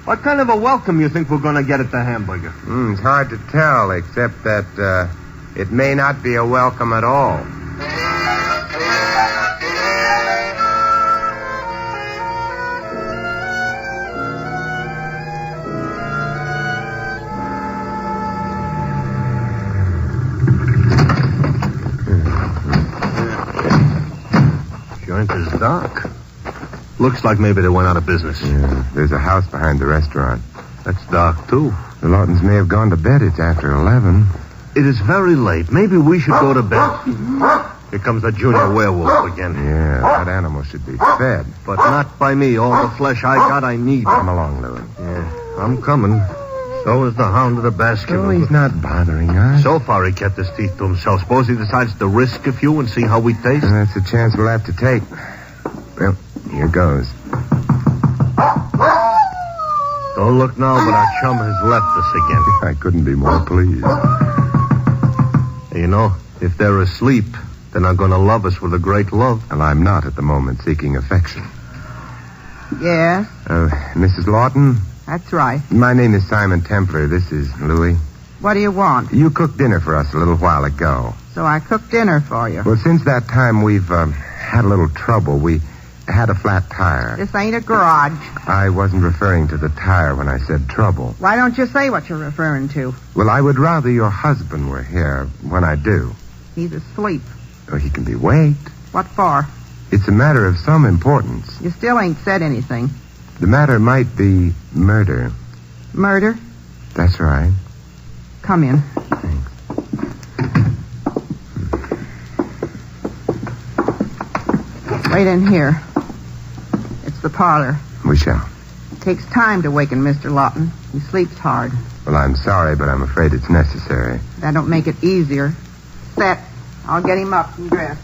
What kind of a welcome you think we're going to get at the Hamburger? It's hard to tell, except that it may not be a welcome at all. Joint is dark. Looks like maybe they went out of business. Yeah, there's a house behind the restaurant. That's dark, too. The Lawtons may have gone to bed. It's after 11. It is very late. Maybe we should go to bed. Here comes the junior werewolf again. Yeah, that animal should be fed. But not by me. All the flesh I got, I need. Come along, Louis. Yeah, I'm coming. So is the hound of the basket. Oh, he's not bothering us. So far, he kept his teeth to himself. Suppose he decides to risk a few and see how we taste? That's a chance we'll have to take. Well, here goes. Don't look now, but our chum has left us again. I couldn't be more pleased. You know, if they're asleep, they're not going to love us with a great love. Well, I'm not at the moment seeking affection. Yes? Mrs. Lawton? That's right. My name is Simon Templar. This is Louis. What do you want? You cooked dinner for us a little while ago. So I cooked dinner for you. Well, since that time, we've had a little trouble. We had a flat tire. This ain't a garage. I wasn't referring to the tire when I said trouble. Why don't you say what you're referring to? Well, I would rather your husband were here when I do. He's asleep. Oh, he can be waked. What for? It's a matter of some importance. You still ain't said anything. The matter might be murder. Murder? That's right. Come in. Thanks. Wait in here. It's the parlor. We shall. It takes time to waken Mr. Lawton. He sleeps hard. Well, I'm sorry, but I'm afraid it's necessary. That don't make it easier. Set. I'll get him up and dressed.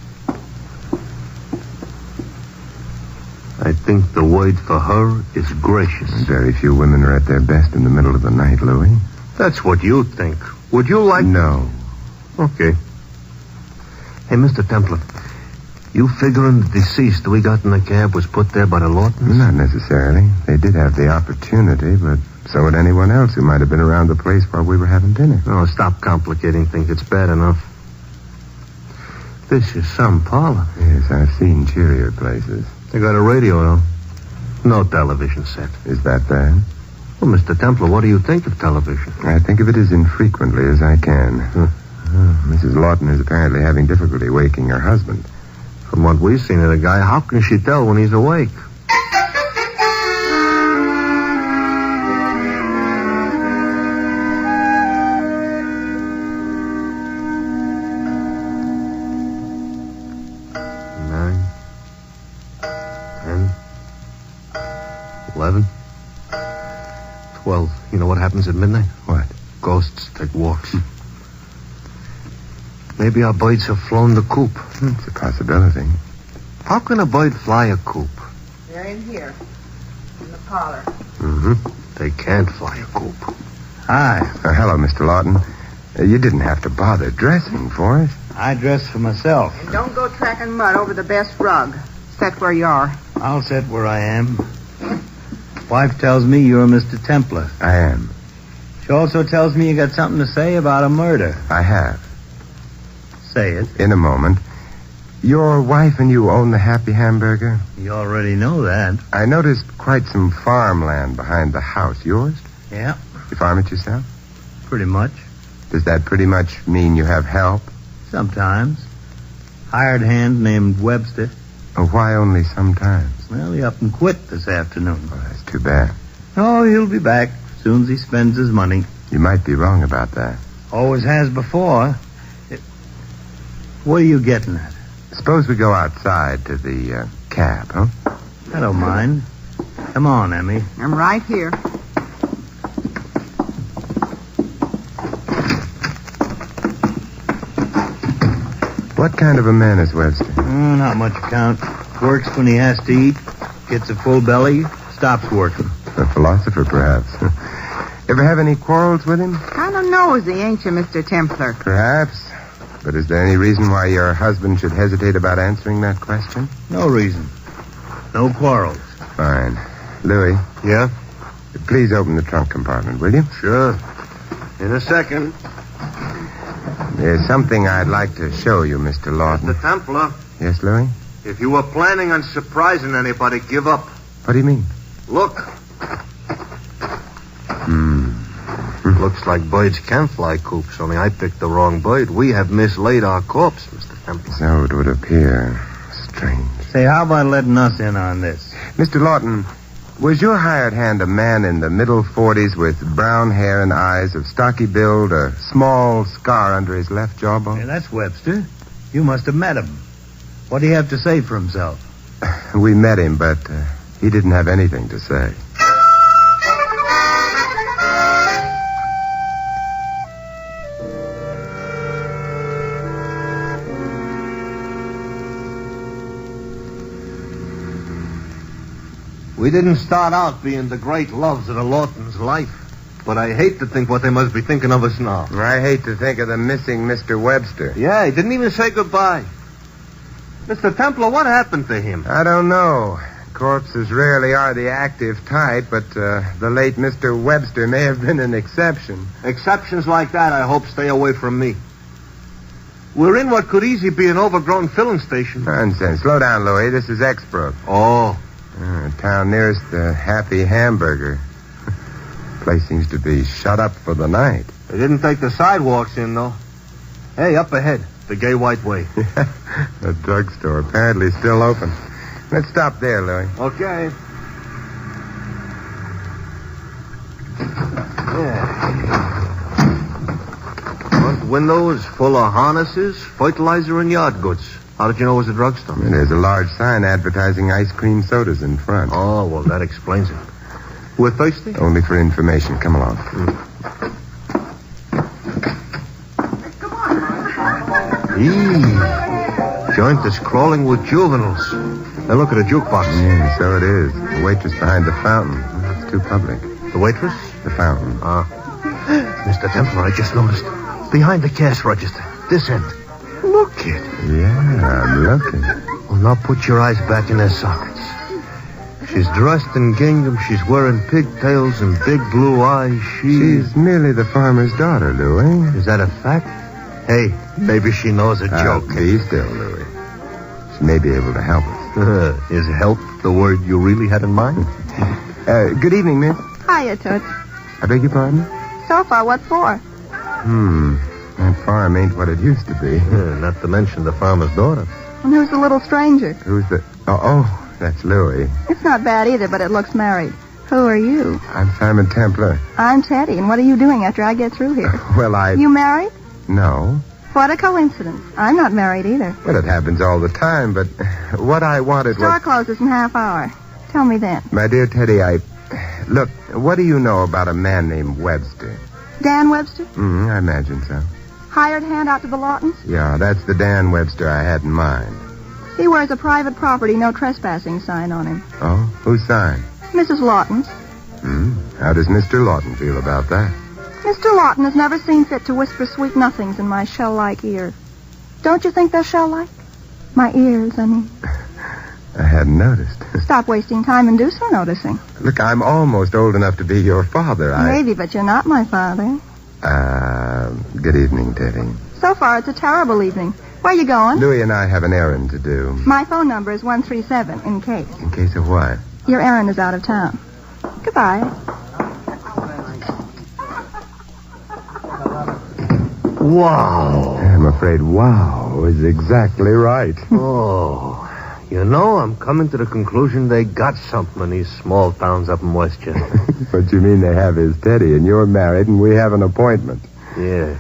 I think the word for her is gracious. Very few women are at their best in the middle of the night, Louis. That's what you think. Would you like... No. Okay. Hey, Mr. Templar, you figuring the deceased we got in the cab was put there by the Lawtons? Not necessarily. They did have the opportunity, but so would anyone else who might have been around the place while we were having dinner. Oh, stop complicating things. It's bad enough. This is some parlor. Yes, I've seen cheerier places. They got a radio, though. No television set. Is that bad? Well, Mr. Templar, what do you think of television? I think of it as infrequently as I can. Mrs. Lawton is apparently having difficulty waking her husband. From what we've seen of the guy, how can she tell when he's awake? At midnight? What? Ghosts take walks. Maybe our birds have flown the coop. It's a possibility. How can a bird fly a coop? They're in here. In the parlor. They can't fly a coop. Hi. Hello, Mr. Lawton. You didn't have to bother dressing for us. I dress for myself. And don't go tracking mud over the best rug. Set where you are. I'll sit where I am. Wife tells me you're Mr. Templar. I am. She also tells me you got something to say about a murder. I have. Say it. In a moment. Your wife and you own the Happy Hamburger? You already know that. I noticed quite some farmland behind the house. Yours? Yeah. You farm it yourself? Pretty much. Does that pretty much mean you have help? Sometimes. Hired hand named Webster. Oh, why only sometimes? Well, he up and quit this afternoon. Well, that's too bad. Oh, he'll be back as soon as he spends his money. You might be wrong about that. Always has before. What are you getting at? Suppose we go outside to the cab, huh? I don't mind. Come on, Emmy. I'm right here. What kind of a man is Webster? Not much account. Works when he has to eat, gets a full belly, stops working. A philosopher, perhaps. Ever have any quarrels with him? Kind of nosy, ain't you, Mr. Templar? Perhaps. But is there any reason why your husband should hesitate about answering that question? No reason. No quarrels. Fine. Louis. Yeah? Please open the trunk compartment, will you? Sure. In a second. There's something I'd like to show you, Mr. Lawton. Mr. Templar, Yes, Louis? if you were planning on surprising anybody, give up. What do you mean? Look. Looks like birds can fly coops, only I picked the wrong bird. We have mislaid our corpse, Mr. Templar. So it would appear. Strange. Say, how about letting us in on this? Mr. Lawton, was your hired hand a man in the middle 40s with brown hair and eyes, of stocky build, a small scar under his left jawbone? Hey, that's Webster. You must have met him. What do you have to say for himself? We met him, but he didn't have anything to say. We didn't start out being the great loves of the Lawtons' life, but I hate to think what they must be thinking of us now. I hate to think of the missing Mr. Webster. Yeah, he didn't even say goodbye. Mr. Templar, what happened to him? I don't know. Corpses rarely are the active type, but the late Mr. Webster may have been an exception. Exceptions like that, I hope, stay away from me. We're in what could easily be an overgrown filling station. Nonsense. Slow down, Louis. This is Exbrook. Oh. Town nearest the Happy Hamburger. Place seems to be shut up for the night. They didn't take the sidewalks in, though. Hey, up ahead, the Gay White Way. The drugstore, apparently still open. Let's stop there, Louis. Okay. Yeah. Front window is full of harnesses, fertilizer, and yard goods. How did you know it was a drugstore? There's a large sign advertising ice cream sodas in front. Oh, well, that explains it. We're thirsty? Only for information. Come along. Joint is crawling with juveniles. Now look at the jukebox. Yeah, so it is. The waitress behind the fountain. It's too public. The waitress? The fountain. Mr. Templar, I just noticed. Behind the cash register. This end. Look it. Yeah, I'm looking. Well, now put your eyes back in their sockets. She's dressed in gingham. She's wearing pigtails and big blue eyes. She's merely the farmer's daughter, Louis. Is that a fact? Hey, maybe she knows a joke. Be still, Louis. She may be able to help us. Is help the word you really had in mind? Good evening, miss. Hiya, Toots. I beg your pardon? So far, what for? That farm ain't what it used to be. Not to mention the farmer's daughter. And who's the little stranger? Who's the... Oh, that's Louis. It's not bad either, but it looks married. Who are you? I'm Simon Templar. I'm Teddy, and what are you doing after I get through here? Well, You married? No. What a coincidence. I'm not married either. Well, it happens all the time, but what I wanted was... Store closes in half hour. Tell me then. My dear Teddy, Look, what do you know about a man named Webster? Dan Webster? I imagine so. Hired hand out to the Lawtons? Yeah, that's the Dan Webster I had in mind. He wears a private property, no trespassing sign on him. Oh? Whose sign? Mrs. Lawton's. How does Mr. Lawton feel about that? Mr. Lawton has never seen fit to whisper sweet nothings in my shell-like ear. Don't you think they're shell-like? My ears, I mean. I hadn't noticed. Stop wasting time and do some noticing. Look, I'm almost old enough to be your father. Maybe, but you're not my father. Good evening, Teddy. So far, it's a terrible evening. Where you going? Louis and I have an errand to do. My phone number is 137, in case. In case of what? Your errand is out of town. Goodbye. Wow. I'm afraid wow is exactly right. Oh. You know, I'm coming to the conclusion they got something in these small towns up in Westchester. What you mean they have is Teddy, and you're married, and we have an appointment. Yeah.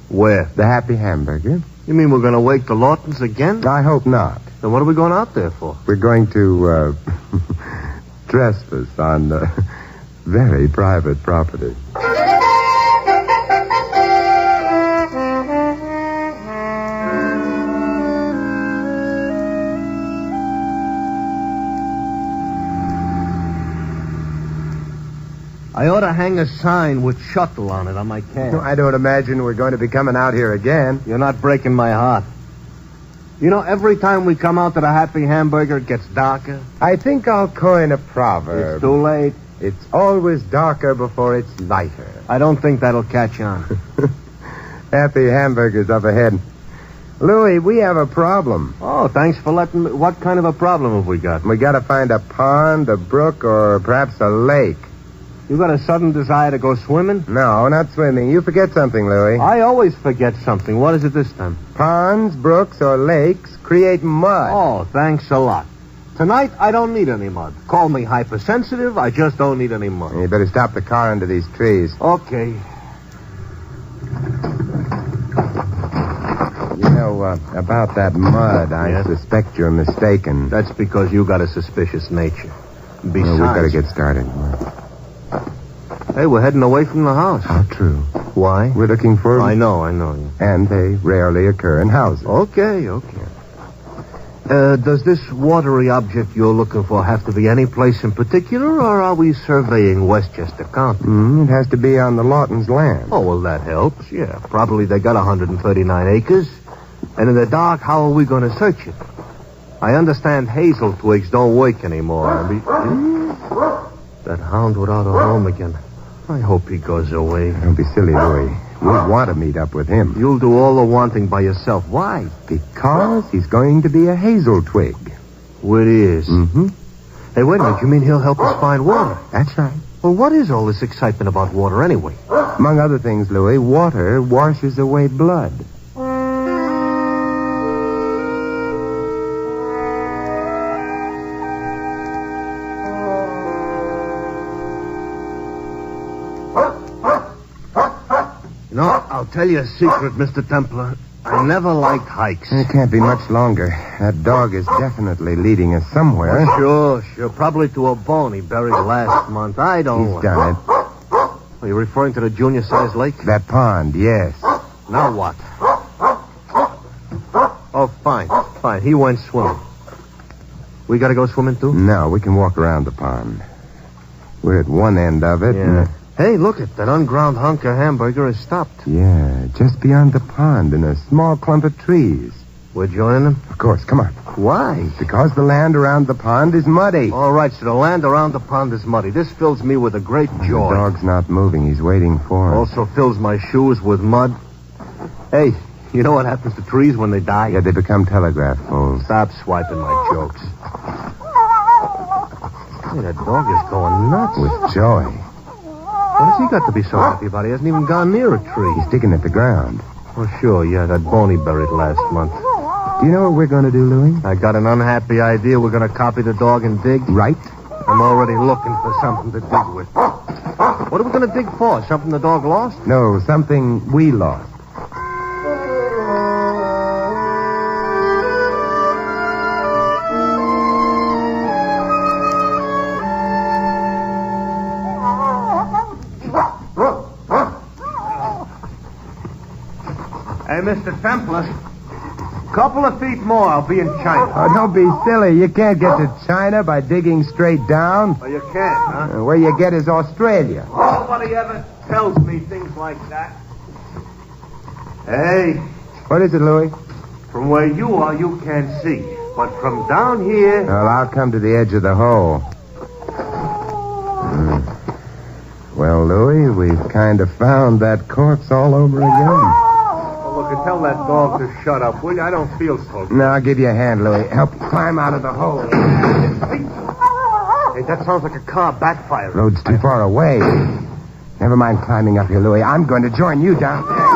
Where? The Happy Hamburger. You mean we're going to wake the Lawtons again? I hope not. Then what are we going out there for? We're going to, trespass on very private property. I ought to hang a sign with shuttle on it on my cab. I don't imagine we're going to be coming out here again. You're not breaking my heart. You know, every time we come out to the Happy Hamburger, it gets darker. I think I'll coin a proverb. It's too late. It's always darker before it's lighter. I don't think that'll catch on. Happy Hamburger's up ahead. Louis, we have a problem. Oh, thanks for letting me... What kind of a problem have we got? We got to find a pond, a brook, or perhaps a lake. You got a sudden desire to go swimming? No, not swimming. You forget something, Louis. I always forget something. What is it this time? Ponds, brooks, or lakes create mud. Oh, thanks a lot. Tonight, I don't need any mud. Call me hypersensitive. I just don't need any mud. You better stop the car under these trees. Okay. You know, about that mud, I suspect you're mistaken. That's because you got a suspicious nature. Besides... Well, we've got to get started. Hey, we're heading away from the house. How true. Why? We're looking for... I know. And they rarely occur in houses. Okay. Does this watery object you're looking for have to be any place in particular, or are we surveying Westchester County? It has to be on the Lawton's land. Oh, well, that helps. Yeah, probably they got 139 acres. And in the dark, how are we going to search it? I understand hazel twigs don't work anymore. That hound without a home again. I hope he goes away. Don't be silly, Louis. We want to meet up with him. You'll do all the wanting by yourself. Why? Because he's going to be a hazel twig. What is? Mm-hmm. Hey, wait a minute. You mean he'll help us find water? That's right. Well, what is all this excitement about water anyway? Among other things, Louis, water washes away blood. No, I'll tell you a secret, Mr. Templar. I never liked hikes. It can't be much longer. That dog is definitely leading us somewhere. Sure. Probably to a bone he buried last month. I don't... He's done it. Are you referring to the junior-sized lake? That pond, yes. Now what? Oh, fine. He went swimming. We gotta go swimming, too? No, we can walk around the pond. We're at one end of it. Yeah. Hey, look it. That unground hunk of hamburger has stopped. Yeah, just beyond the pond in a small clump of trees. We're joining them? Of course, come on. Why? Because the land around the pond is muddy. All right, so the land around the pond is muddy. This fills me with a great joy. The dog's not moving. He's waiting for us. Also fills my shoes with mud. Hey, you know what happens to trees when they die? Yeah, they become telegraph poles. Stop swiping my jokes. Hey, that dog is going nuts. With joy. What has he got to be so happy about? He hasn't even gone near a tree. He's digging at the ground. Oh, sure, yeah, that bone he buried last month. Do you know what we're going to do, Louis? I got an unhappy idea. We're going to copy the dog and dig. Right. I'm already looking for something to dig with. What are we going to dig for? Something the dog lost? No, something we lost. Hey, Mr. Templar. Couple of feet more, I'll be in China. Oh, don't be silly. You can't get to China by digging straight down. Oh, you can't, huh? Where you get is Australia. Nobody ever tells me things like that. Hey. What is it, Louis? From where you are, you can't see. But from down here... Well, I'll come to the edge of the hole. Well, Louis, we've kind of found that corpse all over again. Look, tell that dog to shut up, will you? I don't feel so good. No, I'll give you a hand, Louis. Help you climb out of the hole. Hey, that sounds like a car backfiring. Road's too far away. Never mind climbing up here, Louis. I'm going to join you down there.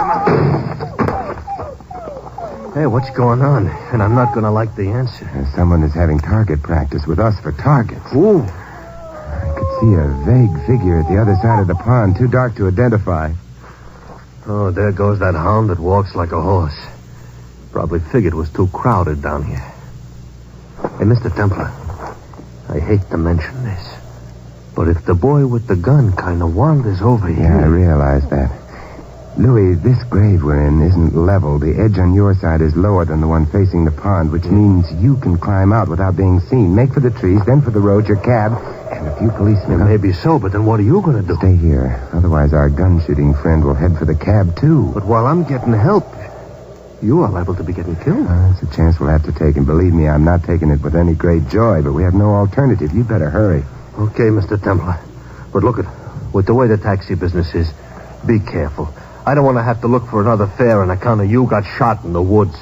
Hey, what's going on? And I'm not going to like the answer. Someone is having target practice with us for targets. Ooh. I could see a vague figure at the other side of the pond, too dark to identify. Oh, there goes that hound that walks like a horse. Probably figured it was too crowded down here. Hey, Mr. Templar, I hate to mention this, but if the boy with the gun kind of wanders over here... Yeah, I realize that. Louis, this grave we're in isn't level. The edge on your side is lower than the one facing the pond, which means you can climb out without being seen. Make for the trees, then for the road, your cab, and a few policemen. Yeah, maybe so, but then what are you going to do? Stay here. Otherwise, our gun-shooting friend will head for the cab, too. But while I'm getting help, you are liable to be getting killed. It's a chance we'll have to take, and believe me, I'm not taking it with any great joy, but we have no alternative. You'd better hurry. Okay, Mr. Templar. But look, with the way the taxi business is, be careful. I don't want to have to look for another fare on account of you got shot in the woods.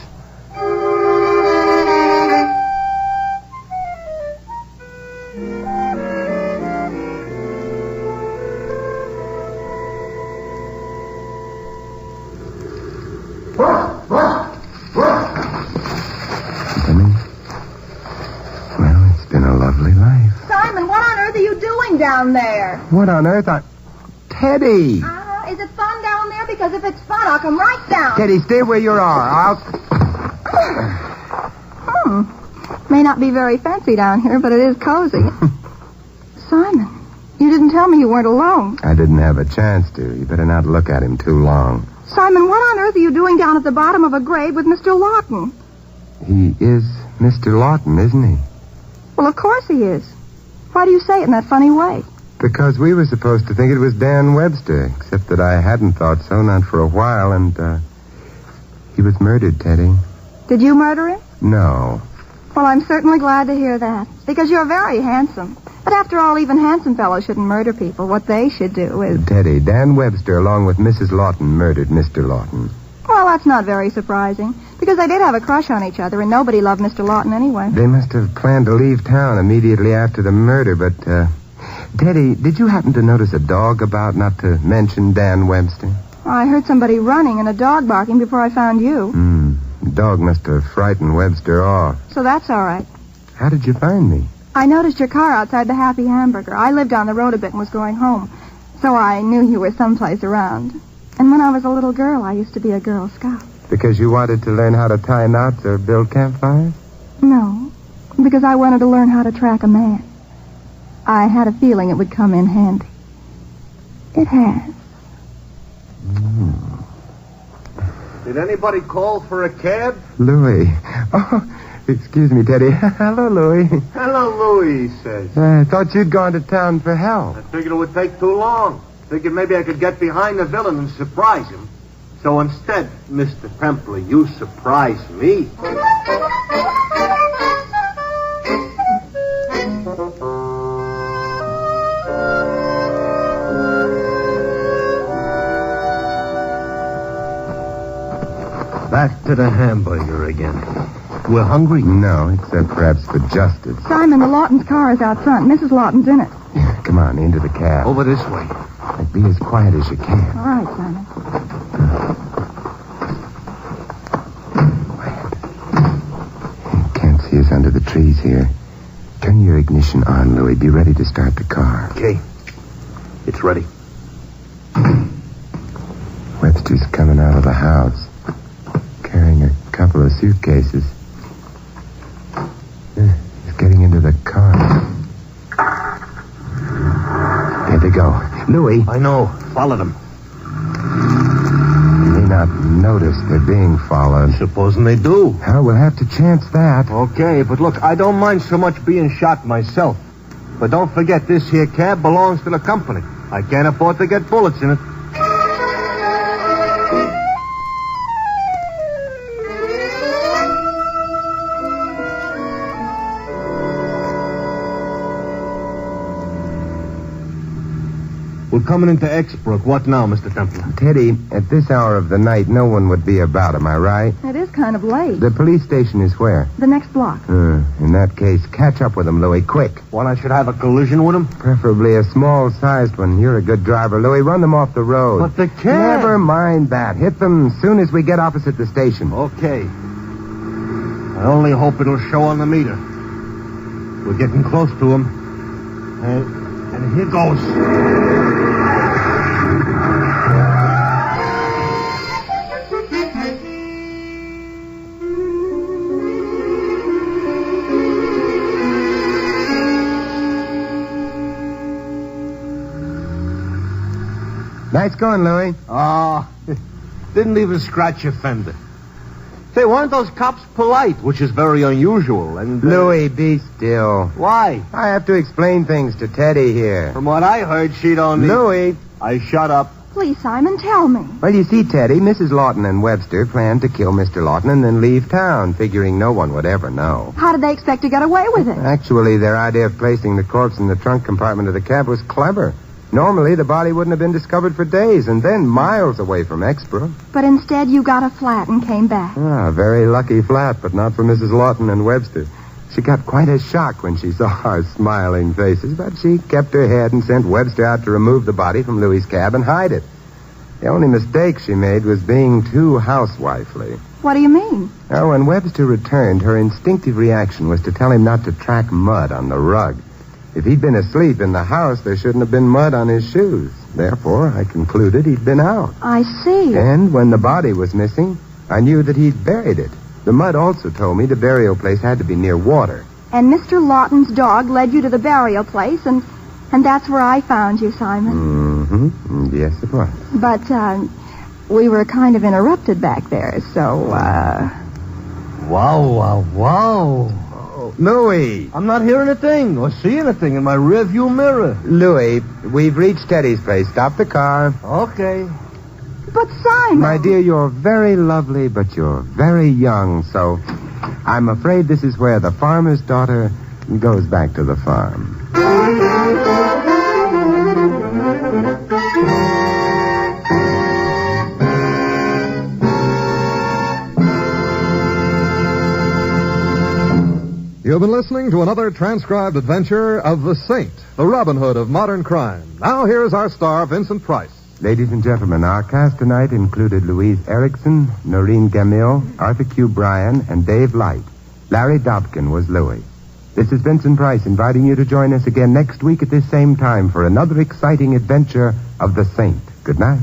Coming? Well, it's been a lovely life. Simon, what on earth are you doing down there? What on earth? Teddy! Is it fun down there? Because if it's fun, I'll come right down. Teddy, stay where you are. May not be very fancy down here, but it is cozy. Simon, you didn't tell me you weren't alone. I didn't have a chance to. You better not look at him too long. Simon, what on earth are you doing down at the bottom of a grave with Mr. Lawton? He is Mr. Lawton, isn't he? Well, of course he is. Why do you say it in that funny way? Because we were supposed to think it was Dan Webster, except that I hadn't thought so, not for a while, and, he was murdered, Teddy. Did you murder him? No. Well, I'm certainly glad to hear that, because you're very handsome. But after all, even handsome fellows shouldn't murder people. What they should do is... Teddy, Dan Webster, along with Mrs. Lawton, murdered Mr. Lawton. Well, that's not very surprising, because they did have a crush on each other, and nobody loved Mr. Lawton anyway. They must have planned to leave town immediately after the murder, but, Teddy, did you happen to notice a dog about, not to mention Dan Webster? I heard somebody running and a dog barking before I found you. The dog must have frightened Webster off. So that's all right. How did you find me? I noticed your car outside the Happy Hamburger. I lived down the road a bit and was going home, so I knew you were someplace around. And when I was a little girl, I used to be a Girl Scout. Because you wanted to learn how to tie knots or build campfires? No, because I wanted to learn how to track a man. I had a feeling it would come in handy. It has. Did anybody call for a cab? Louis. Oh, excuse me, Teddy. Hello, Louis. Hello, Louis, he says. I thought you'd gone to town for help. I figured it would take too long. Figured maybe I could get behind the villain and surprise him. So instead, Mr. Templar, you surprised me. Back to the hamburger again. We're hungry? No, except perhaps for justice. Simon, the Lawton's car is out front. Mrs. Lawton's in it. Come on, into the cab. Over this way. Be as quiet as you can. All right, Simon. Can't see us under the trees here. Turn your ignition on, Louis. Be ready to start the car. Okay. It's ready. Webster's coming out of the house, carrying a couple of suitcases. He's getting into the car. There they go. Louis. I know. Follow them. They may not notice they're being followed. Supposing they do. Well, we'll have to chance that. Okay, but look, I don't mind so much being shot myself. But don't forget, this here cab belongs to the company. I can't afford to get bullets in it. We're coming into Exbrook. What now, Mr. Templar? Teddy, at this hour of the night, no one would be about, am I right? It is kind of late. The police station is where? The next block. In that case, catch up with them, Louis, quick. What, I should have a collision with them? Preferably a small-sized one. You're a good driver, Louis. Run them off the road. But the cab... Never mind that. Hit them as soon as we get opposite the station. Okay. I only hope it'll show on the meter. We're getting close to them. And here goes. Nice going, Louis. Oh, didn't even scratch your fender. Say, weren't those cops polite, which is very unusual, and... Louis, be still. Why? I have to explain things to Teddy here. From what I heard, she don't need... Louis. I shut up. Please, Simon, tell me. Well, you see, Teddy, Mrs. Lawton and Webster planned to kill Mr. Lawton and then leave town, figuring no one would ever know. How did they expect to get away with it? Actually, their idea of placing the corpse in the trunk compartment of the cab was clever. Normally, the body wouldn't have been discovered for days, and then miles away from Exborough. But instead, you got a flat and came back. Ah, a very lucky flat, but not for Mrs. Lawton and Webster. She got quite a shock when she saw our smiling faces, but she kept her head and sent Webster out to remove the body from Louis's cab and hide it. The only mistake she made was being too housewifely. What do you mean? Well, when Webster returned, her instinctive reaction was to tell him not to track mud on the rug. If he'd been asleep in the house, there shouldn't have been mud on his shoes. Therefore, I concluded he'd been out. I see. And when the body was missing, I knew that he'd buried it. The mud also told me the burial place had to be near water. And Mr. Lawton's dog led you to the burial place, and that's where I found you, Simon. Mm-hmm. Yes, it was. But, we were kind of interrupted back there, so, Wow. Louis! I'm not hearing a thing or seeing anything in my rearview mirror. Louis, we've reached Teddy's place. Stop the car. Okay. But, Simon... My dear, you're very lovely, but you're very young, so I'm afraid this is where the farmer's daughter goes back to the farm. You've been listening to another transcribed adventure of the Saint, the Robin Hood of modern crime. Now here's our star, Vincent Price. Ladies and gentlemen, our cast tonight included Louise Erickson, Noreen Gamil, Arthur Q. Bryan, and Dave Light. Larry Dobkin was Louis. This is Vincent Price inviting you to join us again next week at this same time for another exciting adventure of the Saint. Good night.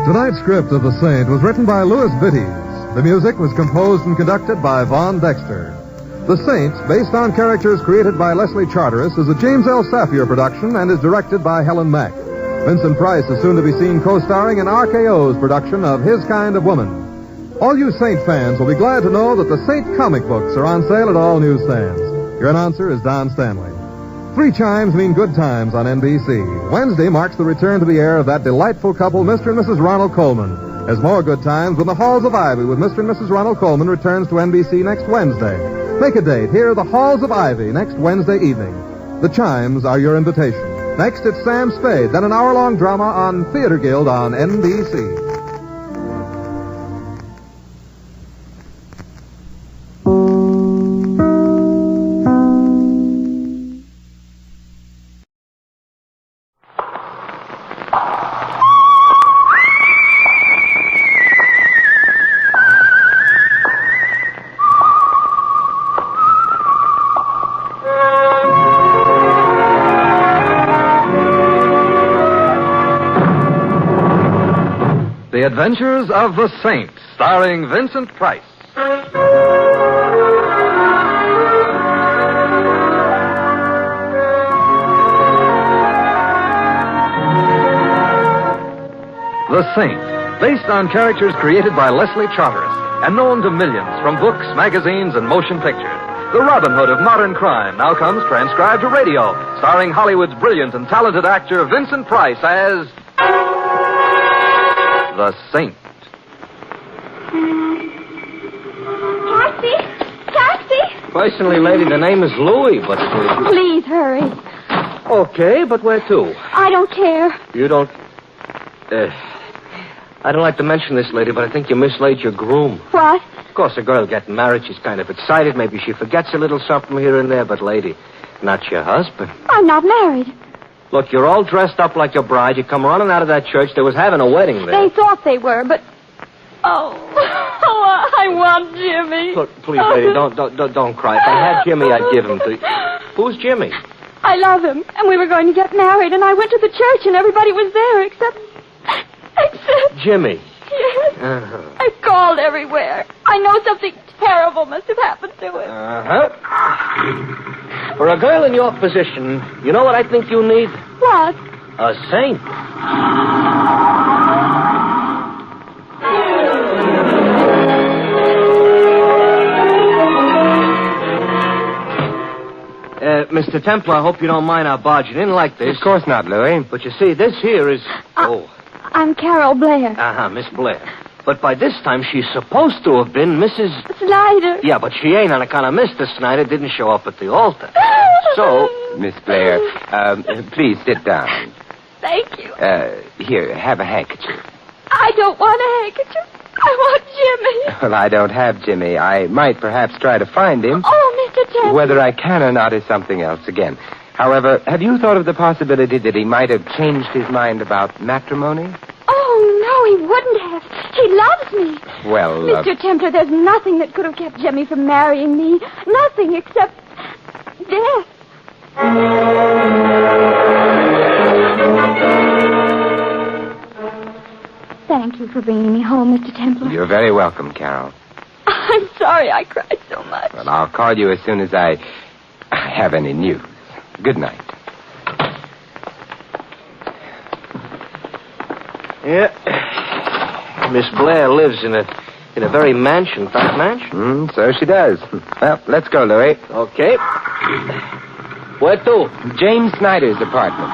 Tonight's script of The Saint was written by Louis Vittes. The music was composed and conducted by Von Dexter. The Saint, based on characters created by Leslie Charteris, is a James L. Safier production and is directed by Helen Mack. Vincent Price is soon to be seen co-starring in RKO's production of His Kind of Woman. All you Saint fans will be glad to know that the Saint comic books are on sale at all newsstands. Your announcer is Don Stanley. 3 chimes mean good times on NBC. Wednesday marks the return to the air of that delightful couple, Mr. and Mrs. Ronald Coleman. There's more good times when the Halls of Ivy with Mr. and Mrs. Ronald Coleman returns to NBC next Wednesday. Make a date. Hear the Halls of Ivy next Wednesday evening. The chimes are your invitation. Next, it's Sam Spade, then an hour-long drama on Theater Guild on NBC. The Adventures of the Saint, starring Vincent Price. The Saint, based on characters created by Leslie Charteris and known to millions from books, magazines, and motion pictures. The Robin Hood of modern crime now comes transcribed to radio, starring Hollywood's brilliant and talented actor Vincent Price as... The Saint. Taxi! Personally, lady, the name is Louis, but... Please hurry. Okay, but where to? I don't care. You don't... I don't like to mention this, lady, but I think you mislaid your groom. What? Of course, a girl getting married, she's kind of excited. Maybe she forgets a little something here and there, but, lady, not your husband. I'm not married. Look, you're all dressed up like your bride. You come running out of that church. They was having a wedding there. They thought they were, but... Oh, I want Jimmy. Look, please, lady, don't cry. If I had Jimmy, I'd give him to you. Who's Jimmy? I love him, and we were going to get married, and I went to the church, and everybody was there, except... Jimmy. Yes. I called everywhere. I know something terrible must have happened to him. For a girl in your position, you know what I think you need? What? A saint. Mr. Templar, I hope you don't mind our barging in like this. Of course not, Louis. But you see, this here is... I'm Carol Blair. Miss Blair. But by this time, she's supposed to have been Mrs... Snyder. Yeah, but she ain't on account of Mr. Snyder didn't show up at the altar. So... Miss Blair, please sit down. Thank you. Here, have a handkerchief. I don't want a handkerchief. I want Jimmy. Well, I don't have Jimmy. I might perhaps try to find him. Oh, Mr. Templar. Whether I can or not is something else again. However, have you thought of the possibility that he might have changed his mind about matrimony? Oh, no, he wouldn't have. He loves me. Well, Mr. Templar, there's nothing that could have kept Jimmy from marrying me. Nothing except death. Thank you for bringing me home, Mr. Templar. You're very welcome, Carol. I'm sorry I cried so much. Well, I'll call you as soon as I have any news. Good night. Yeah. Miss Blair lives in a very mansion-type mansion. So she does. Well, let's go, Louis. Okay. Where to? James Snyder's apartment.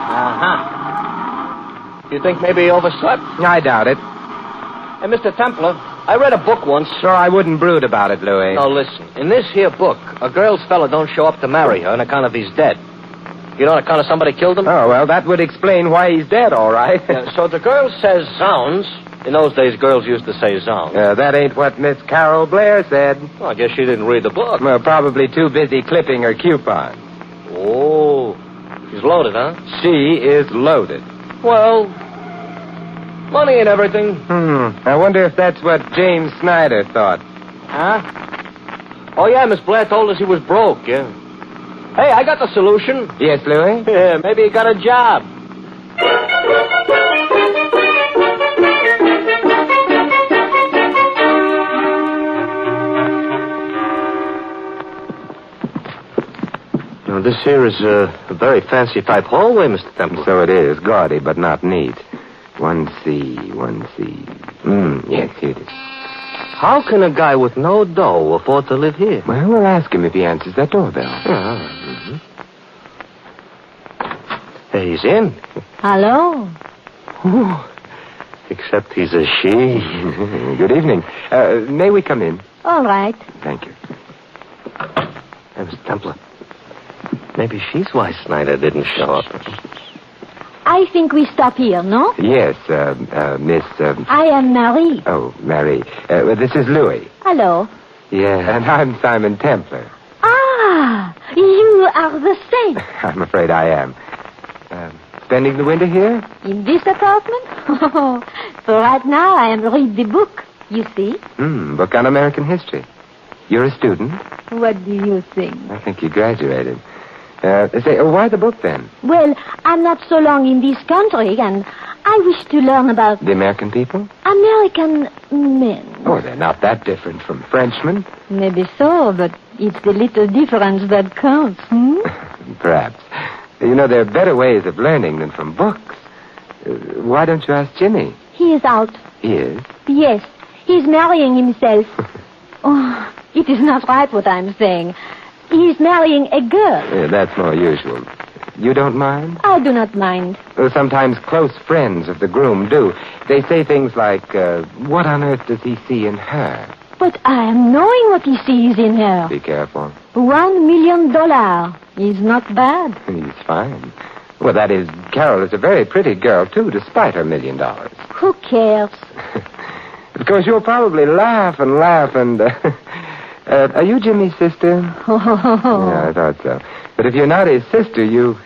You think maybe he overslept? I doubt it. Hey, Mr. Templar, I read a book once. So I wouldn't brood about it, Louis. Now, listen. In this here book, a girl's fella don't show up to marry her on account of he's dead. You know, on account of somebody killed him? Oh, well, that would explain why he's dead, all right. So the girl says zounds. In those days, girls used to say zounds. That ain't what Miss Carol Blair said. Well, I guess she didn't read the book. Well, probably too busy clipping her coupon. Oh, she's loaded, huh? She is loaded. Well, money and everything. I wonder if that's what James Snyder thought. Huh? Oh, yeah, Miss Blair told us he was broke, yeah. Hey, I got the solution. Yes, Louis? Yeah, maybe he got a job. Now, this here is a very fancy type hallway, Mr. Temple. So it is. Gaudy, but not neat. 1C. Yes, here it is. How can a guy with no dough afford to live here? Well, we'll ask him if he answers that doorbell. Hey, he's in. Hello. Ooh. Except he's a she. Good evening. May we come in? All right. Thank you. Hey, Mr. Templar. Maybe she's why Snyder didn't show up. I think we stop here, no? Yes, Miss... I am Marie. Oh, Marie. This is Louis. Hello. Yeah, and I'm Simon Templar. Ah, you are the same. I'm afraid I am. Spending the winter here? In this apartment? For right now, I am reading the book, you see. Book on American history. You're a student? What do you think? I think you graduated. Why the book, then? Well, I'm not so long in this country, and I wish to learn about... The American people? American men. Oh, they're not that different from Frenchmen. Maybe so, but it's the little difference that counts, Perhaps. You know, there are better ways of learning than from books. Why don't you ask Jimmy? He is out. He is? Yes. He's marrying himself. Oh, it is not right what I'm saying. He's marrying a girl. Yeah, that's more usual. You don't mind? I do not mind. Well, sometimes close friends of the groom do. They say things like, what on earth does he see in her? But I am knowing what he sees in her. Be careful. $1 million is not bad. He's fine. Well, that is, Carol is a very pretty girl, too, despite her $1 million. Who cares? Of course, you'll probably laugh and... are you Jimmy's sister? Yeah, I thought so. But if you're not his sister, you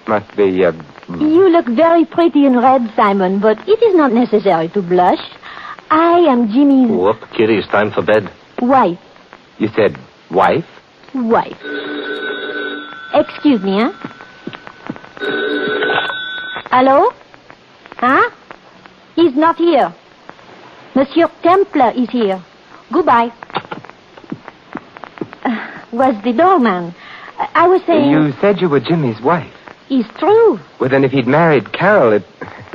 must be... You look very pretty in red, Simon, but it is not necessary to blush. I am Jimmy's... Whoop, Kitty, it's time for bed. Wife. You said wife? Wife. Excuse me, huh? Hello? Huh? He's not here. Monsieur Templar is here. Goodbye. Was the doorman. I was saying... You said you were Jimmy's wife. It's true. Well, then if he'd married Carol, it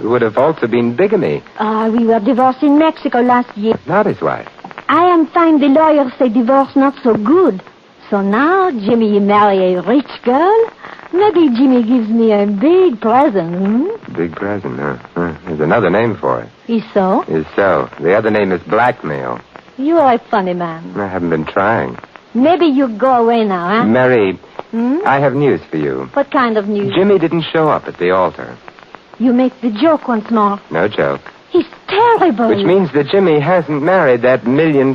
would have also been bigamy. We were divorced in Mexico last year. Not his wife. I am find the lawyers say divorce not so good. So now Jimmy marry a rich girl. Maybe Jimmy gives me a big present, Big present, huh? There's another name for it. Is so? Is so. The other name is blackmail. You are a funny man. I haven't been trying. Maybe you go away now, huh? Mary, I have news for you. What kind of news? Jimmy didn't show up at the altar. You make the joke once more. No joke. He's terrible. Which means that Jimmy hasn't married that $1 million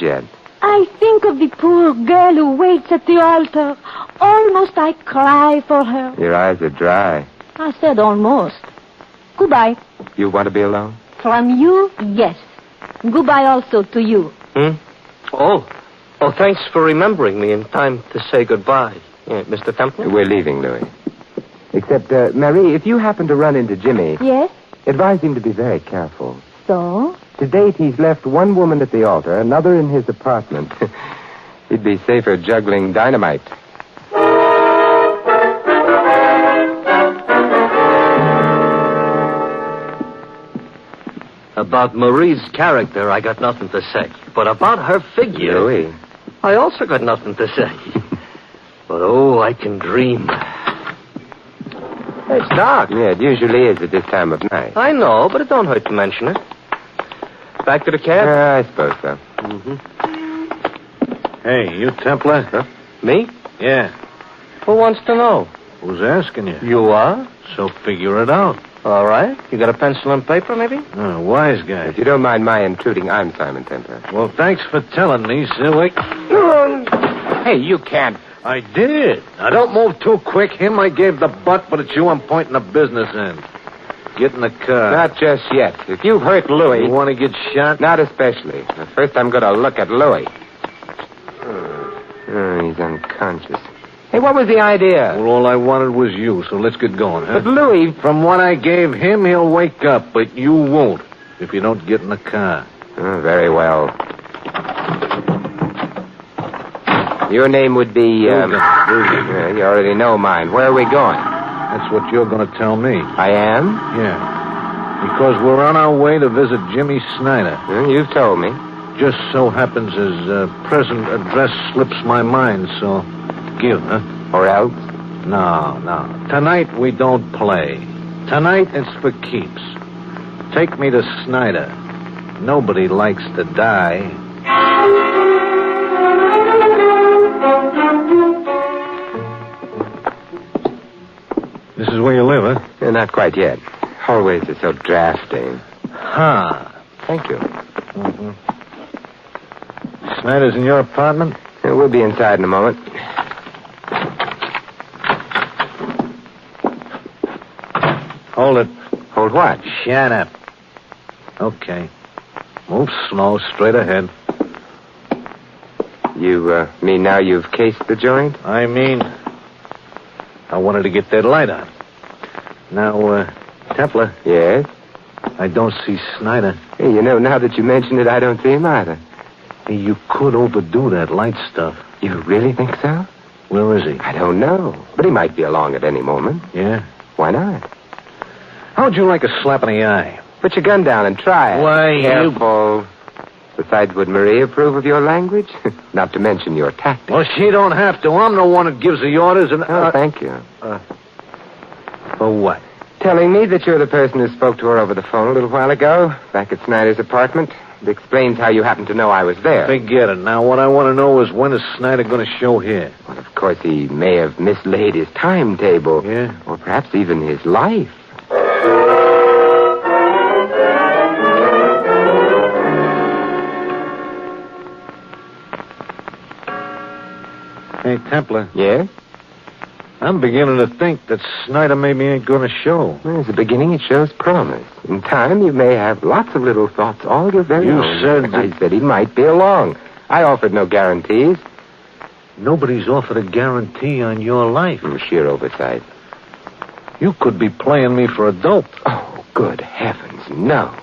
yet. I think of the poor girl who waits at the altar. Almost I cry for her. Your eyes are dry. I said almost. Goodbye. You want to be alone? From you, yes. Goodbye also to you. Oh, thanks for remembering me in time to say goodbye, Mr. Templar. We're leaving, Louis. Except, Mary, if you happen to run into Jimmy... Yes? Advise him to be very careful. So? To date, he's left one woman at the altar, another in his apartment. He'd be safer juggling dynamite. About Marie's character, I got nothing to say. But about her figure... Louis. I also got nothing to say. But, I can dream. It's dark. Yeah, it usually is at this time of night. I know, but it don't hurt to mention it. Back to the cab? I suppose so. Hey, you Templar? Huh? Me? Yeah. Who wants to know? Who's asking you? You are? So figure it out. All right. You got a pencil and paper, maybe? Oh, wise guy. If you don't mind my intruding, I'm Simon Templar. Well, thanks for telling me, Silwick. Hey, you can't. I did. Now, don't move too quick. Him I gave the butt, but it's you I'm pointing the business in. Get in the car. Not just yet. If you've hurt Louis... You want to get shot? Not especially. But first I'm going to look at Louis. He's unconscious. Hey, what was the idea? Well, all I wanted was you, so let's get going, huh? But Louis... From what I gave him, he'll wake up, but you won't if you don't get in the car. Very well. Your name would be... Dugan. You already know mine. Where are we going? That's what you're going to tell me. I am? Yeah. Because we're on our way to visit Jimmy Snyder. You've told me. Just so happens his present address slips my mind, so give, huh? Or else? No. Tonight we don't play. Tonight it's for keeps. Take me to Snyder. Nobody likes to die. This is where you live, huh? Not quite yet. Hallways are so drafty. Huh. Thank you. Snyder's in your apartment? We'll be inside in a moment. Hold it. Hold what? Shut up. Okay. Move slow, straight ahead. You mean now you've cased the joint? I mean, I wanted to get that light on. Now, Templar. Yes? I don't see Snyder. Hey, now that you mention it, I don't see him either. Hey, you could overdo that light stuff. You really think so? Where is he? I don't know. But he might be along at any moment. Yeah? Why not? How'd you like a slap in the eye? Put your gun down and try it. Why, Careful. Besides, would Marie approve of your language? Not to mention your tactics. Well, she don't have to. I'm the one that gives the orders and... thank you. For what? Telling me that you're the person who spoke to her over the phone a little while ago, back at Snyder's apartment. It explains how you happened to know I was there. Forget it. Now, what I want to know is when is Snyder going to show here? Well, of course, he may have mislaid his timetable. Yeah? Or perhaps even his life. Hey, Templar. Yes? I'm beginning to think that Snyder maybe ain't going to show. Well, as a beginning, it shows promise. In time, you may have lots of little thoughts all your very own. You said... I said he might be along. I offered no guarantees. Nobody's offered a guarantee on your life. Sheer oversight. You could be playing me for a dope. Oh, good heavens, no.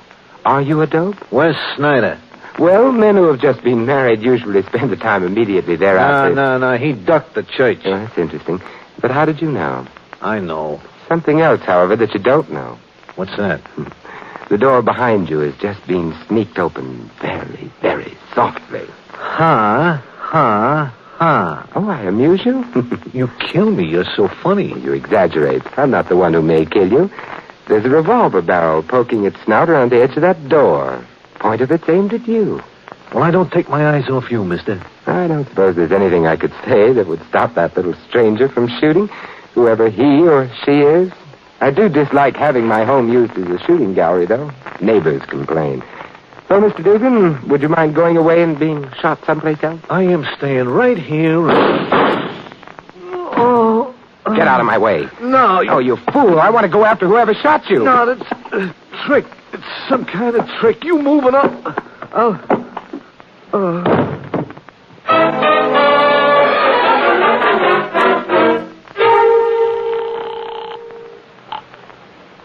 Are you a dope? Where's Snyder? Well, men who have just been married usually spend the time immediately thereafter. No. He ducked the church. Oh, that's interesting. But how did you know? I know. Something else, however, that you don't know. What's that? The door behind you is just being sneaked open very, very softly. Huh? Oh, I amuse you? You kill me. You're so funny. You exaggerate. I'm not the one who may kill you. There's a revolver barrel poking its snout around the edge of that door. Point of it's aimed at you. Well, I don't take my eyes off you, mister. I don't suppose there's anything I could say that would stop that little stranger from shooting, whoever he or she is. I do dislike having my home used as a shooting gallery, though. Neighbors complain. So, Mr. Dugan, would you mind going away and being shot someplace else? I am staying right here. Get out of my way. No. Oh, you fool. I want to go after whoever shot you. No, that's a trick. It's some kind of trick. You moving up.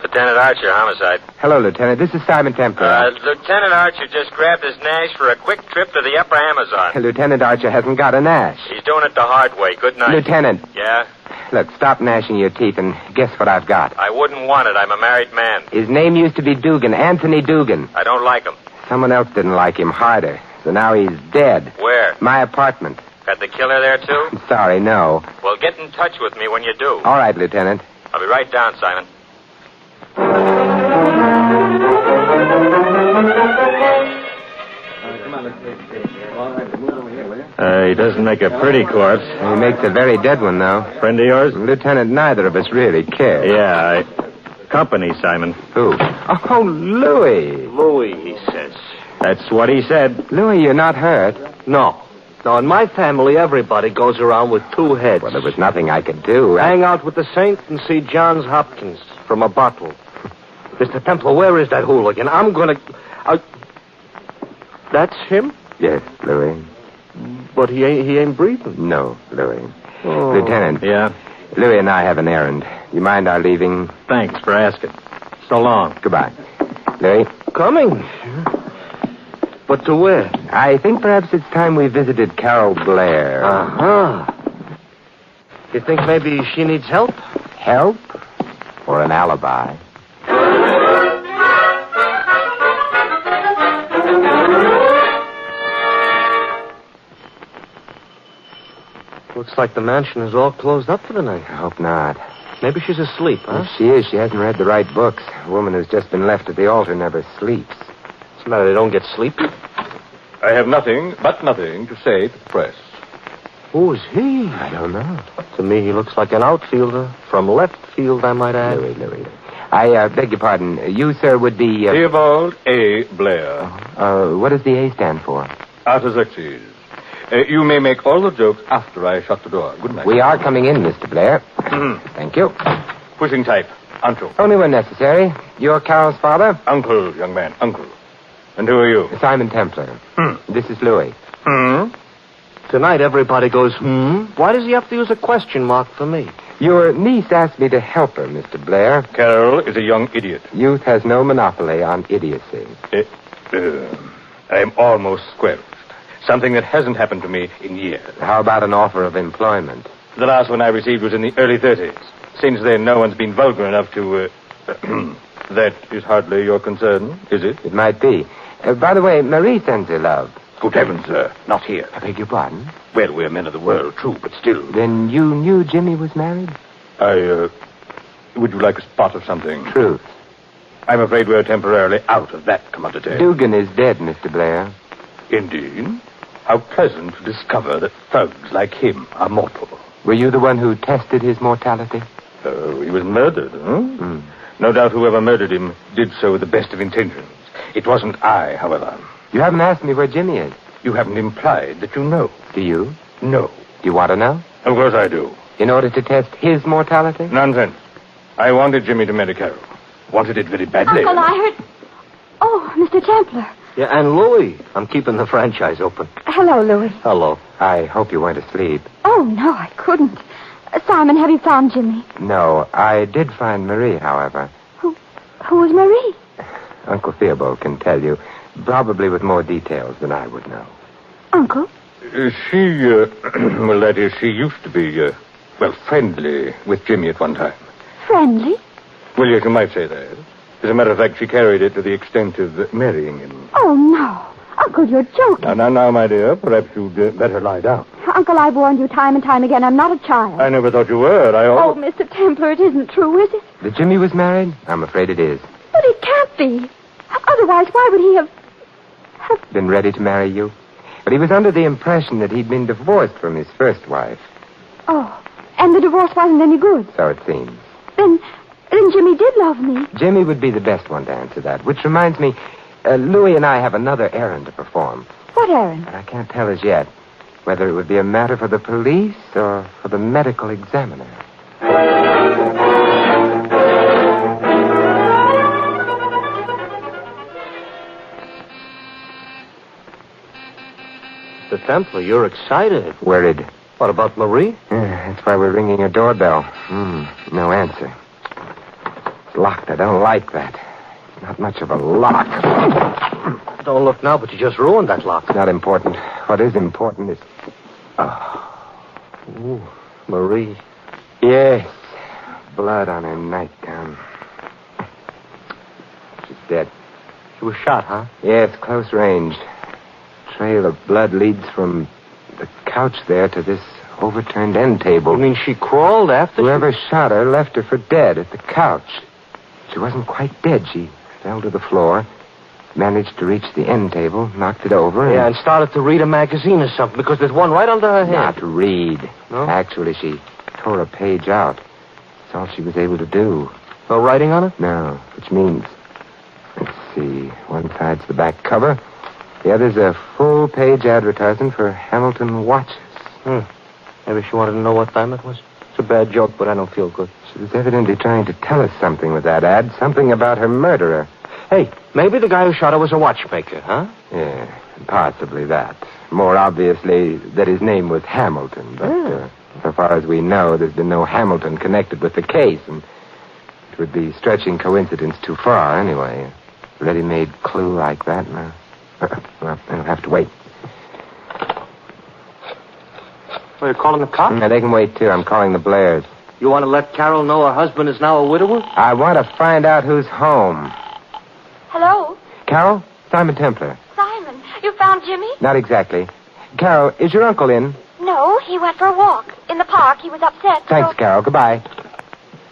Lieutenant Archer, homicide. Hello, Lieutenant. This is Simon Templer. Lieutenant Archer just grabbed his Nash for a quick trip to the upper Amazon. Lieutenant Archer hasn't got a Nash. He's doing it the hard way. Good night. Lieutenant. Yeah? Look, stop gnashing your teeth and guess what I've got. I wouldn't want it. I'm a married man. His name used to be Dugan, Anthony Dugan. I don't like him. Someone else didn't like him harder, so now he's dead. Where? My apartment. Got the killer there, too? I'm sorry, no. Well, get in touch with me when you do. All right, Lieutenant. I'll be right down, Simon. He doesn't make a pretty corpse. He makes a very dead one, though. Friend of yours? Lieutenant, neither of us really care. Yeah, company, Simon. Who? Oh, Louis. Louis, he says. That's what he said. Louis, you're not hurt. No. No, in my family, everybody goes around with two heads. Well, there was nothing I could do. Hang out with the saint and see Johns Hopkins from a bottle. Mr. Templar, where is that hooligan? I'm going to... That's him? Yes, Louis. But he ain't breathing. No, Louis. Oh. Lieutenant. Yeah? Louis and I have an errand. You mind our leaving? Thanks for asking. So long. Goodbye. Louis? Coming. But to where? I think perhaps it's time we visited Carol Blair. Uh-huh. You think maybe she needs help? Help? Or an alibi? Looks like the mansion is all closed up for the night. I hope not. Maybe she's asleep, huh? If she is, she hasn't read the right books. A woman who's just been left at the altar never sleeps. What's the matter? They don't get sleepy? I have nothing to say to the press. Who is he? I don't know. To me, he looks like an outfielder. From left field, I might add. Louis. I beg your pardon. You, sir, would be... Theobald A. Blair. What does the A stand for? Artaxerxes. You may make all the jokes after I shut the door. Good night. We are coming in, Mr. Blair. Thank you. Pushing type. Anto. Only when necessary. You're Carol's father? Uncle, young man. Uncle. And who are you? Simon Templar. This is Louis. Tonight, everybody goes, Why does he have to use a question mark for me? Your niece asked me to help her, Mr. Blair. Carol is a young idiot. Youth has no monopoly on idiocy. I am almost squelched. Something that hasn't happened to me in years. How about an offer of employment? The last one I received was in the early 30s. Since then, no one's been vulgar enough to... That is hardly your concern, is it? It might be. By the way, Marie sends her love. Good heavens, sir. Not here. I beg your pardon? Well, we're men of the world, true, but still. Then you knew Jimmy was married? Would you like a spot of something? Truth. I'm afraid we're temporarily out of that commodity. Dugan is dead, Mr. Blair. Indeed? How pleasant to discover that thugs like him are mortal. Were you the one who tested his mortality? Oh, he was murdered, huh? No doubt whoever murdered him did so with the best of intentions. It wasn't I, however. You haven't asked me where Jimmy is. You haven't implied that you know. Do you? No. Do you want to know? Of course I do. In order to test his mortality? Nonsense. I wanted Jimmy to marry Carol. Wanted it very badly. Uncle, I heard... Oh, Mr. Templar. Yeah, and Louis. I'm keeping the franchise open. Hello, Louis. Hello. I hope you weren't asleep. Oh, no, I couldn't. Simon, have you found Jimmy? No, I did find Marie, however. Who is Marie? Uncle Theobald can tell you, probably with more details than I would know. Uncle? She, well, that is, she used to be, friendly with Jimmy at one time. Friendly? Well, yes, you might say that. As a matter of fact, she carried it to the extent of marrying him. Oh, no. Uncle, you're joking. Now, my dear, perhaps you'd better lie down. Uncle, I've warned you time and time again. I'm not a child. I never thought you were. Oh, Mr. Templar, it isn't true, is it? That Jimmy was married? I'm afraid it is. But it can't be. Otherwise, why would he have... Been ready to marry you? But he was under the impression that he'd been divorced from his first wife. Oh, and the divorce wasn't any good. So it seems. Then Jimmy did love me. Jimmy would be the best one to answer that. Which reminds me, Louis and I have another errand to perform. What errand? But I can't tell as yet whether it would be a matter for the police or for the medical examiner. Mr. Templar, you're excited. Worried. What about Marie? That's why we're ringing her doorbell. No answer. It's locked. I don't like that. It's not much of a lock. Don't look now, but you just ruined that lock. It's not important. What is important is... Ooh, Marie. Yes. Blood on her nightgown. She's dead. She was shot, huh? Yes, close range. Trail of blood leads from the couch there to this overturned end table. You mean she crawled after Whoever shot her left her for dead at the couch. She wasn't quite dead. She fell to the floor, managed to reach the end table, knocked it over, Yeah, and started to read a magazine or something, because there's one right under her head. Not read. No? Actually, she tore a page out. That's all she was able to do. No writing on it? No, which means... Let's see. One side's the back cover. The other's a full-page advertisement for Hamilton watches. Maybe she wanted to know what time it was. It's a bad joke, but I don't feel good. She was evidently trying to tell us something with that ad. Something about her murderer. Hey, maybe the guy who shot her was a watchmaker, huh? Yeah, possibly that. More obviously that his name was Hamilton. But so far as we know, there's been no Hamilton connected with the case. And it would be stretching coincidence too far, anyway. A ready-made clue like that, no. Well, I'll have to wait. Well, you're calling the cops? Yeah, they can wait, too. I'm calling the Blairs. You want to let Carol know her husband is now a widower? I want to find out who's home. Hello? Carol? Simon Templar. Simon, you found Jimmy? Not exactly. Carol, is your uncle in? No, he went for a walk. In the park, he was upset. Thanks, Carol. Goodbye.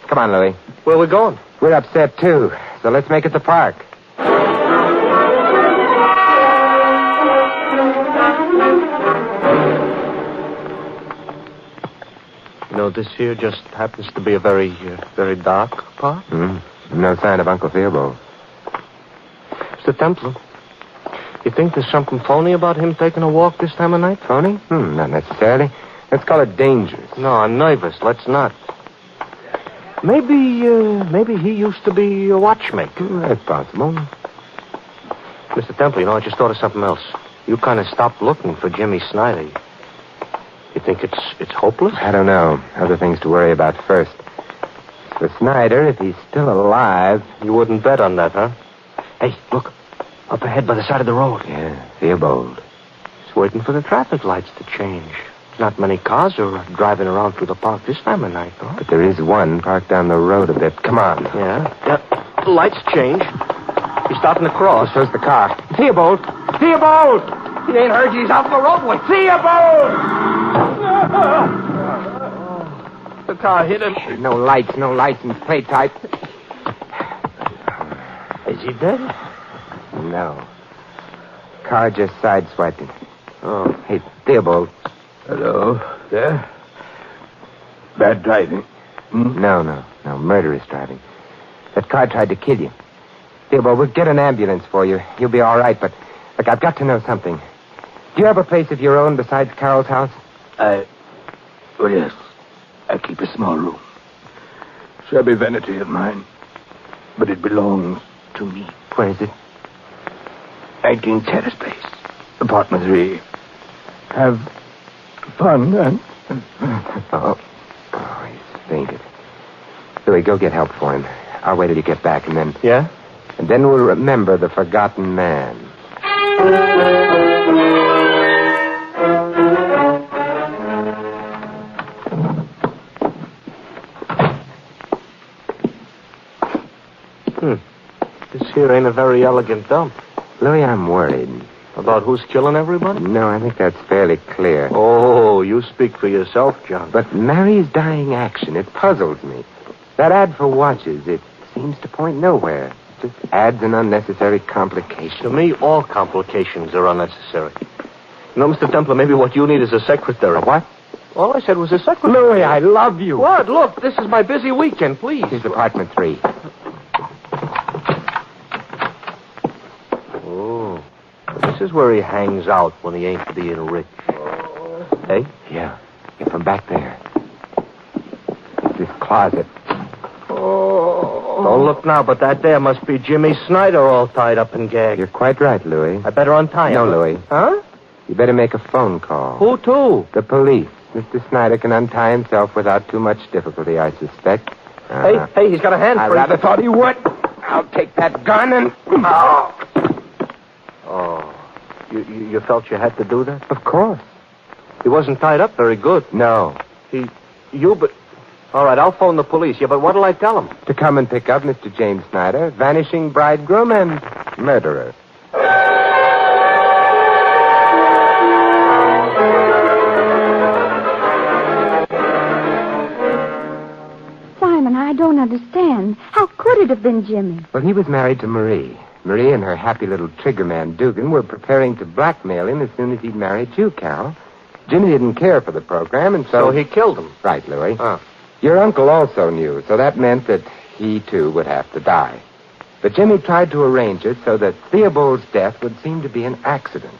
Come on, Louie. Where are we going? We're upset, too. So let's make it the park. You know, this here just happens to be a very, very dark park. No sign of Uncle Theobald. Mr. Templar, you think there's something phony about him taking a walk this time of night? Phony? Not necessarily. Let's call it dangerous. No, I'm nervous. Let's not. Maybe he used to be a watchmaker. That's possible. Mr. Templar, you know, I just thought of something else. You kind of stopped looking for Jimmy Snyder. You think it's hopeless? I don't know. Other things to worry about first. For Snyder, if he's still alive... You wouldn't bet on that, huh? Hey, look. Up ahead by the side of the road. Yeah, Theobald. He's waiting for the traffic lights to change. Not many cars are driving around through the park this time of night, though. But there is one parked down the road a bit. Come on. Yeah. The lights change. He's starting to cross. So's the car. Theobald! Theobald! He ain't heard you. He's out on the roadway. Theobald! The car hit him. No license plate type. Is he dead? No. Car just sideswiped him. Oh. Hey, Theobald. Hello, there? Bad driving. No. Murderous driving. That car tried to kill you. Theobald, we'll get an ambulance for you. You'll be all right, but look, I've got to know something. Do you have a place of your own besides Carol's house? Oh, yes. I keep a small room. Shabby vanity of mine. But it belongs to me. Where is it? 19 Terrace Place, apartment 3. Have fun and... Oh, he's fainted. Louis, go get help for him. I'll wait till you get back, and then... Yeah? And then we'll remember the forgotten man. This here ain't a very elegant dump. Louis, I'm worried. About who's killing everybody? No, I think that's fairly clear. Oh, you speak for yourself, John. But Mary's dying action, it puzzles me. That ad for watches, it seems to point nowhere. Just adds an unnecessary complication. To me, all complications are unnecessary. You know, Mr. Templar, maybe what you need is a secretary. A what? All I said was a secretary. Louis, I love you. What? Look, this is my busy weekend, please. Here's apartment 3. Oh. This is where he hangs out when he ain't being rich. Hey? Yeah. From back there. It's this closet. Don't look now, but that there must be Jimmy Snider all tied up and gagged. You're quite right, Louis. I better untie him. No, Louis. Huh? You better make a phone call. Who to? The police. Mr. Snyder can untie himself without too much difficulty, I suspect. Hey, he's got a hand I free. rather thought he would. I'll take that gun and... Oh. You felt you had to do that? Of course. He wasn't tied up very good. No. All right, I'll phone the police. Yeah, but what'll I tell them? To come and pick up Mr. James Snyder, vanishing bridegroom and murderer. Simon, I don't understand. How could it have been Jimmy? Well, he was married to Marie. Marie and her happy little triggerman, Dugan, were preparing to blackmail him as soon as he'd married you, Carol. Jimmy didn't care for the program, and so he killed him. Right, Louis. Your uncle also knew, so that meant that he, too, would have to die. But Jimmy tried to arrange it so that Theobald's death would seem to be an accident.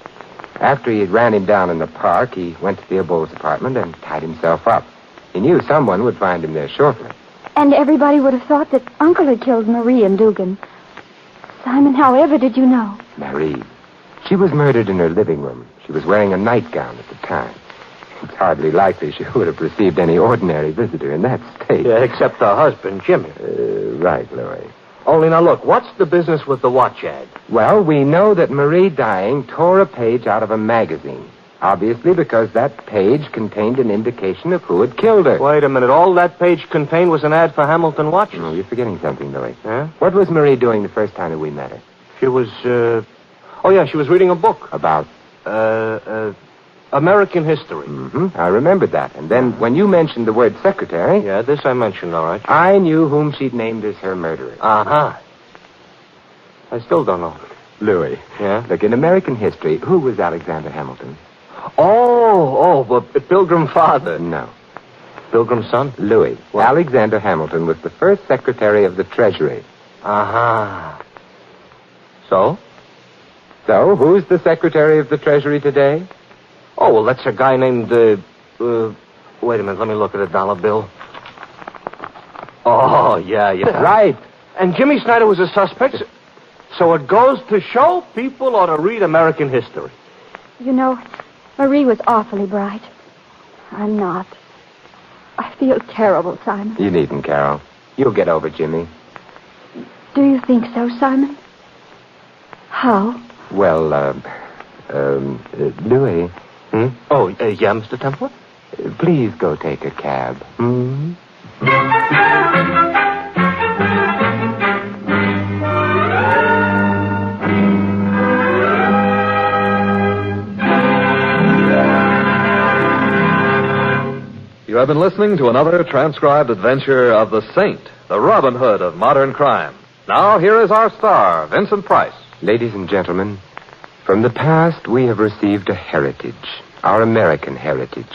After he had ran him down in the park, he went to Theobald's apartment and tied himself up. He knew someone would find him there shortly. And everybody would have thought that Uncle had killed Marie and Dugan. Simon, however did you know? Marie. She was murdered in her living room. She was wearing a nightgown at the time. It's hardly likely she would have received any ordinary visitor in that state. Yeah, except her husband, Jimmy. Right, Louis. Only now, look, what's the business with the watch ad? Well, we know that Marie dying tore a page out of a magazine. Obviously because that page contained an indication of who had killed her. Wait a minute. All that page contained was an ad for Hamilton watches. No, you're forgetting something, Louis. Huh? What was Marie doing the first time that we met her? She was, she was reading a book. About? American history. Mm-hmm. I remembered that. And then when you mentioned the word secretary... Yeah, this I mentioned, all right. I knew whom she'd named as her murderer. Uh-huh. I still don't know. Louis. Yeah? Look, in American history, who was Alexander Hamilton? But Pilgrim father. No. Pilgrim's son? Louis. What? Alexander Hamilton was the first secretary of the Treasury. Uh-huh. So? So, who's the secretary of the Treasury today? Oh, well, that's a guy named, wait a minute, let me look at a dollar bill. Oh, yeah. Right. And Jimmy Snider was a suspect. So it goes to show people ought to read American history. You know, Marie was awfully bright. I'm not. I feel terrible, Simon. You needn't, Carol. You'll get over Jimmy. Do you think so, Simon? How? Well, Louis... Oh, yeah, Mr. Templar? Please go take a cab. Hmm? You have been listening to another transcribed adventure of the Saint, the Robin Hood of modern crime. Now, here is our star, Vincent Price. Ladies and gentlemen, from the past we have received a heritage, our American heritage.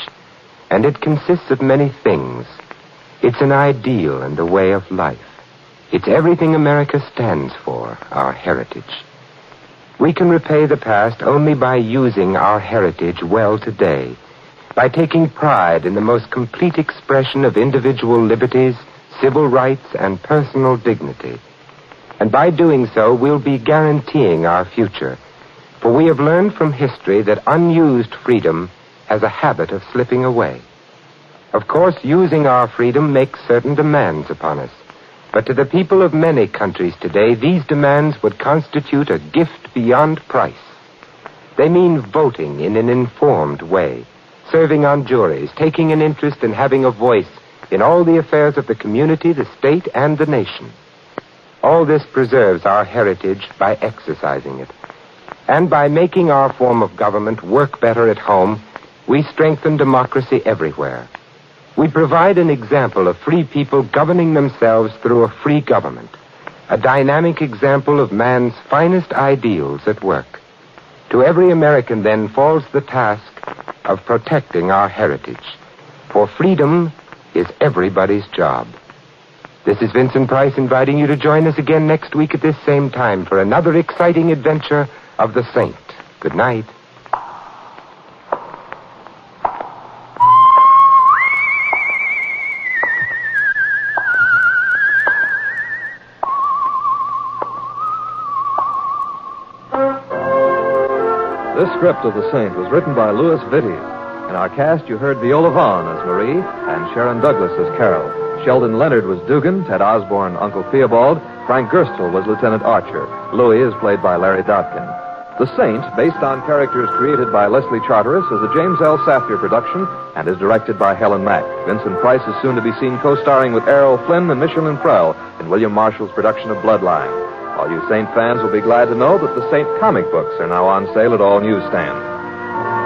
And it consists of many things. It's an ideal and a way of life. It's everything America stands for, our heritage. We can repay the past only by using our heritage well today, by taking pride in the most complete expression of individual liberties, civil rights, and personal dignity. And by doing so, we'll be guaranteeing our future, For we have learned from history that unused freedom has a habit of slipping away. Of course, using our freedom makes certain demands upon us. But to the people of many countries today, these demands would constitute a gift beyond price. They mean voting in an informed way, serving on juries, taking an interest and having a voice in all the affairs of the community, the state, and the nation. All this preserves our heritage by exercising it. And by making our form of government work better at home, we strengthen democracy everywhere. We provide an example of free people governing themselves through a free government, a dynamic example of man's finest ideals at work. To every American, then, falls the task of protecting our heritage. For freedom is everybody's job. This is Vincent Price inviting you to join us again next week at this same time for another exciting adventure of the Saint. Good night. This script of The Saint was written by Louis Vitti. In our cast, you heard Viola Vaughn as Marie and Sharon Douglas as Carol. Sheldon Leonard was Dugan, Ted Osborne, Uncle Theobald. Frank Gerstle was Lieutenant Archer. Louis is played by Larry Dobkin. The Saint, based on characters created by Leslie Charteris, is a James L. Safier production and is directed by Helen Mack. Vincent Price is soon to be seen co-starring with Errol Flynn and Michelin Prell in William Marshall's production of Bloodline. All you Saint fans will be glad to know that the Saint comic books are now on sale at all newsstands.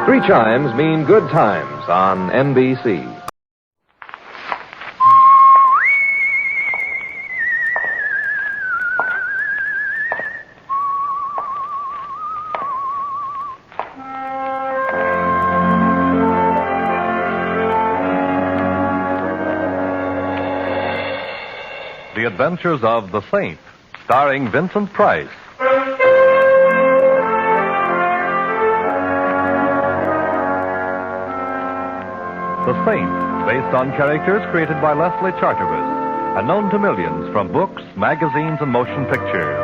3 chimes mean good times on NBC. The Adventures of the Saint, starring Vincent Price. The Saint, based on characters created by Leslie Charteris and known to millions from books, magazines, and motion pictures.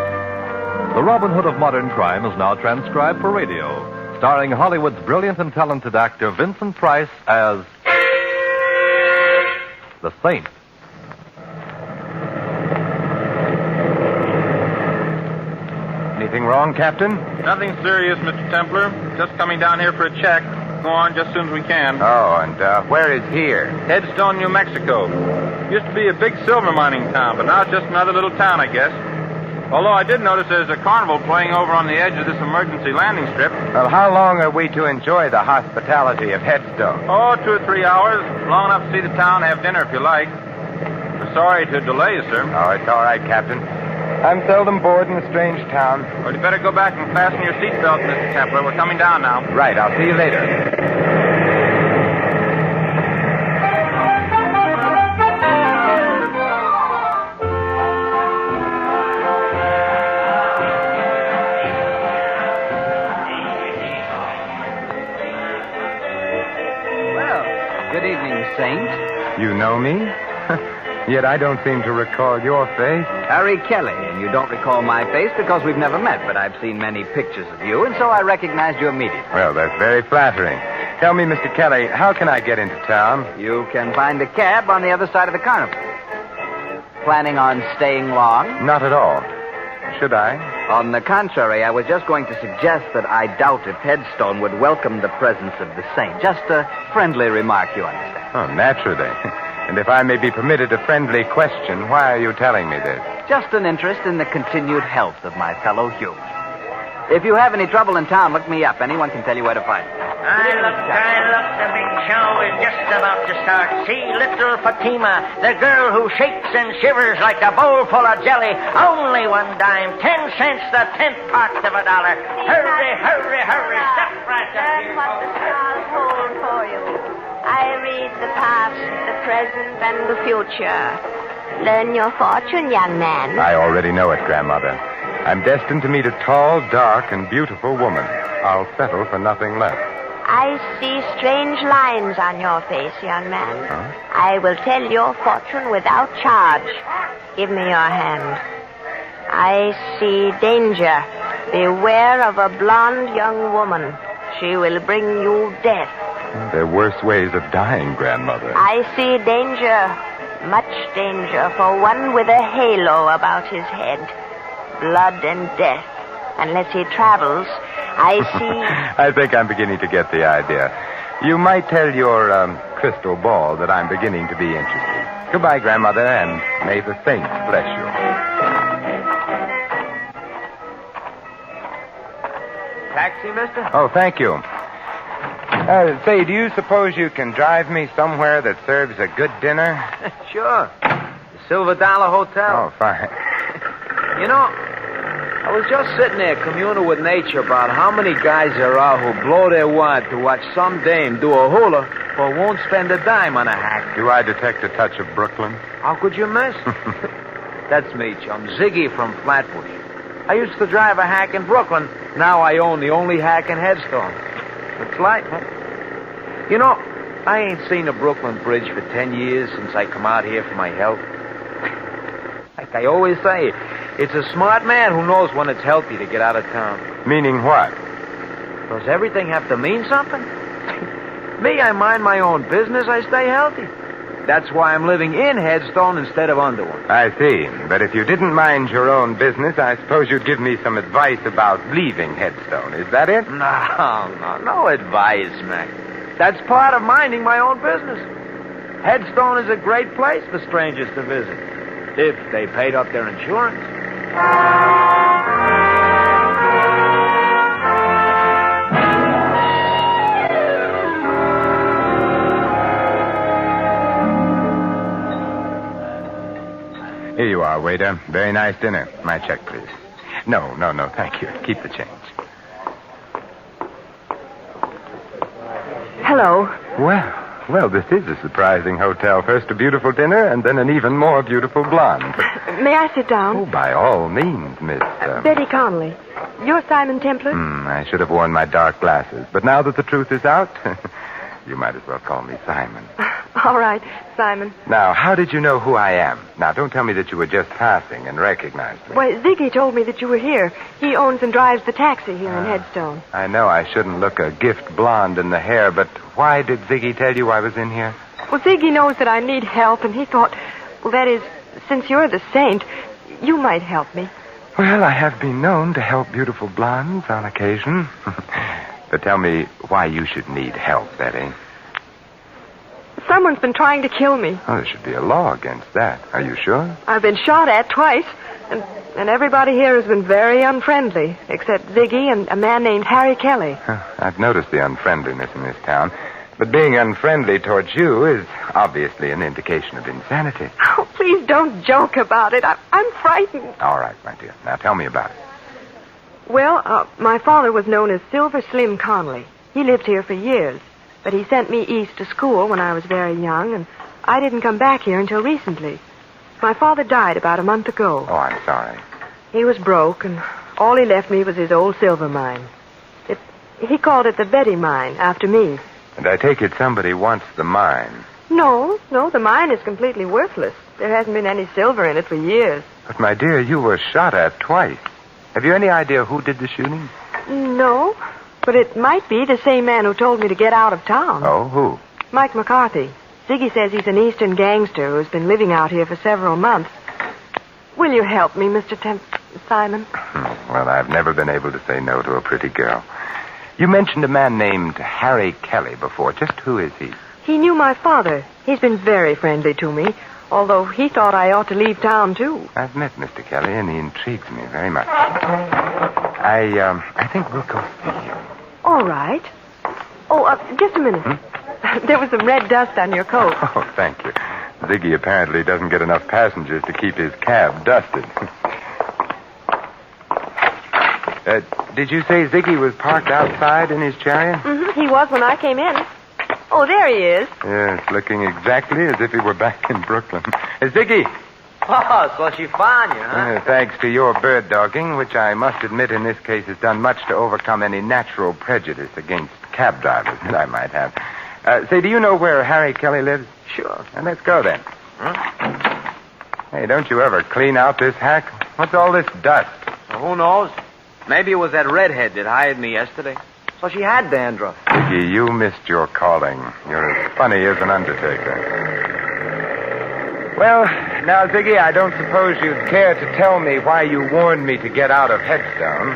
The Robin Hood of modern crime is now transcribed for radio, starring Hollywood's brilliant and talented actor Vincent Price as the Saint. Anything wrong, Captain? Nothing serious, Mr. Templar. Just coming down here for a check. Go on just as soon as we can. Oh, and where is here? Headstone, New Mexico. Used to be a big silver mining town, but now it's just another little town, I guess. Although I did notice there's a carnival playing over on the edge of this emergency landing strip. Well, how long are we to enjoy the hospitality of Headstone? Oh, 2 or 3 hours. Long enough to see the town, have dinner if you like. We're sorry to delay you, sir. Oh, it's all right, Captain. I'm seldom bored in a strange town. Well, you better go back and fasten your seatbelt, Mr. Templar. We're coming down now. Right, I'll see you later. Well, good evening, Saint. You know me? Yet I don't seem to recall your face. Harry Kelly, and you don't recall my face because we've never met, but I've seen many pictures of you, and so I recognized you immediately. Well, that's very flattering. Tell me, Mr. Kelly, how can I get into town? You can find a cab on the other side of the carnival. Planning on staying long? Not at all. Should I? On the contrary, I was just going to suggest that I doubt if Headstone would welcome the presence of the Saint. Just a friendly remark, you understand. Oh, naturally. And if I may be permitted a friendly question, why are you telling me this? Just an interest in the continued health of my fellow humans. If you have any trouble in town, look me up. Anyone can tell you where to find me. Look, the big show is just about to start. See little Fatima, the girl who shakes and shivers like a bowl full of jelly. Only 1 dime, 10 cents, the 10th part of $1. Hurry, hurry, hurry. Step right up here. Learn what the stars hold for you. I read the past, the present, and the future. Learn your fortune, young man. I already know it, Grandmother. I'm destined to meet a tall, dark, and beautiful woman. I'll settle for nothing less. I see strange lines on your face, young man. Huh? I will tell your fortune without charge. Give me your hand. I see danger. Beware of a blonde young woman. She will bring you death. There are worse ways of dying, Grandmother. I see danger. Much danger for one with a halo about his head. Blood and death. Unless he travels, I see... I think I'm beginning to get the idea. You might tell your crystal ball that I'm beginning to be interested. Goodbye, Grandmother, and may the saints bless you. Taxi, mister? Oh, thank you. Say, do you suppose you can drive me somewhere that serves a good dinner? Sure. The Silver Dollar Hotel. Oh, fine. You know, I was just sitting there communing with nature about how many guys there are who blow their wad to watch some dame do a hula or won't spend a dime on a hack. Do I detect a touch of Brooklyn? How could you miss? That's me, chum. Ziggy from Flatbush. I used to drive a hack in Brooklyn. Now I own the only hack in Headstone. It's like, huh? You know, I ain't seen the Brooklyn Bridge for 10 years since I come out here for my health. Like I always say, it's a smart man who knows when it's healthy to get out of town. Meaning what? Does everything have to mean something? Me, I mind my own business. I stay healthy. That's why I'm living in Headstone instead of under one. I see. But if you didn't mind your own business, I suppose you'd give me some advice about leaving Headstone. Is that it? No advice, Mac. That's part of minding my own business. Headstone is a great place for strangers to visit, if they paid up their insurance. Here you are, waiter. Very nice dinner. My check, please. No, thank you. Keep the change. Hello. Well, this is a surprising hotel. First a beautiful dinner, and then an even more beautiful blonde. May I sit down? Oh, by all means, Miss... Betty Connolly. You're Simon Templar? I should have worn my dark glasses. But now that the truth is out, you might as well call me Simon. All right, Simon. Now, how did you know who I am? Now, don't tell me that you were just passing and recognized me. Why, Ziggy told me that you were here. He owns and drives the taxi here in Headstone. I know I shouldn't look a gift blonde in the hair, but why did Ziggy tell you I was in here? Well, Ziggy knows that I need help, and he thought, well, that is, since you're the saint, you might help me. Well, I have been known to help beautiful blondes on occasion. But tell me why you should need help, Betty. Someone's been trying to kill me. Oh, there should be a law against that. Are you sure? I've been shot at twice, and everybody here has been very unfriendly, except Ziggy and a man named Harry Kelly. I've noticed the unfriendliness in this town. But being unfriendly towards you is obviously an indication of insanity. Oh, please don't joke about it. I'm frightened. All right, my dear. Now tell me about it. Well, my father was known as Silver Slim Connolly. He lived here for years. But he sent me east to school when I was very young, and I didn't come back here until recently. My father died about a month ago. Oh, I'm sorry. He was broke, and all he left me was his old silver mine. He called it the Betty Mine, after me. And I take it somebody wants the mine. No, the mine is completely worthless. There hasn't been any silver in it for years. But, my dear, you were shot at twice. Have you any idea who did the shooting? No. But it might be the same man who told me to get out of town. Oh, who? Mike McCarthy. Ziggy says he's an eastern gangster who's been living out here for several months. Will you help me, Mr. Simon? Well, I've never been able to say no to a pretty girl. You mentioned a man named Harry Kelly before. Just who is he? He knew my father. He's been very friendly to me, although he thought I ought to leave town, too. I've met Mr. Kelly, and he intrigues me very much. I think we'll go see him. All right. Oh, just a minute. There was some red dust on your coat. Oh, thank you. Ziggy apparently doesn't get enough passengers to keep his cab dusted. Did you say Ziggy was parked outside in his chariot? Mm-hmm. He was when I came in. Oh, there he is. Yes, looking exactly as if he were back in Brooklyn. Ziggy! Oh, so she found you, huh? Thanks to your bird dogging, which I must admit in this case has done much to overcome any natural prejudice against cab drivers that I might have. Say, do you know where Harry Kelly lives? Sure. Let's go then. Hey, don't you ever clean out this hack? What's all this dust? Well, who knows? Maybe it was that redhead that hired me yesterday. So she had dandruff. Ziggy, you missed your calling. You're as funny as an undertaker. Well, now, Ziggy, I don't suppose you'd care to tell me why you warned me to get out of Headstone.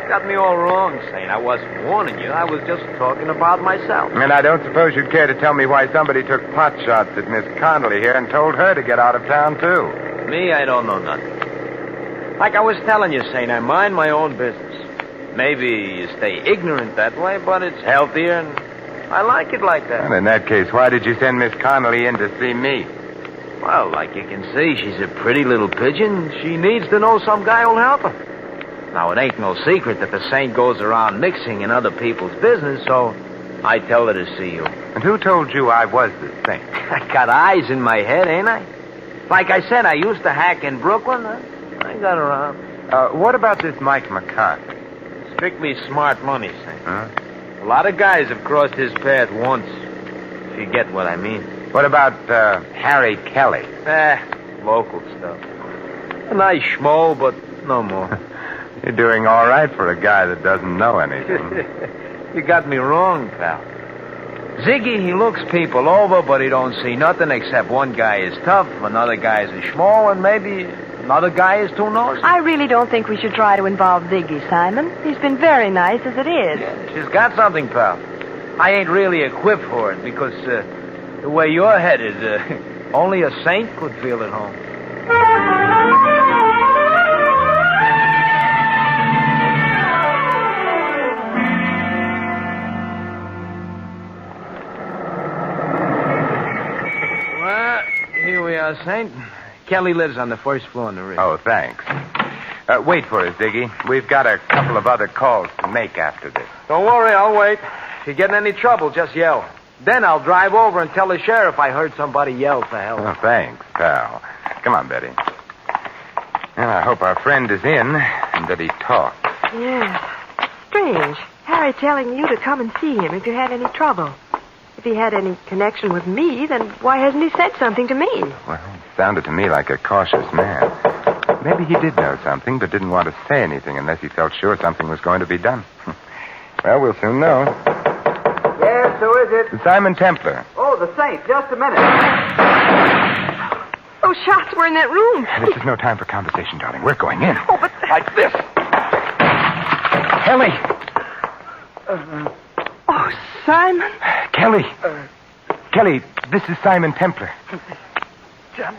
Got me all wrong, Saint. I wasn't warning you. I was just talking about myself. And I don't suppose you'd care to tell me why somebody took pot shots at Miss Connolly here and told her to get out of town, too. Me, I don't know nothing. Like I was telling you, Saint, I mind my own business. Maybe you stay ignorant that way, but it's healthier, and I like it like that. Well, in that case, why did you send Miss Connolly in to see me? Well, like you can see, she's a pretty little pigeon. She needs to know some guy who'll help her. Now, it ain't no secret that the Saint goes around mixing in other people's business, so I tell her to see you. And who told you I was the Saint? I got eyes in my head, ain't I? Like I said, I used to hack in Brooklyn. I got around. What about this Mike McCarthy? Strictly smart money, Saint. Huh? A lot of guys have crossed his path once, if you get what I mean. What about Harry Kelly? Local stuff. A nice schmo, but no more. You're doing all right for a guy that doesn't know anything. You got me wrong, pal. Ziggy, he looks people over, but he don't see nothing except one guy is tough, another guy is a schmo, and maybe another guy is too nosy. I really don't think we should try to involve Ziggy, Simon. He's been very nice as it is. Yeah, she's got something, pal. I ain't really equipped for it, because the way you're headed, only a saint could feel at home. Here we are, Saint. Kelly lives on the first floor in the rear. Oh, thanks. Wait for us, Ziggy. We've got a couple of other calls to make after this. Don't worry, I'll wait. If you get in any trouble, just yell. Then I'll drive over and tell the sheriff I heard somebody yell for help. Oh, thanks, pal. Come on, Betty. Well, I hope our friend is in and that he talks. Yes. Strange. Harry telling you to come and see him if you had any trouble. If he had any connection with me, then why hasn't he said something to me? Well, it sounded to me like a cautious man. Maybe he did know something, but didn't want to say anything unless he felt sure something was going to be done. Well, we'll soon know. Yes, who is it? Simon Templar. Oh, the Saint. Just a minute. Those shots were in that room. This is no time for conversation, darling. We're going in. Oh, but... Like this. Kelly. Oh, Simon. Kelly. Kelly, this is Simon Templar. Saint?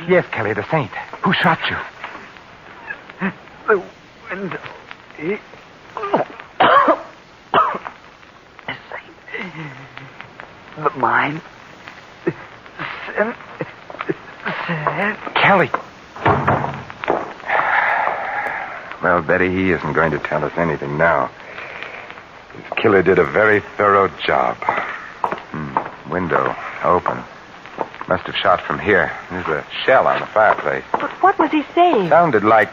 Yes, Kelly, the Saint. Who shot you? The window. The Saint. The mine. Kelly. Well, Betty, he isn't going to tell us anything now. His killer did a very thorough job. Window open. Must have shot from here. There's a shell on the fireplace. But what was he saying? Sounded like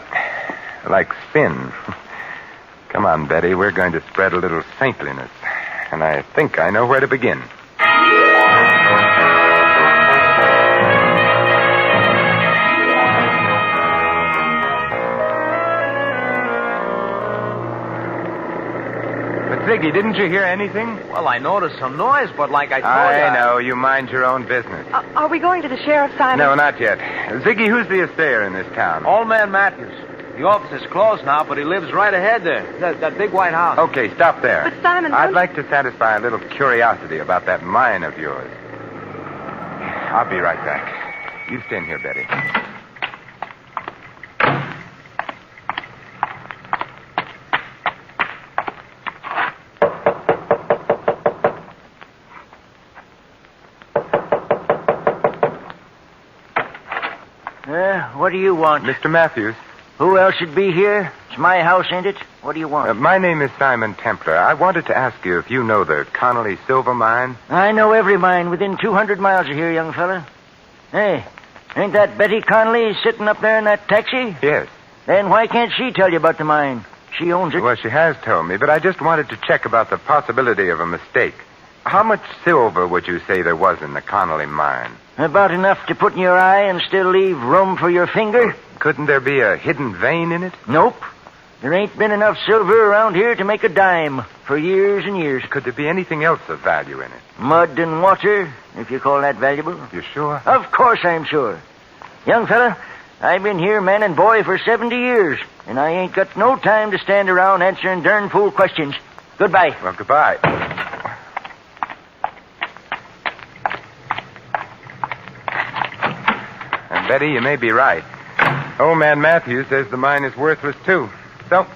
spin. Come on, Betty. We're going to spread a little saintliness. And I think I know where to begin. Ziggy, didn't you hear anything? Well, I noticed some noise, but like I told you... I know. You mind your own business. Are we going to the sheriff, Simon? No, not yet. Ziggy, who's the assayer in this town? Old man Matthews. The office is closed now, but he lives right ahead there. That big white house. Okay, stop there. But, Simon... I'd like to satisfy a little curiosity about that mine of yours. I'll be right back. You stay in here, Betty. What do you want? Mr. Matthews. Who else should be here? It's my house, ain't it? What do you want? My name is Simon Templar. I wanted to ask you if you know the Connolly silver mine. I know every mine within 200 miles of here, young fella. Hey, ain't that Betty Connolly sitting up there in that taxi? Yes. Then why can't she tell you about the mine? She owns it. Well, she has told me, but I just wanted to check about the possibility of a mistake. How much silver would you say there was in the Connolly mine? About enough to put in your eye and still leave room for your finger? Couldn't there be a hidden vein in it? Nope. There ain't been enough silver around here to make a dime for years and years. Could there be anything else of value in it? Mud and water, if you call that valuable. You sure? Of course I'm sure. Young fella, I've been here man and boy for 70 years, and I ain't got no time to stand around answering darn fool questions. Goodbye. Well, goodbye. And Betty, you may be right. Old man Matthews says the mine is worthless, too. So,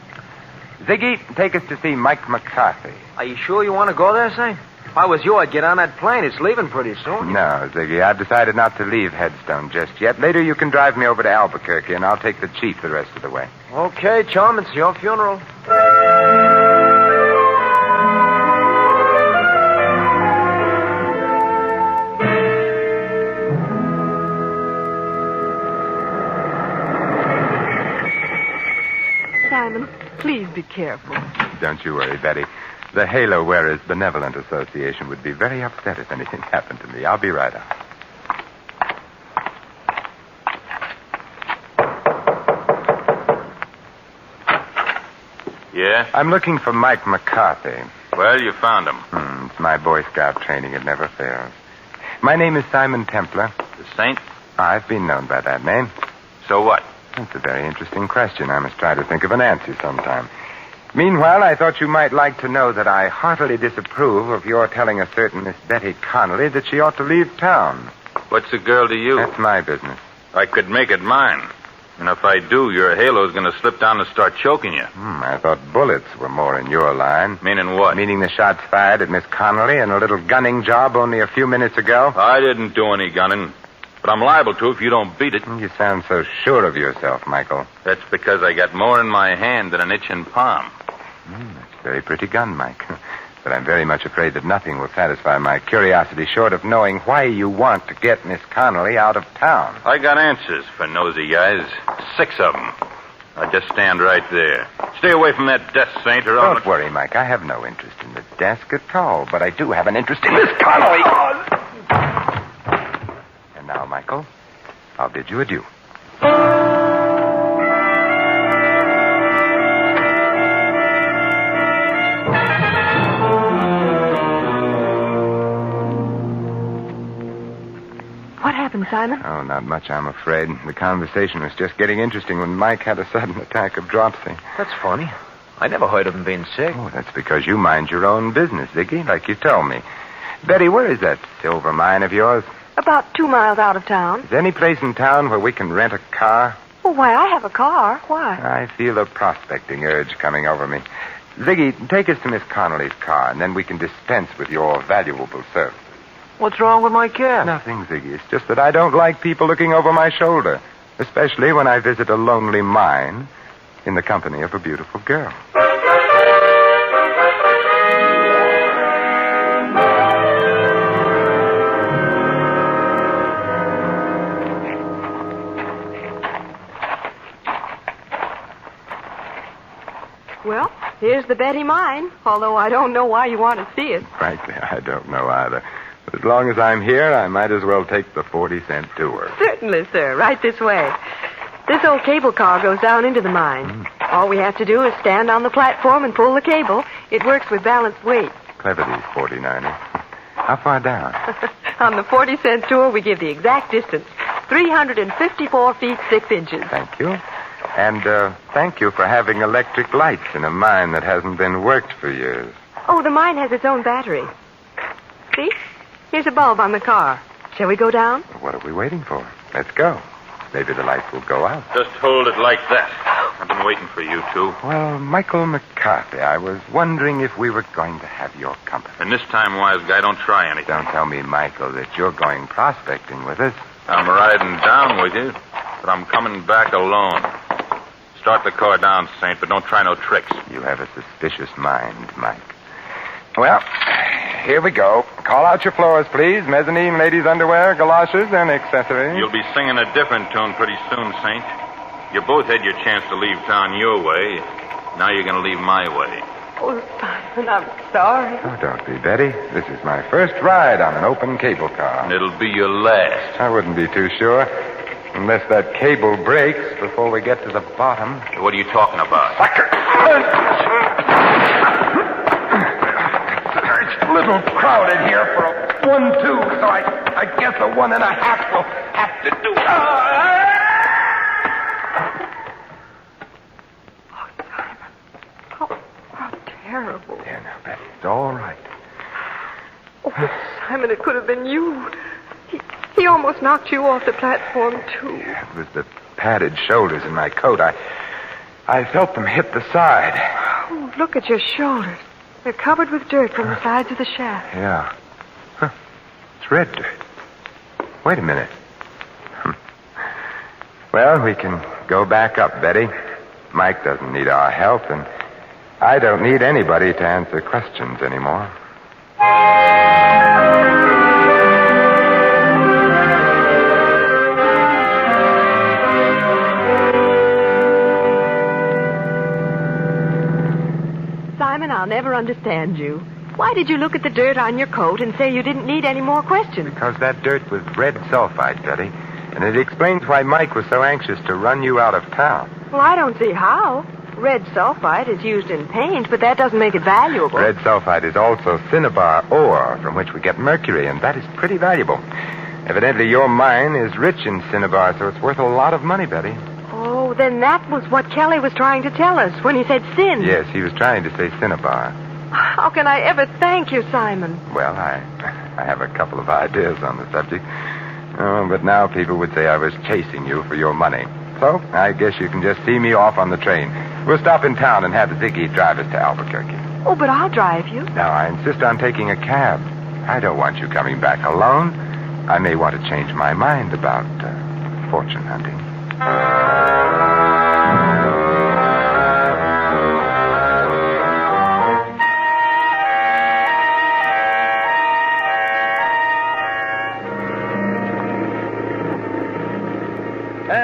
Ziggy, take us to see Mike McCarthy. Are you sure you want to go there, Saint? If I was you, I'd get on that plane. It's leaving pretty soon. No, Ziggy, I've decided not to leave Headstone just yet. Later you can drive me over to Albuquerque, and I'll take the chief the rest of the way. Okay, chum, it's your funeral. Simon, please be careful. Don't you worry, Betty. The Halo Wearers Benevolent Association would be very upset if anything happened to me. I'll be right out. Yeah? I'm looking for Mike McCarthy. Well, you found him. It's my Boy Scout training. It never fails. My name is Simon Templar. The Saint? I've been known by that name. So what? That's a very interesting question. I must try to think of an answer sometime. Meanwhile, I thought you might like to know that I heartily disapprove of your telling a certain Miss Betty Connolly that she ought to leave town. What's a girl to you? That's my business. I could make it mine. And if I do, your halo's going to slip down and start choking you. I thought bullets were more in your line. Meaning what? Meaning the shots fired at Miss Connolly and a little gunning job only a few minutes ago. I didn't do any gunning. But I'm liable to if you don't beat it. You sound so sure of yourself, Michael. That's because I got more in my hand than an itching palm. That's a very pretty gun, Mike. But I'm very much afraid that nothing will satisfy my curiosity short of knowing why you want to get Miss Connolly out of town. I got answers for nosy guys. 6 of them. Now just stand right there. Stay away from that desk, Saint, or Don't worry, Mike. I have no interest in the desk at all, but I do have an interest in Miss Connolly. And now, Michael, I'll bid you adieu. What happened, Simon? Oh, not much, I'm afraid. The conversation was just getting interesting when Mike had a sudden attack of dropsy. That's funny. I never heard of him being sick. Oh, that's because you mind your own business, Ziggy, like you told me. Betty, where is that silver mine of yours? About 2 miles out of town. Is there any place in town where we can rent a car? Well, why, I have a car. Why? I feel a prospecting urge coming over me. Ziggy, take us to Miss Connolly's car, and then we can dispense with your valuable service. What's wrong with my car? Nothing, Ziggy. It's just that I don't like people looking over my shoulder, especially when I visit a lonely mine in the company of a beautiful girl. Well, here's the Betty mine, although I don't know why you want to see it. Frankly, I don't know either. But as long as I'm here, I might as well take the 40-cent tour. Certainly, sir. Right this way. This old cable car goes down into the mine. All we have to do is stand on the platform and pull the cable. It works with balanced weight. Clever, these 49ers. How far down? On the 40-cent tour, we give the exact distance. 354 feet, 6 inches. Thank you. And thank you for having electric lights in a mine that hasn't been worked for years. Oh, the mine has its own battery. See? Here's a bulb on the car. Shall we go down? What are we waiting for? Let's go. Maybe the lights will go out. Just hold it like that. I've been waiting for you two. Well, Michael McCarthy, I was wondering if we were going to have your company. And this time, wise guy, don't try anything. Don't tell me, Michael, that you're going prospecting with us. I'm riding down with you, but I'm coming back alone. Start the car down, Saint, but don't try no tricks. You have a suspicious mind, Mike. Well, here we go. Call out your floors, please. Mezzanine, ladies' underwear, galoshes, and accessories. You'll be singing a different tune pretty soon, Saint. You both had your chance to leave town your way. Now you're going to leave my way. Oh, Simon, I'm sorry. Oh, don't be, Betty. This is my first ride on an open cable car. And it'll be your last. I wouldn't be too sure. Unless that cable breaks before we get to the bottom. What are you talking about? Sucker! It's a little crowded here for a 1-2, so I guess a 1.5 will have to do. Terrible. There now, Betty. It's all right. Oh, Simon, it could have been you. He almost knocked you off the platform, too. Yeah, it was the padded shoulders in my coat. I felt them hit the side. Oh, look at your shoulders. They're covered with dirt from the sides of the shaft. Yeah. Huh. It's red dirt. Wait a minute. Well, we can go back up, Betty. Mike doesn't need our help, and I don't need anybody to answer questions anymore. Simon, I'll never understand you. Why did you look at the dirt on your coat and say you didn't need any more questions? Because that dirt was red sulfide, Betty. And it explains why Mike was so anxious to run you out of town. Well, I don't see how. Red sulfide is used in paint, but that doesn't make it valuable. Red sulfide is also cinnabar ore, from which we get mercury, and that is pretty valuable. Evidently, your mine is rich in cinnabar, so it's worth a lot of money, Betty. Oh, then that was what Kelly was trying to tell us when he said sin. Yes, he was trying to say cinnabar. How can I ever thank you, Simon? Well, I have a couple of ideas on the subject. Oh, but now people would say I was chasing you for your money. So, I guess you can just see me off on the train. We'll stop in town and have Ziggy drive us to Albuquerque. Oh, but I'll drive you. No, I insist on taking a cab. I don't want you coming back alone. I may want to change my mind about fortune hunting.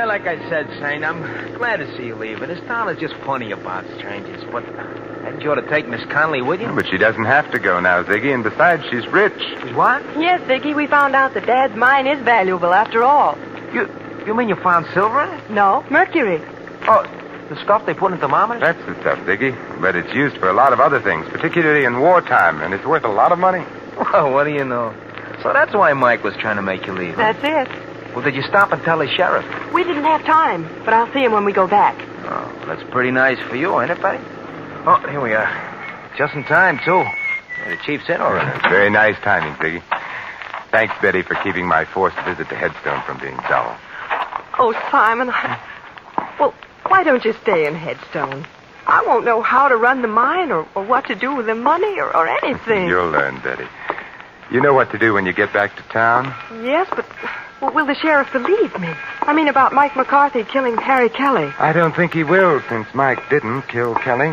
Like I said, Saint, I'm glad to see you leaving. This town is just funny about strangers. But hadn't you ought to take Miss Conley with you? But she doesn't have to go now, Ziggy, and besides, she's rich. She's what? Yes, Vicky, we found out that Dad's mine is valuable after all. You mean you found silver in it? No, mercury. Oh, the stuff they put in thermometers? That's the stuff, Ziggy. But it's used for a lot of other things, particularly in wartime, and it's worth a lot of money. Well, what do you know? So that's why Mike was trying to make you leave. That's it. Well, did you stop and tell the sheriff? We didn't have time, but I'll see him when we go back. Oh, that's pretty nice for you, ain't it, Betty? Oh, here we are. Just in time, too. The chief's in already. Very nice timing, Ziggy. Thanks, Betty, for keeping my forced visit to Headstone from being dull. Oh, Simon, well, why don't you stay in Headstone? I won't know how to run the mine or what to do with the money or anything. You'll learn, Betty. You know what to do when you get back to town? Yes, but will the sheriff believe me? I mean, about Mike McCarthy killing Harry Kelly. I don't think he will, since Mike didn't kill Kelly.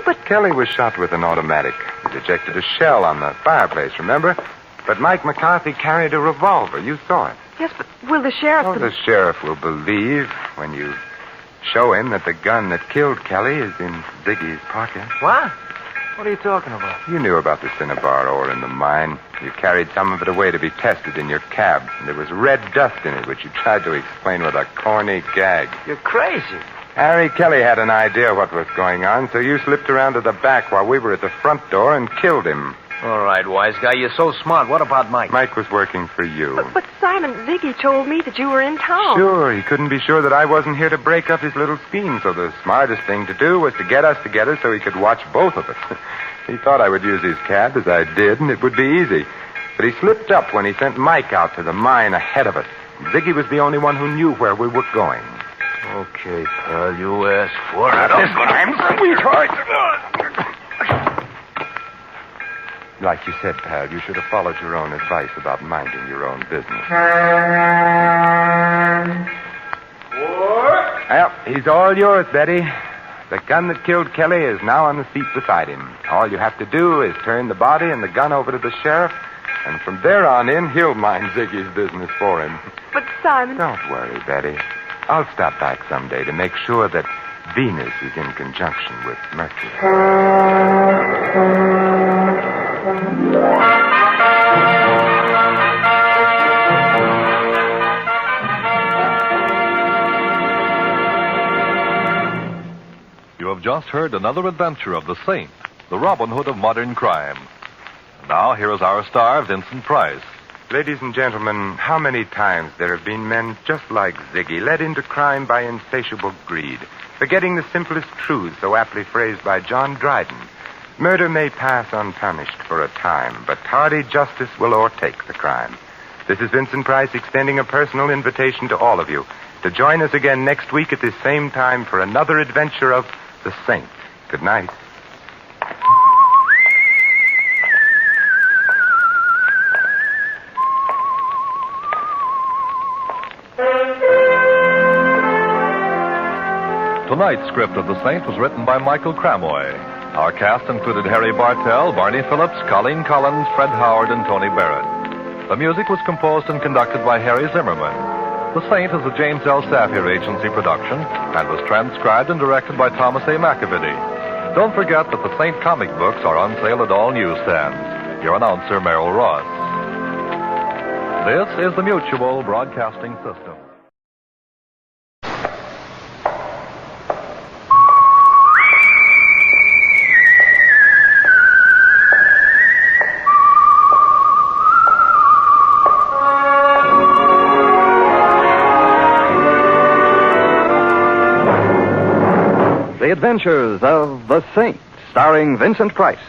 But Kelly was shot with an automatic. It ejected a shell on the fireplace, remember? But Mike McCarthy carried a revolver. You saw it. Yes, but will the sheriff... Oh, the sheriff will believe when you show him that the gun that killed Kelly is in Ziggy's pocket. What? What are you talking about? You knew about the cinnabar ore in the mine. You carried some of it away to be tested in your cab. And there was red dust in it, which you tried to explain with a corny gag. You're crazy. Harry Kelly had an idea what was going on, so you slipped around to the back while we were at the front door and killed him. All right, wise guy, you're so smart. What about Mike? Mike was working for you. But Simon, Ziggy told me that you were in town. Sure, he couldn't be sure that I wasn't here to break up his little scheme, so the smartest thing to do was to get us together so he could watch both of us. He thought I would use his cab, as I did, and it would be easy. But he slipped up when he sent Mike out to the mine ahead of us. Ziggy was the only one who knew where we were going. Okay, pal, you asked for it. This time, sweetheart. Like you said, pal, you should have followed your own advice about minding your own business. Well, he's all yours, Betty. The gun that killed Kelly is now on the seat beside him. All you have to do is turn the body and the gun over to the sheriff, and from there on in, he'll mind Ziggy's business for him. But, Simon... Don't worry, Betty. I'll stop back someday to make sure that Venus is in conjunction with Mercury. You have just heard another adventure of the Saint, the Robin Hood of modern crime. And now, here is our star, Vincent Price. Ladies and gentlemen, how many times there have been men just like Ziggy, led into crime by insatiable greed, forgetting the simplest truths so aptly phrased by John Dryden. Murder may pass unpunished for a time, but tardy justice will o'ertake the crime. This is Vincent Price extending a personal invitation to all of you to join us again next week at this same time for another adventure of the Saint. Good night. Tonight's script of The Saint was written by Michael Cramoy. Our cast included Harry Bartell, Barney Phillips, Colleen Collins, Fred Howard, and Tony Barrett. The music was composed and conducted by Harry Zimmerman. The Saint is a James L. Safier Agency production and was transcribed and directed by Thomas A. McAvity. Don't forget that The Saint comic books are on sale at all newsstands. Your announcer, Merrill Ross. This is the Mutual Broadcasting System. The Adventures of the Saint, starring Vincent Price.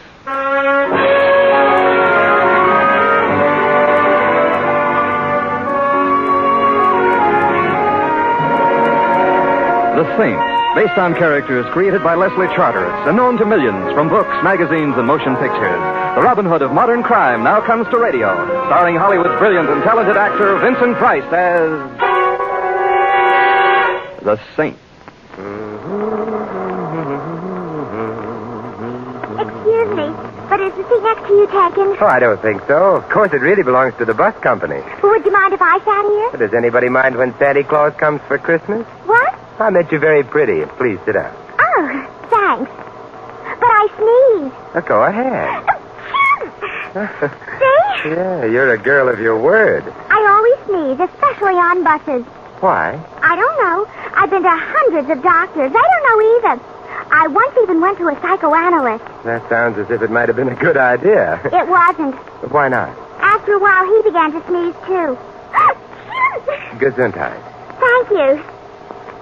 The Saint, based on characters created by Leslie Charteris and known to millions from books, magazines, and motion pictures. The Robin Hood of modern crime now comes to radio, starring Hollywood's brilliant and talented actor Vincent Price as the Saint. Excuse me, but is the seat next to you taken? Oh, I don't think so. Of course, it really belongs to the bus company. Well, would you mind if I sat here? Does anybody mind when Santa Claus comes for Christmas? What? I met you very pretty. Please sit down. Oh, thanks. But I sneezed. Go ahead. See? Yeah, you're a girl of your word. I always sneeze, especially on buses. Why? I don't know. I've been to hundreds of doctors. They don't know either. I once even went to a psychoanalyst. That sounds as if it might have been a good idea. It wasn't. Why not? After a while, he began to sneeze, too. Gesundheit. Thank you.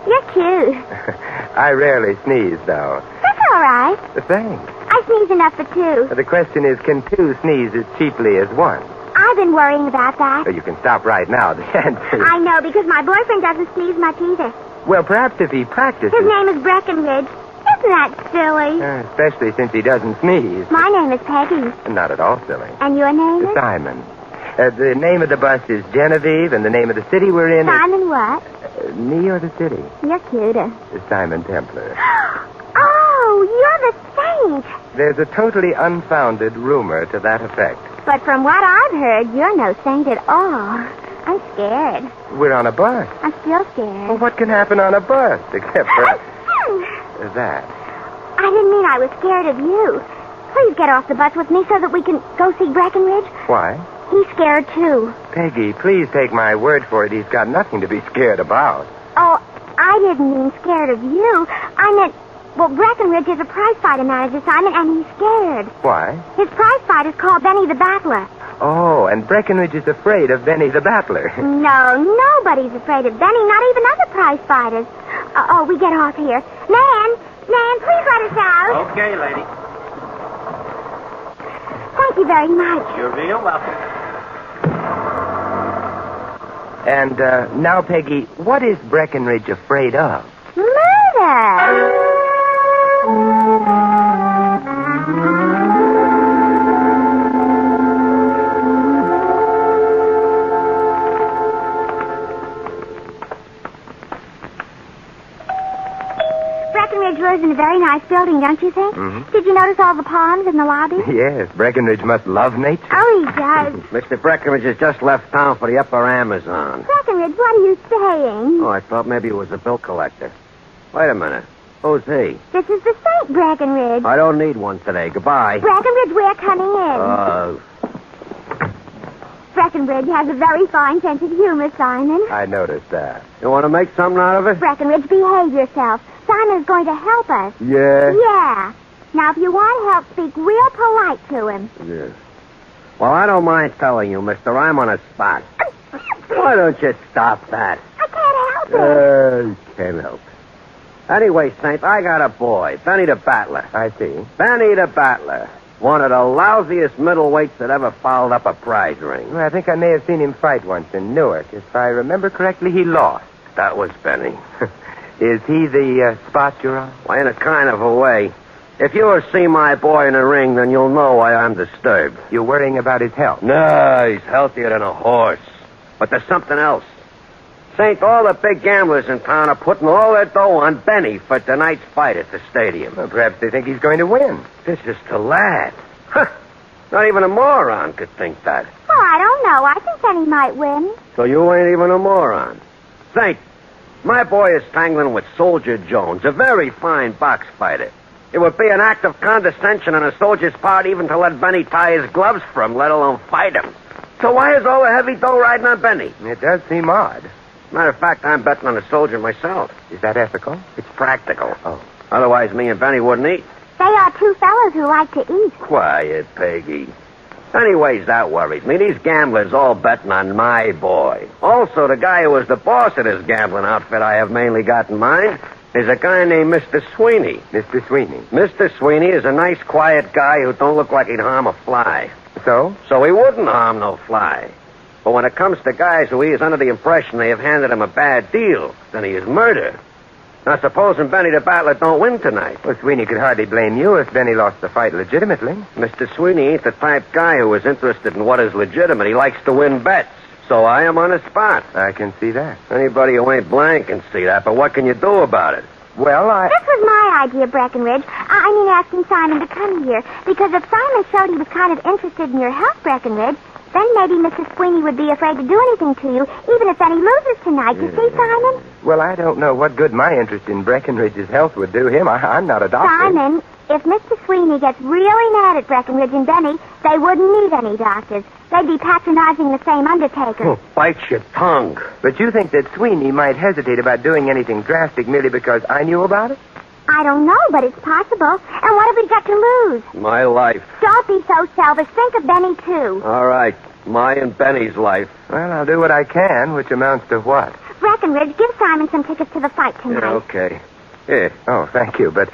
You're cute. I rarely sneeze, though. That's all right. Thanks. I sneeze enough for two. The question is, can two sneeze as cheaply as one? I've been worrying about that. You can stop right now. The answer is... I know, because my boyfriend doesn't sneeze much either. Well, perhaps if he practices... His name is Breckenridge. Isn't that silly? Especially since he doesn't sneeze. My name is Peggy. Not at all silly. And your name is? Simon. The name of the bus is Genevieve, and the name of the city we're in Simon is... what? Me or the city? You're cuter. Simon Templar. Oh, you're the Saint. There's a totally unfounded rumor to that effect. But from what I've heard, you're no saint at all. I'm scared. We're on a bus. I'm still scared. Well, what can happen on a bus, except for... that? I didn't mean I was scared of you. Please get off the bus with me so that we can go see Breckenridge. Why? He's scared, too. Peggy, please take my word for it. He's got nothing to be scared about. Oh, I didn't mean scared of you. I meant... Well, Breckenridge is a prize-fighter manager, Simon, and he's scared. Why? His prize fight is called Benny the Battler. Oh, and Breckenridge is afraid of Benny the Battler. No, nobody's afraid of Benny, not even other prize fighters. We get off here. Nan, please let us out. Okay, lady. Thank you very much. You're real welcome. And now, Peggy, what is Breckenridge afraid of? Murder. Breckenridge lives in a very nice building, don't you think? Mm-hmm. Did you notice all the palms in the lobby? Yes, Breckenridge must love nature. Oh, he does. Mr. Breckenridge has just left town for the upper Amazon. Breckenridge, what are you saying? Oh, I thought maybe it was a bill collector. Wait a minute. Who's he? This is the Saint, Breckenridge. I don't need one today. Goodbye. Breckenridge, we're coming in. Breckenridge has a very fine sense of humor, Simon. I noticed that. You want to make something out of it? Breckenridge, behave yourself. Simon's going to help us. Yeah? Yeah. Now, if you want help, speak real polite to him. Yeah. Well, I don't mind telling you, mister, I'm on a spot. Why don't you stop that? I can't help it. You can't help it. Anyway, Saint, I got a boy, Benny the Battler. I see. Benny the Battler. One of the lousiest middleweights that ever fouled up a prize ring. Well, I think I may have seen him fight once in Newark. If I remember correctly, he lost. That was Benny. Is he the spot you're on? Well, in a kind of a way. If you ever see my boy in the ring, then you'll know why I'm disturbed. You're worrying about his health? No, he's healthier than a horse. But there's something else. Saint, all the big gamblers in town are putting all their dough on Benny for tonight's fight at the stadium. Well, perhaps they think he's going to win. This is the lad. Huh. Not even a moron could think that. Well, I don't know. I think Benny might win. So you ain't even a moron. Saint, my boy is tangling with Soldier Jones, a very fine box fighter. It would be an act of condescension on a soldier's part even to let Benny tie his gloves for him, let alone fight him. So why is all the heavy dough riding on Benny? It does seem odd. Matter of fact, I'm betting on a soldier myself. Is that ethical? It's practical. Oh. Otherwise, me and Benny wouldn't eat. They are two fellows who like to eat. Quiet, Peggy. Anyways, that worries me. These gamblers all betting on my boy. Also, the guy who was the boss of this gambling outfit I have mainly got in mind is a guy named Mr. Sweeney. Mr. Sweeney? Mr. Sweeney is a nice, quiet guy who don't look like he'd harm a fly. So? So he wouldn't harm no fly. But when it comes to guys who he is under the impression they have handed him a bad deal, then he is murder. Now, supposing Benny the Battler don't win tonight. Well, Sweeney could hardly blame you if Benny lost the fight legitimately. Mr. Sweeney ain't the type guy who is interested in what is legitimate. He likes to win bets. So I am on the spot. I can see that. Anybody who ain't blind can see that, but what can you do about it? Well, This was my idea, Breckenridge. I mean, asking Simon to come here. Because if Simon showed he was kind of interested in your health, Breckenridge, then maybe Mrs. Sweeney would be afraid to do anything to you, even if Benny loses tonight. You see, Simon? Well, I don't know what good my interest in Breckenridge's health would do him. I'm not a doctor. Simon, if Mr. Sweeney gets really mad at Breckenridge and Benny, they wouldn't need any doctors. They'd be patronizing the same undertaker. Oh, bite your tongue. But you think that Sweeney might hesitate about doing anything drastic merely because I knew about it? I don't know, but it's possible. And what have we got to lose? My life. Don't be so selfish. Think of Benny, too. All right. My and Benny's life. Well, I'll do what I can, which amounts to what? Breckenridge, give Simon some tickets to the fight tonight. Yeah, okay. Yeah. Oh, thank you, but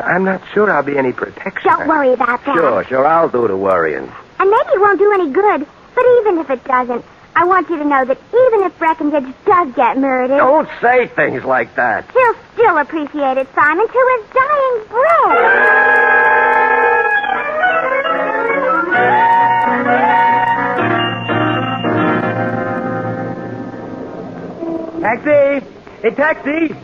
I'm not sure I'll be any protection. Don't worry about that. Sure, I'll do the worrying. And maybe it won't do any good, but even if it doesn't, I want you to know that even if Breckenridge does get murdered... Don't say things like that. He'll still appreciate it, Simon, to his dying breath. Taxi! Hey, taxi!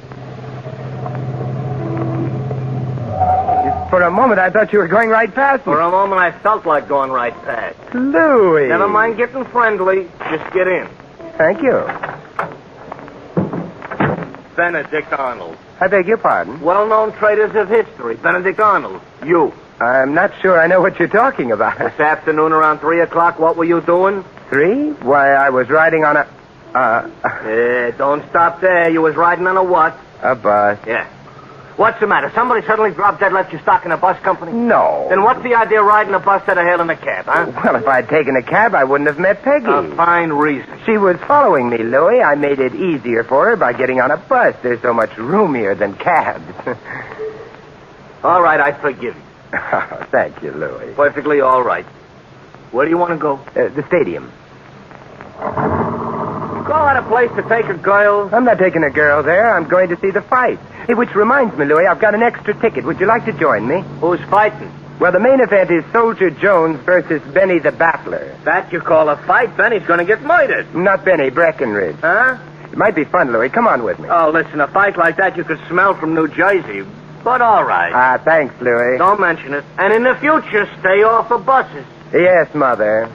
For a moment, I thought you were going right past me. For a moment, I felt like going right past. Louis! Never mind getting friendly. Just get in. Thank you. Benedict Arnold. I beg your pardon? Well-known traders of history. Benedict Arnold. You. I'm not sure I know what you're talking about. This afternoon around 3 o'clock, what were you doing? 3? Why, I was riding on a... don't stop there. You was riding on a what? A bus. Yeah. What's the matter? Somebody suddenly dropped dead, left you stuck in a bus company? No. Then what's the idea of riding a bus instead of hailing a cab, huh? Well, if I'd taken a cab, I wouldn't have met Peggy. A fine reason. She was following me, Louis. I made it easier for her by getting on a bus. They're so much roomier than cabs. All right, I forgive you. Oh, thank you, Louis. Perfectly all right. Where do you want to go? The stadium. You call that a place to take a girl? I'm not taking a girl there. I'm going to see the fight. Hey, which reminds me, Louis, I've got an extra ticket. Would you like to join me? Who's fighting? Well, the main event is Soldier Jones versus Benny the Battler. That you call a fight? Benny's going to get murdered. Not Benny, Breckenridge. Huh? It might be fun, Louis. Come on with me. Oh, listen, a fight like that you could smell from New Jersey. But all right. Thanks, Louis. Don't mention it. And in the future, stay off of buses. Yes, Mother.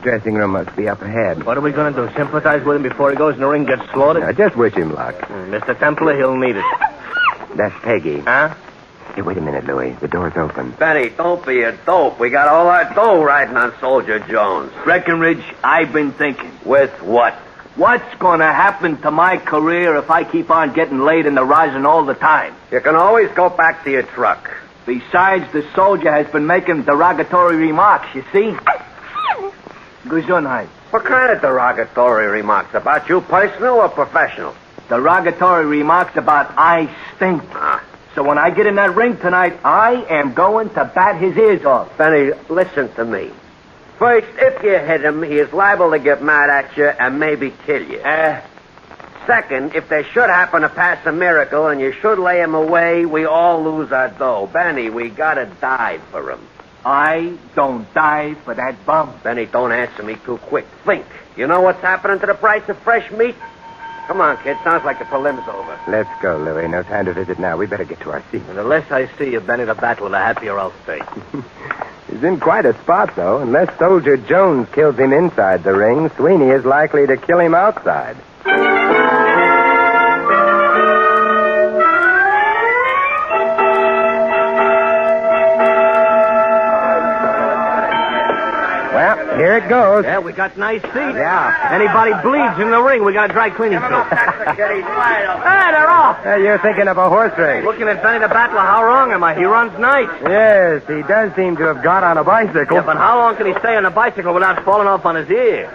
dressing room must be up ahead. What are we going to do? Sympathize with him before he goes in the ring and gets slaughtered? Now, just wish him luck. Mr. Templar, he'll need it. That's Peggy. Huh? Hey, wait a minute, Louis. The door's open. Benny, don't be a dope. We got all our dough riding on Soldier Jones. Breckenridge, I've been thinking. With what? What's going to happen to my career if I keep on getting laid in the rosin all the time? You can always go back to your truck. Besides, the soldier has been making derogatory remarks, you see? Gesundheit. What kind of derogatory remarks? About you personal or professional? Derogatory remarks about I stink. So when I get in that ring tonight, I am going to bat his ears off. Benny, listen to me. First, if you hit him, he is liable to get mad at you and maybe kill you. Second, if there should happen to pass a miracle and you should lay him away, we all lose our dough. Benny, we gotta die for him. I don't die for that bum. Benny, don't answer me too quick. Think. You know what's happening to the price of fresh meat? Come on, kid. Sounds like the prelim's over. Let's go, Louis. No time to visit now. We better get to our seats. And the less I see you, Benny, the battle, the happier I'll stay. He's in quite a spot, though. Unless Soldier Jones kills him inside the ring, Sweeney is likely to kill him outside. Well, here it goes. Yeah, we got nice seats. Yeah. Anybody bleeds in the ring, we got a dry cleaning soap. Hey, they're off. You're thinking of a horse race. Looking at Benny the Battler, how wrong am I? He runs nice. Yes, he does seem to have got on a bicycle. Yeah, but how long can he stay on a bicycle without falling off on his ear?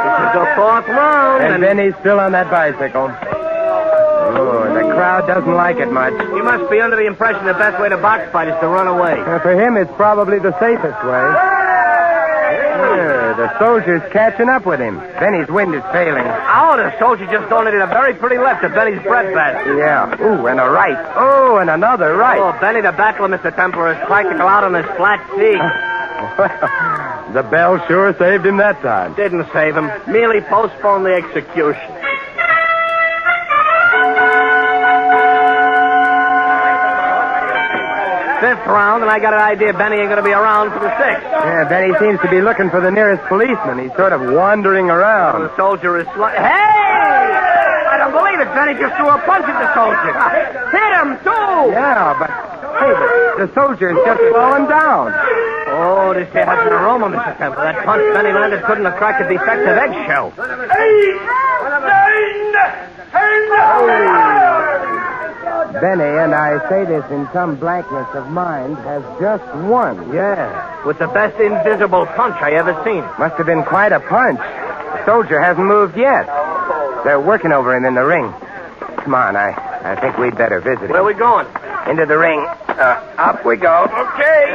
This is the fourth round. And then he's still on that bicycle. Oh, the crowd doesn't like it much. You must be under the impression the best way to box fight is to run away. For him, it's probably the safest way. The soldier's catching up with him. Benny's wind is failing. Oh, the soldier just donated a very pretty left to Benny's bread basket. Yeah. Ooh, and a right. Oh, and another right. Oh, Benny the Battler, Mr. Templar, is practical out on his flat feet. The bell sure saved him that time. Didn't save him. Merely postponed the execution. Fifth round, and I got an idea Benny ain't going to be around for the sixth. Yeah, Benny seems to be looking for the nearest policeman. He's sort of wandering around. The soldier is Hey! I don't believe it. Benny just threw a punch at the soldier. Hit him, too! Yeah, but, hey, the soldier's just fallen down. Oh, this here has an aroma, Mr. Temple. That punch Benny landed couldn't have cracked a defective eggshell. Benny, and I say this in some blankness of mind, has just won. Yeah, with the best invisible punch I ever seen. Must have been quite a punch. The soldier hasn't moved yet. They're working over him in the ring. Come on, I think we'd better visit him. Where are we going? Into the ring. Up we go. Okay.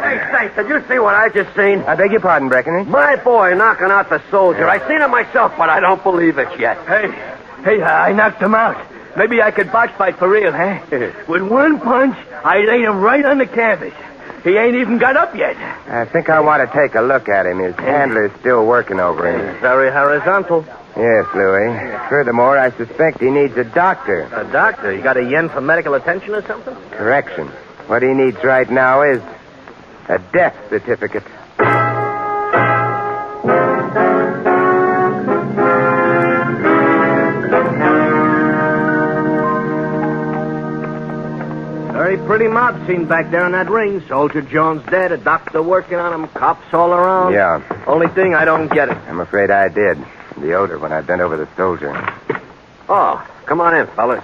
Hey, Saint, did you see what I just seen? I beg your pardon, Breckenridge? My boy knocking out the soldier. I seen it myself, but I don't believe it yet. Hey, I knocked him out. Maybe I could box fight for real, huh? With one punch, I laid him right on the canvas. He ain't even got up yet. I think I want to take a look at him. His handler's still working over him. Very horizontal. Yes, Louis. Furthermore, I suspect he needs a doctor. A doctor? You got a yen for medical attention or something? Correction. What he needs right now is a death certificate. Very pretty mob scene back there in that ring. Soldier Jones dead, a doctor working on him, cops all around. Yeah. Only thing, I don't get it. I'm afraid I did. The odor when I bent over the soldier. Oh, come on in, fellas.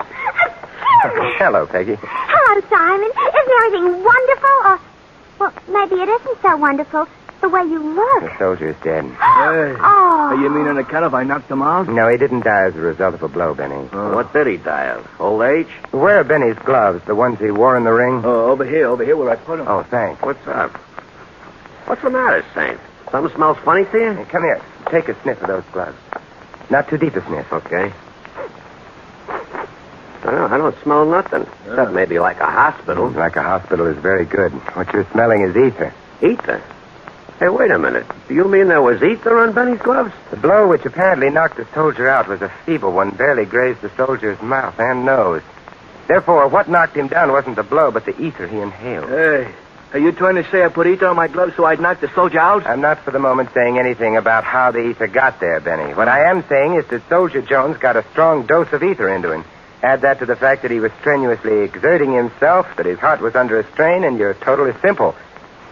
Hello, Peggy. Hello, Simon. Isn't everything wonderful? Or, well, maybe it isn't so wonderful the way you look. The soldier's dead. Oh. You mean on account of I knocked him out? No, he didn't die as a result of a blow, Benny. What did he die of? Old age? Where are Benny's gloves? The ones he wore in the ring? Oh, over here where I put them. Oh, thanks. What's up? What's the matter, Saint? Something smells funny to you? Hey, come here. Take a sniff of those gloves. Not too deep a sniff. Okay. I don't smell nothing. Except maybe like a hospital. Like a hospital is very good. What you're smelling is ether. Ether? Hey, wait a minute. Do you mean there was ether on Benny's gloves? The blow which apparently knocked the soldier out was a feeble one, barely grazed the soldier's mouth and nose. Therefore, what knocked him down wasn't the blow, but the ether he inhaled. Hey, are you trying to say I put ether on my gloves so I'd knock the soldier out? I'm not for the moment saying anything about how the ether got there, Benny. What I am saying is that Soldier Jones got a strong dose of ether into him. Add that to the fact that he was strenuously exerting himself, that his heart was under a strain, and your total is simple.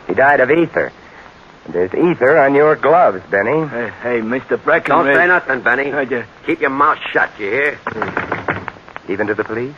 He died of ether. And there's ether on your gloves, Benny. Hey, Mr. Breckenridge. Don't say nothing, Benny. Keep your mouth shut, you hear? Even to the police?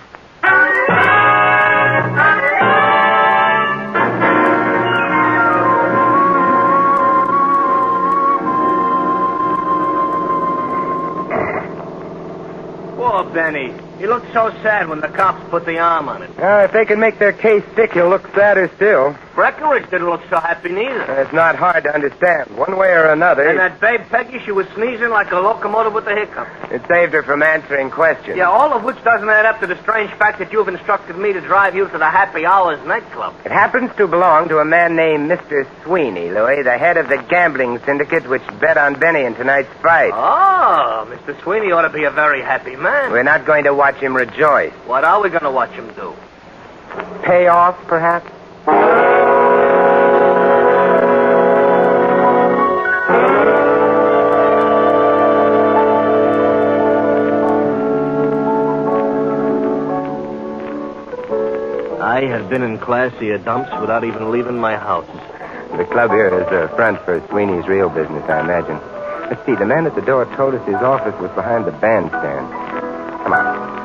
Poor Benny. He looked so sad when the cops put the arm on him. If they can make their case stick, he'll look sadder still. Breckenridge didn't look so happy neither. It's not hard to understand. One way or another... And that babe Peggy, she was sneezing like a locomotive with a hiccup. It saved her from answering questions. Yeah, all of which doesn't add up to the strange fact that you've instructed me to drive you to the Happy Hours nightclub. It happens to belong to a man named Mr. Sweeney, Louis, the head of the gambling syndicate which bet on Benny in tonight's fight. Oh, Mr. Sweeney ought to be a very happy man. We're not going to watch him rejoice. What are we going to watch him do? Pay off, perhaps? I have been in classier dumps without even leaving my house. The club here is a front for Sweeney's real business, I imagine. Let's see, the man at the door told us his office was behind the bandstand. Come on.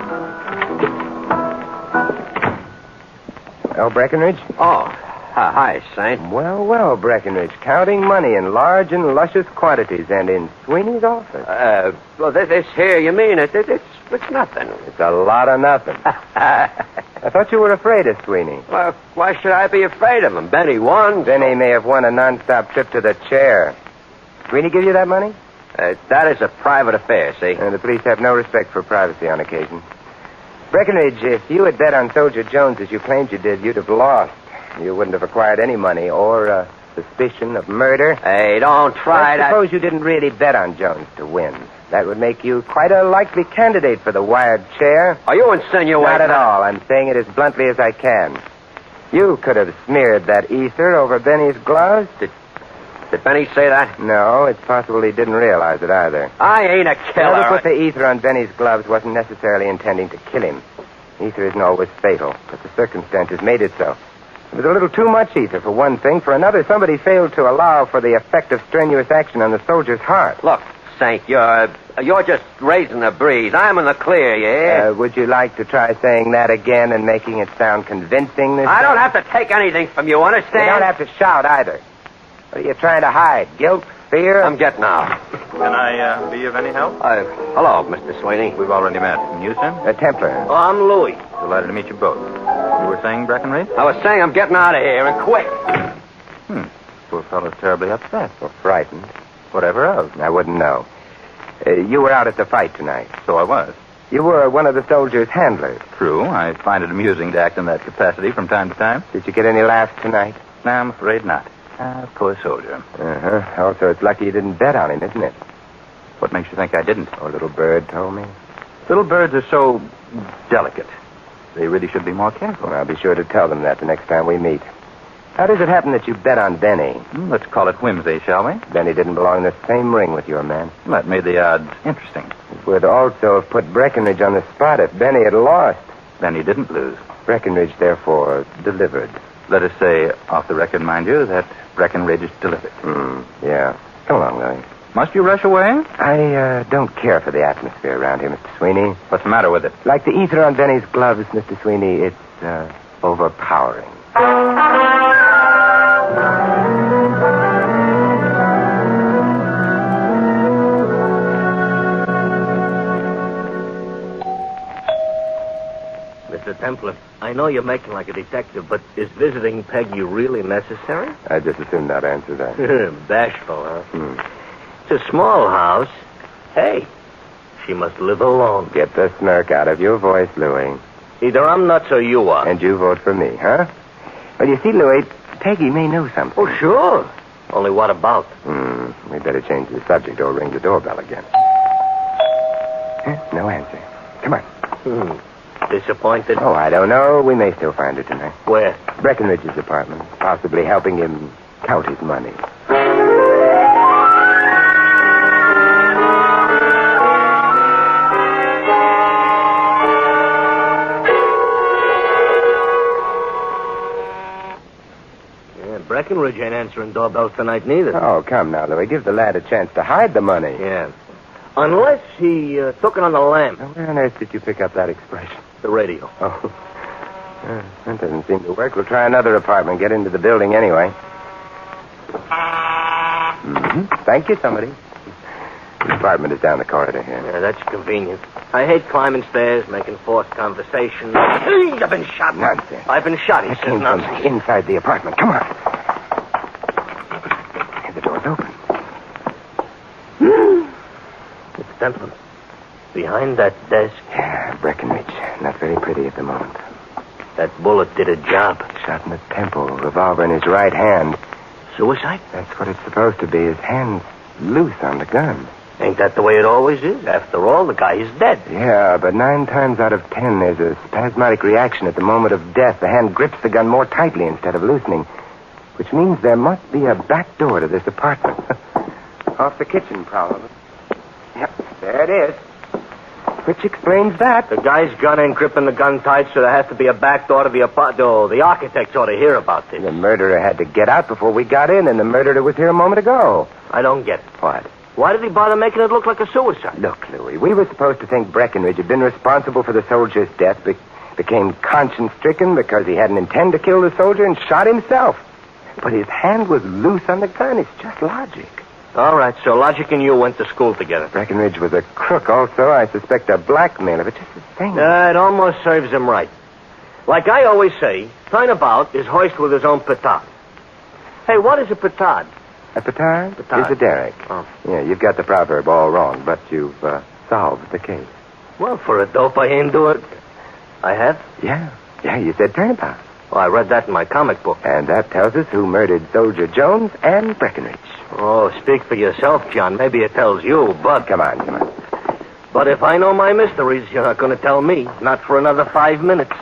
Well, Breckenridge? Oh, hi, Saint. Well, Breckenridge. Counting money in large and luscious quantities and in Sweeney's office. Well, this here, you mean it's nothing. It's a lot of nothing. I thought you were afraid of Sweeney. Well, why should I be afraid of him? Benny won. Benny may have won a non-stop trip to the chair. Sweeney give you that money? That is a private affair, see? And the police have no respect for privacy on occasion. Breckenridge, if you had bet on Soldier Jones as you claimed you did, you'd have lost. You wouldn't have acquired any money or suspicion of murder. Hey, don't try to... Suppose you didn't really bet on Jones to win. That would make you quite a likely candidate for the wired chair. Are you insinuating? Not at all. I'm saying it as bluntly as I can. You could have smeared that ether over Benny's gloves. Did Benny say that? No, it's possible he didn't realize it either. I ain't a killer. Whoever put the ether on Benny's gloves wasn't necessarily intending to kill him. Ether isn't always fatal, but the circumstances made it so. It was a little too much ether, for one thing. For another, somebody failed to allow for the effect of strenuous action on the soldier's heart. Look, Saint, you're just raising the breeze. I'm in the clear, yeah? Would you like to try saying that again and making it sound convincing this I time? don't have to take anything from you, understand? You don't have to shout either. What are you trying to hide? Guilt? Fear? I'm getting out. Can I be of any help? Hello, Mr. Sweeney. We've already met. And you, sir? A Templar. Oh, I'm Louis. Delighted to meet you both. You were saying, Breckenridge? I was saying I'm getting out of here, and quick. Poor fellow's terribly upset. Or frightened. Whatever of. I wouldn't know. You were out at the fight tonight. So I was. You were one of the soldiers' handlers. True. I find it amusing to act in that capacity from time to time. Did you get any laughs tonight? No, I'm afraid not. Poor soldier. Uh-huh. Also, it's lucky you didn't bet on him, isn't it? What makes you think I didn't? Oh, little bird told me. Little birds are so delicate. They really should be more careful. Well, I'll be sure to tell them that the next time we meet. How does it happen that you bet on Benny? Let's call it whimsy, shall we? Benny didn't belong in the same ring with your man. That made the odds interesting. It would also have put Breckenridge on the spot if Benny had lost. Benny didn't lose. Breckenridge, therefore, delivered. Let us say, off the record, mind you, that Breckenridge delivered. Yeah. Come along, Louis. Must you rush away? I don't care for the atmosphere around here, Mr. Sweeney. What's the matter with it? Like the ether on Benny's gloves, Mr. Sweeney, it's overpowering. Mr. Templar, I know you're making like a detective, but is visiting Peggy really necessary? I just assumed not answer that. Bashful, huh? It's a small house. Hey, she must live alone. Get the smirk out of your voice, Louis. Either I'm nuts or you are. And you vote for me, huh? Well, you see, Louis, Peggy may know something. Oh, sure. Only what about? We better change the subject or ring the doorbell again. No answer. Come on. Disappointed? Oh, I don't know. We may still find her tonight. Where? Breckenridge's apartment. Possibly helping him count his money. Breckenridge ain't answering doorbells tonight, neither. Oh, come now, Louis. Give the lad a chance to hide the money. Yeah. Unless he took it on the lam. Now, where on earth did you pick up that expression? The radio. Oh. That doesn't seem to work. We'll try another apartment. Get into the building anyway. Mm-hmm. Thank you, somebody. The apartment is down the corridor here. Yeah, that's convenient. I hate climbing stairs, making forced conversation. I've been shot. Nonsense. I've been shot, he says nonsense. Inside the apartment. Come on. The door's open. It's Templar. Behind that desk. Yeah, Breckenridge. Not very pretty at the moment. That bullet did a job. Shot in the temple, revolver in his right hand. Suicide? That's what it's supposed to be. His hand's loose on the gun. Ain't that the way it always is? After all, the guy is dead. Yeah, but 9 times out of 10, there's a spasmodic reaction at the moment of death. The hand grips the gun more tightly instead of loosening, which means there must be a back door to this apartment. Off the kitchen, probably. Yep, there it is. Which explains that. The guy's gun ain't gripping the gun tight, so there has to be a back door to the apartment. Oh, the architects ought to hear about this. The murderer had to get out before we got in, and the murderer was here a moment ago. I don't get it. What? Why did he bother making it look like a suicide? Look, Louis, we were supposed to think Breckenridge had been responsible for the soldier's death, became conscience-stricken because he hadn't intended to kill the soldier and shot himself. But his hand was loose on the gun. It's just logic. All right, so Logic and you went to school together. Breckenridge was a crook also. I suspect a blackmailer, but just the same. It almost serves him right. Like I always say, turnabout is hoist with his own petard. Hey, what is a petard? A petard? Petard. Is a derrick. Oh. Yeah, you've got the proverb all wrong, but you've solved the case. Well, for a dope I ain't do it. I have? Yeah, you said turnabout. Well, I read that in my comic book. And that tells us who murdered Soldier Jones and Breckenridge. Oh, speak for yourself, John. Maybe it tells you, but... Come on. But if I know my mysteries, you're not going to tell me. Not for another 5 minutes.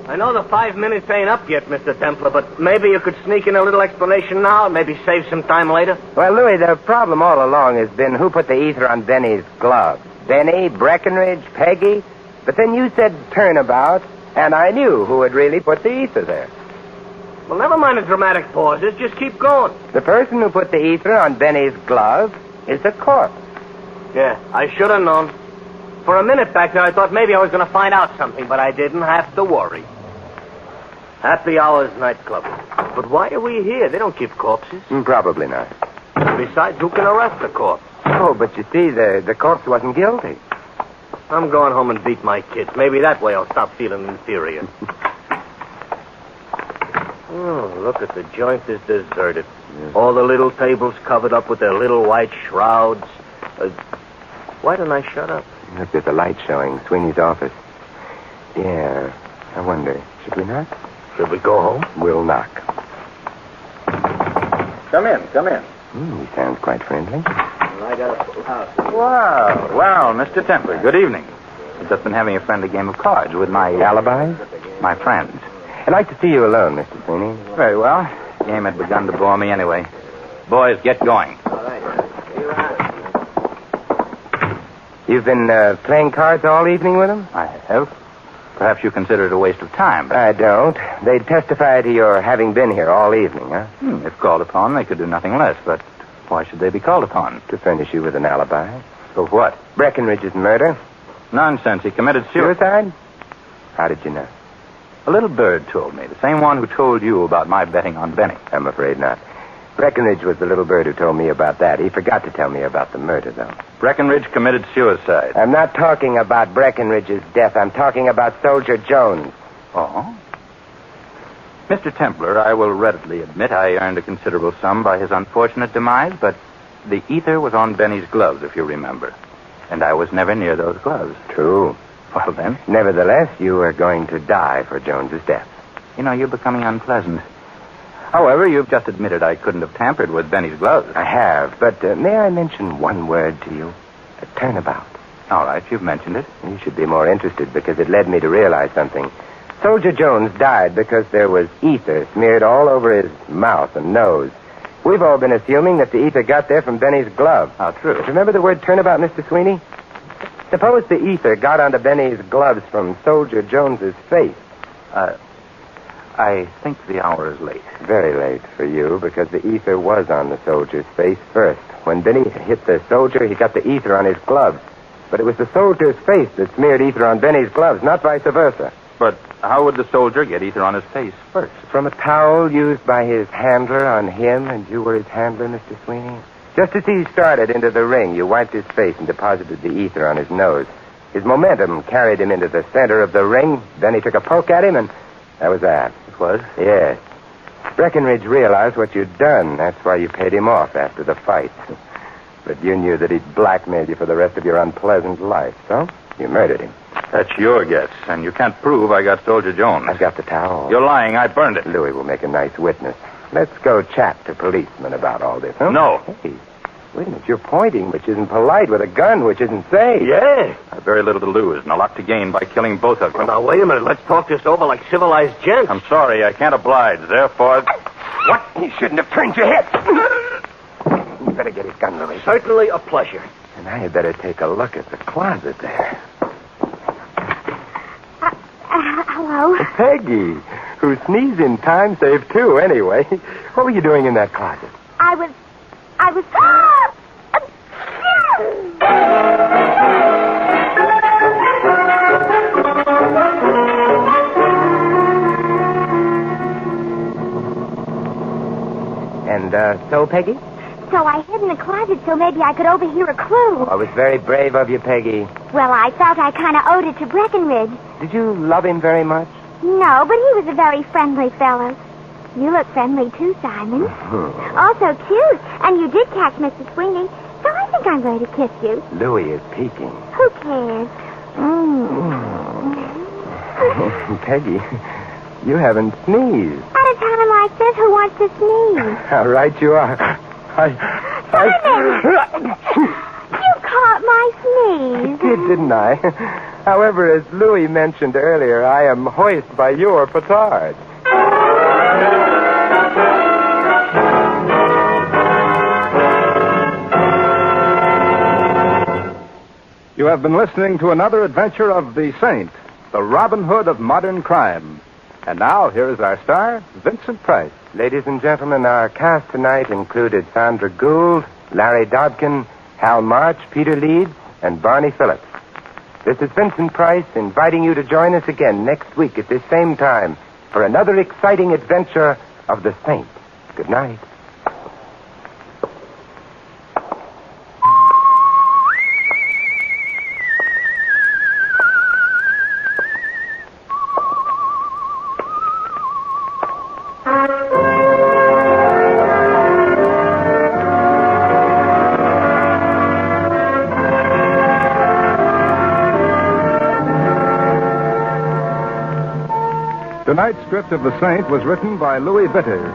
I know the 5 minutes ain't up yet, Mr. Templar, but maybe you could sneak in a little explanation now and maybe save some time later. Well, Louis, the problem all along has been who put the ether on Benny's glove. Benny, Breckenridge, Peggy. But then you said turnabout, and I knew who had really put the ether there. Well, never mind the dramatic pauses. Just keep going. The person who put the ether on Benny's glove is a corpse. Yeah, I should have known. For a minute back there, I thought maybe I was going to find out something, but I didn't have to worry. Happy Hours nightclub. But why are we here? They don't keep corpses. Probably not. Besides, who can arrest a corpse? Oh, but you see, the corpse wasn't guilty. I'm going home and beat my kids. Maybe that way I'll stop feeling inferior. Oh, look at the joint is deserted. Yeah. All the little tables covered up with their little white shrouds. Why don't I shut up? Look, there's a light showing. Sweeney's office. Yeah, I wonder, should we knock? Should we go home? We'll knock. Come in. He sounds quite friendly. I got a full house. Well, Mr. Templar, good evening. I've just been having a friendly game of cards with my... Alibis? My friends. I'd like to see you alone, Mr. Sweeney. Very well. The game had begun to bore me anyway. Boys, get going. All right. You've been playing cards all evening with them? I have. Perhaps you consider it a waste of time. But... I don't. They'd testify to your having been here all evening, huh? If called upon, they could do nothing less. But why should they be called upon? To furnish you with an alibi. For what? Breckenridge's murder. Nonsense. He committed suicide. How did you know? A little bird told me. The same one who told you about my betting on Benny. I'm afraid not. Breckenridge was the little bird who told me about that. He forgot to tell me about the murder, though. Breckenridge committed suicide. I'm not talking about Breckenridge's death. I'm talking about Soldier Jones. Oh? Mr. Templar, I will readily admit I earned a considerable sum by his unfortunate demise, but the ether was on Benny's gloves, if you remember. And I was never near those gloves. True. Well, then? Nevertheless, you are going to die for Jones's death. You know, you're becoming unpleasant. However, you've just admitted I couldn't have tampered with Benny's gloves. I have, but may I mention one word to you? A turnabout. All right, you've mentioned it. You should be more interested because it led me to realize something. Soldier Jones died because there was ether smeared all over his mouth and nose. We've all been assuming that the ether got there from Benny's glove. How true. But remember the word turnabout, Mr. Sweeney? Suppose the ether got onto Benny's gloves from Soldier Jones's face. I think the hour is late. Very late for you, because the ether was on the soldier's face first. When Benny hit the soldier, he got the ether on his gloves. But it was the soldier's face that smeared ether on Benny's gloves, not vice versa. But how would the soldier get ether on his face first? From a towel used by his handler on him, and you were his handler, Mr. Sweeney? Just as he started into the ring, you wiped his face and deposited the ether on his nose. His momentum carried him into the center of the ring. Then he took a poke at him, and that was that. It was? Yes. Breckenridge realized what you'd done. That's why you paid him off after the fight. But you knew that he'd blackmailed you for the rest of your unpleasant life, so you murdered him. That's your guess, and you can't prove I got Soldier Jones. I've got the towel. You're lying. I burned it. Louis will make a nice witness. Let's go chat to policemen about all this, huh? No. Hey, wait a minute. You're pointing, which isn't polite, with a gun, which isn't safe. Yeah. I've very little to lose and a lot to gain by killing both of you. Well, now, wait a minute. Let's talk this over like civilized gents. I'm sorry. I can't oblige. Therefore... What? You shouldn't have turned your head. You better get his gun, Louis. Certainly a pleasure. And I had better take a look at the closet there. Hello? Peggy, who sneezed in time saved two, anyway. What were you doing in that closet? I was... And, so, Peggy? So I hid in the closet so maybe I could overhear a clue. Oh, it was very brave of you, Peggy. Well, I felt I kind of owed it to Breckenridge. Did you love him very much? No, but he was a very friendly fellow. You look friendly, too, Simon. Also cute. And you did catch Mr. Sweeney, so I think I'm going to kiss you. Louis is peeking. Who cares? Peggy, you haven't sneezed. At a time like this, who wants to sneeze? How right you are. Simon! You caught my sneeze. I did, didn't I? However, as Louis mentioned earlier, I am hoist by your petard. You have been listening to another adventure of the Saint, the Robin Hood of modern crime. And now, here is our star, Vincent Price. Ladies and gentlemen, our cast tonight included Sandra Gould, Larry Dodkin, Hal March, Peter Leeds, and Barney Phillips. This is Vincent Price inviting you to join us again next week at this same time for another exciting adventure of the Saint. Good night. Tonight's script of The Saint was written by Louis Vitters.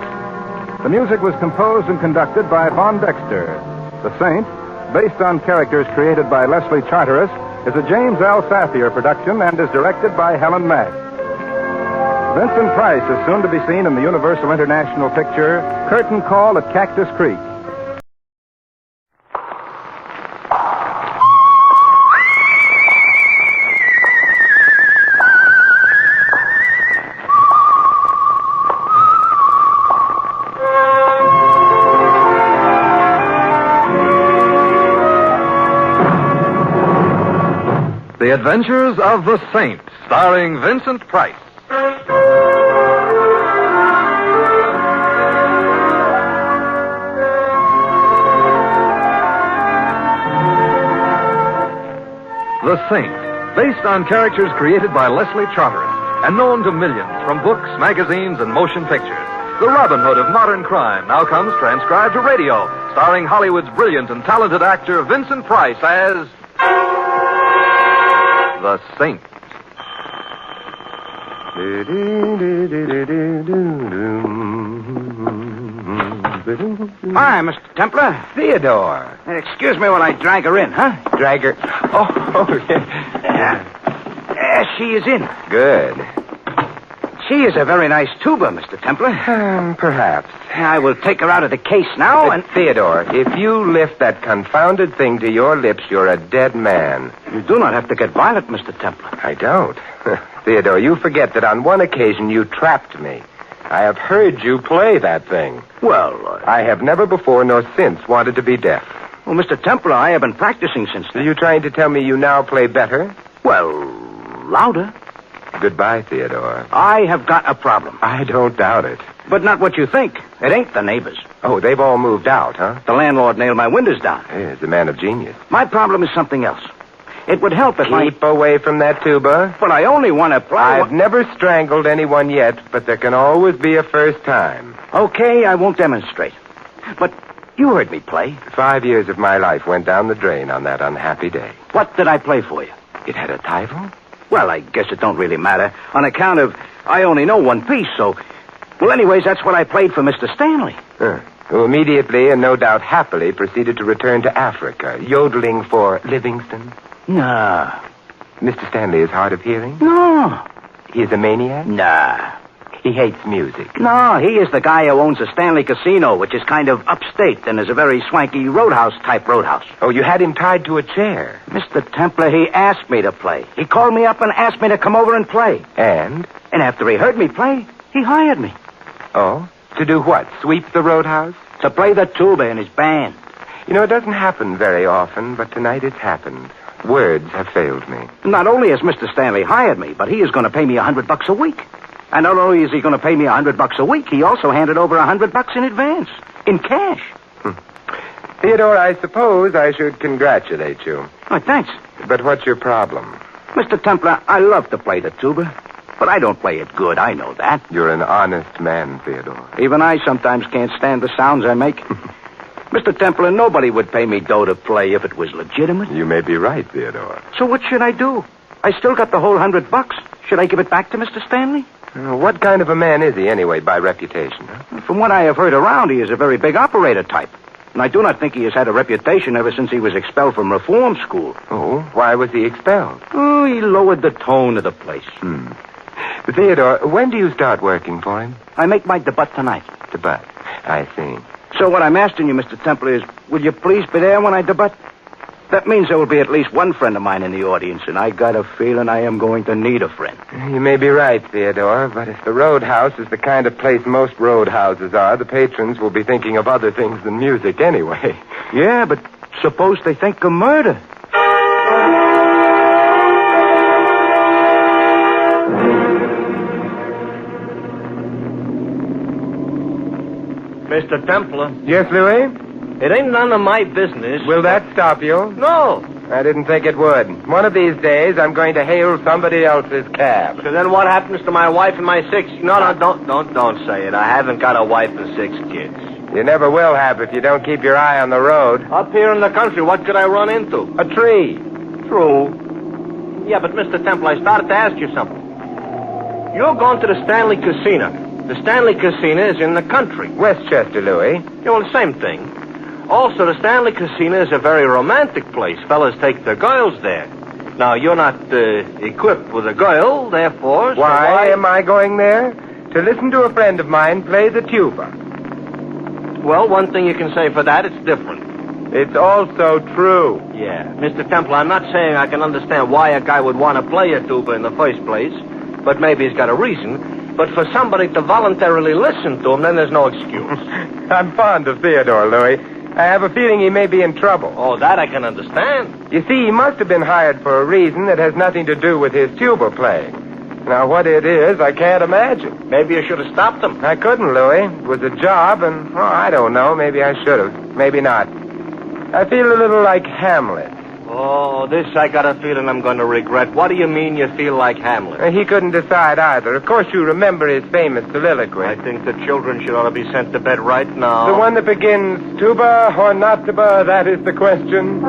The music was composed and conducted by Von Dexter. The Saint, based on characters created by Leslie Charteris, is a James L. Safier production and is directed by Helen Mack. Vincent Price is soon to be seen in the Universal International picture Curtain Call at Cactus Creek. The Adventures of the Saint, starring Vincent Price. The Saint, based on characters created by Leslie Charteris and known to millions from books, magazines, and motion pictures. The Robin Hood of modern crime now comes transcribed to radio, starring Hollywood's brilliant and talented actor Vincent Price as The Saint. Hi, Mr. Templar. Theodore. Excuse me while I drag her in, huh? Drag her. Oh, yeah. She is in. Good. She is a very nice tuba, Mr. Templar. Perhaps. I will take her out of the case now and... Theodore, if you lift that confounded thing to your lips, you're a dead man. You do not have to get violent, Mr. Templar. I don't. Theodore, you forget that on one occasion you trapped me. I have heard you play that thing. Well, I have never before nor since wanted to be deaf. Well, Mr. Templar, I have been practicing since then. Are you trying to tell me you now play better? Well, louder. Goodbye, Theodore. I have got a problem. I don't doubt it. But not what you think. It ain't the neighbors. Oh, they've all moved out, huh? The landlord nailed my windows down. He's a man of genius. My problem is something else. It would help if Keep away from that tuba. But I only want to play... I've never strangled anyone yet, but there can always be a first time. Okay, I won't demonstrate. But you heard me play. 5 years of my life went down the drain on that unhappy day. What did I play for you? It had a title? Well, I guess it don't really matter. On account of I only know one piece, so... Well, anyways, that's what I played for Mr. Stanley. Who immediately and no doubt happily proceeded to return to Africa, yodeling for Livingston. Nah. Mr. Stanley is hard of hearing? No. He is a maniac? Nah. He hates music. No, he is the guy who owns a Stanley Casino, which is kind of upstate and is a very swanky roadhouse-type roadhouse. Oh, you had him tied to a chair. Mr. Templar, he asked me to play. He called me up and asked me to come over and play. And? And after he heard me play, he hired me. Oh? To do what? Sweep the roadhouse? To play the tuba in his band. You know, it doesn't happen very often, but tonight it's happened. Words have failed me. Not only has Mr. Stanley hired me, but he is going to pay me $100 a week. And not only is he going to pay me $100 a week, he also handed over $100 in advance. In cash. Theodore, I suppose I should congratulate you. Oh, thanks. But what's your problem? Mr. Templar, I love to play the tuba. But I don't play it good, I know that. You're an honest man, Theodore. Even I sometimes can't stand the sounds I make. Mr. Templar, nobody would pay me dough to play if it was legitimate. You may be right, Theodore. So what should I do? I still got the whole $100. Should I give it back to Mr. Stanley? What kind of a man is he, anyway, by reputation? Huh? From what I have heard around, he is a very big operator type. And I do not think he has had a reputation ever since he was expelled from reform school. Oh, why was he expelled? Oh, he lowered the tone of the place. Theodore, when do you start working for him? I make my debut tonight. Debut. I see. So what I'm asking you, Mr. Templar, is will you please be there when I debut? That means there will be at least one friend of mine in the audience, and I got a feeling I am going to need a friend. You may be right, Theodore, but if the roadhouse is the kind of place most roadhouses are, the patrons will be thinking of other things than music anyway. Yeah, but suppose they think of murder. Mr. Templar. Yes, Louis? It ain't none of my business. Will that stop you? No. I didn't think it would. One of these days, I'm going to hail somebody else's cab. So then what happens to my wife and my 6... No, don't say it. I haven't got a wife and 6 kids. You never will have if you don't keep your eye on the road. Up here in the country, what could I run into? A tree. True. Yeah, but Mr. Templar, I started to ask you something. You're going to the Stanley Casino. The Stanley Casino is in the country. Westchester, Louis. Yeah, well, the same thing. Also, the Stanley Casino is a very romantic place. Fellas take their girls there. Now, you're not equipped with a girl, therefore... Why am I going there? To listen to a friend of mine play the tuba. Well, one thing you can say for that, it's different. It's also true. Yeah. Mr. Templar, I'm not saying I can understand why a guy would want to play a tuba in the first place, but maybe he's got a reason. But for somebody to voluntarily listen to him, then there's no excuse. I'm fond of Theodore, Louis. I have a feeling he may be in trouble. Oh, that I can understand. You see, he must have been hired for a reason that has nothing to do with his tuba playing. Now, what it is, I can't imagine. Maybe you should have stopped him. I couldn't, Louis. It was a job, and, I don't know. Maybe I should have. Maybe not. I feel a little like Hamlet. Oh, this I got a feeling I'm going to regret. What do you mean you feel like Hamlet? He couldn't decide either. Of course, you remember his famous soliloquy. I think the children should ought to be sent to bed right now. The one that begins, tuba or not tuba, that is the question.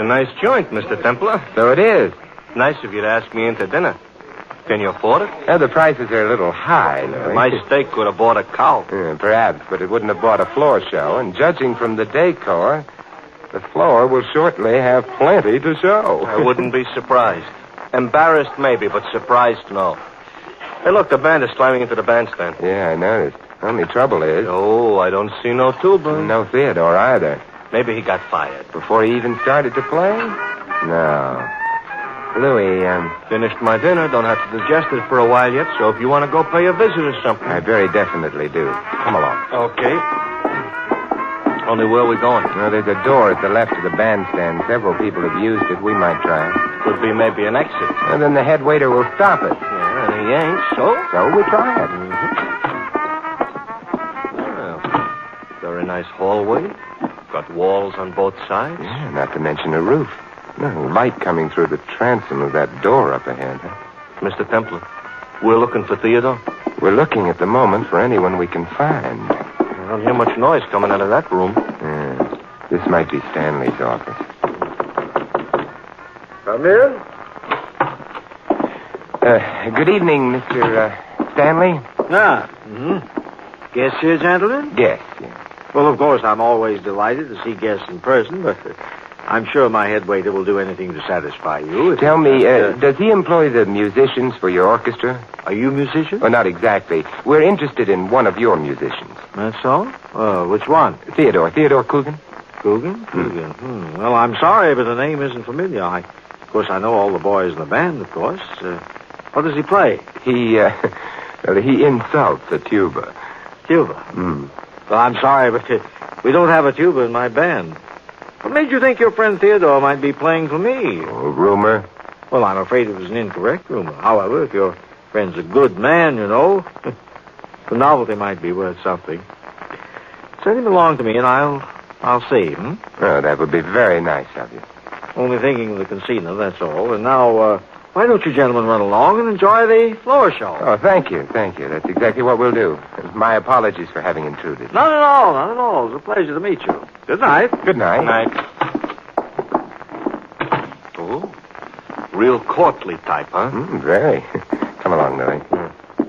nice joint, Mr. Templar. So it is. Nice of you to ask me into dinner. Can you afford it? The prices are a little high, Louis. My steak could have bought a cow. Perhaps, but it wouldn't have bought a floor show. And judging from the decor, the floor will shortly have plenty to show. I wouldn't be surprised. Embarrassed, maybe, but surprised, no. Hey, look, the band is climbing into the bandstand. Yeah, I noticed. Only trouble is... Oh, I don't see no tuba. No Theodore either. Maybe he got fired. Before he even started to play? No. Louis, Finished my dinner. Don't have to digest it for a while yet, so if you want to go pay a visit or something. I very definitely do. Come along. Okay. Only where are we going? Well, there's a door at the left of the bandstand. Several people have used it. We might try it. Could be maybe an exit. And then the head waiter will stop it. Yeah, and he ain't, so? So we try it. Well, very nice hallway. Got walls on both sides. Yeah, not to mention a roof. No light coming through the transom of that door up ahead. Huh? Mr. Templar, we're looking for Theodore. We're looking at the moment for anyone we can find. I don't hear much noise coming out of that room. This might be Stanley's office. Come in. Good evening, Mr. Stanley. Guests here, gentlemen? Yes. Well, of course, I'm always delighted to see guests in person, but I'm sure my head waiter will do anything to satisfy you. Tell me, does he employ the musicians for your orchestra? Are you musicians? Oh, not exactly. We're interested in one of your musicians. That's all? Which one? Theodore Coogan. Coogan? Coogan. Well, I'm sorry, but the name isn't familiar. Of course, I know all the boys in the band, of course. What does he play? He insults a tuba. Tuba? Well, I'm sorry, but we don't have a tuba in my band. What made you think your friend Theodore might be playing for me? Oh, rumor? Well, I'm afraid it was an incorrect rumor. However, if your friend's a good man, you know, the novelty might be worth something. Send him along to me, and I'll see him. Oh, that would be very nice of you. Only thinking of the casino, that's all. And now, why don't you gentlemen run along and enjoy the floor show? Oh, thank you. That's exactly what we'll do. My apologies for having intruded. Not at all. It was a pleasure to meet you. Good night. Good night. Good night. Oh, real courtly type, huh? Very. Come along, Louis.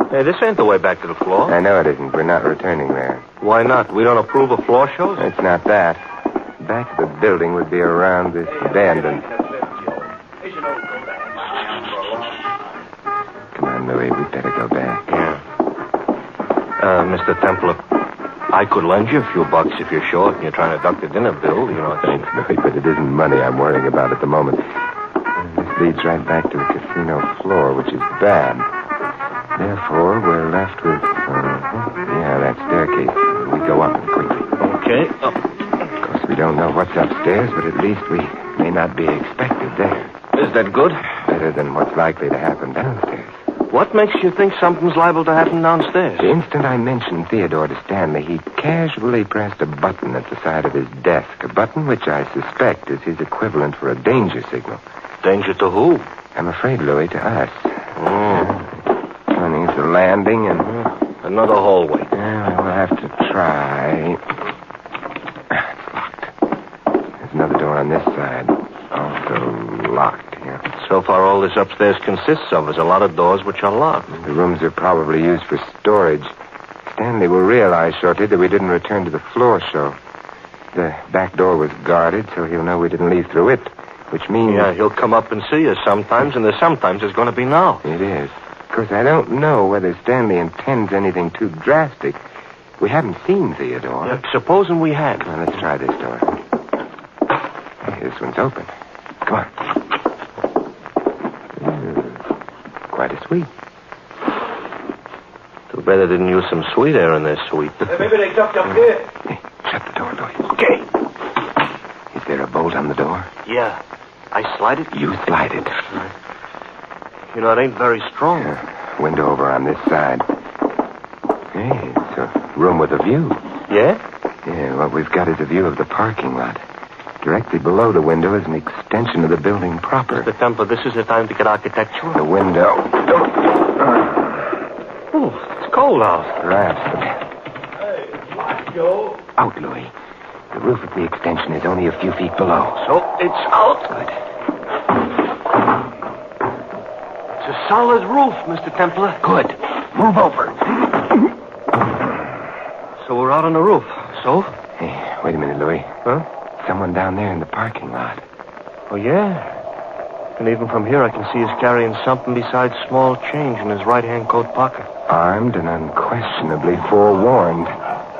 Hey, this ain't the way back to the floor. I know it isn't. We're not returning there. Why not? We don't approve of floor shows? It's not that. Back of the building would be around this bend and... Come on, Louis. We'd better go back. Yeah. Mr. Templar, I could lend you a few bucks if you're short and you're trying to duck the dinner bill, you know. Thanks, Louis, but it isn't money I'm worrying about at the moment. This leads right back to the casino floor, which is bad. Therefore, we're left with, that staircase. We go up quickly. Okay. Of course, we don't know what's upstairs, but at least we may not be expected there. Is that good? Better than what's likely to happen downstairs. What makes you think something's liable to happen downstairs? The instant I mentioned Theodore to Stanley, he casually pressed a button at the side of his desk, a button which I suspect is his equivalent for a danger signal. Danger to who? I'm afraid, Louis, to us. Turning to landing and... Another hallway. Yeah, we'll have to try. It's locked. There's another door on this side. Also locked. So far, all this upstairs consists of is a lot of doors which are locked. The rooms are probably used for storage. Stanley will realize shortly that we didn't return to the floor show. The back door was guarded, so he'll know we didn't leave through it, which means... Yeah, he'll come up and see us sometimes, and the sometimes is going to be now. It is. Of course, I don't know whether Stanley intends anything too drastic. We haven't seen Theodore. Yeah, supposing we had. Well, let's try this door. Hey, this one's open. Come on. Quite a suite. Too bad they didn't use some sweet air in their suite. Maybe they ducked up here. Hey, shut the door, Louis. Okay. Is there a bolt on the door? Yeah. I slide it? You slide it. You know, it ain't very strong. Window over on this side. Hey, it's a room with a view. Yeah? Yeah, what we've got is a view of the parking lot. Directly below the window is an extension of the building proper. Mr. Temple, this is the time to get architectural. The window. Oh, it's cold out. Perhaps. Hey, watch, Joe. Out, Louis. The roof of the extension is only a few feet below. So, It's out. It's a solid roof, Mr. Templar. Good. Move over. So we're out on the roof. So? Hey, wait a minute, Louis. Huh? Someone down there in the parking lot. Oh, yeah. And even from here, I can see he's carrying something besides small change in his right-hand coat pocket. Armed and unquestionably forewarned.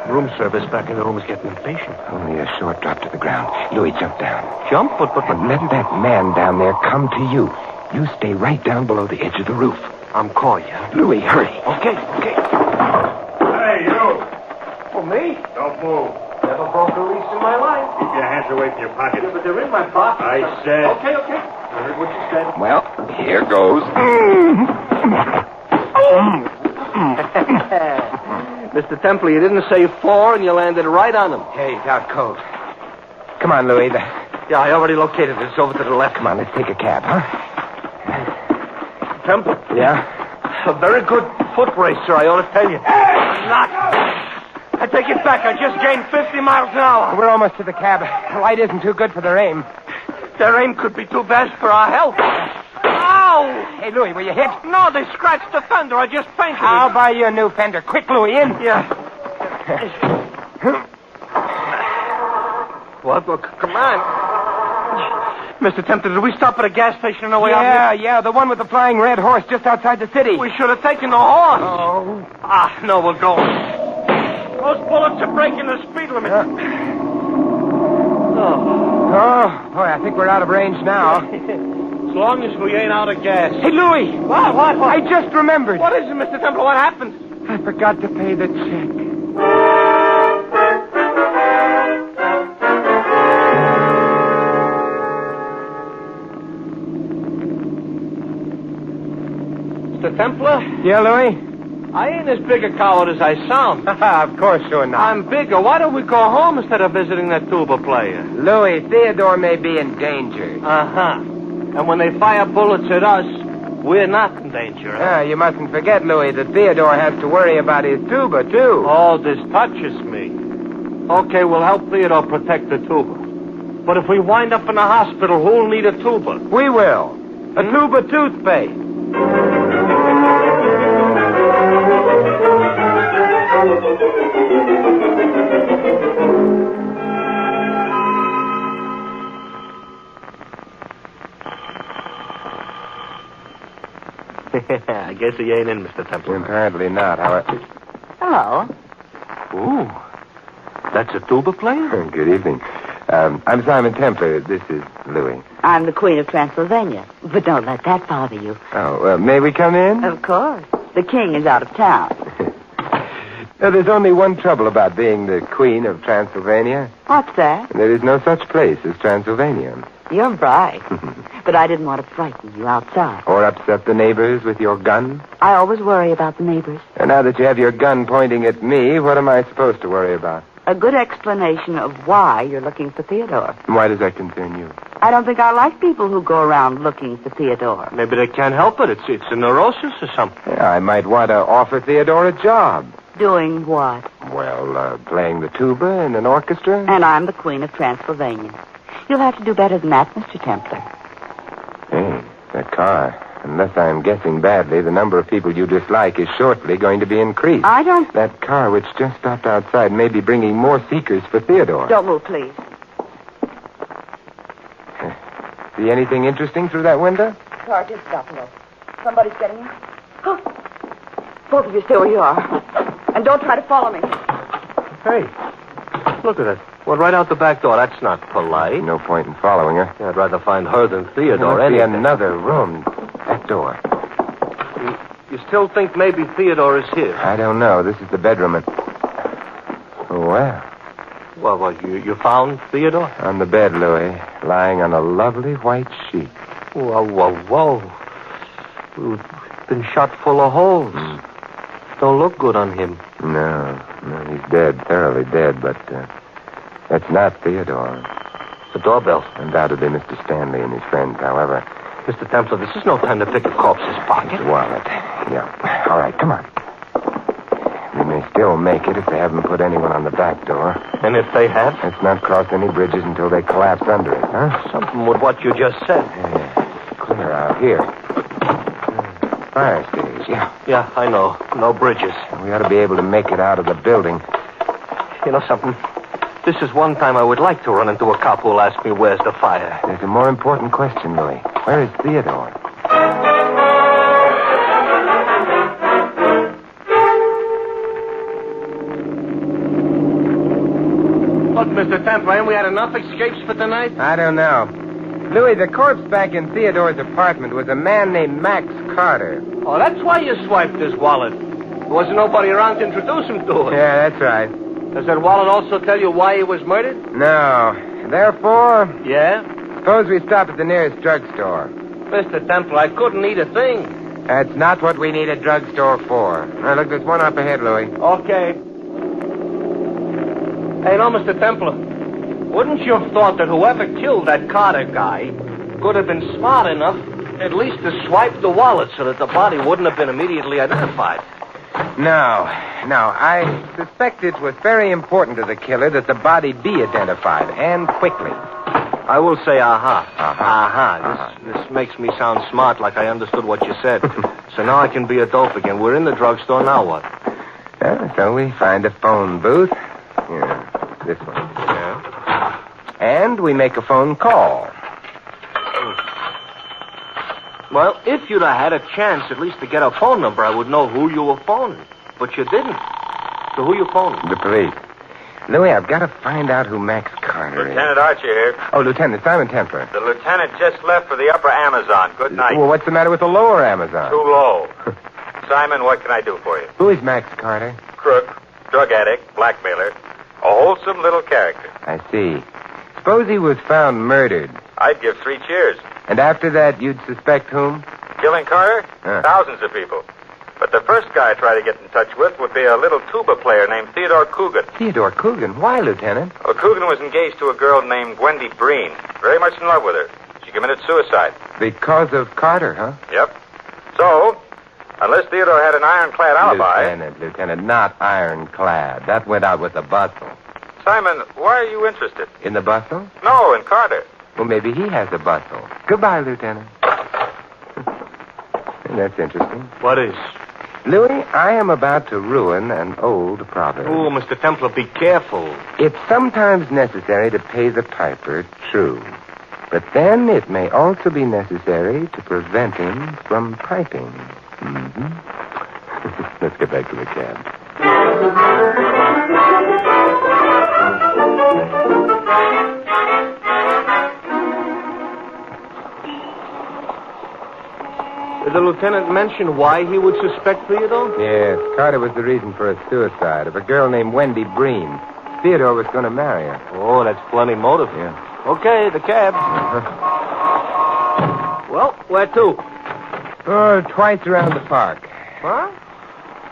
Room service back in the room is getting impatient. Only a short drop to the ground. Louis, jump down. Jump? But... And let that man down there come to you. You stay right down below the edge of the roof. I'm calling you. Louis, hurry. Okay. Hey, you. For me? Don't move. Never broke a lease in my life. Keep your hands away from your pockets. Yeah, but they're in my pocket. I said. Okay. I heard what you said. Well, here goes. Mr. Temple, you didn't say 4, and you landed right on him. Hey, it's out cold. Come on, Louis. Yeah, I already located it. It's over to the left. Come on, let's take a cab, huh? Temple? Yeah? A very good foot racer, I ought to tell you. Not. I take it back. I just gained 50 miles an hour. We're almost to the cab. The light isn't too good for their aim. Their aim could be too bad for our health. Ow! Hey, Louis, were you hit? No, they scratched the fender. I just painted I'll it. buy you a new fender. Quick, Louis, in. Yeah. What? Well, come on. Mr. Tempter, did we stop at a gas station on the way out here? Yeah, the one with the flying red horse just outside the city. We should have taken the horse. Oh. No, we'll go. Those bullets are breaking the speed limit. Oh, boy, I think we're out of range now. As long as we ain't out of gas. Hey, Louis! What? I just remembered. What is it, Mr. Temple? What happened? I forgot to pay the check. Mr. Templar? Yeah, Louis? I ain't as big a coward as I sound. Of course you're not. I'm bigger. Why don't we go home instead of visiting that tuba player? Louis, Theodore may be in danger. Uh-huh. And when they fire bullets at us, we're not in danger, huh? You mustn't forget, Louis, that Theodore has to worry about his tuba, too. Oh, this touches me. Okay, we'll help Theodore protect the tuba. But if we wind up in the hospital, who'll need a tuba? We will. A tuba toothpaste. I guess he ain't in, Mr. Temple. Apparently not, however. Hello. Ooh. That's a tuba player? Good evening. I'm Simon Templar. This is Louis. I'm the Queen of Transylvania. But don't let that bother you. Oh, may we come in? Of course. The king is out of town. There's only one trouble about being the Queen of Transylvania. What's that? There is no such place as Transylvania. You're bright. But I didn't want to frighten you outside. Or upset the neighbors with your gun. I always worry about the neighbors. And now that you have your gun pointing at me, what am I supposed to worry about? A good explanation of why you're looking for Theodore. Why does that concern you? I don't think I like people who go around looking for Theodore. Maybe they can't help it. It's a neurosis or something. Yeah, I might want to offer Theodore a job. Doing what? Well, playing the tuba in an orchestra. And I'm the Queen of Transylvania. You'll have to do better than that, Mr. Templar. Hey, that car. Unless I'm guessing badly, the number of people you dislike is shortly going to be increased. I don't... That car which just stopped outside may be bringing more seekers for Theodore. Don't move, please. See anything interesting through that window? The car did stop, look. Somebody's getting in. Oh. Both of you stay where you are. And don't try to follow me. Hey, look at it. Well, right out the back door. That's not polite. No point in following her. Yeah, I'd rather find her than Theodore. There must be another room. That door. You still think maybe Theodore is here? I don't know. This is the bedroom. Well. Well, you found Theodore? On the bed, Louis, lying on a lovely white sheet. Whoa. We've been shot full of holes. Don't look good on him. No, he's dead, thoroughly dead, but that's not Theodore. The doorbell. Undoubtedly Mr. Stanley and his friends, however. Mr. Templar, this is no time to pick a corpse's pocket. His wallet. Yeah. All right, come on. We may still make it if they haven't put anyone on the back door. And if they have? Let's not cross any bridges until they collapse under it, huh? Something with what you just said. Yeah. Clear out here. Fire stage, yeah. Yeah, I know. No bridges. We ought to be able to make it out of the building. You know something? This is one time I would like to run into a cop who'll ask me where's the fire. There's a more important question, Louis. Where is Theodore? Look, Mr. Templar, ain't we had enough escapes for tonight? I don't know. Louis, the corpse back in Theodore's apartment was a man named Max Carter. Oh, that's why you swiped his wallet. There wasn't nobody around to introduce him to it. Yeah, that's right. Does that wallet also tell you why he was murdered? No. Therefore... Yeah? Suppose we stop at the nearest drugstore. Mr. Templar, I couldn't eat a thing. That's not what we need a drugstore for. Now, look, there's one up ahead, Louis. Okay. Hey, no, Mr. Templar. Wouldn't you have thought that whoever killed that Carter guy could have been smart enough at least to swipe the wallet so that the body wouldn't have been immediately identified? No. I suspect it was very important to the killer that the body be identified, and quickly. I will say aha. This makes me sound smart, like I understood what you said. So now I can be a dope again. We're in the drugstore, now what? So we find a phone booth. Yeah, this one. Yeah. And we make a phone call. Well, if you'd have had a chance at least to get a phone number, I would know who you were phoning. But you didn't. So who you phoning? The police. Louis, I've got to find out who Max Carter is. Lieutenant Archer here. Oh, Lieutenant Simon Templar. The lieutenant just left for the upper Amazon. Good night. Well, what's the matter with the lower Amazon? Too low. Simon, what can I do for you? Who is Max Carter? Crook, drug addict, blackmailer. A wholesome little character. I see. Suppose he was found murdered. I'd give 3 cheers. And after that, you'd suspect whom? Killing Carter? Thousands of people. But the first guy I'd try to get in touch with would be a little tuba player named Theodore Coogan. Theodore Coogan? Why, Lieutenant? Well, Coogan was engaged to a girl named Wendy Breen. Very much in love with her. She committed suicide. Because of Carter, huh? Yep. So, unless Theodore had an ironclad alibi... Lieutenant, not ironclad. That went out with the bustle. Simon, why are you interested? In the bustle? No, in Carter. Well, maybe he has a bustle. Goodbye, Lieutenant. That's interesting. What is? Louis, I am about to ruin an old proverb. Oh, Mr. Templar, be careful. It's sometimes necessary to pay the piper, true. But then it may also be necessary to prevent him from piping. Mm-hmm. Let's get back to the cab. Did the lieutenant mention why he would suspect Theodore? Yes, Carter was the reason for a suicide of a girl named Wendy Breen. Theodore was going to marry her. Oh, that's plenty motive. Yeah. Okay, the cab. Well, where to? Oh, twice around the park. Huh?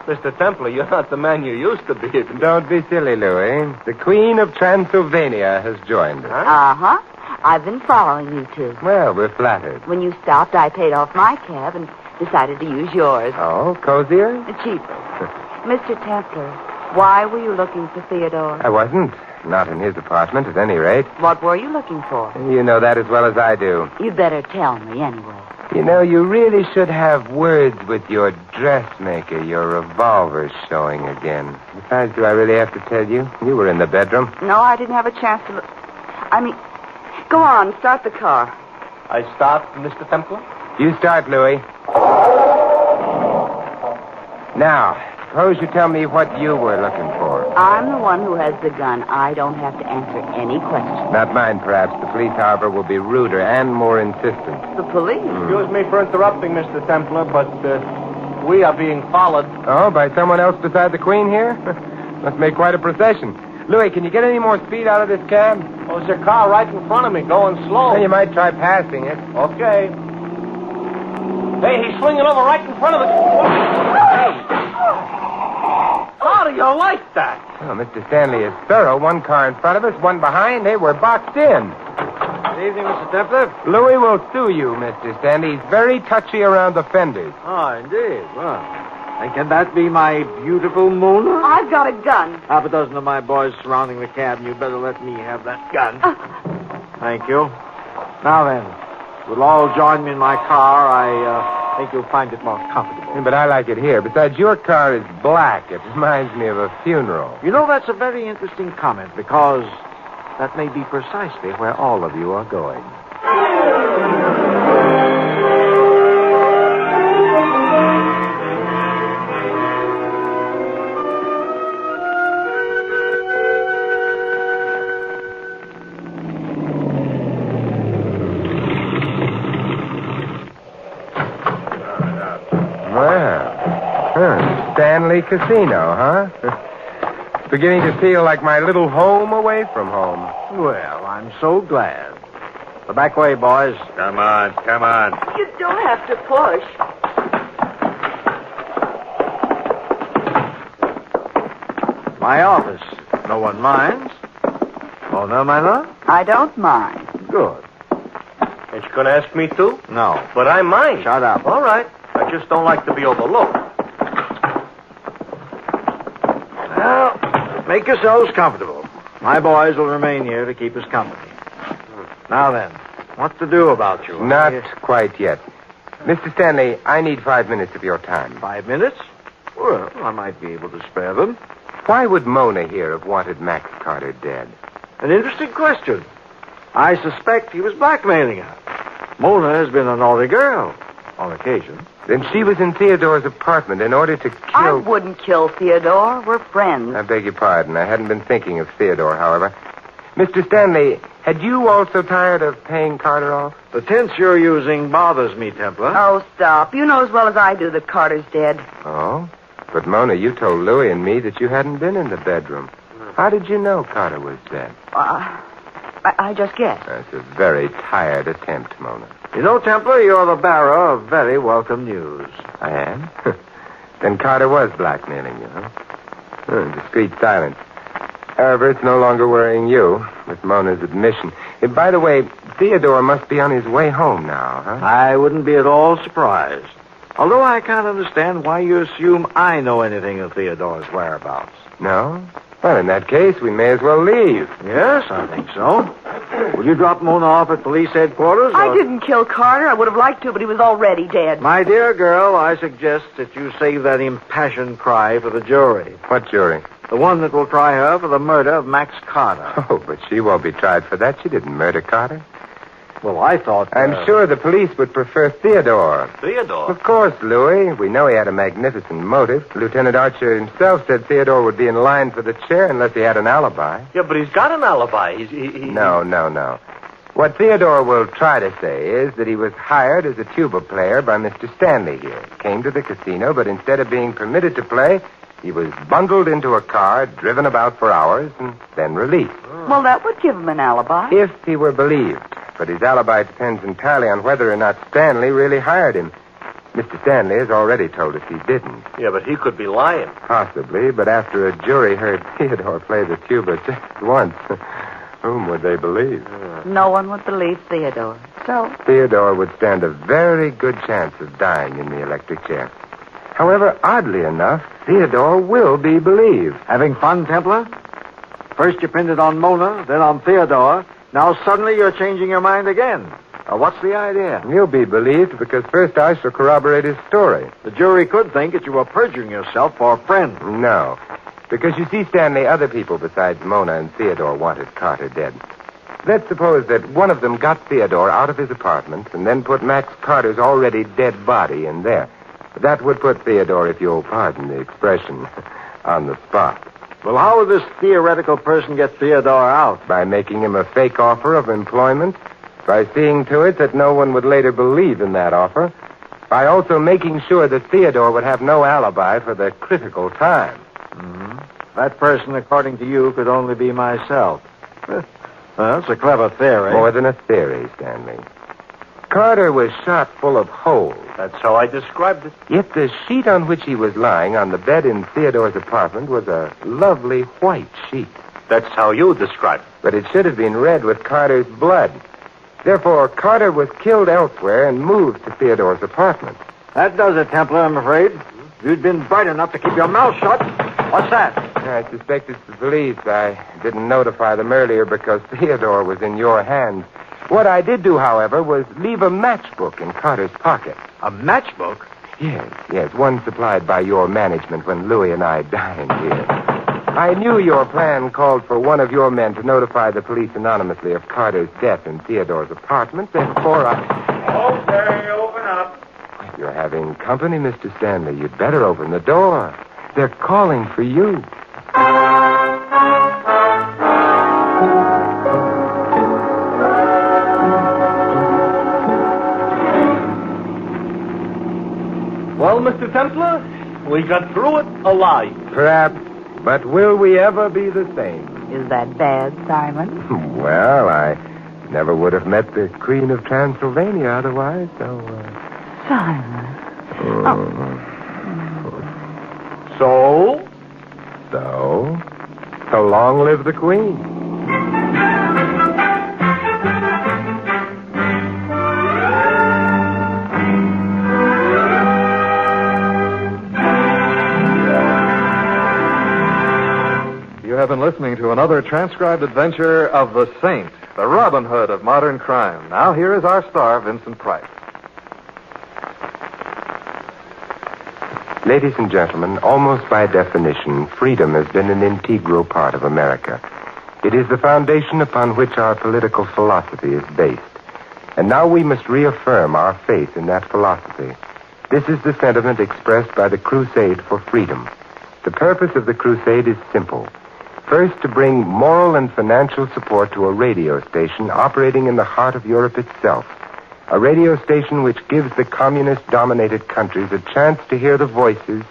Mr. Templar, you're not the man you used to be. Don't be silly, Louis. The Queen of Transylvania has joined us. Uh-huh. I've been following you two. Well, we're flattered. When you stopped, I paid off my cab and decided to use yours. Oh, cozier? Cheaper. Mr. Templar, why were you looking for Theodore? I wasn't. Not in his apartment, at any rate. What were you looking for? You know that as well as I do. You'd better tell me anyway. You know, you really should have words with your dressmaker. Your revolver's showing again. Besides, do I really have to tell you? You were in the bedroom. No, I didn't have a chance to look. Go on, start the car. I start, Mr. Templar? You start, Louis. Now, suppose you tell me what you were looking for. I'm the one who has the gun. I don't have to answer any questions. Not mine, perhaps. The police, however, will be ruder and more insistent. The police? Excuse me for interrupting, Mr. Templar, but we are being followed. Oh, by someone else beside the Queen here? Must make quite a procession. Louis, can you get any more speed out of this cab? Oh, there's a car right in front of me going slow. Well, you might try passing it. Okay. Hey, he's swinging over right in front of us. Hey. How do you like that? Oh, Mr. Stanley is thorough. One car in front of us, one behind. Hey, we're boxed in. Good evening, Mr. Templar. Louis will sue you, Mr. Stanley. He's very touchy around the fenders. Oh, indeed. Well, And can that be my beautiful Mona? I've got a gun. Half a dozen of my boys surrounding the cab, and you better let me have that gun. Thank you. Now then, you'll all join me in my car. I think you'll find it more comfortable. But I like it here. Besides, your car is black. It reminds me of a funeral. You know, that's a very interesting comment, because that may be precisely where all of you are going. Stanley Casino, huh? It's beginning to feel like my little home away from home. Well, I'm so glad. The back way, boys. Come on, come on. You don't have to push. My office. No one minds. Oh, no, my love? I don't mind. Good. Ain't you going to ask me to? No. But I mind. Shut up. All right. I just don't like to be overlooked. Well, make yourselves comfortable. My boys will remain here to keep us company. Now then, what to do about you? Not quite yet. Mr. Stanley, I need 5 minutes of your time. 5 minutes? Well, I might be able to spare them. Why would Mona here have wanted Max Carter dead? An interesting question. I suspect he was blackmailing her. Mona has been a naughty girl, on occasion. Then she was in Theodore's apartment in order to kill... I wouldn't kill Theodore. We're friends. I beg your pardon. I hadn't been thinking of Theodore, however. Mr. Stanley, had you also tired of paying Carter off? The tense you're using bothers me, Templar. Oh, stop. You know as well as I do that Carter's dead. Oh? But, Mona, you told Louie and me that you hadn't been in the bedroom. How did you know Carter was dead? I just guessed. That's a very tired attempt, Mona. You know, Templar, you're the bearer of very welcome news. I am? Then Carter was blackmailing you, huh? Discreet silence. However, it's no longer worrying you, with Mona's admission. And by the way, Theodore must be on his way home now, huh? I wouldn't be at all surprised. Although I can't understand why you assume I know anything of Theodore's whereabouts. No? Well, in that case, we may as well leave. Yes, I think so. Will you drop Mona off at police headquarters? I didn't kill Carter. I would have liked to, but he was already dead. My dear girl, I suggest that you save that impassioned cry for the jury. What jury? The one that will try her for the murder of Max Carter. Oh, but she won't be tried for that. She didn't murder Carter. Well, I thought... I'm sure the police would prefer Theodore. Theodore? Of course, Louis. We know he had a magnificent motive. Lieutenant Archer himself said Theodore would be in line for the chair unless he had an alibi. Yeah, but he's got an alibi. No. What Theodore will try to say is that he was hired as a tuba player by Mr. Stanley here. Came to the casino, but instead of being permitted to play, he was bundled into a car, driven about for hours, and then released. Well, that would give him an alibi. If he were believed. But his alibi depends entirely on whether or not Stanley really hired him. Mr. Stanley has already told us he didn't. Yeah, but he could be lying. Possibly, but after a jury heard Theodore play the tuba just once, whom would they believe? No one would believe Theodore. So? Theodore would stand a very good chance of dying in the electric chair. However, oddly enough, Theodore will be believed. Having fun, Templar? First you pinned it on Mona, then on Theodore. Now suddenly you're changing your mind again. What's the idea? You'll be believed because first I shall corroborate his story. The jury could think that you were perjuring yourself for a friend. No. Because you see, Stanley, other people besides Mona and Theodore wanted Carter dead. Let's suppose that one of them got Theodore out of his apartment and then put Max Carter's already dead body in there. That would put Theodore, if you'll pardon the expression, on the spot. Well, how would this theoretical person get Theodore out? By making him a fake offer of employment, by seeing to it that no one would later believe in that offer, by also making sure that Theodore would have no alibi for the critical time. Mm-hmm. That person, according to you, could only be myself. Well, that's a clever theory. More than a theory, Stanley. Carter was shot full of holes. That's how I described it. Yet the sheet on which he was lying on the bed in Theodore's apartment was a lovely white sheet. That's how you described it. But it should have been red with Carter's blood. Therefore, Carter was killed elsewhere and moved to Theodore's apartment. That does it, Templar, I'm afraid. you'd been bright enough to keep your mouth shut. What's that? I suspect it's the police. I didn't notify them earlier because Theodore was in your hands. What I did do, however, was leave a matchbook in Carter's pocket. A matchbook? Yes, one supplied by your management when Louis and I dined here. I knew your plan called for one of your men to notify the police anonymously of Carter's death in Theodore's apartment. Therefore, Okay, open up. If you're having company, Mr. Stanley, you'd better open the door. They're calling for you. Well, Mr. Templar, we got through it alive. Perhaps, but will we ever be the same? Is that bad, Simon? Well, I never would have met the Queen of Transylvania otherwise, so... Simon. So? So long live the Queen. You have been listening to another transcribed adventure of the Saint, the Robin Hood of modern crime. Now here is our star, Vincent Price. Ladies and gentlemen, almost by definition, freedom has been an integral part of America. It is the foundation upon which our political philosophy is based. And now we must reaffirm our faith in that philosophy. This is the sentiment expressed by the Crusade for Freedom. The purpose of the crusade is simple. First, to bring moral and financial support to a radio station operating in the heart of Europe itself. A radio station which gives the communist-dominated countries a chance to hear the voices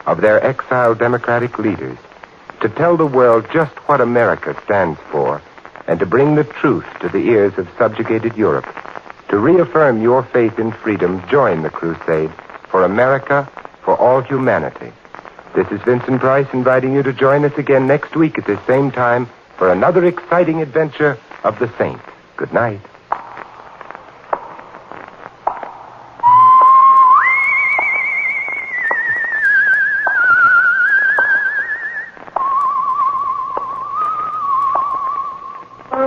of their exiled democratic leaders, to tell the world just what America stands for, and to bring the truth to the ears of subjugated Europe. To reaffirm your faith in freedom, join the crusade for America, for all humanity. This is Vincent Price inviting you to join us again next week at this same time for another exciting adventure of the Saint. Good night.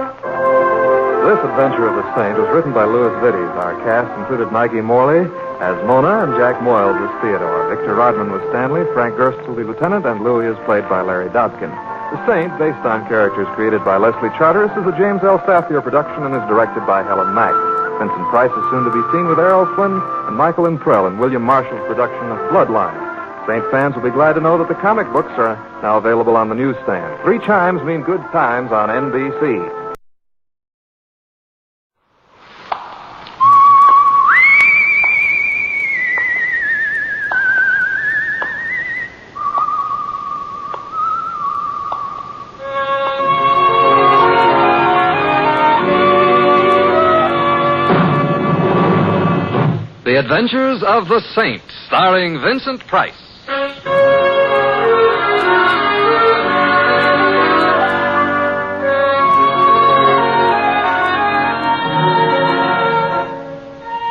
This adventure of the Saint was written by Louis Vittes. Our cast included Maggie Morley as Mona and Jack Moyles as Theodore. Victor Rodman was Stanley, Frank Gerstle the lieutenant, and Louis is played by Larry Dodkin. The Saint, based on characters created by Leslie Charteris, is a James L. Staffier production and is directed by Helen Mack. Vincent Price is soon to be seen with Errol Flynn and Michael Imprell in William Marshall's production of Bloodline. Saint fans will be glad to know that the comic books are now available on the newsstand. 3 chimes mean good times on NBC. The Adventures of the Saint, starring Vincent Price.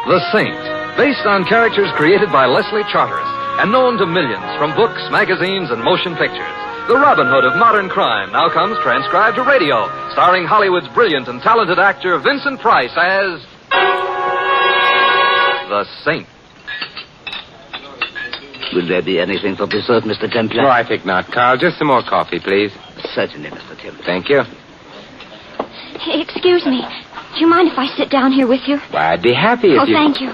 The Saint, based on characters created by Leslie Charteris and known to millions from books, magazines, and motion pictures. The Robin Hood of modern crime now comes transcribed to radio, starring Hollywood's brilliant and talented actor Vincent Price as the Saint. Will there be anything for dessert, Mr. Templar? No, I think not, Carl. Just some more coffee, please. Certainly, Mr. Templar. Thank you. Hey, excuse me. Do you mind if I sit down here with you? Why, I'd be happy if Oh, you... thank you.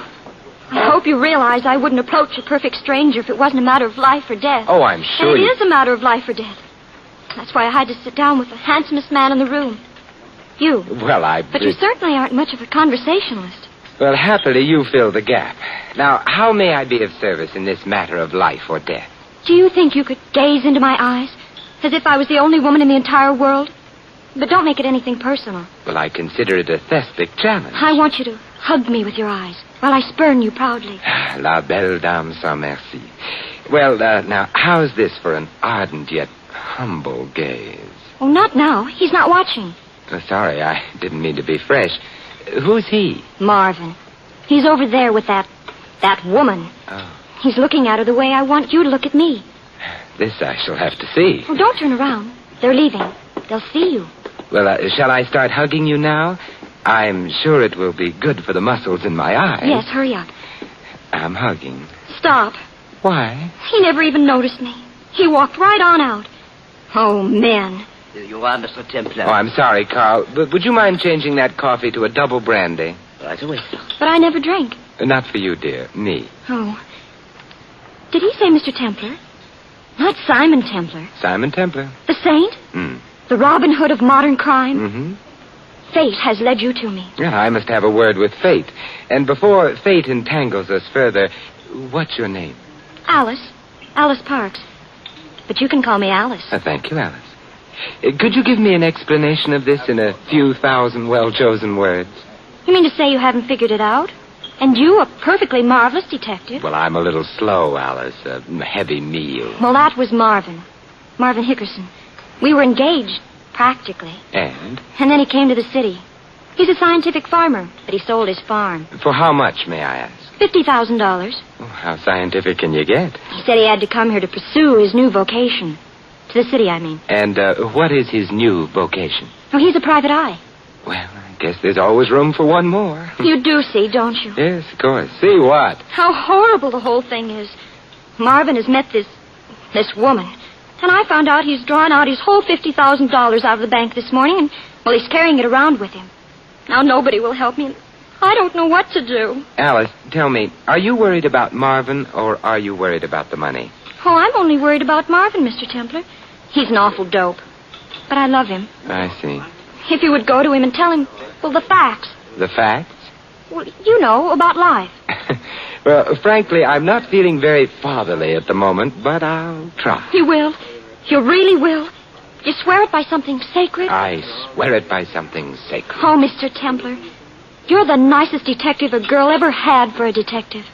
I hope you realize I wouldn't approach a perfect stranger if it wasn't a matter of life or death. Oh, I'm sure And it is a matter of life or death. That's why I had to sit down with the handsomest man in the room. You. Well, But you certainly aren't much of a conversationalist. Well, happily, you fill the gap. Now, how may I be of service in this matter of life or death? Do you think you could gaze into my eyes as if I was the only woman in the entire world? But don't make it anything personal. Well, I consider it a thespic challenge. I want you to hug me with your eyes while I spurn you proudly. La belle dame sans merci. Well, now, how's this for an ardent yet humble gaze? Oh, not now. He's not watching. Oh, sorry, I didn't mean to be fresh. Who's he? Marvin. He's over there with that woman. Oh. He's looking at her the way I want you to look at me. This I shall have to see. Oh, don't turn around. They're leaving. They'll see you. Well, shall I start hugging you now? I'm sure it will be good for the muscles in my eyes. Yes, hurry up. I'm hugging. Stop. Why? He never even noticed me. He walked right on out. Oh, men. Here you are, Mr. Templar. Oh, I'm sorry, Carl, but would you mind changing that coffee to a double brandy? Right away. But I never drink. Not for you, dear. Me. Oh. Did he say Mr. Templar? Not Simon Templar. Simon Templar. The saint? The Robin Hood of modern crime? Mm-hmm. Fate has led you to me. Yeah, I must have a word with Fate. And before Fate entangles us further, what's your name? Alice. Alice Parks. But you can call me Alice. Thank you, Alice. Could you give me an explanation of this in a few thousand well-chosen words? You mean to say you haven't figured it out? And you, a perfectly marvelous detective? Well, I'm a little slow, Alice. A heavy meal. Well, that was Marvin. Marvin Hickerson. We were engaged, practically. And? And then he came to the city. He's a scientific farmer, but he sold his farm. For how much, may I ask? $50,000. Oh, how scientific can you get? He said he had to come here to pursue his new vocation. To the city, I mean. And what is his new vocation? Oh, he's a private eye. Well, I guess there's always room for one more. You do see, don't you? Yes, of course. See what? How horrible the whole thing is. Marvin has met this woman. And I found out he's drawn out his whole $50,000 out of the bank this morning, and, well, he's carrying it around with him. Now nobody will help me. I don't know what to do. Alice, tell me, are you worried about Marvin, or are you worried about the money? Oh, I'm only worried about Marvin, Mr. Templar. He's an awful dope. But I love him. I see. If you would go to him and tell him, well, the facts. The facts? Well, you know, about life. Well, frankly, I'm not feeling very fatherly at the moment, but I'll try. You will? You really will? You swear it by something sacred? I swear it by something sacred. Oh, Mr. Templar, you're the nicest detective a girl ever had for a detective.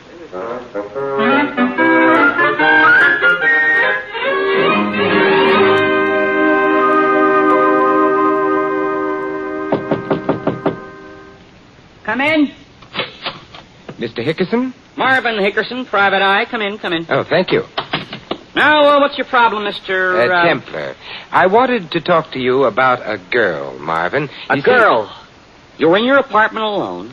Come in. Mr. Hickerson? Marvin Hickerson, private eye. Come in, come in. Oh, thank you. Now, what's your problem, Mr. Templar. I wanted to talk to you about a girl, Marvin. A girl? You were in your apartment alone,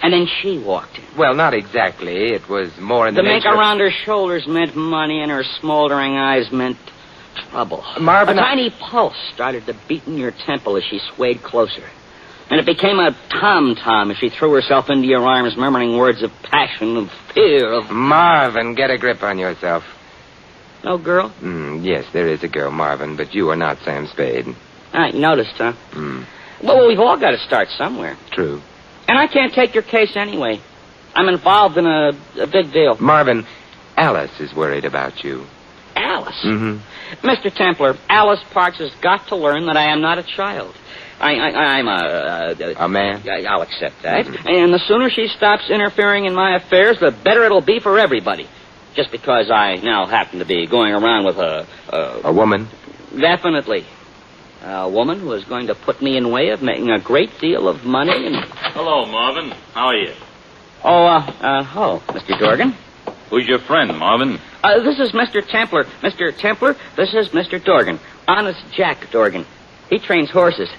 and then she walked in. Well, not exactly. It was more in the The make nature around her shoulders meant money, and her smoldering eyes meant trouble. Marvin, a tiny pulse started to beat in your temple as she swayed closer. And it became a tom-tom as she threw herself into your arms, murmuring words of passion, of fear, of... Marvin, get a grip on yourself. No girl? Yes, there is a girl, Marvin, but you are not Sam Spade. You noticed, huh? Well, we've all got to start somewhere. True. And I can't take your case anyway. I'm involved in a big deal. Marvin, Alice is worried about you. Alice? Mm-hmm. Mr. Templar, Alice Parks has got to learn that I am not a child. I'm a man? I'll accept that. Mm-hmm. And the sooner she stops interfering in my affairs, the better it'll be for everybody. Just because I now happen to be going around with a woman? Definitely. A woman who is going to put me in way of making a great deal of money and... Hello, Marvin. How are you? Hello, Mr. Dorgan. Who's your friend, Marvin? This is Mr. Templar. Mr. Templar, this is Mr. Dorgan. Honest Jack Dorgan. He trains horses.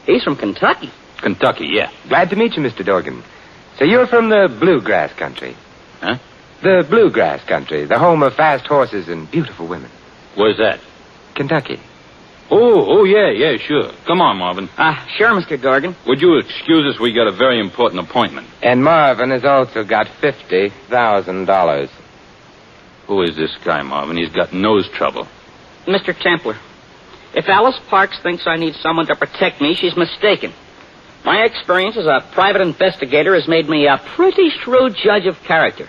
He's from Kentucky. Kentucky, yeah. Glad to meet you, Mr. Dorgan. So you're from the bluegrass country? Huh? The bluegrass country, the home of fast horses and beautiful women. Where's that? Kentucky. Oh, yeah, sure. Come on, Marvin. Sure, Mr. Dorgan. Would you excuse us? We got a very important appointment. And Marvin has also got $50,000. Who is this guy, Marvin? He's got nose trouble. Mr. Templar, if Alice Parks thinks I need someone to protect me, she's mistaken. My experience as a private investigator has made me a pretty shrewd judge of character.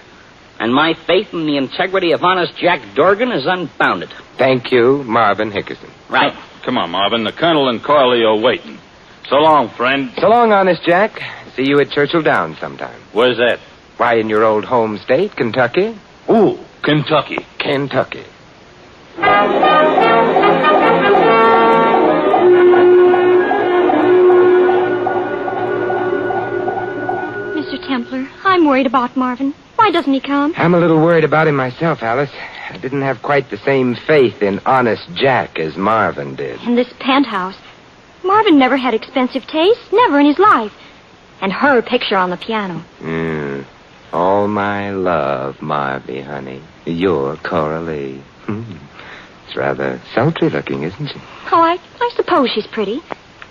And my faith in the integrity of honest Jack Dorgan is unbounded. Thank you, Marvin Hickerson. Right. Come on, Marvin. The Colonel and Corley are waiting. So long, friend. So long, honest Jack. See you at Churchill Downs sometime. Where's that? Why, in your old home state, Kentucky. Ooh, Kentucky. Kentucky. Mr. Templar, I'm worried about Marvin. Why Why doesn't he come? I'm a little worried about him myself, Alice. I didn't have quite the same faith in Honest Jack as Marvin did. In this penthouse. Marvin never had expensive taste, never in his life. And her picture on the piano. All my love, Marvy, honey. You're Coralie. It's rather sultry looking, isn't she? Oh, I suppose she's pretty.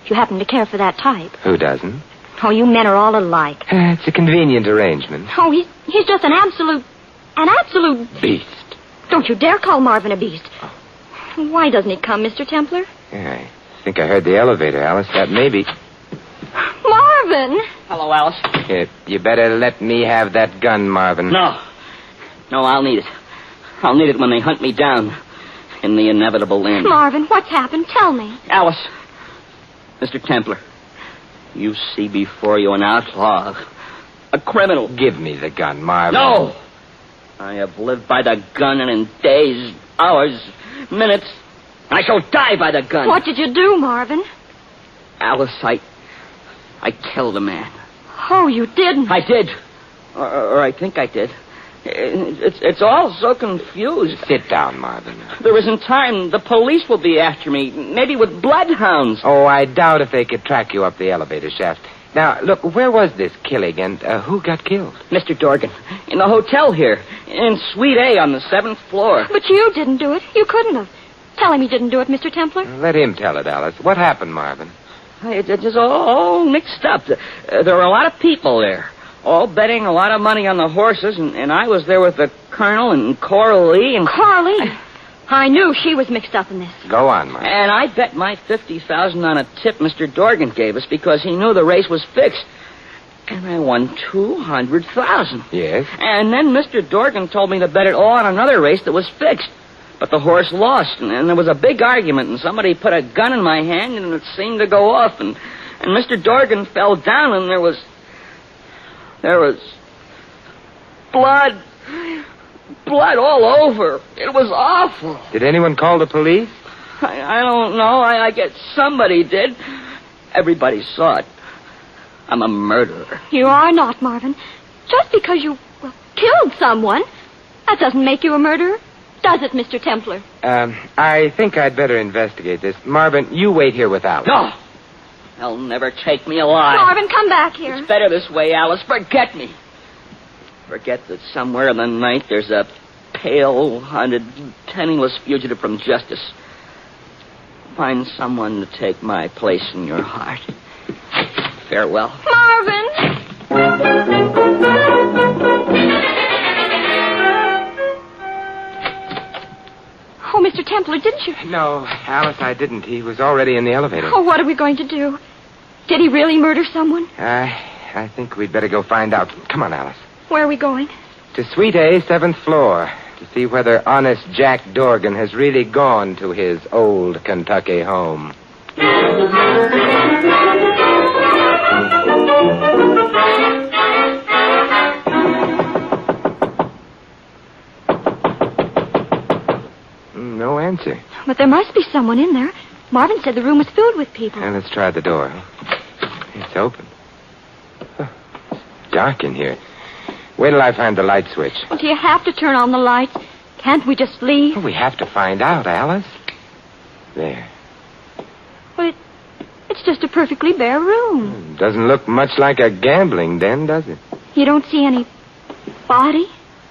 If you happen to care for that type. Who doesn't? Oh, you men are all alike. It's a convenient arrangement. Oh, he's just an absolute beast. Don't you dare call Marvin a beast. Why doesn't he come, Mr. Templar? Yeah, I think I heard the elevator, Alice. That may be... Marvin! Hello, Alice. You better let me have that gun, Marvin. No, I'll need it. I'll need it when they hunt me down in the inevitable end. Marvin, what's happened? Tell me. Alice, Mr. Templar, you see before you an outlaw, a criminal. Give me the gun, Marvin. No! I have lived by the gun, and in days, hours, minutes, I shall die by the gun. What did you do, Marvin? Alice, I killed a man. Oh, you didn't. I did. Or I think I did. It's all so confused. Sit down, Marvin. There isn't time. The police will be after me, maybe with bloodhounds. Oh, I doubt if they could track you up the elevator shaft. Now, look, where was this killing, and who got killed? Mr. Dorgan, in the hotel here, in Suite A on the 7th floor. But you didn't do it. You couldn't have. Tell him you didn't do it, Mr. Templar. Let him tell it, Alice. What happened, Marvin? It's all mixed up. There were a lot of people there, all betting a lot of money on the horses, and I was there with the Colonel and Coralie and... Coralie? I knew she was mixed up in this. Go on, Marvin. And I bet my $50,000 on a tip Mr. Dorgan gave us because he knew the race was fixed. And I won $200,000. Yes? And then Mr. Dorgan told me to bet it all on another race that was fixed. But the horse lost, and there was a big argument, and somebody put a gun in my hand, and it seemed to go off, and Mr. Dorgan fell down, and there was blood all over. It was awful. Did anyone call the police? I don't know. I guess somebody did. Everybody saw it. I'm a murderer. You are not, Marvin. Just because you killed someone, that doesn't make you a murderer. Does it, Mr. Templar? I think I'd better investigate this. Marvin, you wait here with Alice. No! They'll never take me alive. Marvin, come back here. It's better this way, Alice. Forget me. Forget that somewhere in the night there's a pale, hunted, penniless fugitive from justice. Find someone to take my place in your heart. Farewell. Marvin! Oh, Mr. Templar, didn't you? No, Alice, I didn't. He was already in the elevator. Oh, what are we going to do? Did he really murder someone? I think we'd better go find out. Come on, Alice. Where are we going? To Suite A, 7th floor, to see whether Honest Jack Dorgan has really gone to his old Kentucky home. No answer. But there must be someone in there. Marvin said the room was filled with people. Now, let's try the door. It's open. It's dark in here. Wait till I find the light switch. Well, do you have to turn on the lights? Can't we just leave? We have to find out, Alice. There. Well, it's just a perfectly bare room. Doesn't look much like a gambling den, does it? You don't see any body?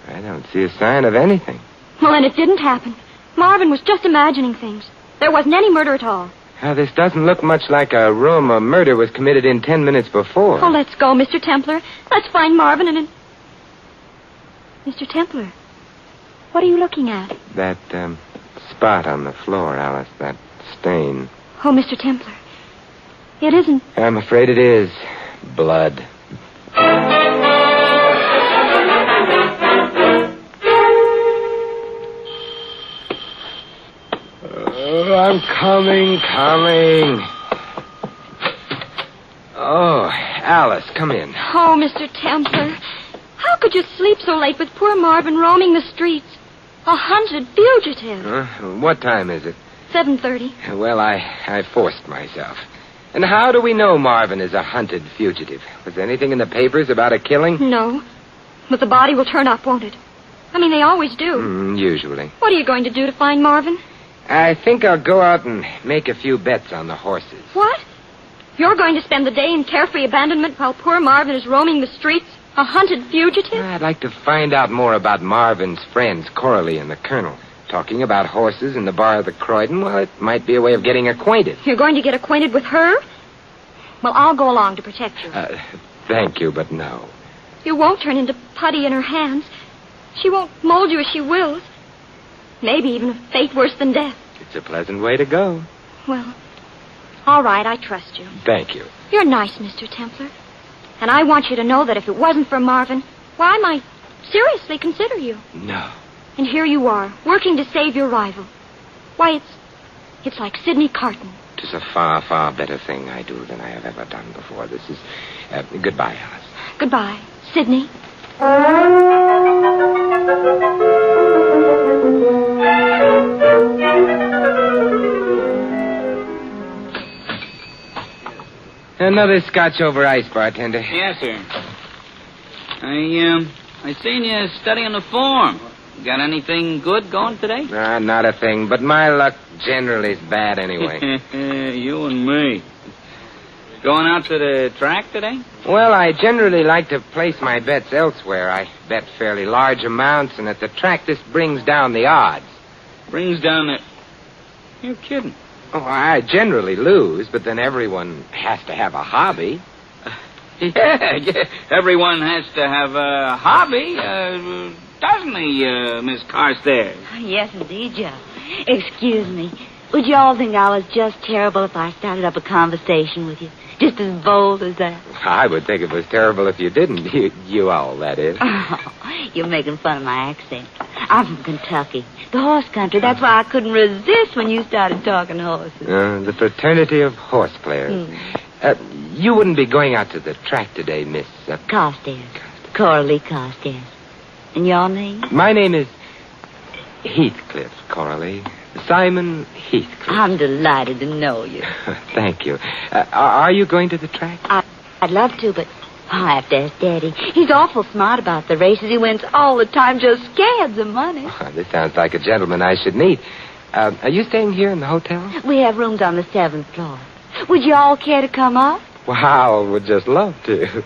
I don't see a sign of anything. Well, then it didn't happen. Marvin was just imagining things. There wasn't any murder at all. This doesn't look much like a room a murder was committed in 10 minutes before. Oh, let's go, Mr. Templar. Let's find Marvin and... Mr. Templar, what are you looking at? That, spot on the floor, Alice. That stain. Oh, Mr. Templar, it isn't... I'm afraid it is. Blood. I'm coming. Oh, Alice, come in. Oh, Mr. Templar, how could you sleep so late with poor Marvin roaming the streets? A hunted fugitive. What time is it? 7:30. Well, I forced myself. And how do we know Marvin is a hunted fugitive? Was anything in the papers about a killing? No. But the body will turn up, won't it? I mean, they always do. Usually. What are you going to do to find Marvin? I think I'll go out and make a few bets on the horses. What? You're going to spend the day in carefree abandonment while poor Marvin is roaming the streets, a hunted fugitive? I'd like to find out more about Marvin's friends, Coralie and the Colonel. Talking about horses in the bar of the Croydon, well, it might be a way of getting acquainted. You're going to get acquainted with her? Well, I'll go along to protect you. Thank you, but no. You won't turn into putty in her hands. She won't mold you as she wills. Maybe even a fate worse than death. It's a pleasant way to go. Well, all right, I trust you. Thank you. You're nice, Mr. Templar. And I want you to know that if it wasn't for Marvin, why, I might seriously consider you. No. And here you are, working to save your rival. Why, it's like Sidney Carton. It is a far, far better thing I do than I have ever done before. This is... goodbye, Alice. Goodbye, Sidney. Another scotch over ice, bartender. Yes, sir. I seen you studying the form. Got anything good going today? Not a thing, but my luck generally is bad anyway. You and me. Going out to the track today? Well, I generally like to place my bets elsewhere. I bet fairly large amounts, and at the track this brings down the odds. Brings down the... You're kidding. Oh, I generally lose, but then everyone has to have a hobby. Yeah, everyone has to have a hobby, doesn't he, Miss Carstairs? Yes, indeed, Joe. Excuse me. Would you all think I was just terrible if I started up a conversation with you? Just as bold as that? I would think it was terrible if you didn't. You all, that is. Oh, you're making fun of my accent. I'm from Kentucky, the horse country. That's why I couldn't resist when you started talking horses. The fraternity of horse players. You wouldn't be going out to the track today, Miss... Carstairs. Coralie Carstairs. And your name? My name is Heathcliff, Coralie. Simon Heathcliff. I'm delighted to know you. Thank you. Are you going to the track? I'd love to, but I have to ask Daddy. He's awful smart about the races. He wins all the time, just scads of money. This sounds like a gentleman I should meet. Are you staying here in the hotel? We have rooms on the 7th floor. Would you all care to come up? Wow, would just love to.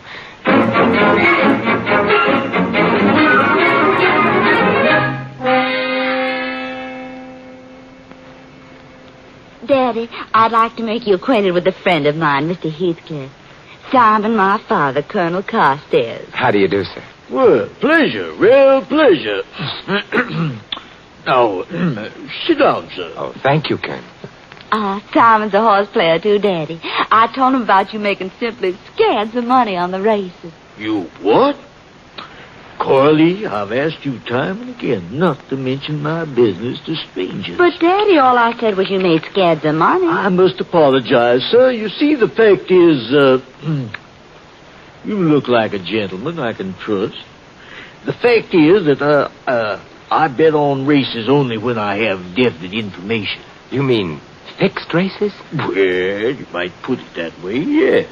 Daddy, I'd like to make you acquainted with a friend of mine, Mr. Heathcliff. Simon, my father, Colonel Carstairs. How do you do, sir? Well, pleasure, real pleasure. Now, sit down, sir. Oh, thank you, Colonel. Simon's a horse player, too, Daddy. I told him about you making simply scads of money on the races. You what? Coralie, I've asked you time and again not to mention my business to strangers. But, Daddy, all I said was you made scads of money. I must apologize, sir. You see, the fact is, you look like a gentleman I can trust. The fact is that, I bet on races only when I have definite information. You mean fixed races? Well, you might put it that way, yeah.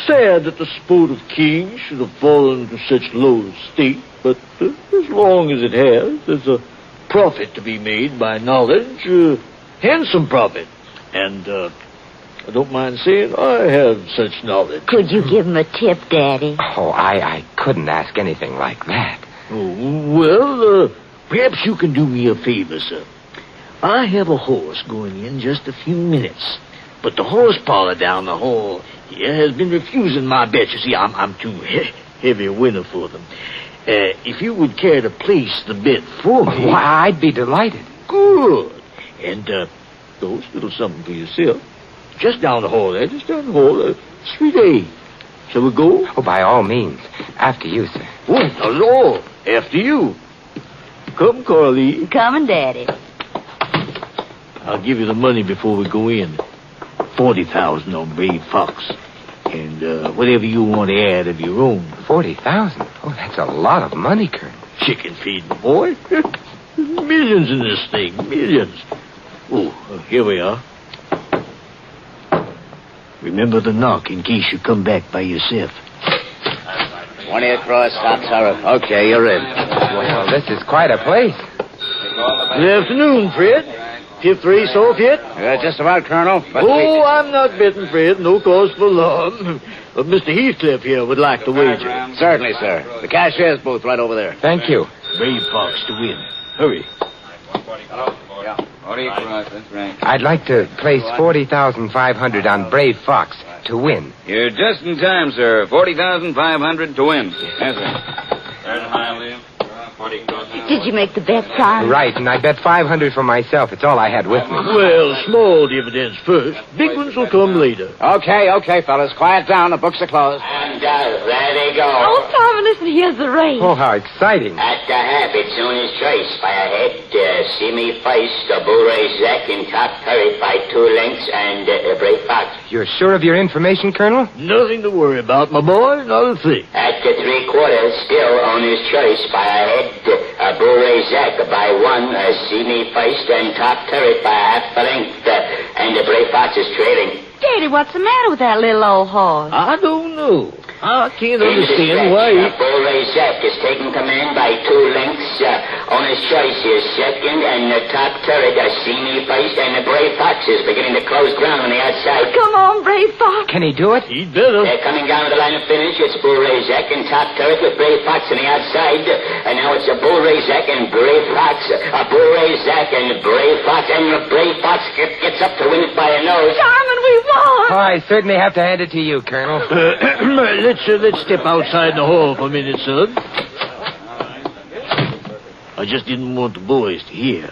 Sad that the sport of kings should have fallen to such low estate, but as long as it has, there's a profit to be made by knowledge, handsome profit. And, I don't mind saying I have such knowledge. Could you give him a tip, Daddy? Oh, I couldn't ask anything like that. Oh, well, perhaps you can do me a favor, sir. I have a horse going in just a few minutes, but the horse parlor down the hall here has been refusing my bets. You see, I'm too heavy a winner for them. If you would care to place the bet for me... Why, I'd be delighted. Good. And, those little something for yourself. Just down the hall there, just down the hall, Suite A. Shall we go? Oh, by all means. After you, sir. Oh, not at all. After you. Come, Coralie. Coming, Daddy. I'll give you the money before we go in. 40,000 on Brave Fox. And whatever you want to add of your own. 40,000? Oh, that's a lot of money, Colonel. Chicken feeding, boy. Millions in this thing. Millions. Oh, here we are. Remember the knock in case you come back by yourself. 20 across, top turret. Okay, you're in. Well, this is quite a place. Good afternoon, Fred. Fifth race off yet? Just about, Colonel. But I'm not betting, Fred. No cause for alarm. But Mr. Heathcliff here would like to wager. Certainly, sir. The cashier's booth right over there. Thank you. Brave Fox to win. Hurry. I'd like to place 40,500 on Brave Fox to win. You're just in time, sir. 40,500 to win. Yes, sir. There's my leave. 40 across. Did you make the bet, Simon? Right, and I bet 500 for myself. It's all I had with me. Well, small dividends first. Big ones will come later. Okay, fellas. Quiet down. The books are closed. And there they go. Oh, Simon, listen, here's the race. Oh, how exciting. At the habit, soon as choice by a head, Simi Feist, a Bourré Zek, and Top Curry by 2 lengths, and Brave Fox. You're sure of your information, Colonel? Nothing to worry about, my boy. Not a thing. At the 3/4, still owner's choice by a head, a Bourré Zek by 1, Simi Feist, and Top Curry by half a length, and the Brave Fox is trailing. Daddy, what's the matter with that little old horse? I don't know. I can't understand why. Bourré Zek is taking command by 2 lengths. Owner's choice is second, and the Top Turret, Simi Feist, and the Brave Fox is beginning to close ground on the outside. Come on, Brave Fox. Can he do it? He'd better. They're coming down to the line of finish. It's Bourré Zek and Top Turret with Brave Fox on the outside. And now it's a Bourré Zek and Brave Fox. A Bourré Zek and Brave Fox. And the Brave Fox gets up to win it by a nose. Simon, we won. Oh, I certainly have to hand it to you, Colonel. Let's step outside the hall for a minute, son. I just didn't want the boys to hear.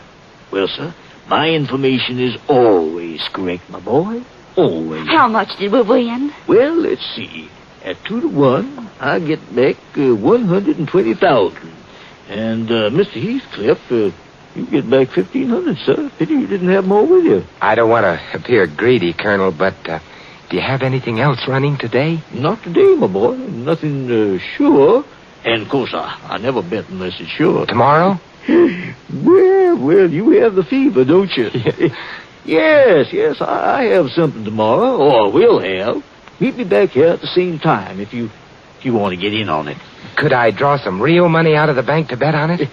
Well, sir, my information is always correct, my boy. Always. How much did we win? Well, let's see. At 2 to 1, I get back 120,000. And Mr. Heathcliff, you get back 1,500, sir. Pity you didn't have more with you. I don't want to appear greedy, Colonel, but do you have anything else running today? Not today, my boy. Nothing sure. And, of course, I never bet unless it's sure. Tomorrow? Well, you have the fever, don't you? Yes, I have something tomorrow, or will have. Meet me back here at the same time if you want to get in on it. Could I draw some real money out of the bank to bet on it?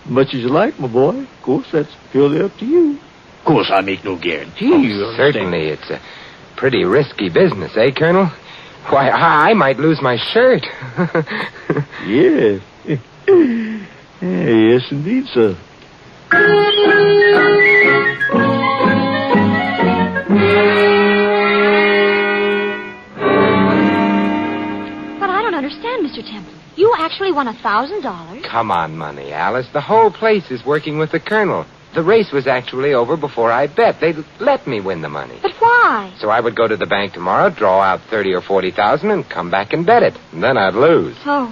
Much as you like, my boy. Of course, that's purely up to you. Of course, I make no guarantee. Oh, certainly, it's a pretty risky business, eh, Colonel? Why, I might lose my shirt. Yes. Yes, indeed, sir. But I don't understand, Mr. Temple. You actually won $1,000. Come on, money, Alice. The whole place is working with the Colonel. The race was actually over before I bet. They'd let me win the money. But why? So I would go to the bank tomorrow, draw out 30 or 40,000, and come back and bet it. And then I'd lose. Oh.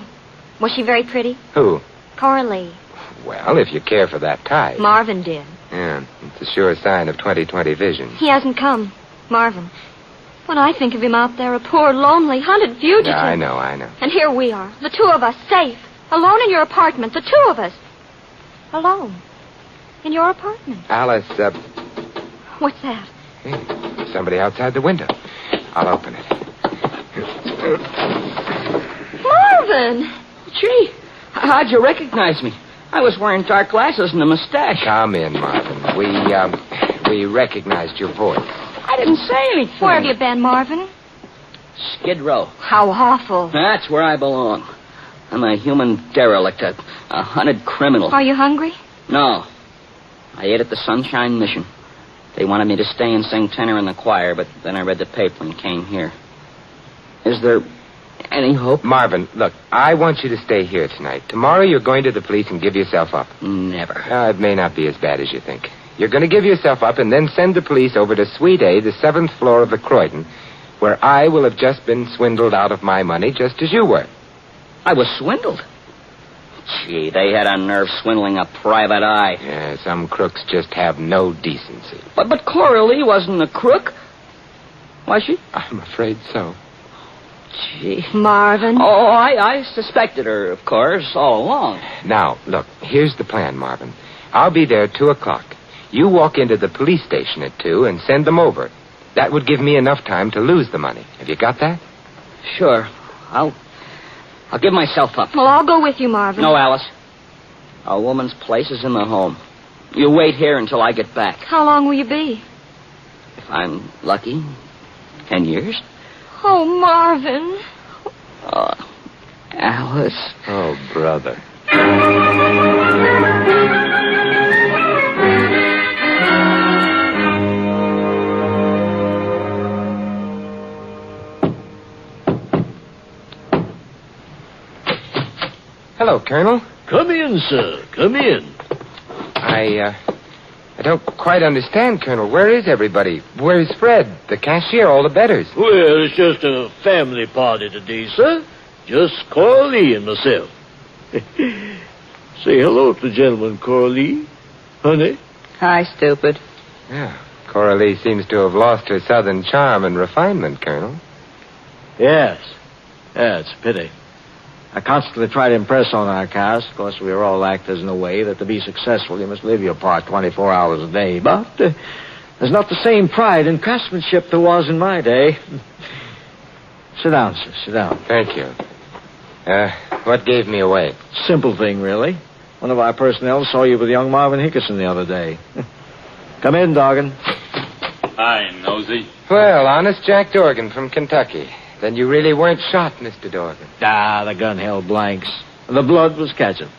Was she very pretty? Who? Coralie. Well, if you care for that type. Marvin did. Yeah, it's a sure sign of 20/20 vision. He hasn't come. Marvin. When I think of him out there, a poor, lonely, hunted fugitive. Yeah, I know. And here we are, the two of us, safe, alone in your apartment, the two of us. Alone. In your apartment. Alice, What's that? hey, somebody outside the window. I'll open it. Marvin! Gee, how'd you recognize me? I was wearing dark glasses and a mustache. Come in, Marvin. We recognized your voice. I didn't say anything. Where have you been, Marvin? Skid Row. How awful. That's where I belong. I'm a human derelict, a hunted criminal. Are you hungry? No. I ate at the Sunshine Mission. They wanted me to stay and sing tenor in the choir, but then I read the paper and came here. Is there any hope? Marvin, look, I want you to stay here tonight. Tomorrow you're going to the police and give yourself up. Never. It may not be as bad as you think. You're going to give yourself up and then send the police over to Suite A, the 7th floor of the Croydon, where I will have just been swindled out of my money, just as you were. I was swindled? Gee, they had a nerve swindling a private eye. Yeah, some crooks just have no decency. But Coralie wasn't a crook. Was she? I'm afraid so. Gee. Marvin. Oh, I suspected her, of course, all along. Now, look, here's the plan, Marvin. I'll be there at 2 o'clock. You walk into the police station at 2 and send them over. That would give me enough time to lose the money. Have you got that? Sure. I'll give myself up. Well, I'll go with you, Marvin. No, Alice. A woman's place is in the home. You wait here until I get back. How long will you be? If I'm lucky, 10 years. Oh, Marvin. Oh, Alice. Oh, brother. Hello, Colonel. Come in, sir. Come in. I don't quite understand, Colonel. Where is everybody? Where's Fred, the cashier, all the betters? Well, it's just a family party today, sir. Just Coralie and myself. Say hello to the gentleman, Coralie. Honey. Hi, stupid. Yeah. Coralie seems to have lost her southern charm and refinement, Colonel. Yes. Yeah, it's a pity. I constantly try to impress on our cast. Of course, we are all actors in a way that to be successful, you must live your part 24 hours a day. But there's not the same pride in craftsmanship there was in my day. Sit down, sir. Sit down. Thank you. What gave me away? Simple thing, really. One of our personnel saw you with young Marvin Hickerson the other day. Come in, Dorgan. Hi, Nosy. Well, honest Jack Dorgan from Kentucky. Then you really weren't shot, Mr. Dorgan. The gun held blanks. The blood was catching.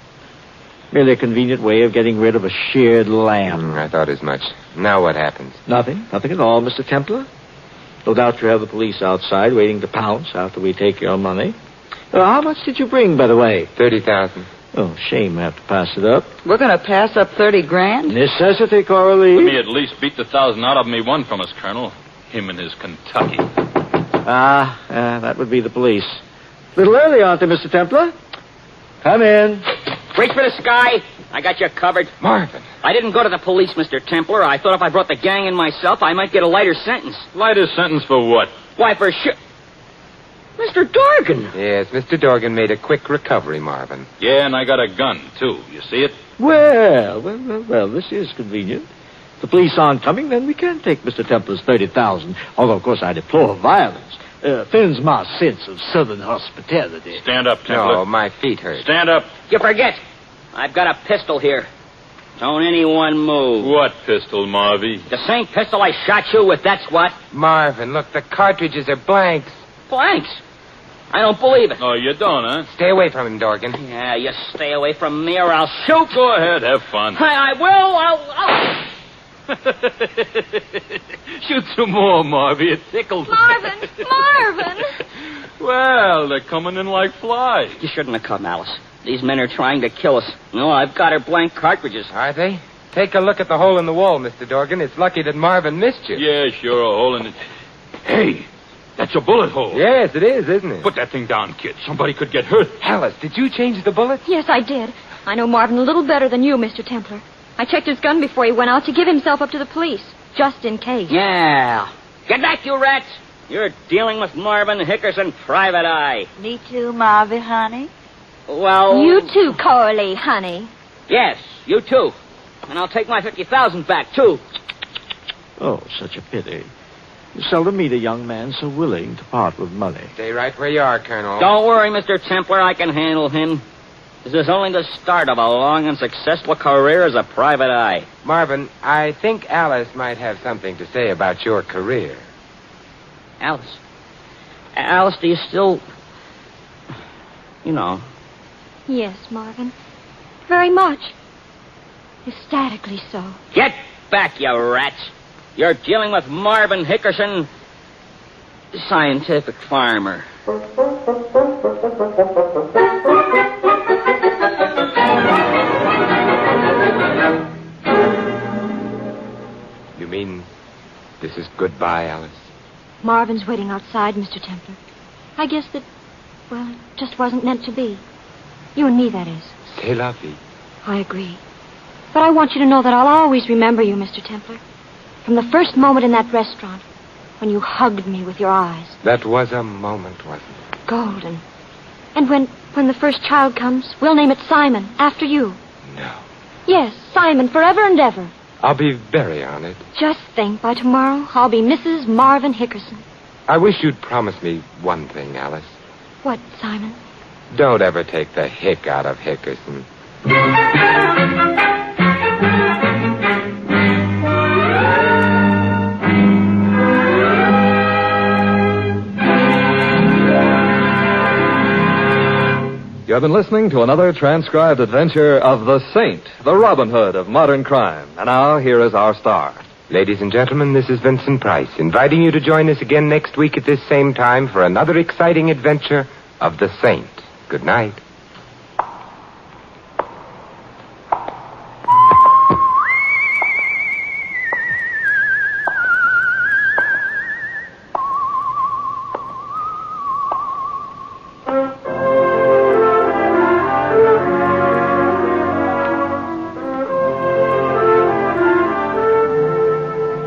Merely a convenient way of getting rid of a sheared lamb. I thought as much. Now what happens? Nothing. Nothing at all, Mr. Templar. No doubt you have the police outside waiting to pounce after we take your money. How much did you bring, by the way? 30,000. Oh, shame we have to pass it up. We're going to pass up 30 grand? Necessity, Coralie. Let me at least beat the 1,000 out of him he won from us, Colonel. Him and his Kentucky. That would be the police. A little early, aren't they, Mr. Templar? Come in. Reach for the sky. I got you covered. Marvin. I didn't go to the police, Mr. Templar. I thought if I brought the gang in myself, I might get a lighter sentence. Lighter sentence for what? Why, for sure. Mr. Dorgan. Yes, Mr. Dorgan made a quick recovery, Marvin. Yeah, and I got a gun, too. You see it? Well, this is convenient. If the police aren't coming, then we can take Mr. Templar's 30,000. Although, of course, I deplore violence. Offends my sense of southern hospitality. Stand up, Templar. No, my feet hurt. Stand up. You forget. I've got a pistol here. Don't anyone move. What pistol, Marvy? The same pistol I shot you with, that's what. Marvin, look, the cartridges are blanks. Blanks? I don't believe it. Oh, you don't, huh? Stay away from him, Dorgan. Yeah, you stay away from me or I'll shoot. Go ahead, have fun. I will. I'll... Shoot some more, Marvy. It tickles me. Marvin! Well, they're coming in like flies. You shouldn't have come, Alice. These men are trying to kill us. No, I've got her blank cartridges. Are they? Take a look at the hole in the wall, Mr. Dorgan. It's lucky that Marvin missed you. Yeah, sure, a hole in it. Hey, that's a bullet hole. Yes, it is, isn't it? Put that thing down, kid. Somebody could get hurt. Alice, did you change the bullets? Yes, I did. I know Marvin a little better than you, Mr. Templar. I checked his gun before he went out to give himself up to the police, just in case. Yeah. Get back, you rats. You're dealing with Marvin Hickerson, Private Eye. Me too, Marvy, honey. Well... You too, Coralie, honey. Yes, you too. And I'll take my 50,000 back, too. Oh, such a pity. You seldom meet a young man so willing to part with money. Stay right where you are, Colonel. Don't worry, Mr. Templar. I can handle him. This is only the start of a long and successful career as a private eye. Marvin, I think Alice might have something to say about your career. Alice? Alice, do you still... You know... Yes, Marvin. Very much. Ecstatically so. Get back, you rats. You're dealing with Marvin Hickerson, scientific farmer. You mean this is goodbye, Alice? Marvin's waiting outside, Mr. Templar. I guess that, well, it just wasn't meant to be. You and me, that is. C'est la vie. I agree. But I want you to know that I'll always remember you, Mr. Templar. From the first moment in that restaurant, when you hugged me with your eyes. That was a moment, wasn't it? Golden. And when the first child comes, we'll name it Simon, after you. No. Yes, Simon, forever and ever. I'll be very honored. Just think, by tomorrow, I'll be Mrs. Marvin Hickerson. I wish you'd promise me one thing, Alice. What, Simon? Don't ever take the hick out of Hickerson. You have been listening to another transcribed adventure of the Saint, the Robin Hood of modern crime. And now, here is our star. Ladies and gentlemen, this is Vincent Price, inviting you to join us again next week at this same time for another exciting adventure of the Saint. Good night.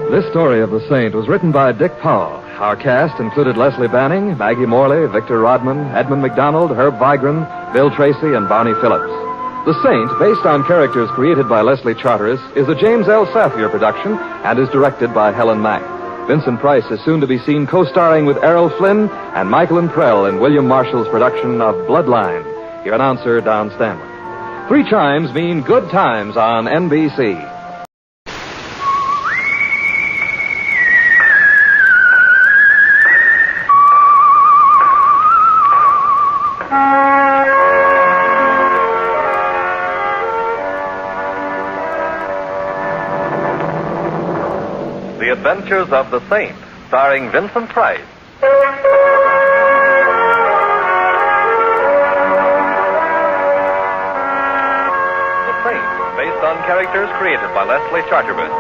This story of the Saint was written by Dick Powell. Our cast included Leslie Banning, Maggie Morley, Victor Rodman, Edmund McDonald, Herb Vigran, Bill Tracy, and Barney Phillips. The Saint, based on characters created by Leslie Charteris, is a James L. Safier production and is directed by Helen Mack. Vincent Price is soon to be seen co-starring with Errol Flynn and Michael and Prell in William Marshall's production of Bloodline. Your announcer, Don Stanley. 3 chimes mean good times on NBC. The Adventures of the Saint, starring Vincent Price. The Saint, based on characters created by Leslie Charteris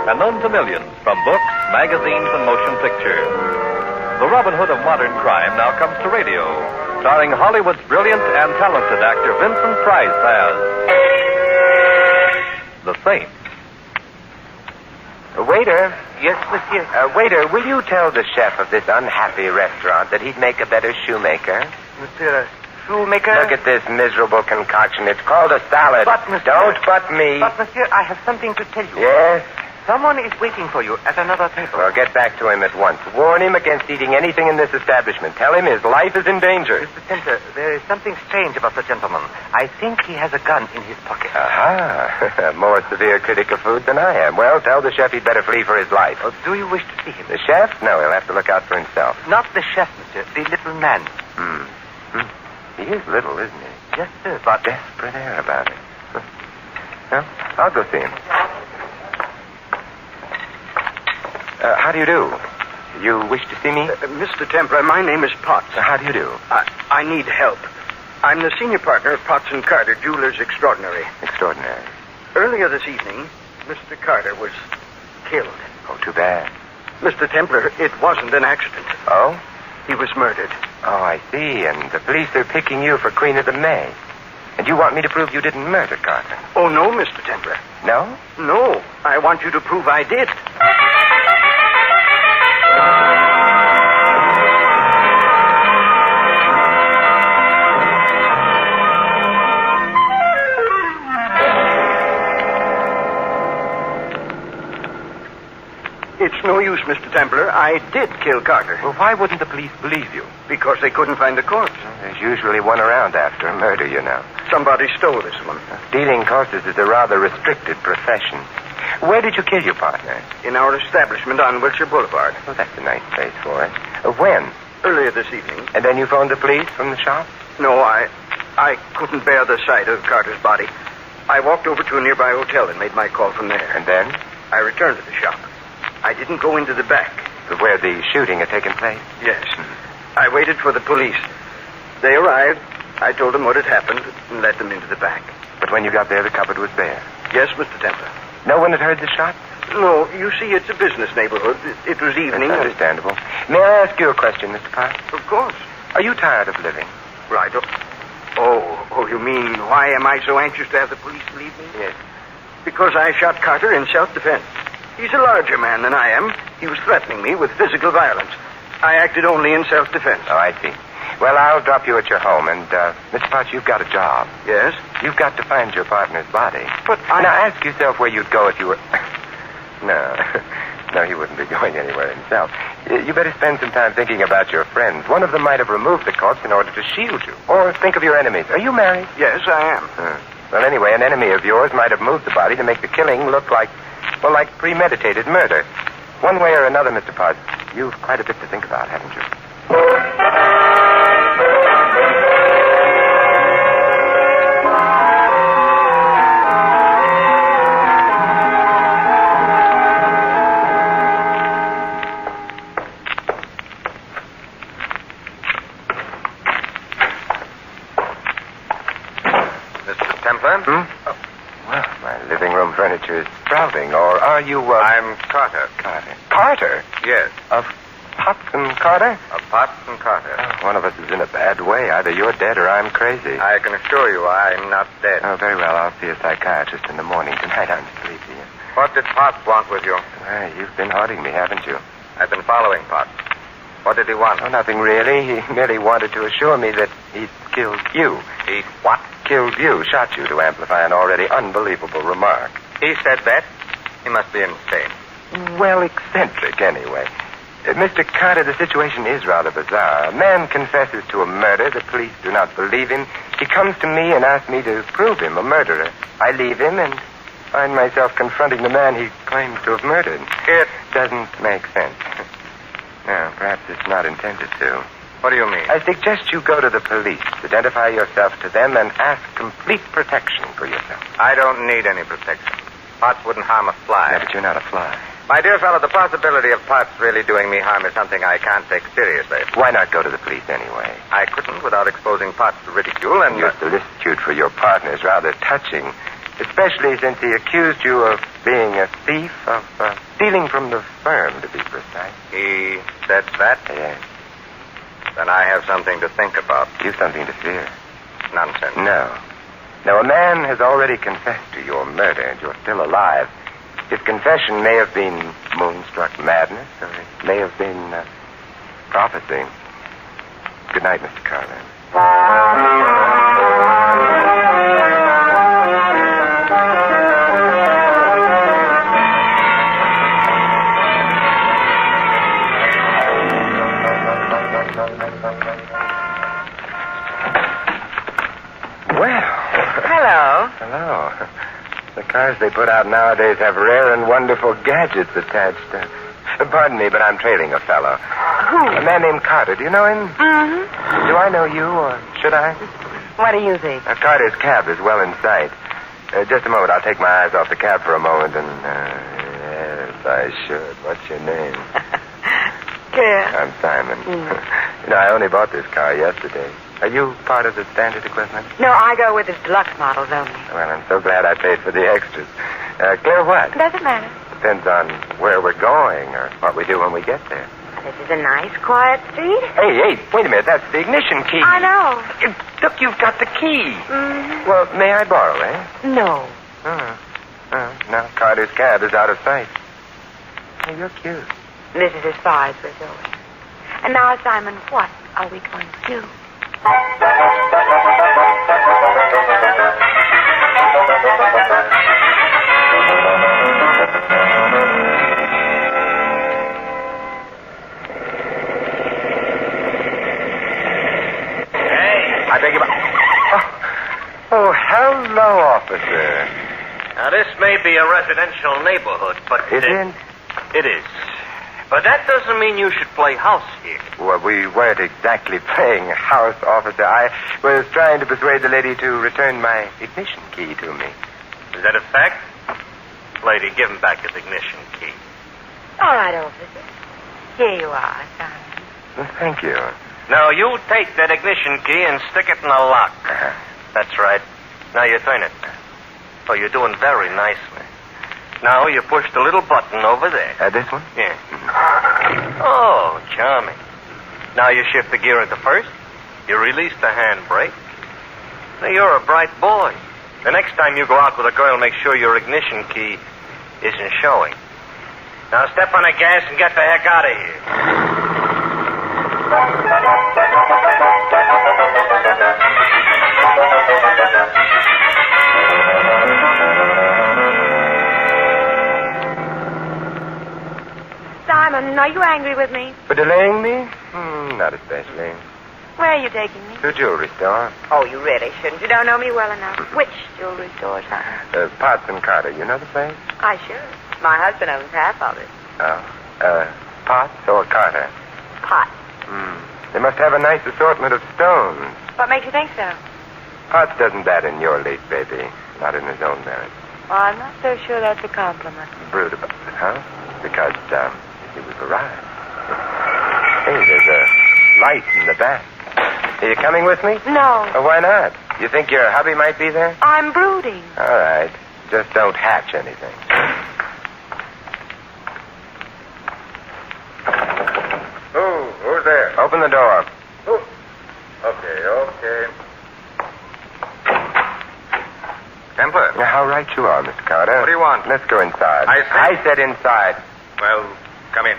and known to millions from books, magazines, and motion pictures. The Robin Hood of modern crime now comes to radio, starring Hollywood's brilliant and talented actor Vincent Price as The Saint. Waiter. Yes, monsieur. Waiter, will you tell the chef of this unhappy restaurant that he'd make a better shoemaker? Monsieur, shoemaker? Look at this miserable concoction. It's called a salad. But, monsieur... Don't butt me. But, monsieur, I have something to tell you. Yes? Someone is waiting for you at another table. Well, get back to him at once. Warn him against eating anything in this establishment. Tell him his life is in danger. Mr. Temple, there is something strange about the gentleman. I think he has a gun in his pocket. Aha. More severe critic of food than I am. Well, tell the chef he'd better flee for his life. Oh, do you wish to see him? The chef? No, he'll have to look out for himself. Not the chef, monsieur. The little man. He is little, isn't he? Yes, sir, but... Desperate air about it. Well, I'll go see him. How do you do? You wish to see me? Mr. Templar, my name is Potts. How do you do? I need help. I'm the senior partner of Potts & Carter, Jewelers Extraordinary. Extraordinary. Earlier this evening, Mr. Carter was killed. Oh, too bad. Mr. Templar, it wasn't an accident. Oh? He was murdered. Oh, I see. And the police are picking you for Queen of the May. And you want me to prove you didn't murder Carter? Oh, no, Mr. Templar. No? No. I want you to prove I did. It's no use, Mr. Templar. I did kill Carter. Well, why wouldn't the police believe you? Because they couldn't find the corpse. There's usually one around after a murder, you know. Somebody stole this one. Stealing corpses is a rather restricted profession. Where did you kill your partner? In our establishment on Wilshire Boulevard. Oh, that's a nice place for it. When? Earlier this evening. And then you phoned the police from the shop? No, I couldn't bear the sight of Carter's body. I walked over to a nearby hotel and made my call from there. And then? I returned to the shop. I didn't go into the back. Where the shooting had taken place? Yes. I waited for the police. They arrived. I told them what had happened and led them into the back. But when you got there, the cupboard was bare. Yes, Mr. Templar. No one had heard the shot? No, you see, it's a business neighborhood. It was evening. That's understandable. May I ask you a question, Mr. Potts? Of course. Are you tired of living? Right. Oh, you mean, why am I so anxious to have the police believe me? Yes. Because I shot Carter in self-defense. He's a larger man than I am. He was threatening me with physical violence. I acted only in self-defense. Oh, I see. Well, I'll drop you at your home, and, Mr. Potts, you've got a job. Yes? You've got to find your partner's body. But Now, ask yourself where you'd go if you were... No, he wouldn't be going anywhere himself. You better spend some time thinking about your friends. One of them might have removed the corpse in order to shield you. Or think of your enemies. Are you married? Yes, I am. Well, anyway, an enemy of yours might have moved the body to make the killing look like premeditated murder. One way or another, Mr. Potts, you've quite a bit to think about, haven't you? Furniture is sprouting, or are you, I'm Carter. Carter? Yes. Of Potts and Carter? Of Potts and Carter. Oh, one of us is in a bad way. Either you're dead or I'm crazy. I can assure you I'm not dead. Oh, very well. I'll see a psychiatrist in the morning. Tonight I'm sleepy. What did Potts want with you? Well, you've been haunting me, haven't you? I've been following Potts. What did he want? Oh, nothing really. He merely wanted to assure me that he'd killed you. He what? Killed you, shot you to amplify an already unbelievable remark. He said that? He must be insane. Well, eccentric, anyway. Mr. Carter, the situation is rather bizarre. A man confesses to a murder. The police do not believe him. He comes to me and asks me to prove him a murderer. I leave him and find myself confronting the man he claims to have murdered. It doesn't make sense. No, perhaps it's not intended to. What do you mean? I suggest you go to the police, identify yourself to them, and ask complete protection for yourself. I don't need any protection. Potts wouldn't harm a fly. Yeah, but you're not a fly. My dear fellow, the possibility of Potts really doing me harm is something I can't take seriously. Why not go to the police anyway? I couldn't without exposing Potts to ridicule and... Your solicitude for your partner is rather touching, especially since he accused you of being a thief, of stealing from the firm, to be precise. He said that? Yes. Then I have something to think about. You've something to fear. Nonsense. No. Now, a man has already confessed to your murder, and you're still alive. His confession may have been moonstruck madness, or it may have been prophecy. Good night, Mr. Carlin. Hello. The cars they put out nowadays have rare and wonderful gadgets attached. Pardon me, but I'm trailing a fellow. Who? A man named Carter. Do you know him? Mm-hmm. Do I know you, or should I? What do you think? Carter's cab is well in sight. Just a moment. I'll take my eyes off the cab for a moment, and... yes, I should. What's your name? Care. I'm Simon. You know, I only bought this car yesterday. Are you part of the standard equipment? No, I go with the deluxe models only. Well, I'm so glad I paid for the extras. Clear what? Doesn't matter. Depends on where we're going or what we do when we get there. This is a nice, quiet street. Hey, wait a minute. That's the ignition key. I know. Look, you've got the key. Mm-hmm. Well, may I borrow, eh? No. Now Carter's cab is out of sight. Oh, you're cute. This is as far as we're going. And now, Simon, what are we going to do? I beg your pardon. Oh, hello, officer. Now, this may be a residential neighborhood, but... Is it? It is. But that doesn't mean you should play house here. Well, we weren't exactly playing house, officer. I was trying to persuade the lady to return my ignition key to me. Is that a fact? Lady, give him back his ignition key. All right, officer. Here you are, Simon. Well, thank you. Now, you take that ignition key and stick it in the lock. That's right. Now you turn it. Oh, you're doing very nicely. Now you push the little button over there. This one? Yeah. Oh, charming. Now you shift the gear into first. You release the handbrake. Now you're a bright boy. The next time you go out with a girl, make sure your ignition key isn't showing. Now step on the gas and get the heck out of here. Simon, Simon, are you angry with me? For delaying me? Not especially. Where are you taking me? To a jewelry store. Oh, you really shouldn't. You don't know me well enough. Which jewelry store, Simon? Potts and Carter. You know the place? I should. My husband owns half of it. Oh. Potts or Carter? Pot. They must have a nice assortment of stones. What makes you think so? Potts doesn't bat in your league, baby. Not in his own merit. Well, I'm not so sure that's a compliment. Brood about it, huh? Because, he was arrived. Hey, there's a light in the back. Are you coming with me? No. Oh, why not? You think your hubby might be there? I'm brooding. All right. Just don't hatch anything. Who's there? Open the door. Okay. Templar. How right you are, Mr. Carter. What do you want? Let's go inside. I said inside. Well, come in.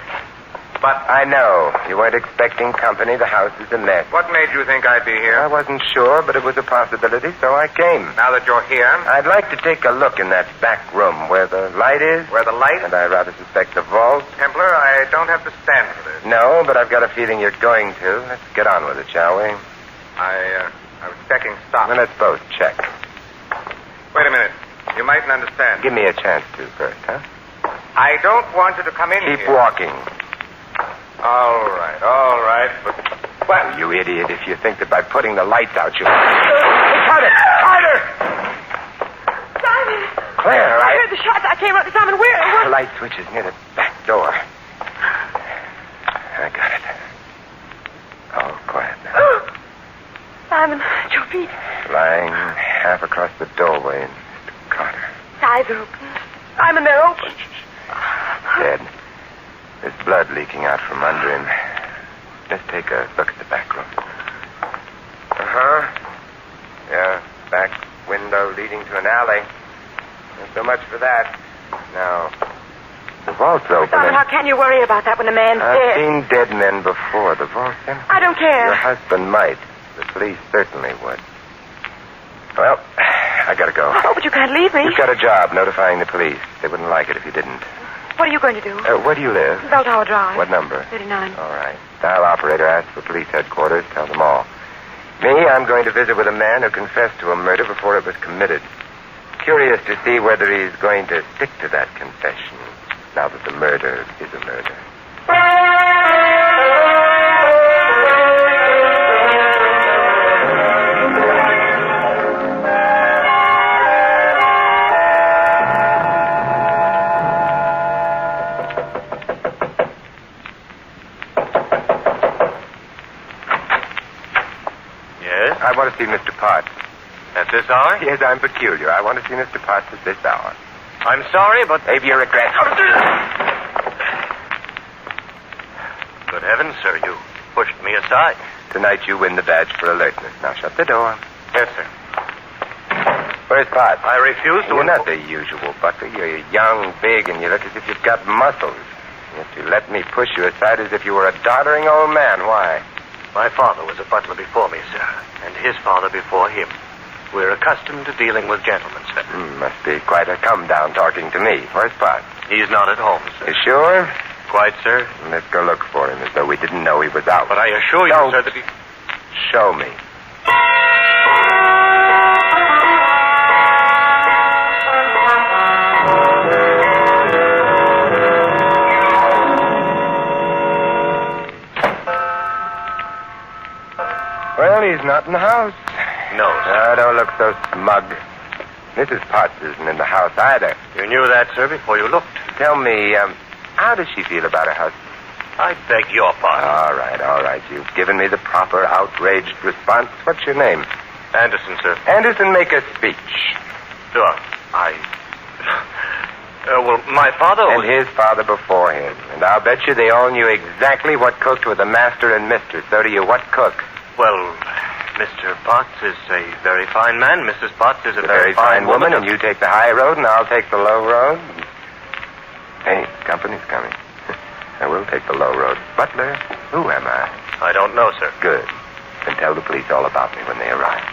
But I know. You weren't expecting company. The house is a mess. What made you think I'd be here? I wasn't sure, but it was a possibility, so I came. Now that you're here? I'd like to take a look in that back room where the light is. Where the light? And I rather suspect the vault. Templar, I don't have to stand for this. No, but I've got a feeling you're going to. Let's get on with it, shall we? I was checking stock. Well, let's both check. Wait a minute. You mightn't understand. Give me a chance to first, huh? I don't want you to come in here. Keep walking. All right. But, well, you idiot, if you think that by putting the lights out you... Carter! Simon! Claire, I heard the shots. I came up to Simon. Where? The light switch is near the back door. I got it. Oh, quiet now. Simon, at your feet. Lying half across the doorway, Mr. Carter. Eyes open. Simon, they're open. Dead. There's blood leaking out from under him. Let's take a look at the back room. Yeah, back window leading to an alley. Not so much for that. Now, the vault's open. Simon, how can you worry about that when the man's I've dead? seen dead men before. The vault's empty. I don't care. Your husband might. The police certainly would. Well, I gotta go. Oh, but you can't leave me. You've got a job notifying the police. They wouldn't like it if you didn't. What are you going to do? Where do you live? Bell Tower Drive. What number? 39. All right. Dial operator, ask for police headquarters. Tell them all. Me, I'm going to visit with a man who confessed to a murder before it was committed. Curious to see whether he's going to stick to that confession now that the murder is a murder. I want to see Mr. Potts. At this hour? Yes, I'm peculiar. I want to see Mr. Potts at this hour. I'm sorry, but... Save your regrets. Good heavens, sir, you pushed me aside. Tonight you win the badge for alertness. Now shut the door. Yes, sir. Where's Potts? I refuse to... You're not the usual butler. You're young, big, and you look as if you've got muscles. Yet you let me push you aside as if you were a doddering old man. Why? My father was a butler before me, sir, and his father before him. We're accustomed to dealing with gentlemen, sir. Must be quite a come-down talking to me. Where's Potts? He's not at home, sir. You sure? Quite, sir. Let's go look for him as though we didn't know he was out. But I assure you, sir, that he... Show me. Well, he's not in the house. No, sir. Don't look so smug. Mrs. Potts isn't in the house either. You knew that, sir, before you looked. Tell me, how does she feel about her husband? I beg your pardon. All right. You've given me the proper outraged response. What's your name? Anderson, sir. Anderson, make a speech. Sure. Well, my father and his father before him. And I'll bet you they all knew exactly what cooked with the master and mistress. So do you. What cook? Well, Mr. Potts is a very fine man. Mrs. Potts is a very fine woman. And you take the high road, and I'll take the low road. Hey, company's coming. I will take the low road. Butler, who am I? I don't know, sir. Good. Then tell the police all about me when they arrive.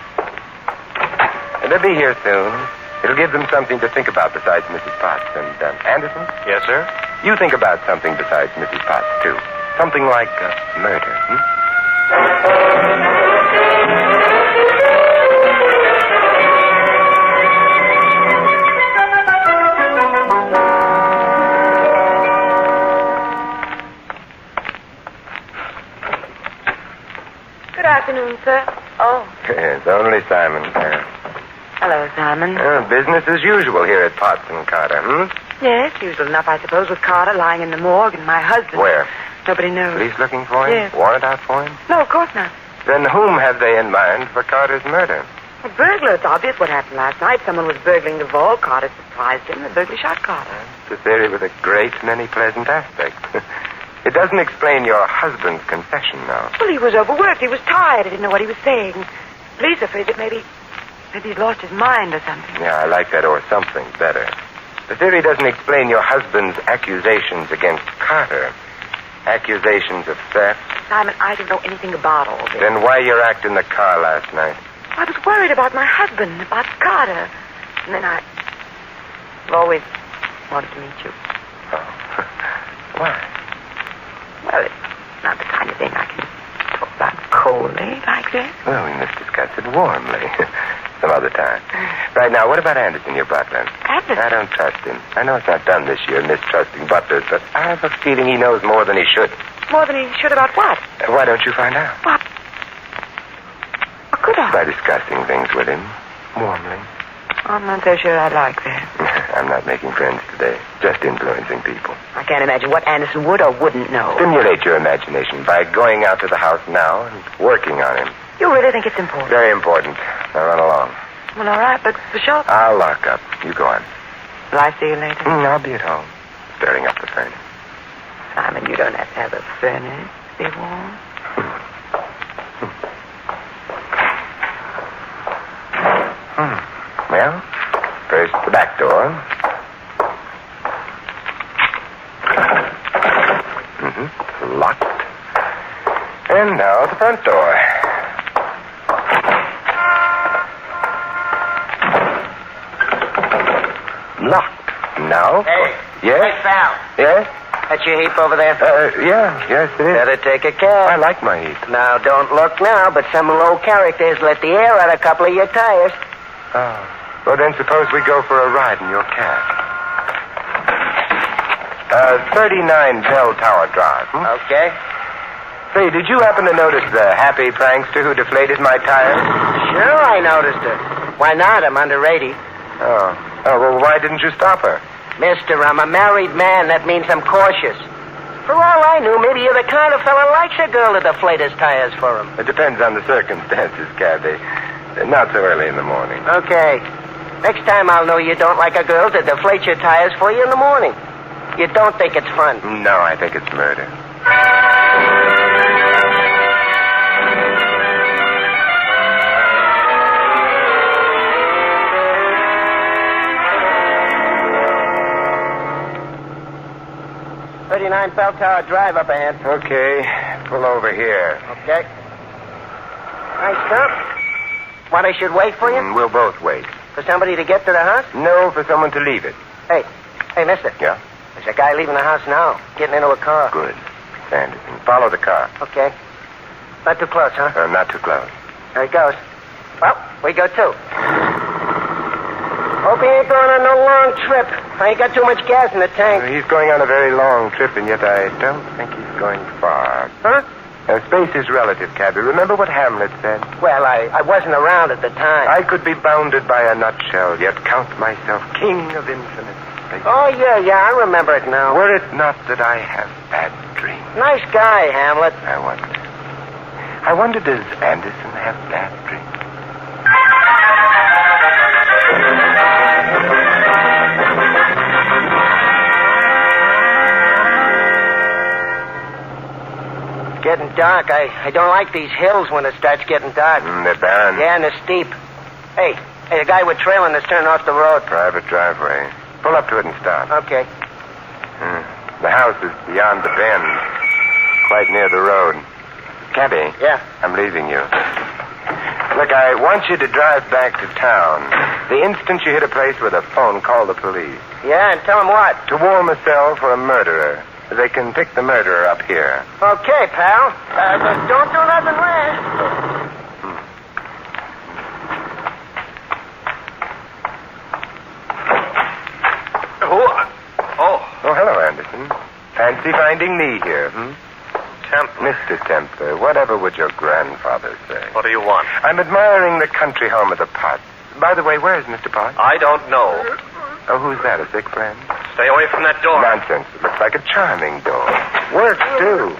And they'll be here soon. It'll give them something to think about besides Mrs. Potts. And, Anderson? Yes, sir? You think about something besides Mrs. Potts, too. Something like murder, Good afternoon, sir. Oh, It's only Simon. hello, Simon. Business as usual here at Potts and Carter, Yes, usual enough, I suppose, with Carter lying in the morgue and my husband. Where? Nobody knows. Police looking for him? Yes. Warrant out for him? No, of course not. Then whom have they in mind for Carter's murder? A burglar. It's obvious what happened last night. Someone was burgling the vault. Carter surprised him. The burglar shot Carter. It's a theory with a great many pleasant aspects. It doesn't explain your husband's confession, though. Well, he was overworked. He was tired. He didn't know what he was saying. Police are afraid that maybe he's lost his mind or something. Yeah, I like that or something better. The theory doesn't explain your husband's accusations against Carter. Accusations of theft. Simon, I don't know anything about all this. Then why your act in the car last night? I was worried about my husband, about Carter. And then I've always wanted to meet you. Oh. Why? Well, it's not the kind of thing I can talk about coldly like this. Well, we must discuss it warmly. Some other time. Right now, what about Anderson, your butler? Anderson? I don't trust him. I know it's not done this year, mistrusting butlers, but I have a feeling he knows more than he should. More than he should about what? Why don't you find out? What? How could I? By discussing things with him, warmly. I'm not so sure I like that. I'm not making friends today, just influencing people. I can't imagine what Anderson would or wouldn't know. Stimulate your imagination by going out to the house now and working on him. You really think it's important? Very important. Now run along. Well, all right, but for sure. I'll lock up. You go on. Will I see you later? I'll be at home, stirring up the furnace. Simon, you don't have to have a furnace to be warm. Well, first the back door. Locked. And now the front door. Locked. Now? Hey. Yes? Hey, pal. Yes? That's your heap over there? Yes, it is. Better take a cab. I like my heat. Now, don't look now, but some low characters let the air out a couple of your tires. Oh. Well, then suppose we go for a ride in your cab. 39 Bell Tower Drive. Okay. Say, did you happen to notice the happy prankster who deflated my tires? Sure, I noticed her. Why not? I'm under 80. Oh, well, why didn't you stop her? Mister, I'm a married man. That means I'm cautious. For all I knew, maybe you're the kind of fella likes a girl to deflate his tires for him. It depends on the circumstances, Cabby. Not so early in the morning. Okay. Next time I'll know you don't like a girl to deflate your tires for you in the morning. You don't think it's fun? No, I think it's murder. Bell Tower Drive up ahead. Okay, pull over here. Okay. Nice stop. What, I should wait for you? We'll both wait. For somebody to get to the house? No, for someone to leave it. Hey, mister. Yeah? There's a guy leaving the house now, getting into a car. Good. Anderson, follow the car. Okay. Not too close, huh? Not too close. There he goes. Well, we go too. Hope he ain't going on no long trip. I ain't got too much gas in the tank. He's going on a very long trip, and yet I don't think he's going far. Huh? Space is relative, Cabby. Remember what Hamlet said? Well, I wasn't around at the time. I could be bounded by a nutshell, yet count myself king of infinite space. Oh, yeah, I remember it now. Were it not that I have bad dreams. Nice guy, Hamlet. I wonder, does Anderson have bad dreams? Getting dark. I don't like these hills when it starts getting dark. They're barren. Yeah, and they're steep. Hey, the guy we're trailing is turning off the road. Private driveway. Pull up to it and stop. Okay. The house is beyond the bend, quite near the road. Cabby. Yeah? I'm leaving you. Look, I want you to drive back to town. The instant you hit a place with a phone, call the police. Yeah, and tell him what? To warm a cell for a murderer. They can pick the murderer up here. Okay, pal. But don't do nothing rash. Oh, hello, Anderson. Fancy finding me here, Templar. Mr. Templar, whatever would your grandfather say? What do you want? I'm admiring the country home of the Potts. By the way, where is Mr. Potts? I don't know. Oh, who's that, a sick friend? Stay away from that door. Nonsense. It looks like a charming door. Works, too.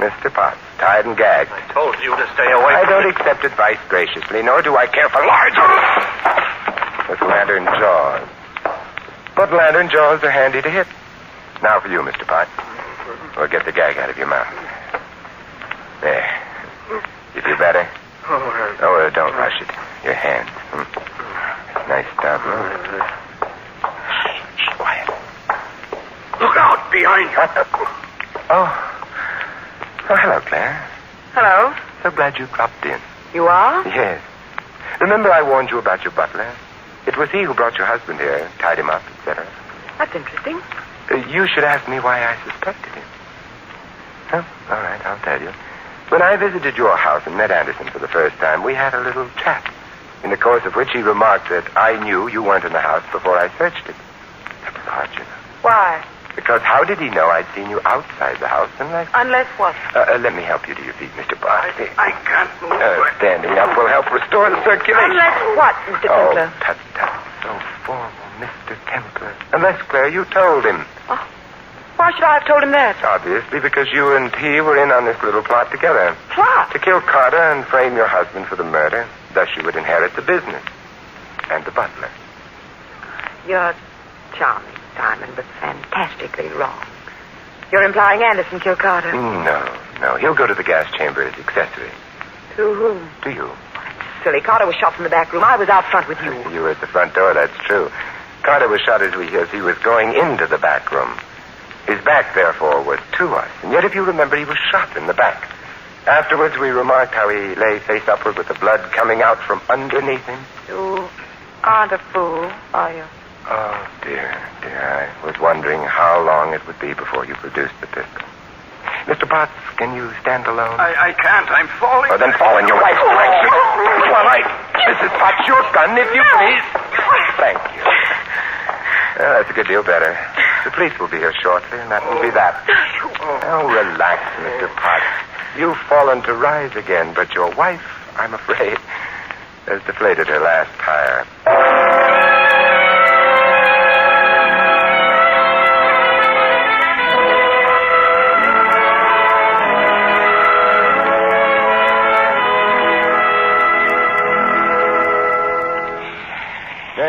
Mr. Potts, tied and gagged. I told you to stay away I from don't it. accept advice graciously, nor do I care for large with lantern jaws. But lantern jaws are handy to hit. Now for you, Mr. Potts. We'll get the gag out of your mouth. There. You feel better? Oh, don't rush it. Your hands. Nice stuff. Shh, quiet. Look out behind you. Oh, hello, Claire. Hello. So glad you dropped in. You are? Yes. Remember I warned you about your butler? It was he who brought your husband here, tied him up, etc. That's interesting. You should ask me why I suspected him. Oh, all right, I'll tell you. When I visited your house and met Anderson for the first time, we had a little chat, in the course of which he remarked that I knew you weren't in the house before I searched it. That was odd, you know. Why? Because how did he know I'd seen you outside the house unless... Unless what? Let me help you to your feet, Mr. Potts. I can't move. Standing up will help restore the circulation. Unless what, Mr. Templar? Oh, tut. So formal, Mr. Templar. Unless, Claire, you told him. Oh. Why should I have told him that? Obviously, because you and he were in on this little plot together. Plot? To kill Carter and frame your husband for the murder. Thus you would inherit the business. And the butler. You're charming, Simon, but fantastically wrong. You're implying Anderson killed Carter. No. He'll go to the gas chamber as accessory. To whom? To you. Silly. Carter was shot from the back room. I was out front with you. You were at the front door, that's true. Carter was shot as he was going into the back room. His back, therefore, was to us. And yet, if you remember, he was shot in the back. Afterwards, we remarked how he lay face upward with the blood coming out from underneath him. You aren't a fool, are you? Oh, dear. I was wondering how long it would be before you produced the pistol. Mr. Potts, can you stand alone? I can't. I'm falling. Oh, then fall in your wife's direction. All right. Mrs. Potts, your gun, if you please. Thank you. Well, that's a good deal better. The police will be here shortly, and that will be that. Oh, relax, Mr. Potts. You've fallen to rise again, but your wife, I'm afraid, has deflated her last tire.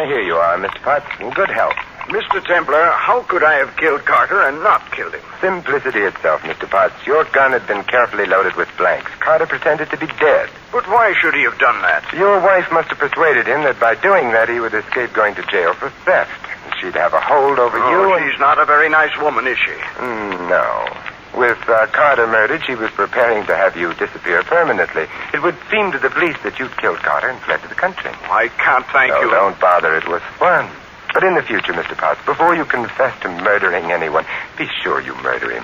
Here you are, Mr. Potts, in good health. Mr. Templar, how could I have killed Carter and not killed him? Simplicity itself, Mr. Potts. Your gun had been carefully loaded with blanks. Carter pretended to be dead. But why should he have done that? Your wife must have persuaded him that by doing that he would escape going to jail for theft. And she'd have a hold over you. Oh, she's not a very nice woman, is she? No. With Carter murdered, she was preparing to have you disappear permanently. It would seem to the police that you'd killed Carter and fled to the country. I can't thank you. Don't bother. It was fun. But in the future, Mr. Potts, before you confess to murdering anyone, be sure you murder him.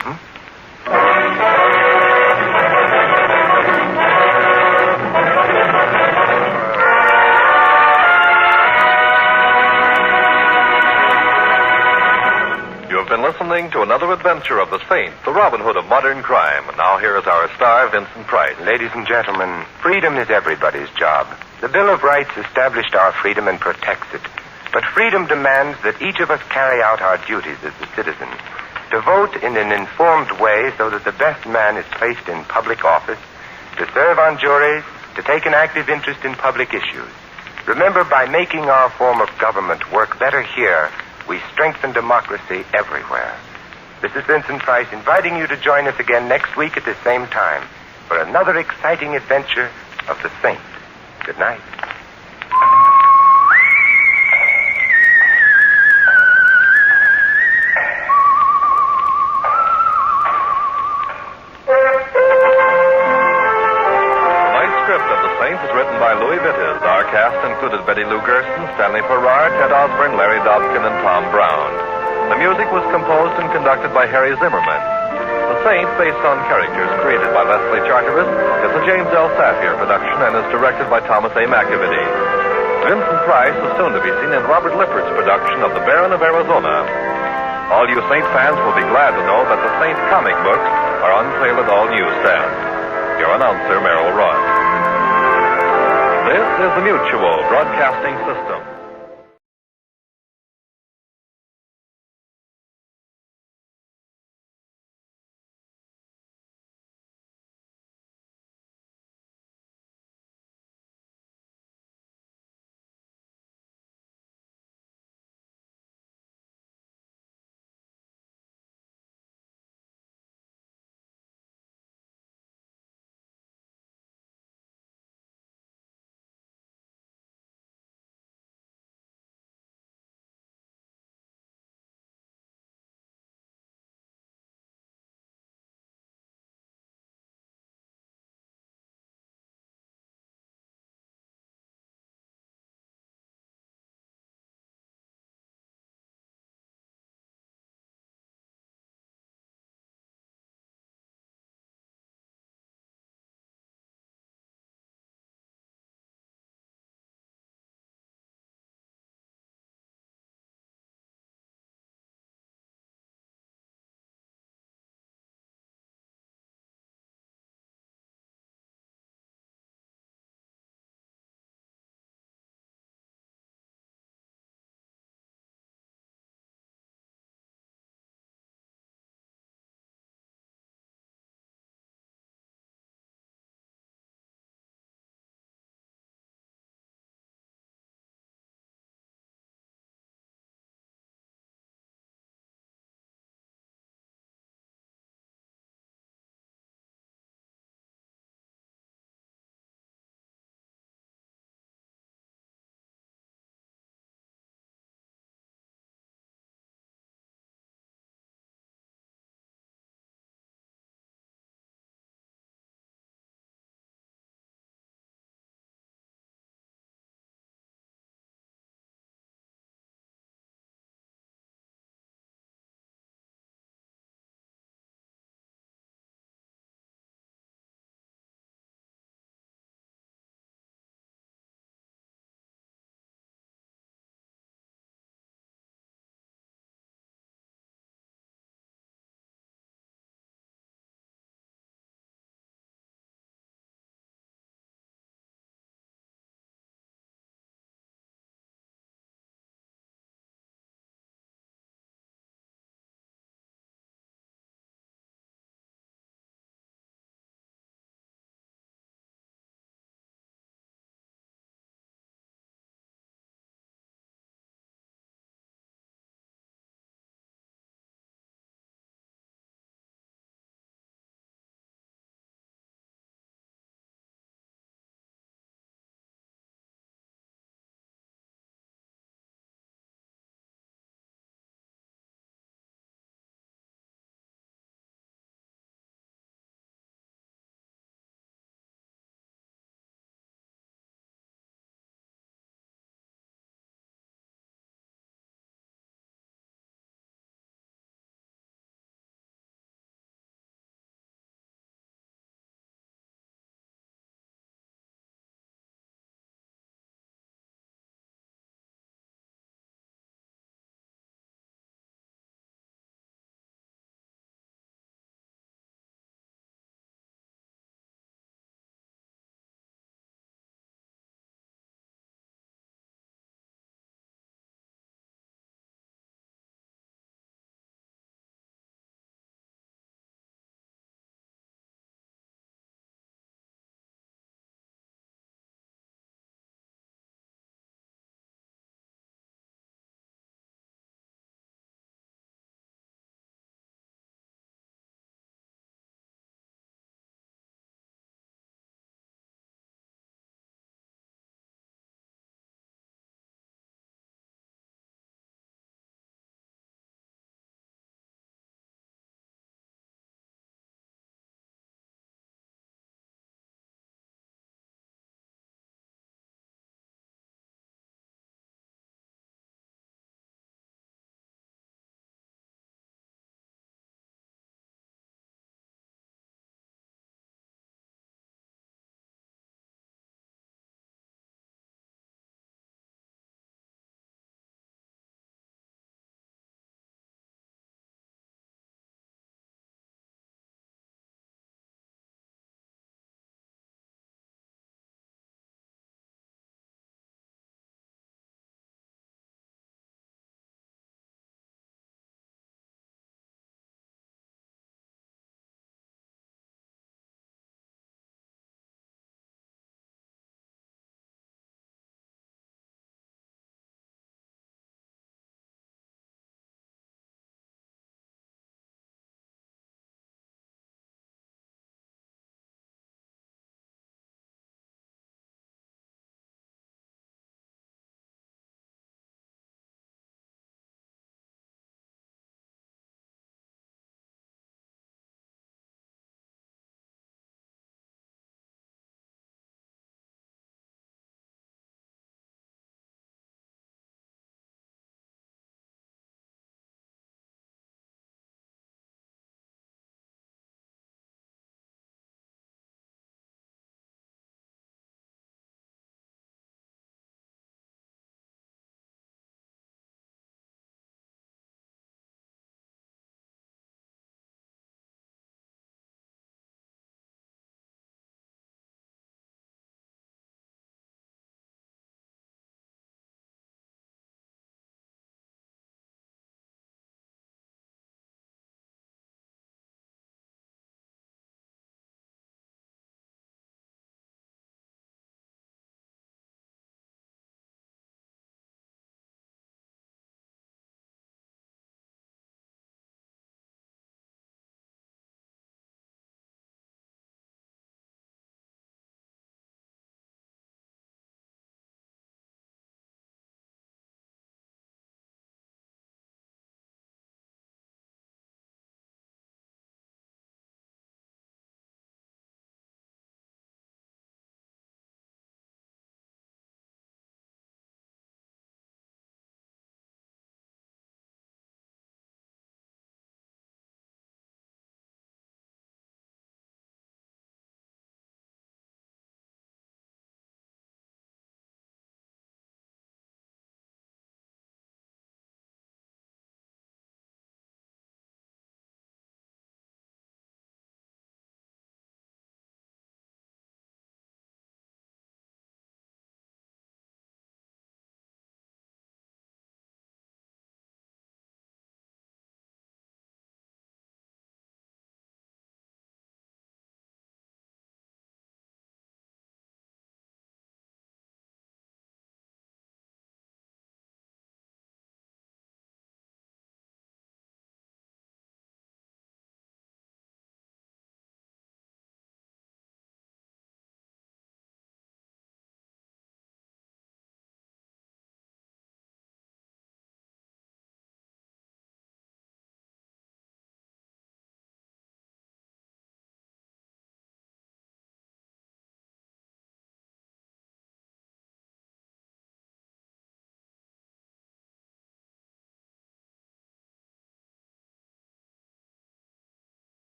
You've been listening to another adventure of the Saint, the Robin Hood of modern crime. And now here is our star, Vincent Price. Ladies and gentlemen, freedom is everybody's job. The Bill of Rights established our freedom and protects it. But freedom demands that each of us carry out our duties as a citizen. To vote in an informed way so that the best man is placed in public office, to serve on juries, to take an active interest in public issues. Remember, by making our form of government work better here, we strengthen democracy everywhere. This is Vincent Price inviting you to join us again next week at the same time for another exciting adventure of the Saint. Good night. Tonight's script of The Saint is written by Louis Vittes. Our cast included Betty Lou Gersten, Stanley Farrar, Ted Osborne, Larry Dobkin, and Tom Brown. The music was composed and conducted by Harry Zimmerman. The Saint, based on characters created by Leslie Charteris, is a James L. Safier production and is directed by Thomas A. McAvity. Vincent Price is soon to be seen in Robert Lippard's production of The Baron of Arizona. All you Saint fans will be glad to know that the Saint comic books are on sale at all newsstands. Your announcer, Merrill Ross. This is the Mutual Broadcasting System.